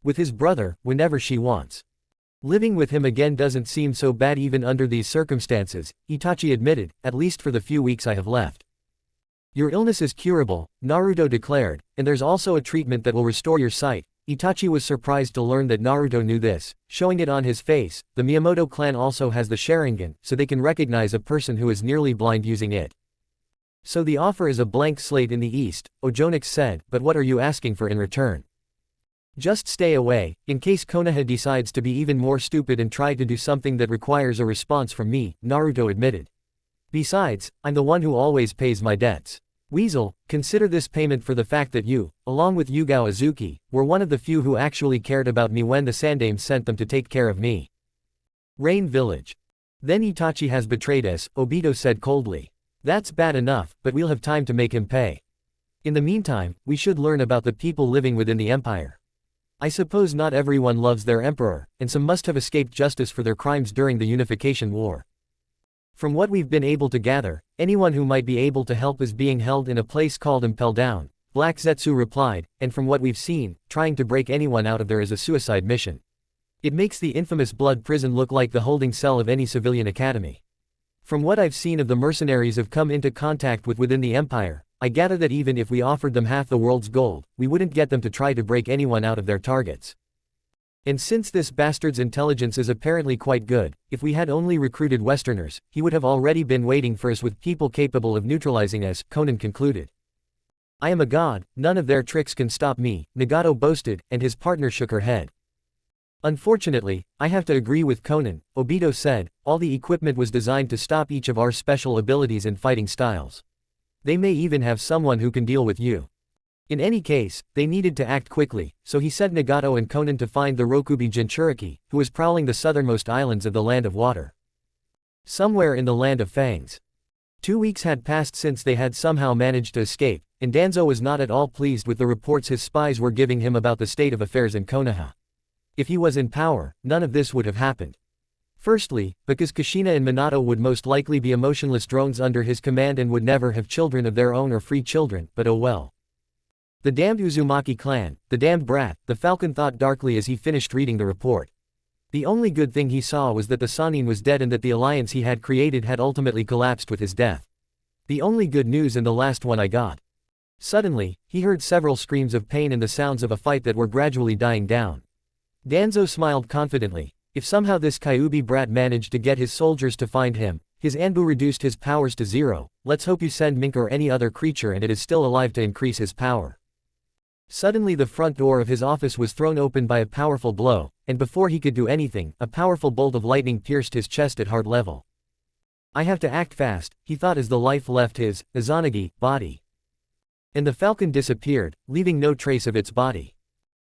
With his brother, whenever she wants. Living with him again doesn't seem so bad even under these circumstances, Itachi admitted, at least for the few weeks I have left. Your illness is curable, Naruto declared, and there's also a treatment that will restore your sight. Itachi was surprised to learn that Naruto knew this, showing it on his face. The Miyamoto clan also has the Sharingan, so they can recognize a person who is nearly blind using it. So the offer is a blank slate in the east, Ojonix said, but what are you asking for in return? Just stay away, in case Konoha decides to be even more stupid and try to do something that requires a response from me, Naruto admitted. Besides, I'm the one who always pays my debts. Weasel, consider this payment for the fact that you, along with Yugao Azuki, were one of the few who actually cared about me when the Sandaime sent them to take care of me. Rain Village. Then Itachi has betrayed us, Obito said coldly. That's bad enough, but we'll have time to make him pay. In the meantime, we should learn about the people living within the empire. I suppose not everyone loves their emperor, and some must have escaped justice for their crimes during the Unification War. From what we've been able to gather, anyone who might be able to help is being held in a place called Impel Down, Black Zetsu replied, and from what we've seen, trying to break anyone out of there is a suicide mission. It makes the infamous blood prison look like the holding cell of any civilian academy. From what I've seen of the mercenaries have come into contact with within the empire, I gather that even if we offered them half the world's gold, we wouldn't get them to try to break anyone out of their targets. And since this bastard's intelligence is apparently quite good, if we had only recruited Westerners, he would have already been waiting for us with people capable of neutralizing us, Conan concluded. I am a god, none of their tricks can stop me, Nagato boasted, and his partner shook her head. Unfortunately, I have to agree with Conan, Obito said, all the equipment was designed to stop each of our special abilities and fighting styles. They may even have someone who can deal with you. In any case, they needed to act quickly, so he sent Nagato and Conan to find the Rokubi Jinchuriki, who was prowling the southernmost islands of the Land of Water. Somewhere in the Land of Fangs. 2 weeks had passed since they had somehow managed to escape, and Danzo was not at all pleased with the reports his spies were giving him about the state of affairs in Konoha. If he was in power, none of this would have happened. Firstly, because Kushina and Minato would most likely be emotionless drones under his command and would never have children of their own or free children, but oh well. The damned Uzumaki clan, the damned brat, the Falcon thought darkly as he finished reading the report. The only good thing he saw was that the Sannin was dead and that the alliance he had created had ultimately collapsed with his death. The only good news and the last one I got. Suddenly, he heard several screams of pain and the sounds of a fight that were gradually dying down. Danzo smiled confidently. If somehow this Kyuubi brat managed to get his soldiers to find him, his Anbu reduced his powers to 0, let's hope you send Mink or any other creature and it is still alive to increase his power. Suddenly the front door of his office was thrown open by a powerful blow, and before he could do anything, a powerful bolt of lightning pierced his chest at heart level. I have to act fast, he thought as the life left his, Izanagi, body. And the falcon disappeared, leaving no trace of its body.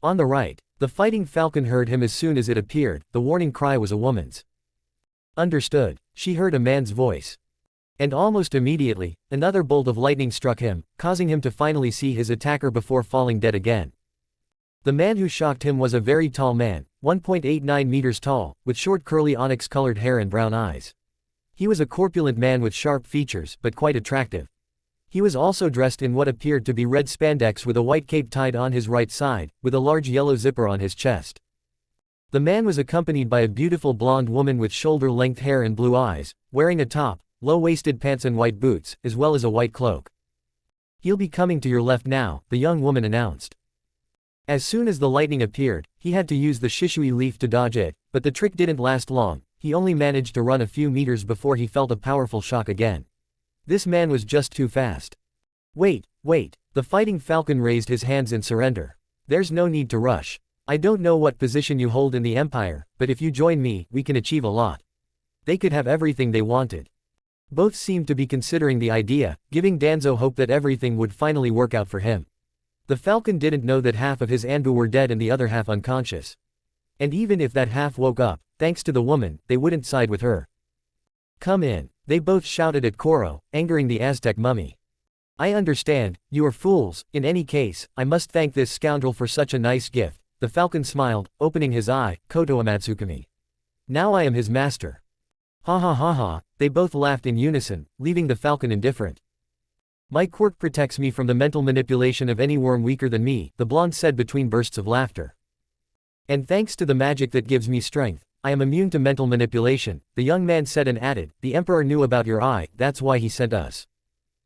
On the right, The fighting falcon heard him as soon as it appeared. The warning cry was a woman's. Understood. She heard a man's voice. And almost immediately, another bolt of lightning struck him, causing him to finally see his attacker before falling dead again. The man who shocked him was a very tall man, 1.89 meters tall, with short curly onyx-colored hair and brown eyes. He was a corpulent man with sharp features, but quite attractive. He was also dressed in what appeared to be red spandex with a white cape tied on his right side, with a large yellow zipper on his chest. The man was accompanied by a beautiful blonde woman with shoulder-length hair and blue eyes, wearing a top, low-waisted pants and white boots, as well as a white cloak. "He'll be coming to your left now," the young woman announced. As soon as the lightning appeared, he had to use the shishui leaf to dodge it, but the trick didn't last long. He only managed to run a few meters before he felt a powerful shock again. This man was just too fast. Wait. The fighting falcon raised his hands in surrender. "There's no need to rush. I don't know what position you hold in the Empire, but if you join me, we can achieve a lot." They could have everything they wanted. Both seemed to be considering the idea, giving Danzo hope that everything would finally work out for him. The falcon didn't know that half of his Anbu were dead and the other half unconscious. And even if that half woke up, thanks to the woman, they wouldn't side with her. "Come in," they both shouted at Koro, angering the Aztec mummy. "I understand, you are fools. In any case, I must thank this scoundrel for such a nice gift." The falcon smiled, opening his eye. "Koto Amatsukami. Now I am his master." Ha ha ha ha, they both laughed in unison, leaving the falcon indifferent. "My quirk protects me from the mental manipulation of any worm weaker than me," the blonde said between bursts of laughter. "And thanks to the magic that gives me strength, I am immune to mental manipulation," the young man said and added, "The Emperor knew about your eye, that's why he sent us.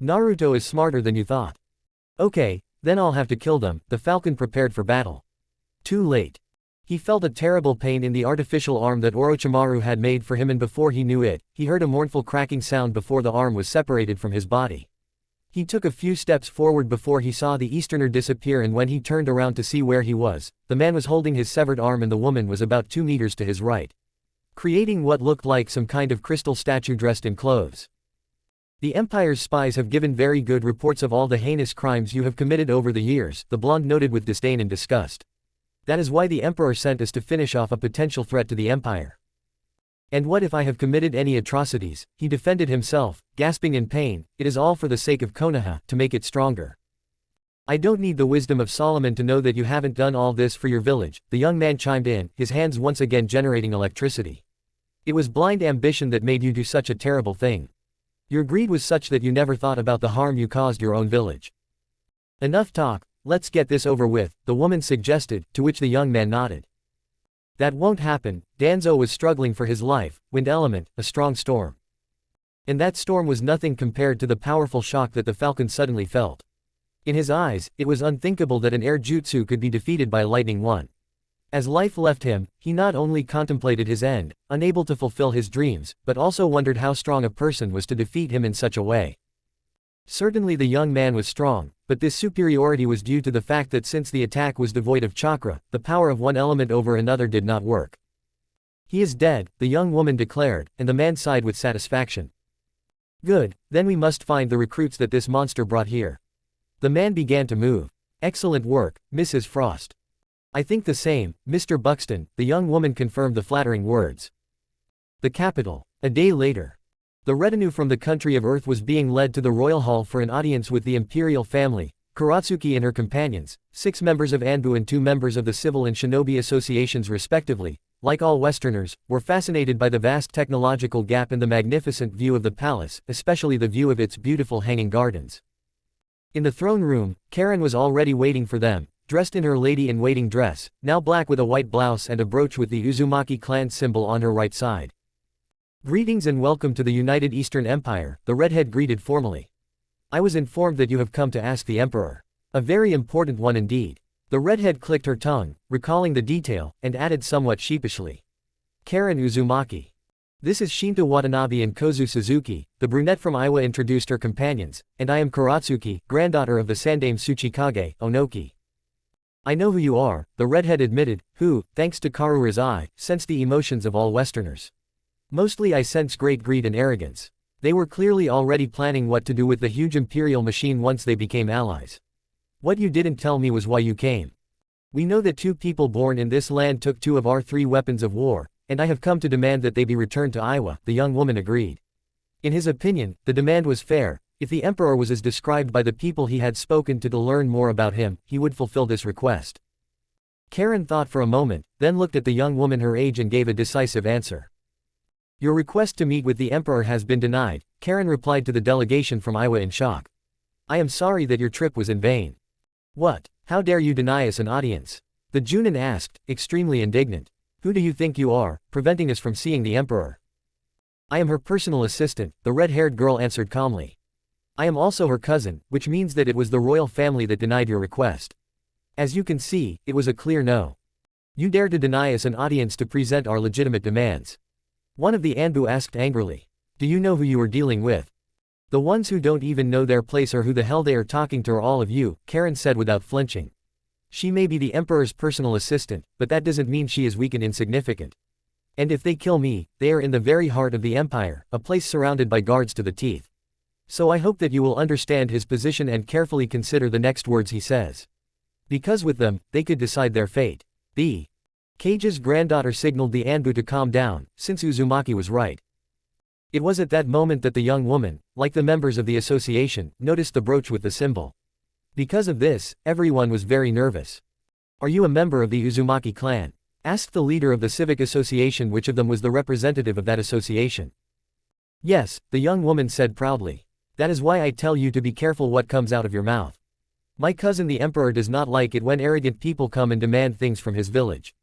Naruto is smarter than you thought." "Okay, then I'll have to kill them." The falcon prepared for battle. Too late. He felt a terrible pain in the artificial arm that Orochimaru had made for him, and before he knew it, he heard a mournful cracking sound before the arm was separated from his body. He took a few steps forward before he saw the Easterner disappear, and when he turned around to see where he was, the man was holding his severed arm and the woman was about 2 meters to his right, creating what looked like some kind of crystal statue dressed in clothes. "The Empire's spies have given very good reports of all the heinous crimes you have committed over the years," the blonde noted with disdain and disgust. "That is why the Emperor sent us to finish off a potential threat to the Empire." "And what if I have committed any atrocities?" he defended himself, gasping in pain. "It is all for the sake of Konoha, to make it stronger. I don't need the wisdom of Solomon to know that you haven't done all this for your village," the young man chimed in, his hands once again generating electricity. "It was blind ambition that made you do such a terrible thing. Your greed was such that you never thought about the harm you caused your own village." "Enough talk, let's get this over with," the woman suggested, to which the young man nodded. "That won't happen." Danzo was struggling for his life. Wind element, a strong storm. And that storm was nothing compared to the powerful shock that the falcon suddenly felt. In his eyes, it was unthinkable that an air jutsu could be defeated by a lightning one. As life left him, he not only contemplated his end, unable to fulfill his dreams, but also wondered how strong a person was to defeat him in such a way. Certainly the young man was strong, but this superiority was due to the fact that since the attack was devoid of chakra, the power of one element over another did not work. "He is dead," the young woman declared, and the man sighed with satisfaction. "Good, then we must find the recruits that this monster brought here." The man began to move. "Excellent work, Mrs. Frost." "I think the same, Mr. Buxton," the young woman confirmed the flattering words. The capital. A day later. The retinue from the country of Earth was being led to the royal hall for an audience with the imperial family. Kuratsuki and her companions, 6 members of Anbu and 2 members of the civil and shinobi associations respectively, like all Westerners, were fascinated by the vast technological gap and the magnificent view of the palace, especially the view of its beautiful hanging gardens. In the throne room, Karen was already waiting for them, dressed in her lady-in-waiting dress, now black with a white blouse and a brooch with the Uzumaki clan symbol on her right side. "Greetings and welcome to the United Eastern Empire," the redhead greeted formally. "I was informed that you have come to ask the Emperor. A very important one indeed." The redhead clicked her tongue, recalling the detail, and added somewhat sheepishly. "Karen Uzumaki. This is Shinta Watanabe and Kozu Suzuki," the brunette from Iowa introduced her companions, "and I am Kuratsuki, granddaughter of the Sandame Tsuchikage, Onoki." "I know who you are," the redhead admitted, who, thanks to Karura's eye, sensed the emotions of all Westerners. "Mostly I sense great greed and arrogance. They were clearly already planning what to do with the huge imperial machine once they became allies. What you didn't tell me was why you came." We know that 2 people born in this land took 2 of our 3 weapons of war, and I have come to demand that they be returned to Iowa," the young woman agreed. In his opinion, the demand was fair. If the emperor was as described by the people he had spoken to learn more about him, he would fulfill this request. Karen thought for a moment, then looked at the young woman her age and gave a decisive answer. "Your request to meet with the emperor has been denied," Karen replied to the delegation from Iowa in shock. "I am sorry that your trip was in vain." "What? How dare you deny us an audience?" the Junin asked, extremely indignant. "Who do you think you are, preventing us from seeing the emperor?" "I am her personal assistant," the red-haired girl answered calmly. "I am also her cousin, which means that it was the royal family that denied your request. As you can see, it was a clear no. You dare to deny us an audience to present our legitimate demands." One of the Anbu asked angrily. "Do you know who you are dealing with?" "The ones who don't even know their place or who the hell they are talking to are all of you," Karen said without flinching. "She may be the emperor's personal assistant, but that doesn't mean she is weak and insignificant. And if they kill me, they are in the very heart of the empire, a place surrounded by guards to the teeth. So I hope that you will understand his position and carefully consider the next words he says. Because with them, they could decide their fate." The Cage's granddaughter signaled the Anbu to calm down, since Uzumaki was right. It was at that moment that the young woman, like the members of the association, noticed the brooch with the symbol. Because of this, everyone was very nervous. "Are you a member of the Uzumaki clan?" asked the leader of the civic association, which of them was the representative of that association. "Yes," the young woman said proudly. "That is why I tell you to be careful what comes out of your mouth. My cousin the emperor does not like it when arrogant people come and demand things from his village.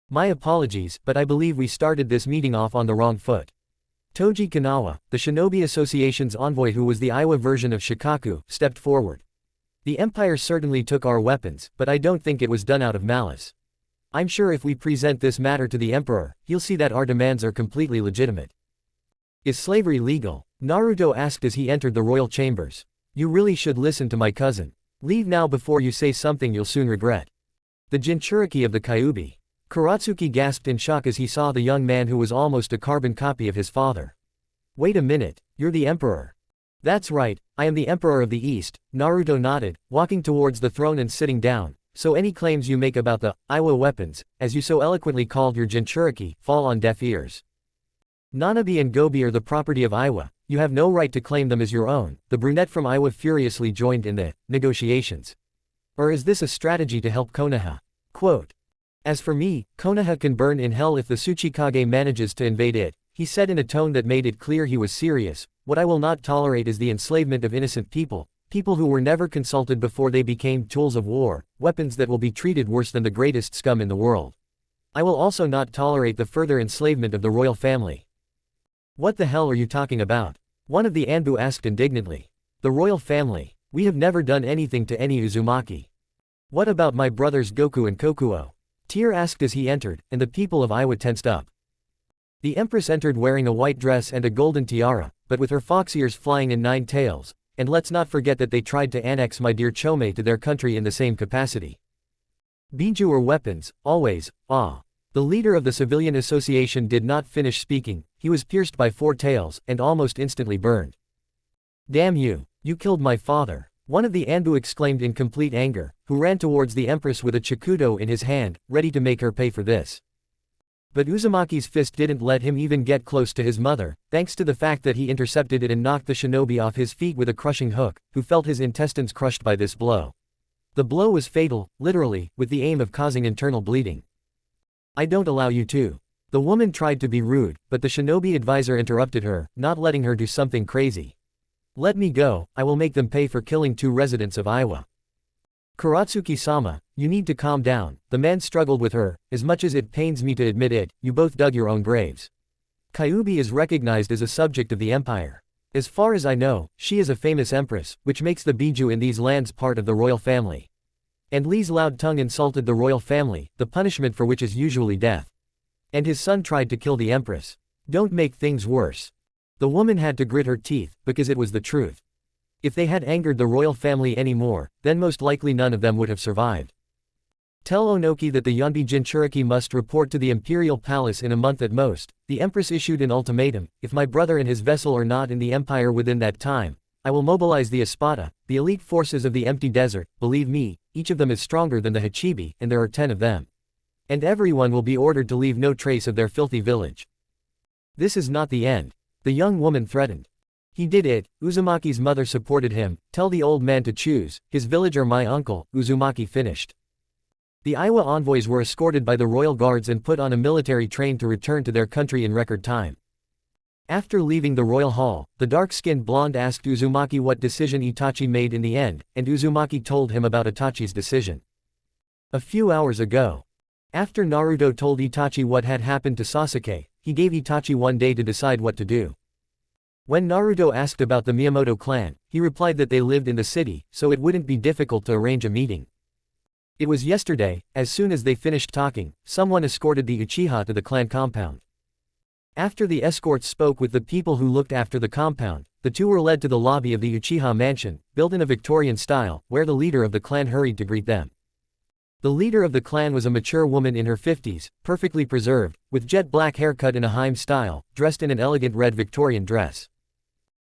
My apologies, but I believe we started this meeting off on the wrong foot." Toji Kanawa, the Shinobi Association's envoy who was the Iowa version of Shikaku, stepped forward. "The Empire certainly took our weapons, but I don't think it was done out of malice. I'm sure if we present this matter to the Emperor, he'll see that our demands are completely legitimate." "Is slavery legal?" Naruto asked as he entered the royal chambers. "You really should listen to my cousin. Leave now before you say something you'll soon regret." The Jinchuriki of the Kyuubi. Kuratsuki gasped in shock as he saw the young man who was almost a carbon copy of his father. "Wait a minute, you're the emperor." "That's right, I am the emperor of the East," Naruto nodded, walking towards the throne and sitting down. "So any claims you make about the Iowa weapons, as you so eloquently called your Jinchuriki, fall on deaf ears. Nanabe and Gobi are the property of Iowa, you have no right to claim them as your own." The brunette from Iowa furiously joined in the negotiations. "Or is this a strategy to help Konoha?" Quote, "As for me, Konoha can burn in hell if the Tsuchikage manages to invade it," he said in a tone that made it clear he was serious. "What I will not tolerate is the enslavement of innocent people, people who were never consulted before they became tools of war, weapons that will be treated worse than the greatest scum in the world. I will also not tolerate the further enslavement of the royal family." "What the hell are you talking about?" one of the Anbu asked indignantly. "The royal family? We have never done anything to any Uzumaki. What about my brothers Goku and Kokuo?" Tyr asked as he entered, and the people of Iowa tensed up. The empress entered wearing a white dress and a golden tiara, but with her fox ears flying in 9 tails, and let's not forget that they tried to annex my dear Chome to their country in the same capacity. "Biju or weapons, always, ah." The leader of the civilian association did not finish speaking, he was pierced by 4 tails, and almost instantly burned. "Damn you, you killed my father," one of the Anbu exclaimed in complete anger, who ran towards the empress with a chikudo in his hand, ready to make her pay for this. But Uzumaki's fist didn't let him even get close to his mother, thanks to the fact that he intercepted it and knocked the shinobi off his feet with a crushing hook, who felt his intestines crushed by this blow. The blow was fatal, literally, with the aim of causing internal bleeding. "I don't allow you to." The woman tried to be rude, but the shinobi advisor interrupted her, not letting her do something crazy. "Let me go, I will make them pay for killing 2 residents of Iowa." "Kuratsuki-sama, you need to calm down," the man struggled with her. "As much as it pains me to admit it, you both dug your own graves. Kyuubi is recognized as a subject of the empire. As far as I know, she is a famous empress, which makes the Biju in these lands part of the royal family. And Lee's loud tongue insulted the royal family, the punishment for which is usually death. And his son tried to kill the empress. Don't make things worse." The woman had to grit her teeth, because it was the truth. If they had angered the royal family anymore, then most likely none of them would have survived. "Tell Onoki that the Yonbi Jinchuriki must report to the imperial palace in a month at most." The empress issued an ultimatum: "If my brother and his vessel are not in the empire within that time, I will mobilize the Espada, the elite forces of the empty desert. Believe me, each of them is stronger than the Hachibi, and there are 10 of them. And everyone will be ordered to leave no trace of their filthy village. This is not the end. The young woman threatened. He did it. Uzumaki's mother supported him. Tell the old man to choose, his village or my uncle, Uzumaki finished. The Aiwa envoys were escorted by the royal guards and put on a military train to return to their country in record time. After leaving the royal hall, the dark-skinned blonde asked Uzumaki what decision Itachi made in the end, and Uzumaki told him about Itachi's decision. A few hours ago. After Naruto told Itachi what had happened to Sasuke, he gave Itachi one day to decide what to do. When Naruto asked about the Miyamoto clan, he replied that they lived in the city, so it wouldn't be difficult to arrange a meeting. It was yesterday. As soon as they finished talking, someone escorted the Uchiha to the clan compound. After the escorts spoke with the people who looked after the compound, the two were led to the lobby of the Uchiha mansion, built in a Victorian style, where the leader of the clan hurried to greet them. The leader of the clan was a mature woman in her 50s, perfectly preserved, with jet black hair cut in a Heim style, dressed in an elegant red Victorian dress.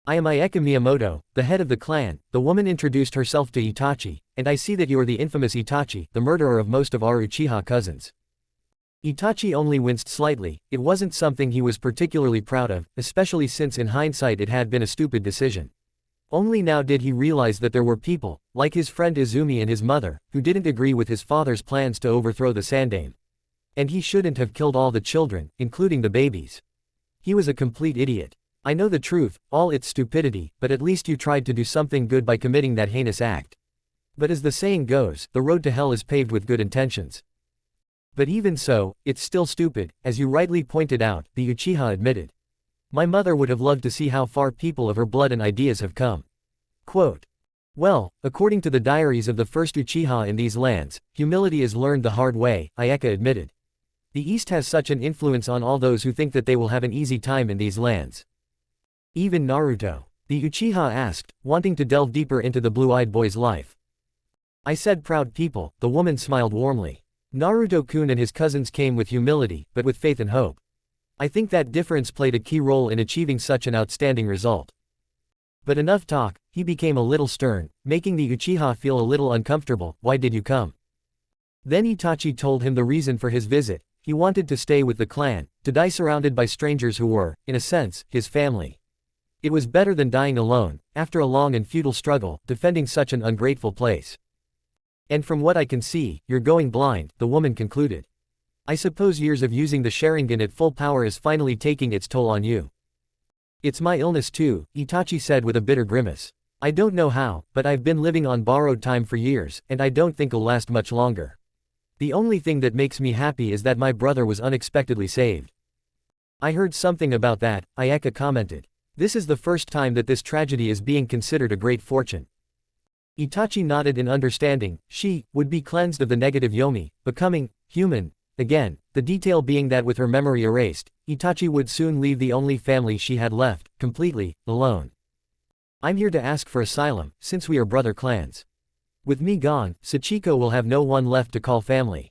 I am Ayeka Miyamoto, the head of the clan. The woman introduced herself to Itachi, and I see that you are the infamous Itachi, the murderer of most of our Uchiha cousins. Itachi only winced slightly. It wasn't something he was particularly proud of, especially since in hindsight it had been a stupid decision. Only now did he realize that there were people, like his friend Izumi and his mother, who didn't agree with his father's plans to overthrow the Sandaime. And he shouldn't have killed all the children, including the babies. He was a complete idiot. I know the truth, all its stupidity, but at least you tried to do something good by committing that heinous act. But as the saying goes, the road to hell is paved with good intentions. But even so, it's still stupid, as you rightly pointed out, the Uchiha admitted. My mother would have loved to see how far people of her blood and ideas have come. Quote. Well, according to the diaries of the first Uchiha in these lands, humility is learned the hard way, Ayeka admitted. The East has such an influence on all those who think that they will have an easy time in these lands. Even Naruto. The Uchiha asked, wanting to delve deeper into the blue-eyed boy's life. I said proud people. The woman smiled warmly. Naruto-kun and his cousins came with humility, but with faith and hope. I think that difference played a key role in achieving such an outstanding result. But enough talk. He became a little stern, making the Uchiha feel a little uncomfortable. Why did you come? Then Itachi told him the reason for his visit. He wanted to stay with the clan, to die surrounded by strangers who were, in a sense, his family. It was better than dying alone, after a long and futile struggle, defending such an ungrateful place. And from what I can see, you're going blind, the woman concluded. I suppose years of using the Sharingan at full power is finally taking its toll on you. It's my illness too, Itachi said with a bitter grimace. I don't know how, but I've been living on borrowed time for years, and I don't think it'll last much longer. The only thing that makes me happy is that my brother was unexpectedly saved. I heard something about that, Ayeka commented. This is the first time that this tragedy is being considered a great fortune. Itachi nodded in understanding. She would be cleansed of the negative yomi, becoming human again, the detail being that with her memory erased, Itachi would soon leave the only family she had left, completely alone. I'm here to ask for asylum, since we are brother clans. With me gone, Sachiko will have no one left to call family.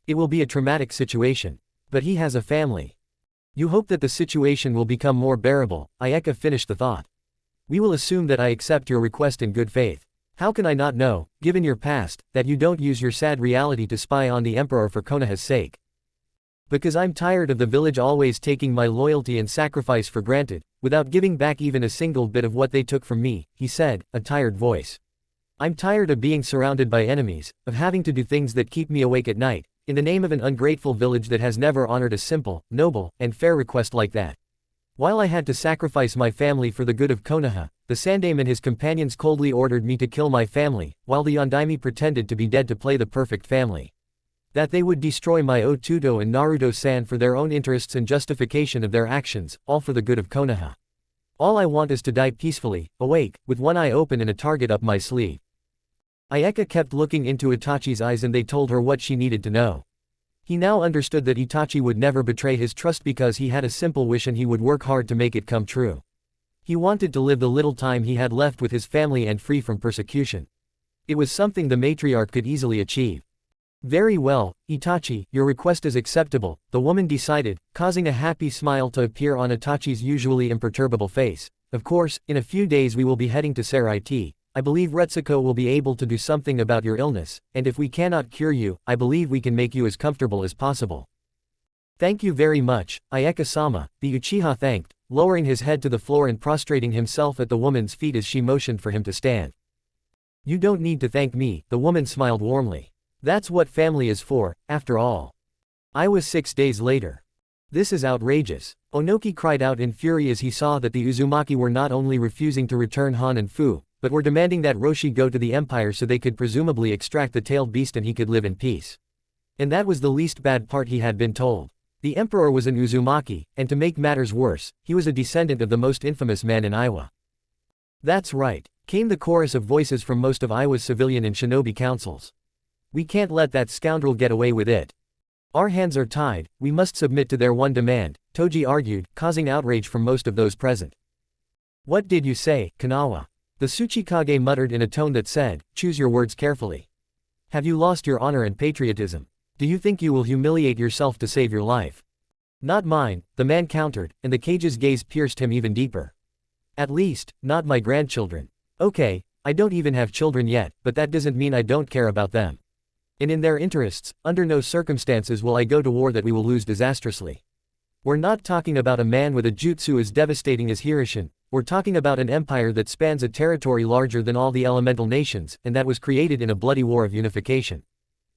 It will be a traumatic situation. But he has a family. You hope that the situation will become more bearable, Ayeka finished the thought. We will assume that I accept your request in good faith. How can I not know, given your past, that you don't use your sad reality to spy on the emperor for Konoha's sake? Because I'm tired of the village always taking my loyalty and sacrifice for granted, without giving back even a single bit of what they took from me, he said, a tired voice. I'm tired of being surrounded by enemies, of having to do things that keep me awake at night, in the name of an ungrateful village that has never honored a simple, noble, and fair request like that. While I had to sacrifice my family for the good of Konoha, the Sandaime and his companions coldly ordered me to kill my family, while the Yondaime pretended to be dead to play the perfect family. That they would destroy my Otudo and Naruto-san for their own interests and justification of their actions, all for the good of Konoha. All I want is to die peacefully, awake, with one eye open and a target up my sleeve. Ayeka kept looking into Itachi's eyes and they told her what she needed to know. He now understood that Itachi would never betray his trust because he had a simple wish and he would work hard to make it come true. He wanted to live the little time he had left with his family and free from persecution. It was something the matriarch could easily achieve. Very well, Itachi, your request is acceptable, the woman decided, causing a happy smile to appear on Itachi's usually imperturbable face. of course, in a few days we will be heading to Saraiti. I believe Retsuko will be able to do something about your illness, and if we cannot cure you, I believe we can make you as comfortable as possible. Thank you very much, Ayeka-sama, the Uchiha thanked, lowering his head to the floor and prostrating himself at the woman's feet as she motioned for him to stand. You don't need to thank me, the woman smiled warmly. That's what family is for, after all. I was 6 days later. This is outrageous. Onoki cried out in fury as he saw that the Uzumaki were not only refusing to return Han and Fu, but were demanding that Roshi go to the Empire so they could presumably extract the tailed beast and he could live in peace. And that was the least bad part he had been told. The Emperor was an Uzumaki, and to make matters worse, he was a descendant of the most infamous man in Iwa. That's right, came the chorus of voices from most of Iwa's civilian and shinobi councils. We can't let that scoundrel get away with it. Our hands are tied, we must submit to their one demand, Toji argued, causing outrage from most of those present. What did you say, Kanawa? The Tsuchikage muttered in a tone that said, choose your words carefully. Have you lost your honor and patriotism? Do you think you will humiliate yourself to save your life? Not mine, the man countered, and the cage's gaze pierced him even deeper. At least, not my grandchildren. Okay, I don't even have children yet, but that doesn't mean I don't care about them. And in their interests, under no circumstances will I go to war that we will lose disastrously. We're not talking about a man with a jutsu as devastating as Hirishin, we're talking about an empire that spans a territory larger than all the elemental nations, and that was created in a bloody war of unification.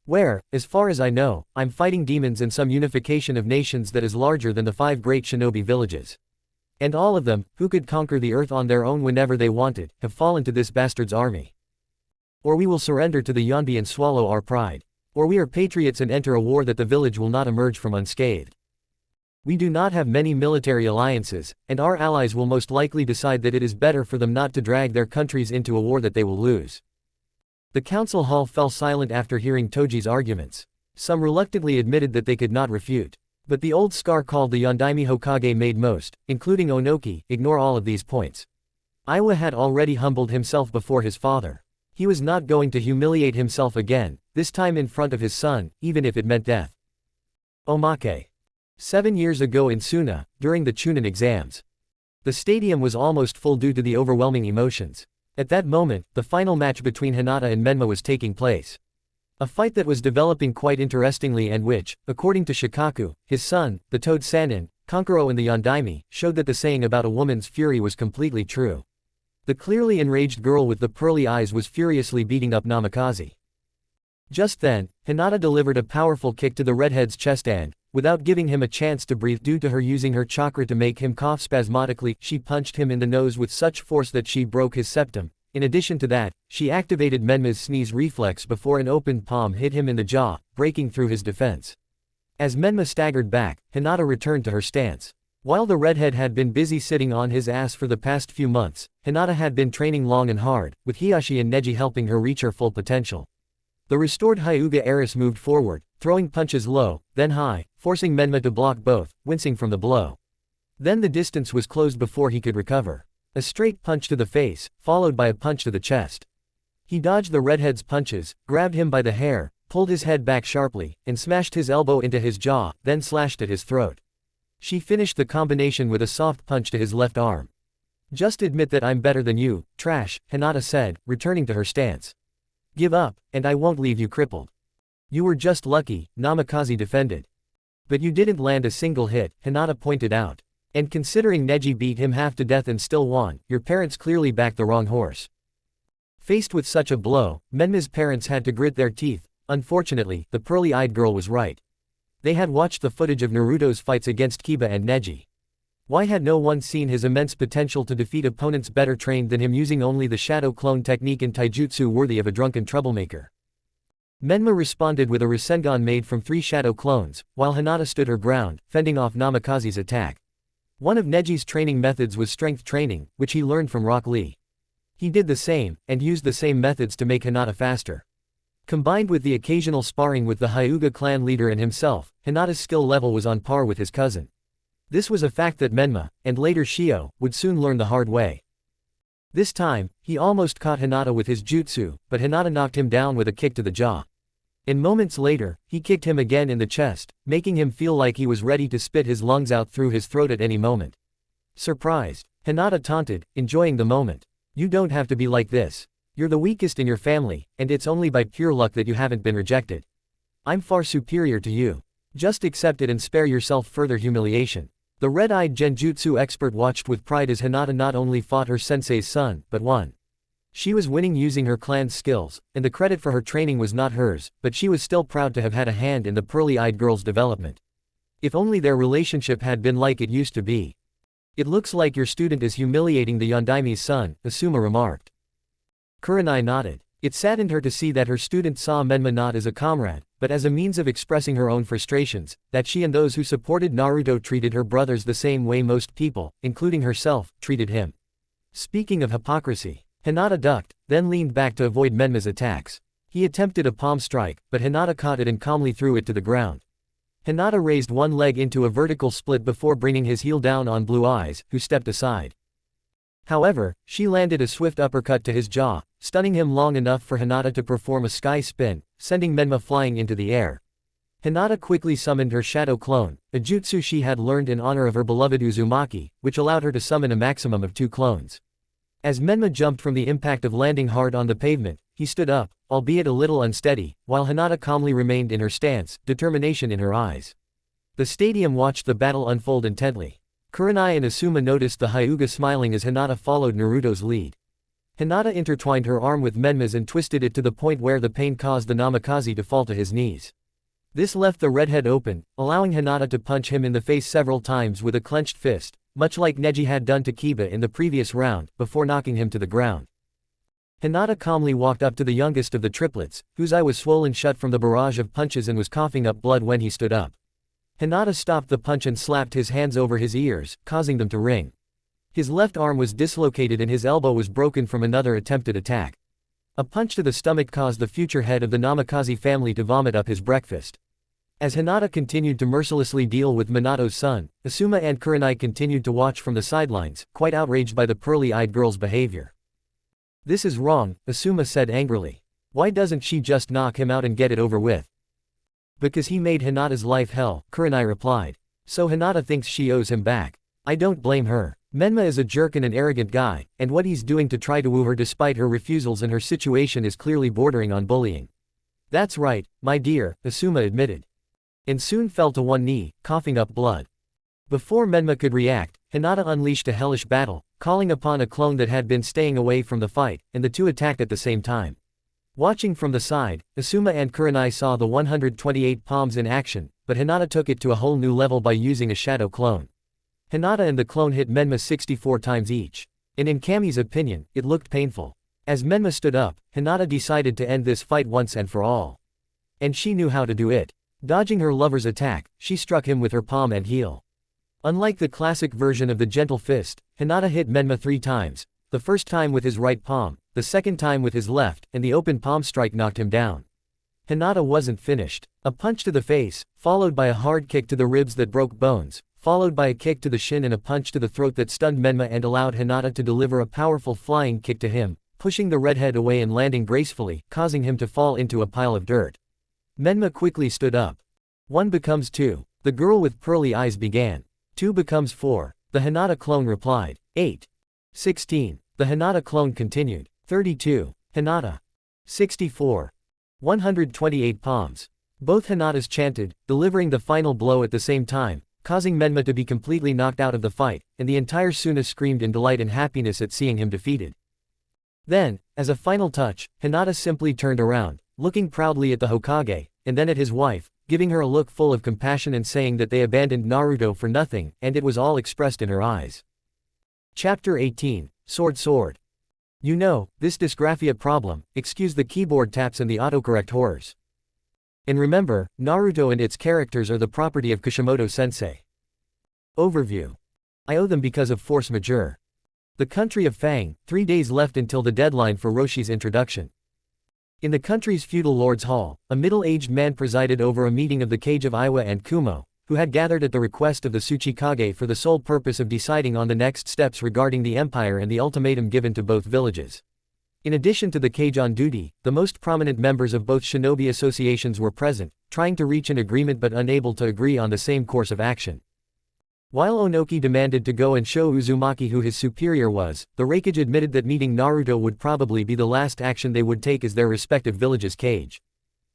Where, as far as I know, I'm fighting demons in some unification of nations that is larger than the 5 great shinobi villages. And all of them, who could conquer the earth on their own whenever they wanted, have fallen to this bastard's army. Or we will surrender to the Yonbi and swallow our pride. Or we are patriots and enter a war that the village will not emerge from unscathed. We do not have many military alliances, and our allies will most likely decide that it is better for them not to drag their countries into a war that they will lose. The council hall fell silent after hearing Toji's arguments. Some reluctantly admitted that they could not refute. But the old scar called the Yondaime Hokage made most, including Onoki, ignore all of these points. Iwa had already humbled himself before his father. He was not going to humiliate himself again, this time in front of his son, even if it meant death. Omake. 7 years ago in Suna, during the Chunin exams. The stadium was almost full due to the overwhelming emotions. At that moment, the final match between Hinata and Menma was taking place. A fight that was developing quite interestingly and which, according to Shikaku, his son, the Toad Sannin, Kankuro and the Yondaime, showed that the saying about a woman's fury was completely true. The clearly enraged girl with the pearly eyes was furiously beating up Namikaze. Just then, Hinata delivered a powerful kick to the redhead's chest and, without giving him a chance to breathe due to her using her chakra to make him cough spasmodically, she punched him in the nose with such force that she broke his septum. In addition to that, she activated Menma's sneeze reflex before an open palm hit him in the jaw, breaking through his defense. As Menma staggered back, Hinata returned to her stance. While the redhead had been busy sitting on his ass for the past few months, Hinata had been training long and hard, with Hiashi and Neji helping her reach her full potential. The restored Hyuga heiress moved forward, throwing punches low, then high, forcing Menma to block both, wincing from the blow. Then the distance was closed before he could recover. A straight punch to the face, followed by a punch to the chest. He dodged the redhead's punches, grabbed him by the hair, pulled his head back sharply, and smashed his elbow into his jaw, then slashed at his throat. She finished the combination with a soft punch to his left arm. Just admit that I'm better than you, trash, Hinata said, returning to her stance. Give up, and I won't leave you crippled. You were just lucky, Namikaze defended. But you didn't land a single hit, Hinata pointed out. And considering Neji beat him half to death and still won, your parents clearly backed the wrong horse. Faced with such a blow, Menma's parents had to grit their teeth. Unfortunately, the pearly-eyed girl was right. They had watched the footage of Naruto's fights against Kiba and Neji. Why had no one seen his immense potential to defeat opponents better trained than him using only the shadow clone technique in taijutsu worthy of a drunken troublemaker? Menma responded with a rasengan made from 3 shadow clones, while Hinata stood her ground, fending off Namikaze's attack. One of Neji's training methods was strength training, which he learned from Rock Lee. He did the same, and used the same methods to make Hinata faster. Combined with the occasional sparring with the Hyuga clan leader and himself, Hinata's skill level was on par with his cousin. This was a fact that Menma, and later Shio, would soon learn the hard way. This time, he almost caught Hinata with his jutsu, but Hinata knocked him down with a kick to the jaw. And moments later, he kicked him again in the chest, making him feel like he was ready to spit his lungs out through his throat at any moment. Surprised, Hinata taunted, enjoying the moment. You don't have to be like this. You're the weakest in your family, and it's only by pure luck that you haven't been rejected. I'm far superior to you. Just accept it and spare yourself further humiliation. The red-eyed genjutsu expert watched with pride as Hinata not only fought her sensei's son, but won. She was winning using her clan's skills, and the credit for her training was not hers, but she was still proud to have had a hand in the pearly-eyed girl's development. If only their relationship had been like it used to be. It looks like your student is humiliating the Yondaimi's son, Asuma remarked. Kurenai nodded. It saddened her to see that her student saw Menma not as a comrade, but as a means of expressing her own frustrations, that she and those who supported Naruto treated her brothers the same way most people, including herself, treated him. Speaking of hypocrisy, Hinata ducked, then leaned back to avoid Menma's attacks. He attempted a palm strike, but Hinata caught it and calmly threw it to the ground. Hinata raised one leg into a vertical split before bringing his heel down on Blue Eyes, who stepped aside. However, she landed a swift uppercut to his jaw, stunning him long enough for Hinata to perform a sky spin, sending Menma flying into the air. Hinata quickly summoned her shadow clone, a jutsu she had learned in honor of her beloved Uzumaki, which allowed her to summon a maximum of 2 clones. As Menma jumped from the impact of landing hard on the pavement, he stood up, albeit a little unsteady, while Hinata calmly remained in her stance, determination in her eyes. The stadium watched the battle unfold intently. Kurenai and Asuma noticed the Hyuga smiling as Hinata followed Naruto's lead. Hinata intertwined her arm with Menma's and twisted it to the point where the pain caused the Namikaze to fall to his knees. This left the redhead open, allowing Hinata to punch him in the face several times with a clenched fist, much like Neji had done to Kiba in the previous round, before knocking him to the ground. Hinata calmly walked up to the youngest of the triplets, whose eye was swollen shut from the barrage of punches and was coughing up blood when he stood up. Hinata stopped the punch and slapped his hands over his ears, causing them to ring. His left arm was dislocated and his elbow was broken from another attempted attack. A punch to the stomach caused the future head of the Namikaze family to vomit up his breakfast. As Hinata continued to mercilessly deal with Minato's son, Asuma and Kurenai continued to watch from the sidelines, quite outraged by the pearly-eyed girl's behavior. This is wrong, Asuma said angrily. Why doesn't she just knock him out and get it over with? Because he made Hinata's life hell, Kurenai replied. So Hinata thinks she owes him back. I don't blame her. Menma is a jerk and an arrogant guy, and what he's doing to try to woo her despite her refusals and her situation is clearly bordering on bullying. That's right, my dear, Asuma admitted. And soon fell to one knee, coughing up blood. Before Menma could react, Hinata unleashed a hellish battle, calling upon a clone that had been staying away from the fight, and the two attacked at the same time. Watching from the side, Asuma and Kurenai saw the 128 palms in action, but Hinata took it to a whole new level by using a shadow clone. Hinata and the clone hit Menma 64 times each. And in Kami's opinion, it looked painful. As Menma stood up, Hinata decided to end this fight once and for all. And she knew how to do it. Dodging her lover's attack, she struck him with her palm and heel. Unlike the classic version of the gentle fist, Hinata hit Menma 3 times, the first time with his right palm, the second time with his left, and the open palm strike knocked him down. Hinata wasn't finished. A punch to the face, followed by a hard kick to the ribs that broke bones, followed by a kick to the shin and a punch to the throat that stunned Menma and allowed Hinata to deliver a powerful flying kick to him, pushing the redhead away and landing gracefully, causing him to fall into a pile of dirt. Menma quickly stood up. 1 becomes 2. The girl with pearly eyes began. 2 becomes 4. The Hinata clone replied. 8. 16. The Hinata clone continued. 32. Hinata. 64. 128 palms. Both Hinatas chanted, delivering the final blow at the same time, causing Menma to be completely knocked out of the fight, and the entire Suna screamed in delight and happiness at seeing him defeated. Then, as a final touch, Hinata simply turned around, looking proudly at the Hokage, and then at his wife, giving her a look full of compassion and saying that they abandoned Naruto for nothing, and it was all expressed in her eyes. Chapter 18, Sword. You know, this dysgraphia problem, excuse the keyboard taps and the autocorrect horrors. And remember, Naruto and its characters are the property of Kishimoto-sensei. Overview. I owe them because of force majeure. The country of Fang, 3 days left until the deadline for Roshi's introduction. In the country's feudal lord's hall, a middle-aged man presided over a meeting of the Kage of Iwa and Kumo, who had gathered at the request of the Tsuchikage for the sole purpose of deciding on the next steps regarding the empire and the ultimatum given to both villages. In addition to the Kage on duty, the most prominent members of both shinobi associations were present, trying to reach an agreement but unable to agree on the same course of action. While Onoki demanded to go and show Uzumaki who his superior was, the Raikage admitted that meeting Naruto would probably be the last action they would take as their respective villages' Kage.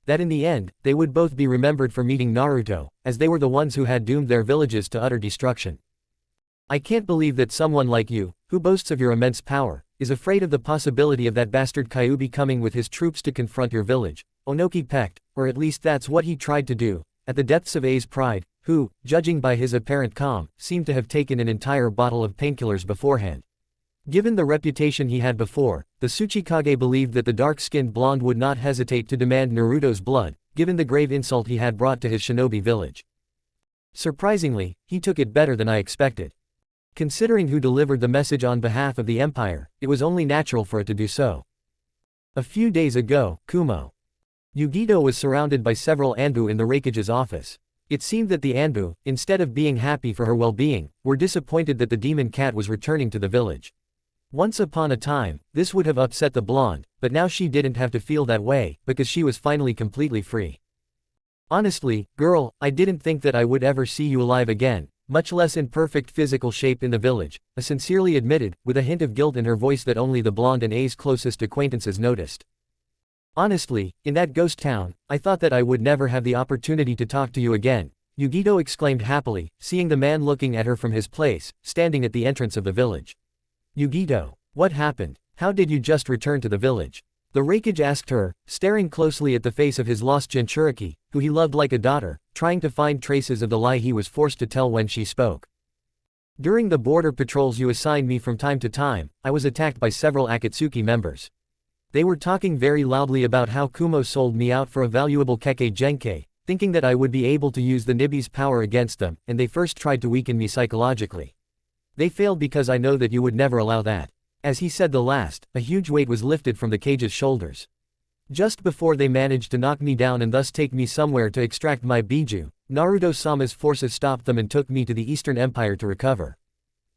That in the end, they would both be remembered for meeting Naruto, as they were the ones who had doomed their villages to utter destruction. I can't believe that someone like you, who boasts of your immense power, is afraid of the possibility of that bastard Kyuubi coming with his troops to confront your village, Onoki pecked, or at least that's what he tried to do, at the depths of A's pride, who, judging by his apparent calm, seemed to have taken an entire bottle of painkillers beforehand. Given the reputation he had before, the Tsuchikage believed that the dark-skinned blonde would not hesitate to demand Naruto's blood, given the grave insult he had brought to his shinobi village. Surprisingly, he took it better than I expected. Considering who delivered the message on behalf of the Empire, it was only natural for it to do so. A few days ago, Kumo Yugito was surrounded by several Anbu in the Raikage's office. It seemed that the Anbu, instead of being happy for her well-being, were disappointed that the demon cat was returning to the village. Once upon a time, this would have upset the blonde, but now she didn't have to feel that way, because she was finally completely free. Honestly, girl, I didn't think that I would ever see you alive again, much less in perfect physical shape in the village, I sincerely admitted, with a hint of guilt in her voice that only the blonde and A's closest acquaintances noticed. Honestly, in that ghost town, I thought that I would never have the opportunity to talk to you again, Yugito exclaimed happily, seeing the man looking at her from his place, standing at the entrance of the village. Yugito, what happened? How did you just return to the village? The Raikage asked her, staring closely at the face of his lost Jinchuriki, who he loved like a daughter, trying to find traces of the lie he was forced to tell when she spoke. During the border patrols you assigned me from time to time, I was attacked by several Akatsuki members. They were talking very loudly about how Kumo sold me out for a valuable Kekkei Genkei, thinking that I would be able to use the Nibi's power against them, and they first tried to weaken me psychologically. They failed because I know that you would never allow that. As he said the last, a huge weight was lifted from the cage's shoulders. Just before they managed to knock me down and thus take me somewhere to extract my biju, Naruto-sama's forces stopped them and took me to the Eastern Empire to recover.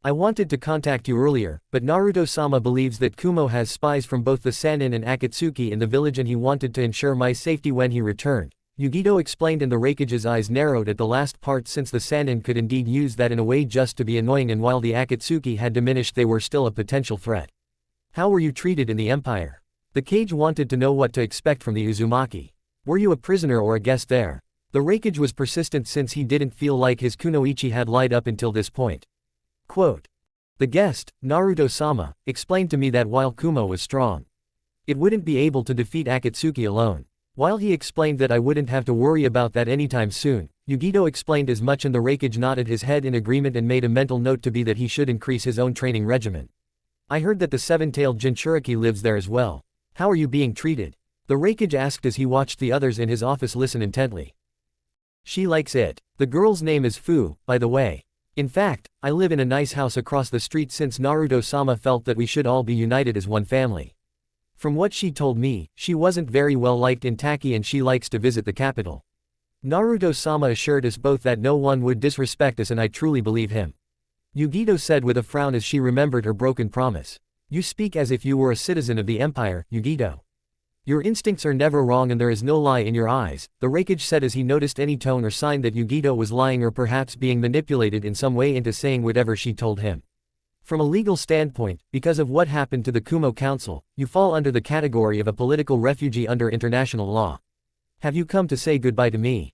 I wanted to contact you earlier, but Naruto-sama believes that Kumo has spies from both the Sannin and Akatsuki in the village and he wanted to ensure my safety when he returned, Yugito explained, and the Raikage's eyes narrowed at the last part since the Sannin could indeed use that in a way just to be annoying, and while the Akatsuki had diminished they were still a potential threat. How were you treated in the Empire? The Kage wanted to know what to expect from the Uzumaki. Were you a prisoner or a guest there? The Raikage was persistent since he didn't feel like his kunoichi had lied up until this point. Quote, the guest, Naruto-sama, explained to me that while Kumo was strong, it wouldn't be able to defeat Akatsuki alone. While he explained that I wouldn't have to worry about that anytime soon, Yugito explained as much, and the Raikage nodded his head in agreement and made a mental note to be that he should increase his own training regimen. I heard that the seven-tailed Jinchuriki lives there as well. How are you being treated? The Raikage asked as he watched the others in his office listen intently. She likes it. The girl's name is Fu, by the way. In fact, I live in a nice house across the street since Naruto-sama felt that we should all be united as one family. From what she told me, she wasn't very well liked in Taki and she likes to visit the capital. Naruto-sama assured us both that no one would disrespect us, and I truly believe him. Yugito said with a frown as she remembered her broken promise. You speak as if you were a citizen of the Empire, Yugito. Your instincts are never wrong and there is no lie in your eyes, the Raikage said as he noticed any tone or sign that Yugito was lying or perhaps being manipulated in some way into saying whatever she told him. From a legal standpoint, because of what happened to the Kumo Council, you fall under the category of a political refugee under international law. Have you come to say goodbye to me?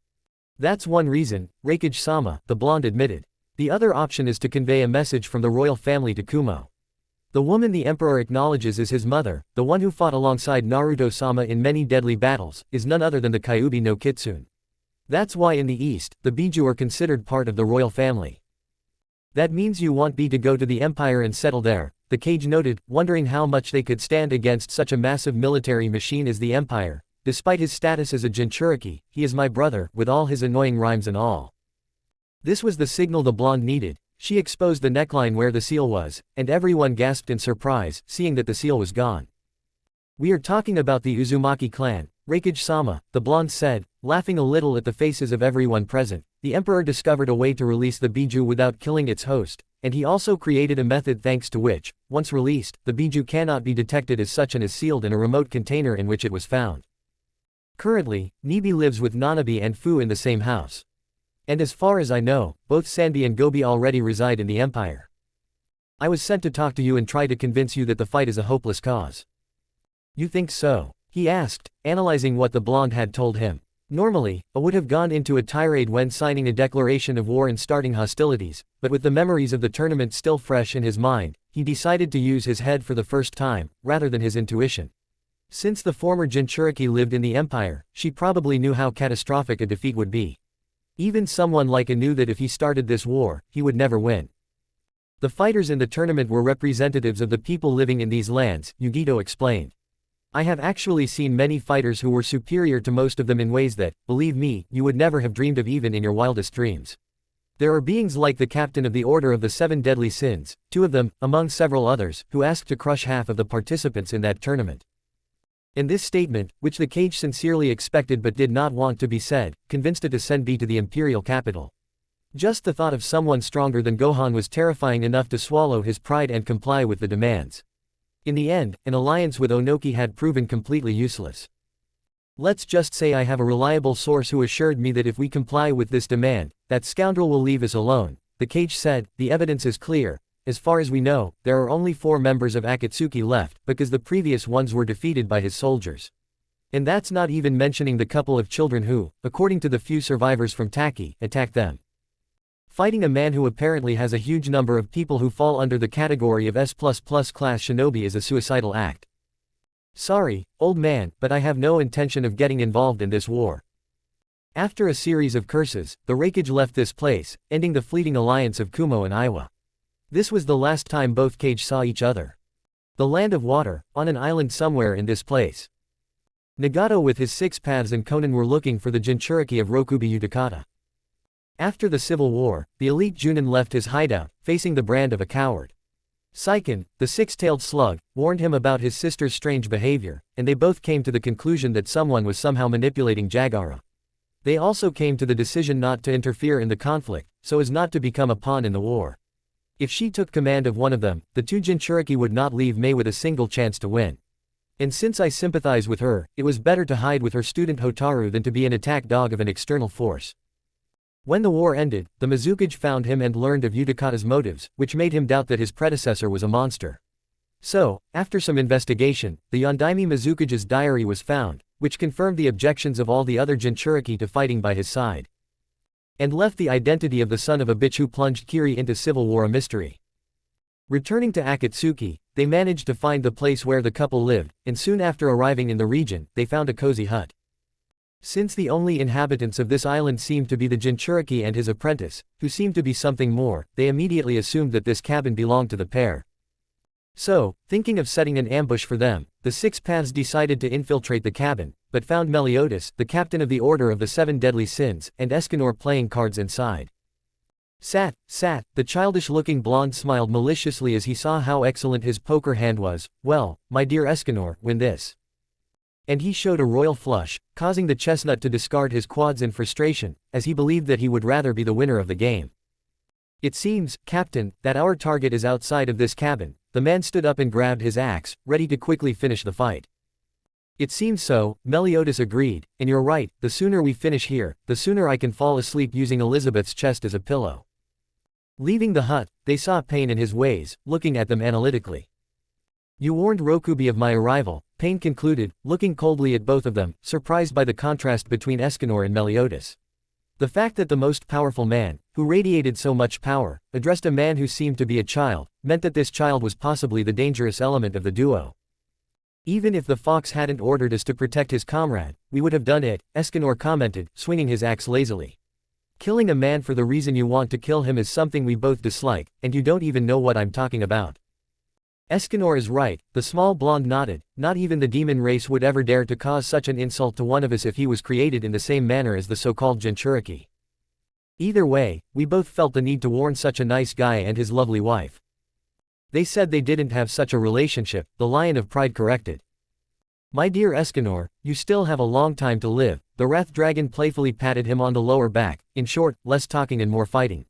That's one reason, Raikage-sama, the blonde admitted. The other option is to convey a message from the royal family to Kumo. The woman the emperor acknowledges as his mother, the one who fought alongside Naruto-sama in many deadly battles, is none other than the Kyuubi no Kitsune. That's why in the East, the Biju are considered part of the royal family. That means you want me to go to the Empire and settle there, the Kage noted, wondering how much they could stand against such a massive military machine as the Empire. Despite his status as a Jinchuriki, he is my brother, with all his annoying rhymes and all. This was the signal the blonde needed. She exposed the neckline where the seal was, and everyone gasped in surprise, seeing that the seal was gone. We are talking about the Uzumaki clan, Raikage-sama, the blonde said, laughing a little at the faces of everyone present. The emperor discovered a way to release the Biju without killing its host, and he also created a method thanks to which, once released, the Biju cannot be detected as such and is sealed in a remote container in which it was found. Currently, Nibi lives with Nanabi and Fu in the same house. And as far as I know, both Sanbi and Gobi already reside in the Empire. I was sent to talk to you and try to convince you that the fight is a hopeless cause. You think so? He asked, analyzing what the blonde had told him. Normally, I would have gone into a tirade when signing a declaration of war and starting hostilities, but with the memories of the tournament still fresh in his mind, he decided to use his head for the first time, rather than his intuition. Since the former Jinchuriki lived in the Empire, she probably knew how catastrophic a defeat would be. Even someone like A knew that if he started this war, he would never win. The fighters in the tournament were representatives of the people living in these lands, Yugito explained. I have actually seen many fighters who were superior to most of them in ways that, believe me, you would never have dreamed of even in your wildest dreams. There are beings like the captain of the Order of the Seven Deadly Sins, two of them, among several others, who asked to crush half of the participants in that tournament. And this statement, which the cage sincerely expected but did not want to be said, convinced it to send B to the imperial capital. Just the thought of someone stronger than Gohan was terrifying enough to swallow his pride and comply with the demands. In the end, an alliance with Onoki had proven completely useless. Let's just say I have a reliable source who assured me that if we comply with this demand, that scoundrel will leave us alone, the cage said. The evidence is clear. As far as we know, there are only 4 members of Akatsuki left, because the previous ones were defeated by his soldiers. And that's not even mentioning the couple of children who, according to the few survivors from Taki, attacked them. Fighting a man who apparently has a huge number of people who fall under the category of S++ class shinobi is a suicidal act. Sorry, old man, but I have no intention of getting involved in this war. After a series of curses, the Raikage left this place, ending the fleeting alliance of Kumo and Iwa. This was the last time both Kage saw each other. The land of water, on an island somewhere in this place. Nagato with his 6 paths and Konan were looking for the Jinchuriki of Rokubi Utakata. After the civil war, the elite Junin left his hideout, facing the brand of a coward. Saiken, the 6-tailed slug, warned him about his sister's strange behavior, and they both came to the conclusion that someone was somehow manipulating Jagara. They also came to the decision not to interfere in the conflict, so as not to become a pawn in the war. If she took command of one of them, the 2 Jinchuriki would not leave Mei with a single chance to win. And since I sympathize with her, it was better to hide with her student Hotaru than to be an attack dog of an external force. When the war ended, the Mizukage found him and learned of Utakata's motives, which made him doubt that his predecessor was a monster. So, after some investigation, the Yondaime Mizukage's diary was found, which confirmed the objections of all the other Jinchuriki to fighting by his side. And left the identity of the son of a bitch who plunged Kiri into civil war a mystery. Returning to Akatsuki, they managed to find the place where the couple lived, and soon after arriving in the region, they found a cozy hut. Since the only inhabitants of this island seemed to be the Jinchuriki and his apprentice, who seemed to be something more, they immediately assumed that this cabin belonged to the pair. So, thinking of setting an ambush for them, the 6 paths decided to infiltrate the cabin, but found Meliodas, the captain of the Order of the Seven Deadly Sins, and Escanor playing cards inside. Sat, the childish-looking blonde smiled maliciously as he saw how excellent his poker hand was. Well, my dear Escanor, win this. And he showed a royal flush, causing the chestnut to discard his quads in frustration, as he believed that he would rather be the winner of the game. It seems, Captain, that our target is outside of this cabin. The man stood up and grabbed his axe, ready to quickly finish the fight. It seems so, Meliodas agreed, and you're right, the sooner we finish here, the sooner I can fall asleep using Elizabeth's chest as a pillow. Leaving the hut, they saw Pain in his ways, looking at them analytically. You warned Rokubi of my arrival, Pain concluded, looking coldly at both of them, surprised by the contrast between Escanor and Meliodas. The fact that the most powerful man, who radiated so much power, addressed a man who seemed to be a child, meant that this child was possibly the dangerous element of the duo. Even if the fox hadn't ordered us to protect his comrade, we would have done it, Escanor commented, swinging his axe lazily. Killing a man for the reason you want to kill him is something we both dislike, and you don't even know what I'm talking about. Escanor is right, the small blonde nodded, not even the demon race would ever dare to cause such an insult to one of us if he was created in the same manner as the so-called Jinchuriki. Either way, we both felt the need to warn such a nice guy and his lovely wife. They said they didn't have such a relationship, the Lion of Pride corrected. My dear Escanor, you still have a long time to live, the Wrath Dragon playfully patted him on the lower back, in short, less talking and more fighting.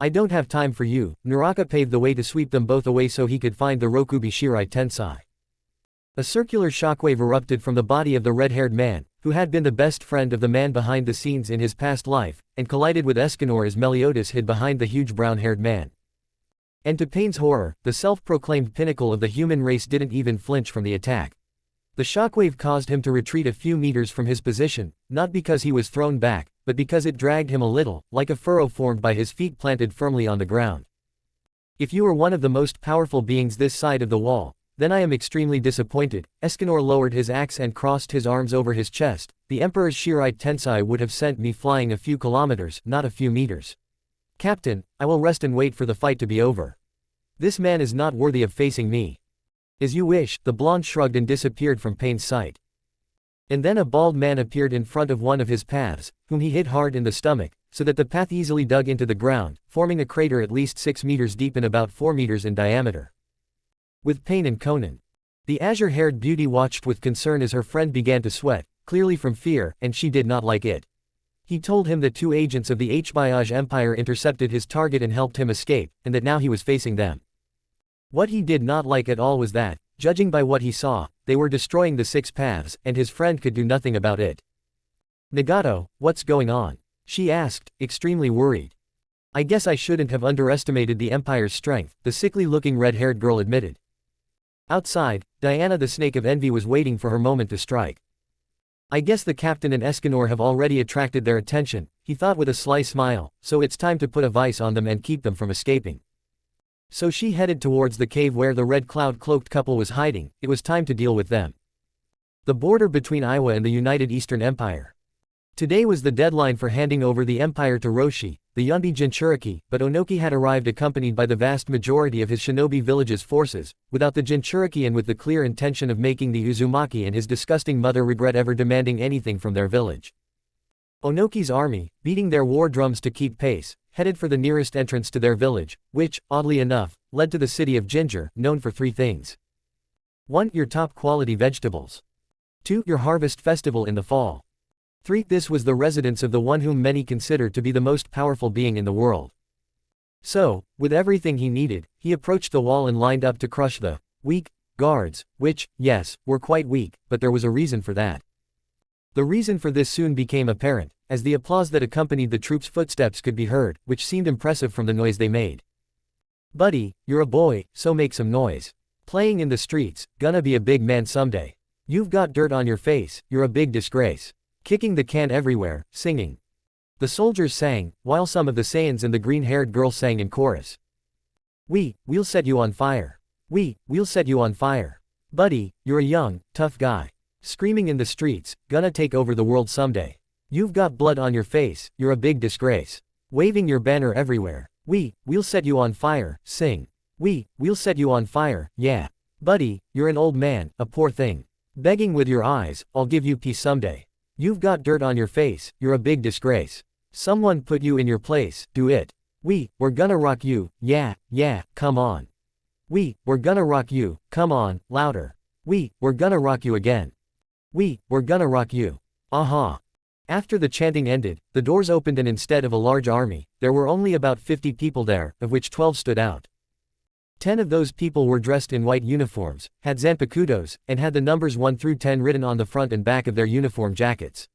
I don't have time for you. Naraka paved the way to sweep them both away so he could find the Rokubi Shirai Tensai. A circular shockwave erupted from the body of the red-haired man, who had been the best friend of the man behind the scenes in his past life, and collided with Escanor as Meliodas hid behind the huge brown-haired man. And to Payne's horror, the self-proclaimed pinnacle of the human race didn't even flinch from the attack. The shockwave caused him to retreat a few meters from his position, not because he was thrown back, but because it dragged him a little, like a furrow formed by his feet planted firmly on the ground. If you are one of the most powerful beings this side of the wall, then I am extremely disappointed. Escanor lowered his axe and crossed his arms over his chest. The Emperor's Shirai Tensai would have sent me flying a few kilometers, not a few meters. Captain, I will rest and wait for the fight to be over. This man is not worthy of facing me. As you wish, the blonde shrugged and disappeared from Payne's sight. And then a bald man appeared in front of one of his paths, whom he hit hard in the stomach, so that the path easily dug into the ground, forming a crater at least 6 meters deep and about 4 meters in diameter. With Payne and Conan. The azure-haired beauty watched with concern as her friend began to sweat, clearly from fear, and she did not like it. He told him that 2 agents of the H-Biage Empire intercepted his target and helped him escape, and that now he was facing them. What he did not like at all was that, judging by what he saw, they were destroying the 6 paths, and his friend could do nothing about it. Nagato, what's going on? She asked, extremely worried. I guess I shouldn't have underestimated the Empire's strength, the sickly-looking red-haired girl admitted. Outside, Diana the Snake of Envy was waiting for her moment to strike. I guess the captain and Escanor have already attracted their attention, he thought with a sly smile, so it's time to put a vice on them and keep them from escaping. So she headed towards the cave where the red cloud-cloaked couple was hiding. It was time to deal with them. The border between Iwa and the United Eastern Empire. Today was the deadline for handing over the empire to Roshi, the Yonbi Jinchuriki, but Onoki had arrived accompanied by the vast majority of his shinobi village's forces, without the Jinchuriki and with the clear intention of making the Uzumaki and his disgusting mother regret ever demanding anything from their village. Onoki's army, beating their war drums to keep pace, headed for the nearest entrance to their village, which, oddly enough, led to the city of Ginger, known for 3 things. 1. Your top-quality vegetables. 2. Your harvest festival in the fall. 3. This was the residence of the one whom many consider to be the most powerful being in the world. So, with everything he needed, he approached the wall and lined up to crush the weak guards, which, yes, were quite weak, but there was a reason for that. The reason for this soon became apparent, as the applause that accompanied the troops' footsteps could be heard, which seemed impressive from the noise they made. Buddy, you're a boy, so make some noise. Playing in the streets, gonna be a big man someday. You've got dirt on your face, you're a big disgrace. Kicking the can everywhere, singing. The soldiers sang, while some of the Saiyans and the green-haired girl sang in chorus. We'll set you on fire. We'll set you on fire. Buddy, you're a young, tough guy. Screaming in the streets, gonna take over the world someday. You've got blood on your face, you're a big disgrace. Waving your banner everywhere. We'll set you on fire, sing. We'll set you on fire, yeah. Buddy, you're an old man, a poor thing. Begging with your eyes, I'll give you peace someday. You've got dirt on your face, you're a big disgrace. Someone put you in your place, do it. We're gonna rock you, yeah, come on. We're gonna rock you, come on, louder. We're gonna rock you again. We're gonna rock you. Aha. After the chanting ended, the doors opened and instead of a large army, there were only about 50 people there, of which 12 stood out. 10 of those people were dressed in white uniforms, had zanpakutos, and had the numbers 1 through 10 written on the front and back of their uniform jackets.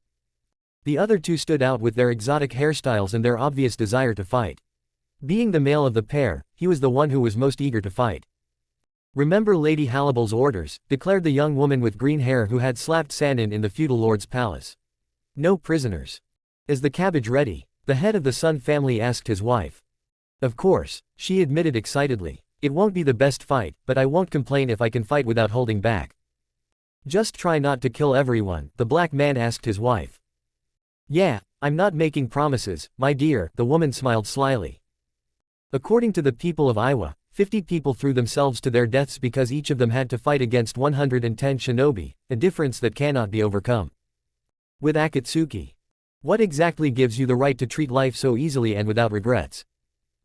The other 2 stood out with their exotic hairstyles and their obvious desire to fight. Being the male of the pair, he was the one who was most eager to fight. Remember Lady Hallible's orders, declared the young woman with green hair who had slapped Sanin in the feudal lord's palace. No prisoners. Is the cabbage ready? The head of the Sun family asked his wife. Of course, she admitted excitedly. It won't be the best fight, but I won't complain if I can fight without holding back. Just try not to kill everyone, the black man asked his wife. Yeah, I'm not making promises, my dear, the woman smiled slyly. According to the people of Iwa, 50 people threw themselves to their deaths because each of them had to fight against 110 shinobi, a difference that cannot be overcome. With Akatsuki. What exactly gives you the right to treat life so easily and without regrets?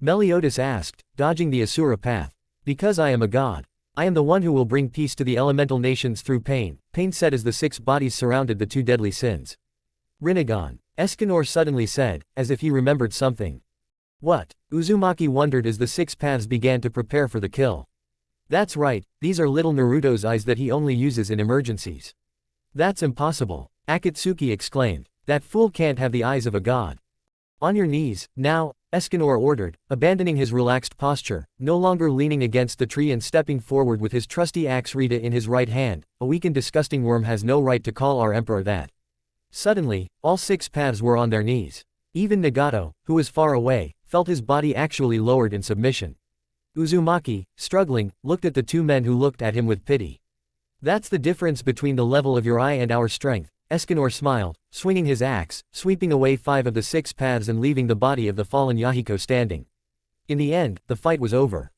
Meliodas asked, dodging the Asura path. Because I am a god. I am the one who will bring peace to the elemental nations through pain, Pain said as the 6 bodies surrounded the 2 deadly sins. Rinnegan. Escanor suddenly said, as if he remembered something. What? Uzumaki wondered as the 6 paths began to prepare for the kill. That's right, these are little Naruto's eyes that he only uses in emergencies. That's impossible. Akatsuki exclaimed. That fool can't have the eyes of a god. On your knees, now, Escanor ordered, abandoning his relaxed posture, no longer leaning against the tree and stepping forward with his trusty axe Rita in his right hand. A weak and disgusting worm has no right to call our emperor that. Suddenly, all 6 paths were on their knees. Even Nagato, who was far away, felt his body actually lowered in submission. Uzumaki, struggling, looked at the 2 men who looked at him with pity. That's the difference between the level of your eye and our strength, Escanor smiled, swinging his axe, sweeping away 5 of the 6 paths and leaving the body of the fallen Yahiko standing. In the end, the fight was over.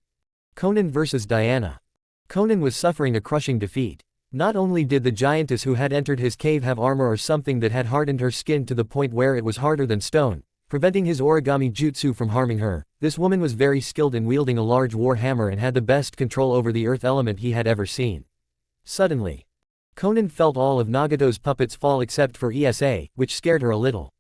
Conan versus Diana. Conan was suffering a crushing defeat. Not only did the giantess who had entered his cave have armor or something that had hardened her skin to the point where it was harder than stone, preventing his origami jutsu from harming her, this woman was very skilled in wielding a large war hammer and had the best control over the earth element he had ever seen. Suddenly, Conan felt all of Nagato's puppets fall except for ESA, which scared her a little.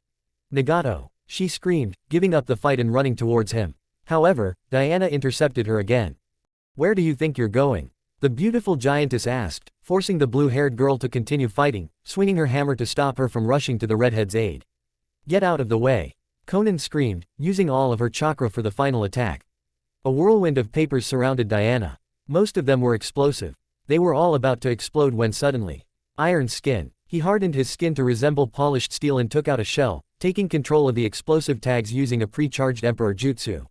Nagato, she screamed, giving up the fight and running towards him. However, Diana intercepted her again. Where do you think you're going? The beautiful giantess asked, forcing the blue-haired girl to continue fighting, swinging her hammer to stop her from rushing to the redhead's aid. Get out of the way! Conan screamed, using all of her chakra for the final attack. A whirlwind of papers surrounded Diana. Most of them were explosive. They were all about to explode when suddenly, Iron Skin. He hardened his skin to resemble polished steel and took out a shell, taking control of the explosive tags using a pre-charged Emperor Jutsu.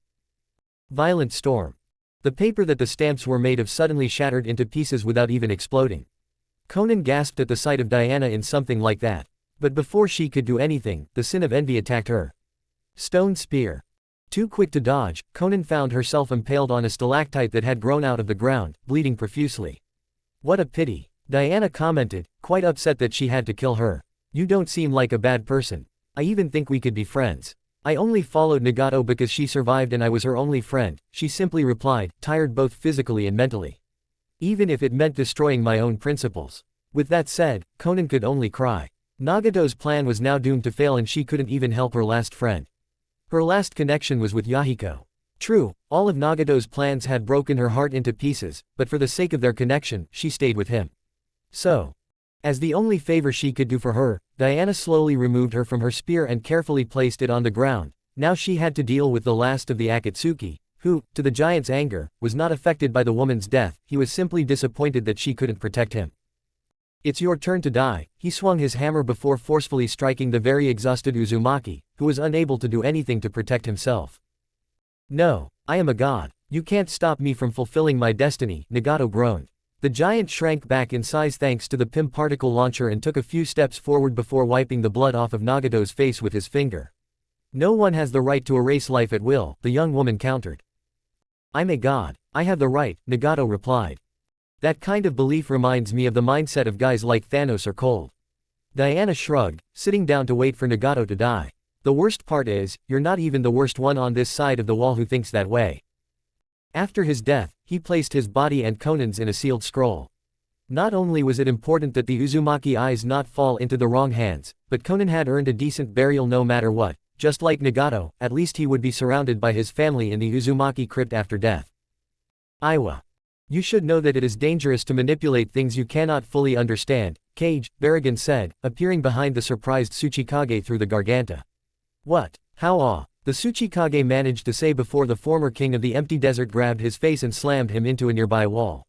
Violent Storm. The paper that the stamps were made of suddenly shattered into pieces without even exploding. Conan gasped at the sight of Diana in something like that. But before she could do anything, the sin of envy attacked her. Stone Spear. Too quick to dodge, Conan found herself impaled on a stalactite that had grown out of the ground, bleeding profusely. What a pity, Diana commented, quite upset that she had to kill her. You don't seem like a bad person. I even think we could be friends. I only followed Nagato because she survived and I was her only friend, she simply replied, tired both physically and mentally. Even if it meant destroying my own principles. With that said, Conan could only cry. Nagato's plan was now doomed to fail and she couldn't even help her last friend. Her last connection was with Yahiko. True, all of Nagato's plans had broken her heart into pieces, but for the sake of their connection, she stayed with him. So, as the only favor she could do for her, Diana slowly removed her from her spear and carefully placed it on the ground. Now she had to deal with the last of the Akatsuki, who, to the giant's anger, was not affected by the woman's death, he was simply disappointed that she couldn't protect him. It's your turn to die, he swung his hammer before forcefully striking the very exhausted Uzumaki, who was unable to do anything to protect himself. No, I am a god. You can't stop me from fulfilling my destiny, Nagato groaned. The giant shrank back in size thanks to the PIM particle launcher and took a few steps forward before wiping the blood off of Nagato's face with his finger. No one has the right to erase life at will, the young woman countered. I'm a god. I have the right, Nagato replied. That kind of belief reminds me of the mindset of guys like Thanos or Cold. Diana shrugged, sitting down to wait for Nagato to die. The worst part is, you're not even the worst one on this side of the wall who thinks that way. After his death, he placed his body and Conan's in a sealed scroll. Not only was it important that the Uzumaki eyes not fall into the wrong hands, but Conan had earned a decent burial no matter what. Just like Nagato, at least he would be surrounded by his family in the Uzumaki crypt after death. Iwa. You should know that it is dangerous to manipulate things you cannot fully understand, Cage, Barrigan said, appearing behind the surprised Tsuchikage through the garganta. What? How? The Tsuchikage managed to say before the former king of the empty desert grabbed his face and slammed him into a nearby wall.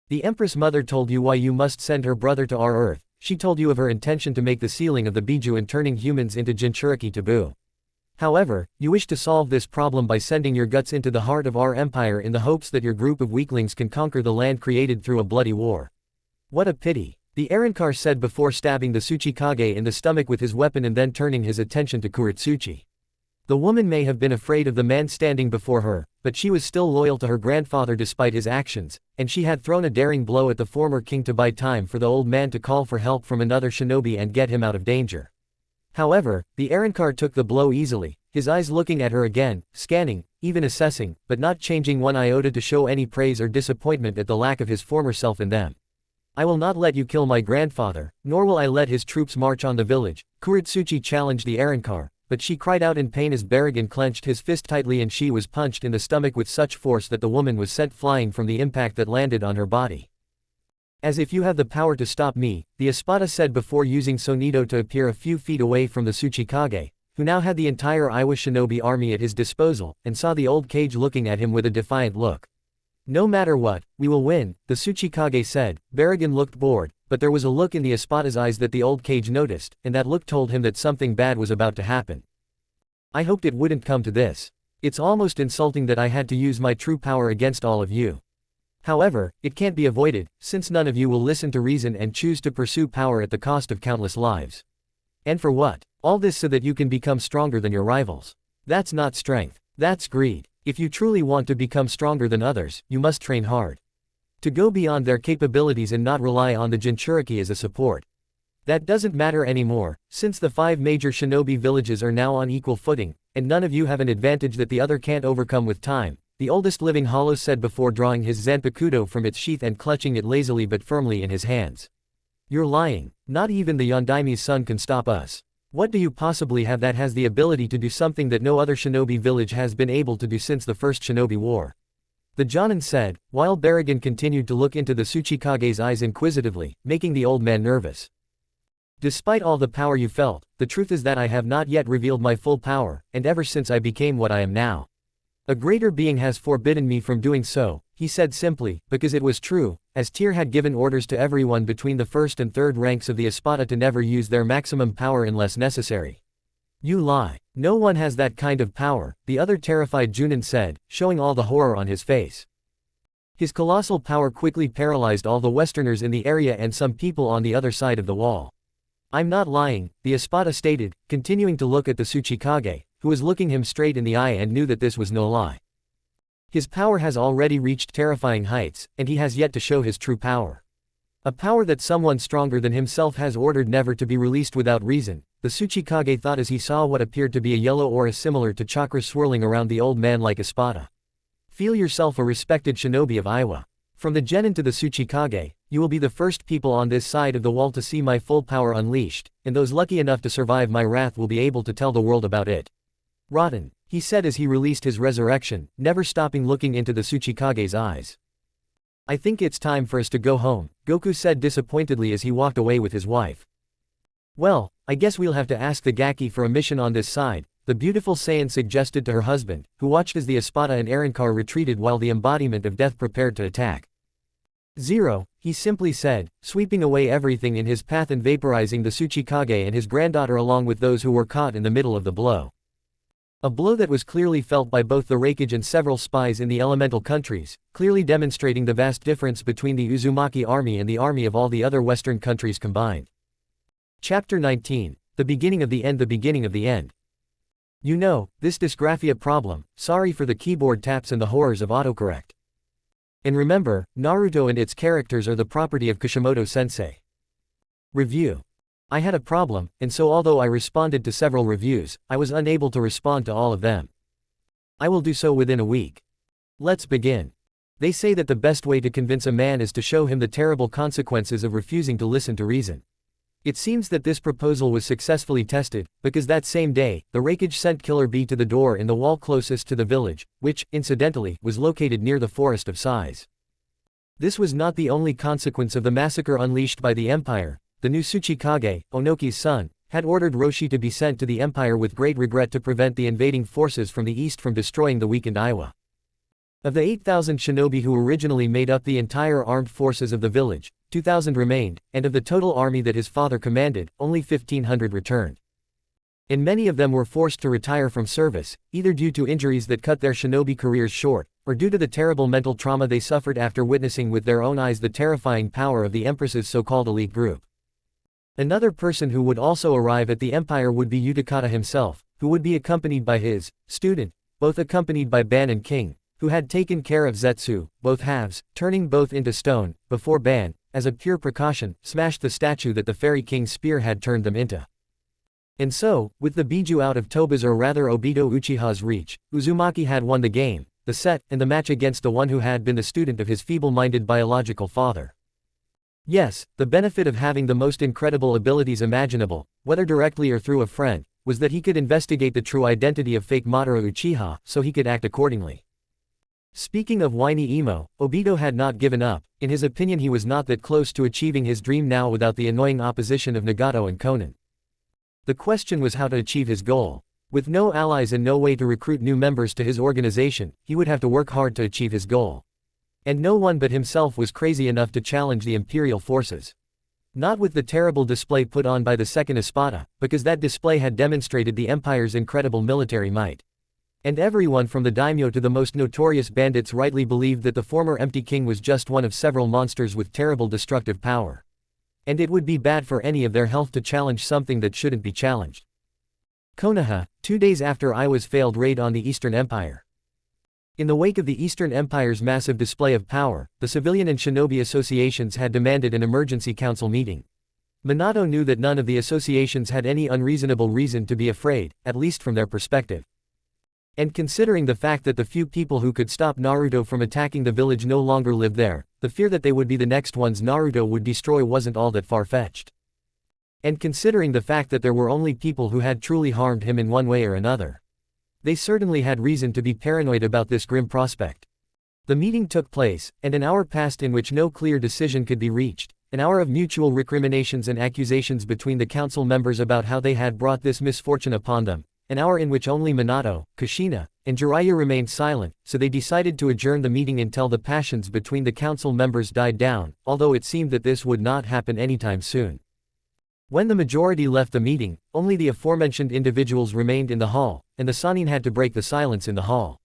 The Empress Mother told you why you must send her brother to our Earth. She told you of her intention to make the sealing of the Biju and turning humans into Jinchuriki taboo. However, you wish to solve this problem by sending your guts into the heart of our empire in the hopes that your group of weaklings can conquer the land created through a bloody war. What a pity, the Arankar said before stabbing the Tsuchikage in the stomach with his weapon and then turning his attention to Kuretsuchi. The woman may have been afraid of the man standing before her, but she was still loyal to her grandfather despite his actions, and she had thrown a daring blow at the former king to buy time for the old man to call for help from another shinobi and get him out of danger. However, the Arankar took the blow easily, his eyes looking at her again, scanning, even assessing, but not changing one iota to show any praise or disappointment at the lack of his former self in them. I will not let you kill my grandfather, nor will I let his troops march on the village, Kuretsuchi challenged the Arankar, but she cried out in pain as Barrigan clenched his fist tightly and she was punched in the stomach with such force that the woman was sent flying from the impact that landed on her body. As if you have the power to stop me, the Espada said before using Sonido to appear a few feet away from the Tsuchikage, who now had the entire Iwa shinobi army at his disposal, and saw the old Kage looking at him with a defiant look. No matter what, we will win, the Tsuchikage said. Baragan looked bored, but there was a look in the Espada's eyes that the old Kage noticed, and that look told him that something bad was about to happen. I hoped it wouldn't come to this. It's almost insulting that I had to use my true power against all of you. However, it can't be avoided, since none of you will listen to reason and choose to pursue power at the cost of countless lives. And for what? All this so that you can become stronger than your rivals. That's not strength. That's greed. If you truly want to become stronger than others, you must train hard. To go beyond their capabilities and not rely on the Jinchuriki as a support. That doesn't matter anymore, since the 5 major shinobi villages are now on equal footing, and none of you have an advantage that the other can't overcome with time, the oldest living hollow said before drawing his Zanpakuto from its sheath and clutching it lazily but firmly in his hands. You're lying. Not even the Yondaime's son can stop us. What do you possibly have that has the ability to do something that no other shinobi village has been able to do since the First Shinobi War? The Jonin said, while Baragan continued to look into the Tsuchikage's eyes inquisitively, making the old man nervous. Despite all the power you felt, the truth is that I have not yet revealed my full power, and ever since I became what I am now. A greater being has forbidden me from doing so, he said simply, because it was true, as Tyr had given orders to everyone between the first and third ranks of the Espada to never use their maximum power unless necessary. You lie. No one has that kind of power, the other terrified Junin said, showing all the horror on his face. His colossal power quickly paralyzed all the Westerners in the area and some people on the other side of the wall. I'm not lying, the Espada stated, continuing to look at the Tsuchikage, who was looking him straight in the eye and knew that this was no lie. His power has already reached terrifying heights, and he has yet to show his true power. A power that someone stronger than himself has ordered never to be released without reason, the Tsuchikage thought as he saw what appeared to be a yellow aura similar to chakras swirling around the old man like Espada. Feel yourself a respected shinobi of Iwa. From the Genin to the Tsuchikage, you will be the first people on this side of the wall to see my full power unleashed, and those lucky enough to survive my wrath will be able to tell the world about it. Rotten, he said as he released his resurrection, never stopping looking into the Tsuchikage's eyes. I think it's time for us to go home, Goku said disappointedly as he walked away with his wife. Well, I guess we'll have to ask the Gaki for a mission on this side, the beautiful Saiyan suggested to her husband, who watched as the Espada and Arankar retreated while the embodiment of death prepared to attack. Zero, he simply said, sweeping away everything in his path and vaporizing the Tsuchikage and his granddaughter along with those who were caught in the middle of the blow. A blow that was clearly felt by both the Raikage and several spies in the elemental countries, clearly demonstrating the vast difference between the Uzumaki army and the army of all the other Western countries combined. Chapter 19, The Beginning of the End. The beginning of the end. You know, this dysgraphia problem, sorry for the keyboard taps and the horrors of autocorrect. And remember, Naruto and its characters are the property of Kishimoto-sensei. Review. I had a problem, and so although I responded to several reviews, I was unable to respond to all of them. I will do so within a week. Let's begin. They say that the best way to convince a man is to show him the terrible consequences of refusing to listen to reason. It seems that this proposal was successfully tested, because that same day, the Raikage sent Killer Bee to the door in the wall closest to the village, which, incidentally, was located near the Forest of Sighs. This was not the only consequence of the massacre unleashed by the Empire. The new Tsuchikage, Onoki's son, had ordered Roshi to be sent to the Empire with great regret to prevent the invading forces from the east from destroying the weakened Iwa. Of the 8,000 shinobi who originally made up the entire armed forces of the village, 2,000 remained, and of the total army that his father commanded, only 1,500 returned. And many of them were forced to retire from service, either due to injuries that cut their shinobi careers short, or due to the terrible mental trauma they suffered after witnessing with their own eyes the terrifying power of the Empress's so-called elite group. Another person who would also arrive at the Empire would be Utakata himself, who would be accompanied by his student, both accompanied by Ban and King, who had taken care of Zetsu, both halves, turning both into stone, before Ban, as a pure precaution, smashed the statue that the Fairy King's spear had turned them into. And so, with the Biju out of Toba's or rather Obito Uchiha's reach, Uzumaki had won the game, the set, and the match against the one who had been the student of his feeble-minded biological father. Yes, the benefit of having the most incredible abilities imaginable, whether directly or through a friend, was that he could investigate the true identity of fake Madara Uchiha, so he could act accordingly. Speaking of whiny emo, Obito had not given up. In his opinion, he was not that close to achieving his dream now without the annoying opposition of Nagato and Konan. The question was how to achieve his goal. With no allies and no way to recruit new members to his organization, he would have to work hard to achieve his goal. And no one but himself was crazy enough to challenge the imperial forces. Not with the terrible display put on by the second Espada, because that display had demonstrated the empire's incredible military might. And everyone from the daimyo to the most notorious bandits rightly believed that the former empty king was just one of several monsters with terrible destructive power. And it would be bad for any of their health to challenge something that shouldn't be challenged. Konoha, 2 days after Iwa's failed raid on the Eastern Empire. In the wake of the Eastern Empire's massive display of power, the civilian and shinobi associations had demanded an emergency council meeting. Minato knew that none of the associations had any unreasonable reason to be afraid, at least from their perspective. And considering the fact that the few people who could stop Naruto from attacking the village no longer lived there, the fear that they would be the next ones Naruto would destroy wasn't all that far-fetched. And considering the fact that there were only people who had truly harmed him in one way or another, they certainly had reason to be paranoid about this grim prospect. The meeting took place, and an hour passed in which no clear decision could be reached, an hour of mutual recriminations and accusations between the council members about how they had brought this misfortune upon them. An hour in which only Minato, Kushina, and Jiraiya remained silent, so they decided to adjourn the meeting until the passions between the council members died down, although it seemed that this would not happen anytime soon. When the majority left the meeting, only the aforementioned individuals remained in the hall, and the Sannin had to break the silence in the hall.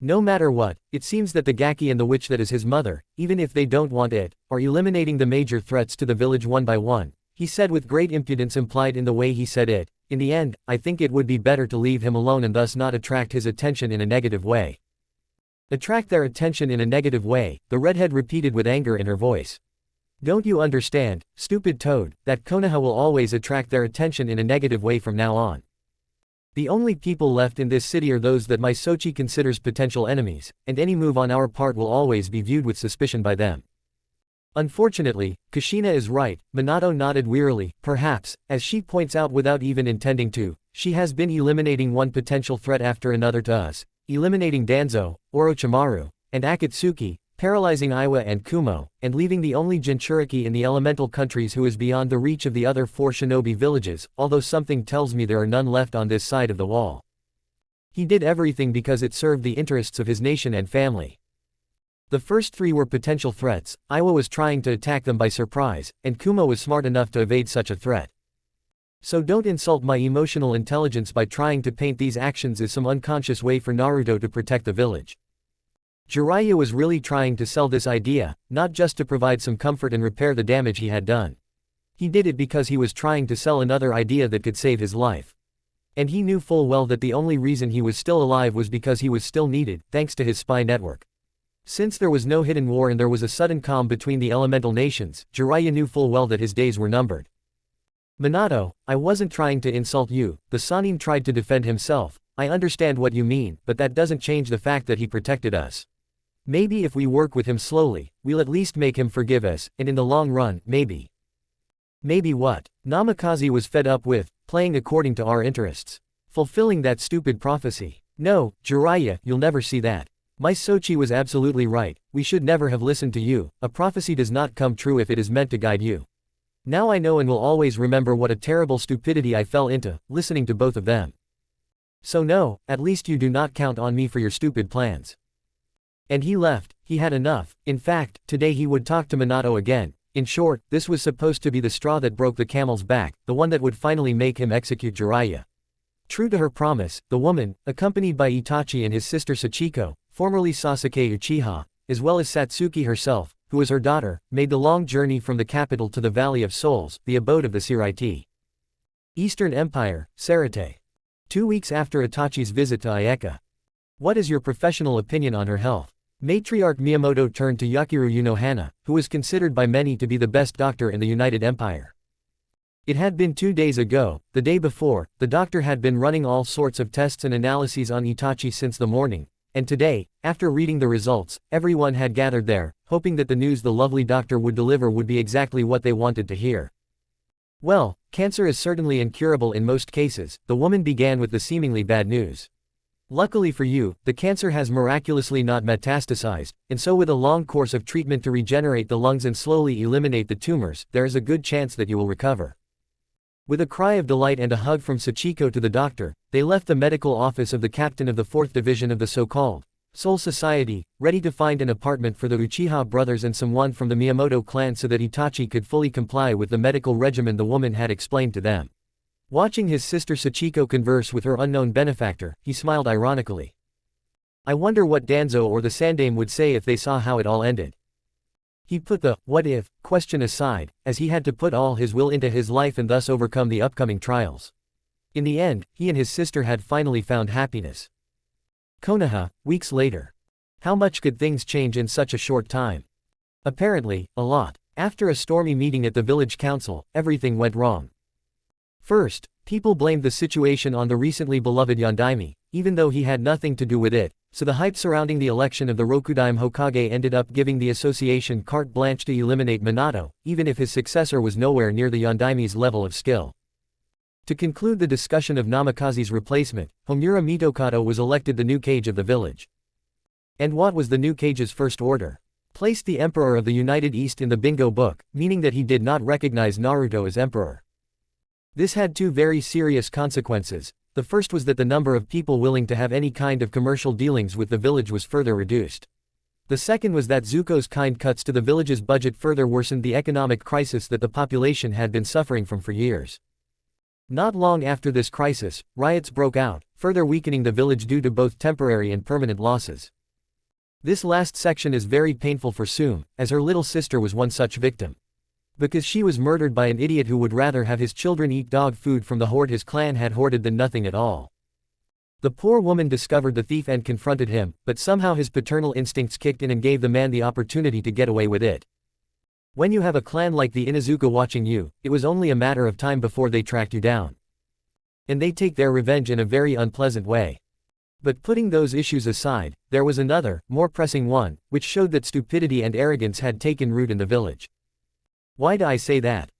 No matter what, it seems that the Gaki and the witch that is his mother, even if they don't want it, are eliminating the major threats to the village one by one, he said with great impudence implied in the way he said it. In the end, I think it would be better to leave him alone and thus not attract his attention in a negative way. Attract their attention in a negative way, the redhead repeated with anger in her voice. Don't you understand, stupid toad, that Konoha will always attract their attention in a negative way from now on? The only people left in this city are those that my Sochi considers potential enemies, and any move on our part will always be viewed with suspicion by them. Unfortunately, Kushina is right, Minato nodded wearily. Perhaps, as she points out without even intending to, she has been eliminating one potential threat after another to us, eliminating Danzo, Orochimaru, and Akatsuki, paralyzing Iwa and Kumo, and leaving the only Jinchuriki in the elemental countries who is beyond the reach of the other 4 shinobi villages, although something tells me there are none left on this side of the wall. He did everything because it served the interests of his nation and family. The first 3 were potential threats. Iwa was trying to attack them by surprise, and Kumo was smart enough to evade such a threat. So don't insult my emotional intelligence by trying to paint these actions as some unconscious way for Naruto to protect the village. Jiraiya was really trying to sell this idea, not just to provide some comfort and repair the damage he had done. He did it because he was trying to sell another idea that could save his life. And he knew full well that the only reason he was still alive was because he was still needed, thanks to his spy network. Since there was no hidden war and there was a sudden calm between the elemental nations, Jiraiya knew full well that his days were numbered. Minato, I wasn't trying to insult you, the Sannin tried to defend himself. I understand what you mean, but that doesn't change the fact that he protected us. Maybe if we work with him slowly, we'll at least make him forgive us, and in the long run, maybe. Maybe what? Namikaze was fed up with, playing according to our interests. Fulfilling that stupid prophecy. No, Jiraiya, you'll never see that. My Sochi was absolutely right, we should never have listened to you. A prophecy does not come true if it is meant to guide you. Now I know and will always remember what a terrible stupidity I fell into, listening to both of them. So no, at least you do not count on me for your stupid plans. And he left. He had enough. In fact, today he would talk to Minato again. In short, this was supposed to be the straw that broke the camel's back, the one that would finally make him execute Jiraiya. True to her promise, the woman, accompanied by Itachi and his sister Sachiko, formerly Sasuke Uchiha, as well as Satsuki herself, who was her daughter, made the long journey from the capital to the Valley of Souls, the abode of the Shiraiti. Eastern Empire, Sarate. 2 weeks after Itachi's visit to Ayeka. What is your professional opinion on her health? Matriarch Miyamoto turned to Yakiru Unohana, who was considered by many to be the best doctor in the United Empire. It had been 2 days ago, the day before, the doctor had been running all sorts of tests and analyses on Itachi since the morning, and today, after reading the results, everyone had gathered there, hoping that the news the lovely doctor would deliver would be exactly what they wanted to hear. Well, cancer is certainly incurable in most cases, the woman began with the seemingly bad news. Luckily for you, the cancer has miraculously not metastasized, and so with a long course of treatment to regenerate the lungs and slowly eliminate the tumors, there is a good chance that you will recover." With a cry of delight and a hug from Sachiko to the doctor, they left the medical office of the captain of the 4th Division of the so-called Soul Society, ready to find an apartment for the Uchiha brothers and someone from the Miyamoto clan so that Itachi could fully comply with the medical regimen the woman had explained to them. Watching his sister Sachiko converse with her unknown benefactor, he smiled ironically. I wonder what Danzo or the Sandaime would say if they saw how it all ended. He put the "what if" question aside, as he had to put all his will into his life and thus overcome the upcoming trials. In the end, he and his sister had finally found happiness. Konoha, weeks later. How much could things change in such a short time? Apparently, a lot. After a stormy meeting at the village council, everything went wrong. First, people blamed the situation on the recently beloved Yondaime, even though he had nothing to do with it, so the hype surrounding the election of the Rokudaime Hokage ended up giving the association carte blanche to eliminate Minato, even if his successor was nowhere near the Yondaime's level of skill. To conclude the discussion of Namikaze's replacement, Homura Mitokado was elected the new Kage of the village. And what was the new Kage's first order? Placed the Emperor of the United East in the bingo book, meaning that he did not recognize Naruto as emperor. This had two very serious consequences. The first was that the number of people willing to have any kind of commercial dealings with the village was further reduced. The second was that Zuko's kind cuts to the village's budget further worsened the economic crisis that the population had been suffering from for years. Not long after this crisis, riots broke out, further weakening the village due to both temporary and permanent losses. This last section is very painful for Sume, as her little sister was one such victim. Because she was murdered by an idiot who would rather have his children eat dog food from the hoard his clan had hoarded than nothing at all. The poor woman discovered the thief and confronted him, but somehow his paternal instincts kicked in and gave the man the opportunity to get away with it. When you have a clan like the Inuzuka watching you, it was only a matter of time before they tracked you down. And they take their revenge in a very unpleasant way. But putting those issues aside, there was another, more pressing one, which showed that stupidity and arrogance had taken root in the village. Why do I say that?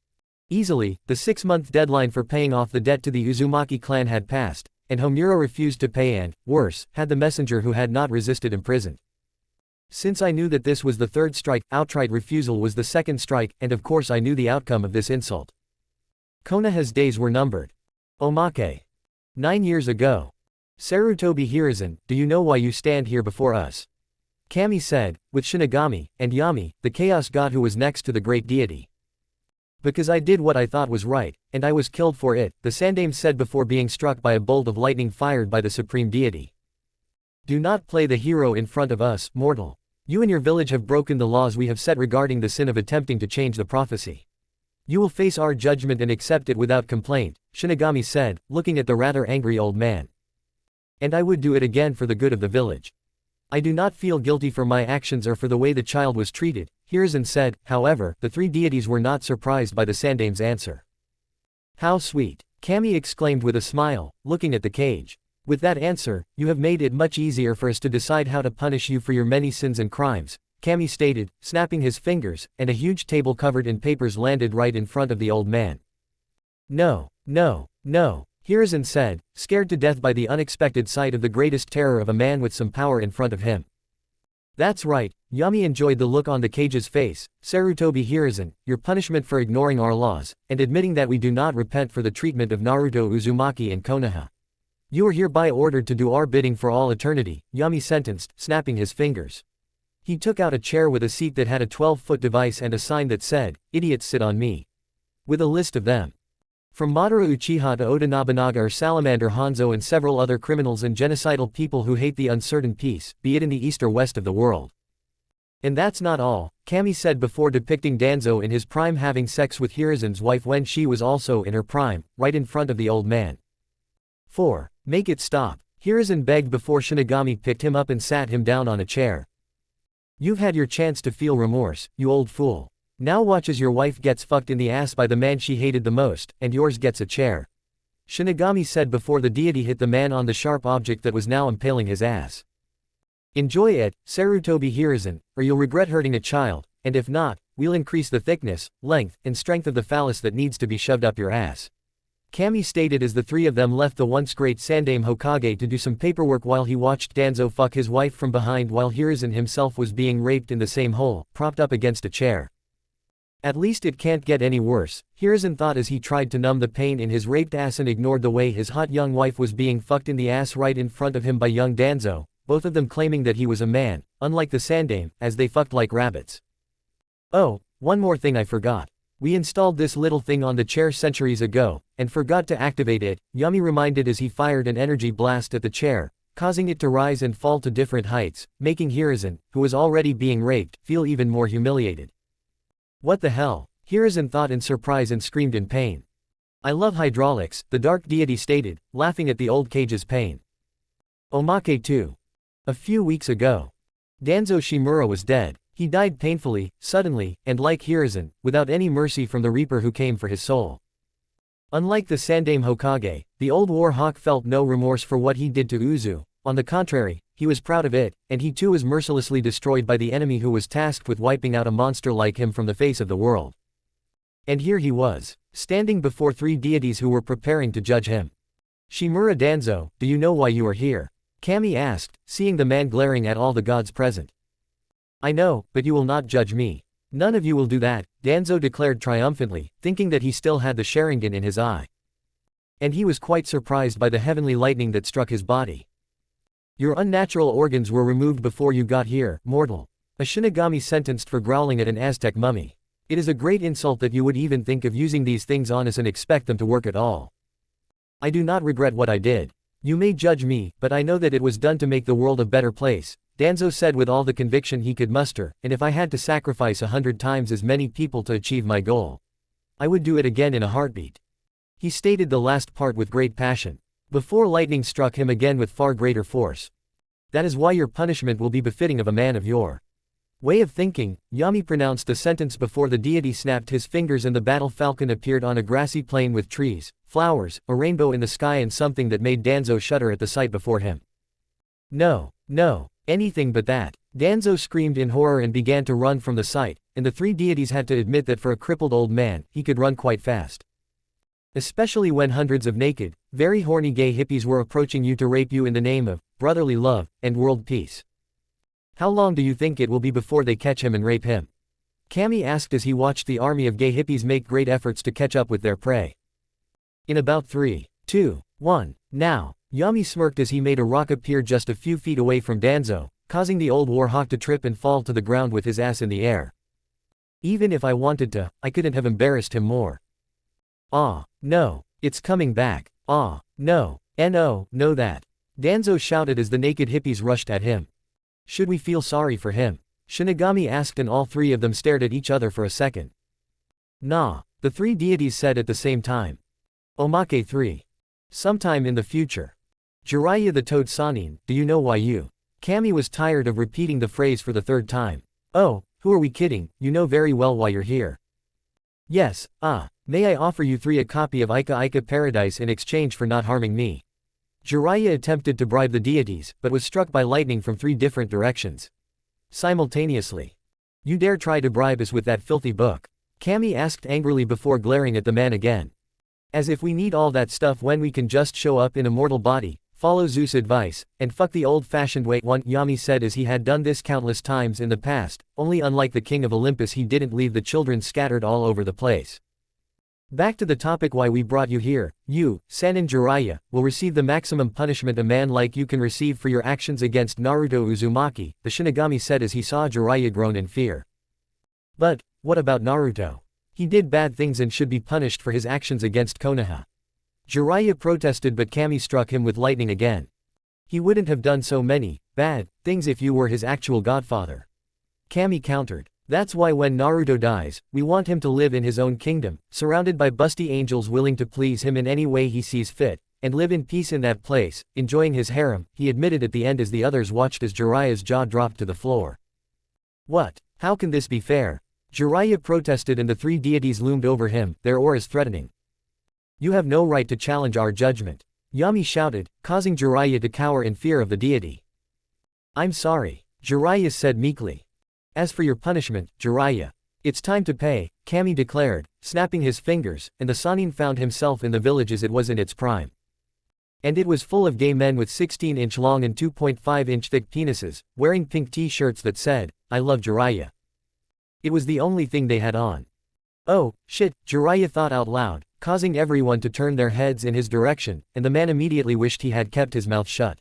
Easily, the 6-month deadline for paying off the debt to the Uzumaki clan had passed, and Homura refused to pay and, worse, had the messenger who had not resisted imprisoned. Since I knew that this was the third strike, outright refusal was the second strike, and of course I knew the outcome of this insult. Konoha's days were numbered. Omake. 9 years ago. Sarutobi Hiruzen, do you know why you stand here before us? Kami said, with Shinigami, and Yami, the chaos god who was next to the great deity. Because I did what I thought was right, and I was killed for it, the Sandaime said before being struck by a bolt of lightning fired by the supreme deity. Do not play the hero in front of us, mortal. You and your village have broken the laws we have set regarding the sin of attempting to change the prophecy. You will face our judgment and accept it without complaint, Shinigami said, looking at the rather angry old man. And I would do it again for the good of the village. I do not feel guilty for my actions or for the way the child was treated, Hiruzen said. However, the three deities were not surprised by the Sandaime's answer. How sweet, Kami exclaimed with a smile, looking at the cage. With that answer, you have made it much easier for us to decide how to punish you for your many sins and crimes, Kami stated, snapping his fingers, and a huge table covered in papers landed right in front of the old man. No, no, no. Hiruzen said, scared to death by the unexpected sight of the greatest terror of a man with some power in front of him. That's right, Yami enjoyed the look on the cage's face. Sarutobi Hiruzen, your punishment for ignoring our laws, and admitting that we do not repent for the treatment of Naruto Uzumaki and Konoha. You are hereby ordered to do our bidding for all eternity, Yami sentenced, snapping his fingers. He took out a chair with a seat that had a 12-foot device and a sign that said, idiots sit on me. With a list of them. From Madara Uchiha to Oda Nobunaga or Salamander Hanzo and several other criminals and genocidal people who hate the uncertain peace, be it in the east or west of the world. And that's not all, Kami said before depicting Danzo in his prime having sex with Hiruzen's wife when she was also in her prime, right in front of the old man. 4. Make it stop, Hiruzen begged before Shinigami picked him up and sat him down on a chair. You've had your chance to feel remorse, you old fool. Now watch as your wife gets fucked in the ass by the man she hated the most, and yours gets a chair. Shinigami said before the deity hit the man on the sharp object that was now impaling his ass. Enjoy it, Sarutobi Hiruzen, or you'll regret hurting a child, and if not, we'll increase the thickness, length, and strength of the phallus that needs to be shoved up your ass. Kami stated as the three of them left the once great Sandaime Hokage to do some paperwork while he watched Danzo fuck his wife from behind while Hiruzen himself was being raped in the same hole, propped up against a chair. At least it can't get any worse, Hiruzen thought as he tried to numb the pain in his raped ass and ignored the way his hot young wife was being fucked in the ass right in front of him by young Danzo, both of them claiming that he was a man, unlike the Sandaime, as they fucked like rabbits. Oh, one more thing I forgot. We installed this little thing on the chair centuries ago, and forgot to activate it, Yami reminded as he fired an energy blast at the chair, causing it to rise and fall to different heights, making Hiruzen, who was already being raped, feel even more humiliated. What the hell? Hiruzen thought in surprise and screamed in pain. I love hydraulics, the dark deity stated, laughing at the old cage's pain. Omake 2. A few weeks ago. Danzo Shimura was dead. He died painfully, suddenly, and like Hiruzen, without any mercy from the Reaper who came for his soul. Unlike the Sandaime Hokage, the old war hawk felt no remorse for what he did to Uzu. On the contrary, he was proud of it, and he too was mercilessly destroyed by the enemy who was tasked with wiping out a monster like him from the face of the world. And here he was, standing before three deities who were preparing to judge him. Shimura Danzo, do you know why you are here? Kami asked, seeing the man glaring at all the gods present. I know, but you will not judge me. None of you will do that, Danzo declared triumphantly, thinking that he still had the Sharingan in his eye. And he was quite surprised by the heavenly lightning that struck his body. Your unnatural organs were removed before you got here, mortal. A Shinigami sentenced for growling at an Aztec mummy. It is a great insult that you would even think of using these things on us and expect them to work at all. I do not regret what I did. You may judge me, but I know that it was done to make the world a better place, Danzo said with all the conviction he could muster, and if I had to sacrifice 100 times as many people to achieve my goal, I would do it again in a heartbeat. He stated the last part with great passion, before lightning struck him again with far greater force. That is why your punishment will be befitting of a man of your way of thinking. Yami pronounced the sentence before the deity snapped his fingers and the battle falcon appeared on a grassy plain with trees, flowers, a rainbow in the sky and something that made Danzo shudder at the sight before him. No, no. Anything but that. Danzo screamed in horror and began to run from the sight, and the three deities had to admit that for a crippled old man, he could run quite fast. Especially when hundreds of naked, very horny gay hippies were approaching you to rape you in the name of brotherly love and world peace. How long do you think it will be before they catch him and rape him? Kami asked as he watched the army of gay hippies make great efforts to catch up with their prey. In about 3, 2, 1, now. Yami smirked as he made a rock appear just a few feet away from Danzo, causing the old war hawk to trip and fall to the ground with his ass in the air. Even if I wanted to, I couldn't have embarrassed him more. Ah, no, it's coming back. Ah, no, no that. Danzo shouted as the naked hippies rushed at him. Should we feel sorry for him? Shinigami asked and all three of them stared at each other for a second. Nah, the three deities said at the same time. Omake 3. Sometime in the future. Jiraiya the Toad Sanin, do you know why you? Kami was tired of repeating the phrase for the third time. Oh, who are we kidding, you know very well why you're here. Yes, may I offer you three a copy of Ika Ika Paradise in exchange for not harming me? Jiraiya attempted to bribe the deities, but was struck by lightning from 3 different directions. Simultaneously. You dare try to bribe us with that filthy book? Kami asked angrily before glaring at the man again. As if we need all that stuff when we can just show up in a mortal body, follow Zeus' advice, and fuck the old-fashioned way. Yami said as he had done this countless times in the past, only unlike the king of Olympus he didn't leave the children scattered all over the place. Back to the topic why we brought you here, you, Sanin Jiraiya, will receive the maximum punishment a man like you can receive for your actions against Naruto Uzumaki, the Shinigami said as he saw Jiraiya groan in fear. But, what about Naruto? He did bad things and should be punished for his actions against Konoha. Jiraiya protested but Kami struck him with lightning again. He wouldn't have done so many bad things if you were his actual godfather. Kami countered. That's why when Naruto dies, we want him to live in his own kingdom, surrounded by busty angels willing to please him in any way he sees fit, and live in peace in that place, enjoying his harem, he admitted at the end as the others watched as Jiraiya's jaw dropped to the floor. What? How can this be fair? Jiraiya protested and the 3 deities loomed over him, their auras threatening. You have no right to challenge our judgment. Yami shouted, causing Jiraiya to cower in fear of the deity. I'm sorry, Jiraiya said meekly. As for your punishment, Jiraiya, It's time to pay, Kami declared, snapping his fingers, and the Sannin found himself in the village as it was in its prime. And it was full of gay men with 16-inch long and 2.5-inch thick penises, wearing pink t-shirts that said, "I love Jiraiya." It was the only thing they had on. Oh, shit, Jiraiya thought out loud, causing everyone to turn their heads in his direction, and the man immediately wished he had kept his mouth shut.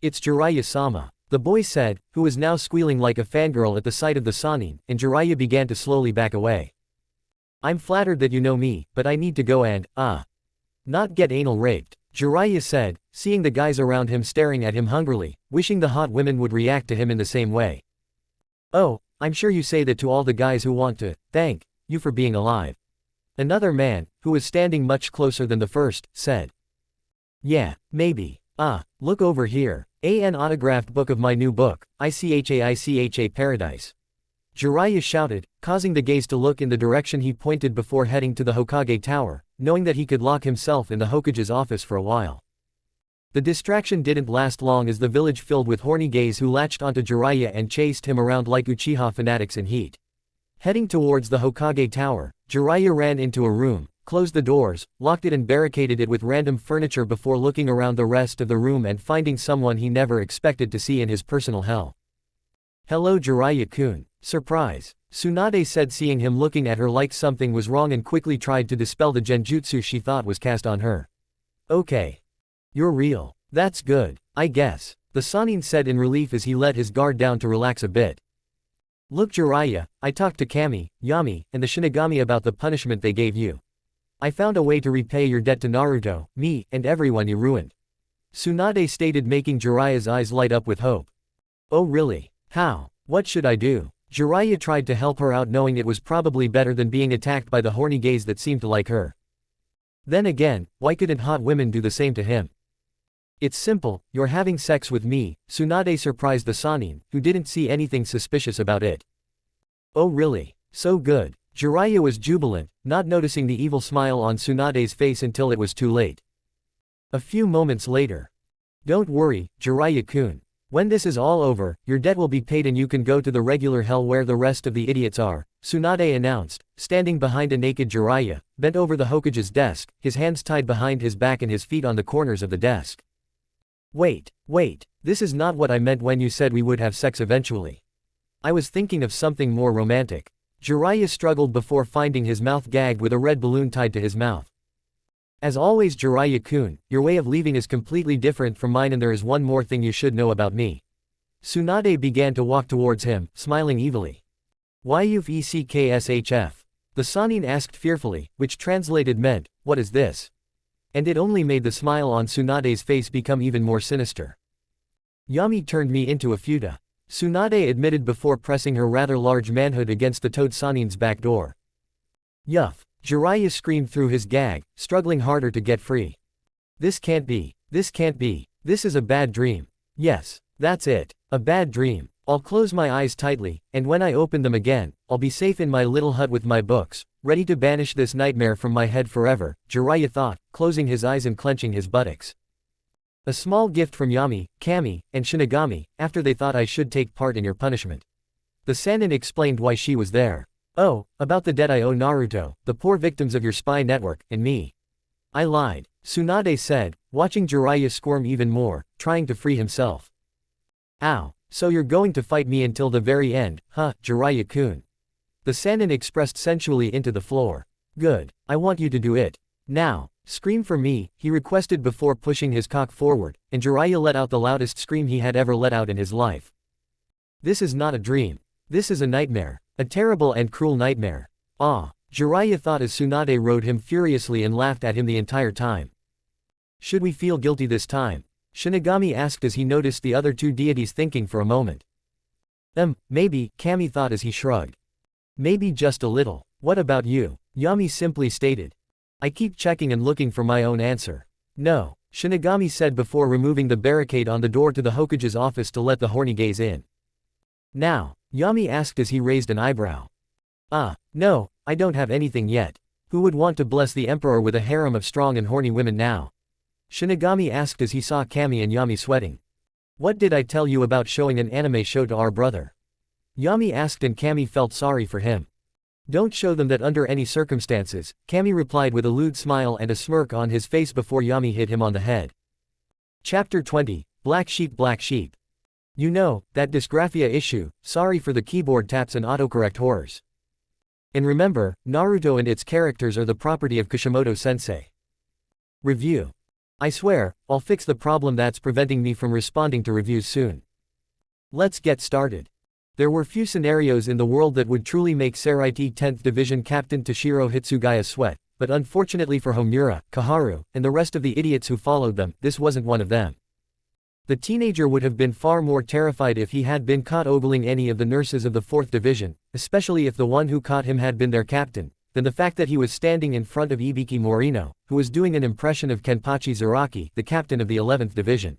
"It's Jiraiya-sama," the boy said, who was now squealing like a fangirl at the sight of the Sannin, and Jiraiya began to slowly back away. "I'm flattered that you know me, but I need to go and, not get anal raped," Jiraiya said, seeing the guys around him staring at him hungrily, wishing the hot women would react to him in the same way. "Oh, I'm sure you say that to all the guys who want to, thank you for being alive." Another man, who was standing much closer than the first, said. "Yeah, maybe. Look over here. An autographed book of my new book, ICHA Paradise." Jiraiya shouted, causing the gaze to look in the direction he pointed before heading to the Hokage Tower, knowing that he could lock himself in the Hokage's office for a while. The distraction didn't last long as the village filled with horny gays who latched onto Jiraiya and chased him around like Uchiha fanatics in heat. Heading towards the Hokage Tower, Jiraiya ran into a room, closed the doors, locked it and barricaded it with random furniture before looking around the rest of the room and finding someone he never expected to see in his personal hell. "Hello Jiraiya-kun." "Surprise," Tsunade said, seeing him looking at her like something was wrong and quickly tried to dispel the genjutsu she thought was cast on her. "Okay. You're real. That's good, I guess," the Sannin said in relief as he let his guard down to relax a bit. "Look Jiraiya, I talked to Kami, Yami, and the Shinigami about the punishment they gave you. I found a way to repay your debt to Naruto, me, and everyone you ruined," Tsunade stated, making Jiraiya's eyes light up with hope. "Oh really? How? What should I do?" Jiraiya tried to help her out, knowing it was probably better than being attacked by the horny gays that seemed to like her. Then again, why couldn't hot women do the same to him? "It's simple, you're having sex with me," Tsunade surprised the Sannin, who didn't see anything suspicious about it. "Oh really? So good." Jiraiya was jubilant, not noticing the evil smile on Tsunade's face until it was too late. A few moments later. "Don't worry, Jiraiya-kun. When this is all over, your debt will be paid and you can go to the regular hell where the rest of the idiots are," Tsunade announced, standing behind a naked Jiraiya, bent over the Hokage's desk, his hands tied behind his back and his feet on the corners of the desk. Wait, this is not what I meant when you said we would have sex eventually. I was thinking of something more romantic." Jiraiya struggled before finding his mouth gagged with a red balloon tied to his mouth. "As always Jiraiya-kun, your way of leaving is completely different from mine, and there is one more thing you should know about me." Tsunade began to walk towards him, smiling evilly. "Why you've ECKSHF?" the Sannin asked fearfully, which translated meant, "What is this?" And it only made the smile on Tsunade's face become even more sinister. "Yami turned me into a futa," Tsunade admitted before pressing her rather large manhood against the Toad Sannin's back door. "Yuff," Jiraiya screamed through his gag, struggling harder to get free. This can't be. This is a bad dream." "Yes, that's it. A bad dream. I'll close my eyes tightly, and when I open them again, I'll be safe in my little hut with my books, ready to banish this nightmare from my head forever," Jiraiya thought, closing his eyes and clenching his buttocks. "A small gift from Yami, Kami, and Shinigami, after they thought I should take part in your punishment." The Sannin explained why she was there. "Oh, about the debt I owe Naruto, the poor victims of your spy network, and me." "I lied," Tsunade said, watching Jiraiya squirm even more, trying to free himself. "Ow, so you're going to fight me until the very end, huh, Jiraiya-kun?" The Sannin expressed sensually into the floor. "Good, I want you to do it. Now, scream for me," he requested before pushing his cock forward, and Jiraiya let out the loudest scream he had ever let out in his life. "This is not a dream. This is a nightmare. A terrible and cruel nightmare." Jiraiya thought as Tsunade rode him furiously and laughed at him the entire time. "Should we feel guilty this time?" Shinigami asked as he noticed the other two deities thinking for a moment. Maybe," Kami thought as he shrugged. "Maybe just a little. What about you?" Yami simply stated. "I keep checking and looking for my own answer." "No," Shinigami said before removing the barricade on the door to the Hokage's office to let the horny gaze in. "Now?" Yami asked as he raised an eyebrow. No, I don't have anything yet. Who would want to bless the emperor with a harem of strong and horny women now?" Shinigami asked as he saw Kami and Yami sweating. "What did I tell you about showing an anime show to our brother?" Yami asked, and Kami felt sorry for him. Don't show them that under any circumstances, Kami replied with a lewd smile and a smirk on his face before Yami hit him on the head. Chapter 20, Black Sheep Black Sheep. You know, that dysgraphia issue, sorry for the keyboard taps and autocorrect horrors. And remember, Naruto and its characters are the property of Kishimoto-sensei. Review. I swear, I'll fix the problem that's preventing me from responding to reviews soon. Let's get started. There were few scenarios in the world that would truly make Seraiti 10th Division Captain Toshiro Hitsugaya sweat, but unfortunately for Homura, Kaharu, and the rest of the idiots who followed them, this wasn't one of them. The teenager would have been far more terrified if he had been caught ogling any of the nurses of the 4th Division, especially if the one who caught him had been their captain, than the fact that he was standing in front of Ibiki Morino, who was doing an impression of Kenpachi Zaraki, the captain of the 11th Division.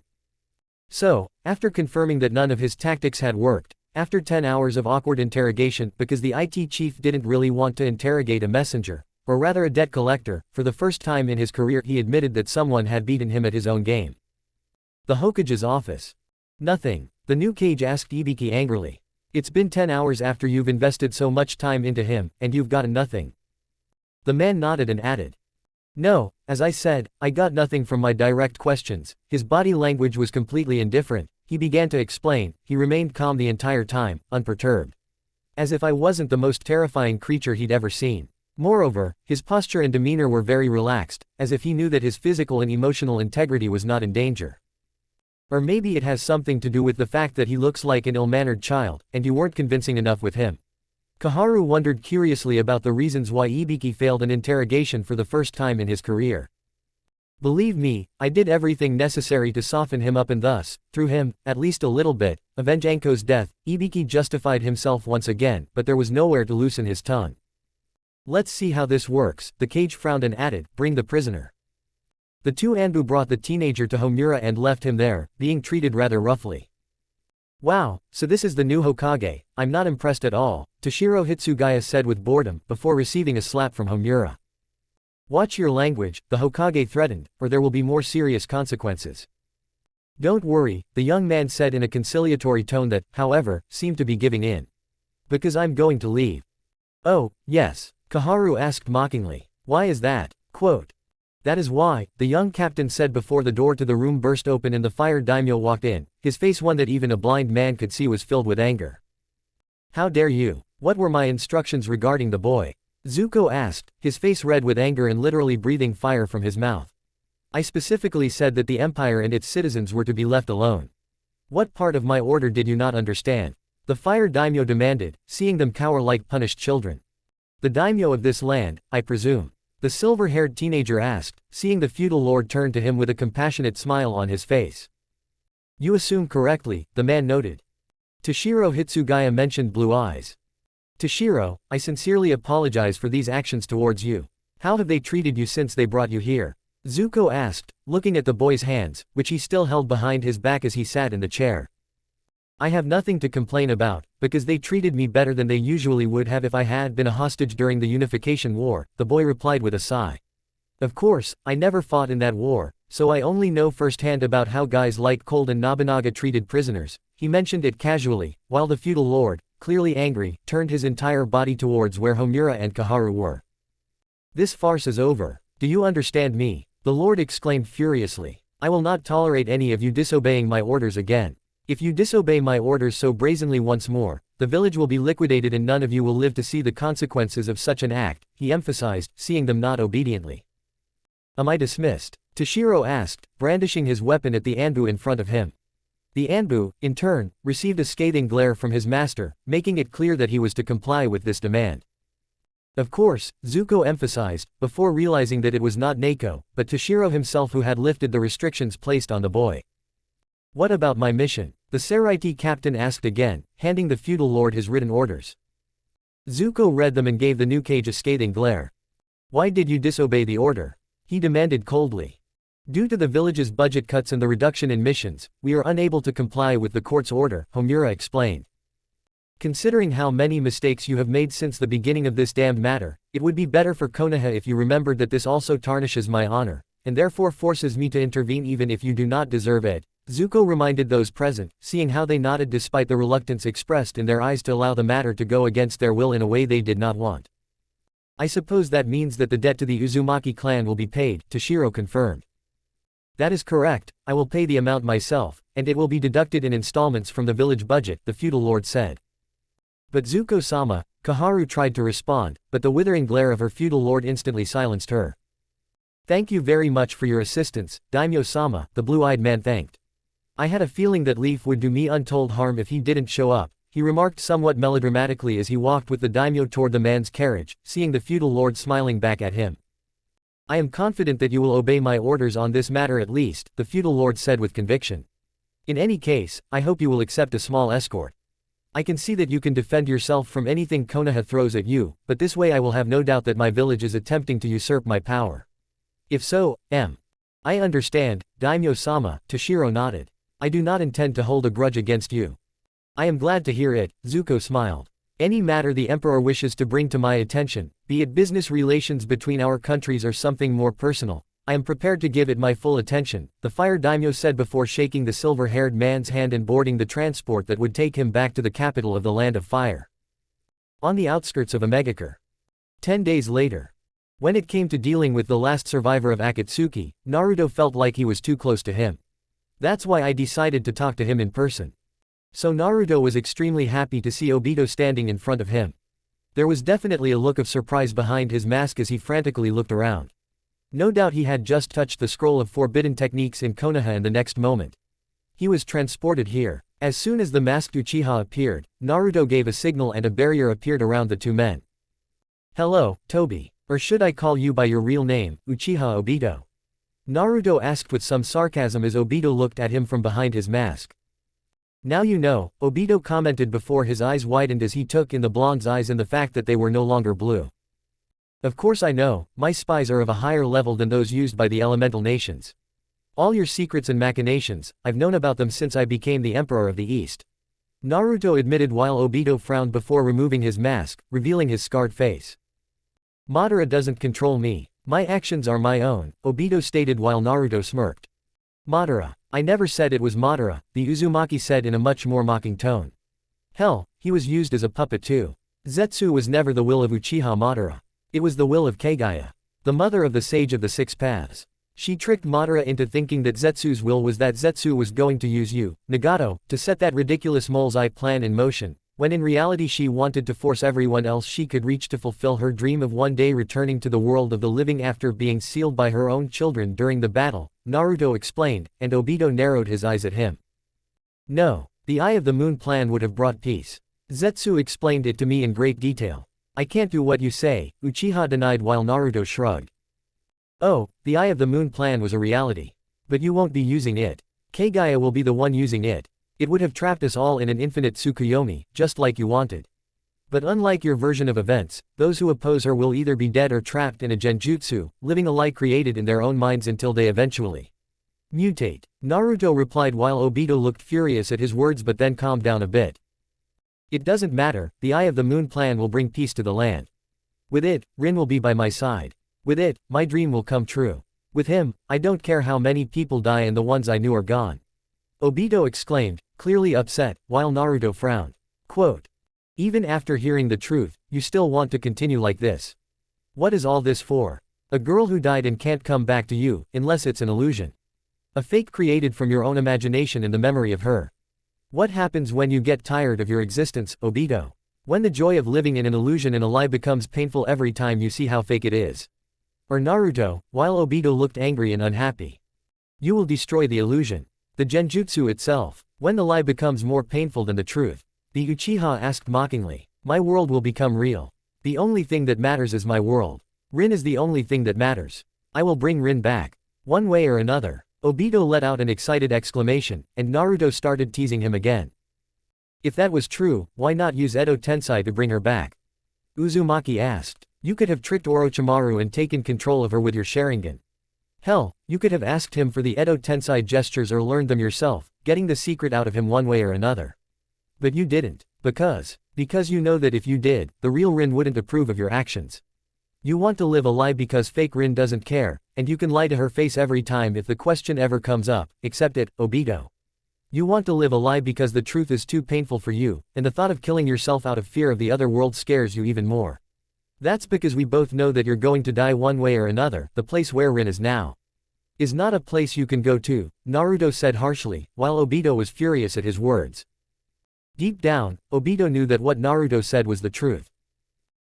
So, after confirming that none of his tactics had worked, after 10 hours of awkward interrogation because the IT chief didn't really want to interrogate a messenger, or rather a debt collector, for the first time in his career he admitted that someone had beaten him at his own game. The Hokage's office. Nothing, the new Kage asked Ibiki angrily. It's been 10 hours after you've invested so much time into him, and you've gotten nothing. The man nodded and added. No, as I said, I got nothing from my direct questions. His body language was completely indifferent. He began to explain, he remained calm the entire time, unperturbed. As if I wasn't the most terrifying creature he'd ever seen. Moreover, his posture and demeanor were very relaxed, as if he knew that his physical and emotional integrity was not in danger. Or maybe it has something to do with the fact that he looks like an ill-mannered child, and you weren't convincing enough with him. Kaharu wondered curiously about the reasons why Ibiki failed an interrogation for the first time in his career. Believe me, I did everything necessary to soften him up and thus, through him, at least a little bit, avenge Anko's death. Ibiki justified himself once again, but there was nowhere to loosen his tongue. Let's see how this works, the Kage frowned and added, bring the prisoner. The two Anbu brought the teenager to Homura and left him there, being treated rather roughly. Wow, so this is the new Hokage, I'm not impressed at all, Toshiro Hitsugaya said with boredom, before receiving a slap from Homura. Watch your language, the Hokage threatened, or there will be more serious consequences. Don't worry, the young man said in a conciliatory tone that, however, seemed to be giving in. Because I'm going to leave. Oh, yes, Kaharu asked mockingly. Why is that? Quote. That is why, the young captain said before the door to the room burst open and the fire daimyo walked in, his face one that even a blind man could see was filled with anger. How dare you? What were my instructions regarding the boy? Zuko asked, his face red with anger and literally breathing fire from his mouth. I specifically said that the empire and its citizens were to be left alone. What part of my order did you not understand? The fire daimyo demanded, seeing them cower like punished children. The daimyo of this land, I presume. The silver-haired teenager asked, seeing the feudal lord turn to him with a compassionate smile on his face. You assume correctly, the man noted. Toshiro Hitsugaya mentioned blue eyes. Toshiro, I sincerely apologize for these actions towards you. How have they treated you since they brought you here? Zuko asked, looking at the boy's hands, which he still held behind his back as he sat in the chair. I have nothing to complain about, because they treated me better than they usually would have if I had been a hostage during the Unification War, the boy replied with a sigh. Of course, I never fought in that war, so I only know firsthand about how guys like Cold and Nobunaga treated prisoners. He mentioned it casually, while the feudal lord, clearly angry, turned his entire body towards where Homura and Kaharu were. This farce is over. Do you understand me? The lord exclaimed furiously. I will not tolerate any of you disobeying my orders again. If you disobey my orders so brazenly once more, the village will be liquidated and none of you will live to see the consequences of such an act, he emphasized, seeing them nod obediently. Am I dismissed? Toshiro asked, brandishing his weapon at the Anbu in front of him. The Anbu, in turn, received a scathing glare from his master, making it clear that he was to comply with this demand. Of course, Zuko emphasized, before realizing that it was not Neko, but Toshiro himself who had lifted the restrictions placed on the boy. What about my mission? The Seraiti captain asked again, handing the feudal lord his written orders. Zuko read them and gave the new Kage a scathing glare. Why did you disobey the order? He demanded coldly. Due to the village's budget cuts and the reduction in missions, we are unable to comply with the court's order, Homura explained. Considering how many mistakes you have made since the beginning of this damned matter, it would be better for Konoha if you remembered that this also tarnishes my honor, and therefore forces me to intervene even if you do not deserve it. Zuko reminded those present, seeing how they nodded despite the reluctance expressed in their eyes to allow the matter to go against their will in a way they did not want. I suppose that means that the debt to the Uzumaki clan will be paid, Toshiro confirmed. That is correct, I will pay the amount myself, and it will be deducted in installments from the village budget, the feudal lord said. But Zuko-sama, Kaharu tried to respond, but the withering glare of her feudal lord instantly silenced her. Thank you very much for your assistance, Daimyo-sama, the blue-eyed man thanked. I had a feeling that Leaf would do me untold harm if he didn't show up, he remarked somewhat melodramatically as he walked with the daimyo toward the man's carriage, seeing the feudal lord smiling back at him. I am confident that you will obey my orders on this matter at least, the feudal lord said with conviction. In any case, I hope you will accept a small escort. I can see that you can defend yourself from anything Konoha throws at you, but this way I will have no doubt that my village is attempting to usurp my power. If so, I understand, Daimyo-sama, Toshiro nodded. I do not intend to hold a grudge against you. I am glad to hear it, Zuko smiled. Any matter the Emperor wishes to bring to my attention, be it business relations between our countries or something more personal, I am prepared to give it my full attention, the fire daimyo said before shaking the silver-haired man's hand and boarding the transport that would take him back to the capital of the Land of Fire. On the outskirts of Omegakure. 10 days later. When it came to dealing with the last survivor of Akatsuki, Naruto felt like he was too close to him. That's why I decided to talk to him in person. So Naruto was extremely happy to see Obito standing in front of him. There was definitely a look of surprise behind his mask as he frantically looked around. No doubt he had just touched the scroll of forbidden techniques in Konoha and the next moment. He was transported here. As soon as the masked Uchiha appeared, Naruto gave a signal and a barrier appeared around the two men. Hello, Tobi. Or should I call you by your real name, Uchiha Obito? Naruto asked with some sarcasm as Obito looked at him from behind his mask. Now you know, Obito commented before his eyes widened as he took in the blonde's eyes and the fact that they were no longer blue. Of course I know, my spies are of a higher level than those used by the elemental nations. All your secrets and machinations, I've known about them since I became the Emperor of the East. Naruto admitted while Obito frowned before removing his mask, revealing his scarred face. Madara doesn't control me. My actions are my own, Obito stated while Naruto smirked. Madara. I never said it was Madara, the Uzumaki said in a much more mocking tone. Hell, he was used as a puppet too. Zetsu was never the will of Uchiha Madara. It was the will of Kagaya, the mother of the Sage of the Six Paths. She tricked Madara into thinking that Zetsu's will was that Zetsu was going to use you, Nagato, to set that ridiculous mole's eye plan in motion, when in reality she wanted to force everyone else she could reach to fulfill her dream of one day returning to the world of the living after being sealed by her own children during the battle, Naruto explained, and Obito narrowed his eyes at him. No, the Eye of the Moon plan would have brought peace. Zetsu explained it to me in great detail. I can't do what you say, Uchiha denied while Naruto shrugged. Oh, the Eye of the Moon plan was a reality. But you won't be using it. Kagaya will be the one using it. It would have trapped us all in an infinite Tsukuyomi, just like you wanted. But unlike your version of events, those who oppose her will either be dead or trapped in a genjutsu, living a lie created in their own minds until they eventually mutate. Naruto replied while Obito looked furious at his words but then calmed down a bit. It doesn't matter, the Eye of the Moon plan will bring peace to the land. With it, Rin will be by my side. With it, my dream will come true. With him, I don't care how many people die and the ones I knew are gone. Obito exclaimed, clearly upset, while Naruto frowned. Quote. Even after hearing the truth, you still want to continue like this. What is all this for? A girl who died and can't come back to you, unless it's an illusion. A fake created from your own imagination and the memory of her. What happens when you get tired of your existence, Obito? When the joy of living in an illusion and a lie becomes painful every time you see how fake it is. Or Naruto, while Obito looked angry and unhappy. You will destroy the illusion. The genjutsu itself. When the lie becomes more painful than the truth. The Uchiha asked mockingly. My world will become real. The only thing that matters is my world. Rin is the only thing that matters. I will bring Rin back. One way or another. Obito let out an excited exclamation, and Naruto started teasing him again. If that was true, why not use Edo Tensei to bring her back? Uzumaki asked. You could have tricked Orochimaru and taken control of her with your Sharingan. Hell, you could have asked him for the Edo Tensei gestures or learned them yourself, getting the secret out of him one way or another. But you didn't. Because you know that if you did, the real Rin wouldn't approve of your actions. You want to live a lie because fake Rin doesn't care, and you can lie to her face every time if the question ever comes up, accept it, Obito. You want to live a lie because the truth is too painful for you, and the thought of killing yourself out of fear of the other world scares you even more. That's because we both know that you're going to die one way or another. The place where Rin is now is not a place you can go to, Naruto said harshly, while Obito was furious at his words. Deep down, Obito knew that what Naruto said was the truth.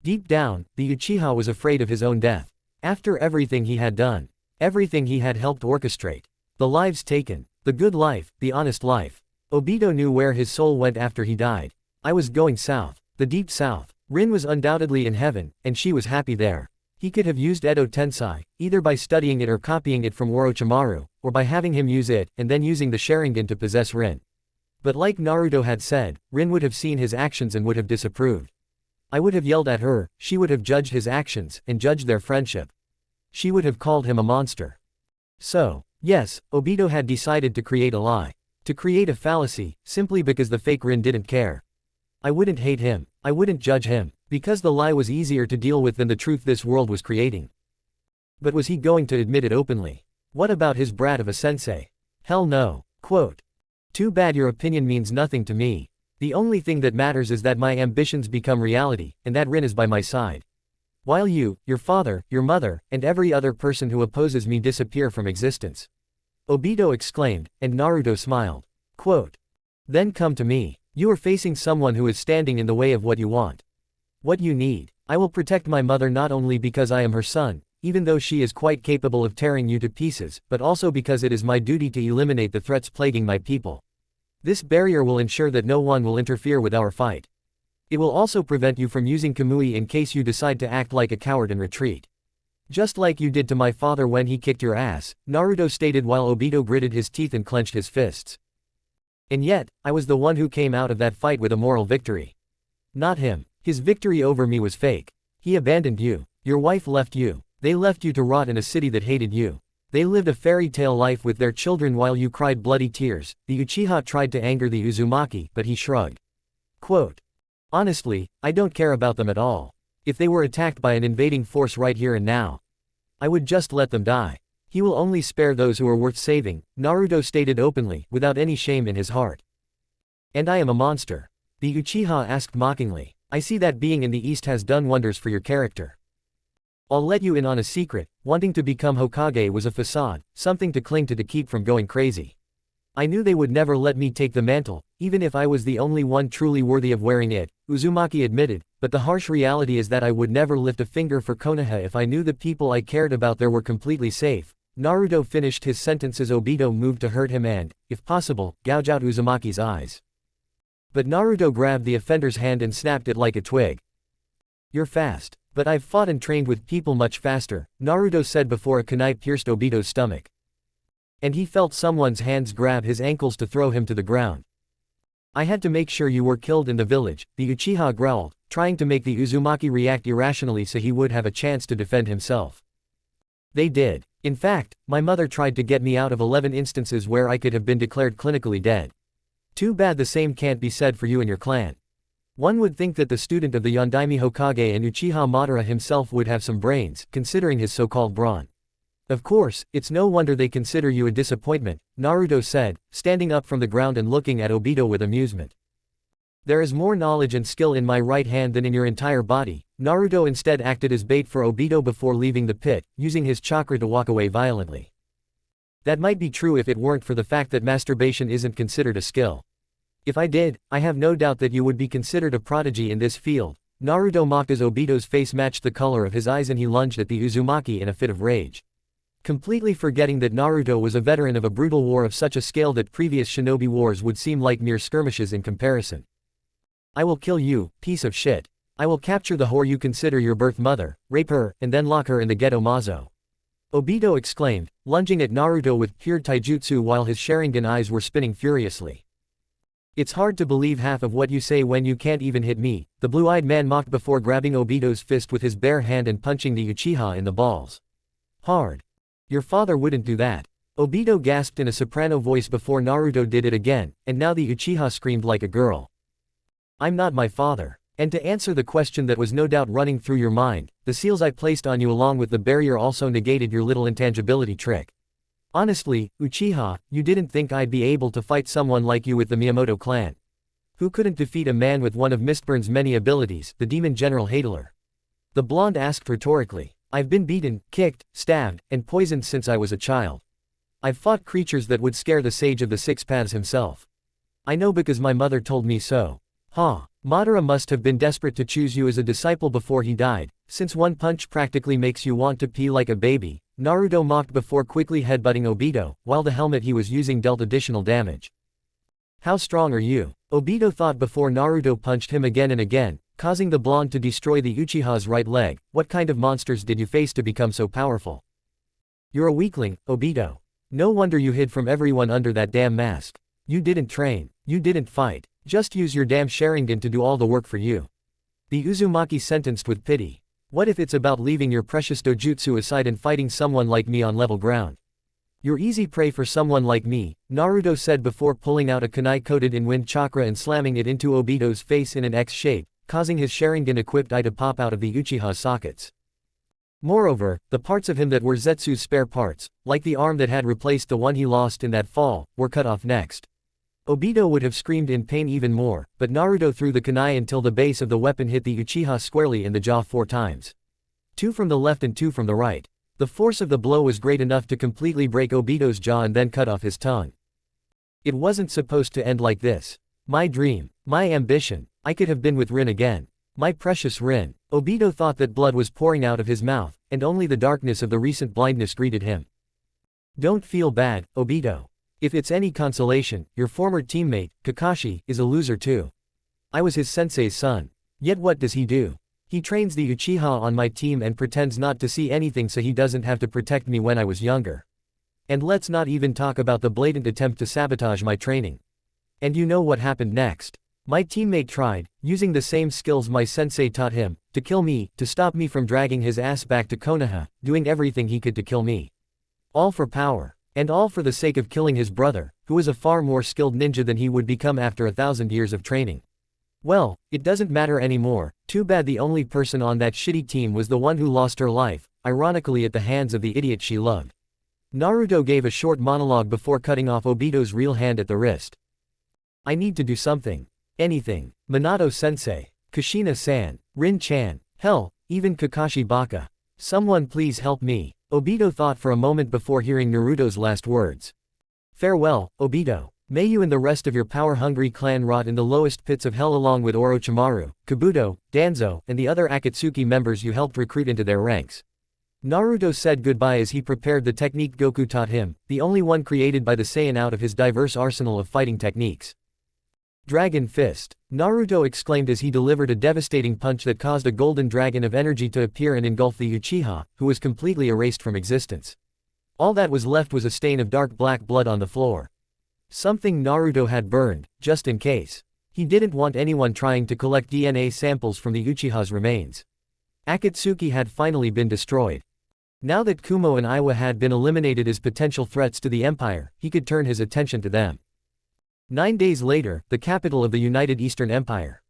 Deep down, the Uchiha was afraid of his own death. After everything he had done, everything he had helped orchestrate, the lives taken, the good life, the honest life, Obito knew where his soul went after he died. I was going south, the deep south. Rin was undoubtedly in heaven, and she was happy there. He could have used Edo Tensei, either by studying it or copying it from Orochimaru, or by having him use it and then using the Sharingan to possess Rin. But like Naruto had said, Rin would have seen his actions and would have disapproved. I would have yelled at her, she would have judged his actions and judged their friendship. She would have called him a monster. So, yes, Obito had decided to create a lie. To create a fallacy, simply because the fake Rin didn't care. I wouldn't hate him, I wouldn't judge him, because the lie was easier to deal with than the truth this world was creating. But was he going to admit it openly? What about his brat of a sensei? Hell no. Quote. Too bad your opinion means nothing to me. The only thing that matters is that my ambitions become reality, and that Rin is by my side. While you, your father, your mother, and every other person who opposes me disappear from existence. Obito exclaimed, and Naruto smiled. Quote. Then come to me. You are facing someone who is standing in the way of what you want. What you need. I will protect my mother not only because I am her son, even though she is quite capable of tearing you to pieces, but also because it is my duty to eliminate the threats plaguing my people. This barrier will ensure that no one will interfere with our fight. It will also prevent you from using Kamui in case you decide to act like a coward and retreat. Just like you did to my father when he kicked your ass, Naruto stated while Obito gritted his teeth and clenched his fists. And yet, I was the one who came out of that fight with a moral victory. Not him. His victory over me was fake. He abandoned you. Your wife left you. They left you to rot in a city that hated you. They lived a fairy tale life with their children while you cried bloody tears. The Uchiha tried to anger the Uzumaki, but he shrugged. Quote. Honestly, I don't care about them at all. If they were attacked by an invading force right here and now, I would just let them die. He will only spare those who are worth saving, Naruto stated openly, without any shame in his heart. And I am a monster? The Uchiha asked mockingly. I see that being in the East has done wonders for your character. I'll let you in on a secret, wanting to become Hokage was a facade, something to cling to keep from going crazy. I knew they would never let me take the mantle, even if I was the only one truly worthy of wearing it, Uzumaki admitted, but the harsh reality is that I would never lift a finger for Konoha if I knew the people I cared about there were completely safe. Naruto finished his sentence as Obito moved to hurt him and, if possible, gouge out Uzumaki's eyes. But Naruto grabbed the offender's hand and snapped it like a twig. You're fast. But I've fought and trained with people much faster, Naruto said before a kunai pierced Obito's stomach. And he felt someone's hands grab his ankles to throw him to the ground. I had to make sure you were killed in the village, the Uchiha growled, trying to make the Uzumaki react irrationally so he would have a chance to defend himself. They did. In fact, my mother tried to get me out of 11 instances where I could have been declared clinically dead. Too bad the same can't be said for you and your clan. One would think that the student of the Yondaime Hokage and Uchiha Madara himself would have some brains, considering his so-called brawn. Of course, it's no wonder they consider you a disappointment, Naruto said, standing up from the ground and looking at Obito with amusement. There is more knowledge and skill in my right hand than in your entire body. Naruto instead acted as bait for Obito before leaving the pit, using his chakra to walk away violently. That might be true if it weren't for the fact that masturbation isn't considered a skill. If I did, I have no doubt that you would be considered a prodigy in this field. Naruto mocked as Obito's face matched the color of his eyes and he lunged at the Uzumaki in a fit of rage. Completely forgetting that Naruto was a veteran of a brutal war of such a scale that previous shinobi wars would seem like mere skirmishes in comparison. I will kill you, piece of shit. I will capture the whore you consider your birth mother, rape her, and then lock her in the ghetto mazo. Obito exclaimed, lunging at Naruto with pure taijutsu while his Sharingan eyes were spinning furiously. It's hard to believe half of what you say when you can't even hit me, the blue-eyed man mocked before grabbing Obito's fist with his bare hand and punching the Uchiha in the balls. Hard. Your father wouldn't do that. Obito gasped in a soprano voice before Naruto did it again, and now the Uchiha screamed like a girl. I'm not my father. And to answer the question that was no doubt running through your mind, the seals I placed on you along with the barrier also negated your little intangibility trick. Honestly, Uchiha, you didn't think I'd be able to fight someone like you with the Miyamoto clan. Who couldn't defeat a man with one of Mistburn's many abilities, the demon general Hadler. The blonde asked rhetorically. I've been beaten, kicked, stabbed, and poisoned since I was a child. I've fought creatures that would scare the sage of the six paths himself. I know because my mother told me so. Ha! Madara must have been desperate to choose you as a disciple before he died, since one punch practically makes you want to pee like a baby, Naruto mocked before quickly headbutting Obito, while the helmet he was using dealt additional damage. How strong are you? Obito thought before Naruto punched him again and again, causing the blonde to destroy the Uchiha's right leg. What kind of monsters did you face to become so powerful? You're a weakling, Obito. No wonder you hid from everyone under that damn mask. You didn't train. You didn't fight. Just use your damn Sharingan to do all the work for you. The Uzumaki sentenced with pity. What if it's about leaving your precious dojutsu aside and fighting someone like me on level ground? You're easy prey for someone like me, Naruto said before pulling out a kunai coated in wind chakra and slamming it into Obito's face in an X shape, causing his Sharingan-equipped eye to pop out of the Uchiha's sockets. Moreover, the parts of him that were Zetsu's spare parts, like the arm that had replaced the one he lost in that fall, were cut off next. Obito would have screamed in pain even more, but Naruto threw the kunai until the base of the weapon hit the Uchiha squarely in the jaw 4 times. 2 from the left and 2 from the right. The force of the blow was great enough to completely break Obito's jaw and then cut off his tongue. It wasn't supposed to end like this. My dream. My ambition. I could have been with Rin again. My precious Rin. Obito thought that blood was pouring out of his mouth, and only the darkness of the recent blindness greeted him. Don't feel bad, Obito. If it's any consolation, your former teammate, Kakashi, is a loser too. I was his sensei's son. Yet what does he do? He trains the Uchiha on my team and pretends not to see anything so he doesn't have to protect me when I was younger. And let's not even talk about the blatant attempt to sabotage my training. And you know what happened next? My teammate tried, using the same skills my sensei taught him, to kill me, to stop me from dragging his ass back to Konoha, doing everything he could to kill me. All for power. And all for the sake of killing his brother, who was a far more skilled ninja than he would become after 1,000 years of training. Well, it doesn't matter anymore. Too bad the only person on that shitty team was the one who lost her life, ironically at the hands of the idiot she loved. Naruto gave a short monologue before cutting off Obito's real hand at the wrist. I need to do something. Anything. Minato-sensei. Kushina-san. Rin-chan. Hell, even Kakashi Baka. Someone please help me. Obito thought for a moment before hearing Naruto's last words. Farewell, Obito. May you and the rest of your power-hungry clan rot in the lowest pits of hell along with Orochimaru, Kabuto, Danzo, and the other Akatsuki members you helped recruit into their ranks. Naruto said goodbye as he prepared the technique Goku taught him, the only one created by the Saiyan out of his diverse arsenal of fighting techniques. Dragon Fist. Naruto exclaimed as he delivered a devastating punch that caused a golden dragon of energy to appear and engulf the Uchiha, who was completely erased from existence. All that was left was a stain of dark black blood on the floor. Something Naruto had burned, just in case. He didn't want anyone trying to collect DNA samples from the Uchiha's remains. Akatsuki had finally been destroyed. Now that Kumo and Iwa had been eliminated as potential threats to the Empire, he could turn his attention to them. 9 days later, the capital of the United Eastern Empire.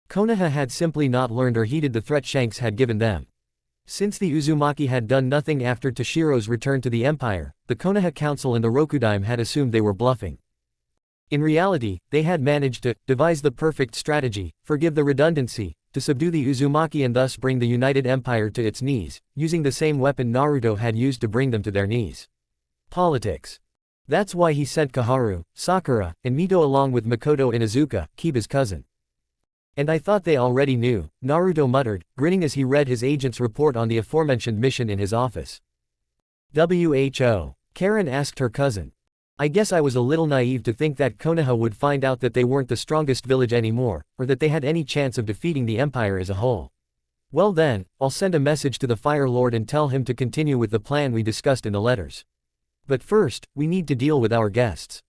Konoha had simply not learned or heeded the threat Shanks had given them. Since the Uzumaki had done nothing after Tashiro's return to the Empire, the Konoha Council and the Rokudaime had assumed they were bluffing. In reality, they had managed to devise the perfect strategy, forgive the redundancy, to subdue the Uzumaki and thus bring the United Empire to its knees, using the same weapon Naruto had used to bring them to their knees. Politics. That's why he sent Kaharu, Sakura, and Mito along with Makoto and Izuka, Kiba's cousin. And I thought they already knew, Naruto muttered, grinning as he read his agent's report on the aforementioned mission in his office. Who? Karen asked her cousin. I guess I was a little naive to think that Konoha would find out that they weren't the strongest village anymore, or that they had any chance of defeating the Empire as a whole. Well then, I'll send a message to the Fire Lord and tell him to continue with the plan we discussed in the letters. But first, we need to deal with our guests.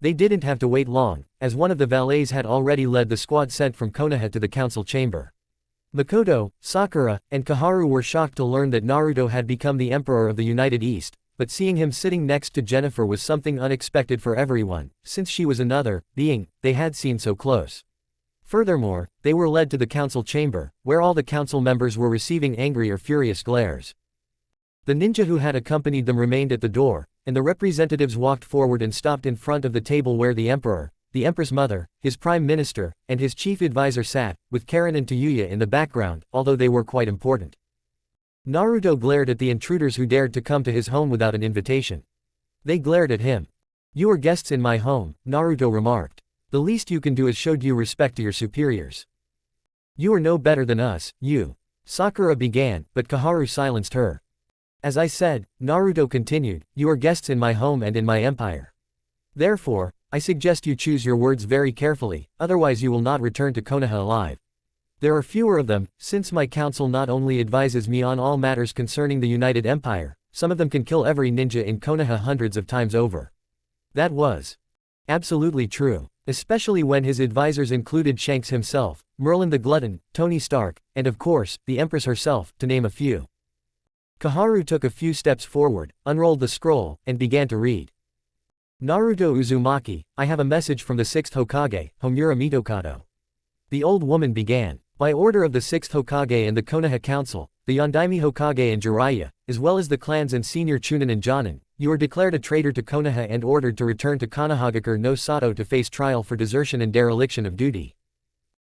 They didn't have to wait long, as one of the valets had already led the squad sent from Konoha to the council chamber. Makoto, Sakura, and Kaharu were shocked to learn that Naruto had become the Emperor of the United East, but seeing him sitting next to Jennifer was something unexpected for everyone, since she was another being they had seen so close. Furthermore, they were led to the council chamber, where all the council members were receiving angry or furious glares. The ninja who had accompanied them remained at the door, and the representatives walked forward and stopped in front of the table where the Emperor, the Empress Mother, his Prime Minister, and his chief advisor sat, with Karen and Tayuya in the background, although they were quite important. Naruto glared at the intruders who dared to come to his home without an invitation. They glared at him. "You are guests in my home," Naruto remarked. "The least you can do is show due respect to your superiors. You are no better than us, you." Sakura began, but Koharu silenced her. "As I said," Naruto continued, "you are guests in my home and in my empire. Therefore, I suggest you choose your words very carefully, otherwise you will not return to Konoha alive. There are fewer of them, since my council not only advises me on all matters concerning the United Empire, some of them can kill every ninja in Konoha hundreds of times over." That was absolutely true, especially when his advisors included Shanks himself, Merlin the Glutton, Tony Stark, and of course, the Empress herself, to name a few. Koharu took a few steps forward, unrolled the scroll, and began to read. "Naruto Uzumaki, I have a message from the 6th Hokage, Homura Mitokado." The old woman began. "By order of the 6th Hokage and the Konoha Council, the Yondaime Hokage and Jiraiya, as well as the clans and senior Chunin and Jonin, you are declared a traitor to Konoha and ordered to return to Konohagakure no Sato to face trial for desertion and dereliction of duty.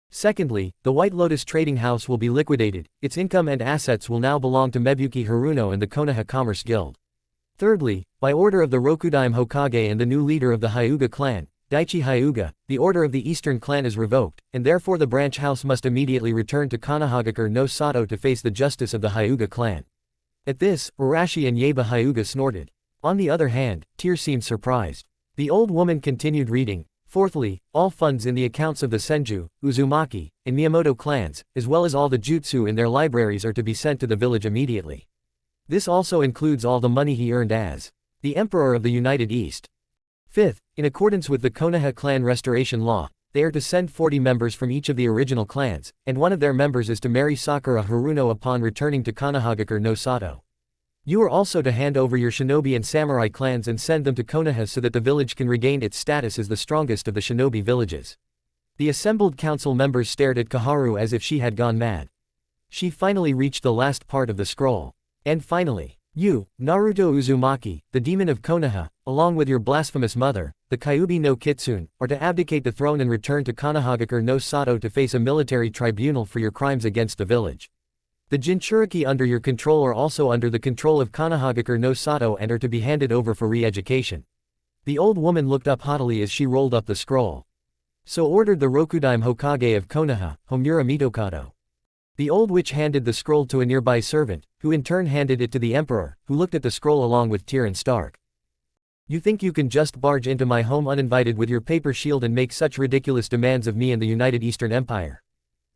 Secondly, the White Lotus Trading House will be liquidated, its income and assets will now belong to Mebuki Haruno and the Konoha Commerce Guild. Thirdly, by order of the Rokudaime Hokage and the new leader of the Hyuga clan, Daichi Hyuga, the order of the Eastern clan is revoked, and therefore the branch house must immediately return to Konohagakure no Sato to face the justice of the Hyuga clan." At this, Urashi and Yeba Hyuga snorted. On the other hand, Tears seemed surprised. The old woman continued reading. "Fourthly, all funds in the accounts of the Senju, Uzumaki, and Miyamoto clans, as well as all the jutsu in their libraries are to be sent to the village immediately. This also includes all the money he earned as the Emperor of the United East. Fifth, in accordance with the Konoha clan restoration law, they are to send 40 members from each of the original clans, and one of their members is to marry Sakura Haruno upon returning to Konohagakure no Sato. You are also to hand over your shinobi and samurai clans and send them to Konoha so that the village can regain its status as the strongest of the shinobi villages." The assembled council members stared at Koharu as if she had gone mad. She finally reached the last part of the scroll. "And finally, you, Naruto Uzumaki, the demon of Konoha, along with your blasphemous mother, the Kyuubi no Kitsune, are to abdicate the throne and return to Konohagakure no Sato to face a military tribunal for your crimes against the village. The Jinchuriki under your control are also under the control of Konohagakure no Sato and are to be handed over for re-education." The old woman looked up haughtily as she rolled up the scroll. "So ordered the Rokudaime Hokage of Konoha, Homura Mitokado." The old witch handed the scroll to a nearby servant, who in turn handed it to the emperor, who looked at the scroll along with Tyr and Stark. "You think you can just barge into my home uninvited with your paper shield and make such ridiculous demands of me and the United Eastern Empire?"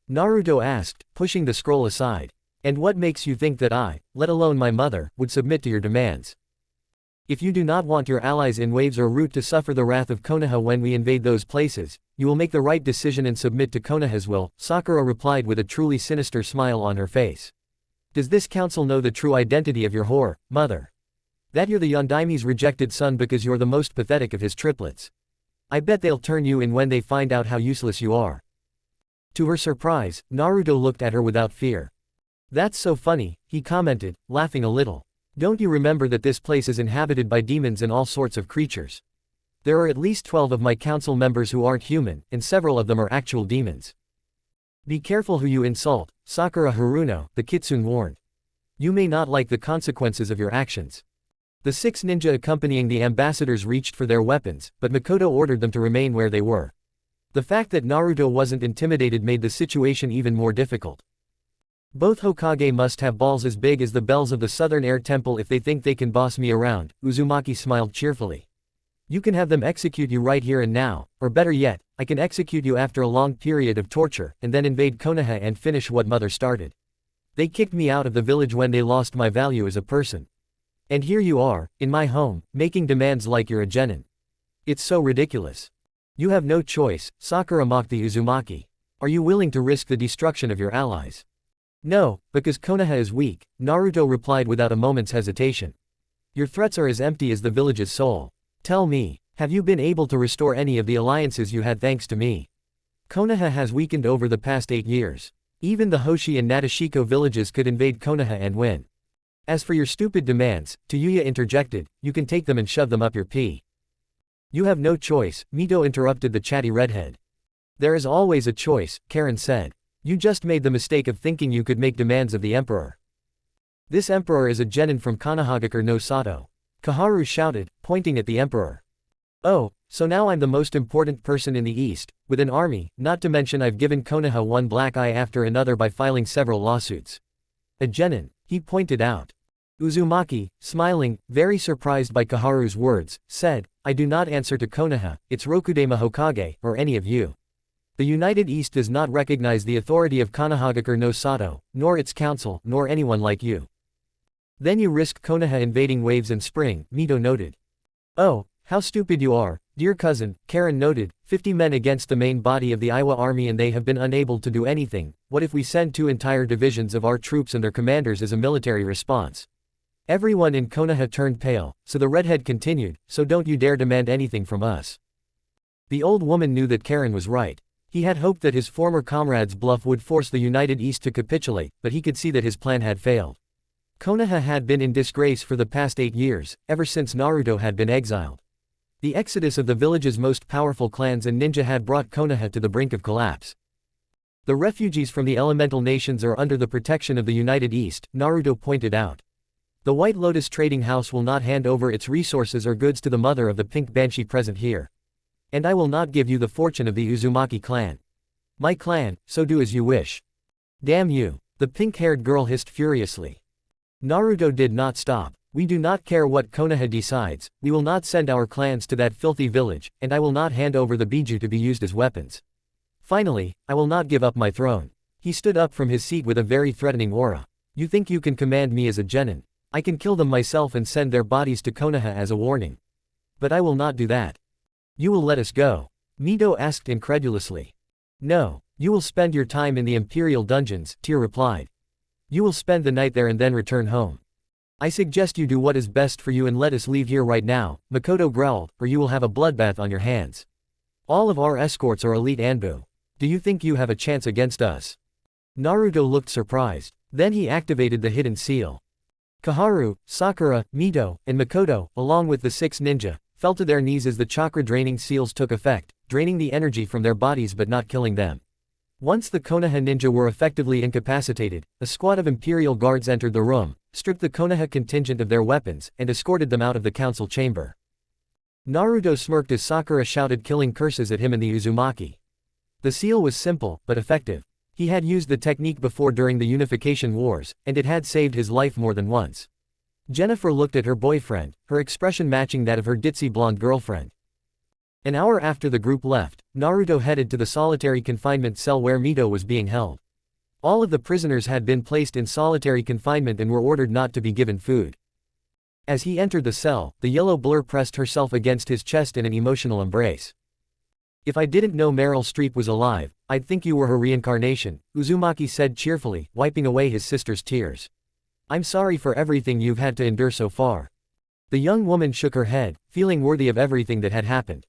Naruto asked, pushing the scroll aside. "And what makes you think that I, let alone my mother, would submit to your demands? If you do not want your allies in Waves or Root to suffer the wrath of Konoha when we invade those places, you will make the right decision and submit to Konoha's will," Sakura replied with a truly sinister smile on her face. "Does this council know the true identity of your whore, mother? That you're the Yondaime's rejected son because you're the most pathetic of his triplets. I bet they'll turn you in when they find out how useless you are." To her surprise, Naruto looked at her without fear. "That's so funny," he commented, laughing a little. "Don't you remember that this place is inhabited by demons and all sorts of creatures? There are at least 12 of my council members who aren't human, and several of them are actual demons. Be careful who you insult," Sakura Haruno, the Kitsune warned. "You may not like the consequences of your actions." The 6 ninja accompanying the ambassadors reached for their weapons, but Makoto ordered them to remain where they were. The fact that Naruto wasn't intimidated made the situation even more difficult. "Both Hokage must have balls as big as the bells of the Southern Air Temple if they think they can boss me around," Uzumaki smiled cheerfully. "You can have them execute you right here and now, or better yet, I can execute you after a long period of torture, and then invade Konoha and finish what mother started. They kicked me out of the village when they lost my value as a person. And here you are, in my home, making demands like you're a genin. It's so ridiculous. You have no choice," Sakura mocked the Uzumaki. "Are you willing to risk the destruction of your allies?" "No, because Konoha is weak," Naruto replied without a moment's hesitation. "Your threats are as empty as the village's soul. Tell me, have you been able to restore any of the alliances you had thanks to me? Konoha has weakened over the past 8 years. Even the Hoshi and Nadeshiko villages could invade Konoha and win. As for your stupid demands," Tayuya interjected, "you can take them and shove them up your pee." You have no choice, Mito interrupted the chatty redhead. There is always a choice, Karen said. You just made the mistake of thinking you could make demands of the emperor. This emperor is a genin from Konohagakure no Sato. Kaharu shouted, pointing at the emperor. Oh, so now I'm the most important person in the east, with an army, not to mention I've given Konoha one black eye after another by filing several lawsuits. A genin, he pointed out. Uzumaki, smiling, very surprised by Kaharu's words, said, I do not answer to Konoha, its Rokudama Hokage, or any of you. The United East does not recognize the authority of Konohagakure no Sato, nor its council, nor anyone like you. Then you risk Konoha invading waves and spring, Mito noted. Oh, how stupid you are, dear cousin, Karen noted, 50 men against the main body of the Iwa army and they have been unable to do anything. What if we send 2 entire divisions of our troops and their commanders as a military response? Everyone in Konoha turned pale, so the redhead continued, so don't you dare demand anything from us. The old woman knew that Karen was right. He had hoped that his former comrade's bluff would force the United East to capitulate, but he could see that his plan had failed. Konoha had been in disgrace for the past 8 years, ever since Naruto had been exiled. The exodus of the village's most powerful clans and ninja had brought Konoha to the brink of collapse. The refugees from the elemental nations are under the protection of the United East, Naruto pointed out. The White Lotus Trading House will not hand over its resources or goods to the mother of the pink banshee present here. And I will not give you the fortune of the Uzumaki clan. My clan, so do as you wish. Damn you, the pink-haired girl hissed furiously. Naruto did not stop. We do not care what Konoha decides, we will not send our clans to that filthy village, and I will not hand over the Biju to be used as weapons. Finally, I will not give up my throne. He stood up from his seat with a very threatening aura. You think you can command me as a genin? I can kill them myself and send their bodies to Konoha as a warning. But I will not do that. You will let us go? Mito asked incredulously. No, you will spend your time in the Imperial dungeons, Tyr replied. You will spend the night there and then return home. I suggest you do what is best for you and let us leave here right now, Makoto growled, or you will have a bloodbath on your hands. All of our escorts are elite Anbu. Do you think you have a chance against us? Naruto looked surprised. Then he activated the hidden seal. Kaharu, Sakura, Mito, and Makoto, along with the 6 ninja, fell to their knees as the chakra-draining seals took effect, draining the energy from their bodies but not killing them. Once the Konoha ninja were effectively incapacitated, a squad of Imperial guards entered the room, stripped the Konoha contingent of their weapons, and escorted them out of the council chamber. Naruto smirked as Sakura shouted killing curses at him and the Uzumaki. The seal was simple, but effective. He had used the technique before during the Unification Wars, and it had saved his life more than once. Jennifer looked at her boyfriend, her expression matching that of her ditzy blonde girlfriend. An hour after the group left, Naruto headed to the solitary confinement cell where Mito was being held. All of the prisoners had been placed in solitary confinement and were ordered not to be given food. As he entered the cell, the yellow blur pressed herself against his chest in an emotional embrace. If I didn't know Meryl Streep was alive, I'd think you were her reincarnation, Uzumaki said cheerfully, wiping away his sister's tears. I'm sorry for everything you've had to endure so far. The young woman shook her head, feeling worthy of everything that had happened.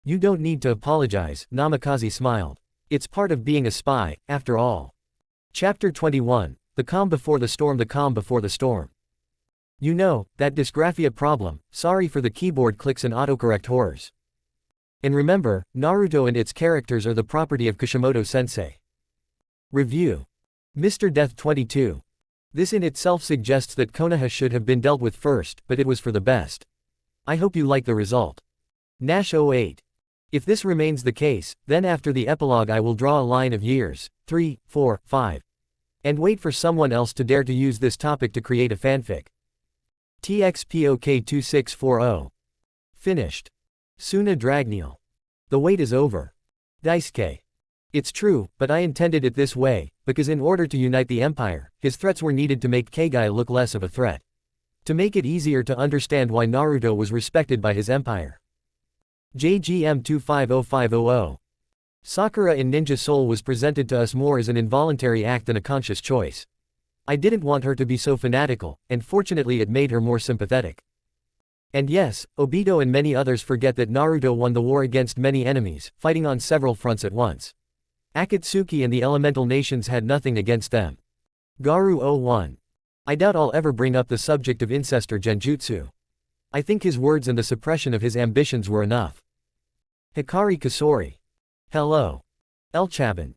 You don't need to apologize, Namikaze smiled. It's part of being a spy, after all. Chapter 21, The Calm Before the Storm. The Calm Before the Storm. You know, that dysgraphia problem, sorry for the keyboard clicks and autocorrect horrors. And remember, Naruto and its characters are the property of Kishimoto-sensei. Review. Mr. Death 22. This in itself suggests that Konoha should have been dealt with first, but it was for the best. I hope you like the result. Nash 08. If this remains the case, then after the epilogue I will draw a line of years, 3, 4, 5. And wait for someone else to dare to use this topic to create a fanfic. TXPOK2640. Finished. Suna Dragneel. The wait is over. Daisuke. It's true, but I intended it this way, because in order to unite the empire, his threats were needed to make Keigai look less of a threat. To make it easier to understand why Naruto was respected by his empire. JGM 250500. Sakura in Ninja Soul was presented to us more as an involuntary act than a conscious choice. I didn't want her to be so fanatical, and fortunately it made her more sympathetic. And yes, Obito and many others forget that Naruto won the war against many enemies, fighting on several fronts at once. Akatsuki and the elemental nations had nothing against them. Garu 01. I doubt I'll ever bring up the subject of incest or genjutsu. I think his words and the suppression of his ambitions were enough. Hikari Kasori. Hello. Elchaban.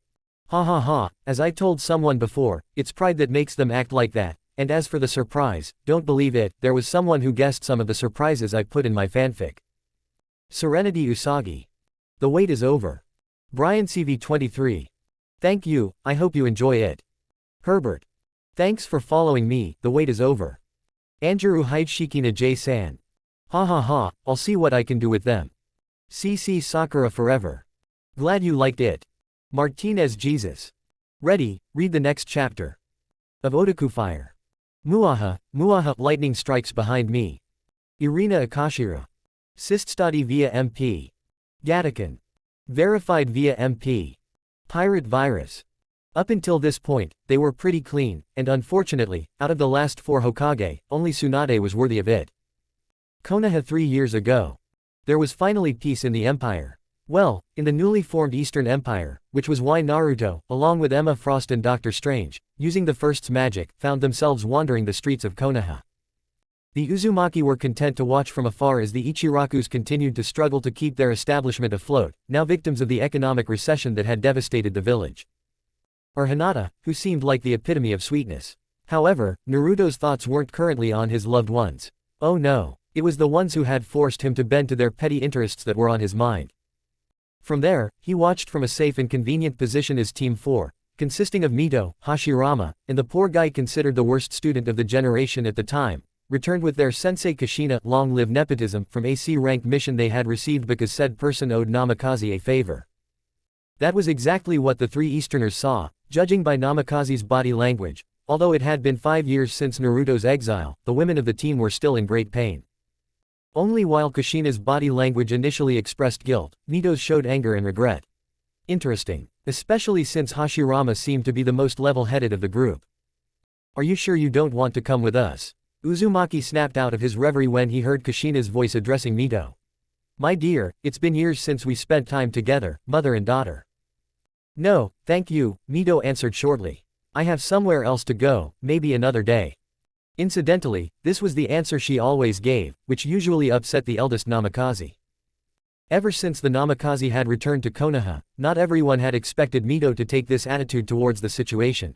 Ha ha ha, as I told someone before, it's pride that makes them act like that, and as for the surprise, don't believe it, there was someone who guessed some of the surprises I put in my fanfic. Serenity Usagi. The wait is over. Brian CV23. Thank you, I hope you enjoy it. Herbert. Thanks for following me, the wait is over. Anjuru Haidshikina J-san. Ha ha ha, I'll see what I can do with them. CC Sakura forever. Glad you liked it. Martinez Jesus. Ready, read the next chapter. Of Otaku Fire. Muaha, Muaha, lightning strikes behind me. Irina Akashira. Siststadi via MP. Gatakan. Verified via MP. Pirate virus. Up until this point, they were pretty clean, and unfortunately, out of the last 4 Hokage, only Tsunade was worthy of it. Konoha 3 years ago. There was finally peace in the empire. Well, in the newly formed Eastern Empire, which was why Naruto, along with Emma Frost and Doctor Strange, using the First's magic, found themselves wandering the streets of Konoha. The Uzumaki were content to watch from afar as the Ichirakus continued to struggle to keep their establishment afloat, now victims of the economic recession that had devastated the village. Or Hinata, who seemed like the epitome of sweetness. However, Naruto's thoughts weren't currently on his loved ones. Oh no, it was the ones who had forced him to bend to their petty interests that were on his mind. From there, he watched from a safe and convenient position as Team 4, consisting of Mito, Hashirama, and the poor guy considered the worst student of the generation at the time, returned with their sensei Kushina, long live nepotism, from a C-rank mission they had received because said person owed Namikaze a favor. That was exactly what the 3 Easterners saw, judging by Namikaze's body language. Although it had been 5 years since Naruto's exile, the women of the team were still in great pain. Only while Kushina's body language initially expressed guilt, Mito's showed anger and regret. Interesting, especially since Hashirama seemed to be the most level-headed of the group. Are you sure you don't want to come with us? Uzumaki snapped out of his reverie when he heard Kushina's voice addressing Mito. My dear, it's been years since we spent time together, mother and daughter. No, thank you, Mito answered shortly. I have somewhere else to go, maybe another day. Incidentally, this was the answer she always gave, which usually upset the eldest Namikaze. Ever since the Namikaze had returned to Konoha, not everyone had expected Mito to take this attitude towards the situation.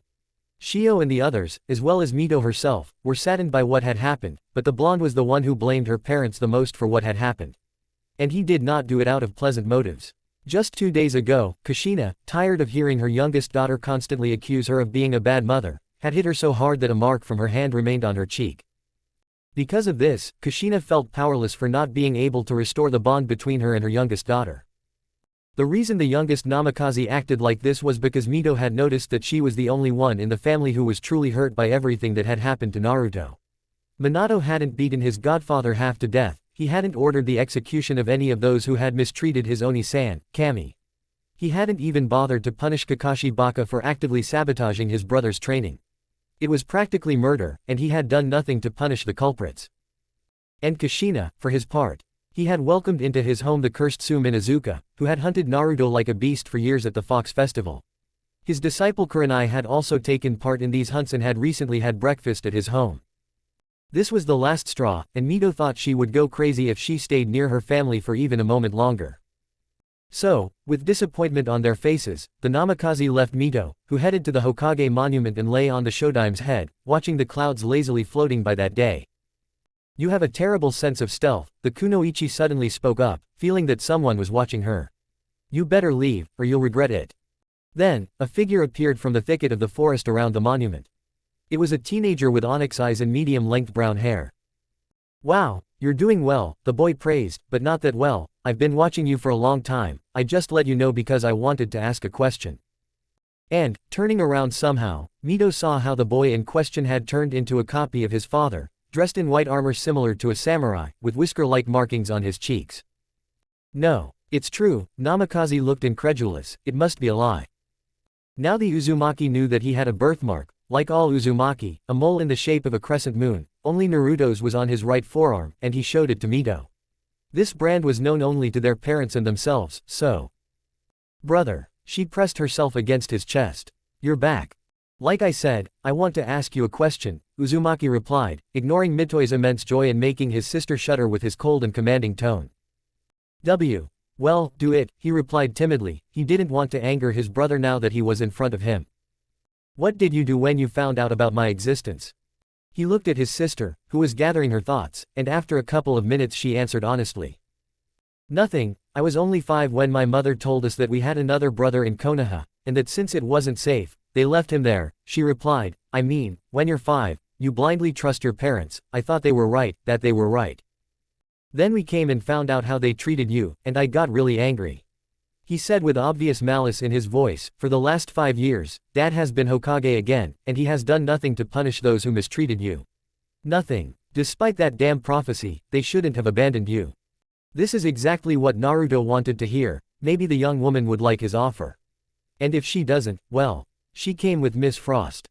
Shio and the others, as well as Mito herself, were saddened by what had happened, but the blonde was the one who blamed her parents the most for what had happened. And he did not do it out of pleasant motives. Just 2 days ago, Kushina, tired of hearing her youngest daughter constantly accuse her of being a bad mother, had hit her so hard that a mark from her hand remained on her cheek. Because of this, Kushina felt powerless for not being able to restore the bond between her and her youngest daughter. The reason the youngest Namikaze acted like this was because Mito had noticed that she was the only one in the family who was truly hurt by everything that had happened to Naruto. Minato hadn't beaten his godfather half to death, he hadn't ordered the execution of any of those who had mistreated his Oni-san, Kami. He hadn't even bothered to punish Kakashi Baka for actively sabotaging his brother's training. It was practically murder, and he had done nothing to punish the culprits. And Kushina, for his part. He had welcomed into his home the cursed Tsu Minazuka, who had hunted Naruto like a beast for years at the Fox Festival. His disciple Kurenai had also taken part in these hunts and had recently had breakfast at his home. This was the last straw, and Mito thought she would go crazy if she stayed near her family for even a moment longer. So, with disappointment on their faces, the Namikaze left Mito, who headed to the Hokage monument and lay on the Shodime's head, watching the clouds lazily floating by that day. You have a terrible sense of stealth, the Kunoichi suddenly spoke up, feeling that someone was watching her. You better leave, or you'll regret it. Then, a figure appeared from the thicket of the forest around the monument. It was a teenager with onyx eyes and medium-length brown hair. Wow, you're doing well, the boy praised, but not that well. I've been watching you for a long time, I just let you know because I wanted to ask a question. And, turning around somehow, Mito saw how the boy in question had turned into a copy of his father, dressed in white armor similar to a samurai, with whisker-like markings on his cheeks. No, it's true, Namikaze looked incredulous, it must be a lie. Now the Uzumaki knew that he had a birthmark, like all Uzumaki, a mole in the shape of a crescent moon, only Naruto's was on his right forearm, and he showed it to Mito. This brand was known only to their parents and themselves, so. Brother. She pressed herself against his chest. You're back. Like I said, I want to ask you a question, Uzumaki replied, ignoring Mitoi's immense joy and making his sister shudder with his cold and commanding tone. Well, do it, he replied timidly. He didn't want to anger his brother now that he was in front of him. What did you do when you found out about my existence? He looked at his sister, who was gathering her thoughts, and after a couple of minutes she answered honestly. Nothing, I was only 5 when my mother told us that we had another brother in Konoha, and that since it wasn't safe, they left him there, she replied. I mean, when you're 5, you blindly trust your parents. I thought they were right, that they were right. Then we came and found out how they treated you, and I got really angry. He said with obvious malice in his voice, for the last 5 years, Dad has been Hokage again, and he has done nothing to punish those who mistreated you. Nothing. Despite that damn prophecy, they shouldn't have abandoned you. This is exactly what Naruto wanted to hear. Maybe the young woman would like his offer. And if she doesn't, well, she came with Miss Frost.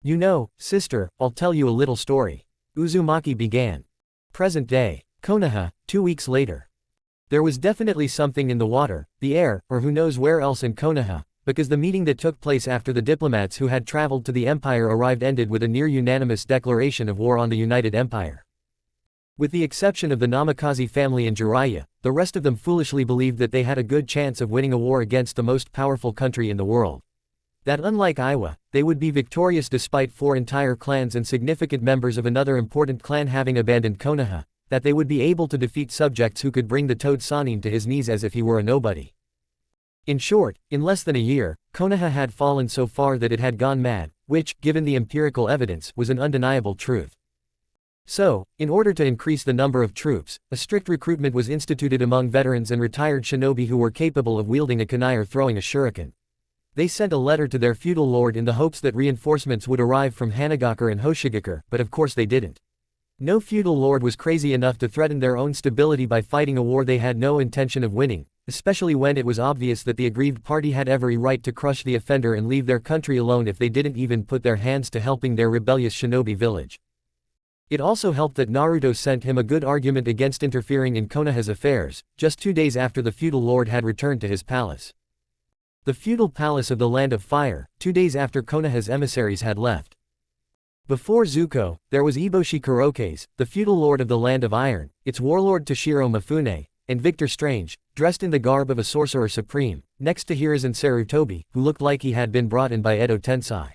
You know, sister, I'll tell you a little story. Uzumaki began. Present day. Konoha, 2 weeks later. There was definitely something in the water, the air, or who knows where else in Konoha, because the meeting that took place after the diplomats who had traveled to the Empire arrived ended with a near-unanimous declaration of war on the United Empire. With the exception of the Namikaze family in Jiraiya, the rest of them foolishly believed that they had a good chance of winning a war against the most powerful country in the world. That unlike Iwa, they would be victorious despite 4 entire clans and significant members of another important clan having abandoned Konoha, that they would be able to defeat subjects who could bring the Toad Sannin to his knees as if he were a nobody. In short, in less than a year, Konoha had fallen so far that it had gone mad, which, given the empirical evidence, was an undeniable truth. So, in order to increase the number of troops, a strict recruitment was instituted among veterans and retired shinobi who were capable of wielding a kunai or throwing a shuriken. They sent a letter to their feudal lord in the hopes that reinforcements would arrive from Hanagakure and Hoshigakure, but of course they didn't. No feudal lord was crazy enough to threaten their own stability by fighting a war they had no intention of winning, especially when it was obvious that the aggrieved party had every right to crush the offender and leave their country alone if they didn't even put their hands to helping their rebellious shinobi village. It also helped that Naruto sent him a good argument against interfering in Konoha's affairs, just 2 days after the feudal lord had returned to his palace. The feudal palace of the Land of Fire, 2 days after Konoha's emissaries had left. Before Zuko, there was Eboshi Kurokes, the feudal lord of the Land of Iron, its warlord Toshiro Mifune, and Victor Strange, dressed in the garb of a sorcerer supreme, next to Hiruzen Sarutobi, who looked like he had been brought in by Edo Tensei.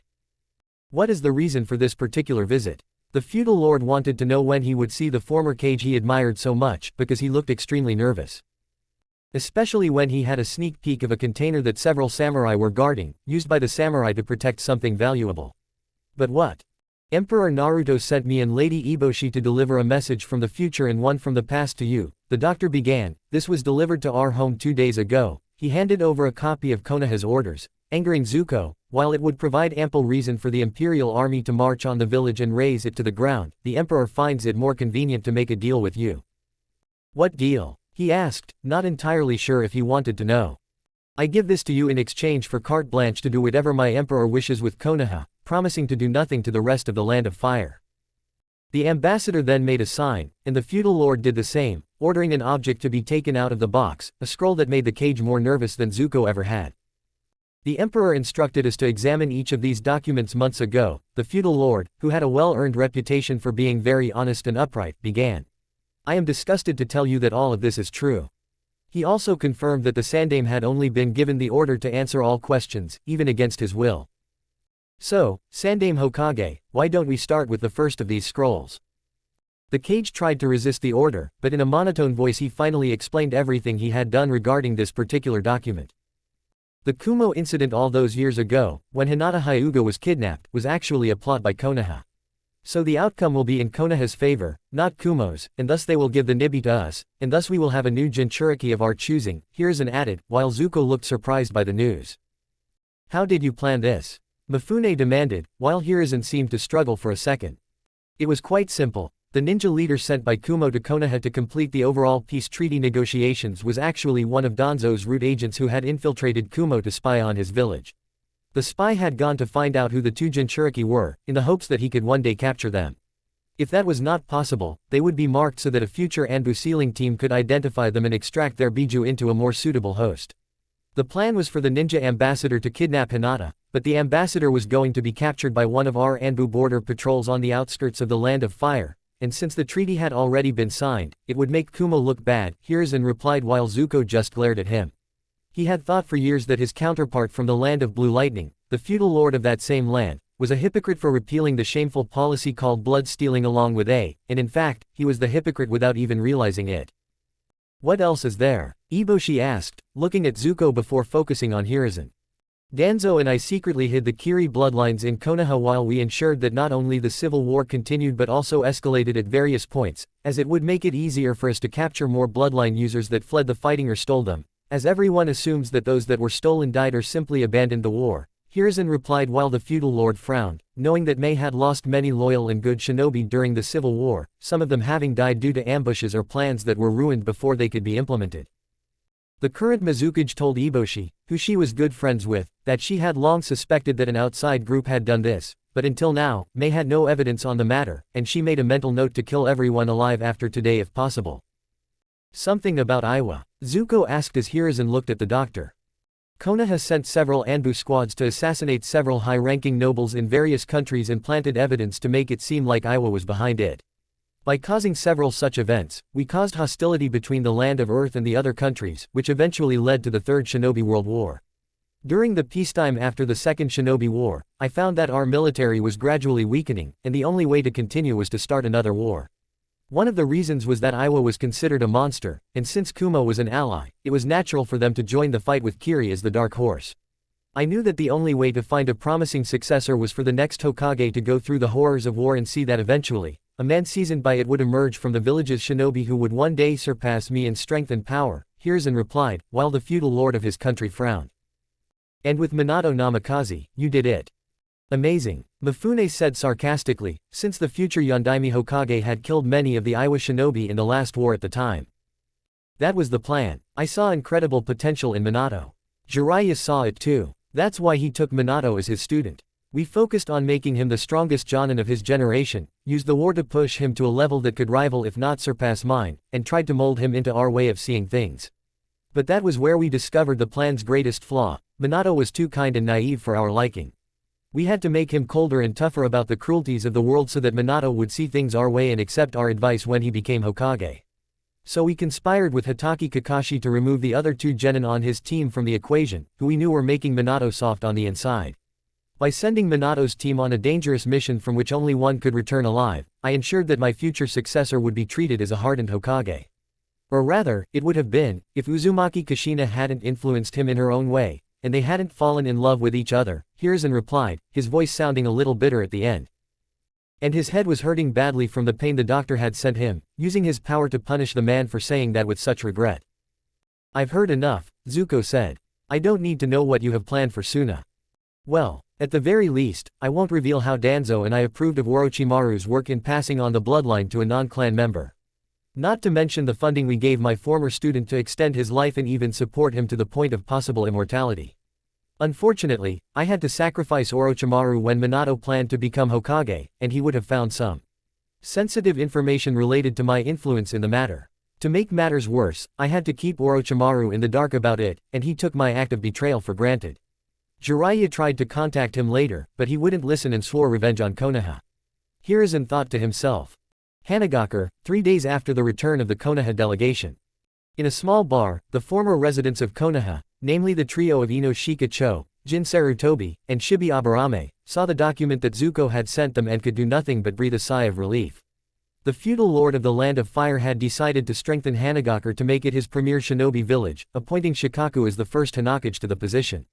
What is the reason for this particular visit? The feudal lord wanted to know when he would see the former Kage he admired so much, because he looked extremely nervous. Especially when he had a sneak peek of a container that several samurai were guarding, used by the samurai to protect something valuable. But what? Emperor Naruto sent me and Lady Eboshi to deliver a message from the future and one from the past to you, the doctor began. This was delivered to our home 2 days ago. He handed over a copy of Konoha's orders, angering Zuko. While it would provide ample reason for the imperial army to march on the village and raze it to the ground, the emperor finds it more convenient to make a deal with you. What deal? He asked, not entirely sure if he wanted to know. I give this to you in exchange for carte blanche to do whatever my emperor wishes with Konoha, promising to do nothing to the rest of the Land of Fire. The ambassador then made a sign, and the feudal lord did the same, ordering an object to be taken out of the box, a scroll that made the Kage more nervous than Zuko ever had. The emperor instructed us to examine each of these documents months ago. The feudal lord, who had a well-earned reputation for being very honest and upright, began. I am disgusted to tell you that all of this is true. He also confirmed that the Sandaime had only been given the order to answer all questions, even against his will. So, Sandaime Hokage, why don't we start with the first of these scrolls? The Kage tried to resist the order, but in a monotone voice he finally explained everything he had done regarding this particular document. The Kumo incident all those years ago, when Hinata Hyuga was kidnapped, was actually a plot by Konoha. So the outcome will be in Konoha's favor, not Kumo's, and thus they will give the Nibi to us, and thus we will have a new Jinchuriki of our choosing, Hiruzen added, while Zuko looked surprised by the news. How did you plan this? Mifune demanded, while Hiruzen seemed to struggle for a second. It was quite simple. The ninja leader sent by Kumo to Konoha to complete the overall peace treaty negotiations was actually one of Danzo's root agents who had infiltrated Kumo to spy on his village. The spy had gone to find out who the 2 Jinchuriki were, in the hopes that he could one day capture them. If that was not possible, they would be marked so that a future Anbu sealing team could identify them and extract their Biju into a more suitable host. The plan was for the ninja ambassador to kidnap Hinata, but the ambassador was going to be captured by one of our Anbu border patrols on the outskirts of the Land of Fire, and since the treaty had already been signed, it would make Kumo look bad, Hiruzen replied while Zuko just glared at him. He had thought for years that his counterpart from the Land of Blue Lightning, the feudal lord of that same land, was a hypocrite for repealing the shameful policy called blood stealing along with and in fact, he was the hypocrite without even realizing it. What else is there? Eboshi asked, looking at Zuko before focusing on Hiruzen. Danzo and I secretly hid the Kiri bloodlines in Konoha while we ensured that not only the civil war continued but also escalated at various points, as it would make it easier for us to capture more bloodline users that fled the fighting or stole them, as everyone assumes that those that were stolen died or simply abandoned the war. Hiruzen replied while the feudal lord frowned, knowing that Mei had lost many loyal and good shinobi during the civil war, some of them having died due to ambushes or plans that were ruined before they could be implemented. The current Mizukage told Eboshi, who she was good friends with, that she had long suspected that an outside group had done this, but until now, Mei had no evidence on the matter, and she made a mental note to kill everyone alive after today if possible. Something about Iwa? Zuko asked as Hiruzen looked at the doctor. Konoha sent several Anbu squads to assassinate several high-ranking nobles in various countries and planted evidence to make it seem like Iwa was behind it. By causing several such events, we caused hostility between the Land of Earth and the other countries, which eventually led to the Third Shinobi World War. During the peacetime after the Second Shinobi War, I found that our military was gradually weakening, and the only way to continue was to start another war. One of the reasons was that Iwa was considered a monster, and since Kumo was an ally, it was natural for them to join the fight with Kiri as the Dark Horse. I knew that the only way to find a promising successor was for the next Hokage to go through the horrors of war and see that eventually, a man seasoned by it would emerge from the village's shinobi who would one day surpass me in strength and power, Hiruzen replied, while the feudal lord of his country frowned. And with Minato Namikaze, you did it. Amazing, Mifune said sarcastically, since the future Yondaime Hokage had killed many of the Iwa shinobi in the last war at the time. That was the plan. I saw incredible potential in Minato. Jiraiya saw it too. That's why he took Minato as his student. We focused on making him the strongest Jonin of his generation, used the war to push him to a level that could rival if not surpass mine, and tried to mold him into our way of seeing things. But that was where we discovered the plan's greatest flaw. Minato was too kind and naive for our liking. We had to make him colder and tougher about the cruelties of the world so that Minato would see things our way and accept our advice when he became Hokage. So we conspired with Hitaki Kakashi to remove the other two genin on his team from the equation, who we knew were making Minato soft on the inside. By sending Minato's team on a dangerous mission from which only one could return alive, I ensured that my future successor would be treated as a hardened Hokage. Or rather, it would have been, if Uzumaki Kushina hadn't influenced him in her own way, and they hadn't fallen in love with each other, Hiruzen replied, his voice sounding a little bitter at the end. And his head was hurting badly from the pain the doctor had sent him, using his power to punish the man for saying that with such regret. I've heard enough, Zuko said. I don't need to know what you have planned for Suna. Well, at the very least, I won't reveal how Danzo and I approved of Orochimaru's work in passing on the bloodline to a non-clan member. Not to mention the funding we gave my former student to extend his life and even support him to the point of possible immortality. Unfortunately, I had to sacrifice Orochimaru when Minato planned to become Hokage, and he would have found some sensitive information related to my influence in the matter. To make matters worse, I had to keep Orochimaru in the dark about it, and he took my act of betrayal for granted. Jiraiya tried to contact him later, but he wouldn't listen and swore revenge on Konoha. Hiruzen thought to himself. Hanagakure, 3 days after the return of the Konoha delegation. In a small bar, the former residents of Konoha, namely the trio of Ino Shikacho, Jin Sarutobi, and Shibi Aburame, saw the document that Zuko had sent them and could do nothing but breathe a sigh of relief. The feudal lord of the Land of Fire had decided to strengthen Hanagakure to make it his premier shinobi village, appointing Shikaku as the first Hinokage to the position.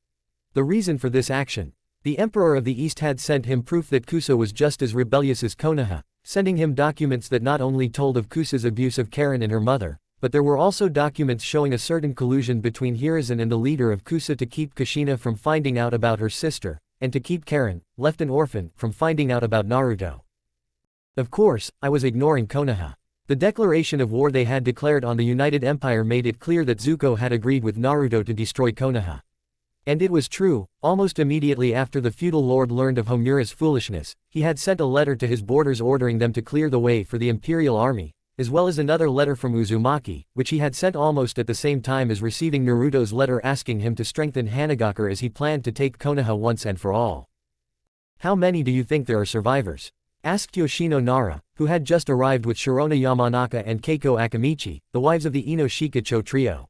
The reason for this action? The Emperor of the East had sent him proof that Kusa was just as rebellious as Konoha, sending him documents that not only told of Kusa's abuse of Karen and her mother, but there were also documents showing a certain collusion between Hiruzen and the leader of Kusa to keep Kushina from finding out about her sister, and to keep Karen, left an orphan, from finding out about Naruto. Of course, I was ignoring Konoha. The declaration of war they had declared on the United Empire made it clear that Zuko had agreed with Naruto to destroy Konoha. And it was true, almost immediately after the feudal lord learned of Homura's foolishness, he had sent a letter to his borders ordering them to clear the way for the imperial army, as well as another letter from Uzumaki, which he had sent almost at the same time as receiving Naruto's letter asking him to strengthen Hanagakure as he planned to take Konoha once and for all. "How many do you think there are survivors?" asked Yoshino Nara, who had just arrived with Shirona Yamanaka and Keiko Akamichi, the wives of the Ino Shikacho trio.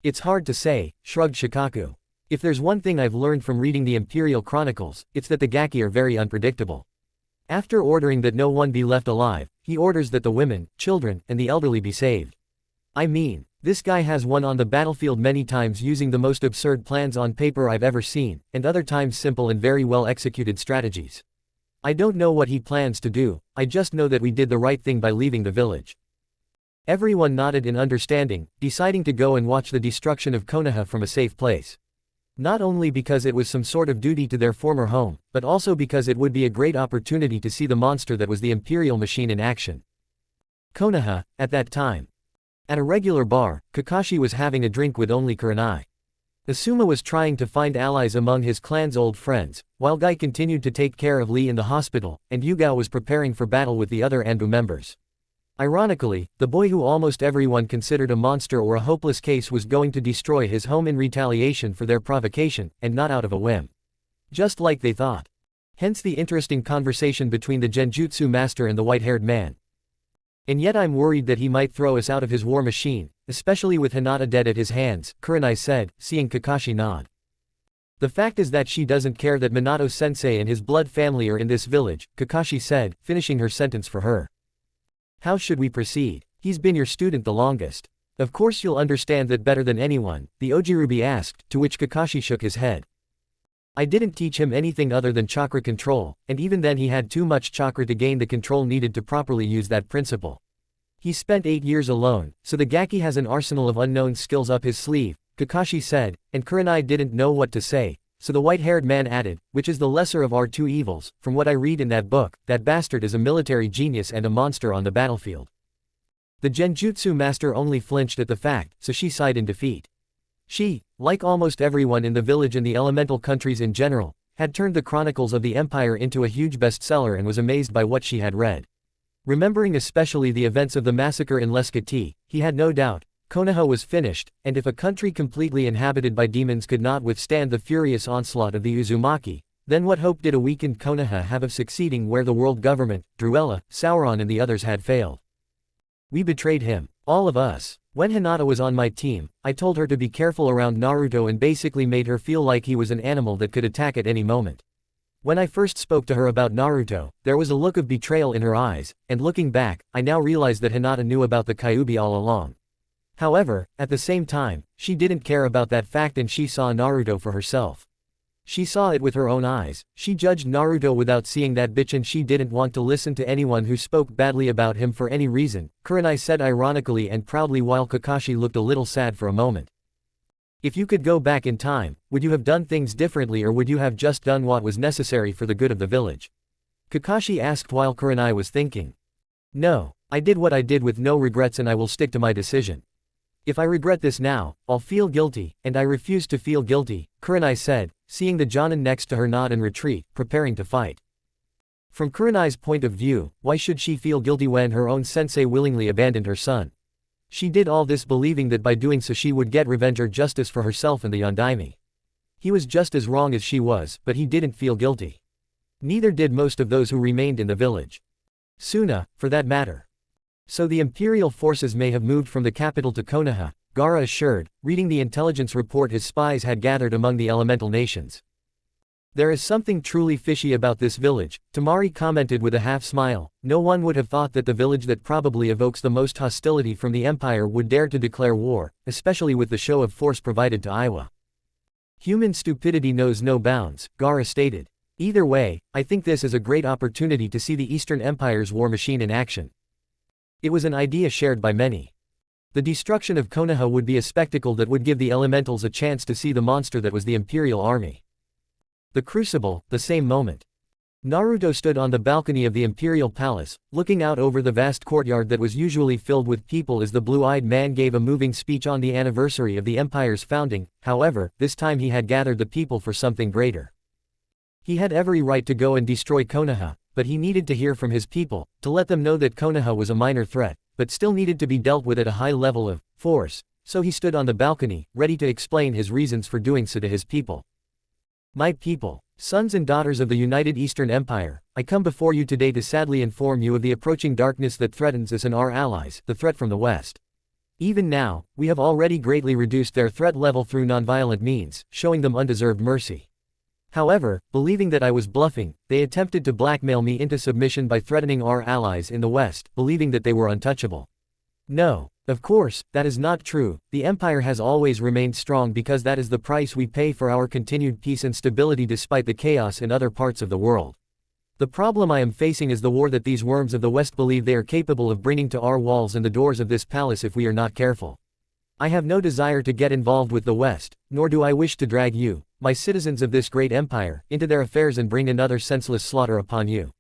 "It's hard to say," shrugged Shikaku. "If there's one thing I've learned from reading the Imperial Chronicles, it's that the Gaki are very unpredictable. After ordering that no one be left alive, he orders that the women, children, and the elderly be saved. I mean, this guy has won on the battlefield many times using the most absurd plans on paper I've ever seen, and other times simple and very well executed strategies. I don't know what he plans to do, I just know that we did the right thing by leaving the village." Everyone nodded in understanding, deciding to go and watch the destruction of Konoha from a safe place. Not only because it was some sort of duty to their former home, but also because it would be a great opportunity to see the monster that was the Imperial machine in action. Konoha, at that time. At a regular bar, Kakashi was having a drink with only Kurenai. Asuma was trying to find allies among his clan's old friends, while Guy continued to take care of Lee in the hospital, and Yugao was preparing for battle with the other Anbu members. Ironically, the boy who almost everyone considered a monster or a hopeless case was going to destroy his home in retaliation for their provocation, and not out of a whim. Just like they thought. Hence the interesting conversation between the Genjutsu master and the white-haired man. "And yet I'm worried that he might throw us out of his war machine, especially with Hinata dead at his hands," Kurenai said, seeing Kakashi nod. "The fact is that she doesn't care that Minato-sensei and his blood family are in this village," Kakashi said, finishing her sentence for her. "How should we proceed? He's been your student the longest. Of course you'll understand that better than anyone," the Ojirubi asked, to which Kakashi shook his head. "I didn't teach him anything other than chakra control, and even then he had too much chakra to gain the control needed to properly use that principle. He spent 8 years alone, so the Gaki has an arsenal of unknown skills up his sleeve," Kakashi said, and Kurenai didn't know what to say, so the white-haired man added, "Which is the lesser of our two evils. From what I read in that book, that bastard is a military genius and a monster on the battlefield." The Genjutsu master only flinched at the fact, so she sighed in defeat. She, like almost everyone in the village and the elemental countries in general, had turned the Chronicles of the Empire into a huge bestseller and was amazed by what she had read. Remembering especially the events of the massacre in Lescati, he had no doubt, Konoha was finished, and if a country completely inhabited by demons could not withstand the furious onslaught of the Uzumaki, then what hope did a weakened Konoha have of succeeding where the world government, Druella, Sauron and the others had failed? "We betrayed him. All of us. When Hinata was on my team, I told her to be careful around Naruto and basically made her feel like he was an animal that could attack at any moment. When I first spoke to her about Naruto, there was a look of betrayal in her eyes, and looking back, I now realize that Hinata knew about the Kyuubi all along. However, at the same time, she didn't care about that fact and she saw Naruto for herself. She saw it with her own eyes, she judged Naruto without seeing that bitch and she didn't want to listen to anyone who spoke badly about him for any reason," Kurenai said ironically and proudly while Kakashi looked a little sad for a moment. "If you could go back in time, would you have done things differently or would you have just done what was necessary for the good of the village?" Kakashi asked while Kurenai was thinking. "No, I did what I did with no regrets and I will stick to my decision. If I regret this now, I'll feel guilty, and I refuse to feel guilty," Kurenai said, seeing the Jonin next to her nod and retreat, preparing to fight. From Kurenai's point of view, why should she feel guilty when her own sensei willingly abandoned her son? She did all this believing that by doing so she would get revenge or justice for herself and the Yondaime. He was just as wrong as she was, but he didn't feel guilty. Neither did most of those who remained in the village. Suna, for that matter. "So the Imperial forces may have moved from the capital to Konoha," Gaara assured, reading the intelligence report his spies had gathered among the elemental nations. "There is something truly fishy about this village," Tamari commented with a half-smile. "No one would have thought that the village that probably evokes the most hostility from the Empire would dare to declare war, especially with the show of force provided to Iwa." "Human stupidity knows no bounds," Gaara stated. "Either way, I think this is a great opportunity to see the Eastern Empire's war machine in action." It was an idea shared by many. The destruction of Konoha would be a spectacle that would give the elementals a chance to see the monster that was the Imperial army. The Crucible, the same moment. Naruto stood on the balcony of the Imperial Palace, looking out over the vast courtyard that was usually filled with people as the blue-eyed man gave a moving speech on the anniversary of the Empire's founding. However, this time he had gathered the people for something greater. He had every right to go and destroy Konoha, but he needed to hear from his people, to let them know that Konoha was a minor threat, but still needed to be dealt with at a high level of force, so he stood on the balcony, ready to explain his reasons for doing so to his people. My people, sons and daughters of the United Eastern Empire, I come before you today to sadly inform you of the approaching darkness that threatens us and our allies, the threat from the West. Even now, we have already greatly reduced their threat level through nonviolent means, showing them undeserved mercy. However, believing that I was bluffing, they attempted to blackmail me into submission by threatening our allies in the West, believing that they were untouchable. No, of course, that is not true. The Empire has always remained strong because that is the price we pay for our continued peace and stability despite the chaos in other parts of the world. The problem I am facing is the war that these worms of the West believe they are capable of bringing to our walls and the doors of this palace if we are not careful. I have no desire to get involved with the West, nor do I wish to drag you, my citizens of this great empire, into their affairs and bring another senseless slaughter upon you.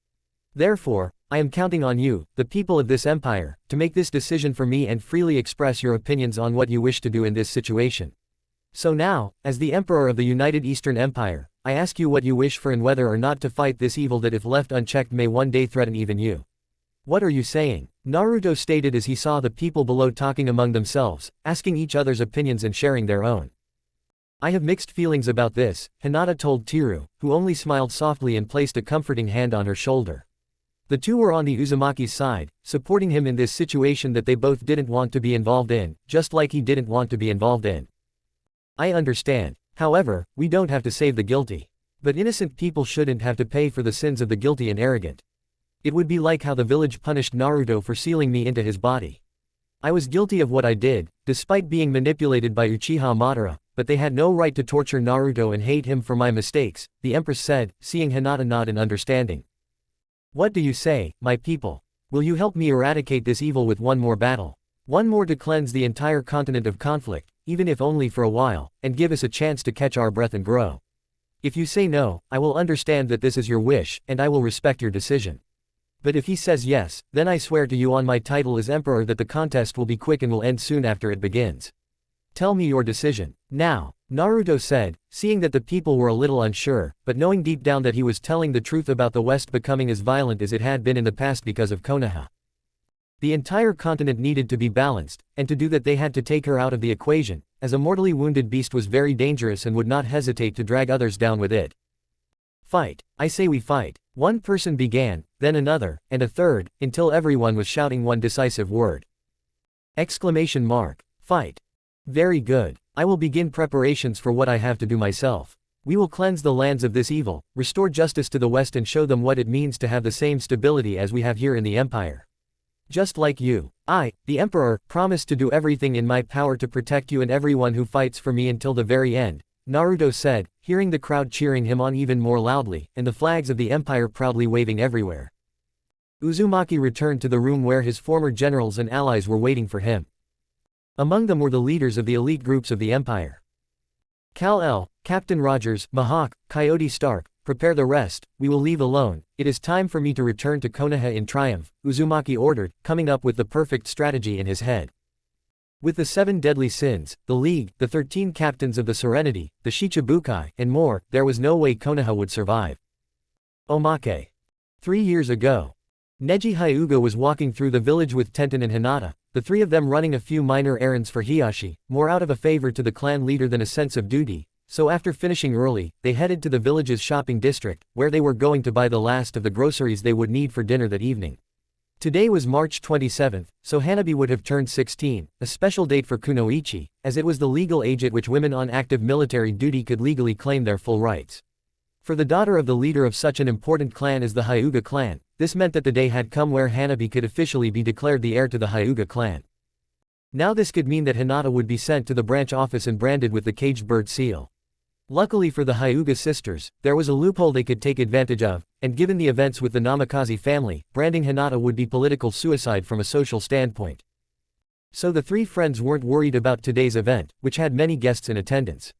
Therefore, I am counting on you, the people of this empire, to make this decision for me and freely express your opinions on what you wish to do in this situation. So now, as the Emperor of the United Eastern Empire, I ask you what you wish for and whether or not to fight this evil that if left unchecked may one day threaten even you. What are you saying? Naruto stated as he saw the people below talking among themselves, asking each other's opinions and sharing their own. I have mixed feelings about this, Hinata told Teru, who only smiled softly and placed a comforting hand on her shoulder. The two were on the Uzumaki's side, supporting him in this situation that they both didn't want to be involved in, just like he didn't want to be involved in. I understand. However, we don't have to save the guilty. But innocent people shouldn't have to pay for the sins of the guilty and arrogant. It would be like how the village punished Naruto for sealing me into his body. I was guilty of what I did, despite being manipulated by Uchiha Madara, but they had no right to torture Naruto and hate him for my mistakes, the Empress said, seeing Hinata nod in understanding. What do you say, my people? Will you help me eradicate this evil with one more battle? One more to cleanse the entire continent of conflict, even if only for a while, and give us a chance to catch our breath and grow. If you say no, I will understand that this is your wish, and I will respect your decision. But if he says yes, then I swear to you on my title as Emperor that the contest will be quick and will end soon after it begins. Tell me your decision. Now, Naruto said, seeing that the people were a little unsure, but knowing deep down that he was telling the truth about the West becoming as violent as it had been in the past because of Konoha. The entire continent needed to be balanced, and to do that they had to take her out of the equation, as a mortally wounded beast was very dangerous and would not hesitate to drag others down with it. Fight. I say we fight. One person began, then another, and a third, until everyone was shouting one decisive word. Exclamation mark. Fight. Very good. I will begin preparations for what I have to do myself. We will cleanse the lands of this evil, restore justice to the West and show them what it means to have the same stability as we have here in the Empire. Just like you, I, the Emperor, promise to do everything in my power to protect you and everyone who fights for me until the very end, Naruto said, hearing the crowd cheering him on even more loudly, and the flags of the Empire proudly waving everywhere. Uzumaki returned to the room where his former generals and allies were waiting for him. Among them were the leaders of the elite groups of the Empire. Kal-El, Captain Rogers, Mihawk, Coyote Stark, prepare the rest, we will leave alone, it is time for me to return to Konoha in triumph, Uzumaki ordered, coming up with the perfect strategy in his head. With the 7 deadly sins, the League, the 13 captains of the Serenity, the Shichibukai, and more, there was no way Konoha would survive. Omake. 3 years ago. Neji Hyuga was walking through the village with Tenten and Hinata, the three of them running a few minor errands for Hiyashi, more out of a favor to the clan leader than a sense of duty, so after finishing early, they headed to the village's shopping district, where they were going to buy the last of the groceries they would need for dinner that evening. Today was March 27th, so Hanabi would have turned 16, a special date for Kunoichi, as it was the legal age at which women on active military duty could legally claim their full rights. For the daughter of the leader of such an important clan as the Hyuga clan, this meant that the day had come where Hanabi could officially be declared the heir to the Hyuga clan. Now this could mean that Hinata would be sent to the branch office and branded with the caged bird seal. Luckily for the Hyuga sisters, there was a loophole they could take advantage of, and given the events with the Namikaze family, branding Hinata would be political suicide from a social standpoint. So the three friends weren't worried about today's event, which had many guests in attendance.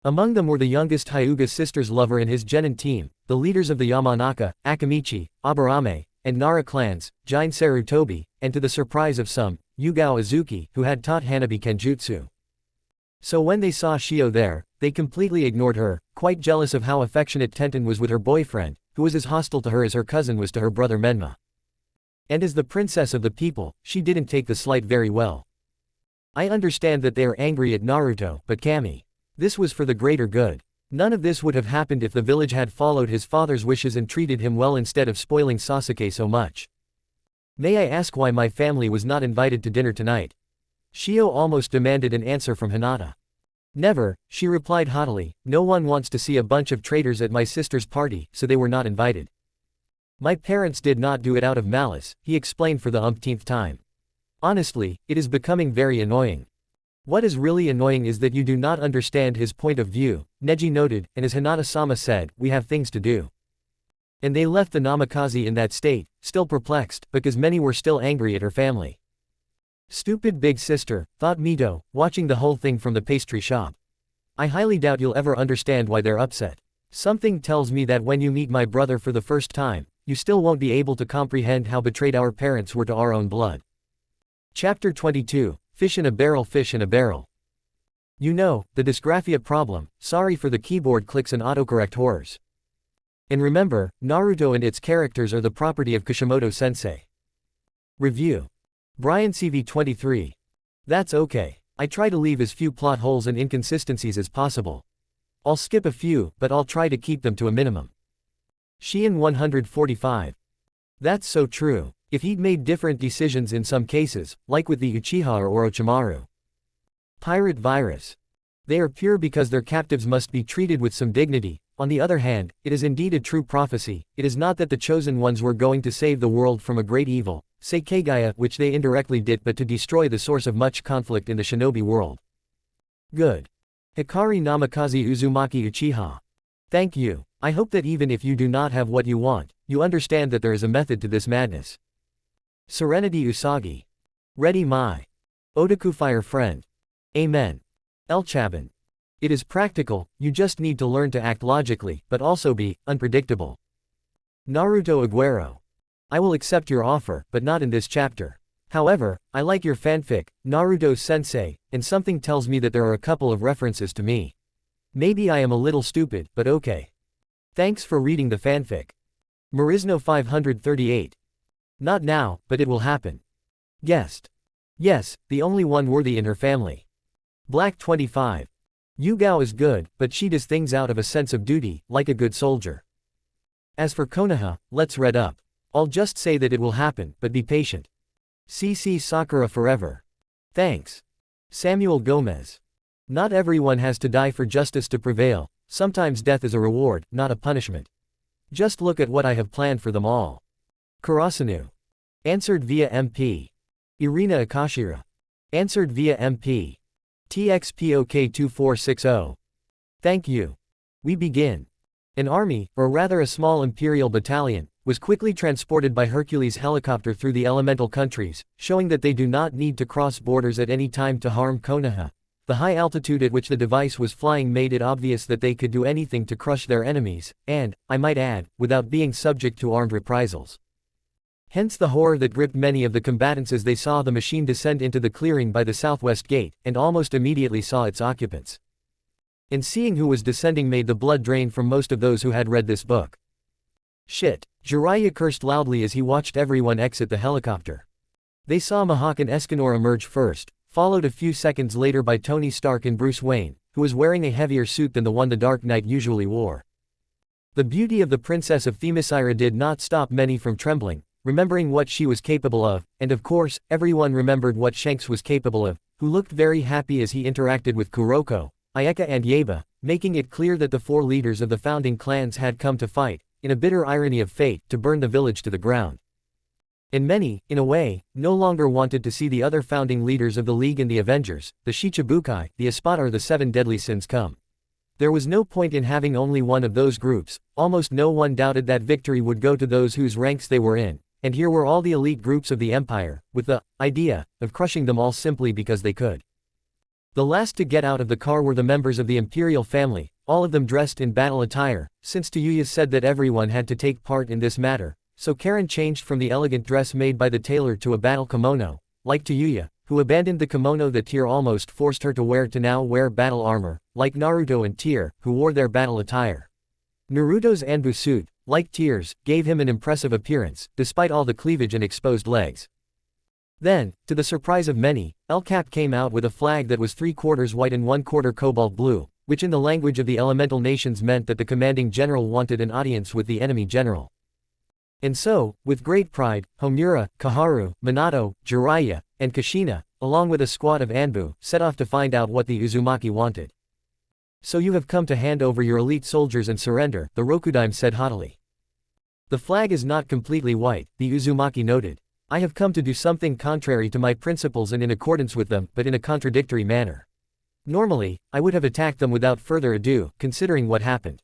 Among them were the youngest Hyuga sister's lover and his genin team, the leaders of the Yamanaka, Akamichi, Aburame, and Nara clans, Jin Sarutobi, and to the surprise of some, Yugao Azuki, who had taught Hanabi Kenjutsu. So when they saw Shio there, they completely ignored her, quite jealous of how affectionate Tenten was with her boyfriend, who was as hostile to her as her cousin was to her brother Menma. And as the princess of the people, she didn't take the slight very well. I understand that they are angry at Naruto, but Kami. This was for the greater good. None of this would have happened if the village had followed his father's wishes and treated him well instead of spoiling Sasuke so much. May I ask why my family was not invited to dinner tonight? Shio almost demanded an answer from Hinata. Never, she replied haughtily, no one wants to see a bunch of traitors at my sister's party, so they were not invited. My parents did not do it out of malice, he explained for the umpteenth time. Honestly, it is becoming very annoying. What is really annoying is that you do not understand his point of view, Neji noted, and as Hinata-sama said, we have things to do. And they left the Namikaze in that state, still perplexed, because many were still angry at her family. Stupid big sister, thought Mito, watching the whole thing from the pastry shop. I highly doubt you'll ever understand why they're upset. Something tells me that when you meet my brother for the first time, you still won't be able to comprehend how betrayed our parents were to our own blood. Chapter 22, Fish in a Barrel. Fish in a Barrel. You know, the dysgraphia problem, sorry for the keyboard clicks and autocorrect horrors. And remember, Naruto and its characters are the property of Kishimoto-sensei. Review. Brian CV23. That's okay. I try to leave as few plot holes and inconsistencies as possible. I'll skip a few, but I'll try to keep them to a minimum. Sheehan 145. That's so true. If he'd made different decisions in some cases, like with the Uchiha or Orochimaru. Pirate virus. They are pure because their captives must be treated with some dignity. On the other hand, it is indeed a true prophecy. It is not that the chosen ones were going to save the world from a great evil, say Kagaya, which they indirectly did, but to destroy the source of much conflict in the shinobi world. Good. Hikari Namikaze Uzumaki Uchiha. Thank you. I hope that even if you do not have what you want, you understand that there is a method to this madness. Serenity Usagi. Ready Mai. Otaku Fire Friend. Amen. Elchaban. It is practical, you just need to learn to act logically, but also be unpredictable. Naruto Aguero. I will accept your offer, but not in this chapter. However, I like your fanfic, Naruto-sensei, and something tells me that there are a couple of references to me. Maybe I am a little stupid, but okay. Thanks for reading the fanfic. Marizno 538. Not now, but it will happen. Guessed. Yes, the only one worthy in her family. Black 25. Yugao is good, but she does things out of a sense of duty, like a good soldier. As for Konoha, let's read up. I'll just say that it will happen, but be patient. CC Sakura forever. Thanks. Samuel Gomez. Not everyone has to die for justice to prevail, sometimes death is a reward, not a punishment. Just look at what I have planned for them all. Kurasanu. Answered via MP. Irina Akashira. Answered via MP. TXPOK2460. Thank you. We begin. An army, or rather a small imperial battalion, was quickly transported by Hercules helicopter through the elemental countries, showing that they do not need to cross borders at any time to harm Konoha. The high altitude at which the device was flying made it obvious that they could do anything to crush their enemies, and, I might add, without being subject to armed reprisals. Hence the horror that gripped many of the combatants as they saw the machine descend into the clearing by the southwest gate, and almost immediately saw its occupants. And seeing who was descending made the blood drain from most of those who had read this book. Shit. Jiraiya cursed loudly as he watched everyone exit the helicopter. They saw Mihawk and Escanor emerge first, followed a few seconds later by Tony Stark and Bruce Wayne, who was wearing a heavier suit than the one the Dark Knight usually wore. The beauty of the Princess of Themyscira did not stop many from trembling, remembering what she was capable of, and of course, everyone remembered what Shanks was capable of, who looked very happy as he interacted with Kuroko, Ayeka and Yeba, making it clear that the four leaders of the founding clans had come to fight, in a bitter irony of fate, to burn the village to the ground. And many, in a way, no longer wanted to see the other founding leaders of the League and the Avengers, the Shichibukai, the Espada or the Seven Deadly Sins come. There was no point in having only one of those groups, almost no one doubted that victory would go to those whose ranks they were in, and here were all the elite groups of the Empire, with the idea of crushing them all simply because they could. The last to get out of the car were the members of the Imperial family, all of them dressed in battle attire, since Tayuya said that everyone had to take part in this matter, so Karen changed from the elegant dress made by the tailor to a battle kimono, like Tayuya, who abandoned the kimono that Tyr almost forced her to wear to now wear battle armor, like Naruto and Tyr, who wore their battle attire. Naruto's Anbu suit, like tears, gave him an impressive appearance, despite all the cleavage and exposed legs. Then, to the surprise of many, El Cap came out with a flag that was 3/4 white and 1/4 cobalt blue, which in the language of the elemental nations meant that the commanding general wanted an audience with the enemy general. And so, with great pride, Homura, Kaharu, Minato, Jiraiya, and Kushina, along with a squad of Anbu, set off to find out what the Uzumaki wanted. "So you have come to hand over your elite soldiers and surrender," the Rokudaime said haughtily. "The flag is not completely white," the Uzumaki noted. "I have come to do something contrary to my principles and in accordance with them, but in a contradictory manner. Normally, I would have attacked them without further ado, considering what happened.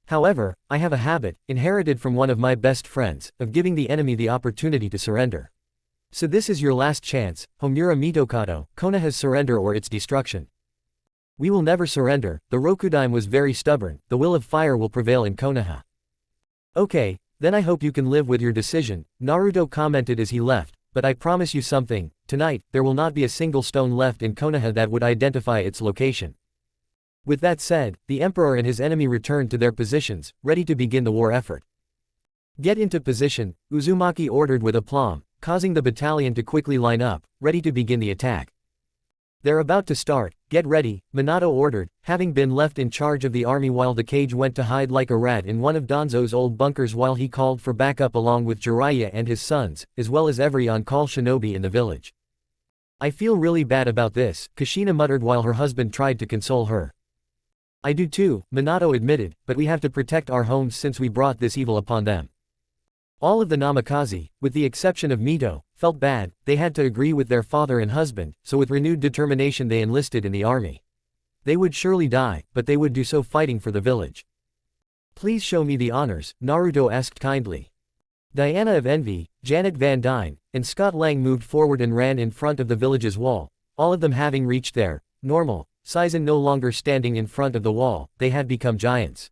However, I have a habit, inherited from one of my best friends, of giving the enemy the opportunity to surrender. So this is your last chance, Homura Mitokado, Konoha's surrender or its destruction." "We will never surrender," the Rokudaime was very stubborn, "the will of fire will prevail in Konoha." "Okay, then I hope you can live with your decision," Naruto commented as he left, "but I promise you something, tonight, there will not be a single stone left in Konoha that would identify its location." With that said, the emperor and his enemy returned to their positions, ready to begin the war effort. "Get into position," Uzumaki ordered with aplomb, causing the battalion to quickly line up, ready to begin the attack. "They're about to start, get ready," Minato ordered, having been left in charge of the army while the Cage went to hide like a rat in one of Danzo's old bunkers while he called for backup along with Jiraiya and his sons, as well as every on-call shinobi in the village. "I feel really bad about this," Kushina muttered while her husband tried to console her. "I do too," Minato admitted, "but we have to protect our homes since we brought this evil upon them." All of the Namikaze, with the exception of Mito, felt bad. They had to agree with their father and husband, so with renewed determination they enlisted in the army. They would surely die, but they would do so fighting for the village. "Please show me the honors," Naruto asked kindly. Diana of Envy, Janet Van Dyne, and Scott Lang moved forward and ran in front of the village's wall, all of them having reached their normal size and no longer standing in front of the wall, they had become giants.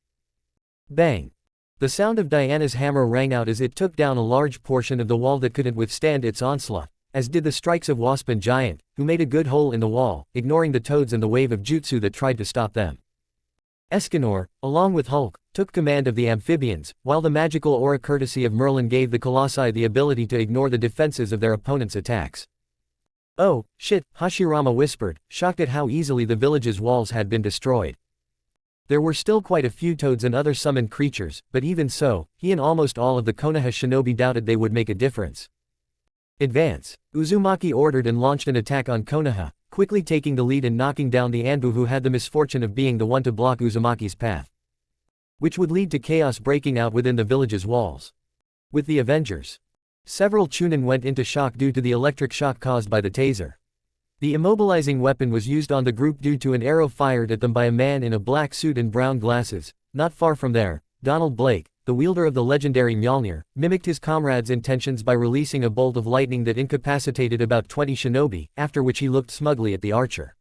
Bang! The sound of Diana's hammer rang out as it took down a large portion of the wall that couldn't withstand its onslaught, as did the strikes of Wasp and Giant, who made a good hole in the wall, ignoring the toads and the wave of jutsu that tried to stop them. Escanor, along with Hulk, took command of the amphibians, while the magical aura courtesy of Merlin gave the Colossi the ability to ignore the defenses of their opponent's attacks. "Oh, shit," Hashirama whispered, shocked at how easily the village's walls had been destroyed. There were still quite a few toads and other summoned creatures, but even so, he and almost all of the Konoha shinobi doubted they would make a difference. "Advance," Uzumaki ordered and launched an attack on Konoha, quickly taking the lead and knocking down the Anbu who had the misfortune of being the one to block Uzumaki's path, which would lead to chaos breaking out within the village's walls. With the Avengers, several Chunin went into shock due to the electric shock caused by the taser. The immobilizing weapon was used on the group due to an arrow fired at them by a man in a black suit and brown glasses. Not far from there, Donald Blake, the wielder of the legendary Mjolnir, mimicked his comrade's intentions by releasing a bolt of lightning that incapacitated about 20 shinobi, after which he looked smugly at the archer.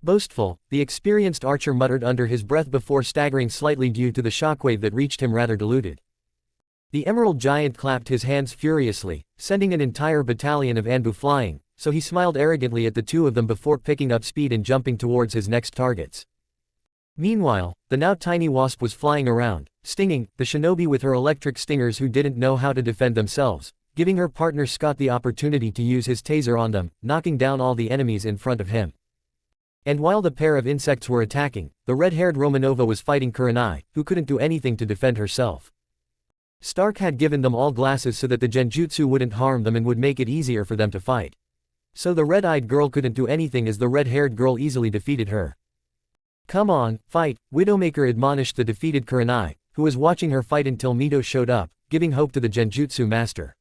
Boastful, the experienced archer muttered under his breath before staggering slightly due to the shockwave that reached him rather diluted. The Emerald Giant clapped his hands furiously, sending an entire battalion of Anbu flying, so he smiled arrogantly at the two of them before picking up speed and jumping towards his next targets. Meanwhile, the now tiny Wasp was flying around, stinging the shinobi with her electric stingers who didn't know how to defend themselves, giving her partner Scott the opportunity to use his taser on them, knocking down all the enemies in front of him. And while the pair of insects were attacking, the red-haired Romanova was fighting Kurenai, who couldn't do anything to defend herself. Stark had given them all glasses so that the genjutsu wouldn't harm them and would make it easier for them to fight. So the red-eyed girl couldn't do anything as the red-haired girl easily defeated her. "Come on, fight," Widowmaker admonished the defeated Kurenai, who was watching her fight until Mito showed up, giving hope to the genjutsu master.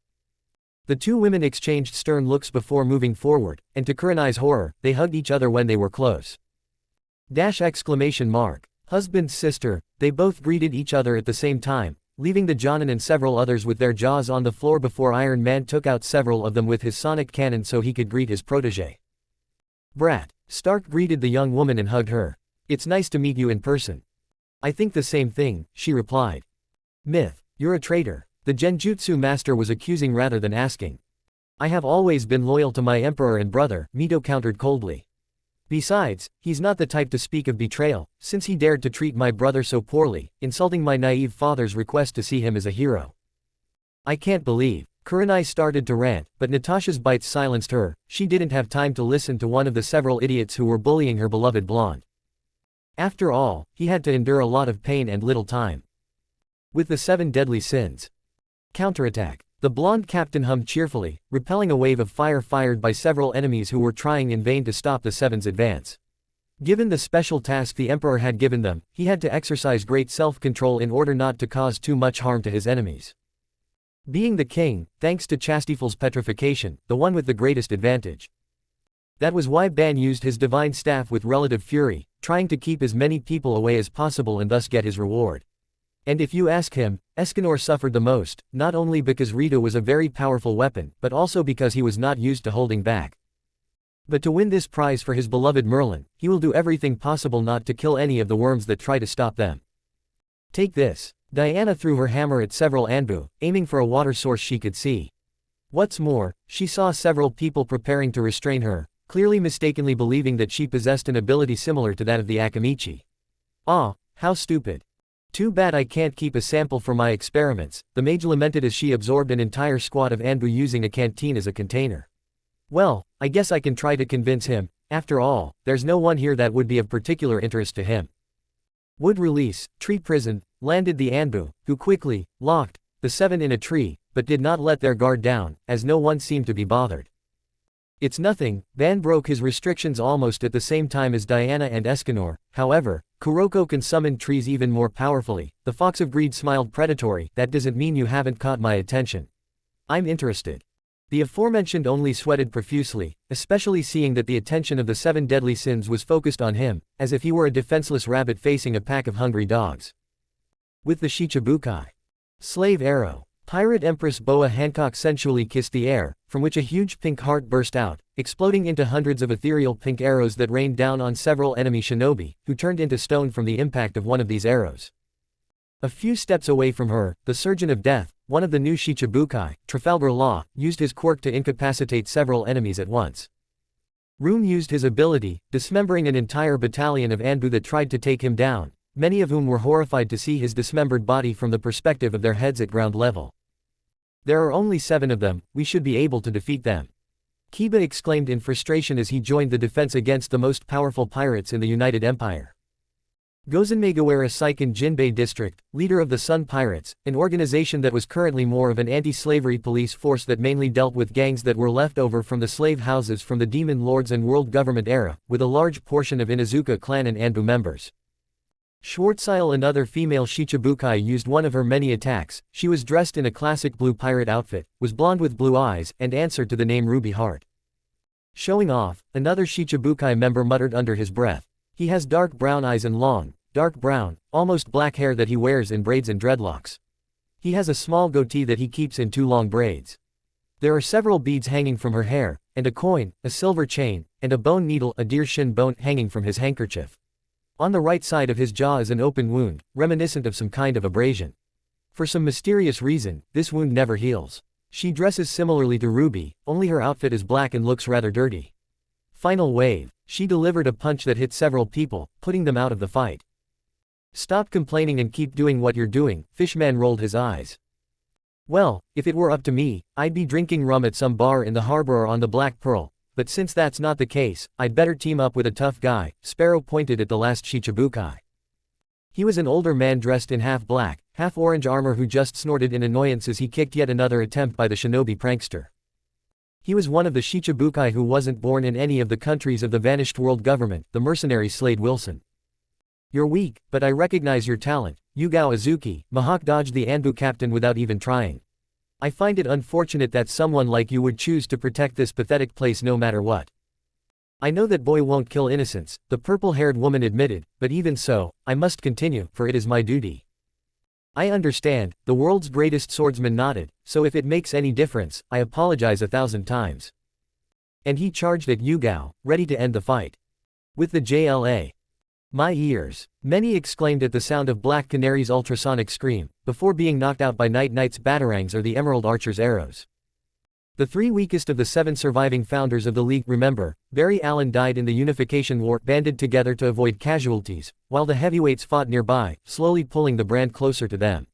The two women exchanged stern looks before moving forward, and to Kurenai's horror, they hugged each other when they were close. Husband sister, they both greeted each other at the same time, leaving the Jonin and several others with their jaws on the floor before Iron Man took out several of them with his sonic cannon so he could greet his protege. "Brat," Stark greeted the young woman and hugged her. "It's nice to meet you in person." "I think the same thing," she replied. "Myth, you're a traitor," the genjutsu master was accusing rather than asking. "I have always been loyal to my emperor and brother," Mito countered coldly. Besides, he's not the type to speak of betrayal, since he dared to treat my brother so poorly, insulting my naive father's request to see him as a hero. I can't believe. Kurenai started to rant, but Natasha's bites silenced her. She didn't have time to listen to one of the several idiots who were bullying her beloved blonde. After all, he had to endure a lot of pain and little time. With the 7 deadly sins. Counterattack. The blonde captain hummed cheerfully, repelling a wave of fire fired by several enemies who were trying in vain to stop the Seven's advance. Given the special task the Emperor had given them, he had to exercise great self-control in order not to cause too much harm to his enemies. Being the king, thanks to Chastiful's petrification, the one with the greatest advantage. That was why Ban used his divine staff with relative fury, trying to keep as many people away as possible and thus get his reward. And if you ask him, Escanor suffered the most, not only because Rito was a very powerful weapon, but also because he was not used to holding back. But to win this prize for his beloved Merlin, he will do everything possible not to kill any of the worms that try to stop them. Take this. Diana threw her hammer at several Anbu, aiming for a water source she could see. What's more, she saw several people preparing to restrain her, clearly mistakenly believing that she possessed an ability similar to that of the Akamichi. Ah, how stupid. Too bad I can't keep a sample for my experiments, the mage lamented as she absorbed an entire squad of Anbu using a canteen as a container. Well, I guess I can try to convince him. After all, there's no one here that would be of particular interest to him. Would release, tree prison, landed the Anbu, who quickly locked the 7 in a tree, but did not let their guard down, as no one seemed to be bothered. It's nothing. Ban broke his restrictions almost at the same time as Diana and Escanor. However, Kuroko can summon trees even more powerfully. The Fox of Greed smiled predatory. That doesn't mean you haven't caught my attention. I'm interested. The aforementioned only sweated profusely, especially seeing that the attention of the 7 deadly sins was focused on him, as if he were a defenseless rabbit facing a pack of hungry dogs. With the Shichibukai. Slave arrow. Pirate Empress Boa Hancock sensually kissed the air, from which a huge pink heart burst out, exploding into hundreds of ethereal pink arrows that rained down on several enemy shinobi, who turned into stone from the impact of one of these arrows. A few steps away from her, the Surgeon of Death, one of the new Shichibukai, Trafalgar Law, used his quirk to incapacitate several enemies at once. Room used his ability, dismembering an entire battalion of Anbu that tried to take him down, many of whom were horrified to see his dismembered body from the perspective of their heads at ground level. There are only 7 of them, we should be able to defeat them. Kiba exclaimed in frustration as he joined the defense against the most powerful pirates in the United Empire. Gozenmegawara Seiken Jinbei District, leader of the Sun Pirates, an organization that was currently more of an anti-slavery police force that mainly dealt with gangs that were left over from the slave houses from the Demon Lords and World Government era, with a large portion of Inuzuka clan and Anbu members. Schwarzseil, another female Shichibukai, used one of her many attacks. She was dressed in a classic blue pirate outfit, was blonde with blue eyes, and answered to the name Ruby Heart. Showing off, another Shichibukai member muttered under his breath. He has dark brown eyes and long, dark brown, almost black hair that he wears in braids and dreadlocks. He has a small goatee that he keeps in 2 long braids. There are several beads hanging from her hair, and a coin, a silver chain, and a bone needle, a deer shin bone, hanging from his handkerchief. On the right side of his jaw is an open wound, reminiscent of some kind of abrasion. For some mysterious reason, this wound never heals. She dresses similarly to Ruby, only her outfit is black and looks rather dirty. Final wave. She delivered a punch that hit several people, putting them out of the fight. Stop complaining and keep doing what you're doing, Fishman rolled his eyes. Well, if it were up to me, I'd be drinking rum at some bar in the harbor or on the Black Pearl. But since that's not the case, I'd better team up with a tough guy. Sparrow pointed at the last Shichibukai. He was an older man dressed in half black, half orange armor who just snorted in annoyance as he kicked yet another attempt by the shinobi prankster. He was one of the Shichibukai who wasn't born in any of the countries of the vanished world government, the mercenary Slade Wilson. You're weak, but I recognize your talent. Yugao Azuki. Mahawk dodged the Anbu captain without even trying. I find it unfortunate that someone like you would choose to protect this pathetic place no matter what. I know that boy won't kill innocents, the purple-haired woman admitted, but even so, I must continue, for it is my duty. I understand, the world's greatest swordsman nodded, so if it makes any difference, I apologize 1,000 times. And he charged at Yugao, ready to end the fight. With the JLA. My ears. Many exclaimed at the sound of Black Canary's ultrasonic scream, before being knocked out by Night Knight's batarangs or the Emerald Archer's arrows. The 3 weakest of the 7 surviving founders of the League, remember, Barry Allen died in the Unification War, banded together to avoid casualties, while the heavyweights fought nearby, slowly pulling the brand closer to them.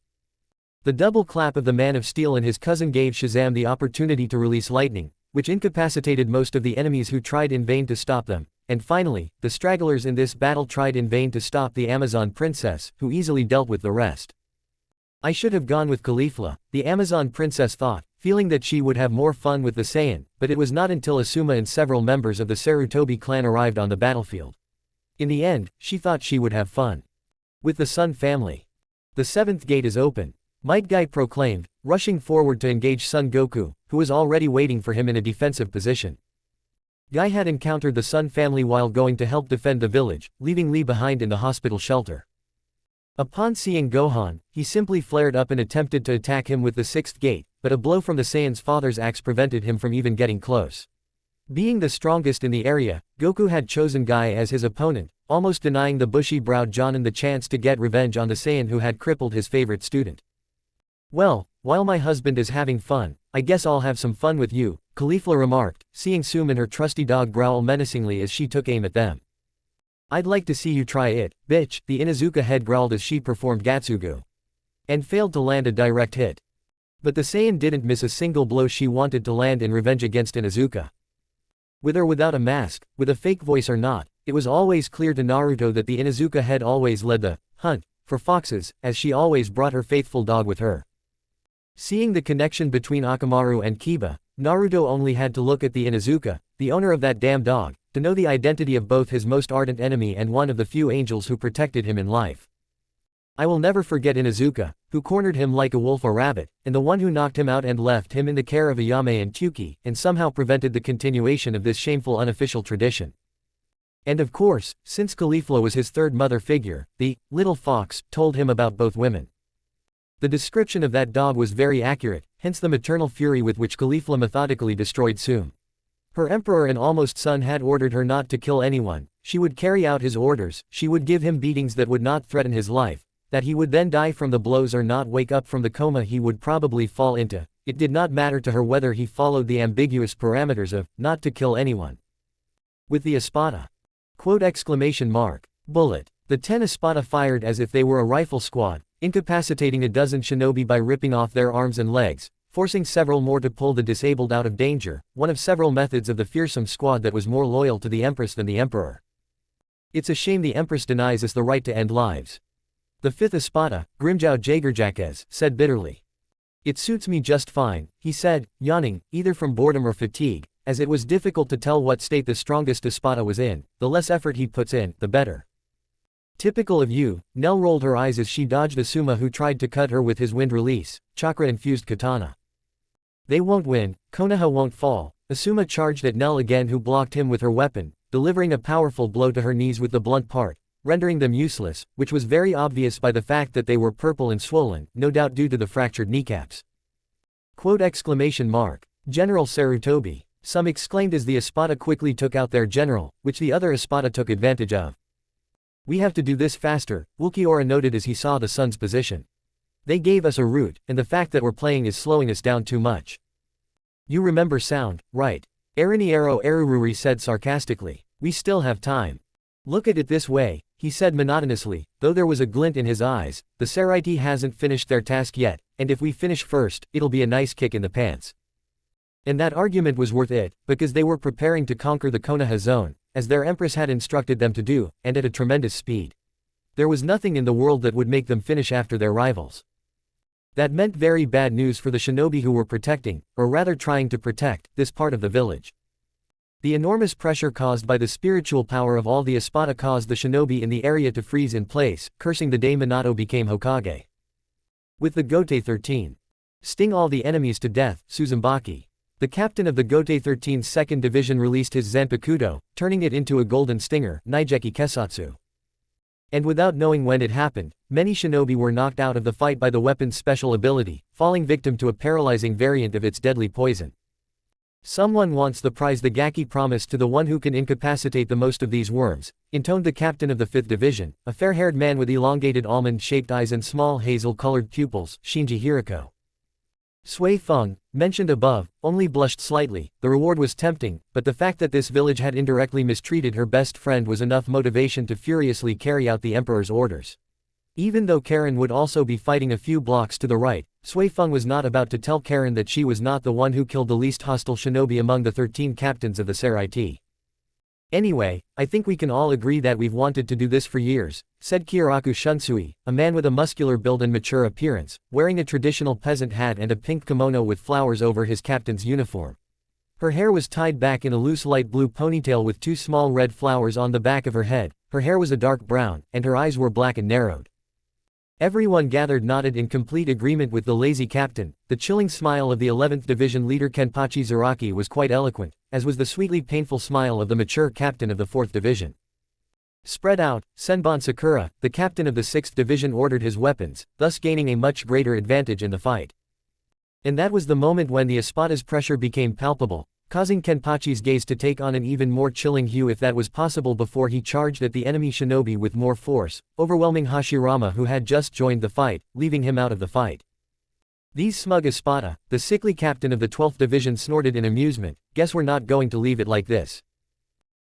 The double clap of the Man of Steel and his cousin gave Shazam the opportunity to release lightning, which incapacitated most of the enemies who tried in vain to stop them, and finally, the stragglers in this battle tried in vain to stop the Amazon princess, who easily dealt with the rest. I should have gone with Caulifla, the Amazon princess thought, feeling that she would have more fun with the Saiyan, but it was not until Asuma and several members of the Sarutobi clan arrived on the battlefield. In the end, she thought she would have fun with the Sun family. The 7th gate is open, Might Guy proclaimed, rushing forward to engage Son Goku, who was already waiting for him in a defensive position. Guy had encountered the Sun family while going to help defend the village, leaving Lee behind in the hospital shelter. Upon seeing Gohan, he simply flared up and attempted to attack him with the 6th gate, but a blow from the Saiyan's father's axe prevented him from even getting close. Being the strongest in the area, Goku had chosen Guy as his opponent, almost denying the bushy-browed Jonin the chance to get revenge on the Saiyan who had crippled his favorite student. "Well, while my husband is having fun, I guess I'll have some fun with you," Caulifla remarked, seeing Sum and her trusty dog growl menacingly as she took aim at them. "I'd like to see you try it, bitch," the Inuzuka head growled as she performed Gatsugu. And failed to land a direct hit. But the Saiyan didn't miss a single blow she wanted to land in revenge against Inuzuka. With or without a mask, with a fake voice or not, it was always clear to Naruto that the Inuzuka head always led the hunt for foxes, as she always brought her faithful dog with her. Seeing the connection between Akamaru and Kiba, Naruto only had to look at the Inuzuka, the owner of that damn dog, to know the identity of both his most ardent enemy and one of the few angels who protected him in life. I will never forget Inuzuka, who cornered him like a wolf or rabbit, and the one who knocked him out and left him in the care of Ayame and Kyuki, and somehow prevented the continuation of this shameful unofficial tradition. And of course, since Caulifla was his 3rd mother figure, the little fox told him about both women. The description of that dog was very accurate, hence the maternal fury with which Caulifla methodically destroyed Sum. Her emperor and almost son had ordered her not to kill anyone, she would carry out his orders, she would give him beatings that would not threaten his life, that he would then die from the blows or not wake up from the coma he would probably fall into. It did not matter to her whether he followed the ambiguous parameters of not to kill anyone. With the Espada. Bullet. The 10 Espada fired as if they were a rifle squad, incapacitating a dozen shinobi by ripping off their arms and legs, forcing several more to pull the disabled out of danger, one of several methods of the fearsome squad that was more loyal to the Empress than the Emperor. It's a shame the Empress denies us the right to end lives. The 5th Espada, Grimjow Jaegerjaquez, said bitterly. It suits me just fine, he said, yawning, either from boredom or fatigue, as it was difficult to tell what state the strongest Espada was in. The less effort he puts in, the better. Typical of you, Nell rolled her eyes as she dodged Asuma who tried to cut her with his wind release, chakra-infused katana. They won't win, Konoha won't fall. Asuma charged at Nell again who blocked him with her weapon, delivering a powerful blow to her knees with the blunt part, rendering them useless, which was very obvious by the fact that they were purple and swollen, no doubt due to the fractured kneecaps. General Sarutobi, some exclaimed as the Espada quickly took out their general, which the other Espada took advantage of. We have to do this faster, Ulquiorra noted as he saw the sun's position. They gave us a route, and the fact that we're playing is slowing us down too much. You remember sound, right? Ariniero Arururi said sarcastically. We still have time. Look at it this way, he said monotonously, though there was a glint in his eyes. The Saraiti hasn't finished their task yet, and if we finish first, it'll be a nice kick in the pants. And that argument was worth it, because they were preparing to conquer the Konoha zone, as their empress had instructed them to do, and at a tremendous speed. There was nothing in the world that would make them finish after their rivals. That meant very bad news for the shinobi who were protecting, or rather trying to protect, this part of the village. The enormous pressure caused by the spiritual power of all the Espada caused the shinobi in the area to freeze in place, cursing the day Minato became Hokage. With the Gote 13. Sting all the enemies to death, Suzumaki. The captain of the Gote 13's 2nd Division released his Zanpakuto, turning it into a golden stinger, Naijeki Kesatsu. And without knowing when it happened, many shinobi were knocked out of the fight by the weapon's special ability, falling victim to a paralyzing variant of its deadly poison. Someone wants the prize the Gaki promised to the one who can incapacitate the most of these worms, intoned the captain of the 5th Division, a fair-haired man with elongated almond-shaped eyes and small hazel-colored pupils, Shinji Hirako. Sui Feng, mentioned above, only blushed slightly. The reward was tempting, but the fact that this village had indirectly mistreated her best friend was enough motivation to furiously carry out the emperor's orders. Even though Karen would also be fighting a few blocks to the right, Sui Feng was not about to tell Karen that she was not the one who killed the least hostile shinobi among the 13 captains of the Seraiti. Anyway, I think we can all agree that we've wanted to do this for years, said Kyoraku Shunsui, a man with a muscular build and mature appearance, wearing a traditional peasant hat and a pink kimono with flowers over his captain's uniform. Her hair was tied back in a loose light blue ponytail with 2 small red flowers on the back of her head, her hair was a dark brown, and her eyes were black and narrowed. Everyone gathered nodded in complete agreement with the lazy captain. The chilling smile of the 11th Division leader Kenpachi Zaraki was quite eloquent, as was the sweetly painful smile of the mature captain of the 4th Division. Spread out, Senbon Sakura, the captain of the 6th Division ordered his weapons, thus gaining a much greater advantage in the fight. And that was the moment when the Espada's pressure became palpable, causing Kenpachi's gaze to take on an even more chilling hue if that was possible before he charged at the enemy shinobi with more force, overwhelming Hashirama who had just joined the fight, leaving him out of the fight. "These smug Espada," the sickly captain of the 12th Division snorted in amusement, "guess we're not going to leave it like this."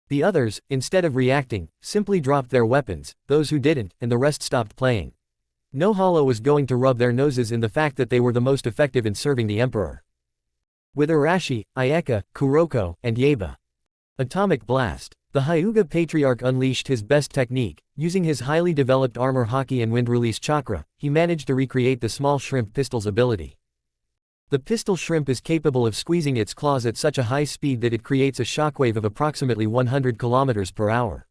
The others, instead of reacting, simply dropped their weapons, those who didn't, and the rest stopped playing. No hollow was going to rub their noses in the fact that they were the most effective in serving the emperor. With Arashi, Ayeka, Kuroko, and Yeba. Atomic Blast. The Hyuga Patriarch unleashed his best technique. Using his highly developed armor haki and wind release chakra, he managed to recreate the small shrimp pistol's ability. The pistol shrimp is capable of squeezing its claws at such a high speed that it creates a shockwave of approximately 100 km per hour.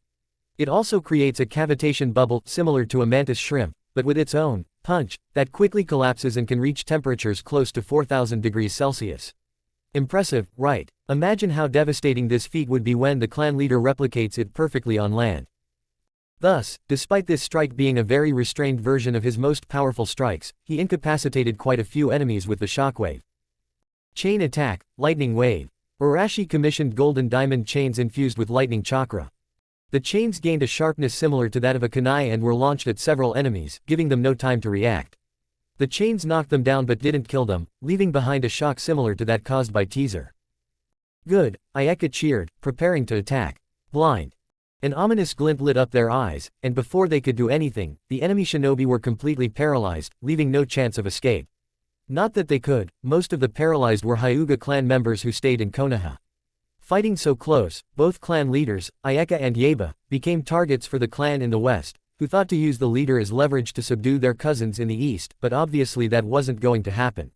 It also creates a cavitation bubble similar to a mantis shrimp, but with its own punch that quickly collapses and can reach temperatures close to 4,000 degrees Celsius. Impressive, right? Imagine how devastating this feat would be when the clan leader replicates it perfectly on land. Thus, despite this strike being a very restrained version of his most powerful strikes, he incapacitated quite a few enemies with the shockwave. Chain Attack, Lightning Wave. Arashi commissioned golden diamond chains infused with lightning chakra. The chains gained a sharpness similar to that of a kunai and were launched at several enemies, giving them no time to react. The chains knocked them down but didn't kill them, leaving behind a shock similar to that caused by Teaser. Good, Ayeka cheered, preparing to attack. Blind. An ominous glint lit up their eyes, and before they could do anything, the enemy shinobi were completely paralyzed, leaving no chance of escape. Not that they could, most of the paralyzed were Hyuga clan members who stayed in Konoha. Fighting so close, both clan leaders, Ayeka and Yeba, became targets for the clan in the west, who thought to use the leader as leverage to subdue their cousins in the east, but obviously that wasn't going to happen.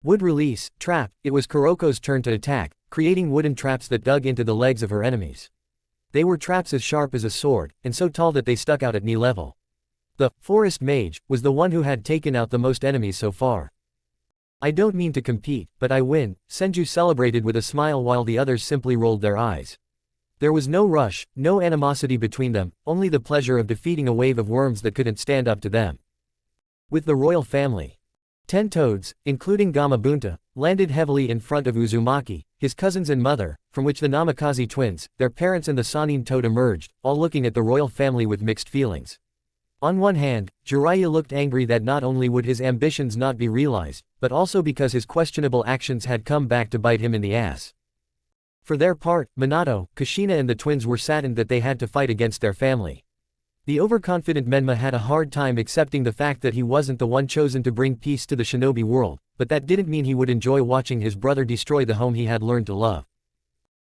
Wood Release, Trap. It was Kuroko's turn to attack, creating wooden traps that dug into the legs of her enemies. They were traps as sharp as a sword, and so tall that they stuck out at knee level. The Forest Mage was the one who had taken out the most enemies so far. "I don't mean to compete, but I win," Senju celebrated with a smile while the others simply rolled their eyes. There was no rush, no animosity between them, only the pleasure of defeating a wave of worms that couldn't stand up to them. With the royal family. 10 toads, including Gamabunta, landed heavily in front of Uzumaki, his cousins and mother, from which the Namikaze twins, their parents and the Sanin toad emerged, all looking at the royal family with mixed feelings. On one hand, Jiraiya looked angry that not only would his ambitions not be realized, but also because his questionable actions had come back to bite him in the ass. For their part, Minato, Kushina and the twins were saddened that they had to fight against their family. The overconfident Menma had a hard time accepting the fact that he wasn't the one chosen to bring peace to the shinobi world, but that didn't mean he would enjoy watching his brother destroy the home he had learned to love.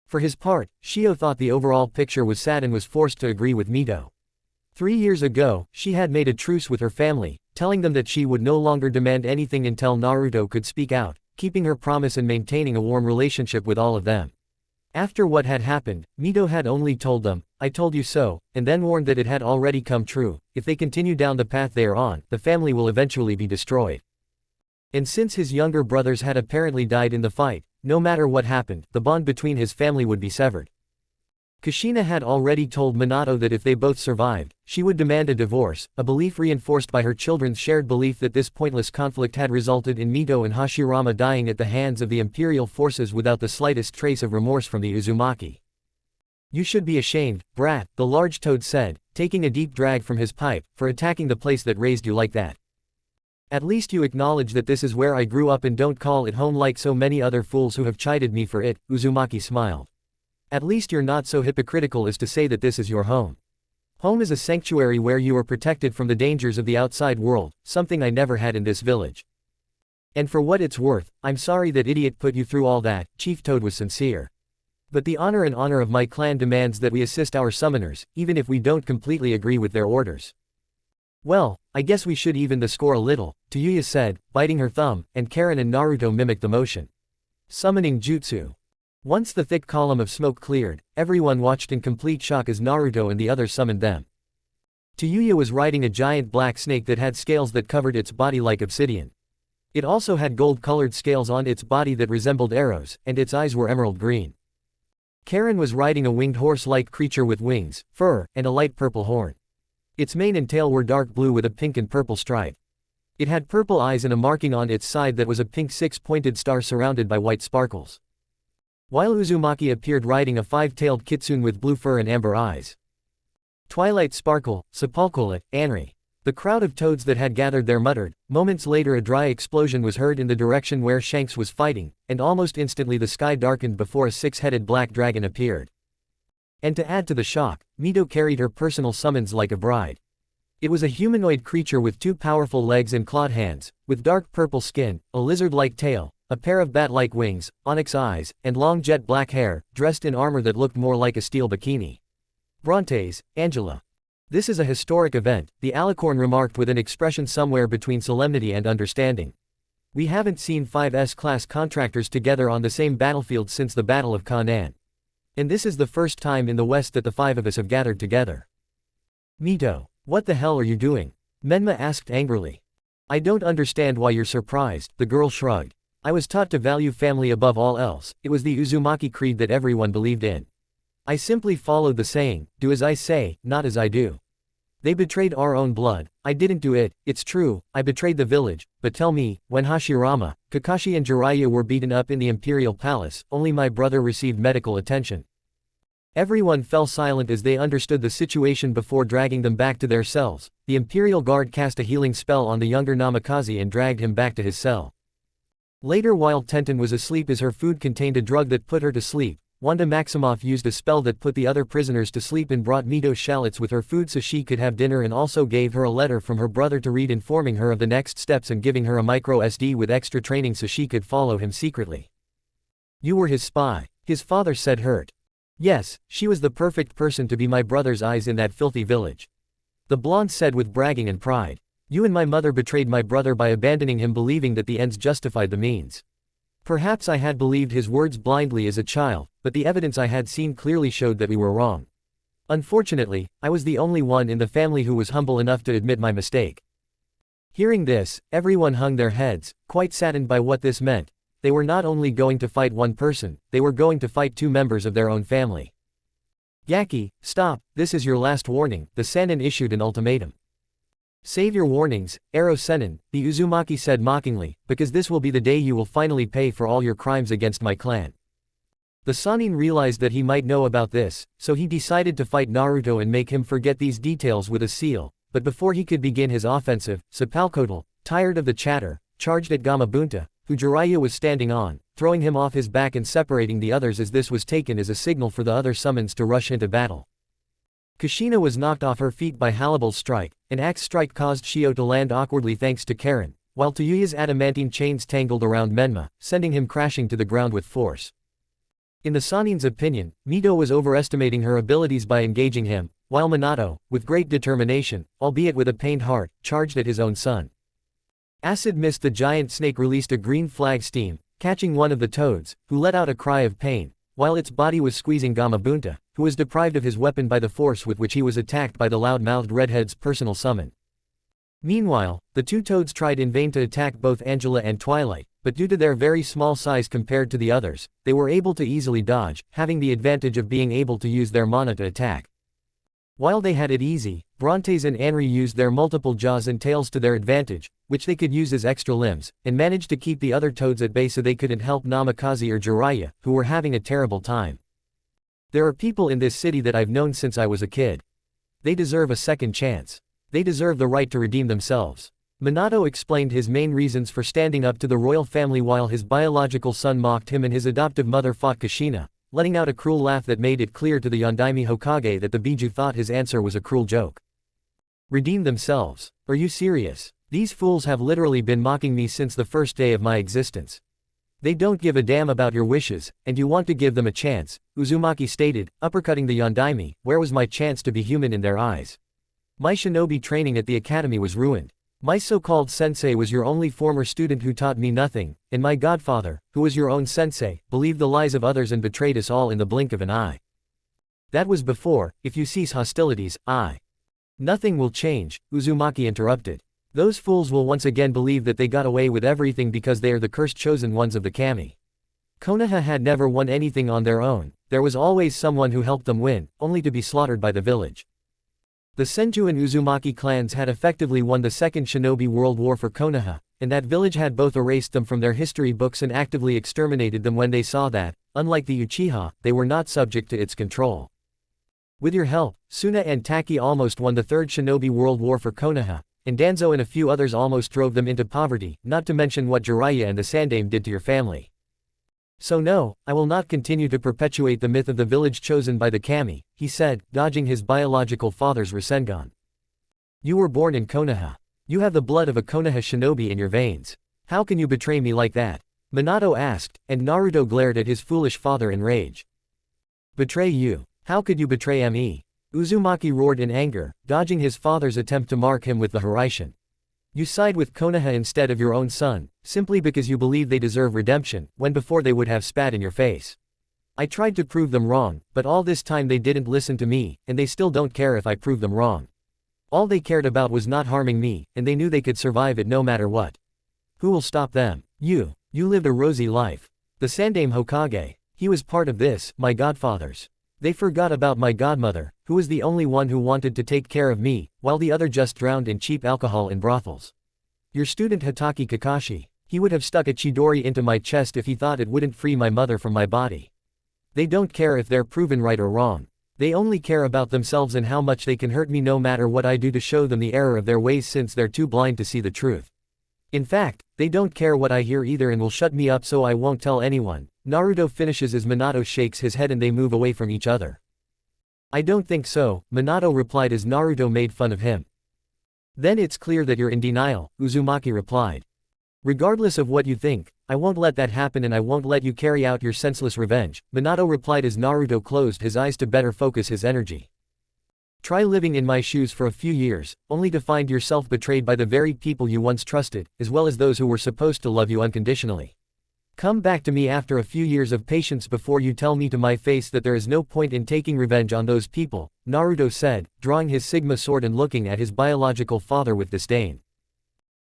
For his part, Shio thought the overall picture was sad and was forced to agree with Mito. 3 years ago, she had made a truce with her family, telling them that she would no longer demand anything until Naruto could speak out, keeping her promise and maintaining a warm relationship with all of them. After what had happened, Mito had only told them, "I told you so," and then warned that it had already come true. If they continue down the path they are on, the family will eventually be destroyed. And since his younger brothers had apparently died in the fight, no matter what happened, the bond between his family would be severed. Kushina had already told Minato that if they both survived, she would demand a divorce, a belief reinforced by her children's shared belief that this pointless conflict had resulted in Mito and Hashirama dying at the hands of the imperial forces without the slightest trace of remorse from the Uzumaki. "You should be ashamed, brat," the large toad said, taking a deep drag from his pipe, "for attacking the place that raised you like that." At least you acknowledge that this is where I grew up and don't call it home like so many other fools who have chided me for it." Uzumaki smiled. "At least you're not so hypocritical as to say that this is your home. Home is a sanctuary where you are protected from the dangers of the outside world, something I never had in this village. And for what it's worth, I'm sorry that idiot put you through all that." Chief Toad was sincere. "But the honor of my clan demands that we assist our summoners, even if we don't completely agree with their orders." "Well, I guess we should even the score a little," Tayuya said, biting her thumb, and Karen and Naruto mimicked the motion. Summoning jutsu. Once the thick column of smoke cleared, everyone watched in complete shock as Naruto and the others summoned them. Tayuya was riding a giant black snake that had scales that covered its body like obsidian. It also had gold-colored scales on its body that resembled arrows, and its eyes were emerald green. Karen was riding a winged horse-like creature with wings, fur, and a light purple horn. Its mane and tail were dark blue with a pink and purple stripe. It had purple eyes and a marking on its side that was a pink six-pointed star surrounded by white sparkles. While Uzumaki appeared riding a five-tailed kitsune with blue fur and amber eyes. Twilight Sparkle, Sepulchral, Anri. The crowd of toads that had gathered there muttered. Moments later a dry explosion was heard in the direction where Shanks was fighting, and almost instantly the sky darkened before a six-headed black dragon appeared. And to add to the shock, Mito carried her personal summons like a bride. It was a humanoid creature with two powerful legs and clawed hands, with dark purple skin, a lizard-like tail, a pair of bat-like wings, onyx eyes, and long jet black hair, dressed in armor that looked more like a steel bikini. Brontes, Angela. "This is a historic event," the alicorn remarked with an expression somewhere between solemnity and understanding. "We haven't seen 5S-class contractors together on the same battlefield since the Battle of Kannan. And this is the first time in the West that the five of us have gathered together." "Mito, what the hell are you doing?" Menma asked angrily. "I don't understand why you're surprised," the girl shrugged. "I was taught to value family above all else. It was the Uzumaki creed that everyone believed in. I simply followed the saying, do as I say, not as I do. They betrayed our own blood. I didn't do it, it's true, I betrayed the village, but tell me, when Hashirama, Kakashi and Jiraiya were beaten up in the Imperial Palace, only my brother received medical attention." Everyone fell silent as they understood the situation before dragging them back to their cells. The Imperial Guard cast a healing spell on the younger Namikaze and dragged him back to his cell. Later, while Tenten was asleep as her food contained a drug that put her to sleep, Wanda Maximoff used a spell that put the other prisoners to sleep and brought Mito shallots with her food so she could have dinner, and also gave her a letter from her brother to read informing her of the next steps and giving her a micro SD with extra training so she could follow him secretly. "You were his spy," his father said, hurt. "Yes, she was the perfect person to be my brother's eyes in that filthy village," the blonde said with bragging and pride. "You and my mother betrayed my brother by abandoning him, believing that the ends justified the means. Perhaps I had believed his words blindly as a child, but the evidence I had seen clearly showed that we were wrong. Unfortunately, I was the only one in the family who was humble enough to admit my mistake." Hearing this, everyone hung their heads, quite saddened by what this meant. They were not only going to fight one person, they were going to fight two members of their own family. "Yaki, stop, this is your last warning," the Sannin issued an ultimatum. "Save your warnings, Ero Sennin," the Uzumaki said mockingly, "because this will be the day you will finally pay for all your crimes against my clan." The Sannin realized that he might know about this, so he decided to fight Naruto and make him forget these details with a seal, but before he could begin his offensive, Sepalcoatl, tired of the chatter, charged at Gamabunta, who Jiraiya was standing on, throwing him off his back and separating the others, as this was taken as a signal for the other summons to rush into battle. Kushina was knocked off her feet by Halibal's strike. An axe strike caused Shio to land awkwardly thanks to Karen, while Tayuya's adamantine chains tangled around Menma, sending him crashing to the ground with force. In the Sannin's opinion, Mito was overestimating her abilities by engaging him, while Minato, with great determination, albeit with a pained heart, charged at his own son. Acid Mist, the giant snake, released a green flag steam, catching one of the toads, who let out a cry of pain, while its body was squeezing Gamabunta, who was deprived of his weapon by the force with which he was attacked by the loud-mouthed redhead's personal summon. Meanwhile, the two toads tried in vain to attack both Angela and Twilight, but due to their very small size compared to the others, they were able to easily dodge, having the advantage of being able to use their mana to attack. While they had it easy, Brontes and Anri used their multiple jaws and tails to their advantage, which they could use as extra limbs, and managed to keep the other toads at bay so they couldn't help Namikaze or Jiraiya, who were having a terrible time. "There are people in this city that I've known since I was a kid. They deserve a second chance. They deserve the right to redeem themselves." Minato explained his main reasons for standing up to the royal family while his biological son mocked him and his adoptive mother fought Kushina, letting out a cruel laugh that made it clear to the Yondaime Hokage that the Biju thought his answer was a cruel joke. Redeem themselves. Are you serious? These fools have literally been mocking me since the first day of my existence. They don't give a damn about your wishes, and you want to give them a chance, Uzumaki stated, uppercutting the Yondaime. Where was my chance to be human in their eyes? My shinobi training at the academy was ruined. My so-called sensei was your only former student who taught me nothing, and my godfather, who was your own sensei, believed the lies of others and betrayed us all in the blink of an eye. That was before. If you cease hostilities, Nothing will change, Uzumaki interrupted. Those fools will once again believe that they got away with everything because they are the cursed chosen ones of the kami. Konoha had never won anything on their own, there was always someone who helped them win, only to be slaughtered by the village. The Senju and Uzumaki clans had effectively won the Second Shinobi World War for Konoha, and that village had both erased them from their history books and actively exterminated them when they saw that, unlike the Uchiha, they were not subject to its control. With your help, Suna and Taki almost won the Third Shinobi World War for Konoha, and Danzo and a few others almost drove them into poverty, not to mention what Jiraiya and the Sandaime did to your family. So no, I will not continue to perpetuate the myth of the village chosen by the kami, he said, dodging his biological father's rasengan. You were born in Konoha. You have the blood of a Konoha shinobi in your veins. How can you betray me like that? Minato asked, and Naruto glared at his foolish father in rage. Betray you? How could you betray me? Uzumaki roared in anger, dodging his father's attempt to mark him with the Hiraishin. You side with Konoha instead of your own son, simply because you believe they deserve redemption, when before they would have spat in your face. I tried to prove them wrong, but all this time they didn't listen to me, and they still don't care if I prove them wrong. All they cared about was not harming me, and they knew they could survive it no matter what. Who will stop them? You lived a rosy life. The Sandaime Hokage, he was part of this, my godfathers. They forgot about my godmother, who was the only one who wanted to take care of me, while the other just drowned in cheap alcohol in brothels. Your student Hatake Kakashi, he would have stuck a chidori into my chest if he thought it wouldn't free my mother from my body. They don't care if they're proven right or wrong. They only care about themselves and how much they can hurt me no matter what I do to show them the error of their ways since they're too blind to see the truth. In fact, they don't care what I hear either and will shut me up so I won't tell anyone. Naruto finishes as Minato shakes his head and they move away from each other. I don't think so, Minato replied as Naruto made fun of him. Then it's clear that you're in denial, Uzumaki replied. Regardless of what you think, I won't let that happen and I won't let you carry out your senseless revenge, Minato replied as Naruto closed his eyes to better focus his energy. Try living in my shoes for a few years, only to find yourself betrayed by the very people you once trusted, as well as those who were supposed to love you unconditionally. Come back to me after a few years of patience before you tell me to my face that there is no point in taking revenge on those people, Naruto said, drawing his Sigma sword and looking at his biological father with disdain.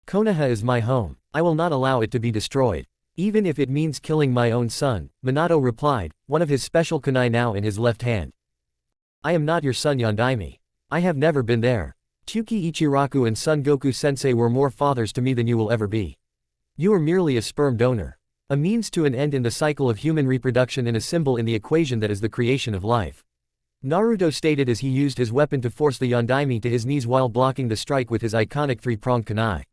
Konoha is my home. I will not allow it to be destroyed. Even if it means killing my own son, Minato replied, one of his special kunai now in his left hand. I am not your son Yondaime. I have never been there. Chuki Ichiraku and Son Goku Sensei were more fathers to me than you will ever be. You are merely a sperm donor. A means to an end in the cycle of human reproduction and a symbol in the equation that is the creation of life. Naruto stated as he used his weapon to force the Yondaime to his knees while blocking the strike with his iconic three-pronged kunai.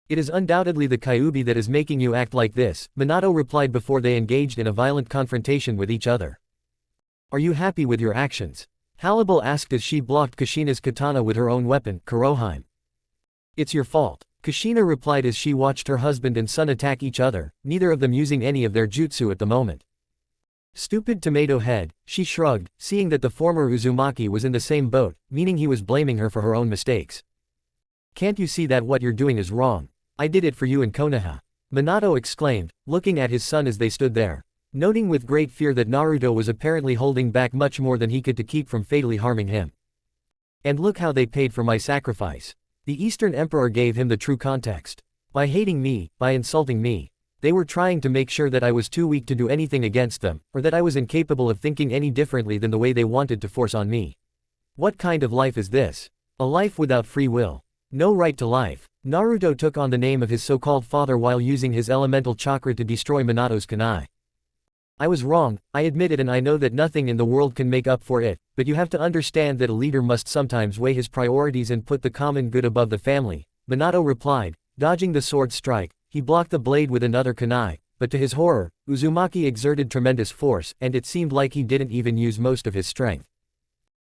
It is undoubtedly the Kyuubi that is making you act like this, Minato replied before they engaged in a violent confrontation with each other. Are you happy with your actions? Halibal asked as she blocked Kushina's katana with her own weapon, Kurohime. It's your fault. Kushina replied as she watched her husband and son attack each other, neither of them using any of their jutsu at the moment. Stupid tomato head, she shrugged, seeing that the former Uzumaki was in the same boat, meaning he was blaming her for her own mistakes. Can't you see that what you're doing is wrong? I did it for you in Konoha. Minato exclaimed, looking at his son as they stood there, noting with great fear that Naruto was apparently holding back much more than he could to keep from fatally harming him. And look how they paid for my sacrifice. The Eastern Emperor gave him the true context. By hating me, by insulting me, they were trying to make sure that I was too weak to do anything against them, or that I was incapable of thinking any differently than the way they wanted to force on me. What kind of life is this? A life without free will. No right to life. Naruto took on the name of his so-called father while using his elemental chakra to destroy Minato's kunai. I was wrong, I admit it, and I know that nothing in the world can make up for it, but you have to understand that a leader must sometimes weigh his priorities and put the common good above the family, Minato replied, dodging the sword strike. He blocked the blade with another kunai, but to his horror, Uzumaki exerted tremendous force, and it seemed like he didn't even use most of his strength.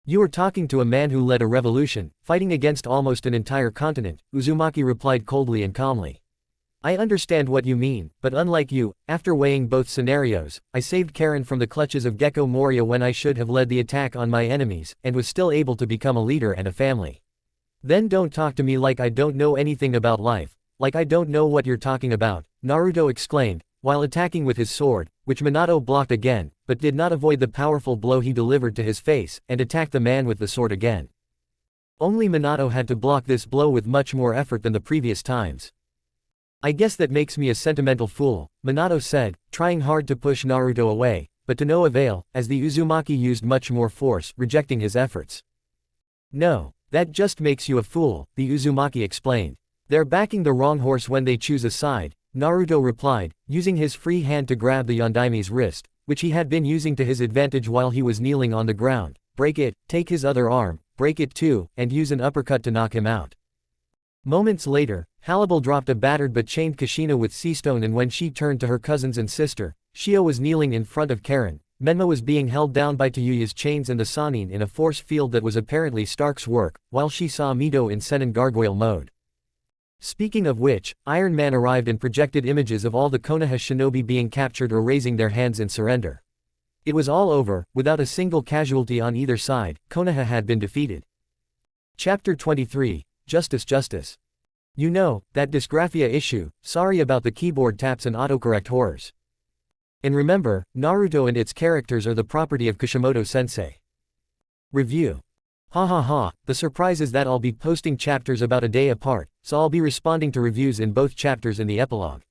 You are talking to a man who led a revolution, fighting against almost an entire continent, Uzumaki replied coldly and calmly. I understand what you mean, but unlike you, after weighing both scenarios, I saved Karen from the clutches of Gecko Moria when I should have led the attack on my enemies, and was still able to become a leader and a family. Then don't talk to me like I don't know anything about life, like I don't know what you're talking about, Naruto exclaimed, while attacking with his sword, which Minato blocked again, but did not avoid the powerful blow he delivered to his face, and attacked the man with the sword again. Only Minato had to block this blow with much more effort than the previous times. I guess that makes me a sentimental fool, Minato said, trying hard to push Naruto away, but to no avail, as the Uzumaki used much more force, rejecting his efforts. No, that just makes you a fool, the Uzumaki explained. They're backing the wrong horse when they choose a side, Naruto replied, using his free hand to grab the Yondaime's wrist, which he had been using to his advantage while he was kneeling on the ground, break it, take his other arm, break it too, and use an uppercut to knock him out. Moments later, Hannibal dropped a battered but chained Kushina with Seastone, and when she turned to her cousins and sister, Shio was kneeling in front of Karen, Menma was being held down by Tayuya's chains and the Sannin in a force field that was apparently Stark's work, while she saw Mito in Sennin gargoyle mode. Speaking of which, Iron Man arrived and projected images of all the Konoha shinobi being captured or raising their hands in surrender. It was all over, without a single casualty on either side, Konoha had been defeated. Chapter 23, Justice Justice. You know, that dysgraphia issue, sorry about the keyboard taps and autocorrect horrors. And remember, Naruto and its characters are the property of Kishimoto-sensei. Review. Ha ha ha, the surprise is that I'll be posting chapters about a day apart, so I'll be responding to reviews in both chapters in the epilogue.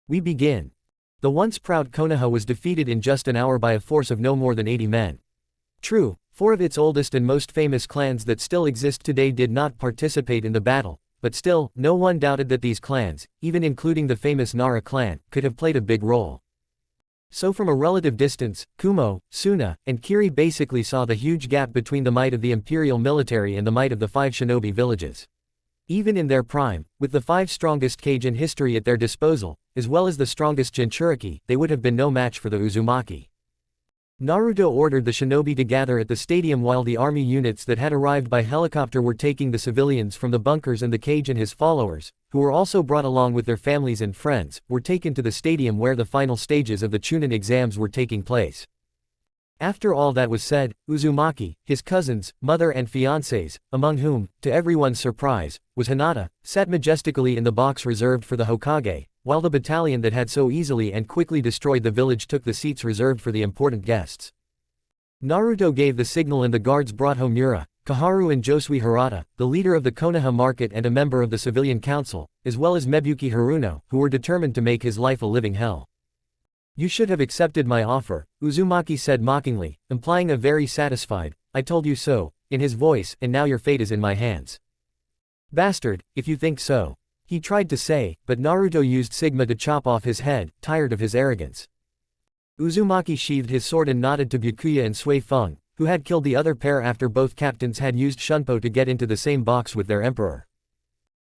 We begin. The once proud Konoha was defeated in just an hour by a force of no more than 80 men. True, 4 of its oldest and most famous clans that still exist today did not participate in the battle, but still, no one doubted that these clans, even including the famous Nara clan, could have played a big role. So from a relative distance, Kumo, Suna, and Kiri basically saw the huge gap between the might of the imperial military and the might of the 5 shinobi villages. Even in their prime, with the 5 strongest kage in history at their disposal, as well as the strongest Jinchuriki, they would have been no match for the Uzumaki. Naruto ordered the shinobi to gather at the stadium while the army units that had arrived by helicopter were taking the civilians from the bunkers, and the kage and his followers, who were also brought along with their families and friends, were taken to the stadium where the final stages of the Chunin exams were taking place. After all that was said, Uzumaki, his cousins, mother and fiancés, among whom, to everyone's surprise, was Hinata, sat majestically in the box reserved for the Hokage, while the battalion that had so easily and quickly destroyed the village took the seats reserved for the important guests. Naruto gave the signal and the guards brought Homura, Kaharu and Josui Hirata, the leader of the Konoha market and a member of the civilian council, as well as Mebuki Haruno, who were determined to make his life a living hell. You should have accepted my offer, Uzumaki said mockingly, implying a very satisfied, I told you so, in his voice, and now your fate is in my hands. Bastard, if you think so. He tried to say, but Naruto used Sigma to chop off his head, tired of his arrogance. Uzumaki sheathed his sword and nodded to Byakuya and Sui Feng, who had killed the other pair after both captains had used Shunpo to get into the same box with their emperor.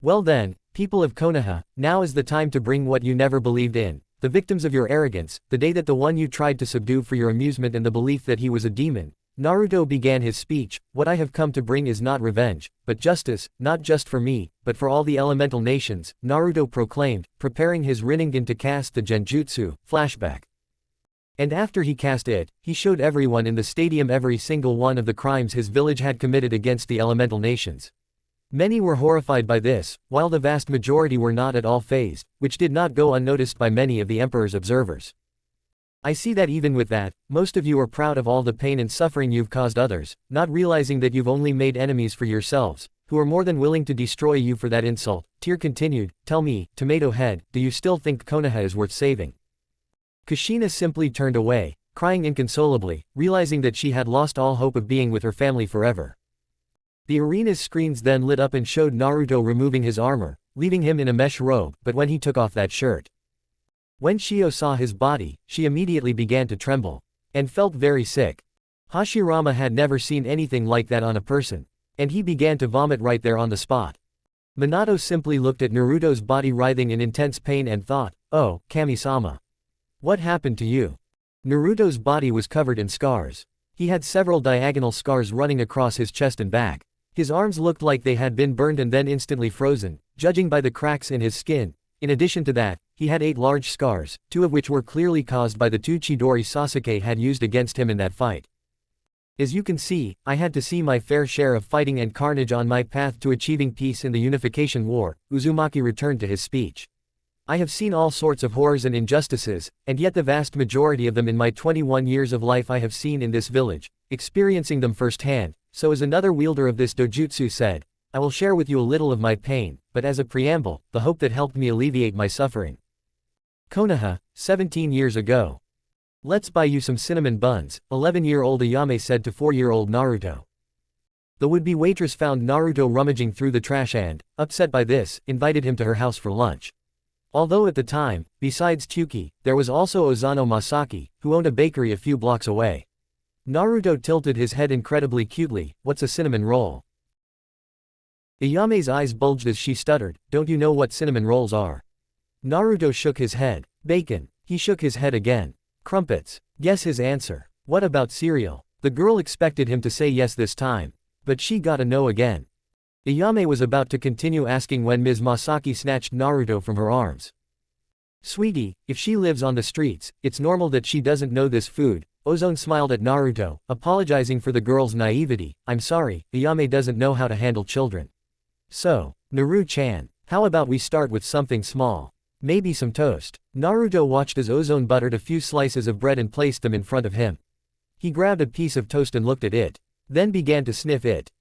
Well then, people of Konoha, now is the time to bring what you never believed in, the victims of your arrogance, the day that the one you tried to subdue for your amusement and the belief that he was a demon. Naruto began his speech. What I have come to bring is not revenge, but justice, not just for me, but for all the elemental nations, Naruto proclaimed, preparing his Rinnegan to cast the Genjutsu, flashback. And after he cast it, he showed everyone in the stadium every single one of the crimes his village had committed against the elemental nations. Many were horrified by this, while the vast majority were not at all fazed, which did not go unnoticed by many of the emperor's observers. I see that even with that, most of you are proud of all the pain and suffering you've caused others, not realizing that you've only made enemies for yourselves, who are more than willing to destroy you for that insult. Tear continued, tell me, Tomato Head, do you still think Konoha is worth saving? Kushina simply turned away, crying inconsolably, realizing that she had lost all hope of being with her family forever. The arena's screens then lit up and showed Naruto removing his armor, leaving him in a mesh robe, but when he took off that shirt. When Shio saw his body, she immediately began to tremble. And felt very sick. Hashirama had never seen anything like that on a person. And he began to vomit right there on the spot. Minato simply looked at Naruto's body writhing in intense pain and thought, "Oh, Kami-sama. What happened to you?" Naruto's body was covered in scars. He had several diagonal scars running across his chest and back. His arms looked like they had been burned and then instantly frozen, judging by the cracks in his skin. In addition to that, he had 8 large scars, 2 of which were clearly caused by the 2 Chidori Sasuke had used against him in that fight. As you can see, I had to see my fair share of fighting and carnage on my path to achieving peace in the Unification War, Uzumaki returned to his speech. I have seen all sorts of horrors and injustices, and yet the vast majority of them in my 21 years of life I have seen in this village, experiencing them firsthand. So as another wielder of this dojutsu said, I will share with you a little of my pain, but as a preamble, the hope that helped me alleviate my suffering. Konoha, 17 years ago. Let's buy you some cinnamon buns, 11-year-old Ayame said to 4-year-old Naruto. The would-be waitress found Naruto rummaging through the trash and, upset by this, invited him to her house for lunch. Although at the time, besides Tyuki, there was also Ozano Masaki, who owned a bakery a few blocks away. Naruto tilted his head incredibly cutely, "What's a cinnamon roll?" Ayame's eyes bulged as she stuttered, "Don't you know what cinnamon rolls are?" Naruto shook his head. "Bacon." He shook his head again. "Crumpets." Guess his answer. "What about cereal?" The girl expected him to say yes this time. But she got a no again. Ayame was about to continue asking when Ms. Masaki snatched Naruto from her arms. "Sweetie, if she lives on the streets, it's normal that she doesn't know this food." Ozone smiled at Naruto, apologizing for the girl's naivety. "I'm sorry, Ayame doesn't know how to handle children." "So, Naru-chan, how about we start with something small? Maybe some toast." Naruto watched as Ozone buttered a few slices of bread and placed them in front of him. He grabbed a piece of toast and looked at it. Then began to sniff it.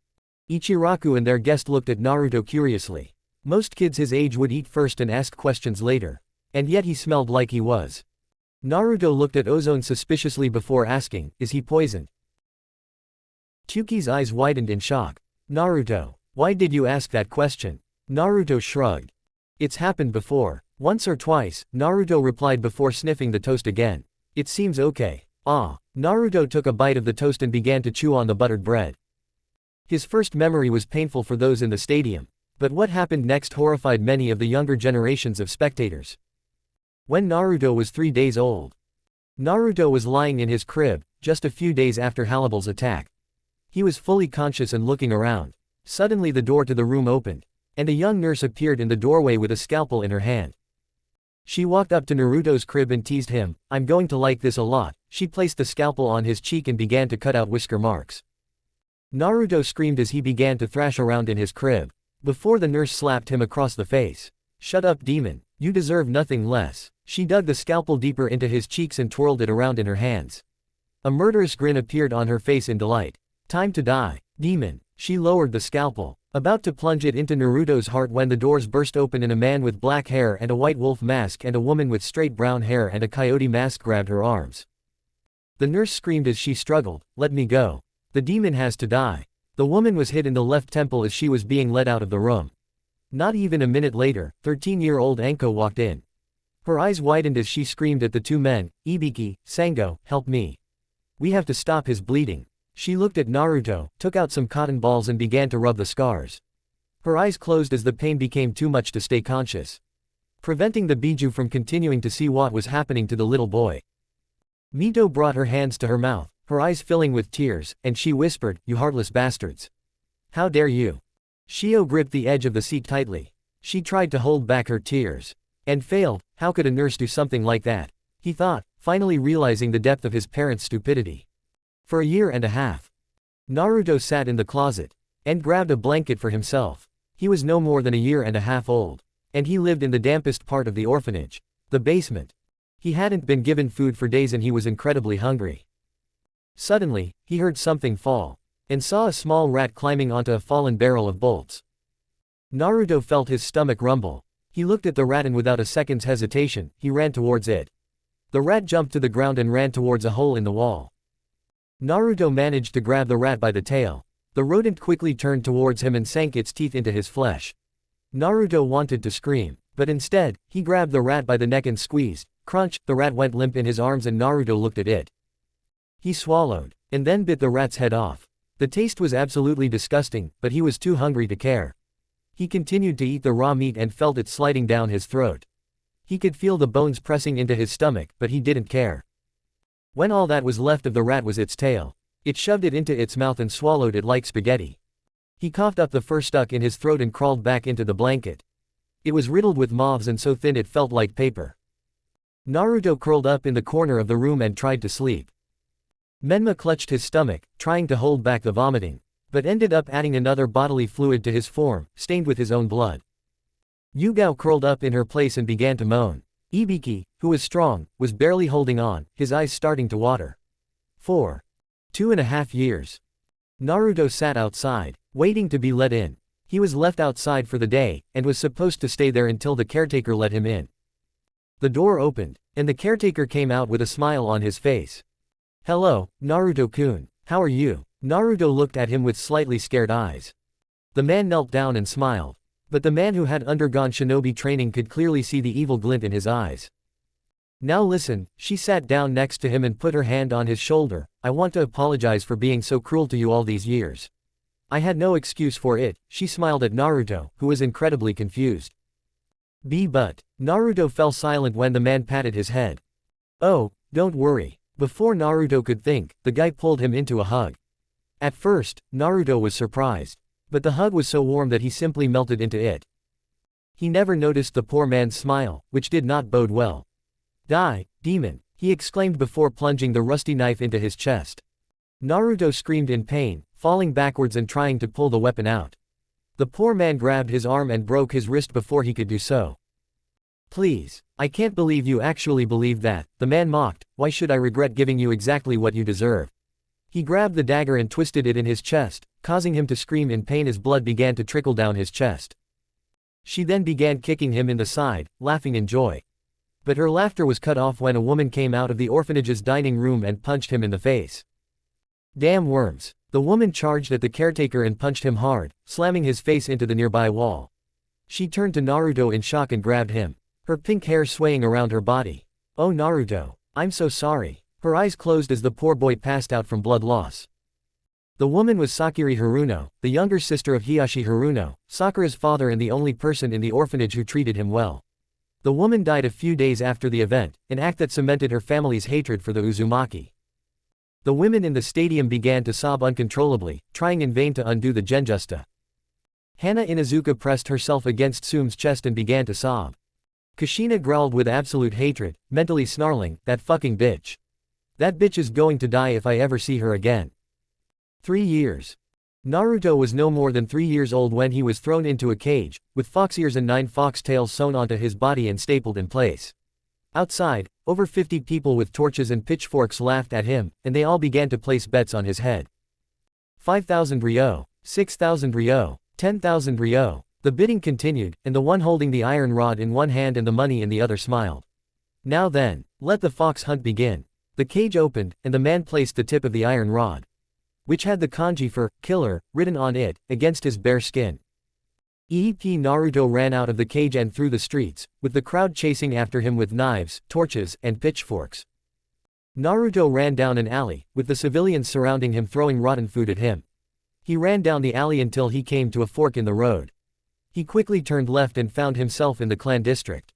Ichiraku and their guest looked at Naruto curiously. Most kids his age would eat first and ask questions later. And yet he smelled like he was. Naruto looked at Ozone suspiciously before asking, "Is he poisoned?" Tyuki's eyes widened in shock. "Naruto, why did you ask that question?" Naruto shrugged. "It's happened before. Once or twice," Naruto replied before sniffing the toast again. "It seems okay." "Ah." Naruto took a bite of the toast and began to chew on the buttered bread. His first memory was painful for those in the stadium. But what happened next horrified many of the younger generations of spectators. When Naruto was 3 days old. Naruto was lying in his crib, just a few days after Hannibals' attack. He was fully conscious and looking around. Suddenly the door to the room opened, and a young nurse appeared in the doorway with a scalpel in her hand. She walked up to Naruto's crib and teased him, "I'm going to like this a lot." She placed the scalpel on his cheek and began to cut out whisker marks. Naruto screamed as he began to thrash around in his crib. Before the nurse slapped him across the face. "Shut up, demon. You deserve nothing less." She dug the scalpel deeper into his cheeks and twirled it around in her hands. A murderous grin appeared on her face in delight. "Time to die, demon." She lowered the scalpel, about to plunge it into Naruto's heart when the doors burst open and a man with black hair and a white wolf mask and a woman with straight brown hair and a coyote mask grabbed her arms. The nurse screamed as she struggled, "Let me go. The demon has to die." The woman was hit in the left temple as she was being led out of the room. Not even a minute later, 13-year-old Anko walked in. Her eyes widened as she screamed at the 2 men, "Ibiki, Sango, help me. We have to stop his bleeding." She looked at Naruto, took out some cotton balls and began to rub the scars. Her eyes closed as the pain became too much to stay conscious, preventing the Biju from continuing to see what was happening to the little boy. Mito brought her hands to her mouth, her eyes filling with tears, and she whispered, "You heartless bastards. How dare you?" Shio gripped the edge of the seat tightly. She tried to hold back her tears. And failed. How could a nurse do something like that? He thought, finally realizing the depth of his parents' stupidity. For a year and a half. Naruto sat in the closet. And grabbed a blanket for himself. He was no more than a year and a half old. And he lived in the dampest part of the orphanage. The basement. He hadn't been given food for days and he was incredibly hungry. Suddenly, he heard something fall. And saw a small rat climbing onto a fallen barrel of bolts. Naruto felt his stomach rumble. He looked at the rat and without a second's hesitation, he ran towards it. The rat jumped to the ground and ran towards a hole in the wall. Naruto managed to grab the rat by the tail. The rodent quickly turned towards him and sank its teeth into his flesh. Naruto wanted to scream, but instead, he grabbed the rat by the neck and squeezed. Crunch, the rat went limp in his arms and Naruto looked at it. He swallowed, and then bit the rat's head off. The taste was absolutely disgusting, but he was too hungry to care. He continued to eat the raw meat and felt it sliding down his throat. He could feel the bones pressing into his stomach, but he didn't care. When all that was left of the rat was its tail, it shoved it into its mouth and swallowed it like spaghetti. He coughed up the fur stuck in his throat and crawled back into the blanket. It was riddled with moths and so thin it felt like paper. Naruto curled up in the corner of the room and tried to sleep. Menma clutched his stomach, trying to hold back the vomiting, but ended up adding another bodily fluid to his form, stained with his own blood. Yugao curled up in her place and began to moan. Ibiki, who was strong, was barely holding on, his eyes starting to water. 4. 2.5 years. Naruto sat outside, waiting to be let in. He was left outside for the day, and was supposed to stay there until the caretaker let him in. The door opened, and the caretaker came out with a smile on his face. "Hello, Naruto-kun, how are you?" Naruto looked at him with slightly scared eyes. The man knelt down and smiled. But the man who had undergone shinobi training could clearly see the evil glint in his eyes. "Now listen," she sat down next to him and put her hand on his shoulder. "I want to apologize for being so cruel to you all these years. I had no excuse for it." She smiled at Naruto, who was incredibly confused. But Naruto fell silent when the man patted his head. "Oh, don't worry." Before Naruto could think, the guy pulled him into a hug. At first, Naruto was surprised. But the hug was so warm that he simply melted into it. He never noticed the poor man's smile, which did not bode well. "Die, demon," he exclaimed before plunging the rusty knife into his chest. Naruto screamed in pain, falling backwards and trying to pull the weapon out. The poor man grabbed his arm and broke his wrist before he could do so. "Please, I can't believe you actually believed that," the man mocked. "Why should I regret giving you exactly what you deserve?" He grabbed the dagger and twisted it in his chest, causing him to scream in pain as blood began to trickle down his chest. She then began kicking him in the side, laughing in joy. But her laughter was cut off when a woman came out of the orphanage's dining room and punched him in the face. "Damn worms." The woman charged at the caretaker and punched him hard, slamming his face into the nearby wall. She turned to Naruto in shock and grabbed him, her pink hair swaying around her body. "Oh Naruto, I'm so sorry." Her eyes closed as the poor boy passed out from blood loss. The woman was Sakura Haruno, the younger sister of Hiyashi Haruno, Sakura's father and the only person in the orphanage who treated him well. The woman died a few days after the event, an act that cemented her family's hatred for the Uzumaki. The women in the stadium began to sob uncontrollably, trying in vain to undo the genjusta. Henna Inuzuka pressed herself against Tsume's chest and began to sob. Kushina growled with absolute hatred, mentally snarling, "That fucking bitch. That bitch is going to die if I ever see her again." 3 years. Naruto was no more than 3 years old when he was thrown into a cage, with fox ears and 9 fox tails sewn onto his body and stapled in place. Outside, over 50 people with torches and pitchforks laughed at him, and they all began to place bets on his head. 5,000 ryo, 6,000 ryo, 10,000 ryo. The bidding continued, and the one holding the iron rod in one hand and the money in the other smiled. "Now then, let the fox hunt begin." The cage opened, and the man placed the tip of the iron rod, which had the kanji for killer written on it, against his bare skin. Naruto ran out of the cage and through the streets, with the crowd chasing after him with knives, torches, and pitchforks. Naruto ran down an alley, with the civilians surrounding him throwing rotten food at him. He ran down the alley until he came to a fork in the road. He quickly turned left and found himself in the clan district.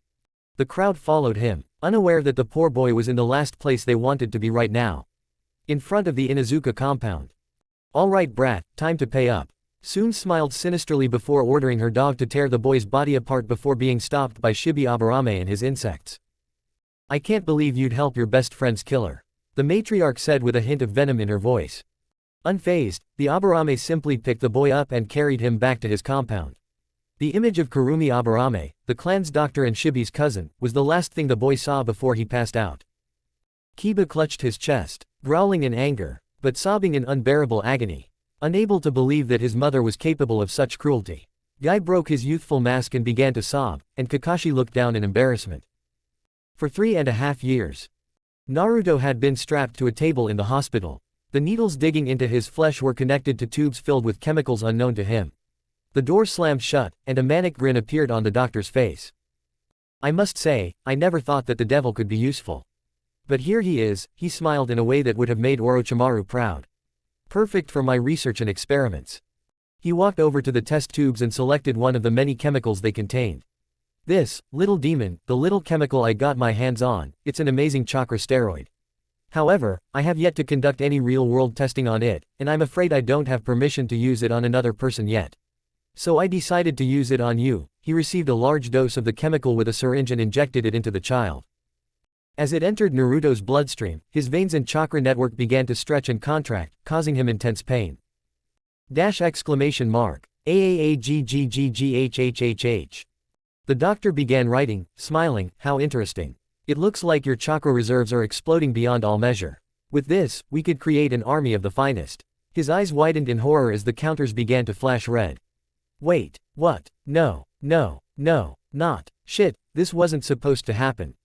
The crowd followed him, unaware that the poor boy was in the last place they wanted to be right now. In front of the Inuzuka compound. "All right brat, time to pay up." Tsume smiled sinisterly before ordering her dog to tear the boy's body apart before being stopped by Shibi Aburame and his insects. "I can't believe you'd help your best friend's killer," the matriarch said with a hint of venom in her voice. Unfazed, the Aburame simply picked the boy up and carried him back to his compound. The image of Kurumi Aburame, the clan's doctor and Shibi's cousin, was the last thing the boy saw before he passed out. Kiba clutched his chest, growling in anger, but sobbing in unbearable agony, unable to believe that his mother was capable of such cruelty. Guy broke his youthful mask and began to sob, and Kakashi looked down in embarrassment. For 3.5 years, Naruto had been strapped to a table in the hospital. The needles digging into his flesh were connected to tubes filled with chemicals unknown to him. The door slammed shut, and a manic grin appeared on the doctor's face. "I must say, I never thought that the devil could be useful. But here he is," he smiled in a way that would have made Orochimaru proud. "Perfect for my research and experiments." He walked over to the test tubes and selected one of the many chemicals they contained. This, little demon, the little chemical I got my hands on, it's an amazing chakra steroid. However, I have yet to conduct any real-world testing on it, and I'm afraid I don't have permission to use it on another person yet. So I decided to use it on you. He received a large dose of the chemical with a syringe and injected it into the child. As it entered Naruto's bloodstream, his veins and chakra network began to stretch and contract, causing him intense pain. Exclamation mark. AAAGGGGHHHH. The doctor began writing, smiling, how interesting. It looks like your chakra reserves are exploding beyond all measure. With this, we could create an army of the finest. His eyes widened in horror as the counters began to flash red. Wait, what? No, no, no, not. Shit, this wasn't supposed to happen.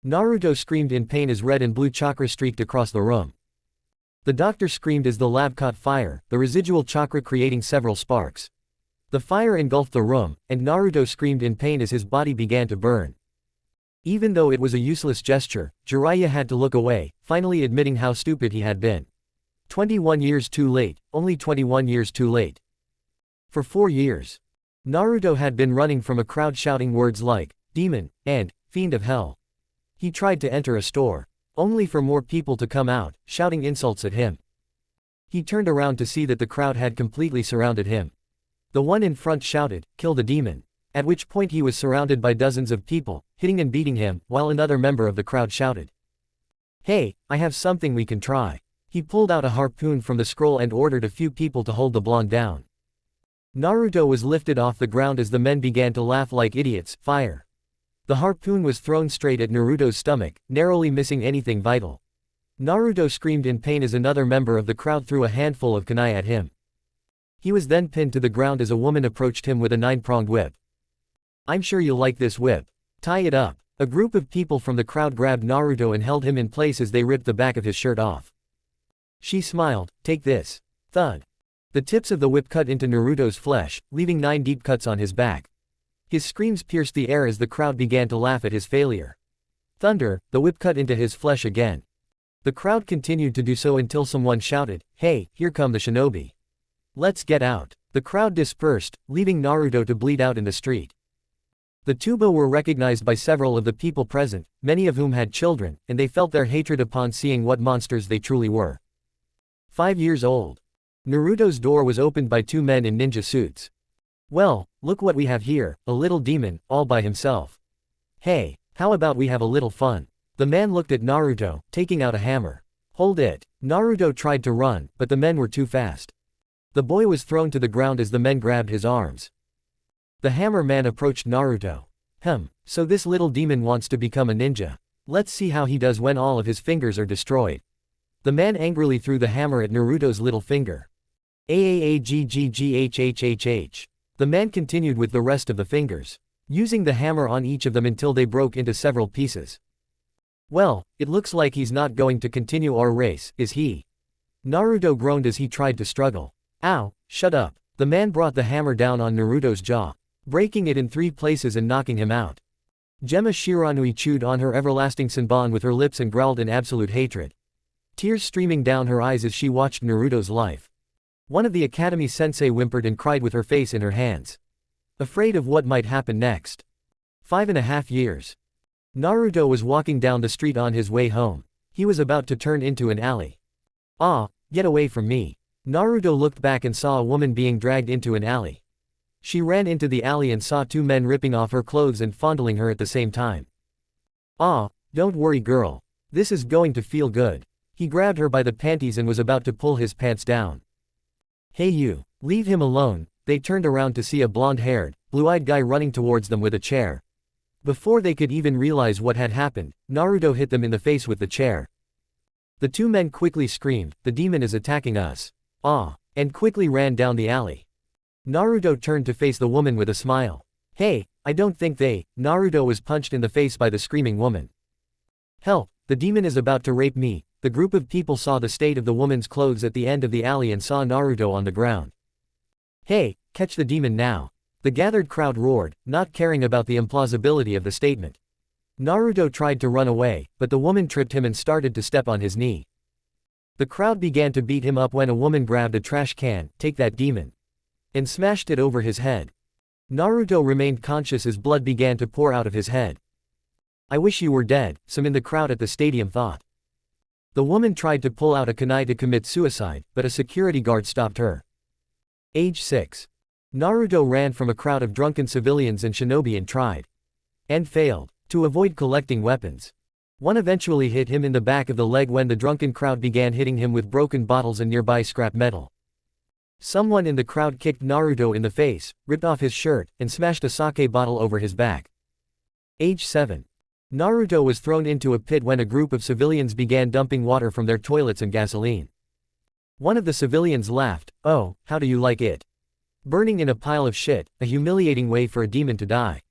Naruto screamed in pain as red and blue chakra streaked across the room. The doctor screamed as the lab caught fire, the residual chakra creating several sparks. The fire engulfed the room, and Naruto screamed in pain as his body began to burn. Even though it was a useless gesture, Jiraiya had to look away, finally admitting how stupid he had been. 21 years too late, only 21 years too late. For 4 years. Naruto had been running from a crowd shouting words like, demon, and, fiend of hell. He tried to enter a store, only for more people to come out, shouting insults at him. He turned around to see that the crowd had completely surrounded him. The one in front shouted, kill the demon. At which point he was surrounded by dozens of people, hitting and beating him, while another member of the crowd shouted, hey, I have something we can try. He pulled out a harpoon from the scroll and ordered a few people to hold the blonde down. Naruto was lifted off the ground as the men began to laugh like idiots. Fire. The harpoon was thrown straight at Naruto's stomach, narrowly missing anything vital. Naruto screamed in pain as another member of the crowd threw a handful of kunai at him. He was then pinned to the ground as a woman approached him with a 9-pronged whip. I'm sure you'll like this whip. Tie it up. A group of people from the crowd grabbed Naruto and held him in place as they ripped the back of his shirt off. She smiled, take this. Thud. The tips of the whip cut into Naruto's flesh, leaving 9 deep cuts on his back. His screams pierced the air as the crowd began to laugh at his failure. Thunder, the whip cut into his flesh again. The crowd continued to do so until someone shouted, hey, here come the shinobi. Let's get out. The crowd dispersed, leaving Naruto to bleed out in the street. The Tubo were recognized by several of the people present, many of whom had children, and they felt their hatred upon seeing what monsters they truly were. 5 years old. Naruto's door was opened by 2 men in ninja suits. Well, look what we have here, a little demon, all by himself. Hey, how about we have a little fun? The man looked at Naruto, taking out a hammer. Hold it. Naruto tried to run, but the men were too fast. The boy was thrown to the ground as the men grabbed his arms. The hammer man approached Naruto. So this little demon wants to become a ninja. Let's see how he does when all of his fingers are destroyed. The man angrily threw the hammer at Naruto's little finger. AAAGGGHHHH. The man continued with the rest of the fingers, using the hammer on each of them until they broke into several pieces. Well, it looks like he's not going to continue our race, is he? Naruto groaned as he tried to struggle. Ow, shut up. The man brought the hammer down on Naruto's jaw, breaking it in 3 places and knocking him out. Gemma Shiranui chewed on her everlasting Senbon with her lips and growled in absolute hatred. Tears streaming down her eyes as she watched Naruto's life. One of the academy sensei whimpered and cried with her face in her hands, afraid of what might happen next. 5.5 years. Naruto was walking down the street on his way home. He was about to turn into an alley. Ah, get away from me. Naruto looked back and saw a woman being dragged into an alley. She ran into the alley and saw 2 men ripping off her clothes and fondling her at the same time. Ah, don't worry girl. This is going to feel good. He grabbed her by the panties and was about to pull his pants down. Hey you, leave him alone. They turned around to see a blonde-haired, blue-eyed guy running towards them with a chair. Before they could even realize what had happened, Naruto hit them in the face with the chair. The 2 men quickly screamed, the demon is attacking us. Ah, and quickly ran down the alley. Naruto turned to face the woman with a smile. Hey, I don't think they. Naruto was punched in the face by the screaming woman. Help, the demon is about to rape me. The group of people saw the state of the woman's clothes at the end of the alley and saw Naruto on the ground. Hey, catch the demon now. The gathered crowd roared, not caring about the implausibility of the statement. Naruto tried to run away, but the woman tripped him and started to step on his knee. The crowd began to beat him up when a woman grabbed a trash can. Take that demon. and smashed it over his head. Naruto remained conscious as blood began to pour out of his head. "I wish you were dead," some in the crowd at the stadium thought. The woman tried to pull out a kunai to commit suicide, but a security guard stopped her. Age 6. Naruto ran from a crowd of drunken civilians and shinobi and tried. And failed. To avoid collecting weapons. One eventually hit him in the back of the leg when the drunken crowd began hitting him with broken bottles and nearby scrap metal. Someone in the crowd kicked Naruto in the face, ripped off his shirt, and smashed a sake bottle over his back. Age 7. Naruto was thrown into a pit when a group of civilians began dumping water from their toilets and gasoline. One of the civilians laughed, "Oh, how do you like it? Burning in a pile of shit, a humiliating way for a demon to die."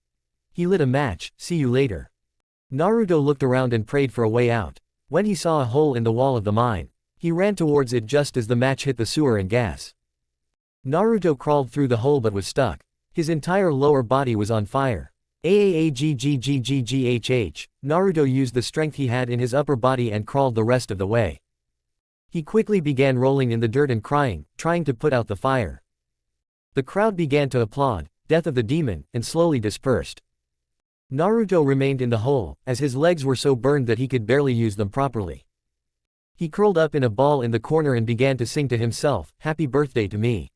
He lit a match. "See you later." Naruto looked around and prayed for a way out. When he saw a hole in the wall of the mine, he ran towards it just as the match hit the sewer and gas. Naruto crawled through the hole but was stuck. His entire lower body was on fire. Naruto used the strength he had in his upper body and crawled the rest of the way. He quickly began rolling in the dirt and crying, trying to put out the fire. The crowd began to applaud, "Death of the demon," and slowly dispersed. Naruto remained in the hole, as his legs were so burned that he could barely use them properly. He curled up in a ball in the corner and began to sing to himself, "Happy birthday to me.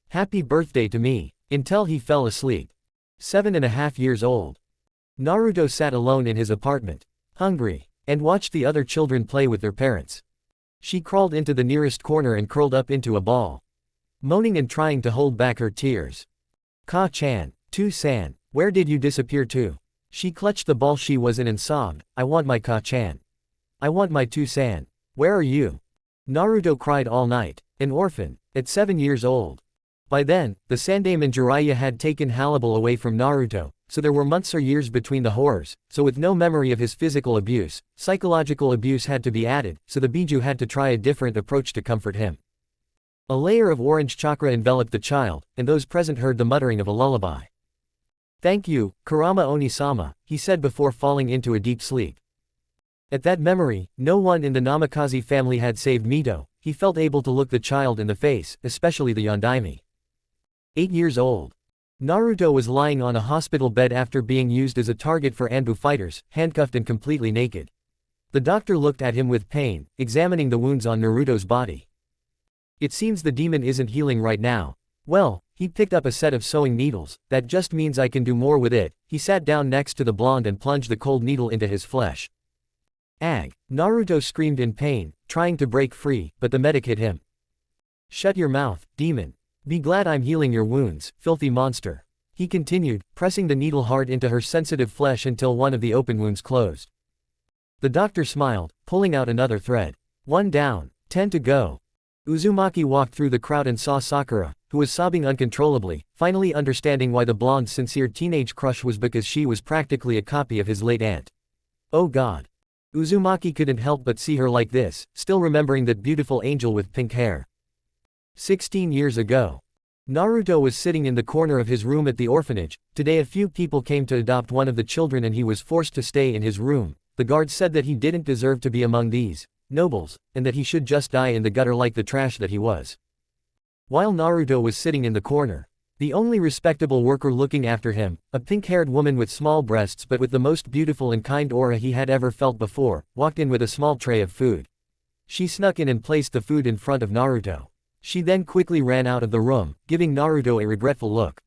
Happy birthday to me," until he fell asleep. 7.5 years old. Naruto sat alone in his apartment, hungry, and watched the other children play with their parents. She crawled into the nearest corner and curled up into a ball, moaning and trying to hold back her tears. "Ka-chan, Tu-san, where did you disappear to?" She clutched the ball she was in and sobbed, "I want my Ka-chan. I want my Tu-san. Where are you?" Naruto cried all night. An orphan, at 7 years old. By then, the Sandaemon Jiraiya had taken Halibal away from Naruto, so there were months or years between the horrors, so with no memory of his physical abuse, psychological abuse had to be added, so the Biju had to try a different approach to comfort him. A layer of orange chakra enveloped the child, and those present heard the muttering of a lullaby. "Thank you, Kurama Oni-sama," he said before falling into a deep sleep. At that memory, no one in the Namikaze family had saved Mito. He felt able to look the child in the face, especially the Yondaime. 8 years old. Naruto was lying on a hospital bed after being used as a target for Anbu fighters, handcuffed and completely naked. The doctor looked at him with pain, examining the wounds on Naruto's body. "It seems the demon isn't healing right now." "Well," he picked up a set of sewing needles, "that just means I can do more with it." He sat down next to the blonde and plunged the cold needle into his flesh. "Ag!" Naruto screamed in pain, trying to break free, but the medic hit him. "Shut your mouth, demon. Be glad I'm healing your wounds, filthy monster." He continued, pressing the needle hard into her sensitive flesh until one of the open wounds closed. The doctor smiled, pulling out another thread. 1 down, 10 to go. Uzumaki walked through the crowd and saw Sakura, who was sobbing uncontrollably, finally understanding why the blonde's sincere teenage crush was because she was practically a copy of his late aunt. Oh God. Uzumaki couldn't help but see her like this, still remembering that beautiful angel with pink hair. 16 years ago. Naruto was sitting in the corner of his room at the orphanage. Today a few people came to adopt one of the children and he was forced to stay in his room. The guard said that he didn't deserve to be among these nobles, and that he should just die in the gutter like the trash that he was. While Naruto was sitting in the corner, the only respectable worker looking after him, a pink-haired woman with small breasts but with the most beautiful and kind aura he had ever felt before, walked in with a small tray of food. She snuck in and placed the food in front of Naruto. She then quickly ran out of the room, giving Naruto a regretful look.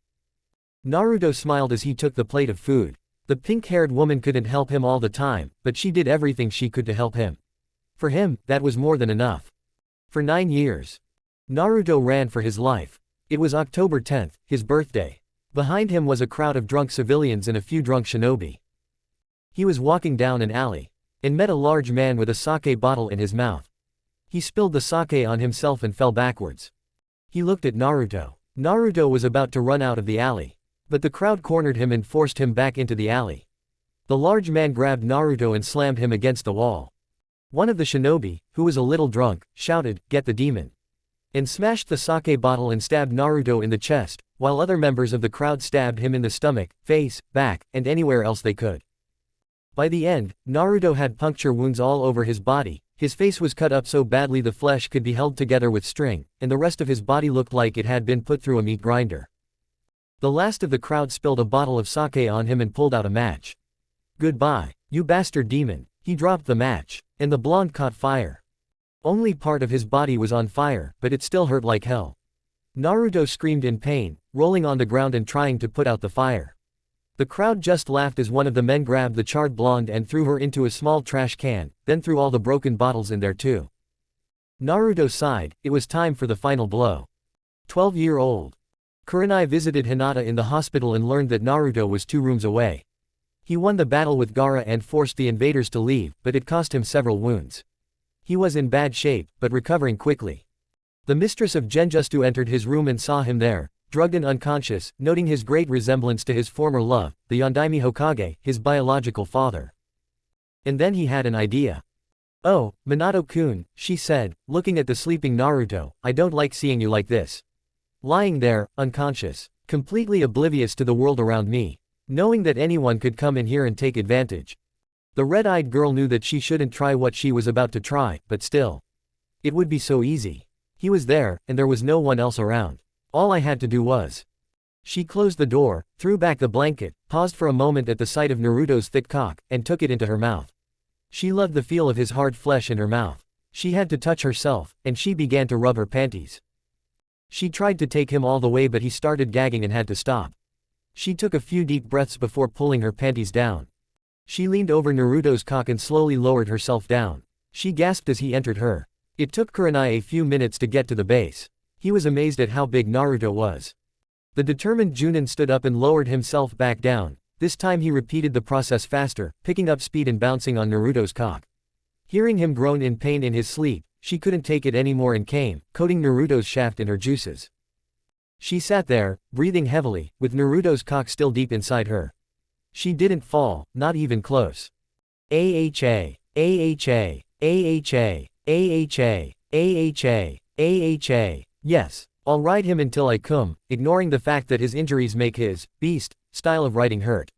Naruto smiled as he took the plate of food. The pink-haired woman couldn't help him all the time, but she did everything she could to help him. For him, that was more than enough. For 9 years. Naruto ran for his life. It was October 10th, his birthday. Behind him was a crowd of drunk civilians and a few drunk shinobi. He was walking down an alley, and met a large man with a sake bottle in his mouth. He spilled the sake on himself and fell backwards. He looked at Naruto. Naruto was about to run out of the alley, but the crowd cornered him and forced him back into the alley. The large man grabbed Naruto and slammed him against the wall. One of the shinobi, who was a little drunk, shouted, "Get the demon!" and smashed the sake bottle and stabbed Naruto in the chest, while other members of the crowd stabbed him in the stomach, face, back, and anywhere else they could. By the end, Naruto had puncture wounds all over his body. His face was cut up so badly the flesh could be held together with string, and the rest of his body looked like it had been put through a meat grinder. The last of the crowd spilled a bottle of sake on him and pulled out a match. "Goodbye, you bastard demon." He dropped the match, and the blonde caught fire. Only part of his body was on fire, but it still hurt like hell. Naruto screamed in pain, rolling on the ground and trying to put out the fire. The crowd just laughed as one of the men grabbed the charred blonde and threw her into a small trash can, then threw all the broken bottles in there too. Naruto sighed. It was time for the final blow. 12-year-old Kurenai visited Hinata in the hospital and learned that Naruto was 2 rooms away. He won the battle with Gaara and forced the invaders to leave, but it cost him several wounds. He was in bad shape, but recovering quickly. The mistress of Genjutsu entered his room and saw him there, drugged and unconscious, noting his great resemblance to his former love, the Yondaime Hokage, his biological father. And then he had an idea. "Oh, Minato-kun," she said, looking at the sleeping Naruto, "I don't like seeing you like this. Lying there, unconscious, completely oblivious to the world around me. Knowing that anyone could come in here and take advantage." The red-eyed girl knew that she shouldn't try what she was about to try, but still. It would be so easy. He was there, and there was no one else around. All I had to do was. She closed the door, threw back the blanket, paused for a moment at the sight of Naruto's thick cock, and took it into her mouth. She loved the feel of his hard flesh in her mouth. She had to touch herself, and she began to rub her panties. She tried to take him all the way, but he started gagging and had to stop. She took a few deep breaths before pulling her panties down. She leaned over Naruto's cock and slowly lowered herself down. She gasped as he entered her. It took Kurenai a few minutes to get to the base. He was amazed at how big Naruto was. The determined Junin stood up and lowered himself back down. This time he repeated the process faster, picking up speed and bouncing on Naruto's cock. Hearing him groan in pain in his sleep, she couldn't take it anymore and came, coating Naruto's shaft in her juices. She sat there, breathing heavily, with Naruto's cock still deep inside her. She didn't fall, not even close. AHA, AHA, AHA, AHA, AHA, AHA, yes, I'll ride him until I come, ignoring the fact that his injuries make his beast style of riding hurt.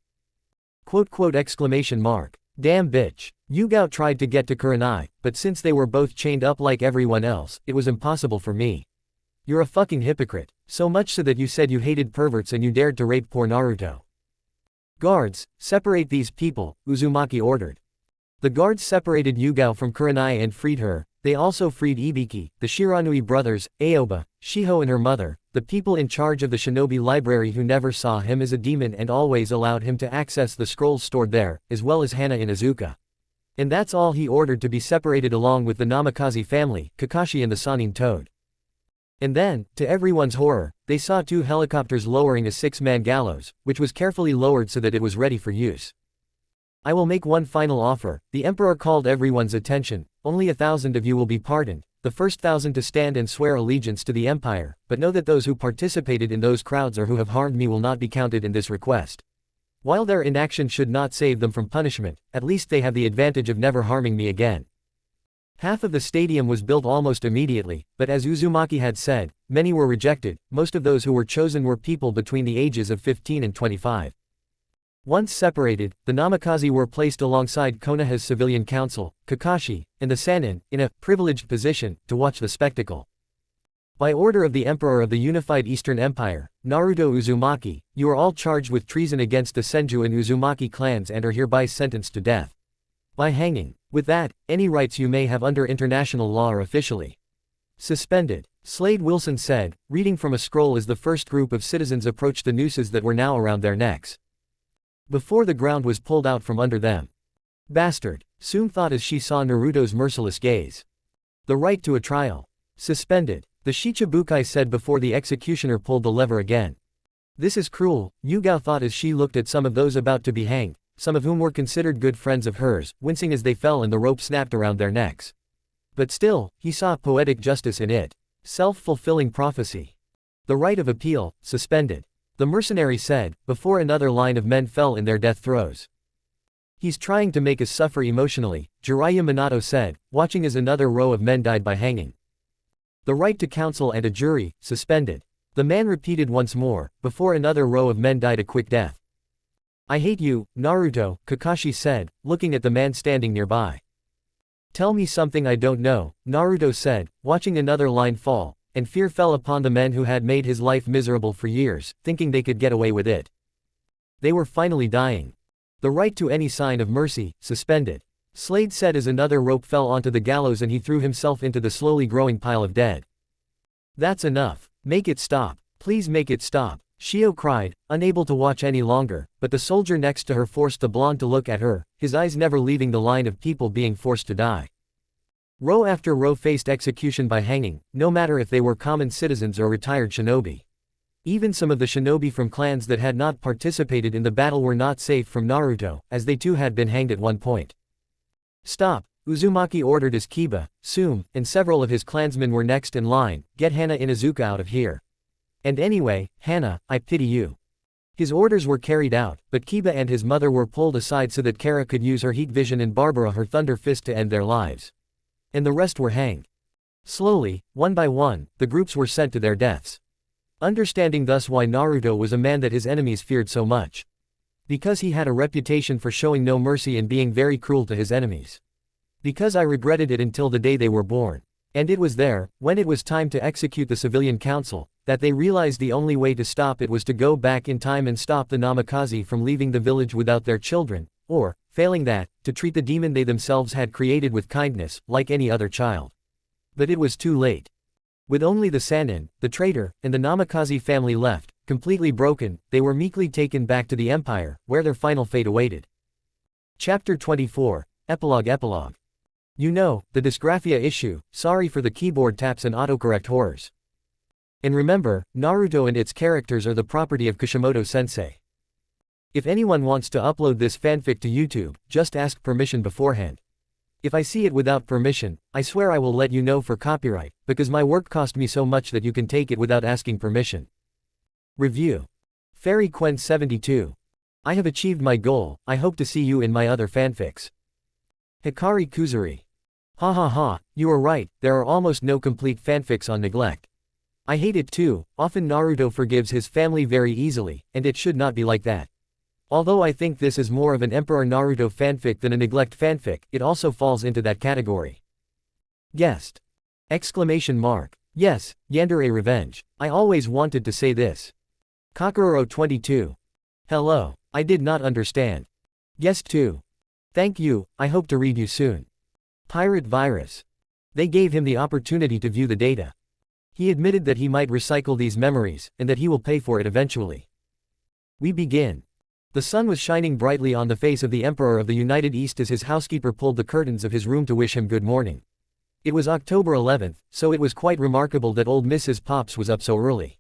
Exclamation mark. Damn bitch. Yugao tried to get to Kurenai, but since they were both chained up like everyone else, it was impossible for me. You're a fucking hypocrite, so much so that you said you hated perverts and you dared to rape poor Naruto. Guards, separate these people, Uzumaki ordered. The guards separated Yugao from Kurenai and freed her. They also freed Ibiki, the Shiranui brothers, Aoba, Shiho and her mother, the people in charge of the shinobi library who never saw him as a demon and always allowed him to access the scrolls stored there, as well as Hanna and Izuka. And that's all he ordered to be separated along with the Namikaze family, Kakashi and the Sannin Toad. And then, to everyone's horror, they saw 2 helicopters lowering a 6-man gallows, which was carefully lowered so that it was ready for use. I will make one final offer, the Emperor called everyone's attention. Only 1,000 of you will be pardoned, the first 1,000 to stand and swear allegiance to the Empire, but know that those who participated in those crowds or who have harmed me will not be counted in this request. While their inaction should not save them from punishment, at least they have the advantage of never harming me again. Half of the stadium was built almost immediately, but as Uzumaki had said, many were rejected. Most of those who were chosen were people between the ages of 15 and 25. Once separated, the Namikaze were placed alongside Konoha's civilian council, Kakashi, and the Sannin, in a privileged position, to watch the spectacle. By order of the Emperor of the Unified Eastern Empire, Naruto Uzumaki, you are all charged with treason against the Senju and Uzumaki clans and are hereby sentenced to death. By hanging. With that, any rights you may have under international law are officially suspended. Slade Wilson said, reading from a scroll as the first group of citizens approached the nooses that were now around their necks. Before the ground was pulled out from under them. Bastard, Sum thought as she saw Naruto's merciless gaze. The right to a trial. Suspended. The Shichibukai said before the executioner pulled the lever again. This is cruel, Yugao thought as she looked at some of those about to be hanged, some of whom were considered good friends of hers, wincing as they fell and the rope snapped around their necks. But still, he saw poetic justice in it. Self-fulfilling prophecy. The right of appeal, suspended. The mercenary said, before another line of men fell in their death throes. He's trying to make us suffer emotionally, Jiraiya Minato said, watching as another row of men died by hanging. The right to counsel and a jury, suspended. The man repeated once more, before another row of men died a quick death. I hate you, Naruto, Kakashi said, looking at the man standing nearby. Tell me something I don't know, Naruto said, watching another line fall, and fear fell upon the men who had made his life miserable for years, thinking they could get away with it. They were finally dying. The right to any sign of mercy, suspended. Slade said as another rope fell onto the gallows and he threw himself into the slowly growing pile of dead. That's enough. Make it stop. Please make it stop. Shio cried, unable to watch any longer, but the soldier next to her forced the blonde to look at her, his eyes never leaving the line of people being forced to die. Row after row faced execution by hanging, no matter if they were common citizens or retired shinobi. Even some of the shinobi from clans that had not participated in the battle were not safe from Naruto, as they too had been hanged at one point. Stop, Uzumaki ordered as Kiba, Sume, and several of his clansmen were next in line. Get Henna Inuzuka out of here. And anyway, Henna, I pity you. His orders were carried out, but Kiba and his mother were pulled aside so that Kara could use her heat vision and Barbara her thunder fist to end their lives. And the rest were hanged. Slowly, one by one, the groups were sent to their deaths. Understanding thus why Naruto was a man that his enemies feared so much. Because he had a reputation for showing no mercy and being very cruel to his enemies. Because I regretted it until the day they were born. And it was there, when it was time to execute the civilian council, that they realized the only way to stop it was to go back in time and stop the Namikaze from leaving the village without their children, or, failing that, to treat the demon they themselves had created with kindness, like any other child. But it was too late. With only the Sannin, the traitor, and the Namikaze family left, completely broken, they were meekly taken back to the Empire, where their final fate awaited. Chapter 24, Epilogue. You know, the dysgraphia issue, sorry for the keyboard taps and autocorrect horrors. And remember, Naruto and its characters are the property of Kishimoto-sensei. If anyone wants to upload this fanfic to YouTube, just ask permission beforehand. If I see it without permission, I swear I will let you know for copyright, because my work cost me so much that you can take it without asking permission. Review. Fairy Quen 72. I have achieved my goal, I hope to see you in my other fanfics. Hikari Kuzuri. Ha ha ha, you are right, there are almost no complete fanfics on neglect. I hate it too, often Naruto forgives his family very easily, and it should not be like that. Although I think this is more of an Emperor Naruto fanfic than a neglect fanfic, it also falls into that category. Guest! Exclamation mark. Yes, Yandere Revenge. I always wanted to say this. Kakaroro 22. Hello. I did not understand. Guest 2. Thank you, I hope to read you soon. Pirate Virus. They gave him the opportunity to view the data. He admitted that he might recycle these memories, and that he will pay for it eventually. We begin. The sun was shining brightly on the face of the Emperor of the United East as his housekeeper pulled the curtains of his room to wish him good morning. It was October 11th, so it was quite remarkable that old Mrs. Pops was up so early.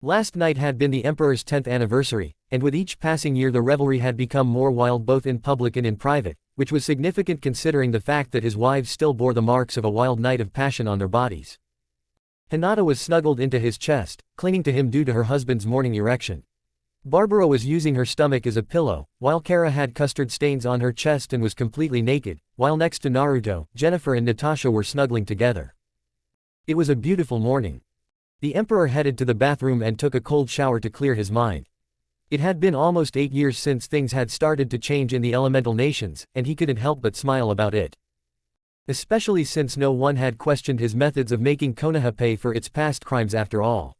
Last night had been the Emperor's 10th anniversary, and with each passing year the revelry had become more wild both in public and in private, which was significant considering the fact that his wives still bore the marks of a wild night of passion on their bodies. Hinata was snuggled into his chest, clinging to him due to her husband's morning erection. Barbara was using her stomach as a pillow, while Kara had custard stains on her chest and was completely naked, while next to Naruto, Jennifer and Natasha were snuggling together. It was a beautiful morning. The Emperor headed to the bathroom and took a cold shower to clear his mind. It had been almost 8 years since things had started to change in the elemental nations, and he couldn't help but smile about it. Especially since no one had questioned his methods of making Konoha pay for its past crimes after all.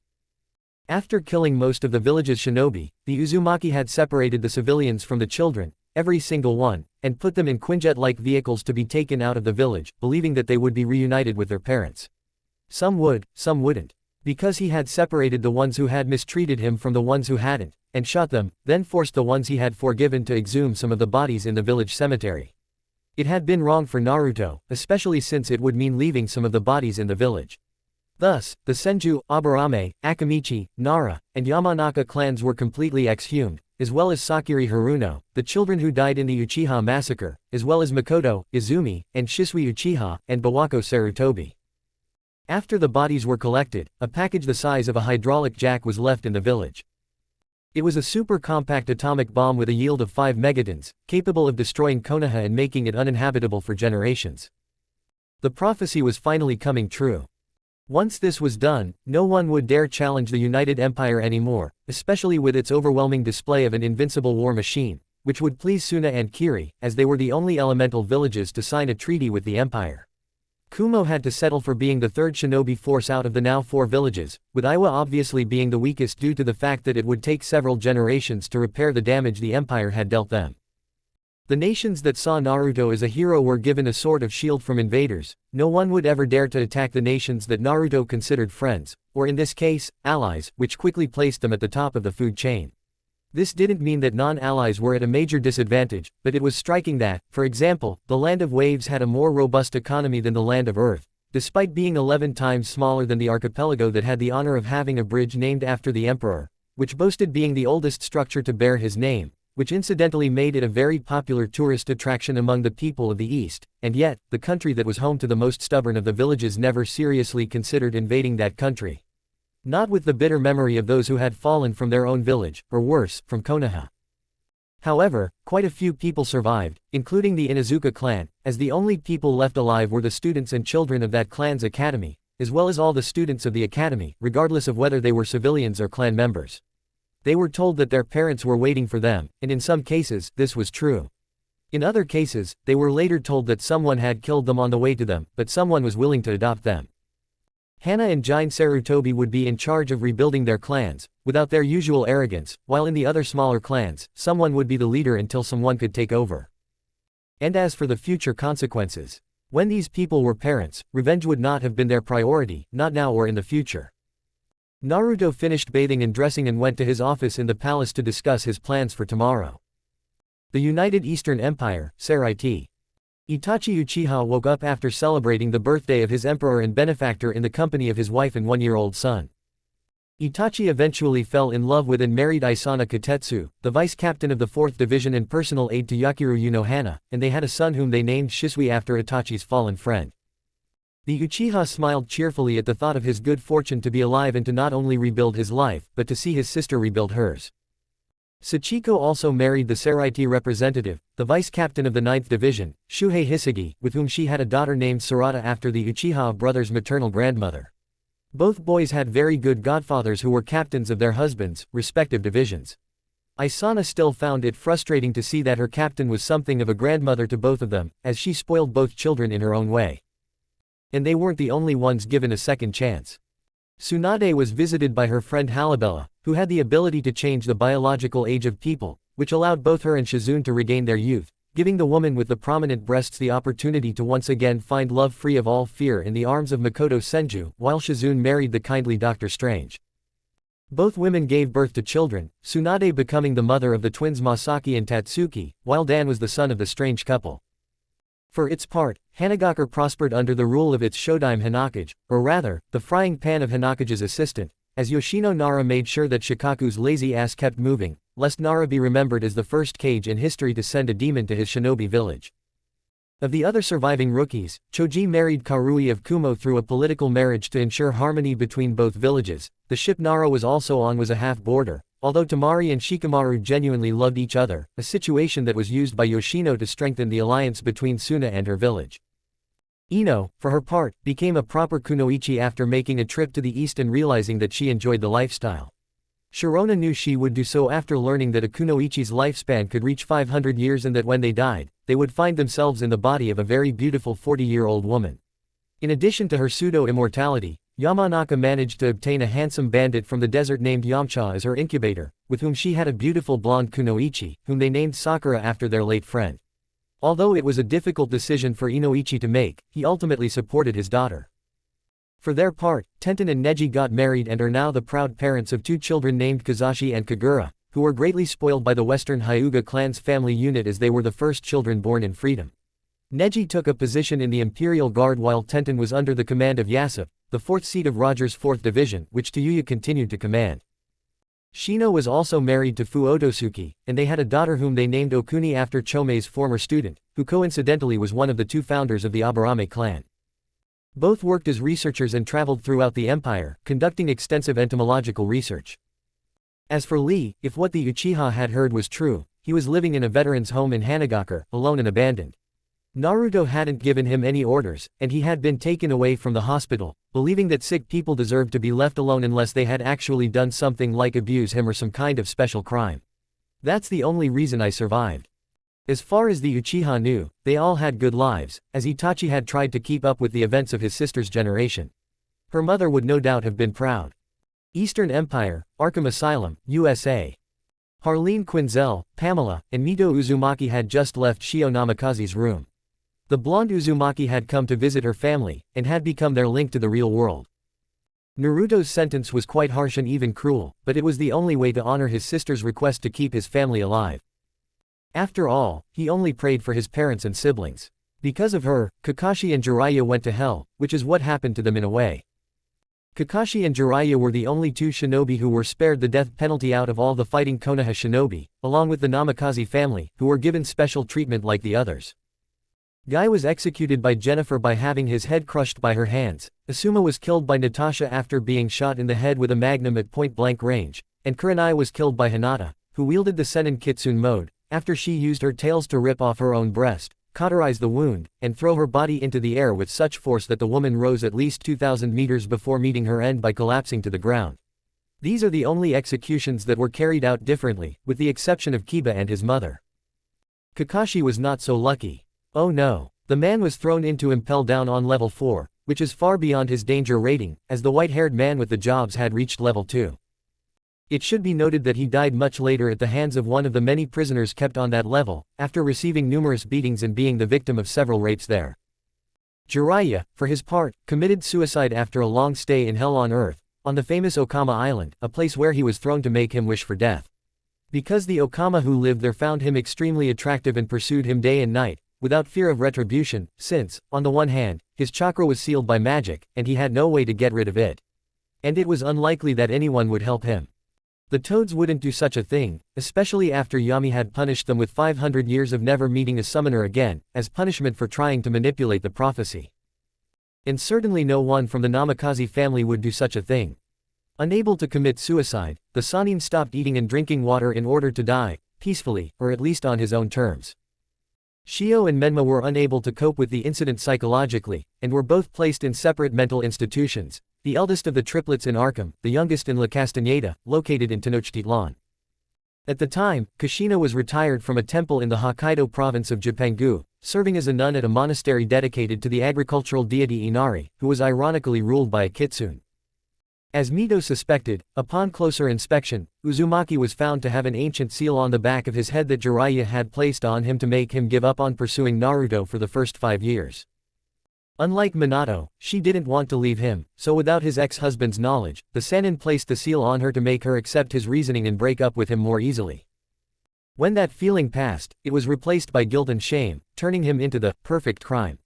After killing most of the village's shinobi, the Uzumaki had separated the civilians from the children, every single one, and put them in Quinjet-like vehicles to be taken out of the village, believing that they would be reunited with their parents. Some would, some wouldn't. Because he had separated the ones who had mistreated him from the ones who hadn't, and shot them, then forced the ones he had forgiven to exhume some of the bodies in the village cemetery. It had been wrong for Naruto, especially since it would mean leaving some of the bodies in the village. Thus, the Senju, Aburame, Akamichi, Nara, and Yamanaka clans were completely exhumed, as well as Sakiri Haruno, the children who died in the Uchiha massacre, as well as Makoto, Izumi, and Shisui Uchiha, and Bawako Sarutobi. After the bodies were collected, a package the size of a hydraulic jack was left in the village. It was a super compact atomic bomb with a yield of 5 megatons, capable of destroying Konoha and making it uninhabitable for generations. The prophecy was finally coming true. Once this was done, no one would dare challenge the United Empire anymore, especially with its overwhelming display of an invincible war machine, which would please Suna and Kiri, as they were the only elemental villages to sign a treaty with the Empire. Kumo had to settle for being the third shinobi force out of the now 4 villages, with Iwa obviously being the weakest due to the fact that it would take several generations to repair the damage the Empire had dealt them. The nations that saw Naruto as a hero were given a sort of shield from invaders. No one would ever dare to attack the nations that Naruto considered friends, or in this case, allies, which quickly placed them at the top of the food chain. This didn't mean that non-allies were at a major disadvantage, but it was striking that, for example, the Land of Waves had a more robust economy than the Land of Earth, despite being 11 times smaller than the archipelago that had the honor of having a bridge named after the emperor, which boasted being the oldest structure to bear his name, which incidentally made it a very popular tourist attraction among the people of the East, and yet, the country that was home to the most stubborn of the villages never seriously considered invading that country. Not with the bitter memory of those who had fallen from their own village, or worse, from Konoha. However, quite a few people survived, including the Inuzuka clan, as the only people left alive were the students and children of that clan's academy, as well as all the students of the academy, regardless of whether they were civilians or clan members. They were told that their parents were waiting for them, and in some cases, this was true. In other cases, they were later told that someone had killed them on the way to them, but someone was willing to adopt them. Henna and Jin Sarutobi would be in charge of rebuilding their clans, without their usual arrogance, while in the other smaller clans, someone would be the leader until someone could take over. And as for the future consequences, when these people were parents, revenge would not have been their priority, not now or in the future. Naruto finished bathing and dressing and went to his office in the palace to discuss his plans for tomorrow. The United Eastern Empire, Saraiti. Itachi Uchiha woke up after celebrating the birthday of his emperor and benefactor in the company of his wife and 1-year-old son. Itachi eventually fell in love with and married Isana Katetsu, the vice-captain of the 4th Division and personal aide to Yakiru Unohana, and they had a son whom they named Shisui after Itachi's fallen friend. The Uchiha smiled cheerfully at the thought of his good fortune to be alive and to not only rebuild his life, but to see his sister rebuild hers. Sachiko also married the Saraiti representative, the vice-captain of the 9th Division, Shuhei Hisagi, with whom she had a daughter named Sarada after the Uchiha brothers' maternal grandmother. Both boys had very good godfathers who were captains of their husbands' respective divisions. Isana still found it frustrating to see that her captain was something of a grandmother to both of them, as she spoiled both children in her own way. And they weren't the only ones given a second chance. Tsunade was visited by her friend Halabella, who had the ability to change the biological age of people, which allowed both her and Shizune to regain their youth, giving the woman with the prominent breasts the opportunity to once again find love free of all fear in the arms of Makoto Senju, while Shizune married the kindly Dr. Strange. Both women gave birth to children, Tsunade becoming the mother of the twins Masaki and Tatsuki, while Dan was the son of the strange couple. For its part, Hanagakure prospered under the rule of its Shodaime Hinakage, or rather, the frying pan of Hinakage's assistant, as Yoshino Nara made sure that Shikaku's lazy ass kept moving, lest Nara be remembered as the first kage in history to send a demon to his shinobi village. Of the other surviving rookies, Choji married Karui of Kumo through a political marriage to ensure harmony between both villages. The ship Nara was also on was a half-boarder, although Tamari and Shikamaru genuinely loved each other, a situation that was used by Yoshino to strengthen the alliance between Suna and her village. Ino, for her part, became a proper kunoichi after making a trip to the east and realizing that she enjoyed the lifestyle. Sharona knew she would do so after learning that a kunoichi's lifespan could reach 500 years and that when they died, they would find themselves in the body of a very beautiful 40-year-old woman. In addition to her pseudo-immortality, Yamanaka managed to obtain a handsome bandit from the desert named Yamcha as her incubator, with whom she had a beautiful blonde kunoichi, whom they named Sakura after their late friend. Although it was a difficult decision for Inoichi to make, he ultimately supported his daughter. For their part, Tenten and Neji got married and are now the proud parents of 2 children named Kazashi and Kagura, who were greatly spoiled by the Western Hyuga clan's family unit as they were the first children born in freedom. Neji took a position in the Imperial Guard while Tenten was under the command of Yasup, the 4th seat of Roger's 4th Division, which Tayuya continued to command. Shino was also married to Fu Otosuki, and they had a daughter whom they named Okuni after Chomei's former student, who coincidentally was one of the 2 founders of the Aburame clan. Both worked as researchers and traveled throughout the empire, conducting extensive entomological research. As for Lee, if what the Uchiha had heard was true, he was living in a veteran's home in Hanagakure, alone and abandoned. Naruto hadn't given him any orders, and he had been taken away from the hospital, believing that sick people deserved to be left alone unless they had actually done something like abuse him or some kind of special crime. That's the only reason I survived. As far as the Uchiha knew, they all had good lives, as Itachi had tried to keep up with the events of his sister's generation. Her mother would no doubt have been proud. Eastern Empire, Arkham Asylum, USA. Harleen Quinzel, Pamela, and Mito Uzumaki had just left Shio Namikaze's room. The blonde Uzumaki had come to visit her family, and had become their link to the real world. Naruto's sentence was quite harsh and even cruel, but it was the only way to honor his sister's request to keep his family alive. After all, he only prayed for his parents and siblings. Because of her, Kakashi and Jiraiya went to hell, which is what happened to them in a way. Kakashi and Jiraiya were the only two shinobi who were spared the death penalty out of all the fighting Konoha shinobi, along with the Namikaze family, who were given special treatment like the others. Guy was executed by Jennifer by having his head crushed by her hands, Asuma was killed by Natasha after being shot in the head with a magnum at point-blank range, and Kurenai was killed by Hinata, who wielded the Senin Kitsune mode, after she used her tails to rip off her own breast, cauterize the wound, and throw her body into the air with such force that the woman rose at least 2,000 meters before meeting her end by collapsing to the ground. These are the only executions that were carried out differently, with the exception of Kiba and his mother. Kakashi was not so lucky. Oh no. The man was thrown into impel down on level 4, which is far beyond his danger rating, as the white-haired man with the jobs had reached level 2. It should be noted that he died much later at the hands of one of the many prisoners kept on that level, after receiving numerous beatings and being the victim of several rapes there. Jiraiya, for his part, committed suicide after a long stay in Hell on Earth, on the famous Okama Island, a place where he was thrown to make him wish for death. Because the Okama who lived there found him extremely attractive and pursued him day and night, without fear of retribution, since, on the one hand, his chakra was sealed by magic, and he had no way to get rid of it. And it was unlikely that anyone would help him. The Toads wouldn't do such a thing, especially after Yami had punished them with 500 years of never meeting a summoner again, as punishment for trying to manipulate the prophecy. And certainly no one from the Namikaze family would do such a thing. Unable to commit suicide, the Sannin stopped eating and drinking water in order to die, peacefully, or at least on his own terms. Shio and Menma were unable to cope with the incident psychologically, and were both placed in separate mental institutions, the eldest of the triplets in Arkham, the youngest in La Castaneda, located in Tenochtitlan. At the time, Kushina was retired from a temple in the Hokkaido province of Jipangu, serving as a nun at a monastery dedicated to the agricultural deity Inari, who was ironically ruled by a kitsune. As Mito suspected, upon closer inspection, Uzumaki was found to have an ancient seal on the back of his head that Jiraiya had placed on him to make him give up on pursuing Naruto for the first 5 years. Unlike Minato, she didn't want to leave him, so without his ex-husband's knowledge, the Sannin placed the seal on her to make her accept his reasoning and break up with him more easily. When that feeling passed, it was replaced by guilt and shame, turning him into the perfect crime.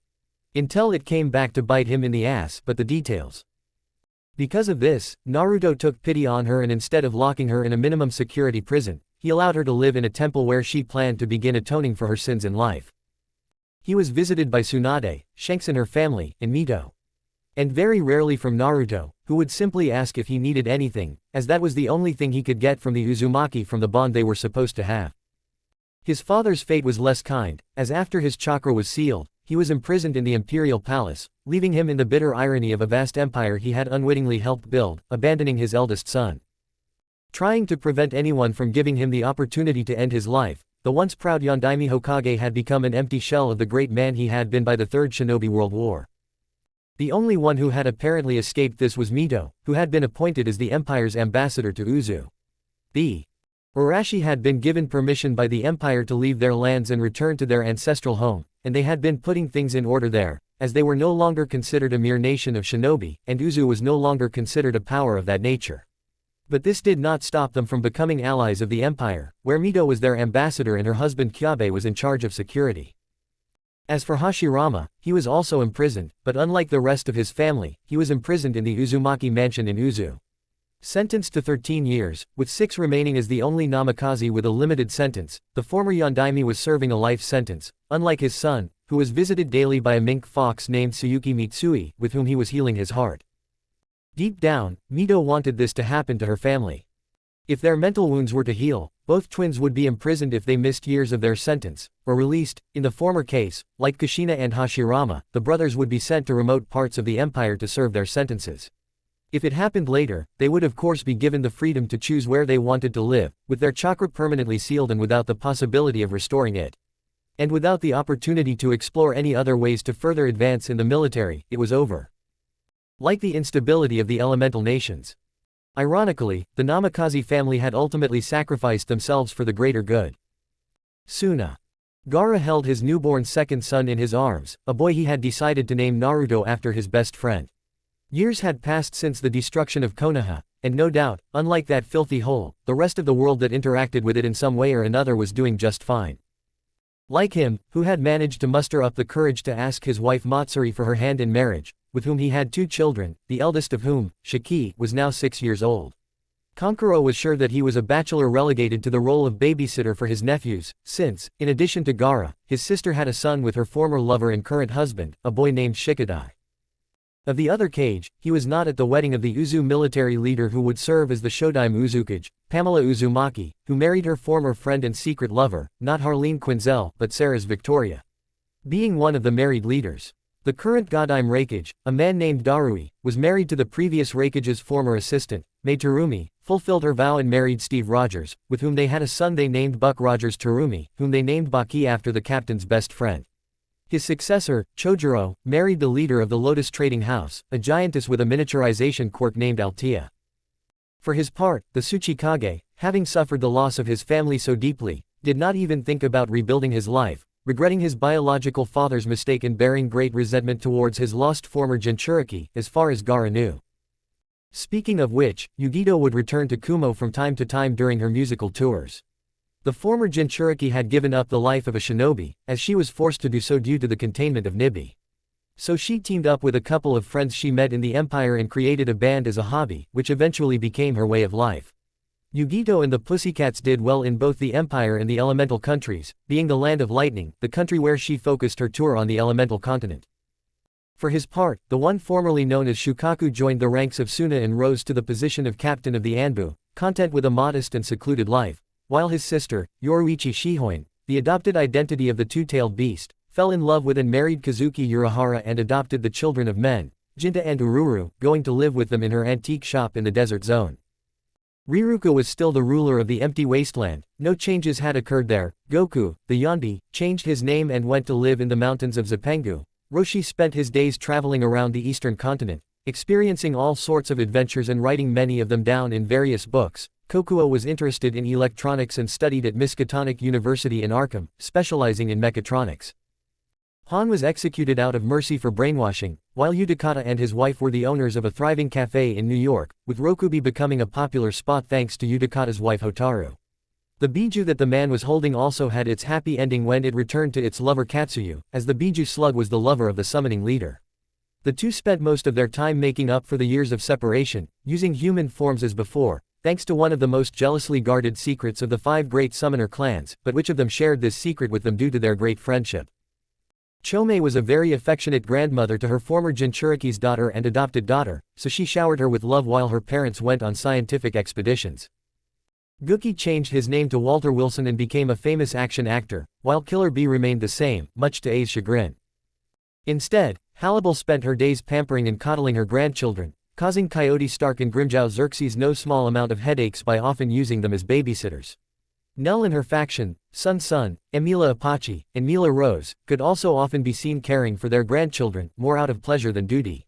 Until it came back to bite him in the ass, but the details. Because of this, Naruto took pity on her and instead of locking her in a minimum security prison, he allowed her to live in a temple where she planned to begin atoning for her sins in life. He was visited by Tsunade, Shanks and her family, and Mito. And very rarely from Naruto, who would simply ask if he needed anything, as that was the only thing he could get from the Uzumaki from the bond they were supposed to have. His father's fate was less kind, as after his chakra was sealed, he was imprisoned in the imperial palace, leaving him in the bitter irony of a vast empire he had unwittingly helped build, abandoning his eldest son. Trying to prevent anyone from giving him the opportunity to end his life, the once proud Yondaime Hokage had become an empty shell of the great man he had been by the Third Shinobi World War. The only one who had apparently escaped this was Mito, who had been appointed as the empire's ambassador to Uzu. The Urashi had been given permission by the empire to leave their lands and return to their ancestral home, and they had been putting things in order there, as they were no longer considered a mere nation of shinobi, and Uzu was no longer considered a power of that nature. But this did not stop them from becoming allies of the empire, where Mito was their ambassador and her husband Kyabe was in charge of security. As for Hashirama, he was also imprisoned, but unlike the rest of his family, he was imprisoned in the Uzumaki mansion in Uzu. Sentenced to 13 years, with 6 remaining as the only Namikaze with a limited sentence, the former Yondaime was serving a life sentence, unlike his son, who was visited daily by a mink fox named Tsuyuki Mitsui, with whom he was healing his heart. Deep down, Mito wanted this to happen to her family. If their mental wounds were to heal, both twins would be imprisoned if they missed years of their sentence, or released. In the former case, like Kushina and Hashirama, the brothers would be sent to remote parts of the empire to serve their sentences. If it happened later, they would of course be given the freedom to choose where they wanted to live, with their chakra permanently sealed and without the possibility of restoring it. And without the opportunity to explore any other ways to further advance in the military, it was over. Like the instability of the elemental nations. Ironically, the Namikaze family had ultimately sacrificed themselves for the greater good. Suna. Gaara held his newborn second son in his arms, a boy he had decided to name Naruto after his best friend. Years had passed since the destruction of Konoha, and no doubt, unlike that filthy hole, the rest of the world that interacted with it in some way or another was doing just fine. Like him, who had managed to muster up the courage to ask his wife Matsuri for her hand in marriage, with whom he had 2 children, the eldest of whom, Shiki, was now 6 years old. Kankuro was sure that he was a bachelor relegated to the role of babysitter for his nephews, since, in addition to Gaara, his sister had a son with her former lover and current husband, a boy named Shikadai. Of the other Kage, he was not at the wedding of the Uzu military leader who would serve as the Shodaime Uzukage, Pamela Uzumaki, who married her former friend and secret lover, not Harleen Quinzel, but Sarah's Victoria. Being one of the married leaders. The current Godaime Raikage, a man named Darui, was married to the previous Raikage's former assistant, Mai Terumi, fulfilled her vow and married Steve Rogers, with whom they had a son they named Buck Rogers Terumi, whom they named Baki after the captain's best friend. His successor, Chojuro, married the leader of the Lotus Trading House, a giantess with a miniaturization quirk named Altea. For his part, the Tsuchikage, having suffered the loss of his family so deeply, did not even think about rebuilding his life, regretting his biological father's mistake and bearing great resentment towards his lost former Jinchuriki, as far as Gaara knew. Speaking of which, Yugito would return to Kumo from time to time during her musical tours. The former Jinchuriki had given up the life of a shinobi, as she was forced to do so due to the containment of Nibi. So she teamed up with a couple of friends she met in the Empire and created a band as a hobby, which eventually became her way of life. Yugito and the Pussycats did well in both the Empire and the Elemental countries, being the Land of Lightning, the country where she focused her tour on the Elemental continent. For his part, the one formerly known as Shukaku joined the ranks of Suna and rose to the position of captain of the Anbu, content with a modest and secluded life, while his sister, Yoruichi Shihoin, the adopted identity of the two-tailed beast, fell in love with and married Kazuki Urahara and adopted the children of men, Jinta and Ururu, going to live with them in her antique shop in the desert zone. Riruka was still the ruler of the empty wasteland, no changes had occurred there. Goku, the Yonbi, changed his name and went to live in the mountains of Zepengu. Roshi spent his days traveling around the eastern continent, experiencing all sorts of adventures and writing many of them down in various books. Kokuo was interested in electronics and studied at Miskatonic University in Arkham, specializing in mechatronics. Han was executed out of mercy for brainwashing, while Udakata and his wife were the owners of a thriving cafe in New York, with Rokubi becoming a popular spot thanks to Udakata's wife Hotaru. The Biju that the man was holding also had its happy ending when it returned to its lover Katsuyu, as the Biju slug was the lover of the summoning leader. The two spent most of their time making up for the years of separation, using human forms as before, thanks to one of the most jealously guarded secrets of the 5 great summoner clans, but which of them shared this secret with them due to their great friendship. Chome was a very affectionate grandmother to her former Jinchuriki's daughter and adopted daughter, so she showered her with love while her parents went on scientific expeditions. Gookie changed his name to Walter Wilson and became a famous action actor, while Killer Bee remained the same, much to A's chagrin. Instead, Hallible spent her days pampering and coddling her grandchildren, causing Coyote Stark and Grimjow Xerxes no small amount of headaches by often using them as babysitters. Nell and her faction, Sun Sun, Emila Apache, and Mila Rose, could also often be seen caring for their grandchildren, more out of pleasure than duty.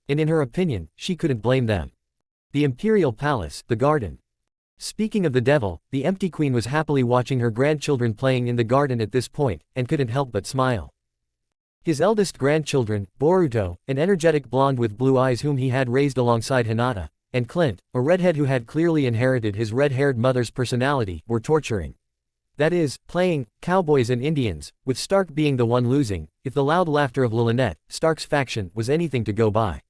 And in her opinion, she couldn't blame them. The Imperial Palace, the garden. Speaking of the devil, the Empty Queen was happily watching her grandchildren playing in the garden at this point, and couldn't help but smile. His eldest grandchildren, Boruto, an energetic blonde with blue eyes whom he had raised alongside Hinata, and Clint, a redhead who had clearly inherited his red-haired mother's personality, were torturing. That is, playing cowboys and Indians, with Stark being the one losing, if the loud laughter of Lilinette, Stark's faction, was anything to go by.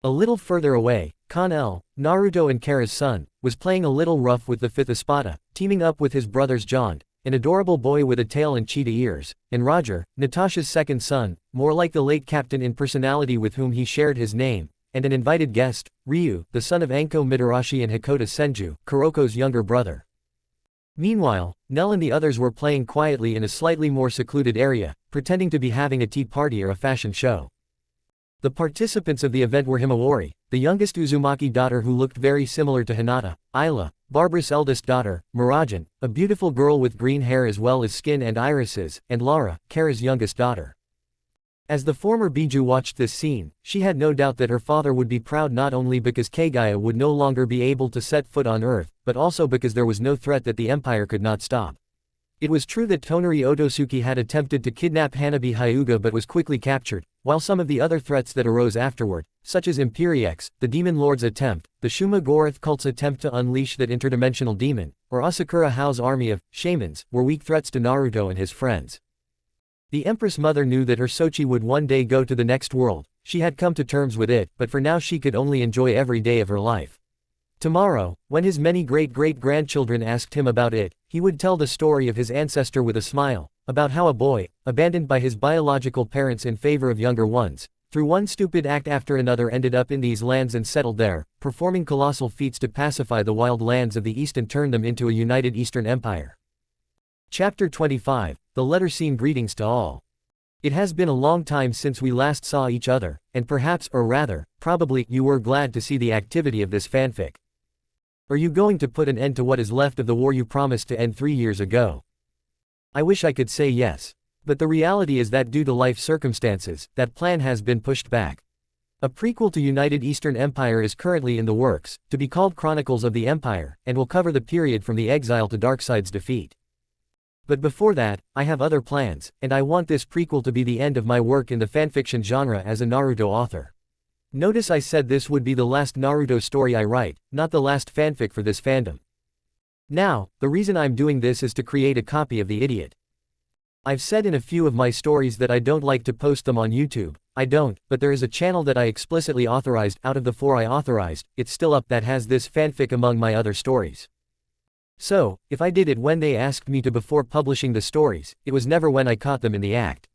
A little further away, Kon-El, Naruto and Kara's son, was playing a little rough with the 5th Espada, teaming up with his brothers Jond, an adorable boy with a tail and cheetah ears, and Roger, Natasha's second son, more like the late captain in personality with whom he shared his name, and an invited guest, Ryu, the son of Anko Mitarashi and Hikota Senju, Kuroko's younger brother. Meanwhile, Nell and the others were playing quietly in a slightly more secluded area, pretending to be having a tea party or a fashion show. The participants of the event were Himawari, the youngest Uzumaki daughter who looked very similar to Hinata, Ayla, Barbara's eldest daughter, Murajan, a beautiful girl with green hair as well as skin and irises, and Lara, Kara's youngest daughter. As the former Biju watched this scene, she had no doubt that her father would be proud not only because Kagaya would no longer be able to set foot on Earth, but also because there was no threat that the empire could not stop. It was true that Tonari Otosuke had attempted to kidnap Hanabi Hyuga but was quickly captured, while some of the other threats that arose afterward, such as Imperiex, the Demon Lord's attempt, the Shuma Gorath cult's attempt to unleash that interdimensional demon, or Asakura Hao's army of shamans, were weak threats to Naruto and his friends. The Empress Mother knew that her Sochi would one day go to the next world. She had come to terms with it, but for now she could only enjoy every day of her life. Tomorrow, when his many great-great-grandchildren asked him about it, he would tell the story of his ancestor with a smile, about how a boy, abandoned by his biological parents in favor of younger ones, through one stupid act after another ended up in these lands and settled there, performing colossal feats to pacify the wild lands of the East and turn them into a united Eastern Empire. Chapter 25, The Letter Scene. Greetings to all. It has been a long time since we last saw each other, and perhaps, or rather, probably, you were glad to see the activity of this fanfic. Are you going to put an end to what is left of the war you promised to end 3 years ago? I wish I could say yes. But the reality is that due to life circumstances, that plan has been pushed back. A prequel to United Eastern Empire is currently in the works, to be called Chronicles of the Empire, and will cover the period from the exile to Darkseid's defeat. But before that, I have other plans, and I want this prequel to be the end of my work in the fanfiction genre as a Naruto author. Notice I said this would be the last Naruto story I write, not the last fanfic for this fandom. Now, the reason I'm doing this is to create a copy of The Idiot. I've said in a few of my stories that I don't like to post them on YouTube. I don't, but there is a channel that I explicitly authorized. Out of the 4 I authorized, it's still up, that has this fanfic among my other stories. So, if I did it when they asked me to before publishing the stories, it was never when I caught them in the act.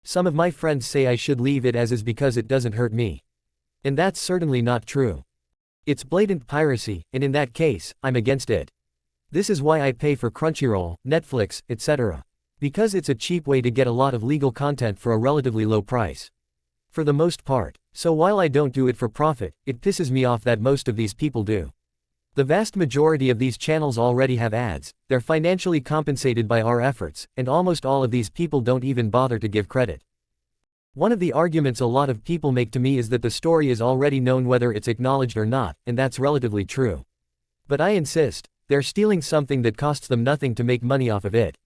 Some of my friends say I should leave it as is because it doesn't hurt me. And that's certainly not true. It's blatant piracy, and in that case, I'm against it. This is why I pay for Crunchyroll, Netflix, etc. Because it's a cheap way to get a lot of legal content for a relatively low price. For the most part. So while I don't do it for profit, it pisses me off that most of these people do. The vast majority of these channels already have ads, they're financially compensated by our efforts, and almost all of these people don't even bother to give credit. One of the arguments a lot of people make to me is that the story is already known whether it's acknowledged or not, and that's relatively true. But I insist, they're stealing something that costs them nothing to make money off of it.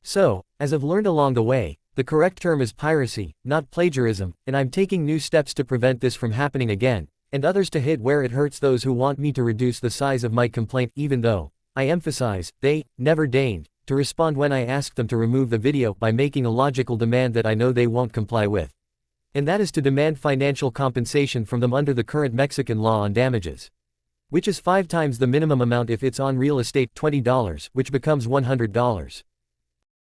So, as I've learned along the way, the correct term is piracy, not plagiarism, and I'm taking new steps to prevent this from happening again, and others to hit where it hurts those who want me to reduce the size of my complaint, even though, I emphasize, they never deigned to respond when I asked them to remove the video by making a logical demand that I know they won't comply with. And that is to demand financial compensation from them under the current Mexican law on damages. Which is 5 times the minimum amount if it's on real estate, $20, which becomes $100.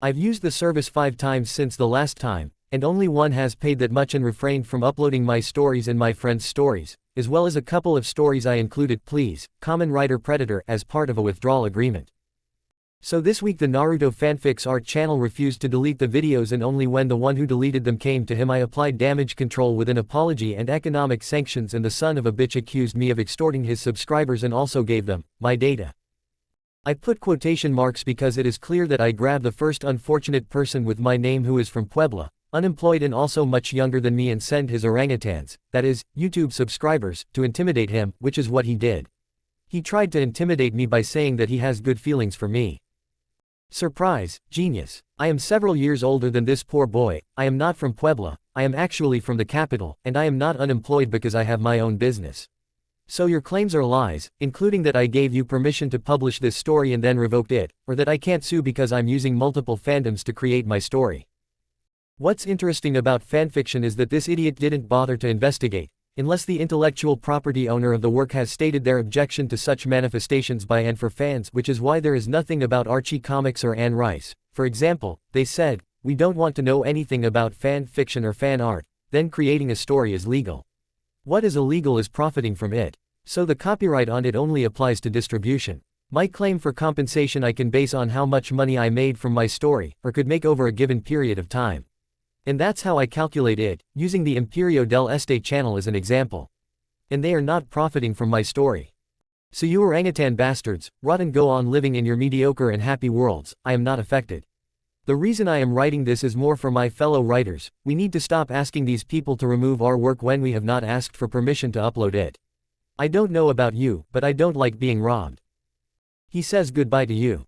I've used the service 5 times since the last time, and only one has paid that much and refrained from uploading my stories and my friends' stories, as well as a couple of stories I included Please, Kamen Rider Predator as part of a withdrawal agreement. So this week the Naruto Fanfics art channel refused to delete the videos, and only when the one who deleted them came to him I applied damage control with an apology and economic sanctions, and the son of a bitch accused me of extorting his subscribers and also gave them my data. I put quotation marks because it is clear that I grabbed the first unfortunate person with my name who is from Puebla, unemployed and also much younger than me, and send his orangutans, that is, YouTube subscribers, to intimidate him, which is what he did. He tried to intimidate me by saying that he has good feelings for me. Surprise, genius. I am several years older than this poor boy, I am not from Puebla, I am actually from the capital, and I am not unemployed because I have my own business. So your claims are lies, including that I gave you permission to publish this story and then revoked it, or that I can't sue because I'm using multiple fandoms to create my story. What's interesting about fanfiction is that this idiot didn't bother to investigate, unless the intellectual property owner of the work has stated their objection to such manifestations by and for fans, which is why there is nothing about Archie Comics or Anne Rice. For example, they said, "We don't want to know anything about fan fiction or fan art," then creating a story is legal. What is illegal is profiting from it. So the copyright on it only applies to distribution. My claim for compensation I can base on how much money I made from my story, or could make over a given period of time. And that's how I calculate it, using the Imperio del Este channel as an example. And they are not profiting from my story. So you orangutan bastards, rot and go on living in your mediocre and happy worlds, I am not affected. The reason I am writing this is more for my fellow writers. We need to stop asking these people to remove our work when we have not asked for permission to upload it. I don't know about you, but I don't like being robbed. He says goodbye to you.